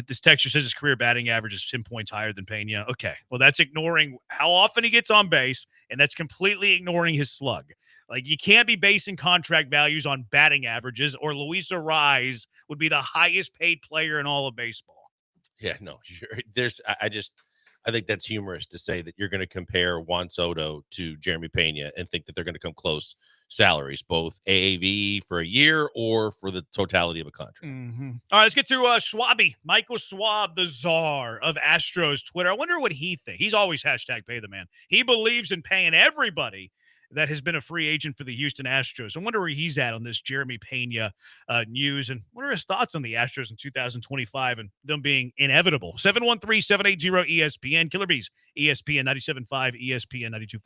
This texture says his career batting average is 10 points higher than Pena. Okay, well, that's ignoring how often he gets on base, and that's completely ignoring his slug. Like, you can't be basing contract values on batting averages, or Luis Ariz would be the highest paid player in all of baseball. Yeah, no, I think that's humorous to say that you're going to compare Juan Soto to Jeremy Pena and think that they're going to come close salaries, both AAV for a year or for the totality of a contract. Mm-hmm. All right, let's get to Schwabi. Michael Schwab, the czar of Astros Twitter. I wonder what he thinks. He's always hashtag pay the man. He believes in paying everybody that has been a free agent for the Houston Astros. I wonder where he's at on this Jeremy Pena news, and what are his thoughts on the Astros in 2025 and them being inevitable. 713-780-ESPN. Killer Bees, ESPN 97.5, ESPN 92.5.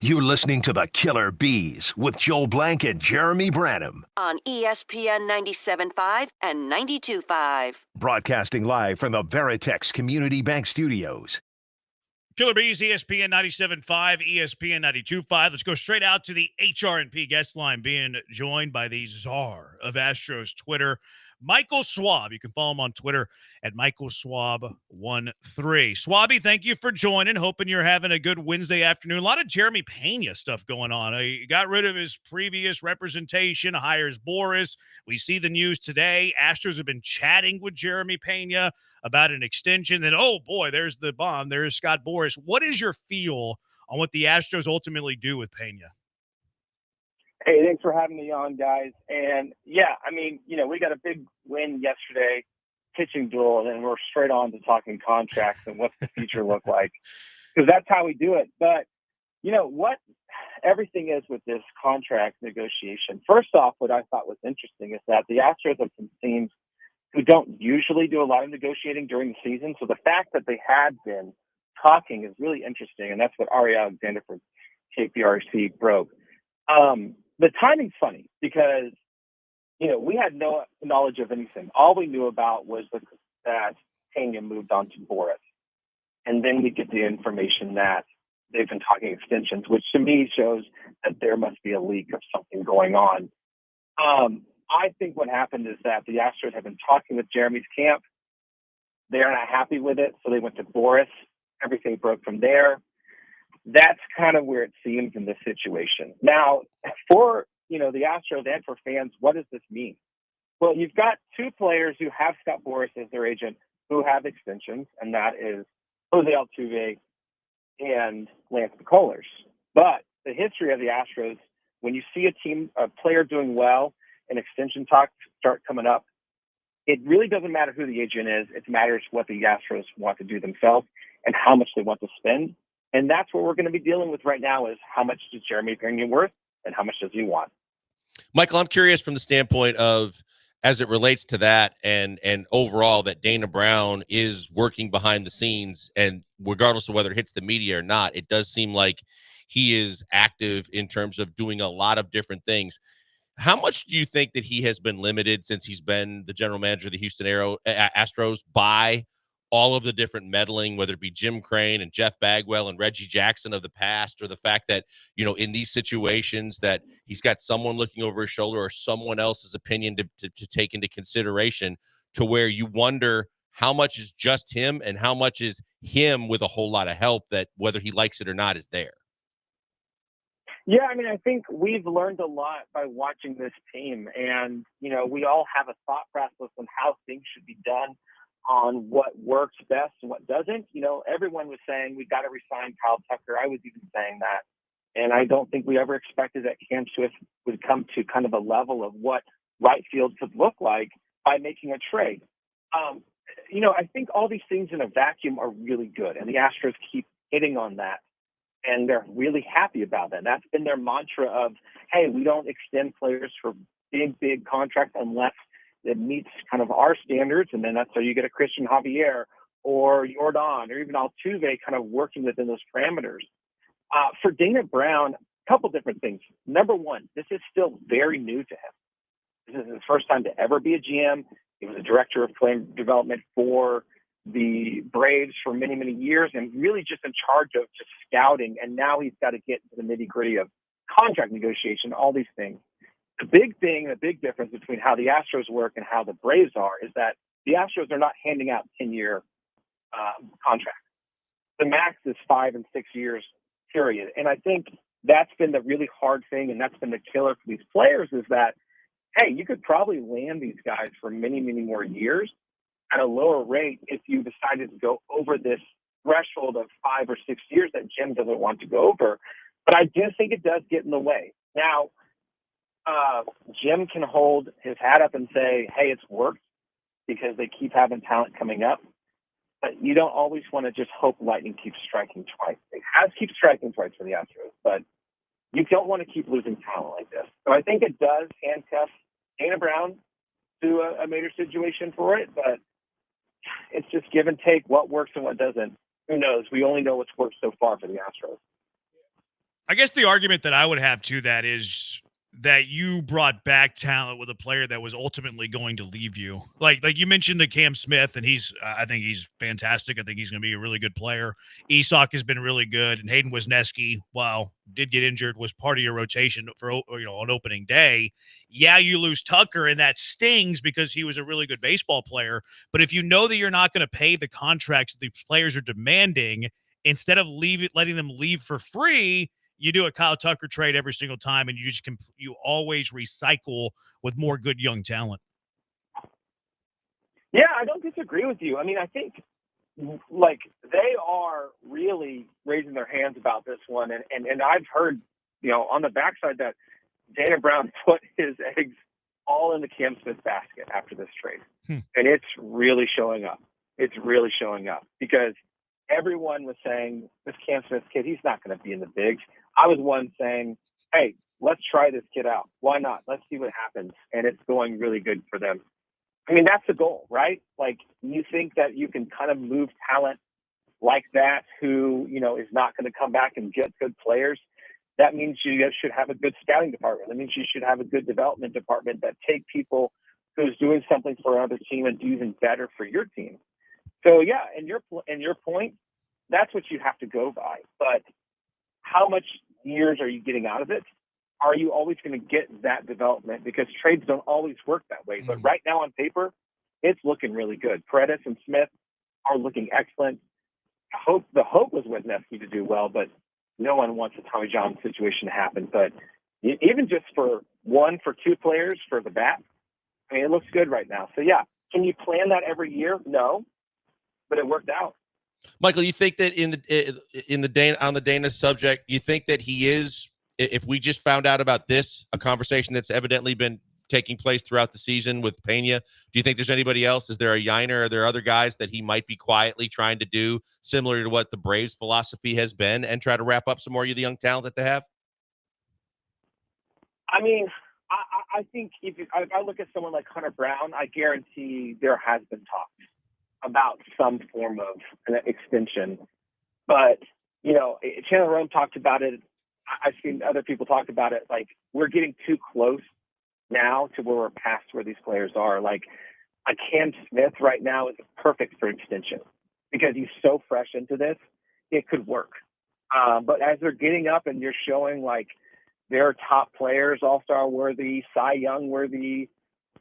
You're listening to the Killer Bees with Joel Blank and Jeremy Branham. On ESPN 97.5 and 92.5. Broadcasting live from the Veritex Community Bank Studios. Killer Bees, ESPN 97.5, ESPN 92.5. Let's go straight out to the HRNP guest line, being joined by the czar of Astros Twitter, Michael Swab. You can follow him on Twitter at MichaelSwab13. Swabby, thank you for joining. Hoping you're having a good Wednesday afternoon. A lot of Jeremy Pena stuff going on. He got rid of his previous representation, hires Boris. We see the news today. Astros have been chatting with Jeremy Pena about an extension. Then, oh boy, there's the bomb. There's Scott Boras. What is your feel on what the Astros ultimately do with Pena? Hey, thanks for having me on, guys. And yeah, I mean, we got a big win yesterday, pitching duel, and then we're straight on to talking contracts and what's the future look like, because that's how we do it. But what everything is with this contract negotiation. First off, what I thought was interesting is that the Astros have some teams who don't usually do a lot of negotiating during the season. So the fact that they had been talking is really interesting, and that's what Ari Alexander from KPRC broke. The timing's funny because, we had no knowledge of anything. All we knew about was that Pena moved on to Boris. And then we get the information that they've been talking extensions, which to me shows that there must be a leak of something going on. I think what happened is that the Astros have been talking with Jeremy's camp. They're not happy with it, so they went to Boris. Everything broke from there. That's kind of where it seems in this situation. Now, for the Astros and for fans, what does this mean? Well, you've got two players who have Scott Boras as their agent who have extensions, and that is Jose Altuve and Lance McCullers. But the history of the Astros, when you see a player doing well and extension talks start coming up, it really doesn't matter who the agent is. It matters what the Astros want to do themselves and how much they want to spend. And that's what we're going to be dealing with right now is how much does Jeremy Pena worth and how much does he want? Michael, I'm curious from the standpoint of, as it relates to that and overall that Dana Brown is working behind the scenes, and regardless of whether it hits the media or not, it does seem like he is active in terms of doing a lot of different things. How much do you think that he has been limited since he's been the general manager of the Houston Astros by all of the different meddling, whether it be Jim Crane and Jeff Bagwell and Reggie Jackson of the past, or the fact that, in these situations that he's got someone looking over his shoulder or someone else's opinion to take into consideration, to where you wonder how much is just him and how much is him with a whole lot of help that, whether he likes it or not, is there. Yeah, I mean, I think we've learned a lot by watching this team, and, we all have a thought process on how things should be done, on what works best and what doesn't. Everyone was saying we got to resign Kyle Tucker. I was even saying that. And I don't think we ever expected that Cam Swift would come to kind of a level of what right field could look like by making a trade. I think all these things in a vacuum are really good, and the Astros keep hitting on that. And they're really happy about that. That's been their mantra of, hey, we don't extend players for big contracts unless it meets kind of our standards. And then that's how you get a Christian Javier or Jordan or even Altuve kind of working within those parameters. For Dana Brown, a couple different things. Number one, this is still very new to him. This is his first time to ever be a GM. He was a director of player development for the Braves for many, many years, and really just in charge of just scouting. And now he's got to get into the nitty gritty of contract negotiation, all these things. The big thing, the big difference between how the Astros work and how the Braves are is that the Astros are not handing out 10-year contracts. The max is 5 and 6 years, period. And I think that's been the really hard thing, and that's been the killer for these players is that, hey, you could probably land these guys for many, many more years at a lower rate if you decided to go over this threshold of 5 or 6 years that Jim doesn't want to go over. But I do think it does get in the way. Now, Jim can hold his hat up and say, hey, it's worked because they keep having talent coming up. But you don't always want to just hope lightning keeps striking twice. It has keep striking twice for the Astros, but you don't want to keep losing talent like this. So I think it does handcuff Dana Brown to a major situation for it, but it's just give and take what works and what doesn't. Who knows? We only know what's worked so far for the Astros. I guess the argument that I would have to that is that you brought back talent with a player that was ultimately going to leave you. Like you mentioned the Cam Smith, and I think he's fantastic. I think he's going to be a really good player. Isak has been really good, and Hayden Wisniewski, while did get injured, was part of your rotation for on opening day. Yeah, you lose Tucker, and that stings because he was a really good baseball player. But if you know that you're not going to pay the contracts that the players are demanding, instead of letting them leave for free, you do a Kyle Tucker trade every single time, and you always recycle with more good young talent. Yeah, I don't disagree with you. I mean, I think like they are really raising their hands about this one, and I've heard on the backside that Dana Brown put his eggs all in the Cam Smith basket after this trade, and it's really showing up. It's really showing up because everyone was saying this Cam Smith kid, he's not going to be in the bigs. I was one saying, hey, let's try this kid out. Why not? Let's see what happens. And it's going really good for them. I mean, that's the goal, right? Like, you think that you can kind of move talent like that who, is not going to come back and get good players. That means you should have a good scouting department. That means you should have a good development department that take people who's doing something for another team and do even better for your team. So, yeah, and your point, that's what you have to go by. But how much years are you getting out of it? Are you always going to get that development? Because trades don't always work that way. But right now on paper, it's looking really good. Paredes and Smith are looking excellent. The hope was Wisniewski to do well, but no one wants a Tommy John situation to happen. But even just for two players for the bat, I mean, it looks good right now. So, yeah, can you plan that every year? No, but it worked out. Michael, you think that on the Dana subject, you think that he is, if we just found out about this, a conversation that's evidently been taking place throughout the season with Pena, do you think there's anybody else? Is there a Yiner? Are there other guys that he might be quietly trying to do similar to what the Braves philosophy has been and try to wrap up some more of the young talent that they have? I mean, I think if I look at someone like Hunter Brown, I guarantee there has been talk about some form of an extension. But, Chandler Rome talked about it. I've seen other people talk about it. Like, we're getting too close now to where we're past where these players are. Like, a Cam Smith right now is perfect for extension because he's so fresh into this. It could work. But as they're getting up and you're showing, like, they're top players, all-star worthy, Cy Young worthy,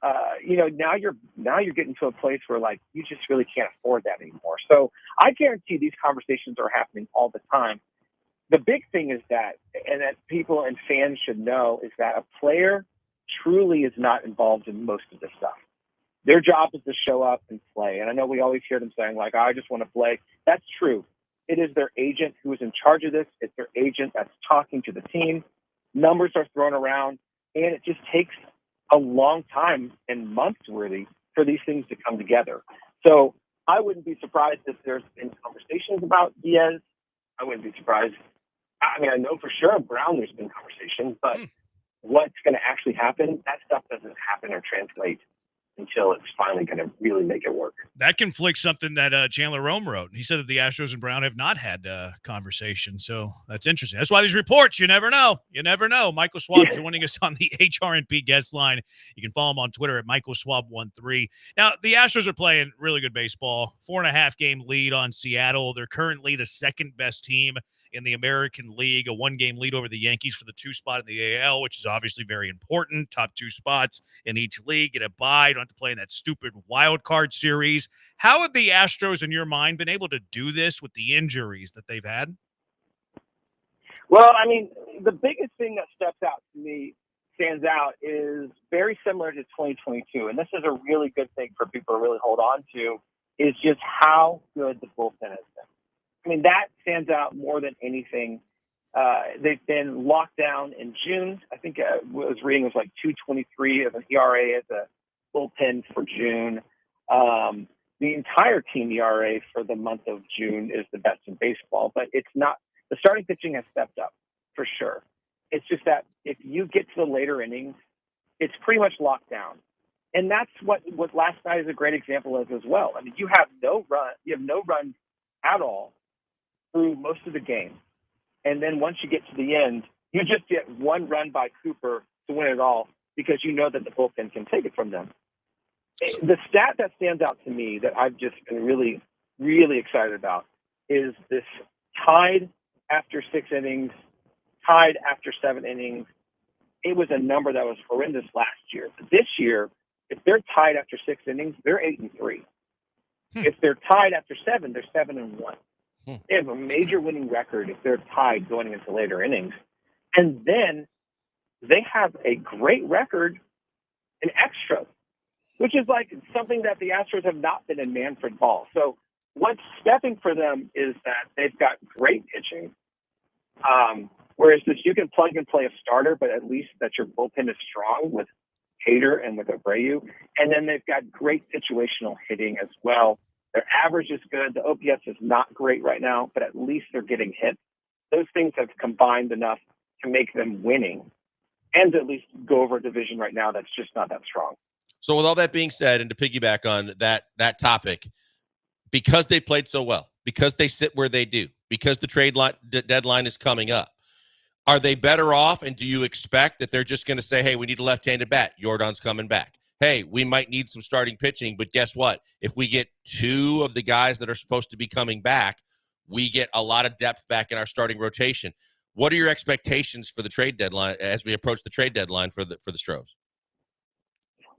now you're getting to a place where, like, you just really can't afford that anymore. So I guarantee these conversations are happening all the time. The big thing is that people and fans should know, is that a player truly is not involved in most of this stuff. Their job is to show up and play. And I know we always hear them saying, like, I just want to play. That's true. It is their agent who is in charge of this. It's their agent that's talking to the team. Numbers are thrown around, and it just takes a long time and months really for these things to come together. So I wouldn't be surprised if there's been conversations about Diaz. I wouldn't be surprised. I mean, I know for sure Brown there's been conversations, but what's going to actually happen, that stuff doesn't happen or translate until it's finally going to really make it work. That conflicts something that Chandler Rome wrote. He said that the Astros and Brown have not had conversation. So that's interesting. That's why these reports, you never know. You never know. Michael Schwab joining us on the HRNP guest line. You can follow him on Twitter at MichaelSchwab13. Now, the Astros are playing really good baseball. 4.5-game lead on Seattle. They're currently the second best team in the American League, a 1-game lead over the Yankees for the 2 spot in the AL, which is obviously very important. Top 2 spots in each league. Get a bye. Don't have to play in that stupid wild card series. How have the Astros, in your mind, been able to do this with the injuries that they've had? Well, I mean, the biggest thing that stands out is very similar to 2022. And this is a really good thing for people to really hold on to, is just how good the bullpen has been. I mean, that stands out more than anything. They've been locked down in June. I think I was reading it was like 2.23 of an ERA as a bullpen for June. The entire team ERA for the month of June is the best in baseball, but it's not. The starting pitching has stepped up for sure. It's just that if you get to the later innings, it's pretty much locked down. And that's what last night is a great example of as well. I mean, you have no run at all through most of the game. And then once you get to the end, you just get one run by Cooper to win it all because you know that the bullpen can take it from them. The stat that stands out to me that I've just been really, really excited about is this tied after 6 innings, tied after 7 innings. It was a number that was horrendous last year. But this year, if they're tied after 6 innings, they're 8-3. If they're tied after 7, they're 7-1. They have a major winning record if they're tied going into later innings. And then they have a great record in extras, which is like something that the Astros have not been in Manfred ball. So what's stepping for them is that they've got great pitching. Whereas you can plug and play a starter, but at least that your bullpen is strong with Hader and with Abreu. And then they've got great situational hitting as well. Their average is good. The OPS is not great right now, but at least they're getting hit. Those things have combined enough to make them winning and at least go over a division right now that's just not that strong. So with all that being said, and to piggyback on that topic, because they played so well, because they sit where they do, because the trade deadline is coming up, are they better off? And do you expect that they're just going to say, hey, we need a left-handed bat, Jordan's coming back? Hey, we might need some starting pitching, but guess what? If we get 2 of the guys that are supposed to be coming back, we get a lot of depth back in our starting rotation. What are your expectations for the trade deadline as we approach the trade deadline for the Stros?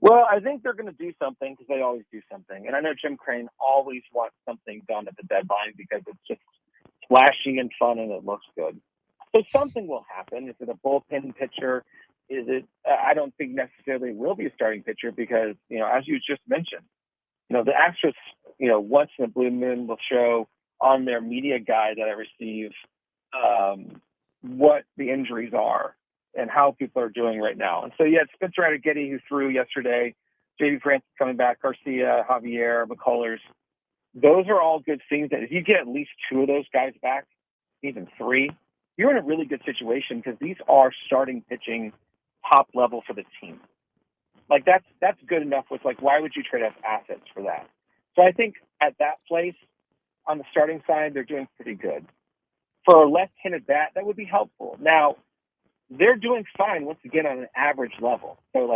Well, I think they're going to do something because they always do something. And I know Jim Crane always wants something done at the deadline because it's just flashy and fun and it looks good. So something will happen. Is it a bullpen pitcher? Is it? I don't think necessarily will be a starting pitcher because, as you just mentioned, the Astros, once in a blue moon will show on their media guide that I receive what the injuries are and how people are doing right now. And so, it's Spencer Adigeti who threw yesterday, J.D. Francis coming back, Garcia, Javier, McCullers. Those are all good things that if you get at least 2 of those guys back, even 3, you're in a really good situation because these are starting pitching top level for the team. Like that's good enough with why would you trade up assets for that? So I think at that place on the starting side, they're doing pretty good. For a left-handed bat, that would be helpful. Now, they're doing fine once again on an average level. So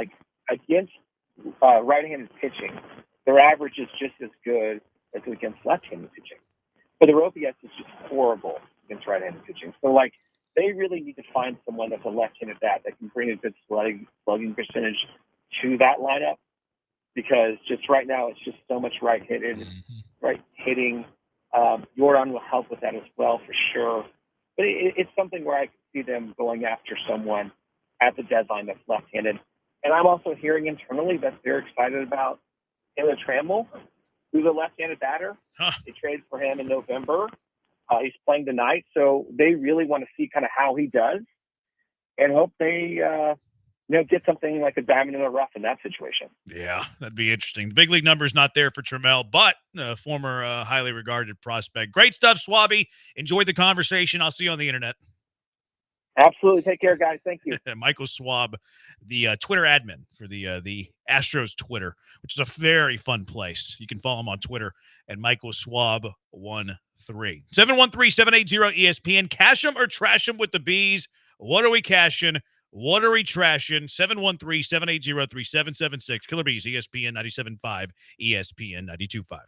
against right-handed pitching, their average is just as good as against left-handed pitching. But their OPS is just horrible against right-handed pitching. So they really need to find someone that's a left-handed bat that can bring a good slugging percentage to that lineup because just right now it's just so much right hitting. Jordan will help with that as well for sure. But it's something where I could see them going after someone at the deadline that's left-handed. And I'm also hearing internally that they're excited about Taylor Trammell, who's a left-handed batter. They traded for him in November. He's playing tonight, so they really want to see kind of how he does and hope they get something like a diamond in the rough in that situation. Yeah, that'd be interesting. The big league number is not there for Trammell, but a former highly regarded prospect. Great stuff, Swabby. Enjoyed the conversation. I'll see you on the internet. Absolutely. Take care, guys. Thank you. Michael Swab, the Twitter admin for the Astros Twitter, which is a very fun place. You can follow him on Twitter at Michael Swab13. 713-780-ESPN. Cash them or trash them with the bees. What are we cashing? What are we trashing? 713-780-3776. Killer Bees, ESPN 97.5, ESPN 92.5.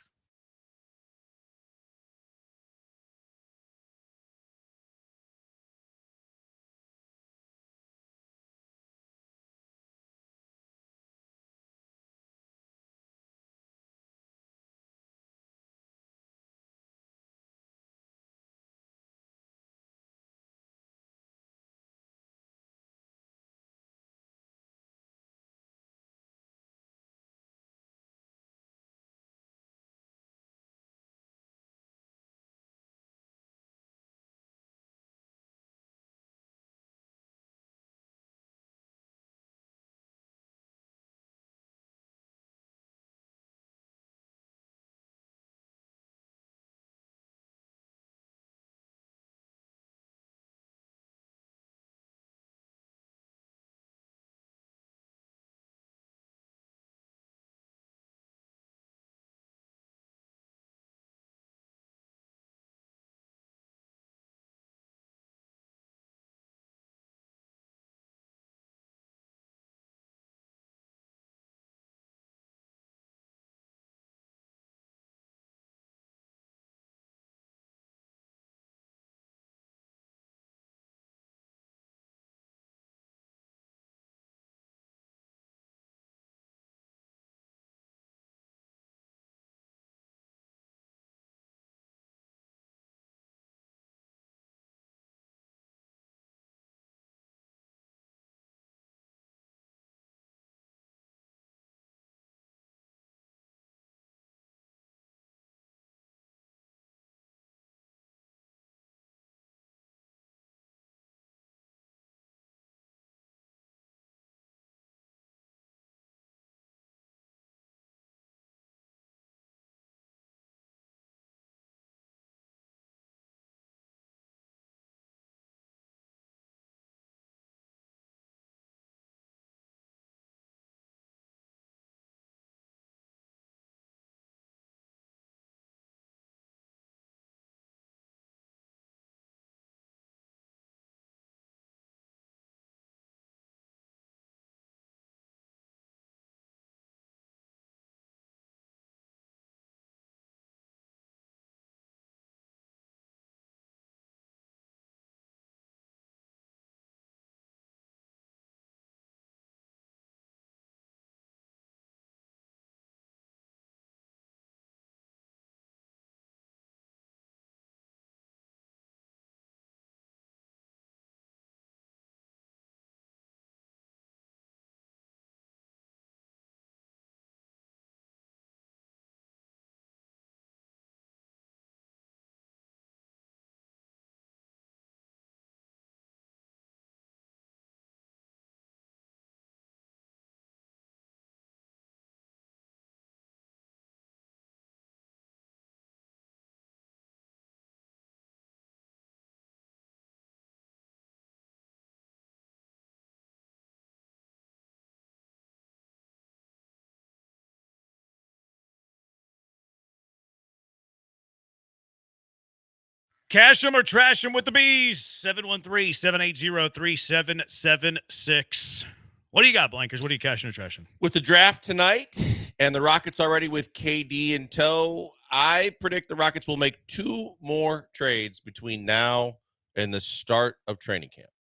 Cash them or trash them with the bees. 713-780-3776. What do you got, Blankers? What are you cashing or trashing? With the draft tonight and the Rockets already with KD in tow, I predict the Rockets will make 2 more trades between now and the start of training camp.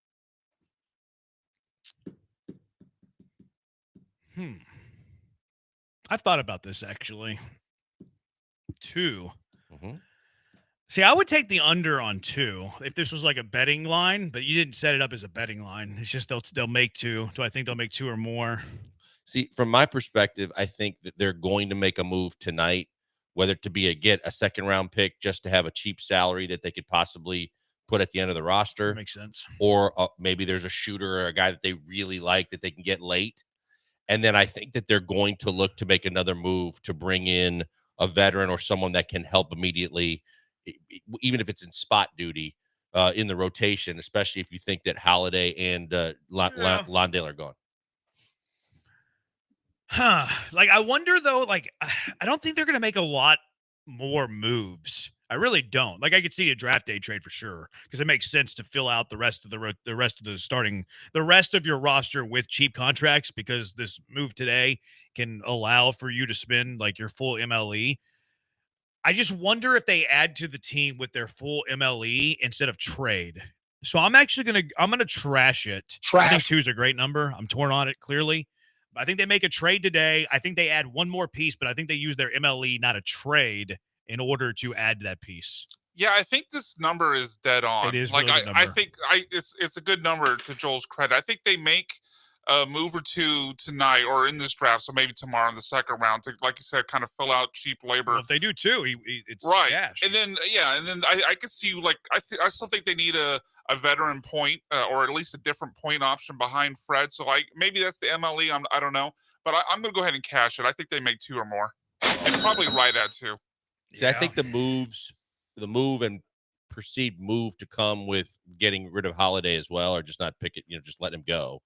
I've thought about this, actually. 2. Mm-hmm. See, I would take the under on 2 if this was like a betting line, but you didn't set it up as a betting line. It's just they'll make 2. Do I think they'll make 2 or more? See, from my perspective, I think that they're going to make a move tonight, whether to be get a second-round pick just to have a cheap salary that they could possibly put at the end of the roster. That makes sense. Or maybe there's a shooter or a guy that they really like that they can get late. And then I think that they're going to look to make another move to bring in a veteran or someone that can help immediately, even if it's in spot duty in the rotation, especially if you think that Holiday and Londale are gone. Like, I wonder, though, like, I don't think they're going to make a lot more moves. I really don't. Like, I could see a draft day trade for sure because it makes sense to fill out the rest of the rest of your roster with cheap contracts because this move today can allow for you to spend like your full MLE. I just wonder if they add to the team with their full MLE instead of trade. So I'm actually gonna trash it. I think 2 is a great number. I'm torn on it clearly. I think they make a trade today. I think they add one more piece, but I think they use their MLE, not a trade, in order to add that piece. Yeah, I think this number is dead on. It is like really good I number. think it's a good number to Joel's credit. I think they make a move or 2 tonight or in this draft, so maybe tomorrow in the second round to, like you said, kind of fill out cheap labor. Well, if they do too, it's right. cash. And then I could see like I still think they need a veteran point or at least a different point option behind Fred. So maybe that's the MLE. I don't know, but I'm going to go ahead and cash it. I think they make 2 or more, and probably right at 2. See, I think the move and perceived move to come with getting rid of Holiday as well, or just not pick it, just let him go.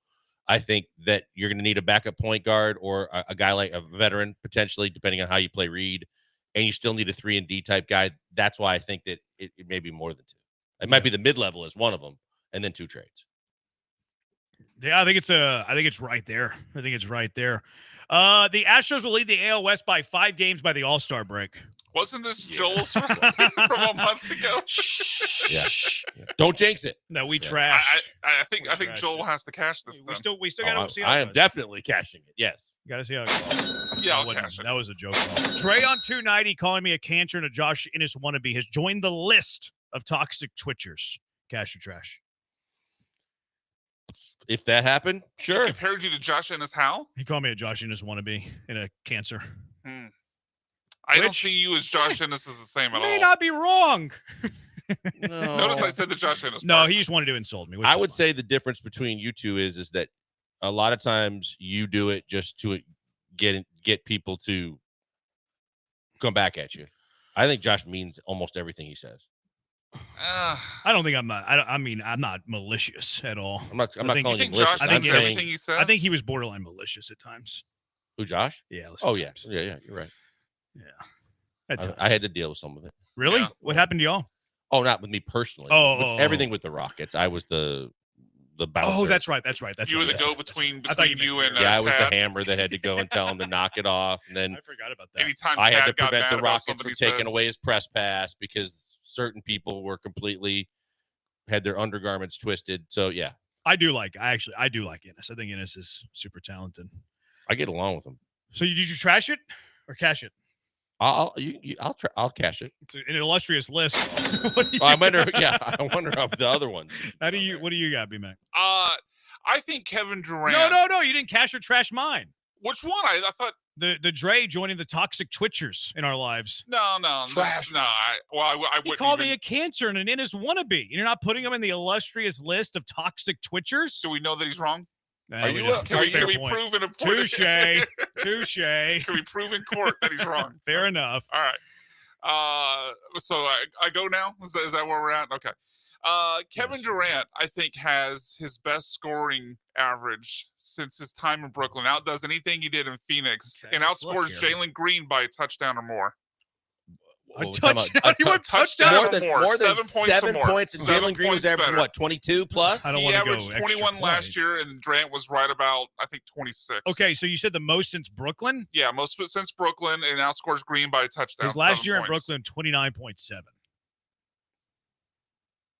I think that you're going to need a backup point guard or a guy like a veteran, potentially, depending on how you play Reed, and you still need a 3-and-D type guy. That's why I think that it may be more than 2. It might be the mid-level as one of them, and then 2 trades. Yeah, I think it's right there. I think it's right there. The Astros will lead the AL West by 5 games by the All-Star break. Wasn't this Joel's from a month ago? Yeah. Don't jinx it. No, we trash. I think Joel has to cash this. We still got to see how I it am goes. definitely cashing it. Yes. Got to see how it goes. Yeah, I'll cash it. That was a joke. Trey on 290 calling me a cancer and a Josh Innes wannabe has joined the list of toxic Twitchers. Cash or trash? If that happened, sure. He compared you to Josh Innes how? He called me a Josh Innes wannabe and a cancer. I don't see you as Josh Innes as the same at all. May not be wrong. No. Notice I said the Josh Innes. No, he just wanted to insult me. I would say the difference between you two is that a lot of times you do it just to get people to come back at you. I think Josh means almost everything he says. I don't think I'm not. I'm not malicious at all. I'm not calling you malicious. Josh I'm means saying, everything he says? I think he was borderline malicious at times. Who, Josh? Yeah. Oh, yeah. Yeah, you're right. Yeah. I had to deal with some of it. Really? Yeah. What happened to y'all? Oh, not with me personally. Everything with the Rockets. I was the bouncer. Oh, that's right. You were the go-between between you and I was Tad. the hammer that had to go and tell him to knock it off. And then I forgot about that. Anytime I had to Tad got prevent mad the about Rockets something from he said. taking away his press pass because certain people were completely had their undergarments twisted. So, yeah. I do like Innes. I think Innes is super talented. I get along with him. So did you trash it or cash it? I'll cash it. It's an illustrious list. I wonder of the other ones. What do you got, B-Mac? I think Kevin Durant. No, you didn't cash or trash mine. Which one? I thought the Dre joining the toxic Twitchers in our lives. No. Trash. No, I He wouldn't called even. me a cancer and an Innes wannabe. You're not putting him in the illustrious list of toxic Twitchers? Do we know that he's wrong? Are you? Can we prove in a court? Touche. Can we prove in court that he's wrong? Fair enough. All right. So I go now. Is that where we're at? Okay. Kevin Durant, I think, has his best scoring average since his time in Brooklyn. Outdoes anything he did in Phoenix, and outscores Jalen Green by a touchdown or more. touchdown. He went touchdown. More than more. 7 points, and 7 Jalen Green was points averaging better. what, 22 plus? I don't He want to go averaged 21 extra last point. year, and Durant was right about, I think, 26. Okay, so you said the most since Brooklyn? Yeah, most of it since Brooklyn, and outscores Green by a touchdown. His last 7 year in points. Brooklyn, 29.7.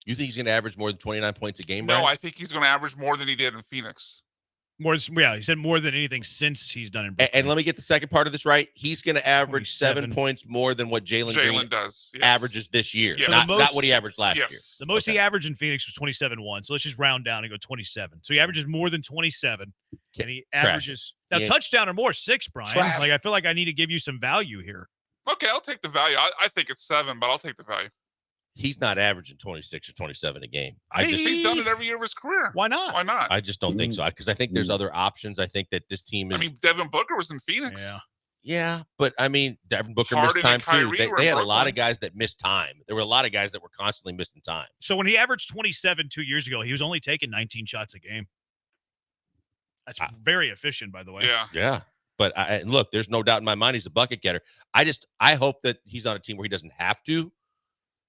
You think he's going to average more than 29 points a game? No, Brian? I think he's going to average more than he did in Phoenix. He said more than anything since he's done in Brooklyn. And let me get the second part of this right. He's going to average 7 points more than what Jalen Green does. Yes. averages this year. Yes. Not, So not what he averaged last year. The most he averaged in Phoenix was 27-1. So let's just round down and go 27. So he averages more than 27. And he averages now touchdown or more 6, Brian. Trash. Like I feel like I need to give you some value here. Okay, I'll take the value. I think it's 7, but I'll take the value. He's not averaging 26 or 27 a game. He's done it every year of his career. Why not? Why not? I just don't think so, because I think there's other options. I think that this team is. I mean, Devin Booker was in Phoenix. Yeah, but I mean, Devin Booker Harden missed time and too. Kyrie They were in had a lot Brooklyn. of guys that missed time. There were a lot of guys that were constantly missing time. So when he averaged 27 2 years ago, he was only taking 19 shots a game. That's very efficient, by the way. Yeah. But and look, there's no doubt in my mind he's a bucket getter. I hope that he's on a team where he doesn't have to.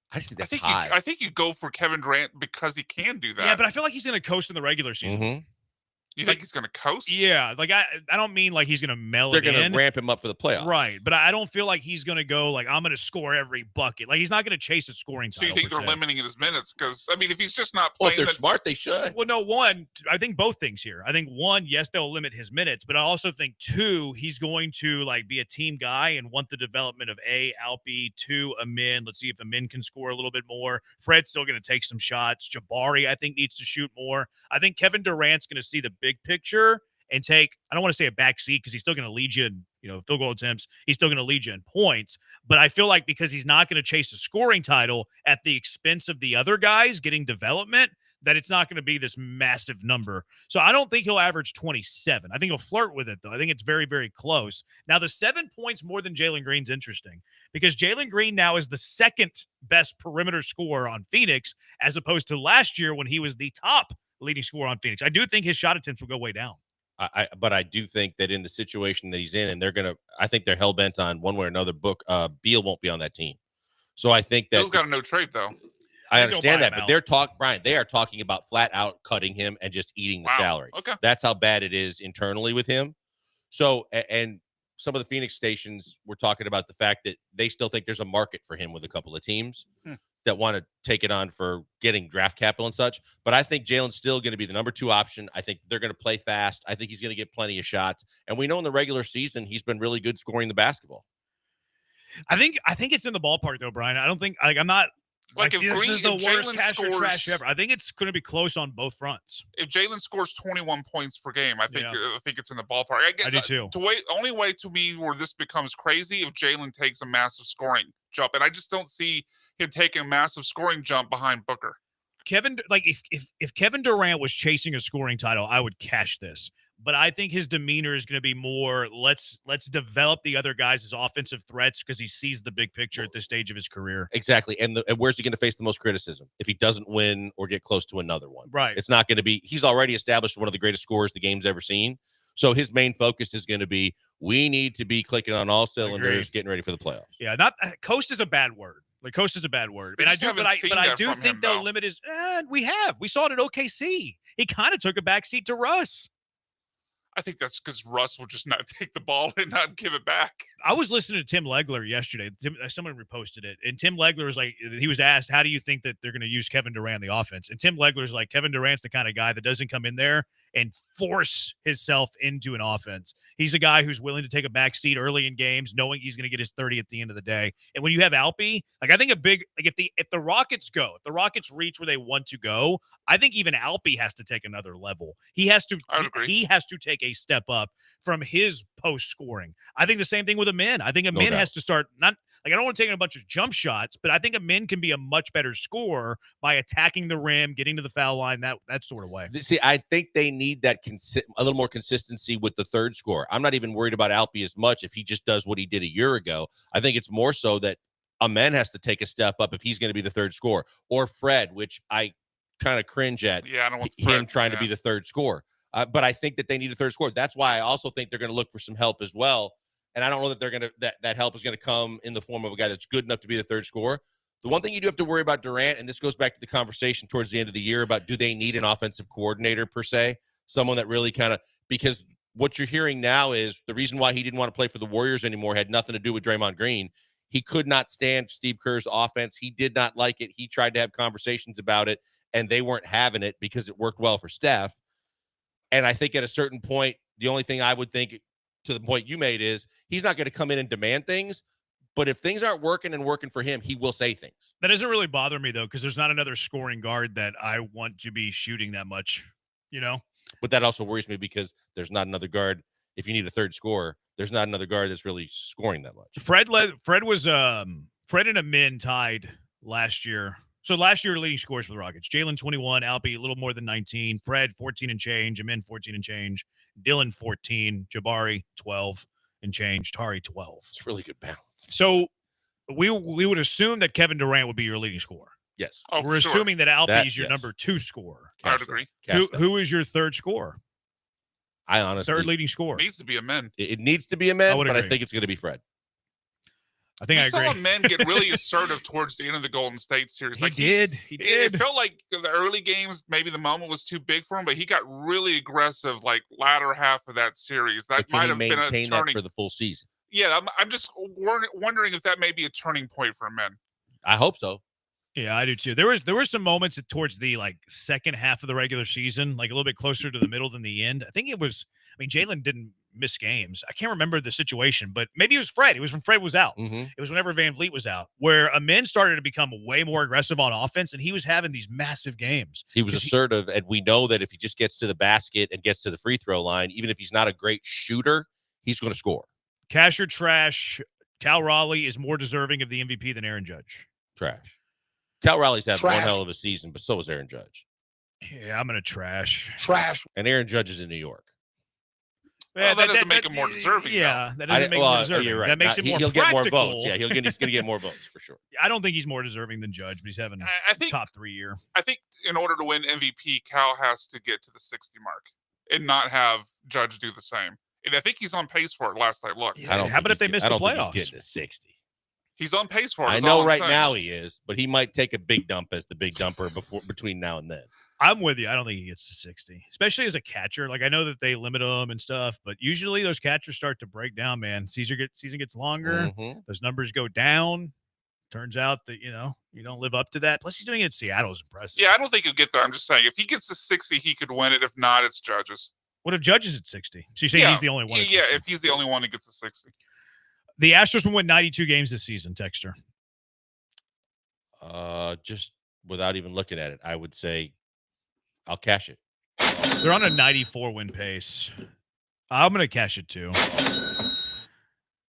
I just think that's high. I think you go for Kevin Durant because he can do that. Yeah, but I feel like he's going to coast in the regular season. Mhm. You think he's going to coast? Yeah, like I don't mean like he's going to meld They're it in. going to ramp him up for the playoffs. Right, but I don't feel like he's going to go like I'm going to score every bucket. Like he's not going to chase a scoring So title. you think per they're se. limiting his minutes? Because I mean, if he's just not Well, playing, if they're then- smart, they should. Well, no, one, I think both things here. I think one, yes, they'll limit his minutes, but I also think two, he's going to like be a team guy and want the development of Alpi, 2, Amin. Let's see if Amin can score a little bit more. Fred's still going to take some shots. Jabari, I think, needs to shoot more. I think Kevin Durant's going to see the big picture and take, I don't want to say a back seat because he's still going to lead you in, field goal attempts. He's still going to lead you in points. But I feel like because he's not going to chase a scoring title at the expense of the other guys getting development, that it's not going to be this massive number. So I don't think he'll average 27. I think he'll flirt with it, though. I think it's very, very close. Now, the 7 points more than Jalen Green's interesting because Jalen Green now is the second best perimeter scorer on Phoenix as opposed to last year when he was the top leading scorer on Phoenix. I do think his shot attempts will go way down. But I do think that in the situation that he's in, and I think they're hell bent on one way or another. Beal won't be on that team, so I think that Bill's got a no trade though. I understand that, but they are talking about flat out cutting him and just eating the salary. Okay, that's how bad it is internally with him. So, and some of the Phoenix stations were talking about the fact that they still think there's a market for him with a couple of teams that want to take it on for getting draft capital and such. But I think Jalen's still going to be the number 2 option. I think they're going to play fast. I think he's going to get plenty of shots. And we know in the regular season, he's been really good scoring the basketball. I think it's in the ballpark though, Brian. I don't think I'm not Like if this Green- is the if worst Jalen cash or trash scores- ever. I think it's going to be close on both fronts. If Jalen scores 21 points per game, I think it's in the ballpark. I do too. Only way to me where this becomes crazy if Jalen takes a massive scoring jump, and I just don't see him taking a massive scoring jump behind Booker. Kevin, like if Kevin Durant was chasing a scoring title, I would cash this. But I think his demeanor is going to be more let's develop the other guys as offensive threats because he sees the big picture at this stage of his career. Exactly. And where's he going to face the most criticism if he doesn't win or get close to another one? Right. It's not going to be, he's already established one of the greatest scorers the game's ever seen. So his main focus is going to be, we need to be clicking on all cylinders, getting ready for the playoffs. Yeah, not coast is a bad word. Like coast is a bad word. We And I just do, haven't seen but I that do from think him, they'll though. limit his. We saw it at OKC. He kind of took a backseat to Russ. I think that's because Russ will just not take the ball and not give it back. I was listening to Tim Legler yesterday. Someone reposted it, and Tim Legler was like, he was asked, "How do you think that they're going to use Kevin Durant in the offense?" And Tim Legler's like, Kevin Durant's the kind of guy that doesn't come in there and force himself into an offense. He's a guy who's willing to take a back seat early in games, knowing he's going to get his 30 at the end of the day. And when you have Alpi, like I think if the Rockets reach where they want to go, I think even Alpi has to take another level. He has to take a step up from his post scoring. I think the same thing with Amin. I think Amin has to start I don't want to take a bunch of jump shots, but I think Amin can be a much better scorer by attacking the rim, getting to the foul line, that sort of way. See, I think they need that a little more consistency with the third scorer. I'm not even worried about Alpi as much if he just does what he did a year ago. I think it's more so that Amin has to take a step up if he's going to be the third scorer, or Fred, which I kind of cringe at. Yeah, I don't want him Fred, trying to be the third scorer. But I think that they need a third scorer. That's why I also think they're going to look for some help as well. and I don't know that they're gonna that help is gonna come in the form of a guy that's good enough to be the third scorer. The one thing you do have to worry about Durant, and this goes back to the conversation towards the end of the year about do they need an offensive coordinator per se, someone that really kind of, because what you're hearing now is the reason why he didn't want to play for the Warriors anymore had nothing to do with Draymond Green. He could not stand Steve Kerr's offense. He did not like it. He tried to have conversations about it, and they weren't having it because it worked well for Steph. And I think at a certain point, the only thing I would think, to the point you made, is he's not going to come in and demand things. But if things aren't working and working for him, he will say things. That doesn't really bother me, though, because there's not another scoring guard that I want to be shooting that much, you know? But that also worries me because there's not another guard. If you need a third scorer, there's not another guard that's really scoring that much. Fred and Amin tied last year. So last year, leading scores for the Rockets. Jalen 21, Alpi a little more than 19, Fred 14 and change, Amin 14 and change, Dylan 14, Jabari 12 and change, Tari 12. It's really good balance. So we would assume that Kevin Durant would be your leading scorer. Yes. Oh, We're for sure. assuming that Alpi is your yes. number 2 scorer. I would agree. Who is your third scorer? I honestly Third leading scorer. Needs to be a men. It needs to be a man, but I agree. think it's going to be Fred. I think I We agree. saw men get really assertive towards the end of the Golden State series. He did. It felt like the early games, maybe the moment was too big for him, but he got really aggressive, like latter half of that series. That But can might he have been a maintain that turning. for the full season? Yeah, I'm just wondering if that may be a turning point for men. I hope so. Yeah, I do too. There were some moments towards the second half of the regular season, like a little bit closer to the middle than the end. I think it was. I mean, Jalen didn't miss games. I can't remember the situation, but maybe it was Fred. It was when Fred was out. Mm-hmm. It was whenever Van Vliet was out, where Amin started to become way more aggressive on offense, and he was having these massive games. He was assertive, and we know that if he just gets to the basket and gets to the free throw line, even if he's not a great shooter, he's going to score. Cash or trash, Cal Raleigh is more deserving of the MVP than Aaron Judge. Trash. Cal Raleigh's having one Trash. hell of a season, but so is Aaron Judge. Yeah, I'm going to trash. And Aaron Judge is in New York. Well, that doesn't make him more deserving. Yeah, that doesn't make him more deserving. You're right. That makes him more he'll get more practical. votes. Yeah, he's going to get more votes for sure. I don't think he's more deserving than Judge, but he's having I think top 3 year. I think in order to win MVP, Cal has to get to the 60 mark and not have Judge do the same. And I think he's on pace for it. Last I looked. I don't How about if they miss the I don't think playoffs? he's getting to 60. He's on pace for it. I is know all I'm right saying. now he is, but he might take a big dump as the big dumper between now and then. I'm with you. I don't think he gets to 60, especially as a catcher. Like, I know that they limit him and stuff, but usually those catchers start to break down, man. Season gets longer. Mhm. Those numbers go down. Turns out that, you don't live up to that. Plus, he's doing it in Seattle is impressive. Yeah, I don't think he'll get there. I'm just saying, if he gets to 60, he could win it. If not, it's Judge's. What if Judge is at 60? So you're saying he's the only one at Yeah, 60. if he's the only one that gets to 60. The Astros will win 92 games this season, Texter. Just without even looking at it, I would say I'll cash it. They're on a 94 win pace. I'm going to cash it too.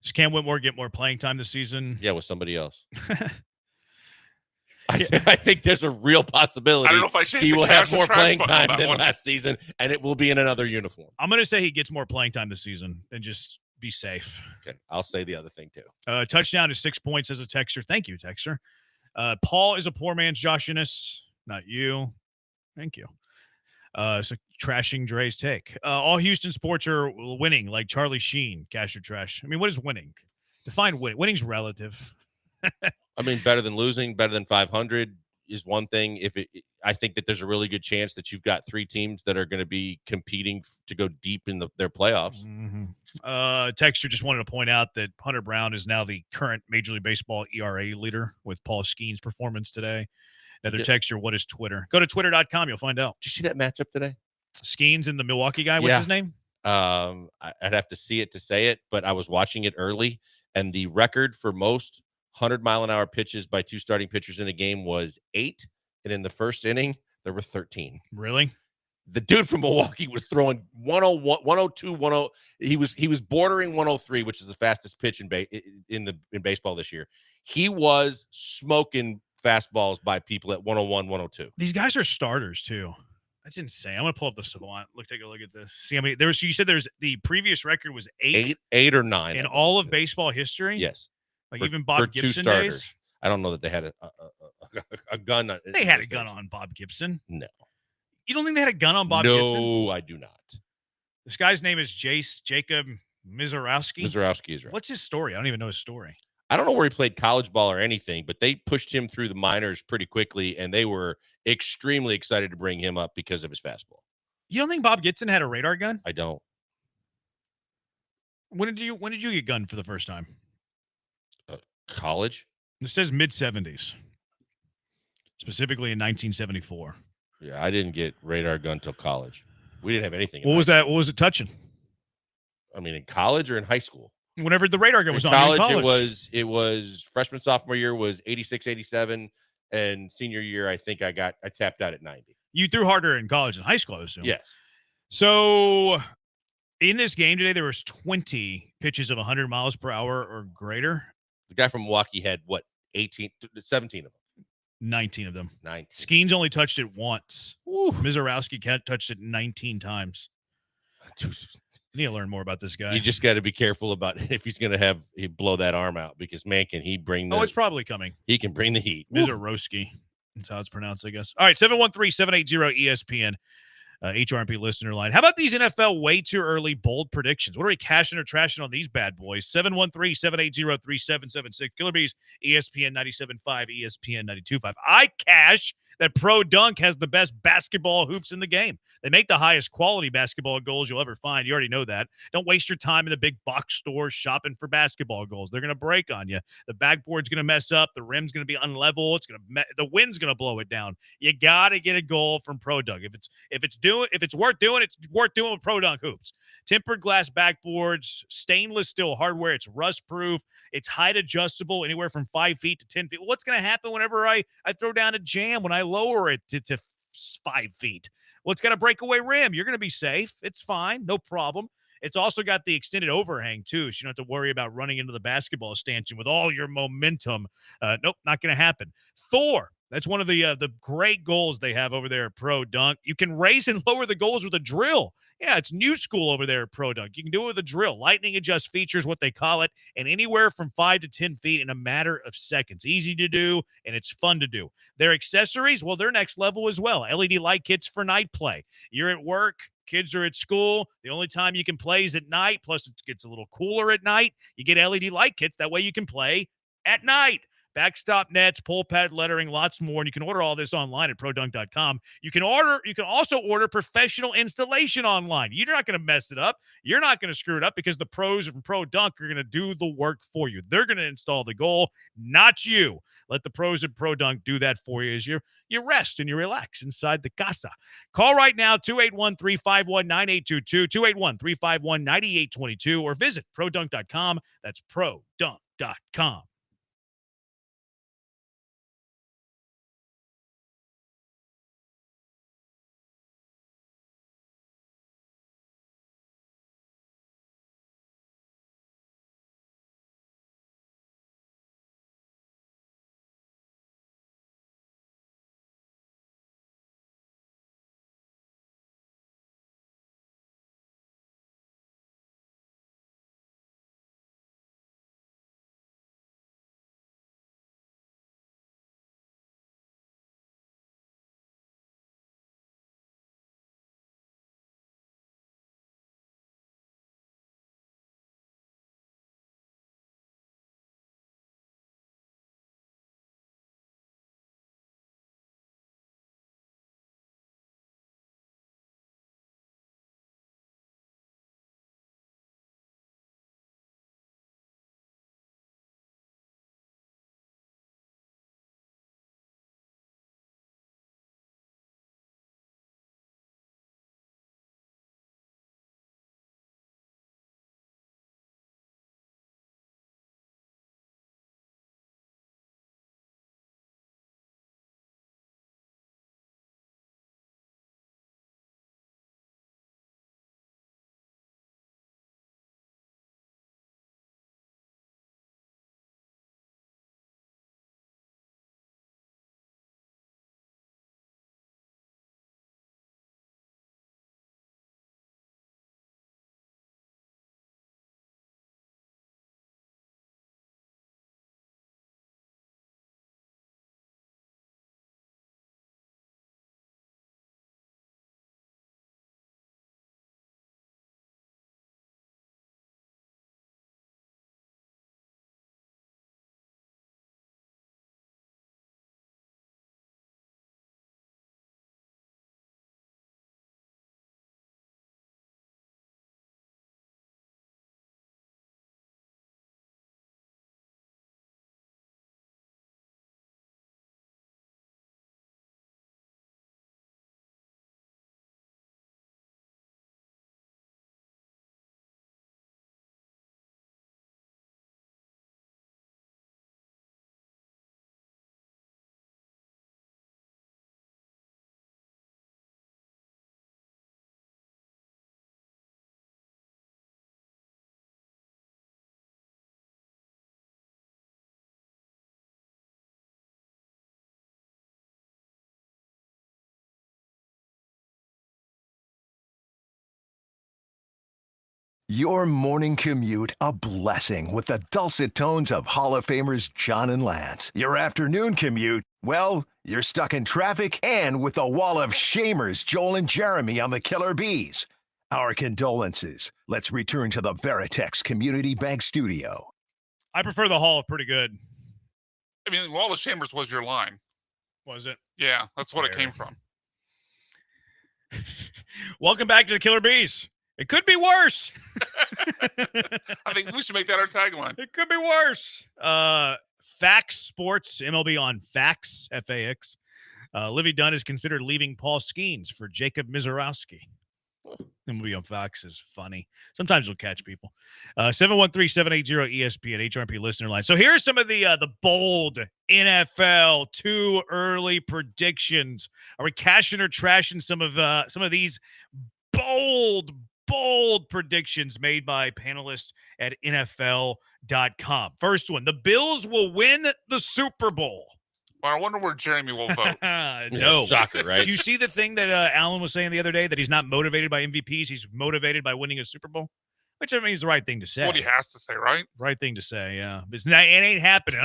Does Cam Whitmore get more playing time this season? Yeah, with somebody else. I think there's a real possibility I don't know if I should he hit the will have cash or more trash playing button on time that than one. last season, and it will be in another uniform. I'm going to say he gets more playing time this season and just be safe. Okay, I'll say the other thing too. Touchdown is 6 points as a Texter. Thank you, Texter. Paul is a poor man's Josh Innes, not you. Thank you. So trashing Dre's take. All Houston sports are winning, like Charlie Sheen. Cash or trash. I mean, what is winning? Define winning. Winning's relative. I mean, better than losing, better than 500 is one thing. I think that there's a really good chance that you've got 3 teams that are going to be competing to go deep in their playoffs. Texter just wanted to point out that Hunter Brown is now the current Major League Baseball ERA leader with Paul Skeen's performance today. Another texture, what is Twitter? Go to twitter.com. You'll find out. Did you see that matchup today? Skeens and the Milwaukee guy. What's his name? I'd have to see it to say it, but I was watching it early, and the record for most 100-mile-an-hour pitches by 2 starting pitchers in a game was 8, and in the first inning, there were 13. Really? The dude from Milwaukee was throwing 101, 102, 10. He was bordering 103, which is the fastest pitch in baseball this year. He was smoking fastballs by people at 101, 102. These guys are starters too. That's insane. I'm gonna pull up the Savant. Take a look at this. See how many there was. You said there's the previous record was 8 or 9 in all of baseball history. Yes, like for, even Bob for Gibson 2 starters. days. I don't know that they had a gun. They had a gun on Bob Gibson. No, you don't think they had a gun on Bob Gibson? No, I do not. This guy's name is Jacob Mizorowski? Mizorowski is right. What's his story? I don't even know his story. I don't know where he played college ball or anything, but they pushed him through the minors pretty quickly, and they were extremely excited to bring him up because of his fastball. You don't think Bob Gibson had a radar gun? I don't. When did you get gunned for the first time? College? It says mid-70s, specifically in 1974. Yeah, I didn't get radar gun till college. We didn't have anything. What was that? What was it touching? I mean, in college or in high school? Whenever the radar gun was in on. College, it was freshman, sophomore year was 86, 87, and senior year, I think I tapped out at 90. You threw harder in college than high school, I assume. Yes. So in this game today, there was 20 pitches of 100 miles per hour or greater. The guy from Milwaukee had, 17 of them? 19 of them. 19. Skeens only touched it once. Mizorowski touched it 19 times. You need to learn more about this guy. You just got to be careful about if he's going to blow that arm out, because, man, can he bring the... Oh, it's probably coming. He can bring the heat. Mizorowski. That's how it's pronounced, I guess. All right, 713-780-ESPN. HRMP listener line. How about these NFL way too early bold predictions? What are we cashing or trashing on these bad boys? 713-780-3776. Killer Bees, ESPN 97.5, ESPN 92.5. I cash that Pro Dunk has the best basketball hoops in the game. They make the highest quality basketball goals you'll ever find. You already know that. Don't waste your time in the big box stores shopping for basketball goals. They're going to break on you. The backboard's going to mess up. The rim's going to be unlevel. The wind's going to blow it down. You got to get a goal from Pro Dunk. If it's worth doing, it's worth doing with Pro Dunk hoops. Tempered glass backboards, stainless steel hardware. It's rust proof. It's height adjustable, anywhere from 5 feet to 10 feet. What's going to happen whenever I throw down a jam when I lower it to 5 feet? Well, it's got a breakaway rim. You're going to be safe. It's fine. No problem. It's also got the extended overhang, too, so you don't have to worry about running into the basketball stanchion with all your momentum. Nope, not going to happen. Thor. That's one of the great goals they have over there at Pro Dunk. You can raise and lower the goals with a drill. Yeah, it's new school over there at Pro Dunk. You can do it with a drill. Lightning adjust features, what they call it, and anywhere from 5 to 10 feet in a matter of seconds. Easy to do, and it's fun to do. Their accessories, well, they're next level as well. LED light kits for night play. You're at work. Kids are at school. The only time you can play is at night. Plus, it gets a little cooler at night. You get LED light kits. That way you can play at night. Backstop nets, pull pad lettering, lots more. And you can order all this online at produnk.com. You can also order professional installation online. You're not going to mess it up. You're not going to screw it up, because the pros from Pro Dunk are going to do the work for you. They're going to install the goal, not you. Let the pros at Pro Dunk do that for you as you rest and you relax inside the casa. Call right now, 281-351-9822, 281-351-9822, or visit produnk.com. That's produnk.com. Your morning commute a blessing with the dulcet tones of Hall of Famers John and Lance. Your afternoon commute, well, you're stuck in traffic and with a wall of shamers Joel and Jeremy on the Killer Bees. Our condolences. Let's return to the Veritex Community Bank Studio. I prefer the Hall of Pretty Good. I mean, Wall of Chambers was your line. Was it? Yeah, that's what it came from. Welcome back to the Killer Bees. It could be worse. I think we should make that our tagline. It could be worse. Fax Sports, MLB on Fax, F-A-X. Livy Dunn is considered leaving Paul Skeens for Jacob Mizorowski. MLB on Fox is funny. Sometimes we'll catch people. 713-780-ESPN, HRP listener line. So here's some of the bold NFL too early predictions. Are we cashing or trashing some of these bold predictions made by panelists at NFL.com? First one, the Bills will win the Super Bowl. Well, I wonder where Jeremy will vote. No. Shocker, right? Did you see the thing that Alan was saying the other day, that he's not motivated by MVPs, he's motivated by winning a Super Bowl? Which, I mean, is the right thing to say. That's what he has to say, right? Right thing to say, yeah. But it ain't happening.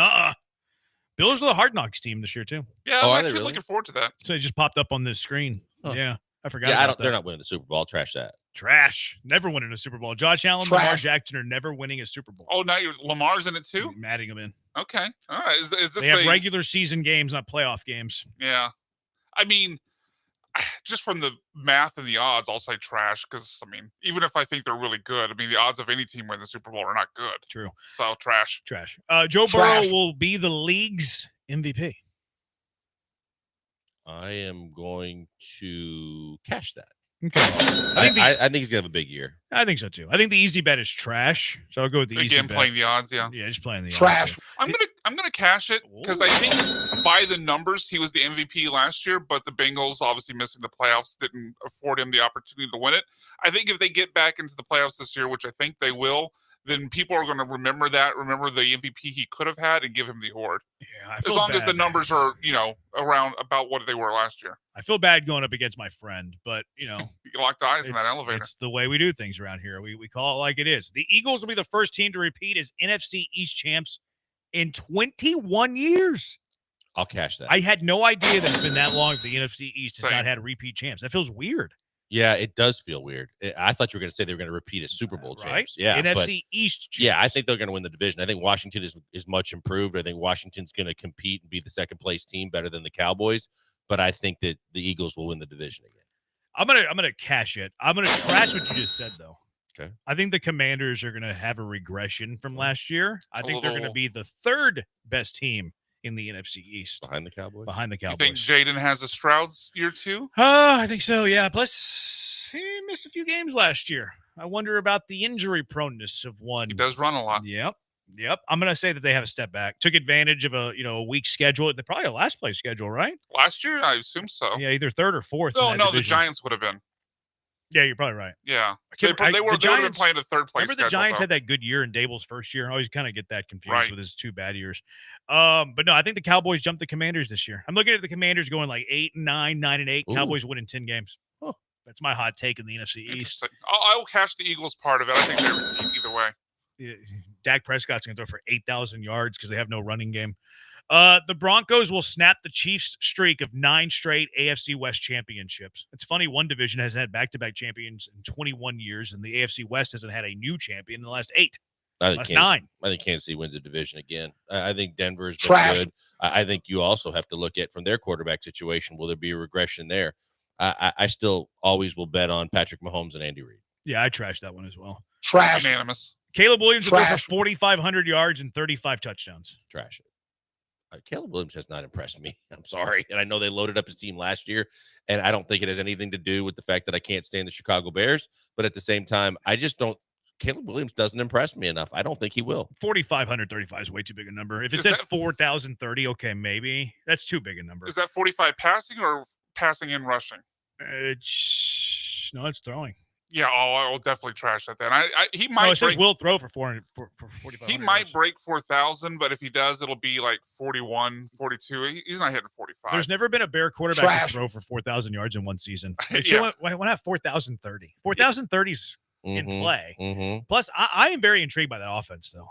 Bills are the Hard Knocks team this year, too. Yeah, I'm actually looking forward to that. So it just popped up on this screen. Huh. Yeah, I forgot Yeah, about that. they're not winning the Super Bowl. I'll trash that. Trash. Never winning a Super Bowl. Josh Allen, Lamar Jackson are never winning a Super Bowl. Oh, now Lamar's in it too? I'm adding him in. Okay. All right. Is this They have regular season games, not playoff games. Yeah. I mean, just from the math and the odds, I'll say trash because, I mean, even if I think they're really good, I mean, the odds of any team winning the Super Bowl are not good. True. So, trash. Trash. Joe Burrow will be the league's MVP. I am going to cash that. Okay. I think he's gonna have a big year. I think so too. I think the easy bet is trash. So I'll go with the easy bet. Again, playing the odds, yeah. Yeah, just playing the Trash. odds. I'm gonna cash it because I think by the numbers he was the MVP last year, but the Bengals obviously missing the playoffs didn't afford him the opportunity to win it. I think if they get back into the playoffs this year, which I think they will, then people are going to remember the MVP he could have had and give him the award. Yeah, as long as the numbers are, around about what they were last year. I feel bad going up against my friend, but, You locked eyes in that elevator. It's the way we do things around here. We call it like it is. The Eagles will be the first team to repeat as NFC East champs in 21 years. I'll cash that. I had no idea that it's been that long that the NFC East has not had repeat champs. That feels weird. Yeah, it does feel weird. I thought you were going to say they were going to repeat as Super Bowl champs. Yeah, NFC East champs. Yeah, I think they're going to win the division. I think Washington is much improved. I think Washington's going to compete and be the second place team, better than the Cowboys. But I think that the Eagles will win the division again. I'm gonna cash it. I'm gonna trash what you just said though. Okay. I think the Commanders are gonna have a regression from last year. I think they're gonna be the third best team in the NFC East. Behind the Cowboys? Behind the You Cowboys. think Jaden has a Stroud's year too? I think so, yeah. Plus, he missed a few games last year. I wonder about the injury proneness of one. He does run a lot. Yep. I'm going to say that they have a step back. Took advantage of a weak schedule. They're probably a last place schedule, right? Last year, I assume so. Yeah, either third or fourth. No, in that the division. Giants would have been. Yeah, you're probably right. Yeah. They They would have been playing a third place Remember schedule, the Giants though. had that good year in Dable's first year? I always kind of get that confused Right. with his two bad years. But no, I think the Cowboys jumped the Commanders this year. I'm looking at the Commanders going like 8-9, 9-8. Ooh. Cowboys winning 10 games. Huh. That's my hot take in the NFC East. Interesting. I'll catch the Eagles part of it. I think they repeat either way. Dak Prescott's going to throw for 8,000 yards because they have no running game. The Broncos will snap the Chiefs' streak of 9 straight AFC West championships. It's funny, one division has had back-to-back champions in 21 years, and the AFC West hasn't had a new champion in the last 8. Last 9. I think Kansas City wins the division again. I think Denver's been Trash. good. I think you also have to look at from their quarterback situation. Will there be a regression there? I still always will bet on Patrick Mahomes and Andy Reid. Yeah, I trashed that one as well. Trash. Unanimous. Caleb Williams will go for 4,500 yards and 35 touchdowns. Trash it. Caleb Williams has not impressed me. I'm sorry. And I know they loaded up his team last year, and I don't think it has anything to do with the fact that I can't stand the Chicago Bears. But at the same time, I just don't. Caleb Williams doesn't impress me enough. I don't think he will. 4,535 is way too big a number. If it Is said that- 4,030, okay, maybe. That's too big a number. Is that 45 passing or passing and rushing? No, it's throwing. Yeah, I will definitely trash that then. He No, might it says break, will throw for 4,500. he might break 4,000, but if he does, it'll be like 41, 42. He's not hitting 45. There's never been a Bear quarterback to throw for 4,000 yards in one season. Yeah. Why not 4,030? 4,030 is in play. Mm-hmm. Plus, I am very intrigued by that offense, though.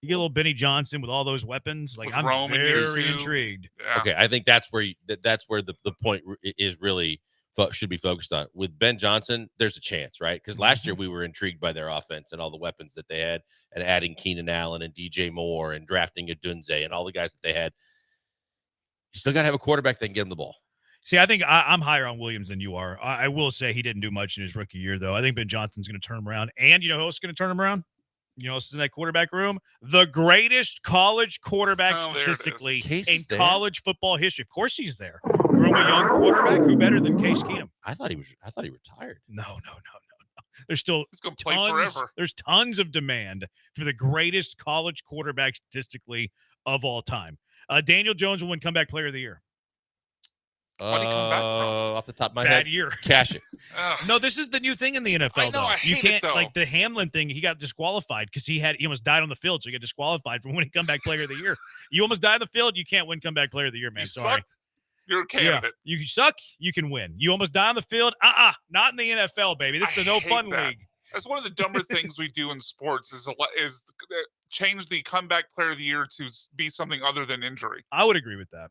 You get a little Benny Johnson with all those weapons. Like, With I'm Rome in year very 2. intrigued. Yeah. Okay, I think that's where the point is really should be focused on. With Ben Johnson, there's a chance, right? Because last year we were intrigued by their offense and all the weapons that they had, and adding Keenan Allen and DJ Moore and drafting Adunze and all the guys that they had. You still got to have a quarterback that can get him the ball. See, I think I'm higher on Williams than you are. I will say he didn't do much in his rookie year, though. I think Ben Johnson's going to turn him around. And you know who else is going to turn him around? You know who's in that quarterback room? The greatest college quarterback statistically in college football history. Of course he's there. Groom a young quarterback. Who better than Case Keenum? I thought he retired. No. There's still play forever. There's tons of demand for the greatest college quarterback statistically of all time. Daniel Jones will win comeback player of the year. Why'd he come back from? Off the top of my Bad head, year. Cash it. No, this is the new thing in the NFL. I know, though. I You hate can't it, though. like the Hamlin thing. He got disqualified because he almost died on the field, so he got disqualified from winning comeback player of the year. You almost died on the field, you can't win comeback player of the year, man. You Sorry. suck. You're a candidate. You suck, you can win. You almost die on the field. Not in the NFL, baby. This is a no fun league. That's one of the dumber things we do in sports is change the comeback player of the year to be something other than injury. I would agree with that.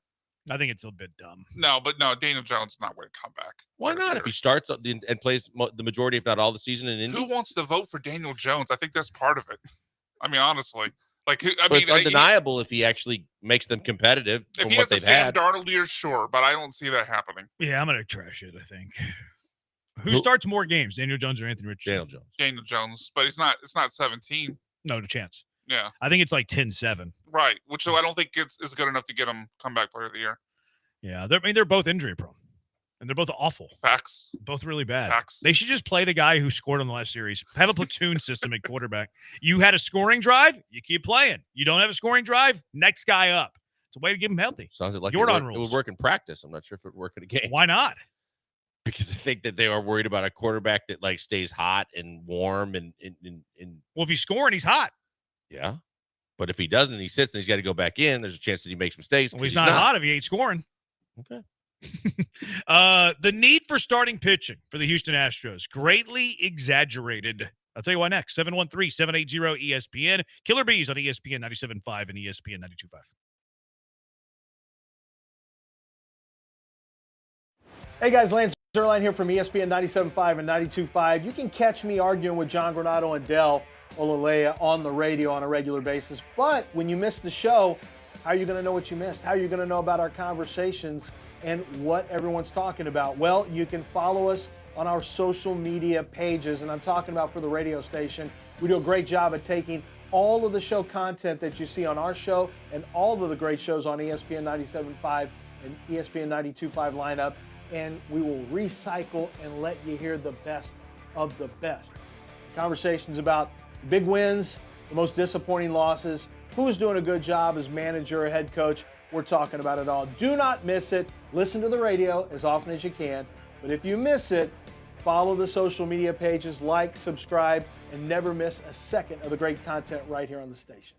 I think it's a bit dumb. No, Daniel Jones is not winning comeback. Why not? If he starts and plays the majority, if not all, the season in Indy. Who wants to vote for Daniel Jones? I think that's part of it. I mean, honestly, It's undeniable if he actually makes them competitive if from he what has a they've Sam had. Darnold year, sure, but I don't see that happening. Yeah, I'm gonna trash it. I think. Who starts more games, Daniel Jones or Anthony Richardson? Daniel Jones, but it's not 17. No chance. Yeah, I think it's like 10-7. right. Which I don't think is good enough to get him comeback player of the year. Yeah, they're both injury prone, and they're both awful. Facts. Both really bad. Facts. They should just play the guy who scored on the last series. Have a platoon system at quarterback. You had a scoring drive, you keep playing. You don't have a scoring drive, next guy up. It's a way to get him healthy. Sounds like Jordan it would rules. work in practice. I'm not sure if it would work in a game. Why not? Because I think that they are worried about a quarterback that like stays hot and warm and Well, if he's scoring, he's hot. yeah. But if he doesn't and he sits and he's got to go back in, there's a chance that he makes mistakes. Well, he's not hot if he ain't scoring. Okay. The need for starting pitching for the Houston Astros greatly exaggerated. I'll tell you why next. 713-780-ESPN. Killer Bees on ESPN 97.5 and ESPN 92.5. Hey guys, Lance Zerline here from ESPN 97.5 and 92.5. You can catch me arguing with John Granado and Del Olaleye on the radio on a regular basis. But when you miss the show, how are you going to know what you missed? How are you going to know about our conversations and what everyone's talking about? Well, you can follow us on our social media pages, and I'm talking about for the radio station. We do a great job at taking all of the show content that you see on our show and all of the great shows on ESPN 97.5 and ESPN 92.5 lineup, and we will recycle and let you hear the best of the best. Conversations about big wins, the most disappointing losses, who's doing a good job as manager or head coach. We're talking about it all. Do not miss it. Listen to the radio as often as you can. But if you miss it, follow the social media pages, like, subscribe, and never miss a second of the great content right here on the station.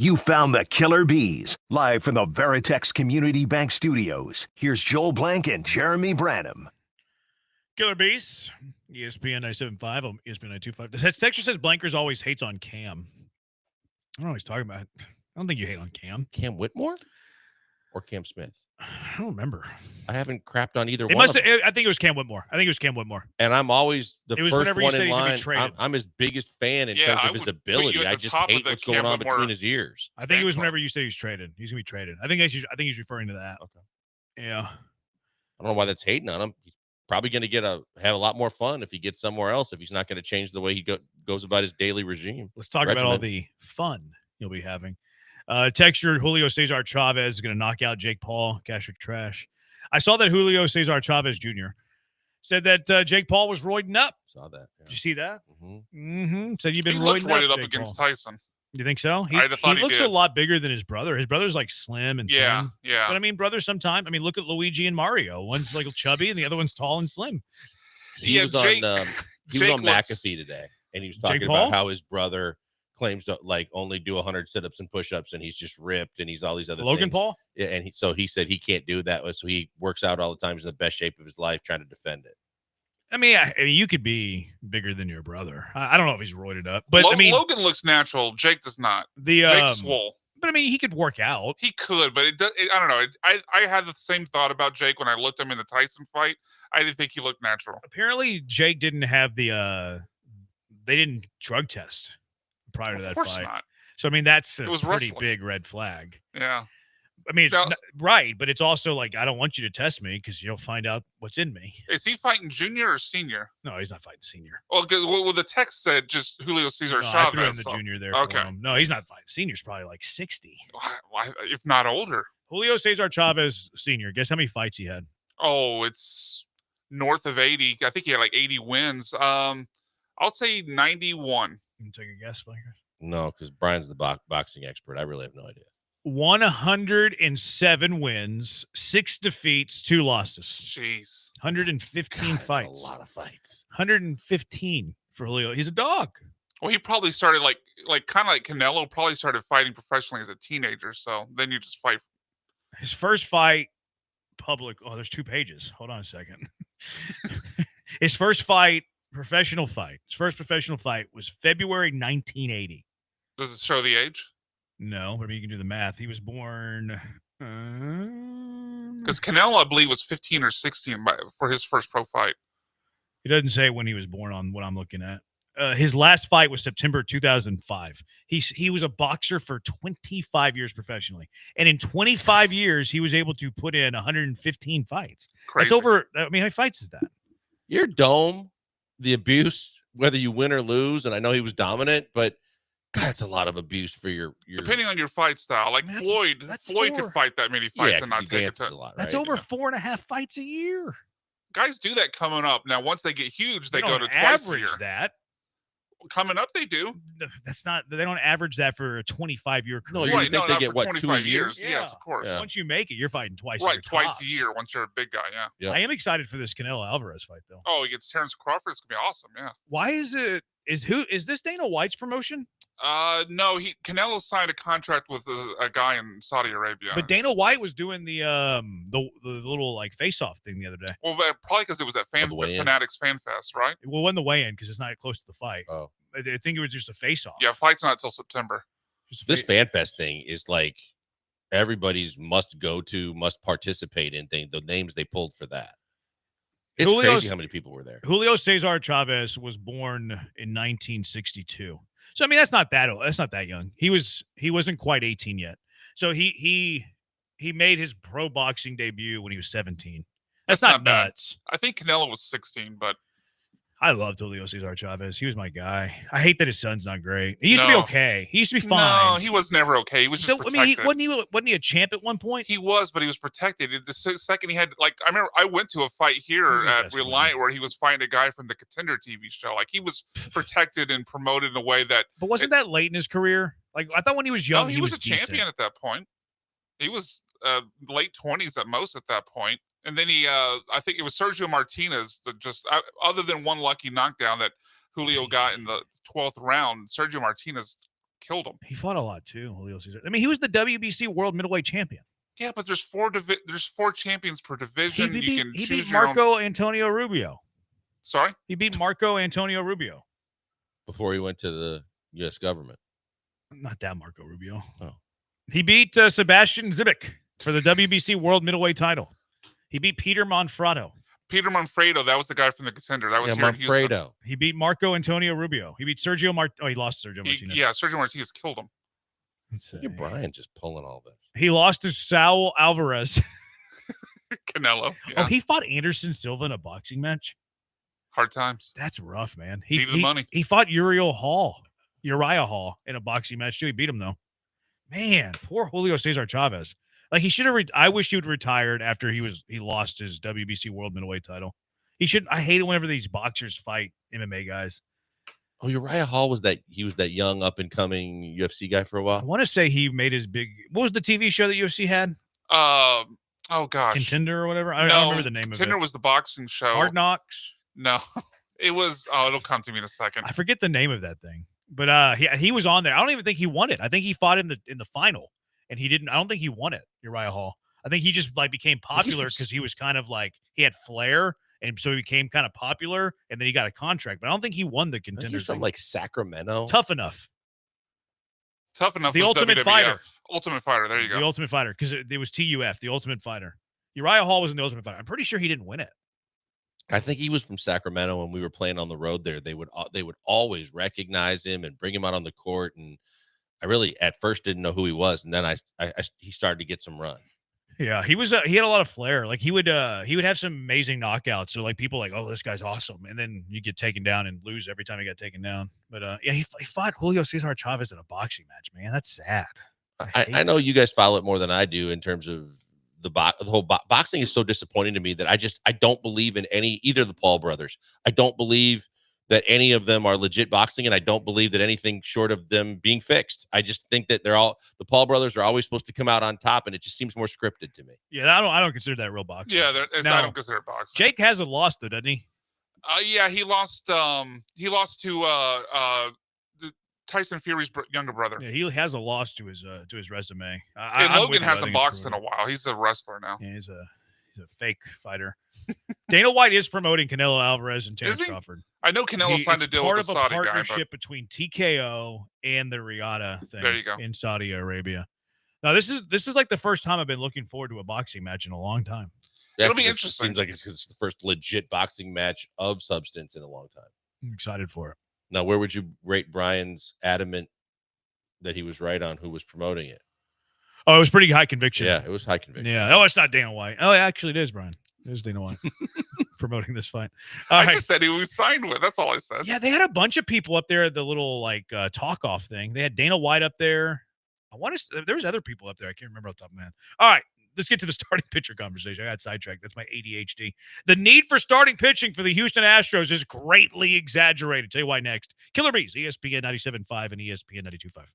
You found the killer bees. Live from the Veritex Community Bank Studios, here's Joel Blank and Jeremy Branham. Killer Bees, ESPN 97.5, ESPN 92.5. The texture says Blankers always hates on Cam. I don't know what he's talking about. I don't think you hate on Cam. Cam Whitmore or Cam Smith? I don't remember. I haven't crapped on either It one. must. I think it was Cam Whitmore. And I'm always the It was first whenever you one said in he's gonna be line. traded. I'm his biggest fan in terms of his ability. I just hate what's going on between his ears. I think it was whenever you said he's traded. He's gonna be traded. I think he's referring to that. Okay. Yeah. I don't know why that's hating on him. He's probably going to have a lot more fun if he gets somewhere else. If he's not going to change the way he goes about his daily regime. Let's talk about all the fun you'll be having. Texture Julio Cesar Chavez is going to knock out Jake Paul. Gastric trash. I saw that Julio Cesar Chavez Jr. said that Jake Paul was roiding up. Saw that. Yeah. Did you see that? Mm-hmm. Said you've been He looked roiding up Jake against Paul. Tyson. You think so? He looks a lot bigger than his brother. His brother's like slim and thin. Yeah. But I mean, brothers sometimes. I mean, look at Luigi and Mario. One's like chubby and the other one's tall and slim. He was on Jake McAfee today, and he was talking about how his brother claims to only do 100 sit-ups and push-ups, and he's just ripped, and he's all these other Logan things. Paul? Yeah, and he said he can't do that, so he works out all the time. He's in the best shape of his life, trying to defend it. I mean, you could be bigger than your brother. I don't know if he's roided up, but Logan looks natural. Jake does not. Jake's swole. But I mean, he could work out. He could, but I don't know. I had the same thought about Jake when I looked at him in the Tyson fight. I didn't think he looked natural. Apparently, Jake didn't have they didn't drug test prior to that fight. Of course not. So I mean, that's a It was pretty wrestling. big red flag. Yeah. I mean, it's right, but it's also like I don't want you to test me because you'll find out what's in me. Is he fighting junior or senior? No, he's not fighting senior. Well, because the text said just Julio Cesar No, Chavez. I threw in the junior there. Okay. For him. No, he's not fighting. Senior's probably like 60. If not older. Julio Cesar Chavez Senior. Guess how many fights he had? Oh, it's north of 80. I think he had like 80 wins. I'll say 91. You take a guess, Blankers? No, because Brian's the boxing expert. I really have no idea. 107 wins, 6 defeats, 2 losses. Jeez. 115 fights. A lot of fights. 115 for Julio. He's a dog. Well, he probably started like kind of like Canelo. Probably started fighting professionally as a teenager. So then you just fight. His first fight, public. Oh, there's 2 pages. Hold on a second. His first fight, professional fight. His first professional fight was February 1980. Does it show the age? No, maybe you can do the math. He was born. Because Canelo, I believe, was 15 or 16 for his first pro fight. He doesn't say when he was born on what I'm looking at. His last fight was September 2005. He was a boxer for 25 years professionally. And in 25 years, he was able to put in 115 fights. Crazy. That's over. I mean, how many fights is that? Your dome, the abuse, whether you win or lose, and I know he was dominant, but God, that's a lot of abuse for your Depending on your fight style. Like Floyd could fight that many fights and not take it to. That's over 4.5 fights a year. Guys do that coming up. Now, once they get huge, they go to don't twice a average year. that. Coming up, they do. That's not. They don't average that for a 25-year career. No, you think they get what, 2 a year? Yes, of course. Yeah. Once you make it, you're fighting twice. Right, a year twice tops. a year. Once you're a big guy, yeah. I am excited for this Canelo Alvarez fight, though. Oh, he gets Terrence Crawford. It's gonna be awesome. Yeah. Why is it? Is this Dana White's promotion? No. Canelo signed a contract with a guy in Saudi Arabia. But Dana White was doing the little like face-off thing the other day. Well, probably because it was at Fanatics Fan Fest, right? Well, it wasn't the weigh-in because it's not close to the fight. Oh. I think it was just a face-off. Yeah, fight's not till September. This Fan Fest thing is like everybody's must participate in thing. The names they pulled for that. It's crazy how many people were there. Julio Cesar Chavez was born in 1962. So I mean, that's not that old. That's not that young. He wasn't quite 18 yet. So he made his pro boxing debut when he was 17. That's not nuts. Bad. I think Canelo was 16, but I loved Julio Cesar Chavez. He was my guy. I hate that his son's not great. He used to be okay. He used to be fine. No, he was never okay. He was just protected. I mean, wasn't he a champ at one point? He was, but he was protected. The second he had, I remember I went to a fight here at Reliant where he was fighting a guy from the Contender TV show. Like, he was protected and promoted in a way that. But wasn't that late in his career? Like, I thought when he was young, he was a decent. champion at that point. He was late 20s at most at that point. And then I think it was Sergio Martinez that just, other than one lucky knockdown that Julio got in the 12th round, Sergio Martinez killed him. He fought a lot too, Julio Cesar. I mean, he was the WBC World Middleweight Champion. Yeah, but there's four champions per division. He choose beat your own. Marco Antonio Rubio. Sorry? He beat Marco Antonio Rubio. Before he went to the U.S. government. Not that Marco Rubio. Oh. He beat Sebastian Zibik for the WBC World Middleweight title. He beat Peter Monfrado. Peter Monfredo, that was the guy from the Contender. That was here in Houston. Monfredo. He beat Marco Antonio Rubio. He beat Sergio Oh, he lost Sergio Martinez. Yeah, Sergio Martinez killed him. Look at Brian just pulling all this. He lost to Saul Alvarez. Canelo. Yeah. Oh, he fought Anderson Silva in a boxing match. Hard times. That's rough, man. Needed the money. He fought Uriah Hall in a boxing match too. He beat him though. Man, poor Julio Cesar Chavez. Like he should have. I wish he would retired after he lost his WBC World Middleweight title. He should. I hate it whenever these boxers fight MMA guys. Oh, Uriah Hall was that young up and coming UFC guy for a while. I want to say he made his big. What was the TV show that UFC had? Oh gosh, Contender or whatever. I don't remember the name of it. Contender was the boxing show. Hard Knocks. No, it was. Oh, it'll come to me in a second. I forget the name of that thing. But he was on there. I don't even think he won it. I think he fought in the final, and he didn't. I don't think he won it. Uriah Hall. I think he just like became popular because he was kind of like he had flair, and so he became kind of popular, and then he got a contract. But I don't think he won the Contender. He's from like Sacramento. Tough Enough. Tough Enough. The was Ultimate WWF. Fighter. Ultimate Fighter. There you go. The Ultimate Fighter, because it was TUF, the Ultimate Fighter. Uriah Hall was in the Ultimate Fighter. I'm pretty sure he didn't win it. I think he was from Sacramento when we were playing on the road there. They would always recognize him and bring him out on the court. And I really at first didn't know who he was, and then he started to get some run. Yeah, he was. He had a lot of flair. Like he would have some amazing knockouts. So like people like, oh, this guy's awesome, and then you get taken down and lose every time he got taken down. But yeah, he fought Julio Cesar Chavez in a boxing match. Man, that's sad. I know you guys follow it more than I do in terms of the whole boxing is so disappointing to me that I don't believe in either of the Paul brothers. I don't believe that any of them are legit boxing, and I don't believe that anything short of them being fixed. I just think that the Paul brothers are always supposed to come out on top, and it just seems more scripted to me. Yeah, I don't consider that real boxing. Yeah, I don't consider it boxing. Jake hasn't lost though, doesn't he? Yeah, he lost. He lost to Tyson Fury's younger brother. Yeah, he has a loss to his resume. And Logan hasn't boxed in a while. He's a wrestler now. Yeah, he's a fake fighter. Dana White is promoting Canelo Alvarez and Terrence Crawford. I know Canelo signed a deal with the Saudi guy. Part of a partnership between TKO and the Riyadh thing. There you go. In Saudi Arabia. Now this is like the first time I've been looking forward to a boxing match in a long time. Yeah, it'll be it interesting. Seems like it's the first legit boxing match of substance in a long time. I'm excited for it. Now, where would you rate Brian's adamant that he was right on who was promoting it? Oh, it was pretty high conviction. Yeah, it was high conviction. Yeah. Oh, it's not Dana White. Oh, actually, it is, Brian. It is Dana White promoting this fight. I just said he was signed with. That's all I said. Yeah, they had a bunch of people up there at the little like talk off thing. They had Dana White up there. There was other people up there. I can't remember off the top of my head. All right, let's get to the starting pitcher conversation. I got sidetracked. That's my ADHD. The need for starting pitching for the Houston Astros is greatly exaggerated. Tell you why next. Killer Bees, ESPN 97.5 and ESPN 92.5.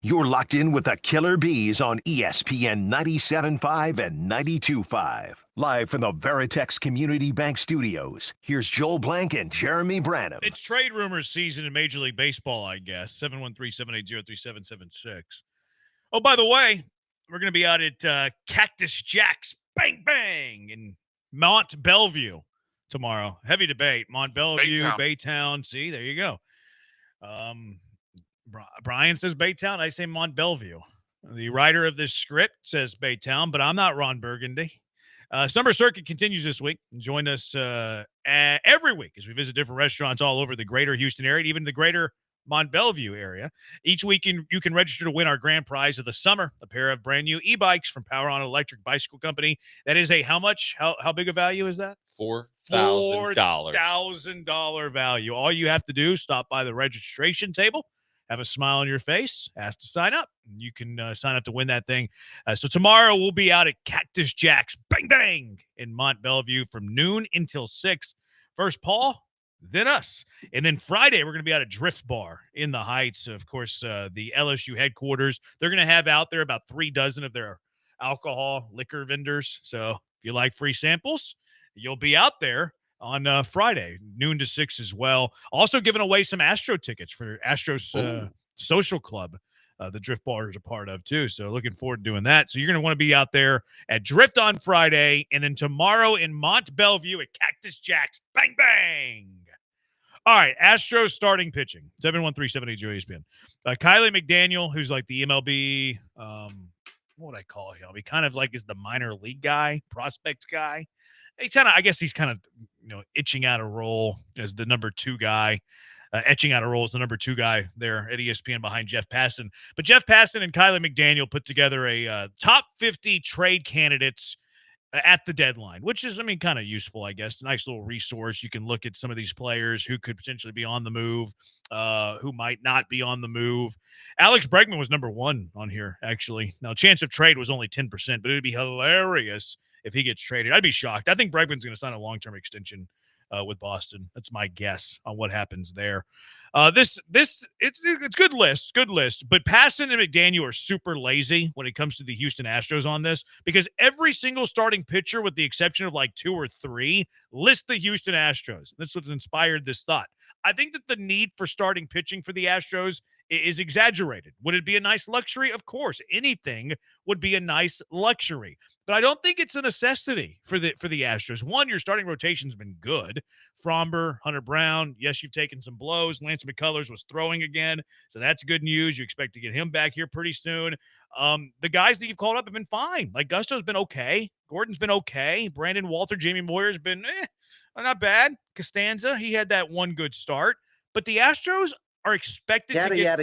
You're locked in with the Killer Bees on ESPN 97.5 and 92.5. Live from the Veritex Community Bank Studios, here's Joel Blank and Jeremy Branham. It's trade rumors season in Major League Baseball, I guess. 713-780-3776. Oh, by the way, we're going to be out at Cactus Jack's Bang Bang in Mont Bellevue tomorrow. Heavy debate. Mont Bellevue, Baytown. See, there you go. Brian says Baytown. I say Mont Bellevue. The writer of this script says Baytown, but I'm not Ron Burgundy. Summer Circuit continues this week. Join us every week as we visit different restaurants all over the greater Houston area, even the greater Mont Bellevue area. Each week you can register to win our grand prize of the summer, a pair of brand new e-bikes from Power On Electric Bicycle Company. That is a how much? How big a value is that? $4,000. $4,000 value. All you have to do is stop by the registration table, have a smile on your face, ask to sign up. You can sign up to win that thing. So tomorrow we'll be out at Cactus Jack's Bang Bang in Mont Bellevue from noon until 6. First Paul, then us. And then Friday we're going to be out at Drift Bar in the Heights. Of course, the LSU headquarters. They're going to have out there about 3 dozen of their alcohol, liquor vendors. So if you like free samples, you'll be out there on Friday, noon to 6 as well. Also giving away some Astro tickets for Astros Social Club, the Drift Bar is a part of too. So looking forward to doing that. So you're going to want to be out there at Drift on Friday, and then tomorrow in Mont Bellevue at Cactus Jack's Bang Bang. All right, Astros starting pitching, 713-780-ESPN. Kylie McDaniel, who's like the MLB, what would I call him? He kind of like is the minor league guy, prospects guy. I guess he's kind of, itching out a role as the number 2 guy, etching out a role as the number 2 guy there at ESPN behind Jeff Passan. But Jeff Passan and Kylie McDaniel put together a top 50 trade candidates at the deadline, which is, kind of useful, I guess. A nice little resource. You can look at some of these players who could potentially be on the move, who might not be on the move. Alex Bregman was number 1 on here, actually. Now, chance of trade was only 10%, but it would be hilarious if he gets traded. I'd be shocked. I think Bregman's going to sign a long-term extension with Boston. That's my guess on what happens there. It's good list, but Passan and McDaniel are super lazy when it comes to the Houston Astros on this, because every single starting pitcher, with the exception of like 2 or 3, list the Houston Astros. That's what's inspired this thought. I think that the need for starting pitching for the Astros is exaggerated. Would it be a nice luxury? Of course, anything would be a nice luxury. But I don't think it's a necessity for the Astros. One, your starting rotation's been good. Fromber, Hunter Brown. Yes, you've taken some blows. Lance McCullers was throwing again, so that's good news. You expect to get him back here pretty soon. The guys that you've called up have been fine. Like Gusto's been okay. Gordon's been okay. Brandon Walter, Jamie Moyer's been not bad. Costanza, he had that one good start. But the Astros are expected to get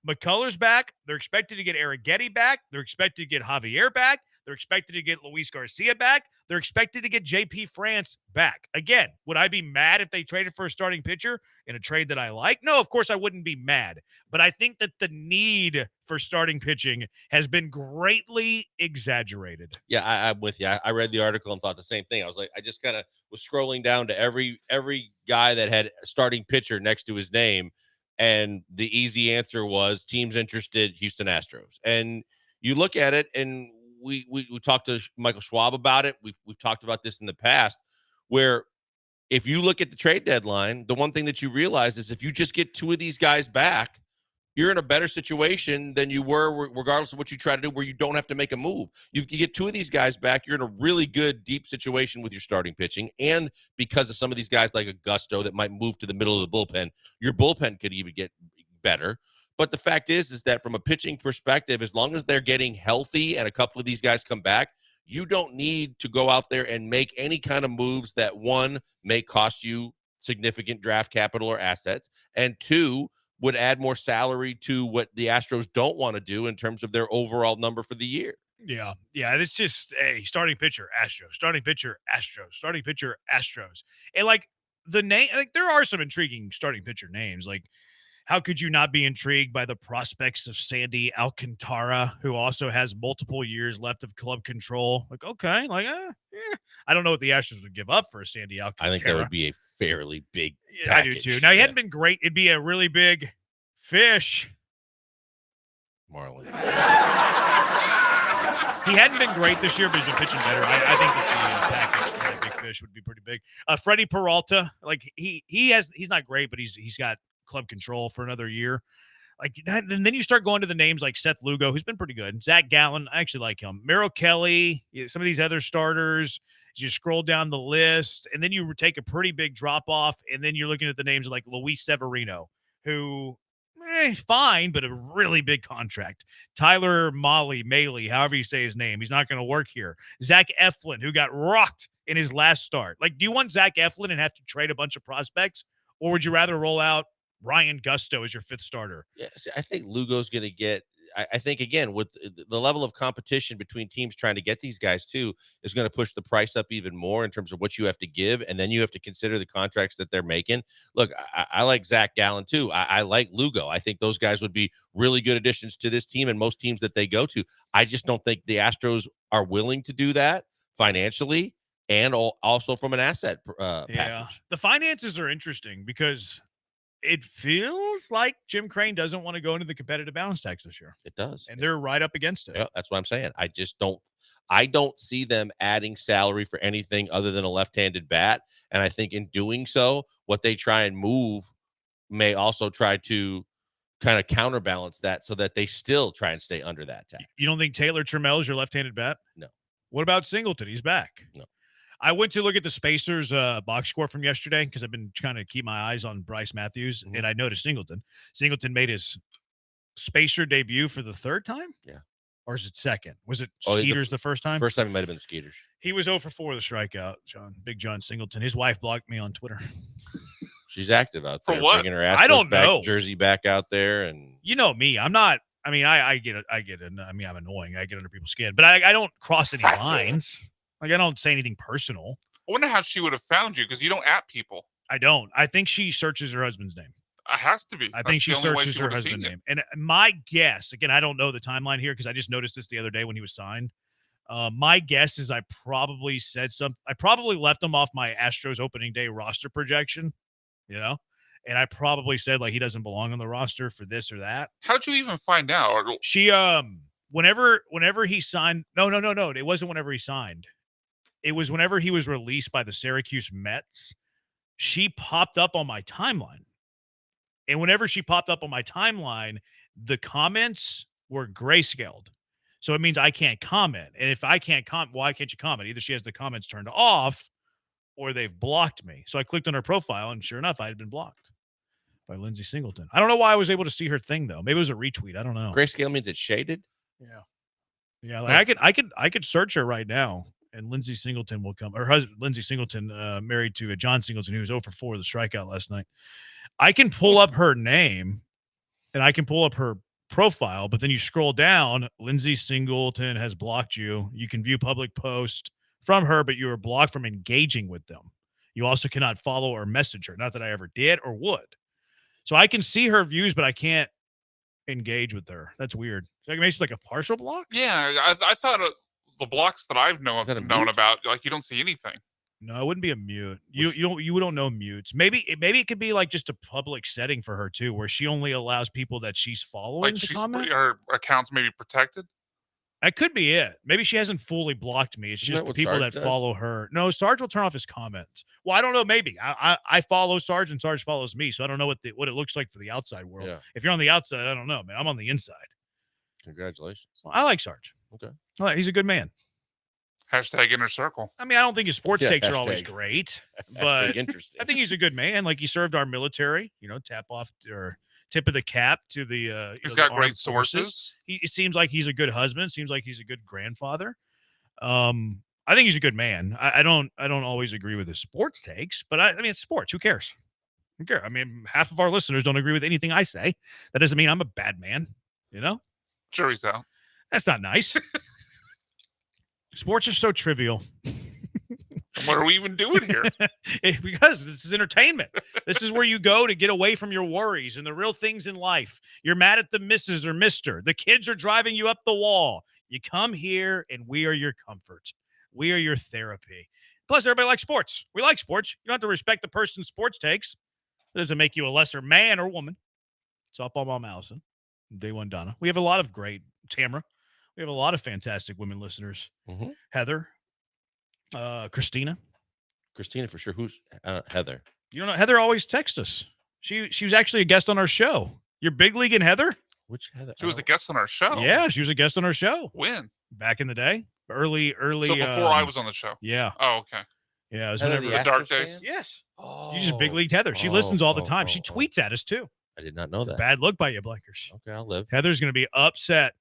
McCullers back. They're expected to get Arrighetti back. They're expected to get Javier back. They're expected to get Luis Garcia back. They're expected to get JP France back. Again, would I be mad if they traded for a starting pitcher in a trade that I like? No, of course I wouldn't be mad. But I think that the need for starting pitching has been greatly exaggerated. Yeah, I'm with you. I read the article and thought the same thing. I was like, I just kind of was scrolling down to every guy that had a starting pitcher next to his name, and the easy answer was teams interested, Houston Astros. And you look at it, and we talked to Michael Schwab about it. We've talked about this in the past, where if you look at the trade deadline, the one thing that you realize is if you just get 2 of these guys back, you're in a better situation than you were regardless of what you try to do, where you don't have to make a move. You get 2 of these guys back, you're in a really good, deep situation with your starting pitching. And because of some of these guys like Augusto that might move to the middle of the bullpen, your bullpen could even get better. But the fact is that from a pitching perspective, as long as they're getting healthy and a couple of these guys come back, you don't need to go out there and make any kind of moves that, 1, may cost you significant draft capital or assets, and 2, would add more salary to what the Astros don't want to do in terms of their overall number for the year. Yeah. It's just starting pitcher, Astros, starting pitcher, Astros, starting pitcher, Astros. And like the name, like there are some intriguing starting pitcher names. Like, how could you not be intrigued by the prospects of Sandy Alcantara, who also has multiple years left of club control? Like, okay, I don't know what the Astros would give up for a Sandy Alcantara. I think that would be a fairly big package. I do too. Now, he hadn't been great. It'd be a really big fish. Marlins. He hadn't been great this year, but he's been pitching better. I think that the package for that big fish would be pretty big. Freddie Peralta, like he's not great, but he's got club control for another year. Like that, and then you start going to the names like Seth Lugo, who's been pretty good. Zach Gallant, I actually like him. Merrill Kelly, some of these other starters. You scroll down the list, and then you take a pretty big drop off, and then you're looking at the names like Luis Severino, who fine, but a really big contract. Tyler Maley, however you say his name, he's not going to work here. Zach Eflin, who got rocked in his last start. Like, do you want Zach Eflin and have to trade a bunch of prospects, or would you rather roll out Ryan Gusto as your fifth starter? Yeah, see, I think Lugo's going to get. I think again with the level of competition between teams trying to get these guys too is going to push the price up even more in terms of what you have to give, and then you have to consider the contracts that they're making. Look, I like Zach Gallant too. I like Lugo. I think those guys would be really good additions to this team and most teams that they go to. I just don't think the Astros are willing to do that financially and also from an asset package. The finances are interesting because it feels like Jim Crane doesn't want to go into the competitive balance tax this year. It does. And they're right up against it. Yeah, that's what I'm saying. I don't see them adding salary for anything other than a left-handed bat. And I think in doing so, what they try and move may also try to kind of counterbalance that so that they still try and stay under that tax. You don't think Taylor Trammell is your left-handed bat? No. What about Singleton? He's back. No. I went to look at the Spacers box score from yesterday because I've been trying to keep my eyes on Bryce Matthews, and I noticed Singleton. Singleton made his Spacer debut for the third time? Yeah. Or is it second? Was it Skeeters the first time? First time it might have been Skeeters. He was 0 for 4 with a strikeout, Big John Singleton. His wife blocked me on Twitter. She's active out there. For what? Bringing her I don't know. jersey back out there. And you know me. I'm not. I mean, I get it. I mean, I'm annoying. I get under people's skin. But I don't cross any lines. Like, I don't say anything personal. I wonder how she would have found you because you don't at people. I don't. I think she searches her husband's name. It has to be. I think she searches her husband's name. And my guess, again, I don't know the timeline here because I just noticed this the other day when he was signed. My guess is I probably said something. I probably left him off my Astros opening day roster projection, and I probably said, like, he doesn't belong on the roster for this or that. How'd you even find out? She, whenever he signed, no. It wasn't whenever he signed. It was whenever he was released by the Syracuse Mets. She popped up on my timeline. And whenever she popped up on my timeline, the comments were grayscaled. So it means I can't comment. And if I can't comment, why can't you comment? Either she has the comments turned off or they've blocked me. So I clicked on her profile, and sure enough, I had been blocked by Lindsay Singleton. I don't know why I was able to see her thing, though. Maybe it was a retweet. I don't know. Grayscale means it's shaded? Yeah, like I could search her right now, and Lindsay Singleton will come. Her husband, Lindsay Singleton, married to John Singleton, who was 0 for 4 with a strikeout last night. I can pull up her name, and I can pull up her profile, but then you scroll down, Lindsay Singleton has blocked you. You can view public posts from her, but you are blocked from engaging with them. You also cannot follow or message her. Not that I ever did or would. So I can see her views, but I can't engage with her. That's weird. So it makes it like a partial block? Yeah, I thought the blocks that I've known about, like, you don't see anything. No, it wouldn't be a mute. You don't know mutes. Maybe it could be like just a public setting for her too, where she only allows people that she's following to comment. Her account's maybe protected. That could be it. Maybe she hasn't fully blocked me. It's just the people that follow her. No, Sarge will turn off his comments. Well, I don't know. Maybe I follow Sarge and Sarge follows me, so I don't know what it looks like for the outside world. Yeah. If you're on the outside, I don't know, man. I'm on the inside. Congratulations. Well, I like Sarge. Okay. He's a good man. Hashtag inner circle. I mean, I don't think his sports takes are always great, but interesting. I think he's a good man. Like, he served our military, tip of the cap to the he's got great sources. sources. It seems like he's a good husband. Seems like he's a good grandfather. I think he's a good man. I don't always agree with his sports takes, but I mean, it's sports. Who cares? Who cares? I mean, half of our listeners don't agree with anything I say. That doesn't mean I'm a bad man. Jury's out. That's not nice. Sports are so trivial. What are we even doing here? Because this is entertainment. This is where you go to get away from your worries and the real things in life. You're mad at the missus or mister. The kids are driving you up the wall. You come here, and we are your comfort. We are your therapy. Plus, everybody likes sports. We like sports. You don't have to respect the person's sports takes. It doesn't make you a lesser man or woman. Softball Mom Allison. Day one, Donna. We have a lot of great Tamara. We have a lot of fantastic women listeners. Mm-hmm. Heather, Christina. Christina for sure. Who's Heather? You don't know, Heather always texts us. She was actually a guest on our show. Your big league in Heather? Which Heather? She was a guest on our show. Yeah, she was a guest on our show. When? Back in the day. Early. So before I was on the show. Yeah. Oh, okay. Yeah, it was Heather, whenever the dark days. Yes. Oh, You just big leagued Heather. She listens all the time. She tweets at us too. I did not know that. Bad look by you, Blankers. Okay, I'll live. Heather's going to be upset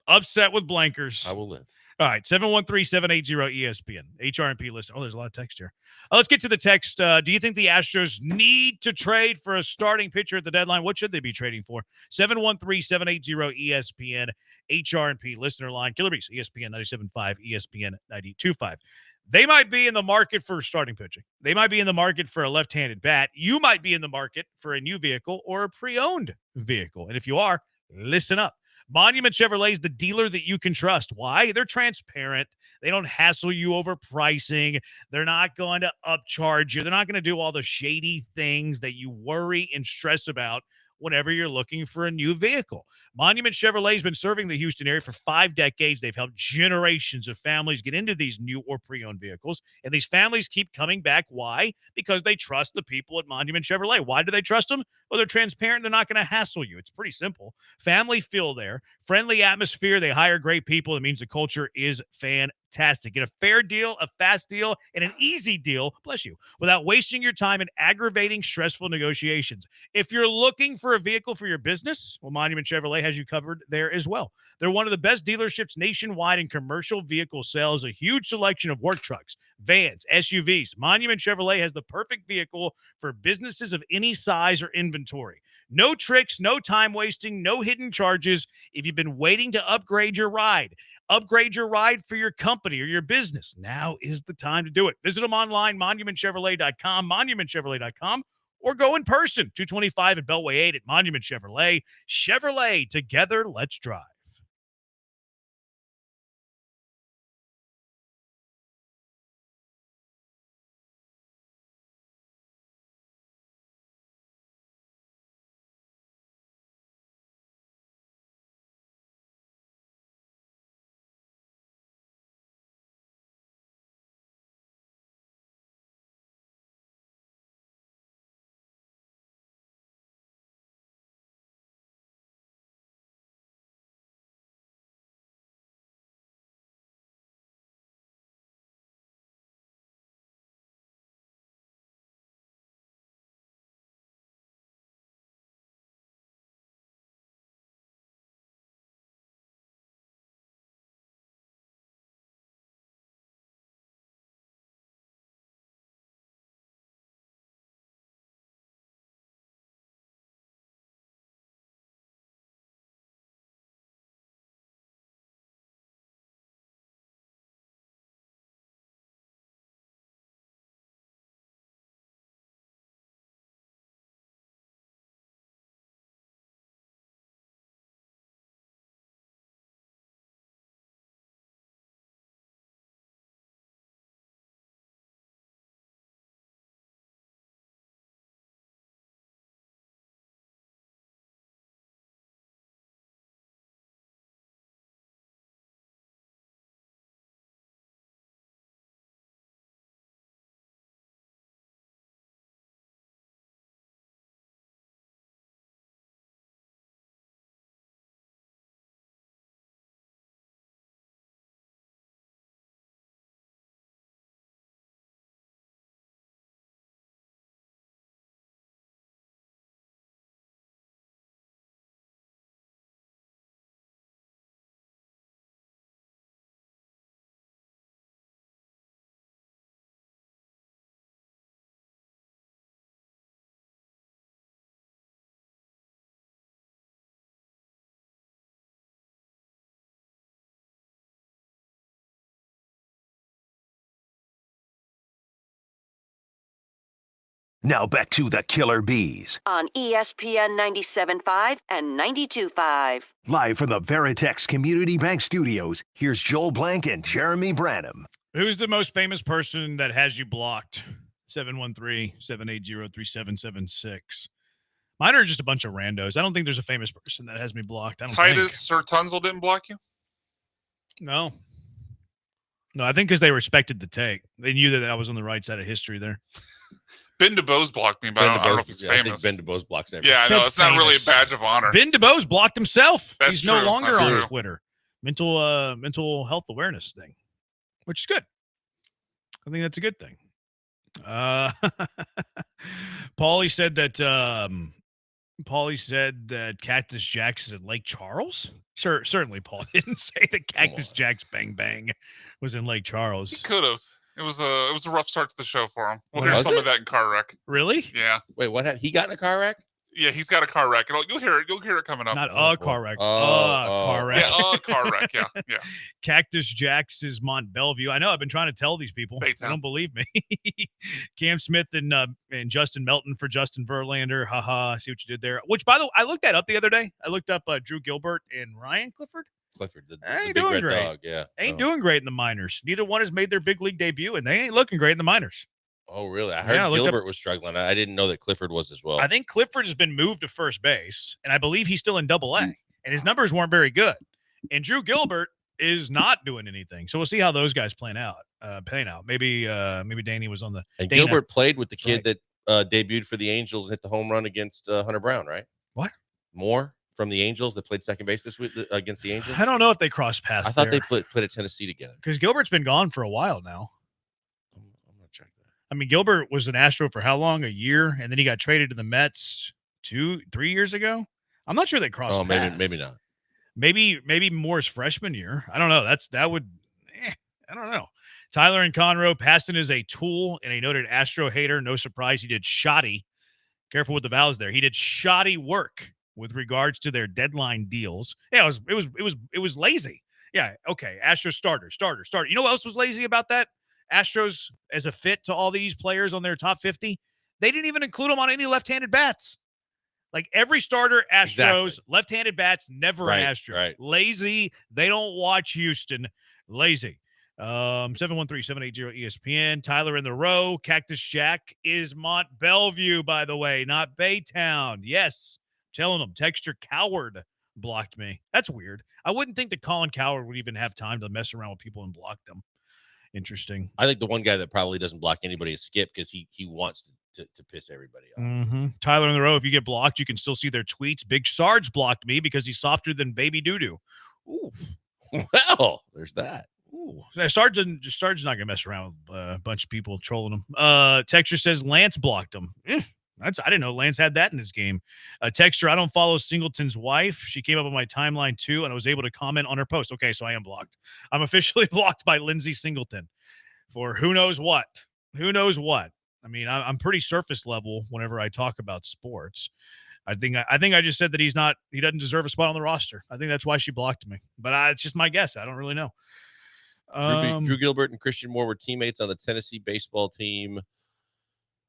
with Blankers. I will live. All right, 713-780-ESPN. HRMP listen. Oh, there's a lot of text here. Let's get to the text. Do you think the Astros need to trade for a starting pitcher at the deadline? What should they be trading for? 713-780-ESPN. HRMP listener line. Killer Bees, ESPN 97.5, ESPN 92.5. They might be in the market for starting pitching. They might be in the market for a left-handed bat. You might be in the market for a new vehicle or a pre-owned vehicle. And if you are, listen up. Monument Chevrolet is the dealer that you can trust. Why? They're transparent. They don't hassle you over pricing. They're not going to upcharge you. They're not going to do all the shady things that you worry and stress about whenever you're looking for a new vehicle. Monument Chevrolet has been serving the Houston area for 5 decades. They've helped generations of families get into these new or pre-owned vehicles, and these families keep coming back. Why? Because they trust the people at Monument Chevrolet. Why do they trust them? Well, they're transparent. They're not going to hassle you. It's pretty simple. Family feel there, friendly atmosphere. They hire great people. It means the culture is fantastic. Get a fair deal, a fast deal, and an easy deal, bless you, without wasting your time in aggravating, stressful negotiations. If you're looking for a vehicle for your business, well, Monument Chevrolet has you covered there as well. They're one of the best dealerships nationwide in commercial vehicle sales, a huge selection of work trucks, vans, SUVs. Monument Chevrolet has the perfect vehicle for businesses of any size or inventory. No tricks, no time wasting, no hidden charges. If you've been waiting to upgrade your ride for your company or your business, now is the time to do it. Visit them online, monumentchevrolet.com, monumentchevrolet.com, or go in person, 225 and Beltway 8 at Monument Chevrolet. Chevrolet, together, let's drive. Now back to the Killer Bees, On ESPN 97.5 and 92.5. live from the Veritex Community Bank Studios. Here's Joel Blank and Jeremy Branham. Who's the most famous person that has you blocked? 713-780-3776. Mine are just a bunch of randos. I don't think there's a famous person that has me blocked. I don't Titus or Tunzel didn't block you? No. No, I think because they respected the take. They knew that I was on the right side of history there. Ben DeBose blocked me, but I don't know if he's famous. I think Ben DeBose blocks everyone. Yeah, I know. It's not really a badge of honor. Ben DeBose blocked himself. That's He's true. no longer That's on true. Twitter. Mental health awareness thing, which is good. I think that's a good thing. Paulie said that Cactus Jack's is at Lake Charles. Sure, certainly Paul didn't say that Cactus Jack's Bang Bang was in Lake Charles. He could have. It was a rough start to the show for him. We'll Was hear some it? of that in car wreck. Really? Yeah. Wait, what? He got in a car wreck? Yeah, he's got a car wreck. You'll hear it. You'll hear it coming up. Not a car wreck. Car wreck. Yeah, a car wreck. Yeah, yeah. Cactus Jack's is Mont Bellevue. I know. I've been trying to tell these people. They don't believe me. Cam Smith and Justin Melton for Justin Verlander. Haha. I see what you did there. Which, by the way, I looked that up the other day. I looked up Drew Gilbert and Ryan Clifford. Clifford, the Ain't big doing red great. dog. Yeah. Ain't doing great in the minors. Neither one has made their big league debut, and they ain't looking great in the minors. Oh, really? I heard Yeah, I looked Gilbert was struggling. I didn't know that Clifford was as well. I think Clifford has been moved to first base, and I believe he's still in Double-A, and his numbers weren't very good. And Drew Gilbert is not doing anything. So we'll see how those guys plan out. Maybe Danny was on the. And Dana. Gilbert played with the kid that debuted for the Angels and hit the home run against Hunter Brown, right? What? Moore from the Angels that played second base this week against the Angels? I don't know if they crossed paths. I thought they played at Tennessee together. Because Gilbert's been gone for a while now. I mean, Gilbert was an Astro for how long? A year, and then he got traded to the Mets 2-3 years ago. I'm not sure they crossed. Oh, paths. maybe not. Maybe Moore's freshman year. I don't know. I don't know. Tyler and Conroe, Paston is a tool and a noted Astro hater. No surprise, he did shoddy. Careful with the vowels there. He did shoddy work with regards to their deadline deals. Yeah, it was lazy. Yeah, okay. Astros starter. You know what else was lazy about that? Astros as a fit to all these players on their top 50, they didn't even include them on any left-handed bats. Like every starter, Astros, left-handed bats, never an Astro. Right. Lazy. They don't watch Houston. Lazy. 713-780 ESPN. Tyler in the row. Cactus Jack is Mont Bellevue, by the way, not Baytown. Yes. Telling them. Texture Coward blocked me. That's weird. I wouldn't think that Colin Coward would even have time to mess around with people and block them. Interesting. I think the one guy that probably doesn't block anybody is Skip because he wants to piss everybody off. Mm-hmm. Tyler in the row. If you get blocked, you can still see their tweets. Big Sarge blocked me because he's softer than baby doo-doo. Ooh. Well, there's that. Ooh. Sarge's not gonna mess around with a bunch of people trolling him. Texture says Lance blocked him. I didn't know Lance had that in his game. Texture, I don't follow Singleton's wife. She came up on my timeline too, and I was able to comment on her post. Okay, so I am blocked. I'm officially blocked by Lindsay Singleton for who knows what. Who knows what? I mean, I'm pretty surface level whenever I talk about sports. I think I just said that he doesn't deserve a spot on the roster. I think that's why she blocked me. But it's just my guess. I don't really know. Drew Gilbert and Christian Moore were teammates on the Tennessee baseball team.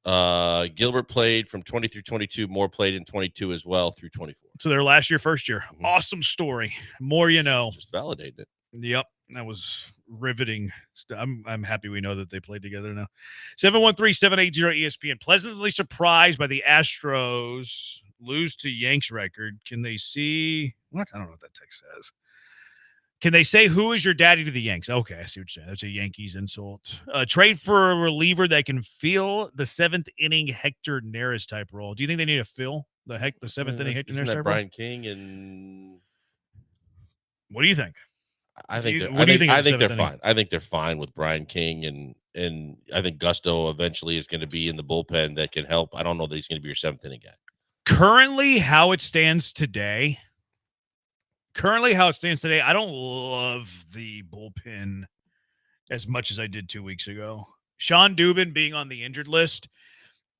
Gilbert played from 20 through 22. Moore played in 22 as well through 24. So their last year, first year. Awesome story. More you know. Just validated it. Yep. That was riveting. I'm happy we know that they played together now. 713-780 ESPN. Pleasantly surprised by the Astros lose to Yanks record. Can they see what? I don't know what that text says. Can they say, who is your daddy to the Yanks? Okay, I see what you're saying. That's a Yankees insult. Trade for a reliever that can fill the seventh inning Hector Neris type role. Do you think they need to fill the seventh inning Hector Neris type role? Brian King and what do you think? I think they're fine. I think they're fine with Brian King and I think Gusto eventually is going to be in the bullpen that can help. I don't know that he's going to be your seventh inning guy. Currently, how it stands today, I don't love the bullpen as much as I did 2 weeks ago. Sean Dubin being on the injured list,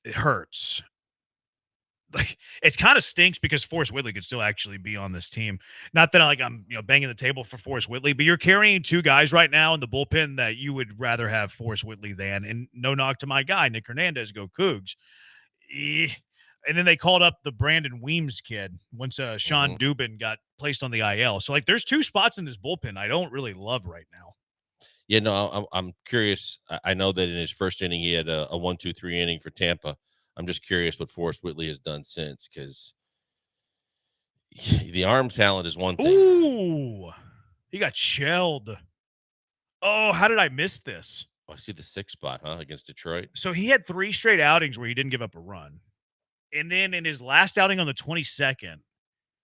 it hurts. Like, it kind of stinks because Forrest Whitley could still actually be on this team. Not that I'm banging the table for Forrest Whitley, but you're carrying two guys right now in the bullpen that you would rather have Forrest Whitley than. And no knock to my guy, Nick Hernandez, go Cougs. And then they called up the Brandon Weems kid once Sean Dubin got placed on the IL. So, there's two spots in this bullpen I don't really love right now. Yeah, no, I'm curious. I know that in his first inning, he had a 1-2-3 inning for Tampa. I'm just curious what Forrest Whitley has done since, because the arm talent is one thing. Ooh, he got shelled. Oh, how did I miss this? Oh, I see the 6 spot, against Detroit. So he had 3 straight outings where he didn't give up a run. And then in his last outing on the 22nd,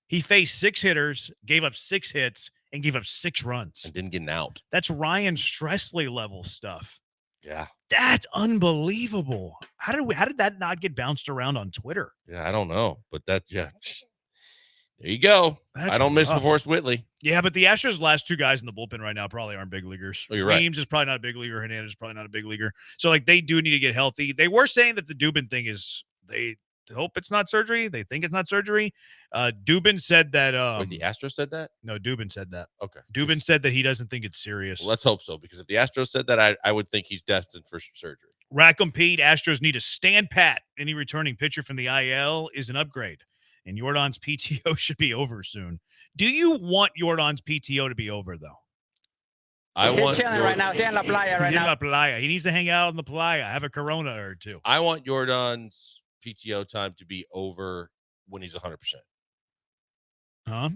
he faced 6 hitters, gave up 6 hits, and gave up 6 runs. And didn't get an out. That's Ryan Stressley level stuff. Yeah. That's unbelievable. How did that not get bounced around on Twitter? Yeah, I don't know. But there you go. That's I don't miss rough. Forrest Whitley. Yeah, but the Astros' last 2 guys in the bullpen right now probably aren't big leaguers. Oh, you're right. Weems is probably not a big leaguer. Hernandez is probably not a big leaguer. So, like, they do need to get healthy. They were saying that the Dubin thing is they hope it's not surgery. They think it's not surgery. Dubin said that. Wait, the Astros said that? No, Dubin said that. Okay. Dubin said that he doesn't think it's serious. Well, let's hope so, because if the Astros said that, I would think he's destined for surgery. Rackham Pete, Astros need to stand pat. Any returning pitcher from the IL is an upgrade, and Jordan's PTO should be over soon. Do you want Jordan's PTO to be over, though? He's chilling right now. He's in La Playa right He's in now. La Playa. He needs to hang out in the playa, have a Corona or 2. I want Jordan's PTO time to be over when he's 100%. Huh?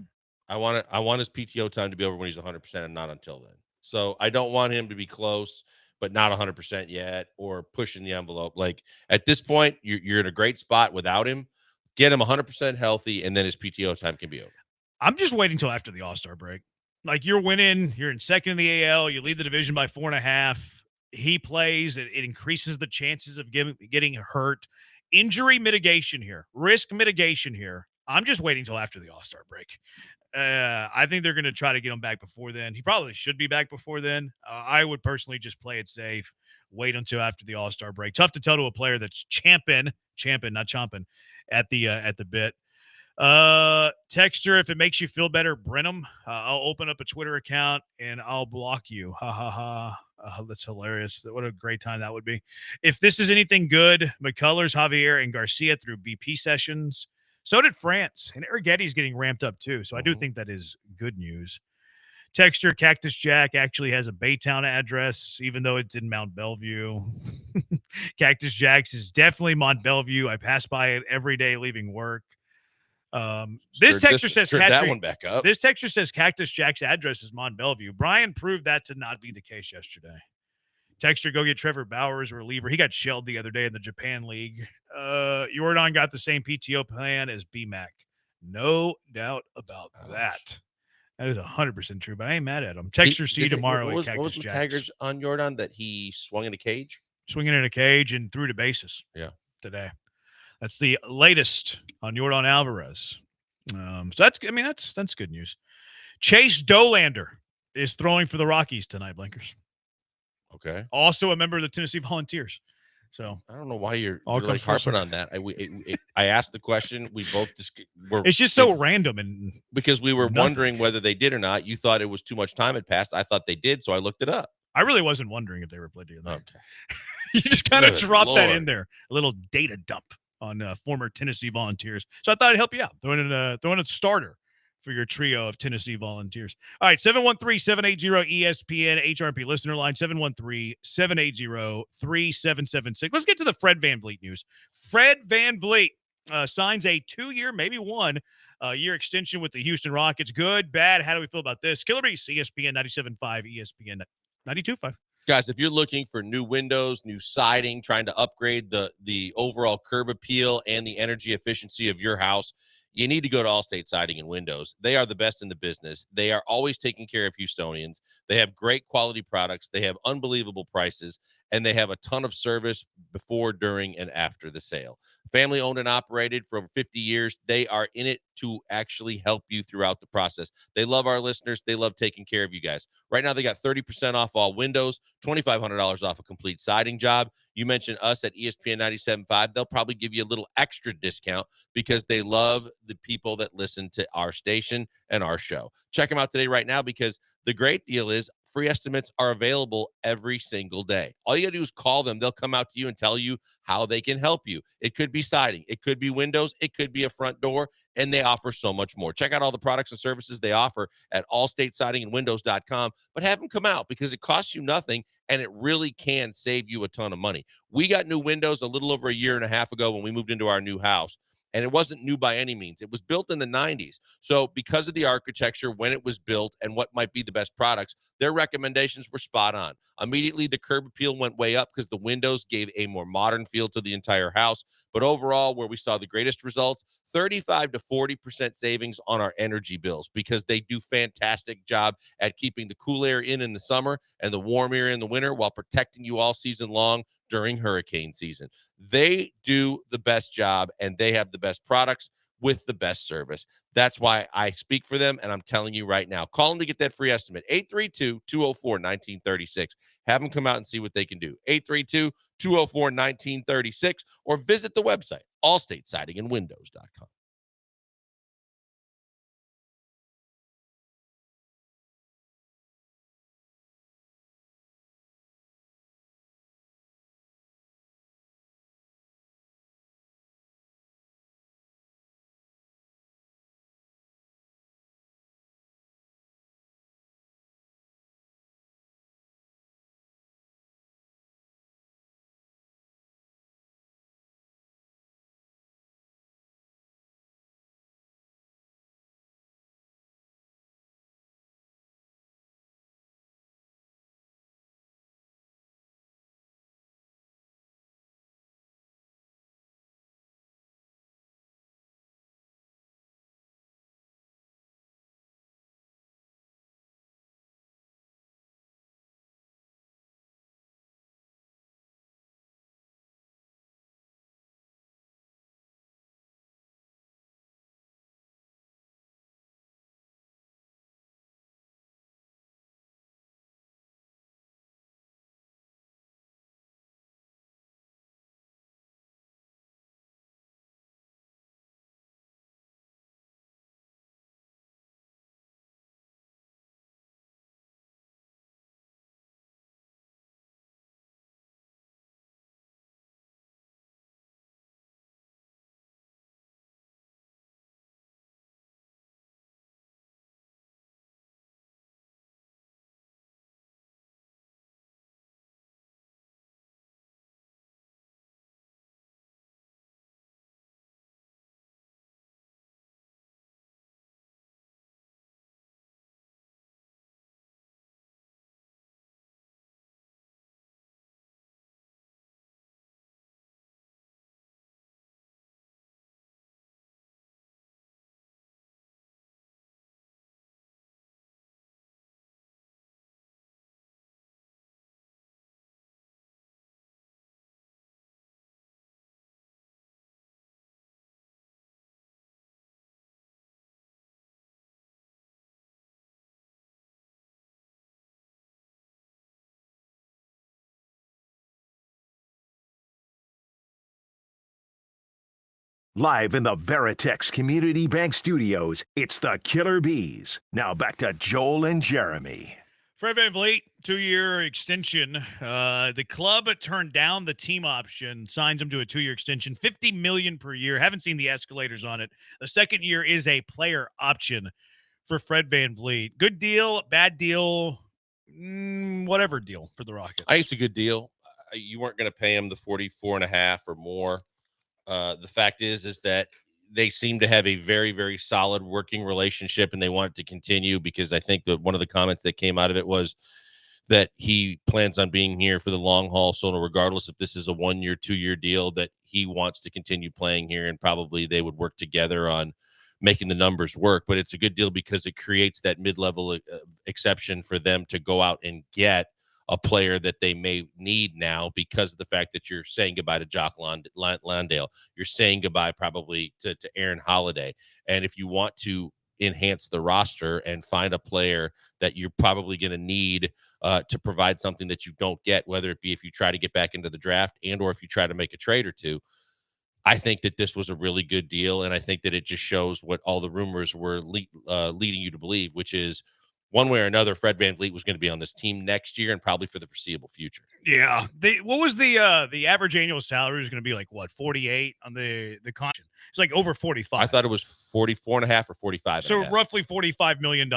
I want his PTO time to be over when he's 100% and not until then. So I don't want him to be close, but not 100% yet, or pushing the envelope. Like, at this point, you're in a great spot without him. Get him 100% healthy, and then his PTO time can be over. I'm just waiting until after the All-Star break. Like, you're winning. You're in second in the AL. You lead the division by 4.5. He plays. It increases the chances of getting hurt. Injury mitigation here. Risk mitigation here. I'm just waiting until after the All-Star break. I think they're going to try to get him back before then. He probably should be back before then. I would personally just play it safe. Wait until after the All-Star break. Tough to tell to a player that's champing, not chomping at the bit. Texture, if it makes you feel better, Brenham. I'll open up a Twitter account and I'll block you. Ha ha ha. That's hilarious. What a great time that would be. If this is anything good, McCullers, Javier, and Garcia through BP sessions. So did France. And Arrigetti's getting ramped up too. So I do think that is good news. Texture, Cactus Jack actually has a Baytown address, even though it's in Mount Bellevue. Cactus Jack's is definitely Mont Bellevue. I pass by it every day leaving work. This texture says that one back up. This texture says Cactus Jack's address is Mont Bellevue. Brian proved that to not be the case yesterday. Texture, go get Trevor Bauer as a reliever. He got shelled the other day in the Japan League. Jordan got the same PTO plan as BMAC. No doubt about that. That is 100% true, but I ain't mad at him. Texture see you tomorrow what was at Cactus the Jack's. Tigers on Jordan that he swung in a cage? Swinging in a cage and threw to bases. Yeah. Today. That's the latest on Jordan Alvarez. So that's good news. Chase Dolander is throwing for the Rockies tonight, Blinkers. Okay. Also a member of the Tennessee Volunteers. So I don't know why you're all like harping on that. I asked the question. We both it's just so random, and because we were wondering whether they did or not. You thought it was too much time had passed. I thought they did, so I looked it up. I really wasn't wondering if they were playing together. Okay. You just kind of dropped Lord. that in there, a little data dump on former Tennessee Volunteers. So I thought I'd help you out, throwing in a starter for your trio of Tennessee Volunteers. All right, 713-780-ESPN HRP listener line, 713-780-3776. Let's get to the Fred VanVleet news. Fred VanVleet signs a 2-year, maybe 1-year extension with the Houston Rockets. Good, bad? How do we feel about this? Killer Beast, ESPN 97.5, ESPN 92.5. Guys, if you're looking for new windows, new siding, trying to upgrade the overall curb appeal and the energy efficiency of your house, you need to go to Allstate Siding and Windows. They are the best in the business. They are always taking care of Houstonians. They have great quality products. They have unbelievable prices, and they have a ton of service before, during, and after the sale. Family owned and operated for over 50 years. They are in it to actually help you throughout the process. They love our listeners. They love taking care of you guys. Right now, they got 30% off all windows, $2,500 off a complete siding job. You mentioned us at ESPN 97.5. They'll probably give you a little extra discount because they love the people that listen to our station and our show. Check them out today right now because The great deal is free estimates are available every single day. All you got to do is call them. They'll come out to you and tell you how they can help you. It could be siding. It could be windows. It could be a front door. And they offer so much more. Check out all the products and services they offer at allstatesidingandwindows.com. But have them come out because it costs you nothing and it really can save you a ton of money. We got new windows a little over a year and a half ago when we moved into our new house. And it wasn't new by any means. It was built in the 90s. So because of the architecture, when it was built and what might be the best products, their recommendations were spot on. Immediately, the curb appeal went way up because the windows gave a more modern feel to the entire house. But overall, where we saw the greatest results, 35 to 40% savings on our energy bills because they do fantastic job at keeping the cool air in the summer and the warm air in the winter while protecting you all season long during hurricane season. They do the best job and they have the best products with the best service. That's why I speak for them, and I'm telling you right now, call them to get that free estimate, 832-204-1936. Have them come out and see what they can do, 832-204-1936, or visit the website, allstatesidingandwindows.com. Live in the Veritex Community Bank Studios, it's the Killer Bees. Now back to Joel and Jeremy. Fred VanVleet, 2-year extension. The club turned down the team option, signs him to a 2-year extension, $50 million per year. Haven't seen the escalators on it. The second year is a player option for Fred VanVleet. Good deal, bad deal, whatever deal for the Rockets. I think it's a good deal. You weren't going to pay him the 44.5 or more. The fact is that they seem to have a very, very solid working relationship, and they want it to continue because I think that one of the comments that came out of it was that he plans on being here for the long haul. So regardless if this is a 1-year, 2-year deal, that he wants to continue playing here, and probably they would work together on making the numbers work. But it's a good deal because it creates that mid-level exception for them to go out and get a player that they may need now because of the fact that you're saying goodbye to Jock Landale. You're saying goodbye probably to Aaron Holiday. And if you want to enhance the roster and find a player that you're probably going to need to provide something that you don't get, whether it be if you try to get back into the draft and or if you try to make a trade or two, I think that this was a really good deal. And I think that it just shows what all the rumors were leading you to believe, which is one way or another, Fred VanVleet was going to be on this team next year and probably for the foreseeable future. Yeah. What was the average annual salary was going to be like, what, 48 on the contract? It's like over 45. I thought it was 44.5 or 45. So roughly $45 million.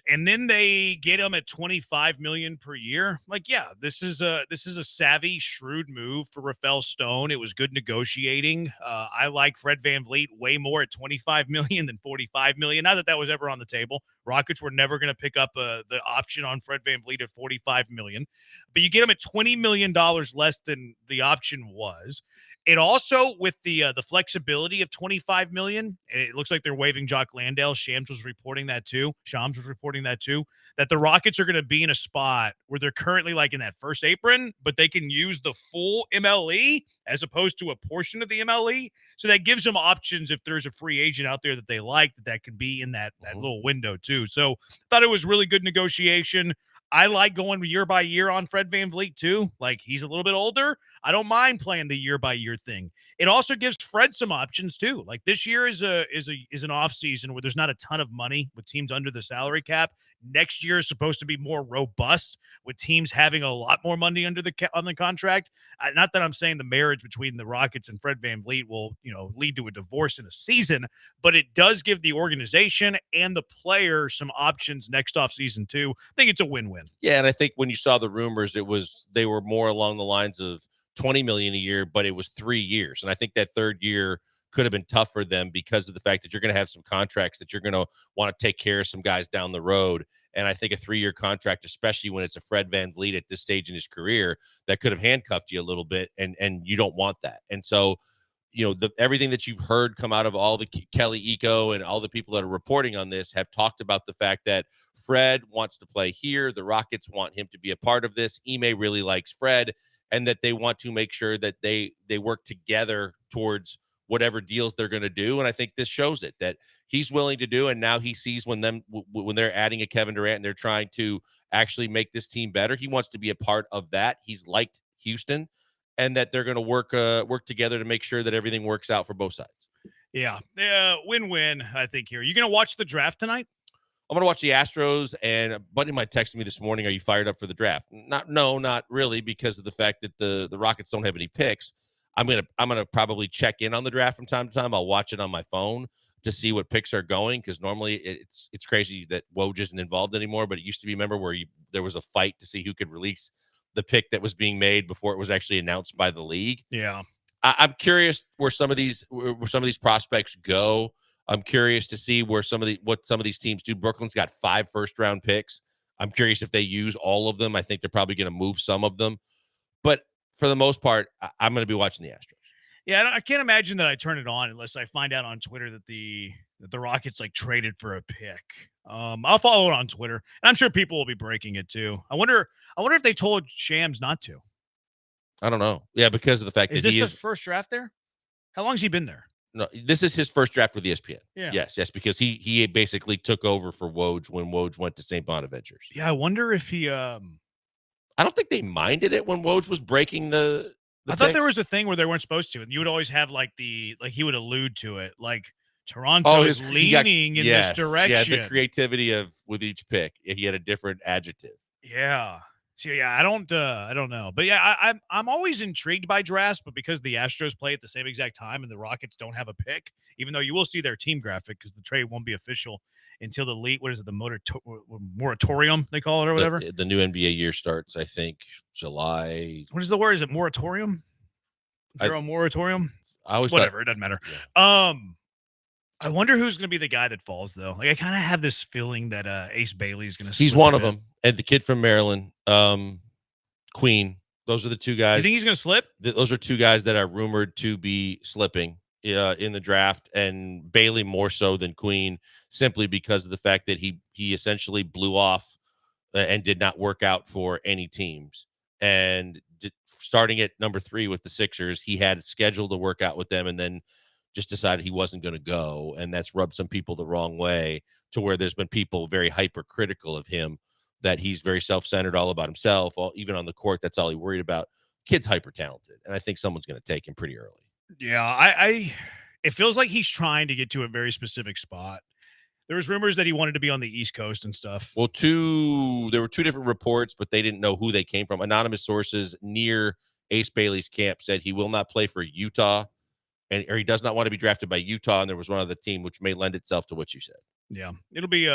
And then they get him at $25 million per year. Like, yeah, this is a savvy, shrewd move for Rafael Stone. It was good negotiating. I like Fred VanVleet way more at $25 million than $45 million. Not that that was ever on the table. Rockets were never going to pick up the option on Fred VanVleet at $45 million. But you get him at $20 million less than the option was. It also, with the flexibility of $25 million, and it looks like they're waiving Jock Landale. Shams was reporting that too, that the Rockets are going to be in a spot where they're currently like in that first apron, but they can use the full MLE as opposed to a portion of the MLE. So that gives them options if there's a free agent out there that they like, that can be in that little window too. So thought it was really good negotiation. I like going year by year on Fred VanVleet too. Like, he's a little bit older. I don't mind playing the year by year thing. It also gives Fred some options too. Like, this year is an off season where there's not a ton of money with teams under the salary cap. Next year is supposed to be more robust with teams having a lot more money on the contract. Not that I'm saying the marriage between the Rockets and Fred VanVleet will, lead to a divorce in a season, but it does give the organization and the player some options next off season too. I think it's a win-win. Yeah, and I think when you saw the rumors, they were more along the lines of $20 million a year, but it was 3 years. And I think that third year could have been tough for them because of the fact that you're going to have some contracts that you're going to want to take care of some guys down the road. And I think a 3-year contract, especially when it's a Fred VanVleet at this stage in his career, that could have handcuffed you a little bit, and you don't want that. And so, everything that you've heard come out of all the Kelly Eco and all the people that are reporting on this have talked about the fact that Fred wants to play here. The Rockets want him to be a part of this. Ime really likes Fred, and that they want to make sure that they work together towards whatever deals they're going to do. And I think this shows it, that he's willing to do. And now he sees when they're adding a Kevin Durant and they're trying to actually make this team better, he wants to be a part of that. He's liked Houston, and that they're going to work together to make sure that everything works out for both sides. Yeah. Win-win, I think, here. You going to watch the draft tonight? I'm going to watch the Astros, and a buddy of mine texted me this morning, are you fired up for the draft? Not really, because of the fact that the Rockets don't have any picks. I'm gonna probably check in on the draft from time to time. I'll watch it on my phone to see what picks are going, because normally it's crazy that Woj isn't involved anymore, but it used to be, remember, where there was a fight to see who could release the pick that was being made before it was actually announced by the league. Yeah. I'm curious where some of these prospects go. I'm curious to see what some of these teams do. Brooklyn's got 5 first-round picks. I'm curious if they use all of them. I think they're probably going to move some of them. But for the most part, I'm going to be watching the Astros. Yeah, I can't imagine that I turn it on unless I find out on Twitter that the Rockets traded for a pick. I'll follow it on Twitter, and I'm sure people will be breaking it too. I wonder if they told Shams not to. I don't know. Yeah, because of the fact that he is the first draft there. How long has he been there? No, this is his first draft with ESPN. Yeah. Yes, because he basically took over for Woj when Woj went to St. Bonaventures. Yeah, I wonder if he. I don't think they minded it when Woj was breaking the I thought there was a thing where they weren't supposed to, and you would always have he would allude to it, like Toronto is leaning in this direction. Yeah, the creativity with each pick. He had a different adjective. Yeah. So yeah, I don't know, but yeah, I'm always intrigued by drafts, but because the Astros play at the same exact time and the Rockets don't have a pick, even though you will see their team graphic because the trade won't be official until the moratorium they call it or whatever. The new NBA year starts, I think, July. What is the word? Is it moratorium? Moratorium? I always whatever. It doesn't matter. Yeah. I wonder who's going to be the guy that falls, though. Like, I kind of have this feeling that Ace Bailey's going to. He's one of them, and the kid from Maryland, Queen. Those are the two guys. You think he's going to slip? Those are two guys that are rumored to be slipping in the draft, and Bailey more so than Queen, simply because of the fact that he essentially blew off and did not work out for any teams. And starting at number 3 with the Sixers, he had scheduled to work out with them, and then just decided he wasn't going to go, and that's rubbed some people the wrong way, to where there's been people very hypercritical of him, that he's very self-centered, all about himself, even on the court. That's all he worried about. Kid's hyper talented, and I think someone's going to take him pretty early. Yeah, it feels like he's trying to get to a very specific spot. There was rumors that he wanted to be on the East Coast and stuff. Well, there were two different reports, but they didn't know who they came from. Anonymous sources near Ace Bailey's camp said he will not play for Utah, or he does not want to be drafted by Utah. And there was one other team, which may lend itself to what you said. Yeah, it'll be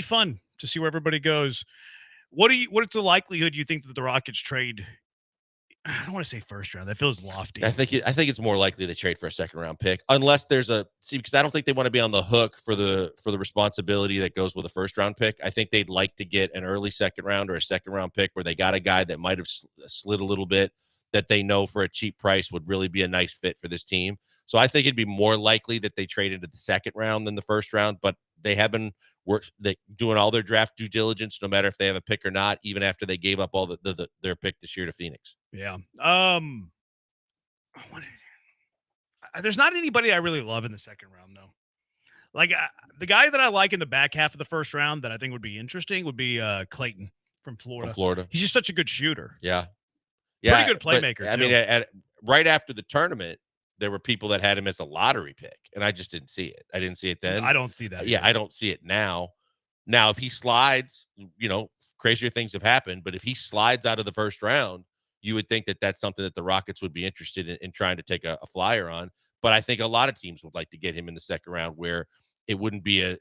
fun to see where everybody goes. What's the likelihood you think that the Rockets trade? I don't want to say first round. That feels lofty. I think it's more likely they trade for a second round pick, unless there's because I don't think they want to be on the hook for the responsibility that goes with a first round pick. I think they'd like to get an early second round or a second round pick where they got a guy that might have slid a little bit that they know for a cheap price would really be a nice fit for this team. So I think it'd be more likely that they trade into the second round than the first round, but they have been doing all their draft due diligence, no matter if they have a pick or not, even after they gave up all their pick this year to Phoenix. Yeah. There's not anybody I really love in the second round, though. Like the guy that I like in the back half of the first round that I think would be interesting would be Clayton from Florida. He's just such a good shooter. Yeah. Pretty good playmaker, but, I mean, right after the tournament, there were people that had him as a lottery pick, and I just didn't see it. I didn't see it then. I don't see that. Yeah, I don't see it now. Now, if he slides, crazier things have happened, but if he slides out of the first round, you would think that that's something that the Rockets would be interested in trying to take a flyer on. But I think a lot of teams would like to get him in the second round where it wouldn't be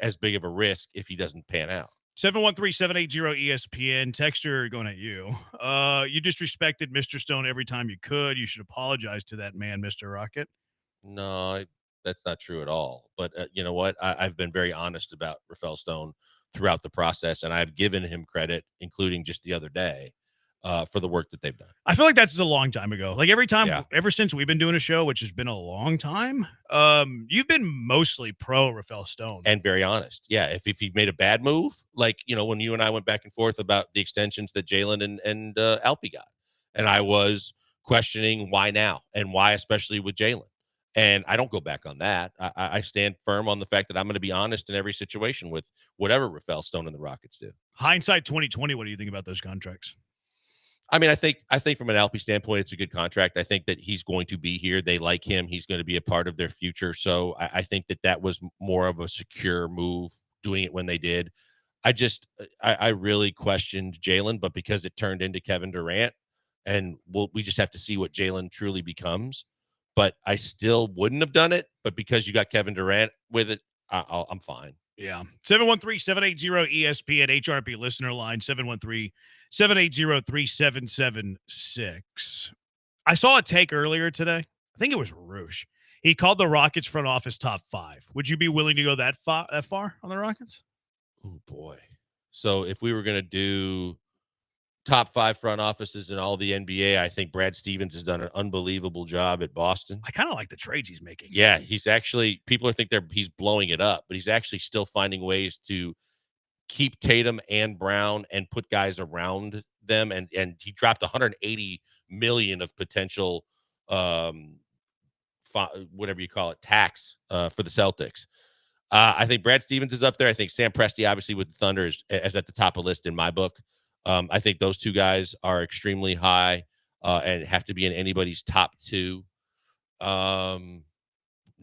as big of a risk if he doesn't pan out. 713-780-ESPN. Texter going at you. You disrespected Mr. Stone every time you could. You should apologize to that man, Mr. Rocket. No, that's not true at all. But you know what? I've been very honest about Rafael Stone throughout the process, and I've given him credit, including just the other day, for the work that they've done. I feel like that's a long time ago. Like ever since we've been doing a show, which has been a long time, you've been mostly pro Rafael Stone. And very honest. Yeah, if he made a bad move, like, when you and I went back and forth about the extensions that Jalen and Alpi got, and I was questioning why now and why especially with Jalen. And I don't go back on that. I stand firm on the fact that I'm going to be honest in every situation with whatever Rafael Stone and the Rockets do. Hindsight 2020, what do you think about those contracts? I mean, I think from an Alpi standpoint, it's a good contract. I think that he's going to be here. They like him. He's going to be a part of their future. So I think that was more of a secure move doing it when they did. I really questioned Jalen, but because it turned into Kevin Durant, and we just have to see what Jalen truly becomes. But I still wouldn't have done it. But because you got Kevin Durant with it, I'm fine. Yeah. 713-780-ESPN HRP listener line, 713-780-3776. I saw a take earlier today. I think it was Roosh. He called the Rockets front office top 5. Would you be willing to go that far on the Rockets? Oh, boy. So if we were going to do top 5 front offices in all the NBA, I think Brad Stevens has done an unbelievable job at Boston. I kind of like the trades he's making. Yeah, he's actually, people think he's blowing it up, but he's actually still finding ways to keep Tatum and Brown and put guys around them. And he dropped $180 million of potential, whatever you call it, tax for the Celtics. I think Brad Stevens is up there. I think Sam Presti, obviously with the Thunder, is at the top of the list in my book. I think those two guys are extremely high and have to be in anybody's top 2. Now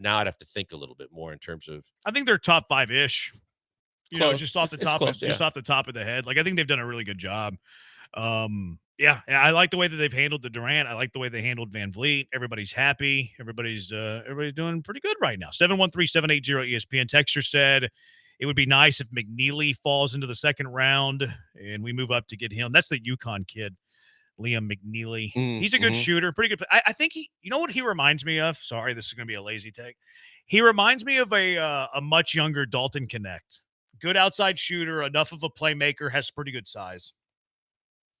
I'd have to think a little bit more in terms of. I think they're top 5-ish. Just off the top, off the top of the head. Like I think they've done a really good job. Yeah, and I like the way that they've handled the Durant. I like the way they handled Van Vliet. Everybody's happy. Everybody's doing pretty good right now. 713-780-ESPN. Texture said it would be nice if McNeely falls into the second round and we move up to get him. That's the UConn kid, Liam McNeely. He's a good shooter, pretty good. I think you know what he reminds me of? Sorry, this is going to be a lazy take. He reminds me of a much younger Dalton Connect. Good outside shooter, enough of a playmaker, has pretty good size.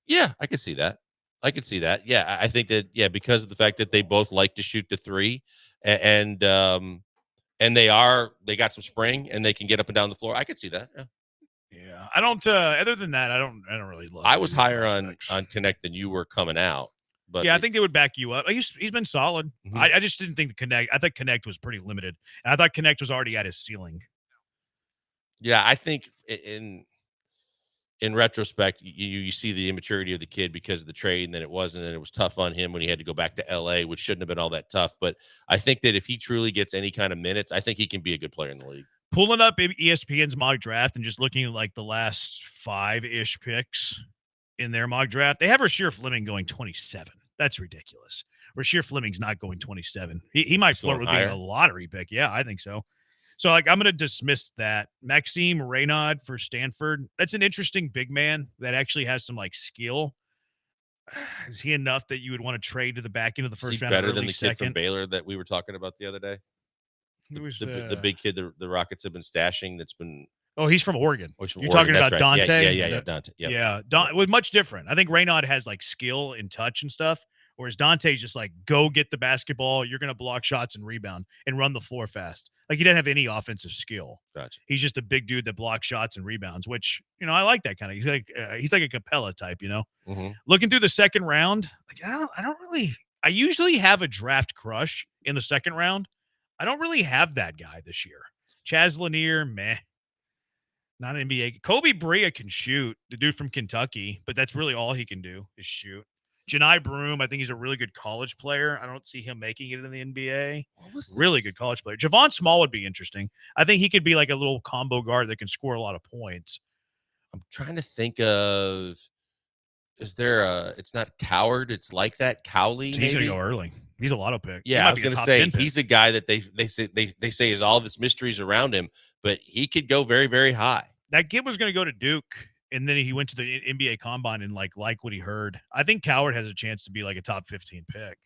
Yeah, I could see that. Yeah, I think that, because of the fact that they both like to shoot the 3 and they got some spring and they can get up and down the floor. I could see that. Yeah. I don't, other than that, I don't really love I was higher on Connect than you were coming out. But yeah, I think they would back you up. He's been solid. Mm-hmm. I just didn't think I thought Connect was pretty limited. And I thought Connect was already at his ceiling. Yeah, I think in retrospect, you see the immaturity of the kid because of the trade, and then it wasn't, and it was tough on him when he had to go back to LA, which shouldn't have been all that tough. But I think that if he truly gets any kind of minutes, I think he can be a good player in the league. Pulling up ESPN's mock draft and just looking at like the last 5-ish picks in their mock draft, they have Rasheer Fleming going 27. That's ridiculous. Rasheer Fleming's not going 27. He might flirt with being a lottery pick. Yeah, I think so. So, like, I'm going to dismiss that. Maxime Reynaud for Stanford. That's an interesting big man that actually has some, like, skill. Is he enough that you would want to trade to the back end of the first round? Better than the kid from Baylor that we were talking about the other day? The big kid the Rockets have been stashing that's been... Oh, he's from Oregon. Oh, You're talking about right. Dante? Yeah, Dante. Yep. Yeah, was much different. I think Reynaud has, like, skill and touch and stuff. Whereas Dante's just like, go get the basketball. You're going to block shots and rebound and run the floor fast. Like, he doesn't have any offensive skill. Gotcha. He's just a big dude that blocks shots and rebounds, which, I like that kind of. He's like a Capella type, Mm-hmm. Looking through the second round, like, I usually have a draft crush in the second round. I don't really have that guy this year. Chaz Lanier, meh. Not an NBA. Kobe Bria can shoot, the dude from Kentucky, but that's really all he can do is shoot. Janai Broom, I think he's a really good college player. I don't see him making it in the NBA. Really good college player. Javon Small would be interesting. I think he could be like a little combo guard that can score a lot of points. I'm trying to think of, it's not Coward, it's like that, Cowley. So he's going to go early. He's a lotto pick. Yeah, I was going to say, he's a guy that they say is all this mysteries around him, but he could go very, very high. That kid was going to go to Duke. And then he went to the NBA Combine and like what he heard. I think Coward has a chance to be like a top 15 pick.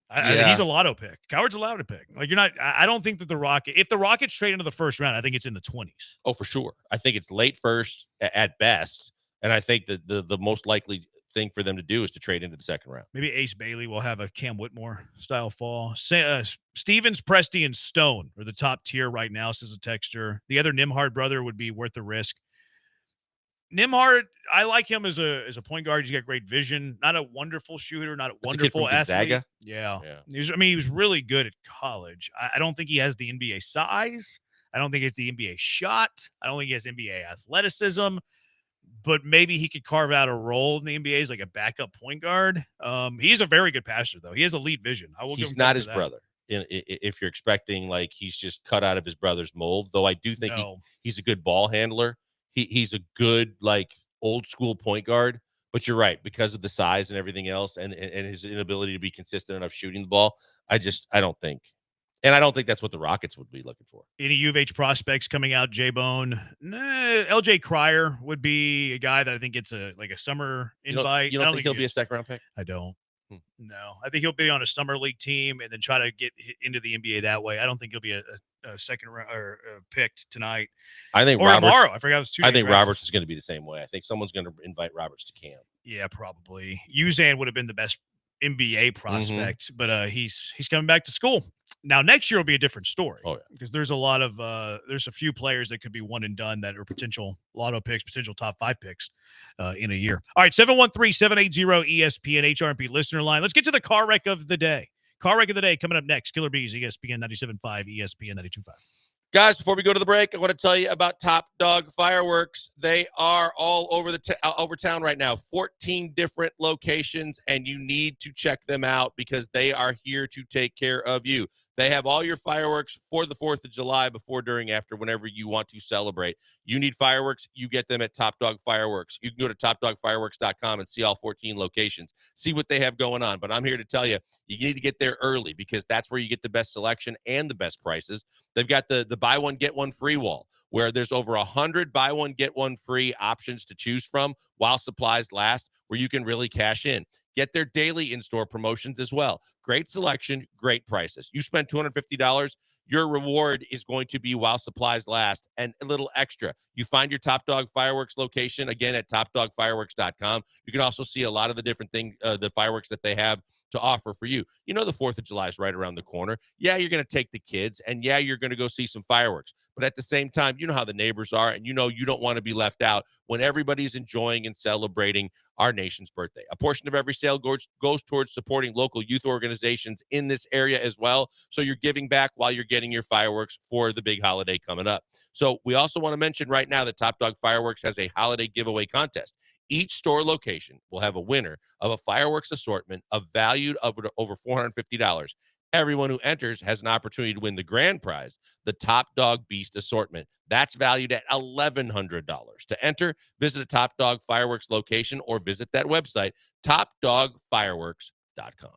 I think he's a lotto pick. Coward's a lotto pick. Like, I don't think that if the Rockets trade into the first round, I think it's in the 20s. Oh, for sure. I think it's late first at best. And I think that the most likely thing for them to do is to trade into the second round. Maybe Ace Bailey will have a Cam Whitmore style fall. Stevens, Presti, and Stone are the top tier right now, says a texter. The other Nimhard brother would be worth the risk. Nimhard, I like him as a point guard. He's got great vision. Not a wonderful shooter, not a wonderful athlete. Yeah. He was really good at college. I don't think he has the NBA size. I don't think it's the NBA shot. I don't think he has NBA athleticism. But maybe he could carve out a role in the NBA as like a backup point guard. He's a very good passer, though. He has elite vision. He's not his brother. If you're expecting like he's just cut out of his brother's mold, though I do think he's a good ball handler. He's a good, like, old school point guard, but you're right, because of the size and everything else and his inability to be consistent enough shooting the ball. I don't think that's what the Rockets would be looking for. Any U of H prospects coming out, J-Bone? LJ Cryer would be a guy that I think gets a summer invite. You don't think he'll be a second round pick? I don't. No, I think he'll be on a summer league team and then try to get into the NBA that way. I don't think he'll be a second round or picked tonight. I think tomorrow. I forgot it was 2 days. I think Roberts is going to be the same way. I think someone's going to invite Roberts to camp. Yeah, probably. Uzan would have been the best NBA prospect, but he's coming back to school. Now, next year will be a different story. Oh, yeah. Because there's a few players that could be one and done that are potential lotto picks, potential top 5 picks in a year. All right, 713-780-ESPN HRP listener line. Let's get to the car wreck of the day. Car wreck of the day coming up next. Killer Bees, ESPN 97.5, ESPN 92.5. Guys, before we go to the break, I want to tell you about Top Dog Fireworks. They are all over over town right now, 14 different locations, and you need to check them out because they are here to take care of you. They have all your fireworks for the 4th of July, before, during, after, whenever you want to celebrate. You need fireworks, you get them at Top Dog Fireworks. You can go to topdogfireworks.com and see all 14 locations, see what they have going on. But I'm here to tell you, you need to get there early because that's where you get the best selection and the best prices. They've got the buy one, get one free wall, where there's over 100 buy one, get one free options to choose from while supplies last, where you can really cash in. Get their daily in-store promotions as well. Great selection, great prices. You spend $250, your reward is going to be while supplies last and a little extra. You find your Top Dog Fireworks location, again, at topdogfireworks.com. You can also see a lot of the different the fireworks that they have to offer for you. You know the 4th of July is right around the corner. Yeah, you're going to take the kids, and yeah, you're going to go see some fireworks. But at the same time, you know how the neighbors are, and you know you don't want to be left out when everybody's enjoying and celebrating our nation's birthday. A portion of every sale goes towards supporting local youth organizations in this area as well. So you're giving back while you're getting your fireworks for the big holiday coming up. So we also want to mention right now that Top Dog Fireworks has a holiday giveaway contest. Each store location will have a winner of a fireworks assortment of valued over $450. Everyone who enters has an opportunity to win the grand prize, the Top Dog Beast Assortment. That's valued at $1,100. To enter, visit a Top Dog Fireworks location or visit that website, topdogfireworks.com.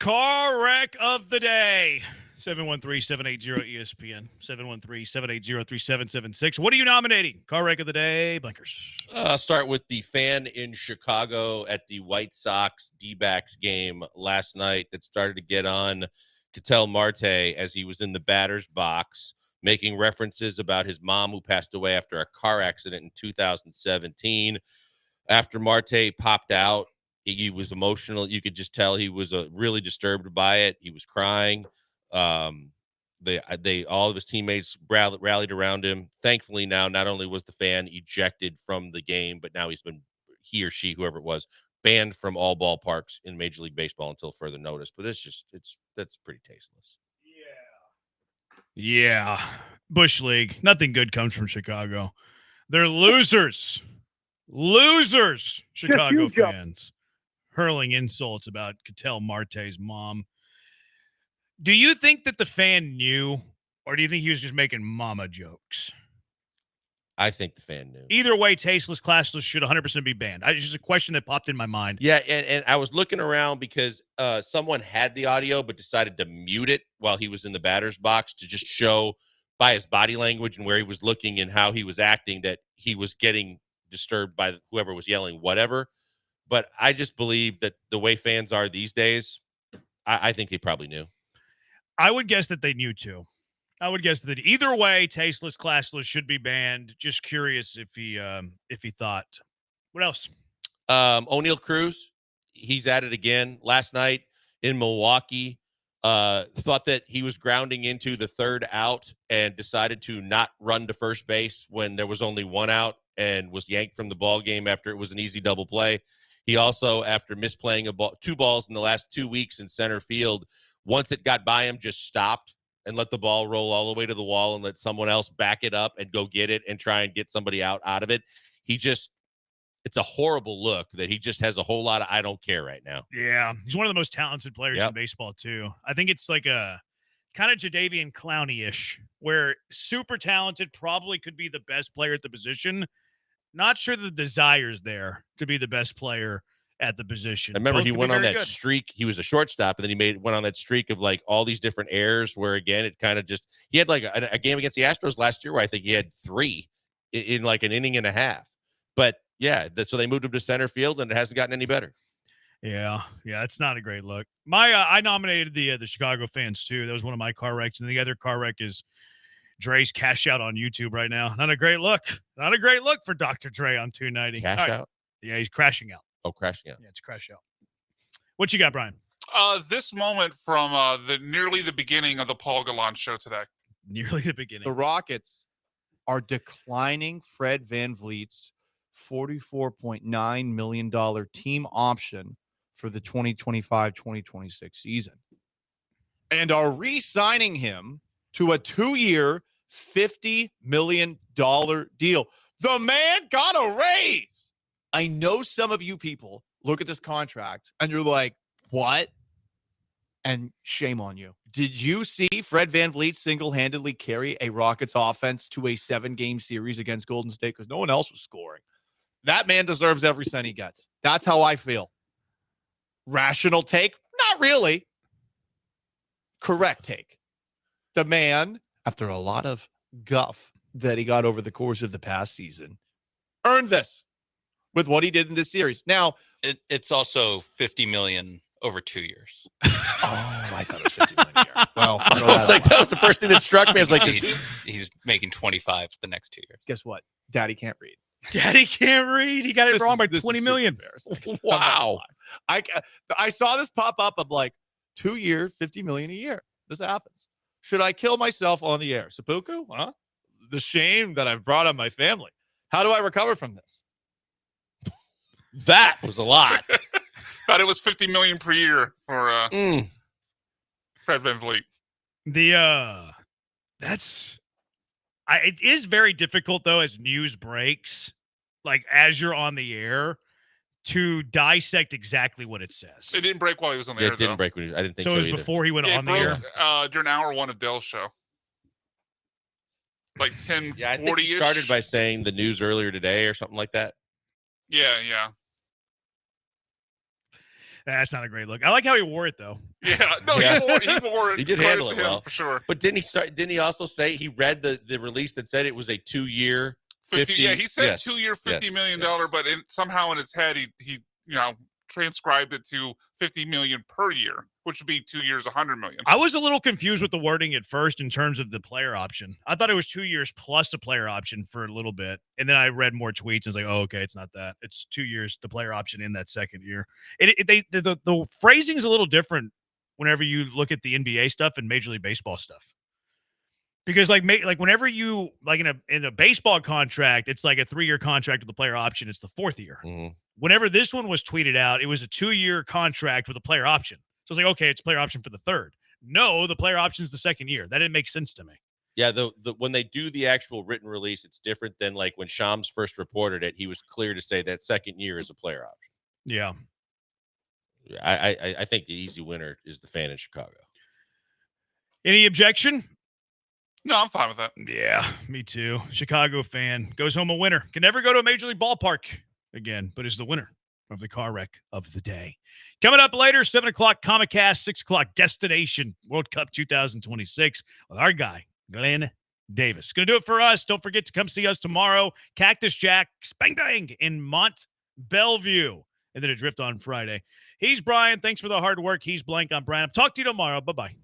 Car wreck of the day. 713-780-ESPN. 713-780-3776. What are you nominating? Car wreck of the day, Blinkers. Start with the fan in Chicago at the White Sox D-backs game last night that started to get on Ketel Marte as he was in the batter's box, making references about his mom who passed away after a car accident in 2017. After Marte popped out, he was emotional. You could just tell he was really disturbed by it. He was crying. They all of his teammates rallied around him. Thankfully, now not only was the fan ejected from the game, but now he or she, whoever it was, banned from all ballparks in Major League Baseball until further notice. But that's pretty tasteless. Yeah. Bush League. Nothing good comes from Chicago. They're losers. Losers, Chicago fans. Hurling insults about Ketel Marte's mom. Do you think that the fan knew Or do you think he was just making mama jokes? I think the fan knew. Either way, tasteless, classless should 100% be banned. It's just a question that popped in my mind. Yeah, and I was looking around because someone had the audio but decided to mute it while he was in the batter's box to just show by his body language and where he was looking and how he was acting that he was getting disturbed by whoever was yelling whatever. But I just believe that the way fans are these days, I think they probably knew. I would guess that they knew too. I would guess that either way, tasteless, classless should be banned. Just curious if he thought. What else? O'Neal Cruz, he's at it again. Last night in Milwaukee, thought that he was grounding into the third out and decided to not run to first base when there was only one out and was yanked from the ball game after it was an easy double play. He also, after misplaying two balls in the last 2 weeks in center field, once it got by him, just stopped and let the ball roll all the way to the wall and let someone else back it up and go get it and try and get somebody out of it. It's a horrible look that he just has a whole lot of I don't care right now. Yeah, he's one of the most talented players in baseball too. I think it's like a kind of Jadeveon Clowney-ish, where super talented, probably could be the best player at the position. Not sure the desire's there to be the best player at the position. I remember Both he could be went on very that good. streak. He was a shortstop, and then he went on that streak of like all these different errors where, again, it kind of just – he had like a game against the Astros last year where I think he had 3 in like an inning and a half. But, yeah, so they moved him to center field, and it hasn't gotten any better. Yeah, it's not a great look. I nominated the Chicago fans too. That was one of my car wrecks, and the other car wreck is Dre's cash out on YouTube right now. Not a great look. Not a great look for Dr. Dre on 290. Cash out? Yeah, he's crashing out. Oh, crashing out. Yeah, it's crash out. What you got, Brian? This moment from nearly the beginning of the Paul Gallant show today. Nearly the beginning. The Rockets are declining Fred VanVleet's $44.9 million team option for the 2025-2026 season and are re-signing him to a 2-year, $50 million deal. The man got a raise. I know some of you people look at this contract and you're like, what? And shame on you. Did you see Fred VanVleet single-handedly carry a Rockets offense to a 7-game series against Golden State because no one else was scoring? That man deserves every cent he gets. That's how I feel. Rational take? Not really. Correct take. The man, after a lot of guff that he got over the course of the past season, earned this with what he did in this series. Now, it's also $50 million over 2 years. Oh, I thought it was $50 million a year. Well, that was the first thing that struck me. I was like, he's making 25 the next 2 years. Guess what? Daddy can't read. Daddy can't read. He got it wrong by 20 million. Wow. I saw this pop up of like 2 year, $50 million a year. This happens. Should I kill myself on the air? Seppuku? Huh? The shame that I've brought on my family. How do I recover from this? That was a lot. Thought it was $50 million per year for Fred VanVleet. It is very difficult though as news breaks, like as you're on the air, to dissect exactly what it says. It didn't break while he was on the air. It didn't break when I didn't think so. So it was either. before he went on the air. During hour 1 of Dell's show. Like 10:40. Yeah, I think he started by saying the news earlier today or something like that. Yeah. That's not a great look. I like how he wore it though. Yeah, no, Yeah. he wore it. He did Credit handle to it him, well for sure. But didn't he also say he read the release that said it was a 2-year 50? Yeah, he said Yes. 2-year, $50 Yes. million, but somehow in his head he transcribed it to $50 million per year, which would be 2 years, $100 million. I was a little confused with the wording at first in terms of the player option. I thought it was 2 years plus a player option for a little bit. And then I read more tweets and was like, oh, okay, it's not that. It's 2 years, the player option in that second year. The phrasing is a little different whenever you look at the NBA stuff and Major League Baseball stuff. Because like whenever you like in a baseball contract, it's like a 3-year contract with the player option. It's the 4th year. Mm-hmm. Whenever this one was tweeted out, it was a 2-year contract with a player option. So it's like, okay, it's player option for the 3rd. No, the player option is the 2nd year. That didn't make sense to me. Yeah, when they do the actual written release, it's different than like when Shams first reported it. He was clear to say that 2nd year is a player option. Yeah. I think the easy winner is the fan in Chicago. Any objection? No, I'm fine with that. Yeah, me too. Chicago fan. Goes home a winner. Can never go to a Major League ballpark again, but is the winner of the car wreck of the day. Coming up later, 7 o'clock Comic Cast, 6 o'clock Destination World Cup 2026 with our guy, Glenn Davis. Going to do it for us. Don't forget to come see us tomorrow. Cactus Jack's Bang Bang in Mont Bellevue. And then Adrift on Friday. He's Brian. Thanks for the hard work. He's Blank. I'm Brian. I'll talk to you tomorrow. Bye-bye.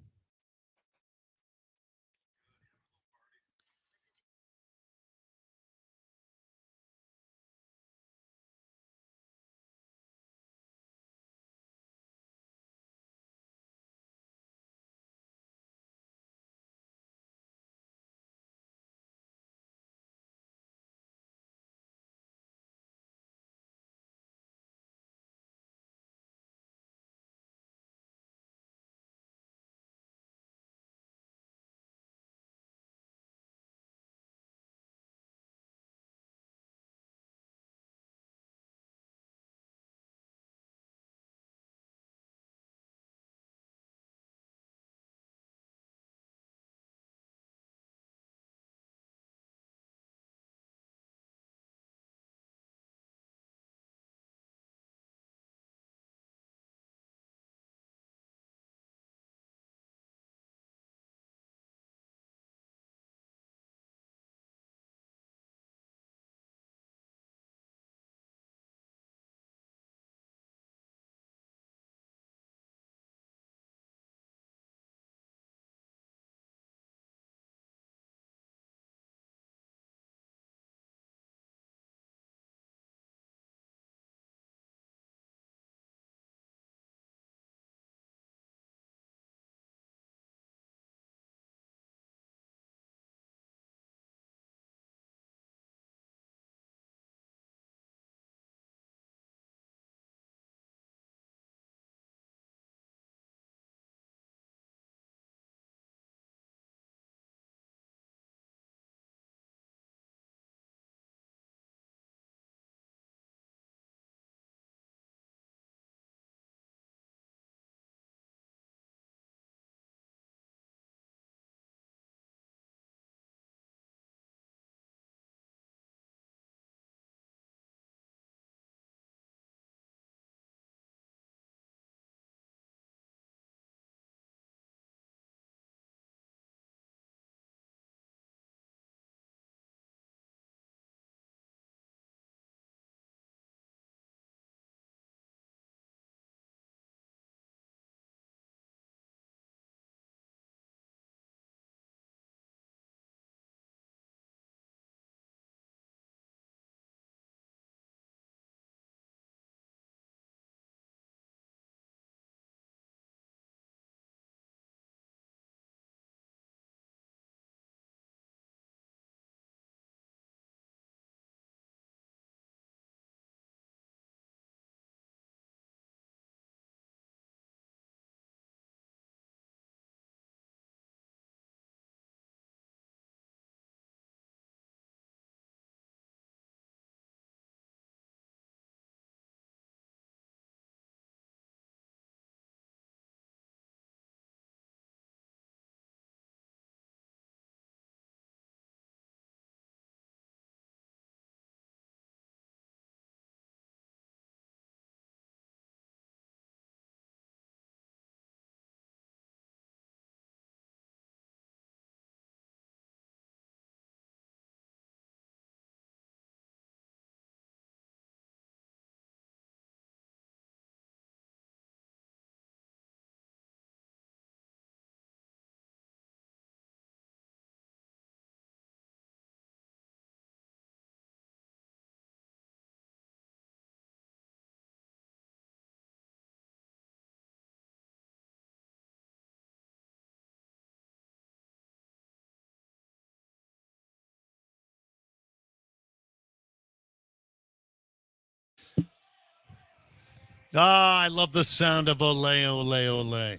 I love the sound of Olay, Olay, Olay.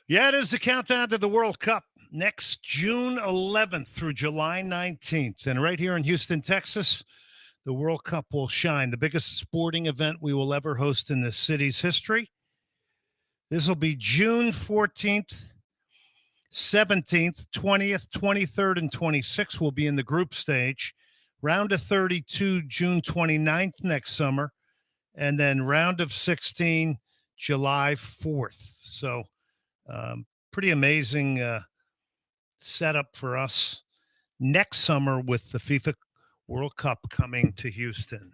Yeah, it is the countdown to the World Cup next June 11th through July 19th. And right here in Houston, Texas, the World Cup will shine, the biggest sporting event we will ever host in the city's history. This will be June 14th 17th, 20th, 23rd, and 26th will be in the group stage. Round of 32, June 29th next summer. And then round of 16, July 4th. So pretty amazing setup for us next summer with the FIFA World Cup coming to Houston.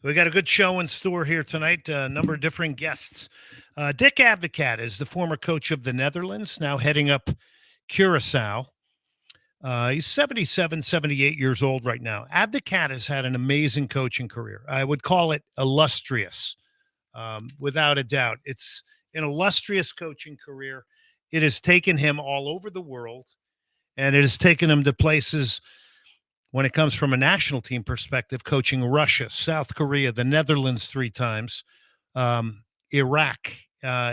We got a good show in store here tonight. A number of different guests. Dick Advocaat is the former coach of the Netherlands, now heading up Curacao. He's 77, 78 years old right now. Advocaat has had an amazing coaching career. I would call it illustrious, without a doubt. It's an illustrious coaching career. It has taken him all over the world, and it has taken him to places when it comes from a national team perspective, coaching Russia, South Korea, the Netherlands 3 times, Iraq.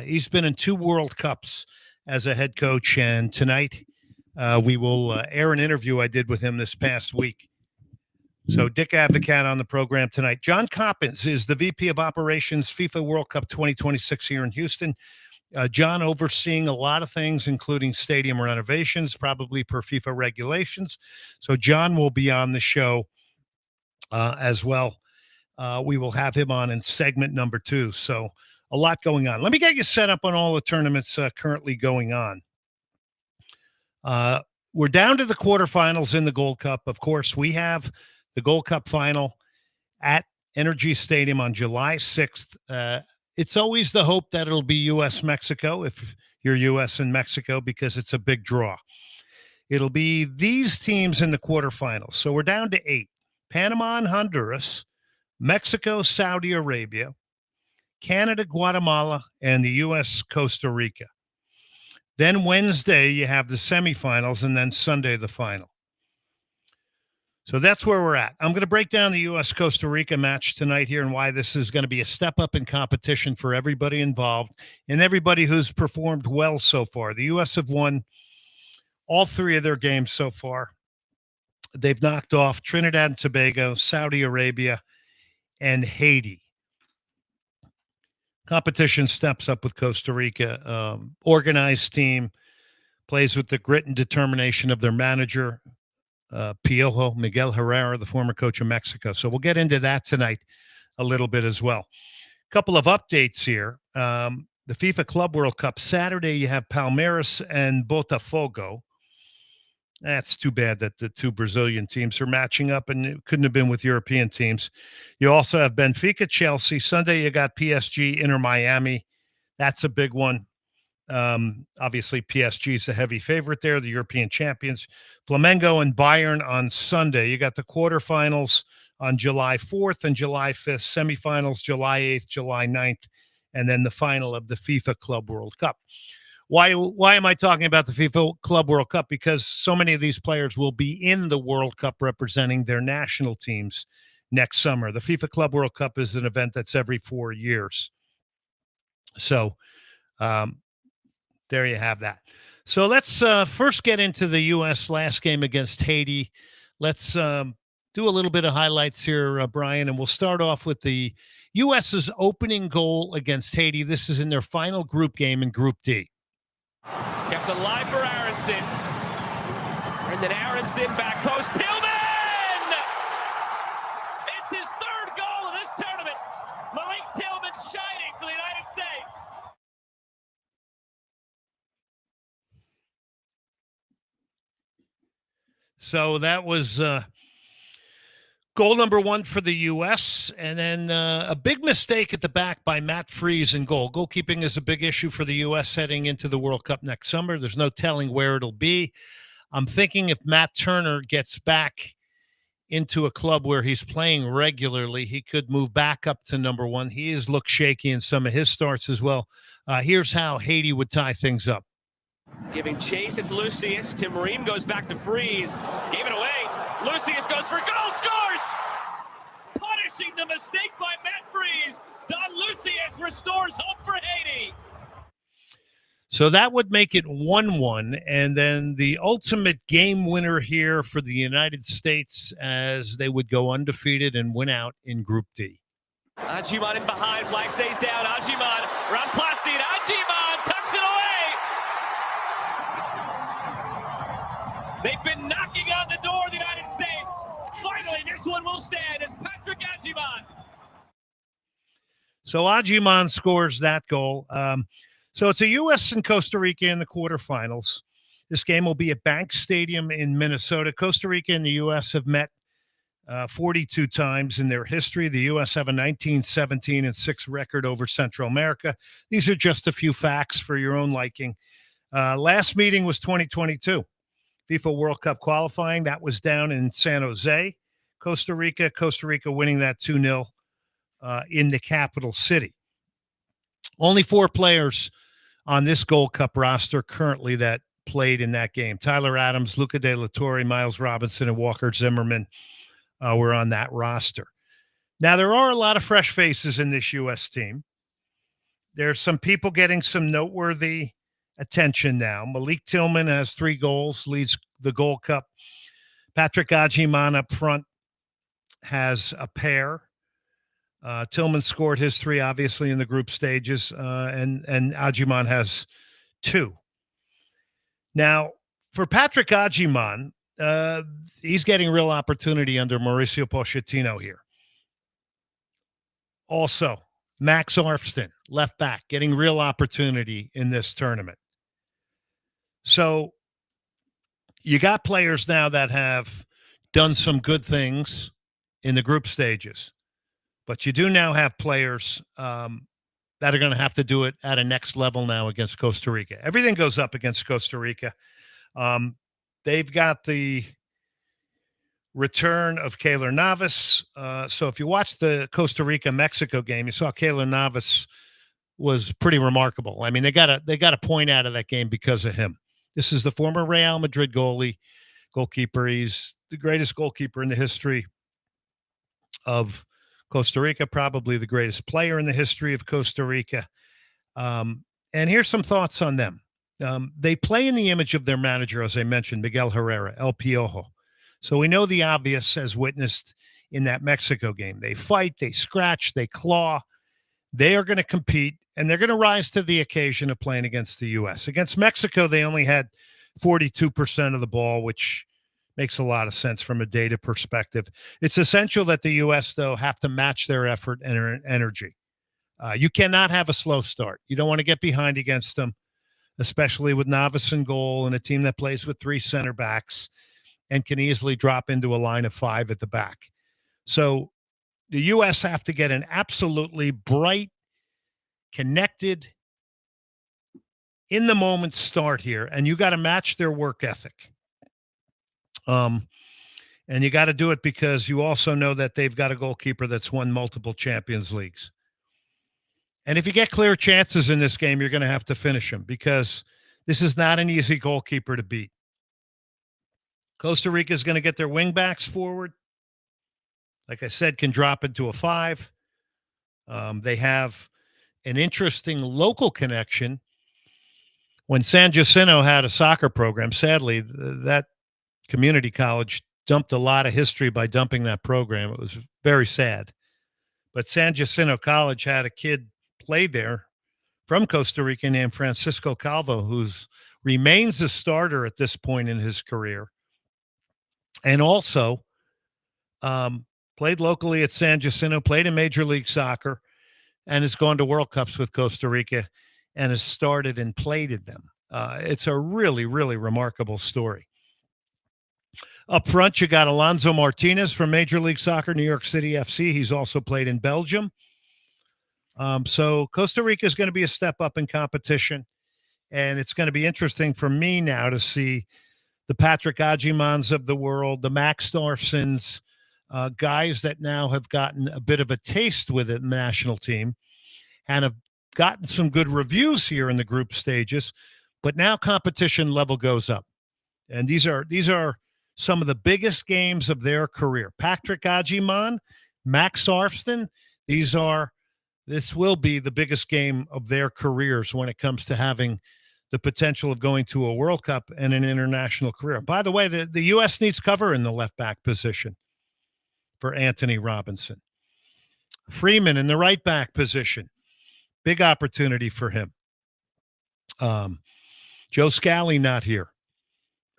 He's been in 2 World Cups as a head coach, and tonight we will air an interview I did with him this past week. So Dick Advocaat on the program tonight. John Coppins is the VP of Operations, FIFA World Cup 2026 here in Houston. John overseeing a lot of things, including stadium renovations, probably per FIFA regulations. So John will be on the show as well. We will have him on in segment number 2. So a lot going on. Let me get you set up on all the tournaments currently going on. We're down to the quarterfinals in the Gold Cup. Of course, we have the Gold Cup final at Energy Stadium on July 6th. It's always the hope that it'll be U.S.-Mexico if you're U.S. and Mexico, because it's a big draw. It'll be these teams in the quarterfinals. So we're down to 8. Panama and Honduras, Mexico, Saudi Arabia, Canada, Guatemala, and the U.S. Costa Rica. Then Wednesday, you have the semifinals, and then Sunday, the final. So that's where we're at. I'm going to break down the U.S.-Costa Rica match tonight here and why this is going to be a step up in competition for everybody involved and everybody who's performed well so far. The U.S. have won all 3 of their games so far. They've knocked off Trinidad and Tobago, Saudi Arabia, and Haiti. Competition steps up with Costa Rica. Organized team, plays with the grit and determination of their manager, Piojo, Miguel Herrera, the former coach of Mexico. So we'll get into that tonight a little bit as well. A couple of updates here. The FIFA Club World Cup, Saturday, you have Palmeiras and Botafogo. That's too bad that the 2 Brazilian teams are matching up, and it couldn't have been with European teams. You also have Benfica, Chelsea. Sunday, you got PSG, Inter Miami. That's a big one. Obviously, PSG is the heavy favorite there, the European champions. Flamengo and Bayern on Sunday. You got the quarterfinals on July 4th and July 5th, semifinals July 8th, July 9th, and then the final of the FIFA Club World Cup. Why am I talking about the FIFA Club World Cup? Because so many of these players will be in the World Cup representing their national teams next summer. The FIFA Club World Cup is an event that's every 4 years. So there you have that. So let's first get into the U.S. last game against Haiti. Let's do a little bit of highlights here, Brian, and we'll start off with the U.S.'s opening goal against Haiti. This is in their final group game in Group D. Kept alive for Aronson. And then Aronson back post. Tillman! It's his 3rd goal of this tournament. Malik Tillman shining for the United States. So that was goal number 1 for the U.S. And then a big mistake at the back by Matt Freese in goal. Goalkeeping is a big issue for the U.S. heading into the World Cup next summer. There's no telling where it'll be. I'm thinking if Matt Turner gets back into a club where he's playing regularly, he could move back up to number 1. He has looked shaky in some of his starts as well. Here's how Haiti would tie things up. Giving chase, it's Lucius. Tim Ream goes back to Freeze. Gave it away. Lucius goes for goal, scores! Punishing the mistake by Matt Freeze. Don Lucius restores hope for Haiti. So that would make it 1-1. And then the ultimate game winner here for the United States as they would go undefeated and win out in Group D. Ajiman in behind. Flag stays down. Ajiman around Placid. Ajiman tucks it one will stand as Patrick Ajiman. So Ajiman scores that goal. So it's a U.S. and Costa Rica in the quarterfinals. This game will be at Bank Stadium in Minnesota. Costa Rica and the U.S. have met 42 times in their history. The U.S. have a 19-17-6 record over Central America. These are just a few facts for your own liking. Last meeting was 2022. FIFA World Cup qualifying. That was down in San Jose, Costa Rica. Costa Rica winning that 2-0 in the capital city. Only 4 players on this Gold Cup roster currently that played in that game. Tyler Adams, Luca De La Torre, Miles Robinson, and Walker Zimmerman were on that roster. Now, there are a lot of fresh faces in this U.S. team. There's some people getting some noteworthy attention now. Malik Tillman has 3 goals, leads the Gold Cup. Patrick Ajiman up front has a pair. Tillman scored his 3, obviously, in the group stages, and Ajiman has 2. Now, for Patrick Ajiman, he's getting real opportunity under Mauricio Pochettino here. Also, Max Arfston, left back, getting real opportunity in this tournament. So you got players now that have done some good things in the group stages, but you do now have players that are going to have to do it at a next level now against Costa Rica. Everything goes up against Costa Rica. They've got the return of Keylor Navas. So if you watch the Costa Rica-Mexico game, you saw Keylor Navas was pretty remarkable. I mean, they got a point out of that game because of him. This is the former Real Madrid goalkeeper. He's the greatest goalkeeper in the history of Costa Rica, probably the greatest player in the history of Costa Rica. And here's some thoughts on them. They play in the image of their manager, as I mentioned, Miguel Herrera, El Piojo. So we know the obvious as witnessed in that Mexico game. They fight, they scratch, they claw. They are going to compete, and they're going to rise to the occasion of playing against the U.S. Against Mexico, they only had 42% of the ball, which makes a lot of sense from a data perspective. It's essential that the U.S., though, have to match their effort and energy. You cannot have a slow start. You don't want to get behind against them, especially with Navas in goal and a team that plays with 3 center backs and can easily drop into a line of 5 at the back. So the U.S. have to get an absolutely bright, connected, in-the-moment start here, and you got to match their work ethic. And you got to do it because you also know that they've got a goalkeeper that's won multiple Champions Leagues. And if you get clear chances in this game, you're going to have to finish them because this is not an easy goalkeeper to beat. Costa Rica is going to get their wing backs forward. Like I said, can drop into a 5. They have an interesting local connection. When San Jacinto had a soccer program, sadly, that community college dumped a lot of history by dumping that program. It was very sad. But San Jacinto College had a kid play there from Costa Rica named Francisco Calvo, who remains a starter at this point in his career. And also played locally at San Jacinto, played in Major League Soccer, and has gone to World Cups with Costa Rica and has started and played in them. It's a really, really remarkable story. Up front, you got Alonso Martinez from Major League Soccer, New York City FC. He's also played in Belgium. So Costa Rica is going to be a step up in competition, and it's going to be interesting for me now to see the Patrick Ajimans of the world, the Max Starfsons, guys that now have gotten a bit of a taste with it in the national team and have gotten some good reviews here in the group stages, but now competition level goes up. And these are some of the biggest games of their career. Patrick Ajiman, Max Arfston, this will be the biggest game of their careers when it comes to having the potential of going to a World Cup and an international career. By the way, the U.S. needs cover in the left back position for Anthony Robinson. Freeman in the right back position. Big opportunity for him. Joe Scally not here.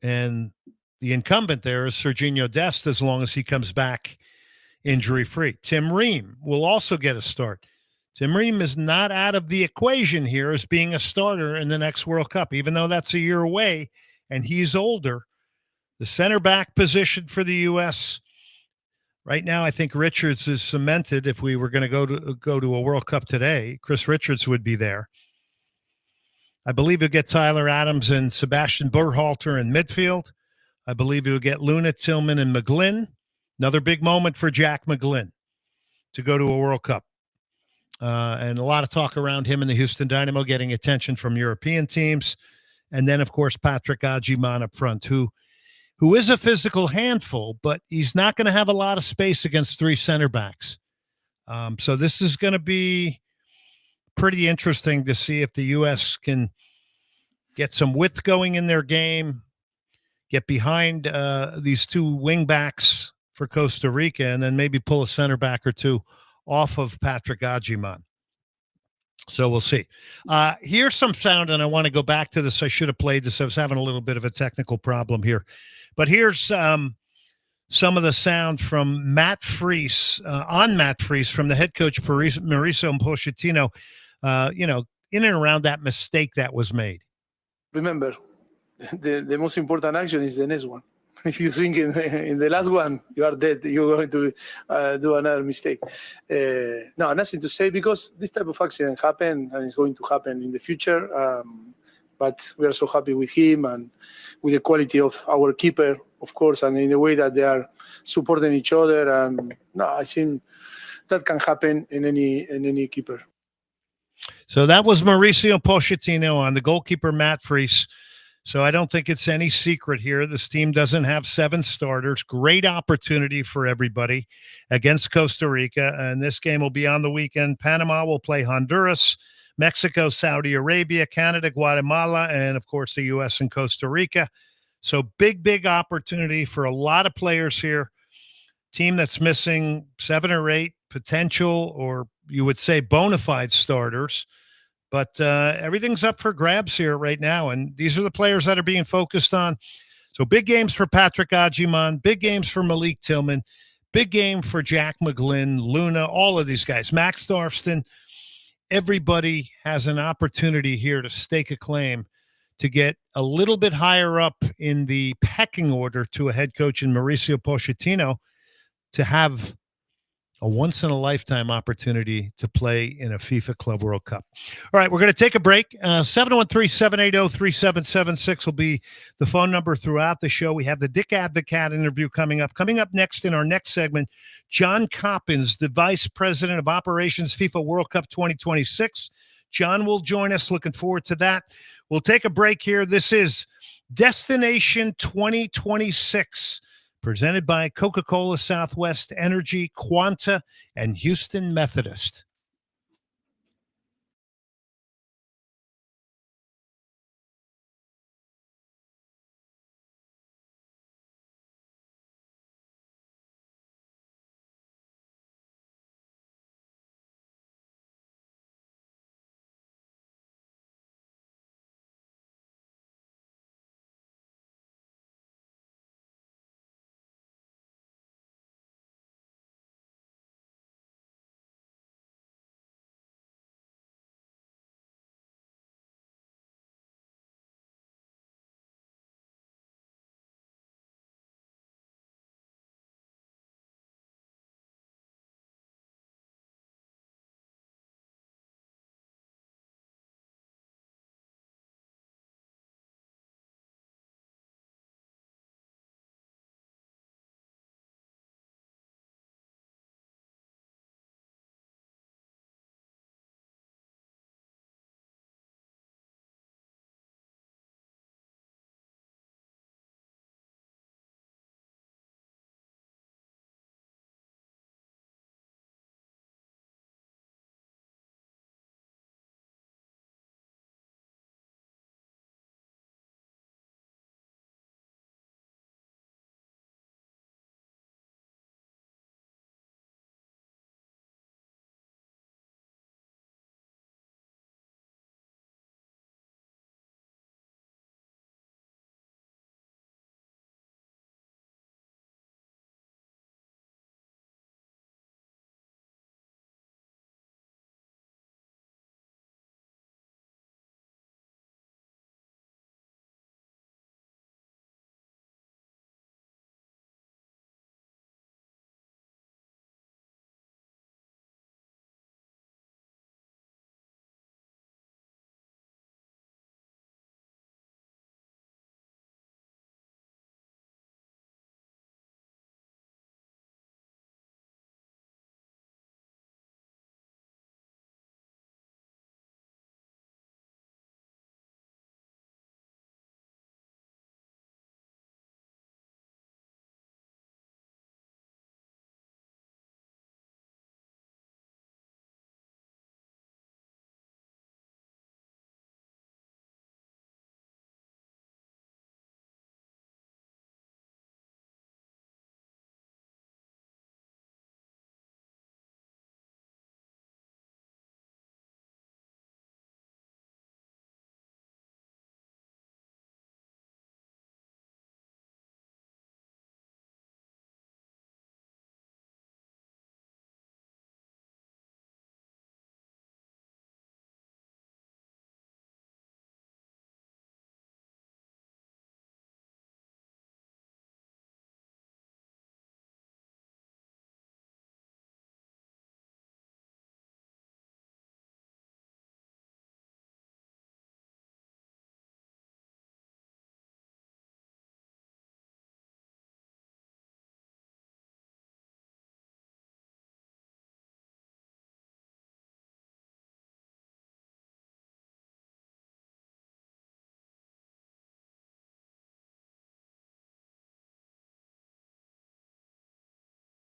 And the incumbent there is Serginho Dest as long as he comes back injury-free. Tim Ream will also get a start. Tim Ream is not out of the equation here as being a starter in the next World Cup, even though that's a year away and he's older. The center back position for the U.S. right now, I think Richards is cemented. If we were going to go to a World Cup today, Chris Richards would be there. I believe you'll get Tyler Adams and Sebastian Berhalter in midfield. I believe you'll get Luna, Tillman, and McGlynn. Another big moment for Jack McGlynn to go to a World Cup. And a lot of talk around him in the Houston Dynamo getting attention from European teams. And then, of course, Patrick Agyemang up front, who is a physical handful, but he's not going to have a lot of space against three center backs. So this is going to be pretty interesting to see if the U.S. can get some width going in their game, get behind these two wing backs for Costa Rica, and then maybe pull a center back or two off of Patrick Agyemang. So we'll see. Here's some sound, and I want to go back to this. I should have played this. I was having a little bit of a technical problem here. But here's some of the sound from Matt Freese, on Matt Freese, from the head coach, Mauricio Pochettino, in and around that mistake that was made. Remember, the most important action is the next one. If you think in the last one, you are dead. You're going to do another mistake. No, nothing to say, because this type of accident happened and it's going to happen in the future. But we are so happy with him and with the quality of our keeper, of course, and in the way that they are supporting each other. And no, I think that can happen in any keeper. So that was Mauricio Pochettino on the goalkeeper, Matt Freese. So I don't think it's any secret here. This team doesn't have 7 starters. Great opportunity for everybody against Costa Rica. And this game will be on the weekend. Panama will play Honduras, Mexico, Saudi Arabia, Canada, Guatemala, and, of course, the U.S. and Costa Rica. So big opportunity for a lot of players here. Team that's missing 7 or 8 potential, or you would say bona fide starters. But everything's up for grabs here right now, and these are the players that are being focused on. So big games for Patrick Agyemang, big games for Malik Tillman, big game for Jack McGlynn, Luna, all of these guys. Max Darfston. Everybody has an opportunity here to stake a claim to get a little bit higher up in the pecking order to a head coach in Mauricio Pochettino, to have a once-in-a-lifetime opportunity to play in a FIFA Club World Cup. All right, we're going to take a break. 713-780-3776 will be the phone number throughout the show. We have the Dick Advocat interview coming up. Coming up next in our next segment, John Coppins, the Vice President of Operations FIFA World Cup 2026. John will join us. Looking forward to that. We'll take a break here. This is Destination 2026. Presented by Coca-Cola Southwest Energy, Quanta, and Houston Methodist.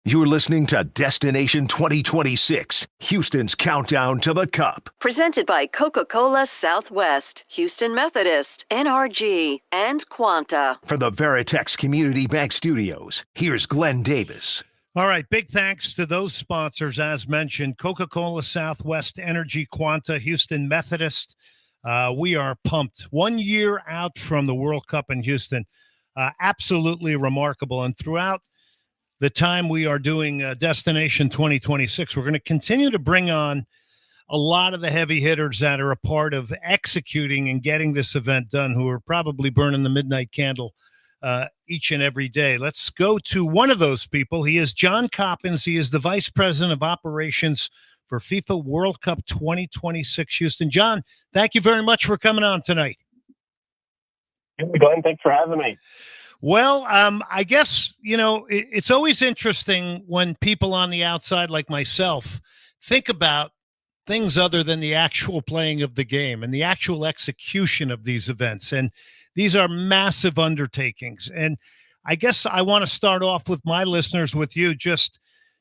You're listening to Destination 2026, Houston's countdown to the Cup. Presented by Coca-Cola Southwest, Houston Methodist, NRG, and Quanta. For the Veritex Community Bank Studios, here's Glenn Davis. All right, big thanks to those sponsors, as mentioned, Coca-Cola Southwest, Energy, Quanta, Houston Methodist. We are pumped. 1 year out from the World Cup in Houston. Absolutely remarkable. And throughout the time we are doing Destination 2026, we're going to continue to bring on a lot of the heavy hitters that are a part of executing and getting this event done, who are probably burning the midnight candle each and every day. Let's go to one of those people. He is John Coppins. He is the Vice President of Operations for FIFA World Cup 2026 Houston. John, thank you very much for coming on tonight. Hey, Glenn, thanks for having me. Well, I guess, it's always interesting when people on the outside like myself think about things other than the actual playing of the game and the actual execution of these events. And these are massive undertakings. And I guess I want to start off with my listeners with you. Just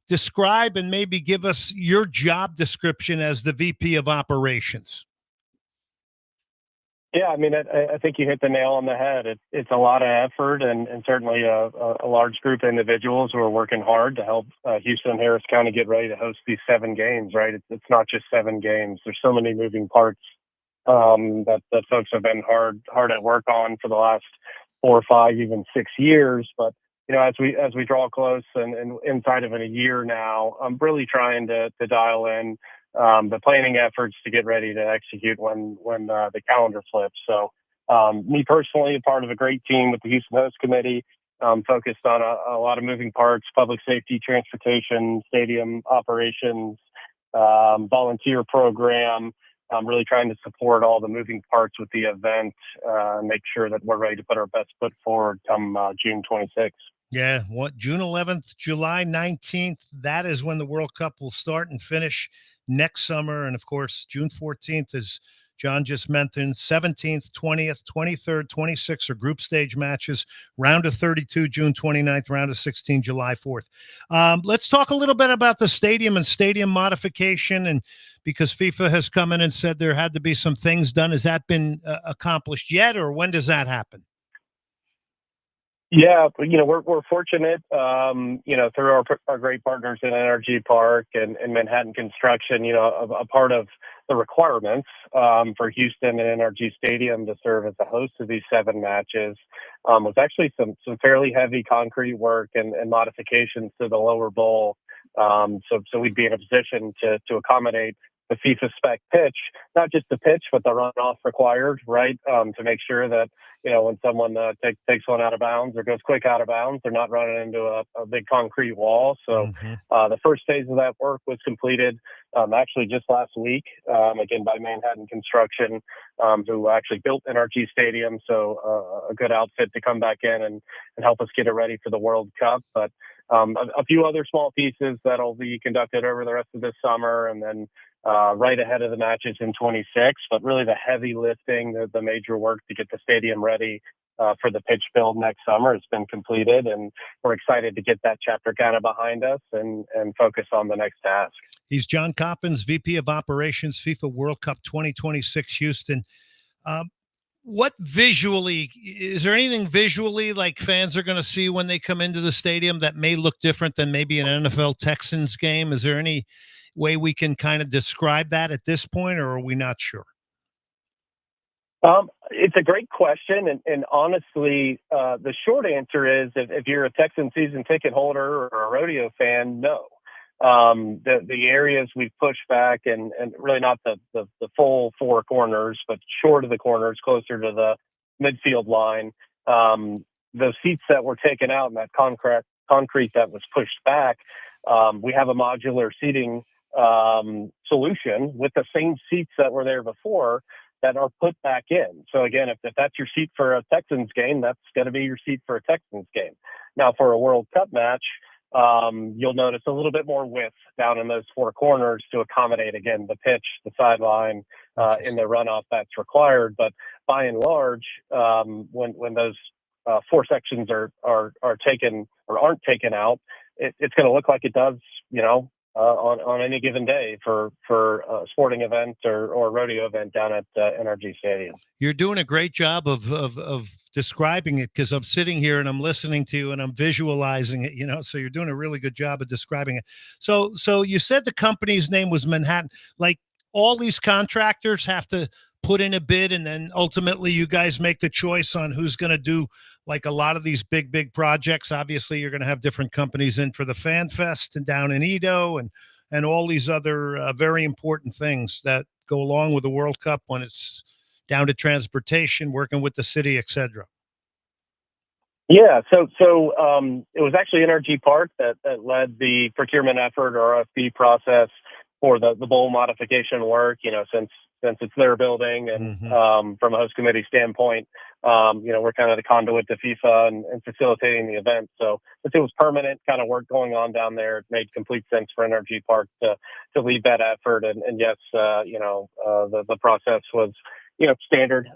describe and maybe give us your job description as the VP of Operations. Yeah, I mean, I think you hit the nail on the head. It's a lot of effort and certainly a large group of individuals who are working hard to help Houston and Harris County get ready to host these 7 games, right? It's not just 7 games. There's so many moving parts that folks have been hard at work on for the last 4 or 5, even 6 years. But, as we draw close and inside of a year now, I'm really trying to dial in the planning efforts to get ready to execute when the calendar flips. So me personally, a part of a great team with the Houston Host Committee, focused on a lot of moving parts: public safety, transportation, stadium operations, volunteer program. I'm really trying to support all the moving parts with the event, make sure that we're ready to put our best foot forward come June 26th. Yeah, June 11th, July 19th, that is when the World Cup will start and finish next summer. And, of course, June 14th, as John just mentioned, 17th, 20th, 23rd, 26th are group stage matches, round of 32, June 29th, round of 16, July 4th. Let's talk a little bit about the stadium and stadium modification, and because FIFA has come in and said there had to be some things done. Has that been accomplished yet, or when does that happen? Yeah, we're fortunate, through our great partners in NRG Park and Manhattan Construction, a part of the requirements for Houston and NRG Stadium to serve as the host of these 7 matches was actually some fairly heavy concrete work and modifications to the lower bowl. So we'd be in a position to accommodate the FIFA spec pitch, not just the pitch, but the runoff required, right? To make sure that, when someone takes one out of bounds or goes quick out of bounds, they're not running into a big concrete wall. So the first phase of that work was completed actually just last week, again, by Manhattan Construction, who actually built NRG Stadium. So a good outfit to come back in and help us get it ready for the World Cup. But a few other small pieces that'll be conducted over the rest of this summer, and then right ahead of the matches in 26, but really the heavy lifting, the major work to get the stadium ready for the pitch build next summer has been completed, and we're excited to get that chapter kind of behind us and focus on the next task. He's John Coppins, VP of Operations, FIFA World Cup 2026 Houston. What visually, is there anything visually like fans are going to see when they come into the stadium that may look different than maybe an NFL Texans game? Is there any way we can kind of describe that at this point, or are we not sure? It's a great question. And honestly, the short answer is if you're a Texan season ticket holder or a rodeo fan, no. The areas we've pushed back and really not the full 4 corners, but short of the corners, closer to the midfield line, those seats that were taken out and that concrete that was pushed back, we have a modular seating solution with the same seats that were there before that are put back in. So again, if that's your seat for a Texans game, that's going to be your seat for a Texans game. Now for a World Cup match, you'll notice a little bit more width down in those 4 corners to accommodate, again, the pitch, the sideline, in the runoff that's required. But by and large, when those 4 sections are taken or aren't taken out, it's going to look like it does, on any given day for a sporting event or rodeo event down at NRG Stadium. You're doing a great job of describing it, because I'm sitting here and I'm listening to you and I'm visualizing it, so you're doing a really good job of describing it. So you said the company's name was Manhattan. Like, all these contractors have to put in a bid, and then ultimately you guys make the choice on who's going to do like a lot of these big projects. Obviously, you're going to have different companies in for the Fan Fest and down in Edo and all these other very important things that go along with the World Cup, when it's down to transportation, working with the city, etc. Yeah, so it was actually NRG Park that led the procurement effort or RFP process for the bowl modification work. Since it's their building, and from a host committee standpoint, we're kind of the conduit to FIFA and facilitating the event. So since it was permanent kind of work going on down there, it made complete sense for NRG Park to lead that effort. And yes, the process was standard,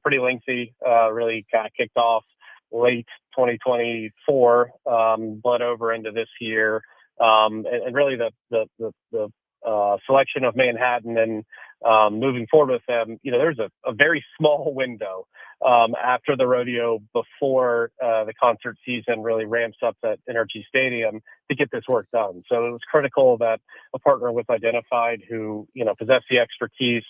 pretty lengthy, really kind of kicked off late 2024, bled over into this year. And really the selection of Manhattan and moving forward with them, there's a very small window after the rodeo before the concert season really ramps up at NRG Stadium to get this work done. So it was critical that a partner was identified who, possessed the expertise,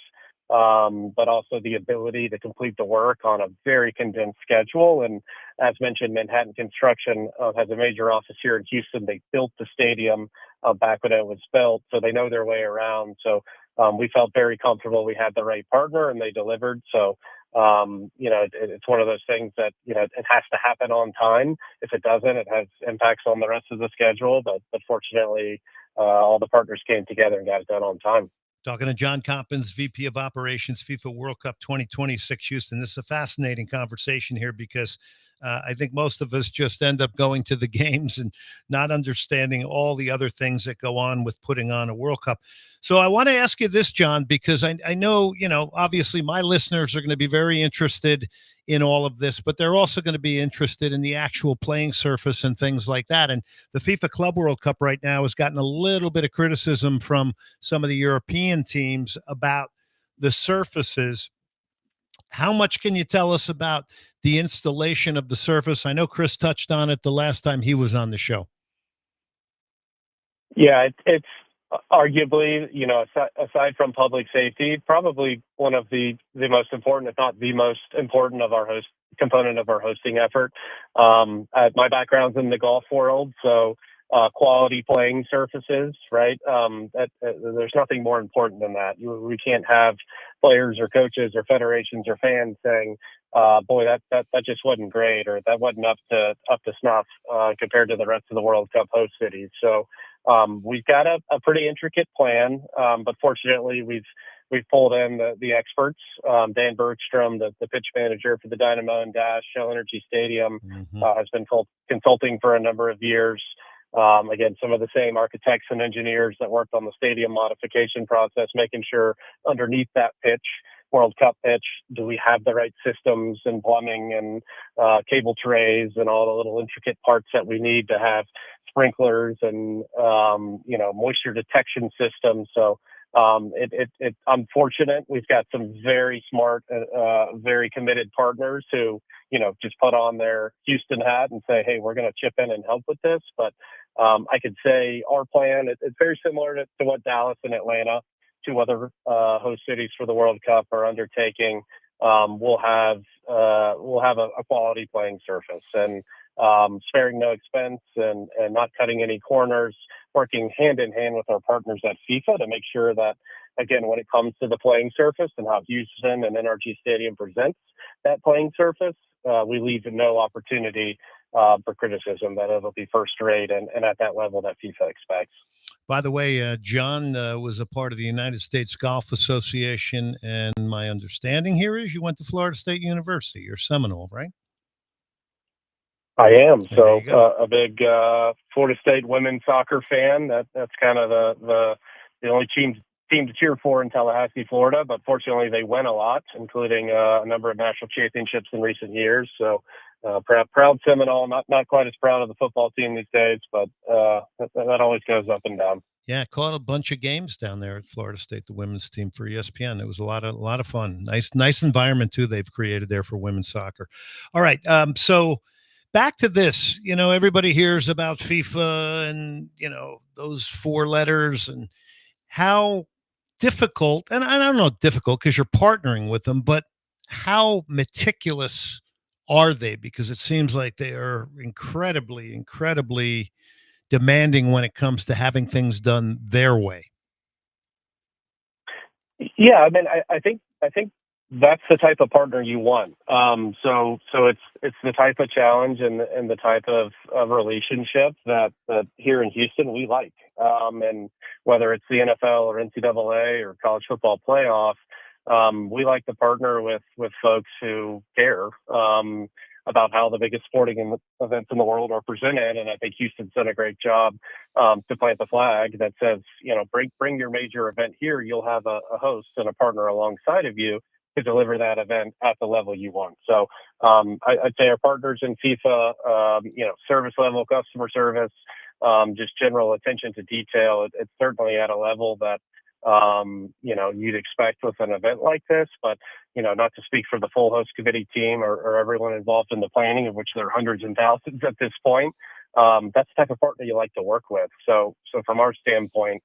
but also the ability to complete the work on a very condensed schedule. And as mentioned, Manhattan Construction has a major office here in Houston. They built the stadium back when it was built, so they know their way around. So we felt very comfortable we had the right partner, and they delivered. So it's one of those things that it has to happen on time. If it doesn't, it has impacts on the rest of the schedule. But fortunately, all the partners came together and got it done on time. Talking to John Coppins, VP of Operations, FIFA World Cup 2026 Houston. This is a fascinating conversation here, because I think most of us just end up going to the games and not understanding all the other things that go on with putting on a World Cup. So I want to ask you this, John, because I know, obviously my listeners are going to be very interested in all of this, but they're also going to be interested in the actual playing surface and things like that. And the FIFA Club World Cup right now has gotten a little bit of criticism from some of the European teams about the surfaces. How much can you tell us about the installation of the surface? I know Chris touched on it the last time he was on the show. Yeah, it's arguably, aside from public safety, probably one of the most important, if not the most important of our component of our hosting effort. My background's in the golf world, so quality playing surfaces, right? There's nothing more important than that. We can't have players or coaches or federations or fans saying, boy, that just wasn't great, or that wasn't up to snuff compared to the rest of the World Cup host cities. So we've got a pretty intricate plan, but fortunately we've pulled in the experts. Dan Bergstrom, the pitch manager for the Dynamo and Dash Shell Energy Stadium, has been consulting for a number of years. Again, some of the same architects and engineers that worked on the stadium modification process, making sure underneath that pitch, World Cup pitch, do we have the right systems and plumbing and cable trays and all the little intricate parts that we need to have sprinklers and moisture detection systems. So I'm fortunate. We've got some very smart, very committed partners who, just put on their Houston hat and say, hey, we're going to chip in and help with this. But I could say our plan, it's very similar to what Dallas and Atlanta, two other host cities for the World Cup, are undertaking. We'll have a quality playing surface, and sparing no expense and not cutting any corners, working hand in hand with our partners at FIFA to make sure that, again, when it comes to the playing surface and how Houston and NRG Stadium presents that playing surface, we leave no opportunity for criticism, that it'll be first rate and at that level that FIFA expects. By the way, John was a part of the United States Golf Association, and my understanding here is you went to Florida State University. You're Seminole, right? I am. So a big Florida State women's soccer fan. That's kind of the only team to cheer for in Tallahassee, Florida. But fortunately, they win a lot, including a number of national championships in recent years. So Proud Seminole, not quite as proud of the football team these days, but that always goes up and down. Yeah, caught a bunch of games down there at Florida State, the women's team for ESPN. It was a lot of fun. Nice environment too they've created there for women's soccer. All right, so back to this. Everybody hears about FIFA and those 4 letters and how difficult. And I don't know difficult because you're partnering with them, but how meticulous are they? Because it seems like they are incredibly demanding when it comes to having things done their way. Yeah, I mean, I think that's the type of partner you want. So it's the type of challenge and the type of relationship that here in Houston we like. And whether it's the NFL or NCAA or college football playoff, we like to partner with folks who care about how the biggest sporting events in the world are presented. And I think Houston's done a great job to plant the flag that says, bring your major event here. You'll have a host and a partner alongside of you to deliver that event at the level you want. So I'd say our partners in FIFA, service level, customer service, just general attention to detail. It's certainly at a level that you'd expect with an event like this, but, not to speak for the full host committee team or everyone involved in the planning, of which there are hundreds and thousands at this point. That's the type of partner you like to work with. So from our standpoint,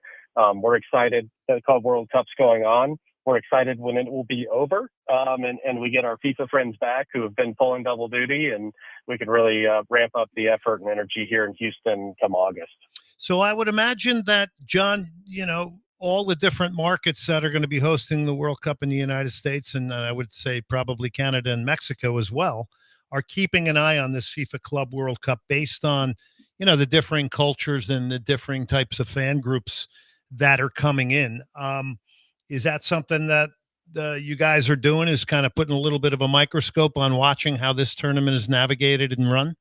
we're excited that the Club World Cup's going on. We're excited when it will be over, and we get our FIFA friends back who have been pulling double duty, and we can really ramp up the effort and energy here in Houston come August. So I would imagine that, John, all the different markets that are going to be hosting the World Cup in the United States, and I would say probably Canada and Mexico as well, are keeping an eye on this FIFA Club World Cup based on, the differing cultures and the differing types of fan groups that are coming in. Is that something that you guys are doing, is kind of putting a little bit of a microscope on watching how this tournament is navigated and run?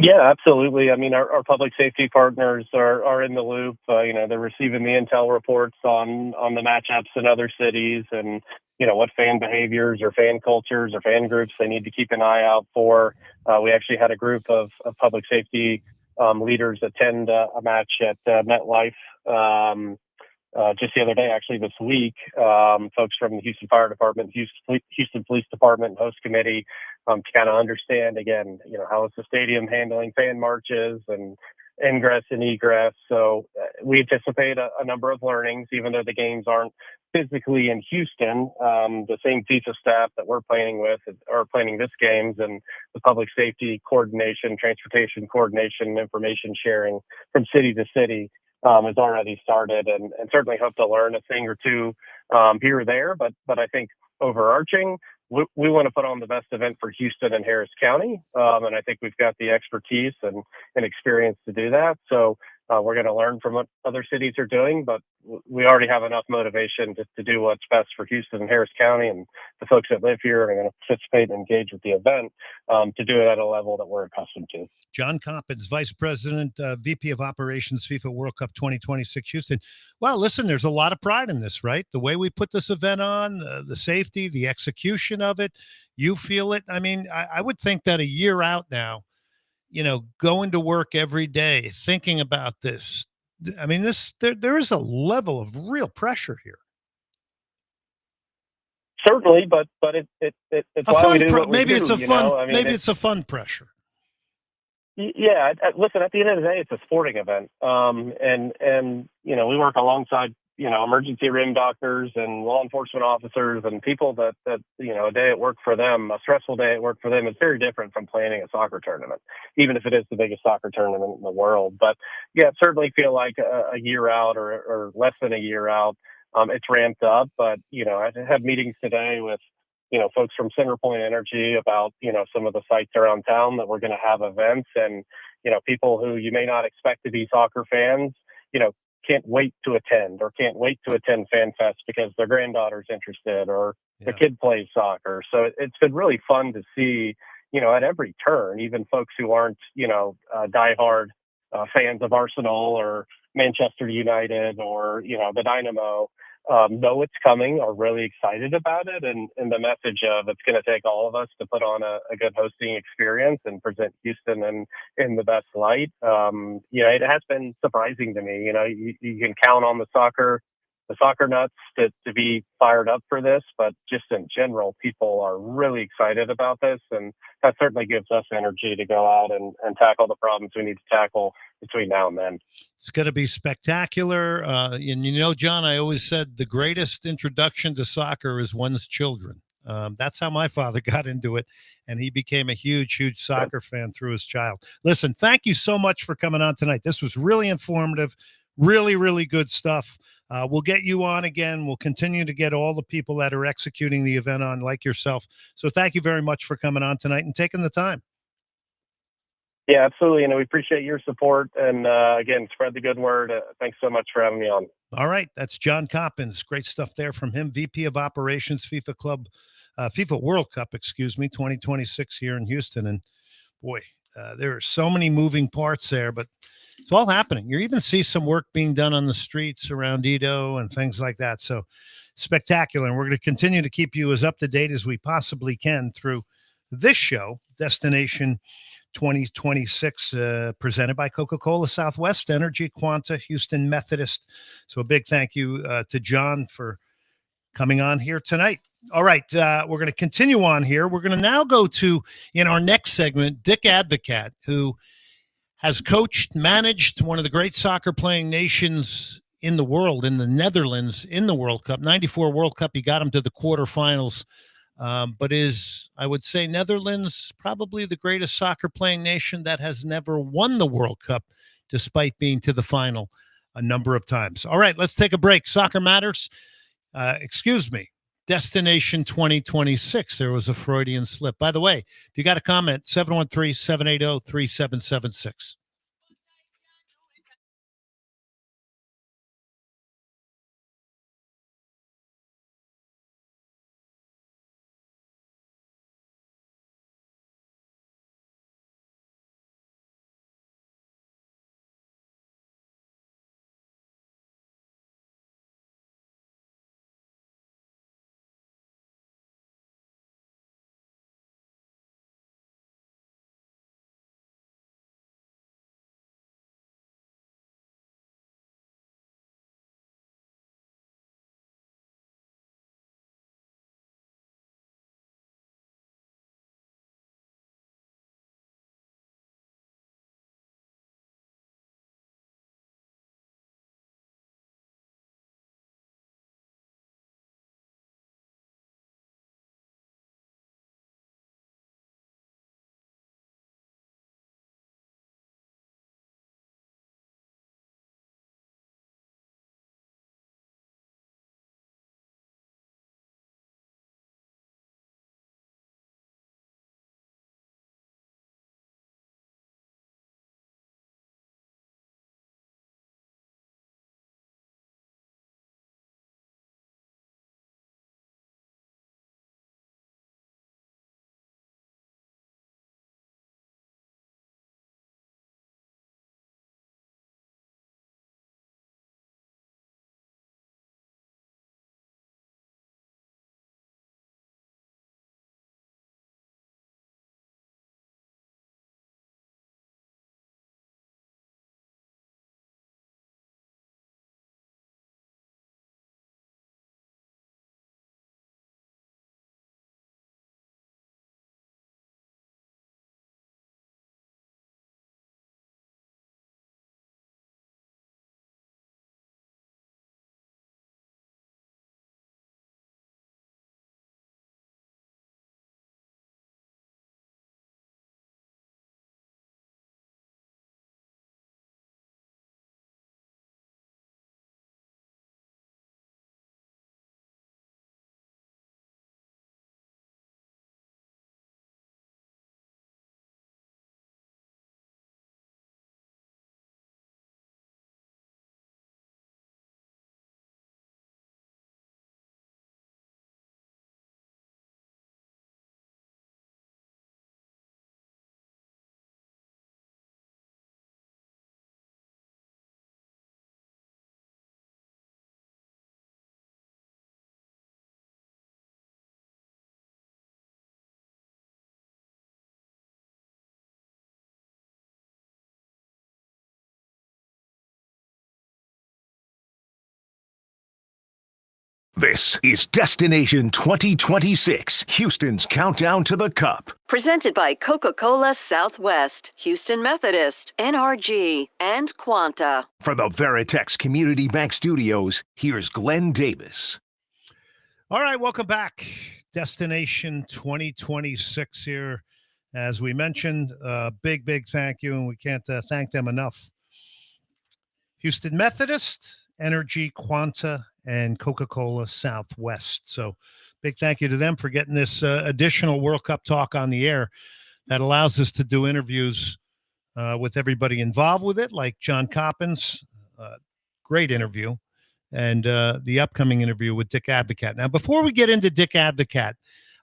Yeah, absolutely. I mean, our public safety partners are in the loop. They're receiving the intel reports on the matchups in other cities and, what fan behaviors or fan cultures or fan groups they need to keep an eye out for. We actually had a group of public safety leaders attend a match at MetLife just the other day, actually this week. Folks from the Houston Fire Department, Houston Police Department, host committee, to kind of understand again, how is the stadium handling fan marches and ingress and egress. So we anticipate a number of learnings, even though the games aren't physically in Houston. The same FIFA staff that we're planning with are planning this games, and the public safety coordination, transportation coordination, information sharing from city to city has already started, and certainly hope to learn a thing or two here or there. But I think overarching, we want to put on the best event for Houston and Harris County, and I think we've got the expertise and experience to do that. So we're going to learn from what other cities are doing, but we already have enough motivation to do what's best for Houston and Harris County and the folks that live here and are going to participate and engage with the event to do it at a level that we're accustomed to. John Coppins, Vice President, VP of Operations, FIFA World Cup 2026 Houston. Well, listen, there's a lot of pride in this, right? The way we put this event on, the safety, the execution of it, you feel it. I mean, I would think that a year out now, going to work every day, thinking about this. I mean, there is a level of real pressure here. Certainly, but it's why we do what we maybe do. It's a fun. Maybe it's a fun pressure. Yeah, listen. At the end of the day, it's a sporting event, and we work alongside emergency room doctors and law enforcement officers and people that a day at work for them, a stressful day at work for them, is very different from planning a soccer tournament, even if it is the biggest soccer tournament in the world. But yeah, certainly feel like a year out or less than a year out, it's ramped up. But I had meetings today with folks from Centerpoint Energy about some of the sites around town that we're going to have events, and people who you may not expect to be soccer fans, can't wait to attend Fan Fest because their granddaughter's interested or their kid plays soccer. So it's been really fun to see, at every turn, even folks who aren't, diehard fans of Arsenal or Manchester United or, the Dynamo, know it's coming, are really excited about it, and the message of it's going to take all of us to put on a good hosting experience and present Houston in the best light. It has been surprising to me. You can count on the soccer nuts to be fired up for this, but just in general, people are really excited about this, and that certainly gives us energy to go out and tackle the problems we need to tackle between now and then. It's going to be spectacular. And John, I always said the greatest introduction to soccer is one's children. That's how my father got into it, and he became a huge, huge soccer fan through his child. Listen, thank you so much for coming on tonight. This was really informative, really, really good stuff. We'll get you on again. We'll continue to get all the people that are executing the event on, like yourself. So thank you very much for coming on tonight and taking the time. Yeah, absolutely. And we appreciate your support. And again, spread the good word. Thanks so much for having me on. All right. That's John Coppins. Great stuff there from him. VP of Operations, FIFA World Cup, 2026 here in Houston. And boy, there are so many moving parts there, but it's all happening. You even see some work being done on the streets around Edo and things like that. So spectacular. And we're going to continue to keep you as up to date as we possibly can through this show, Destination 2026, presented by Coca-Cola Southwest Energy, Quanta, Houston Methodist. So a big thank you to John for coming on here tonight. All right, we're going to continue on here. We're going to now go to, in our next segment, Dick Advocat, who has coached, managed one of the great soccer playing nations in the world, in the Netherlands, in the World Cup. 94 World Cup, he got him to the quarterfinals. But I would say Netherlands, probably the greatest soccer playing nation that has never won the World Cup, despite being to the final a number of times. All right, let's take a break. Soccer Matters. Destination 2026. There was a Freudian slip. By the way, if you got a comment, 713-780-3776. This is Destination 2026, Houston's countdown to the Cup. Presented by Coca-Cola Southwest, Houston Methodist, NRG, and Quanta. For the Veritex Community Bank Studios, here's Glenn Davis. All right, welcome back. Destination 2026 here. As we mentioned, big thank you, and we can't thank them enough. Houston Methodist, Energy, Quanta, and Coca-Cola Southwest. So big thank you to them for getting this additional World Cup talk on the air that allows us to do interviews with everybody involved with it, like John Coppins, great interview, and the upcoming interview with Dick Advocat. Now, before we get into Dick Advocat,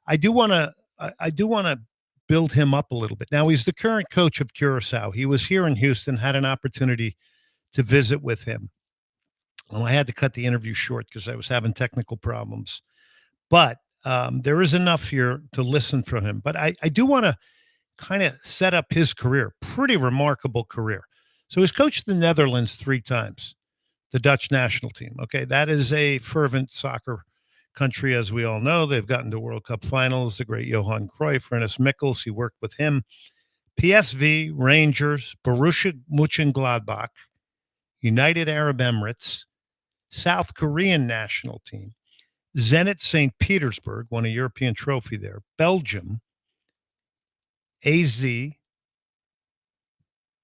I do want to build him up a little bit. Now, he's the current coach of Curaçao. He was here in Houston, had an opportunity to visit with him. And I had to cut the interview short because I was having technical problems. But there is enough here to listen from him. But I do want to kind of set up his career. Pretty remarkable career. So he's coached the Netherlands 3 times, the Dutch national team. Okay, that is a fervent soccer country, as we all know. They've gotten to World Cup finals. The great Johan Cruyff, Ernest Mikkels, he worked with him. PSV, Rangers, Borussia Mönchengladbach, United Arab Emirates, South Korean national team, Zenit St. Petersburg, won a European trophy there, Belgium, AZ,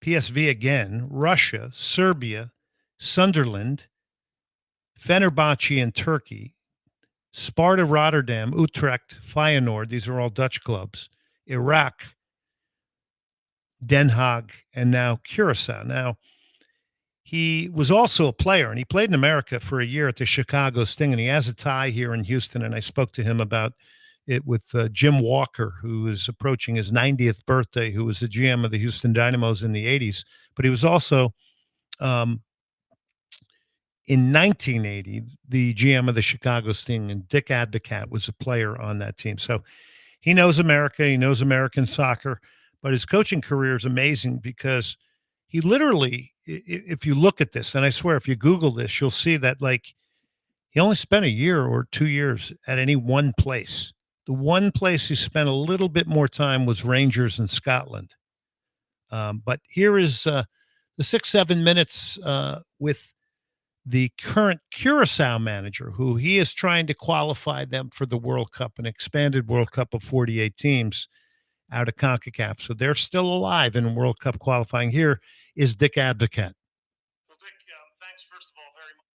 PSV again, Russia, Serbia, Sunderland, Fenerbahce in Turkey, Sparta Rotterdam, Utrecht, Feyenoord, these are all Dutch clubs, Iraq, Den Haag, and now Curaçao. Now, he was also a player, and he played in America for a year at the Chicago Sting, and he has a tie here in Houston, and I spoke to him about it with Jim Walker, who is approaching his 90th birthday, who was the GM of the Houston Dynamos in the 80s. But he was also, in 1980, the GM of the Chicago Sting, and Dick Advocat was a player on that team. So he knows America, he knows American soccer, but his coaching career is amazing because he literally, if you look at this, and I swear, if you Google this, you'll see that, like, he only spent a year or 2 years at any one place. The one place he spent a little bit more time was Rangers in Scotland. But here is the 6-7 minutes with the current Curaçao manager, who he is trying to qualify them for the World Cup, an expanded World Cup of 48 teams out of CONCACAF. So they're still alive in World Cup qualifying. Here is Dick Advocat. Well, Dick, thanks first of all very much.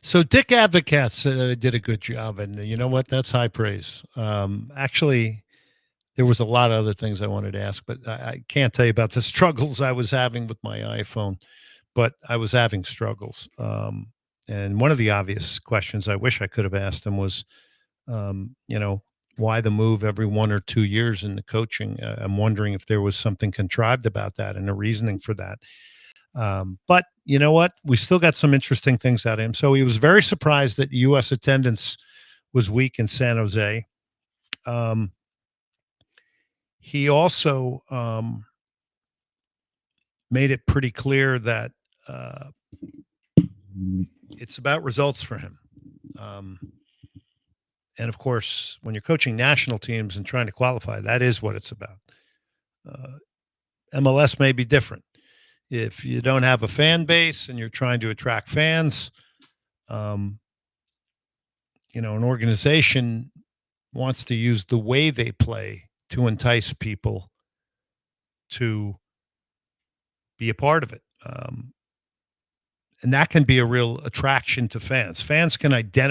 So Dick Advocates did a good job, and you know what? That's high praise. Actually, there was a lot of other things I wanted to ask, but I can't tell you about the struggles I was having with my iPhone, but I was having struggles. And one of the obvious questions I wish I could have asked him was, why the move every 1 or 2 years in the coaching? I'm wondering if there was something contrived about that and a reasoning for that. But you know what? We still got some interesting things out of him. So he was very surprised that U.S. attendance was weak in San Jose. He also made it pretty clear that it's about results for him. And of course, when you're coaching national teams and trying to qualify, that is what it's about. MLS may be different. If you don't have a fan base and you're trying to attract fans, an organization wants to use the way they play to entice people to be a part of it. And that can be a real attraction to fans. Fans can identify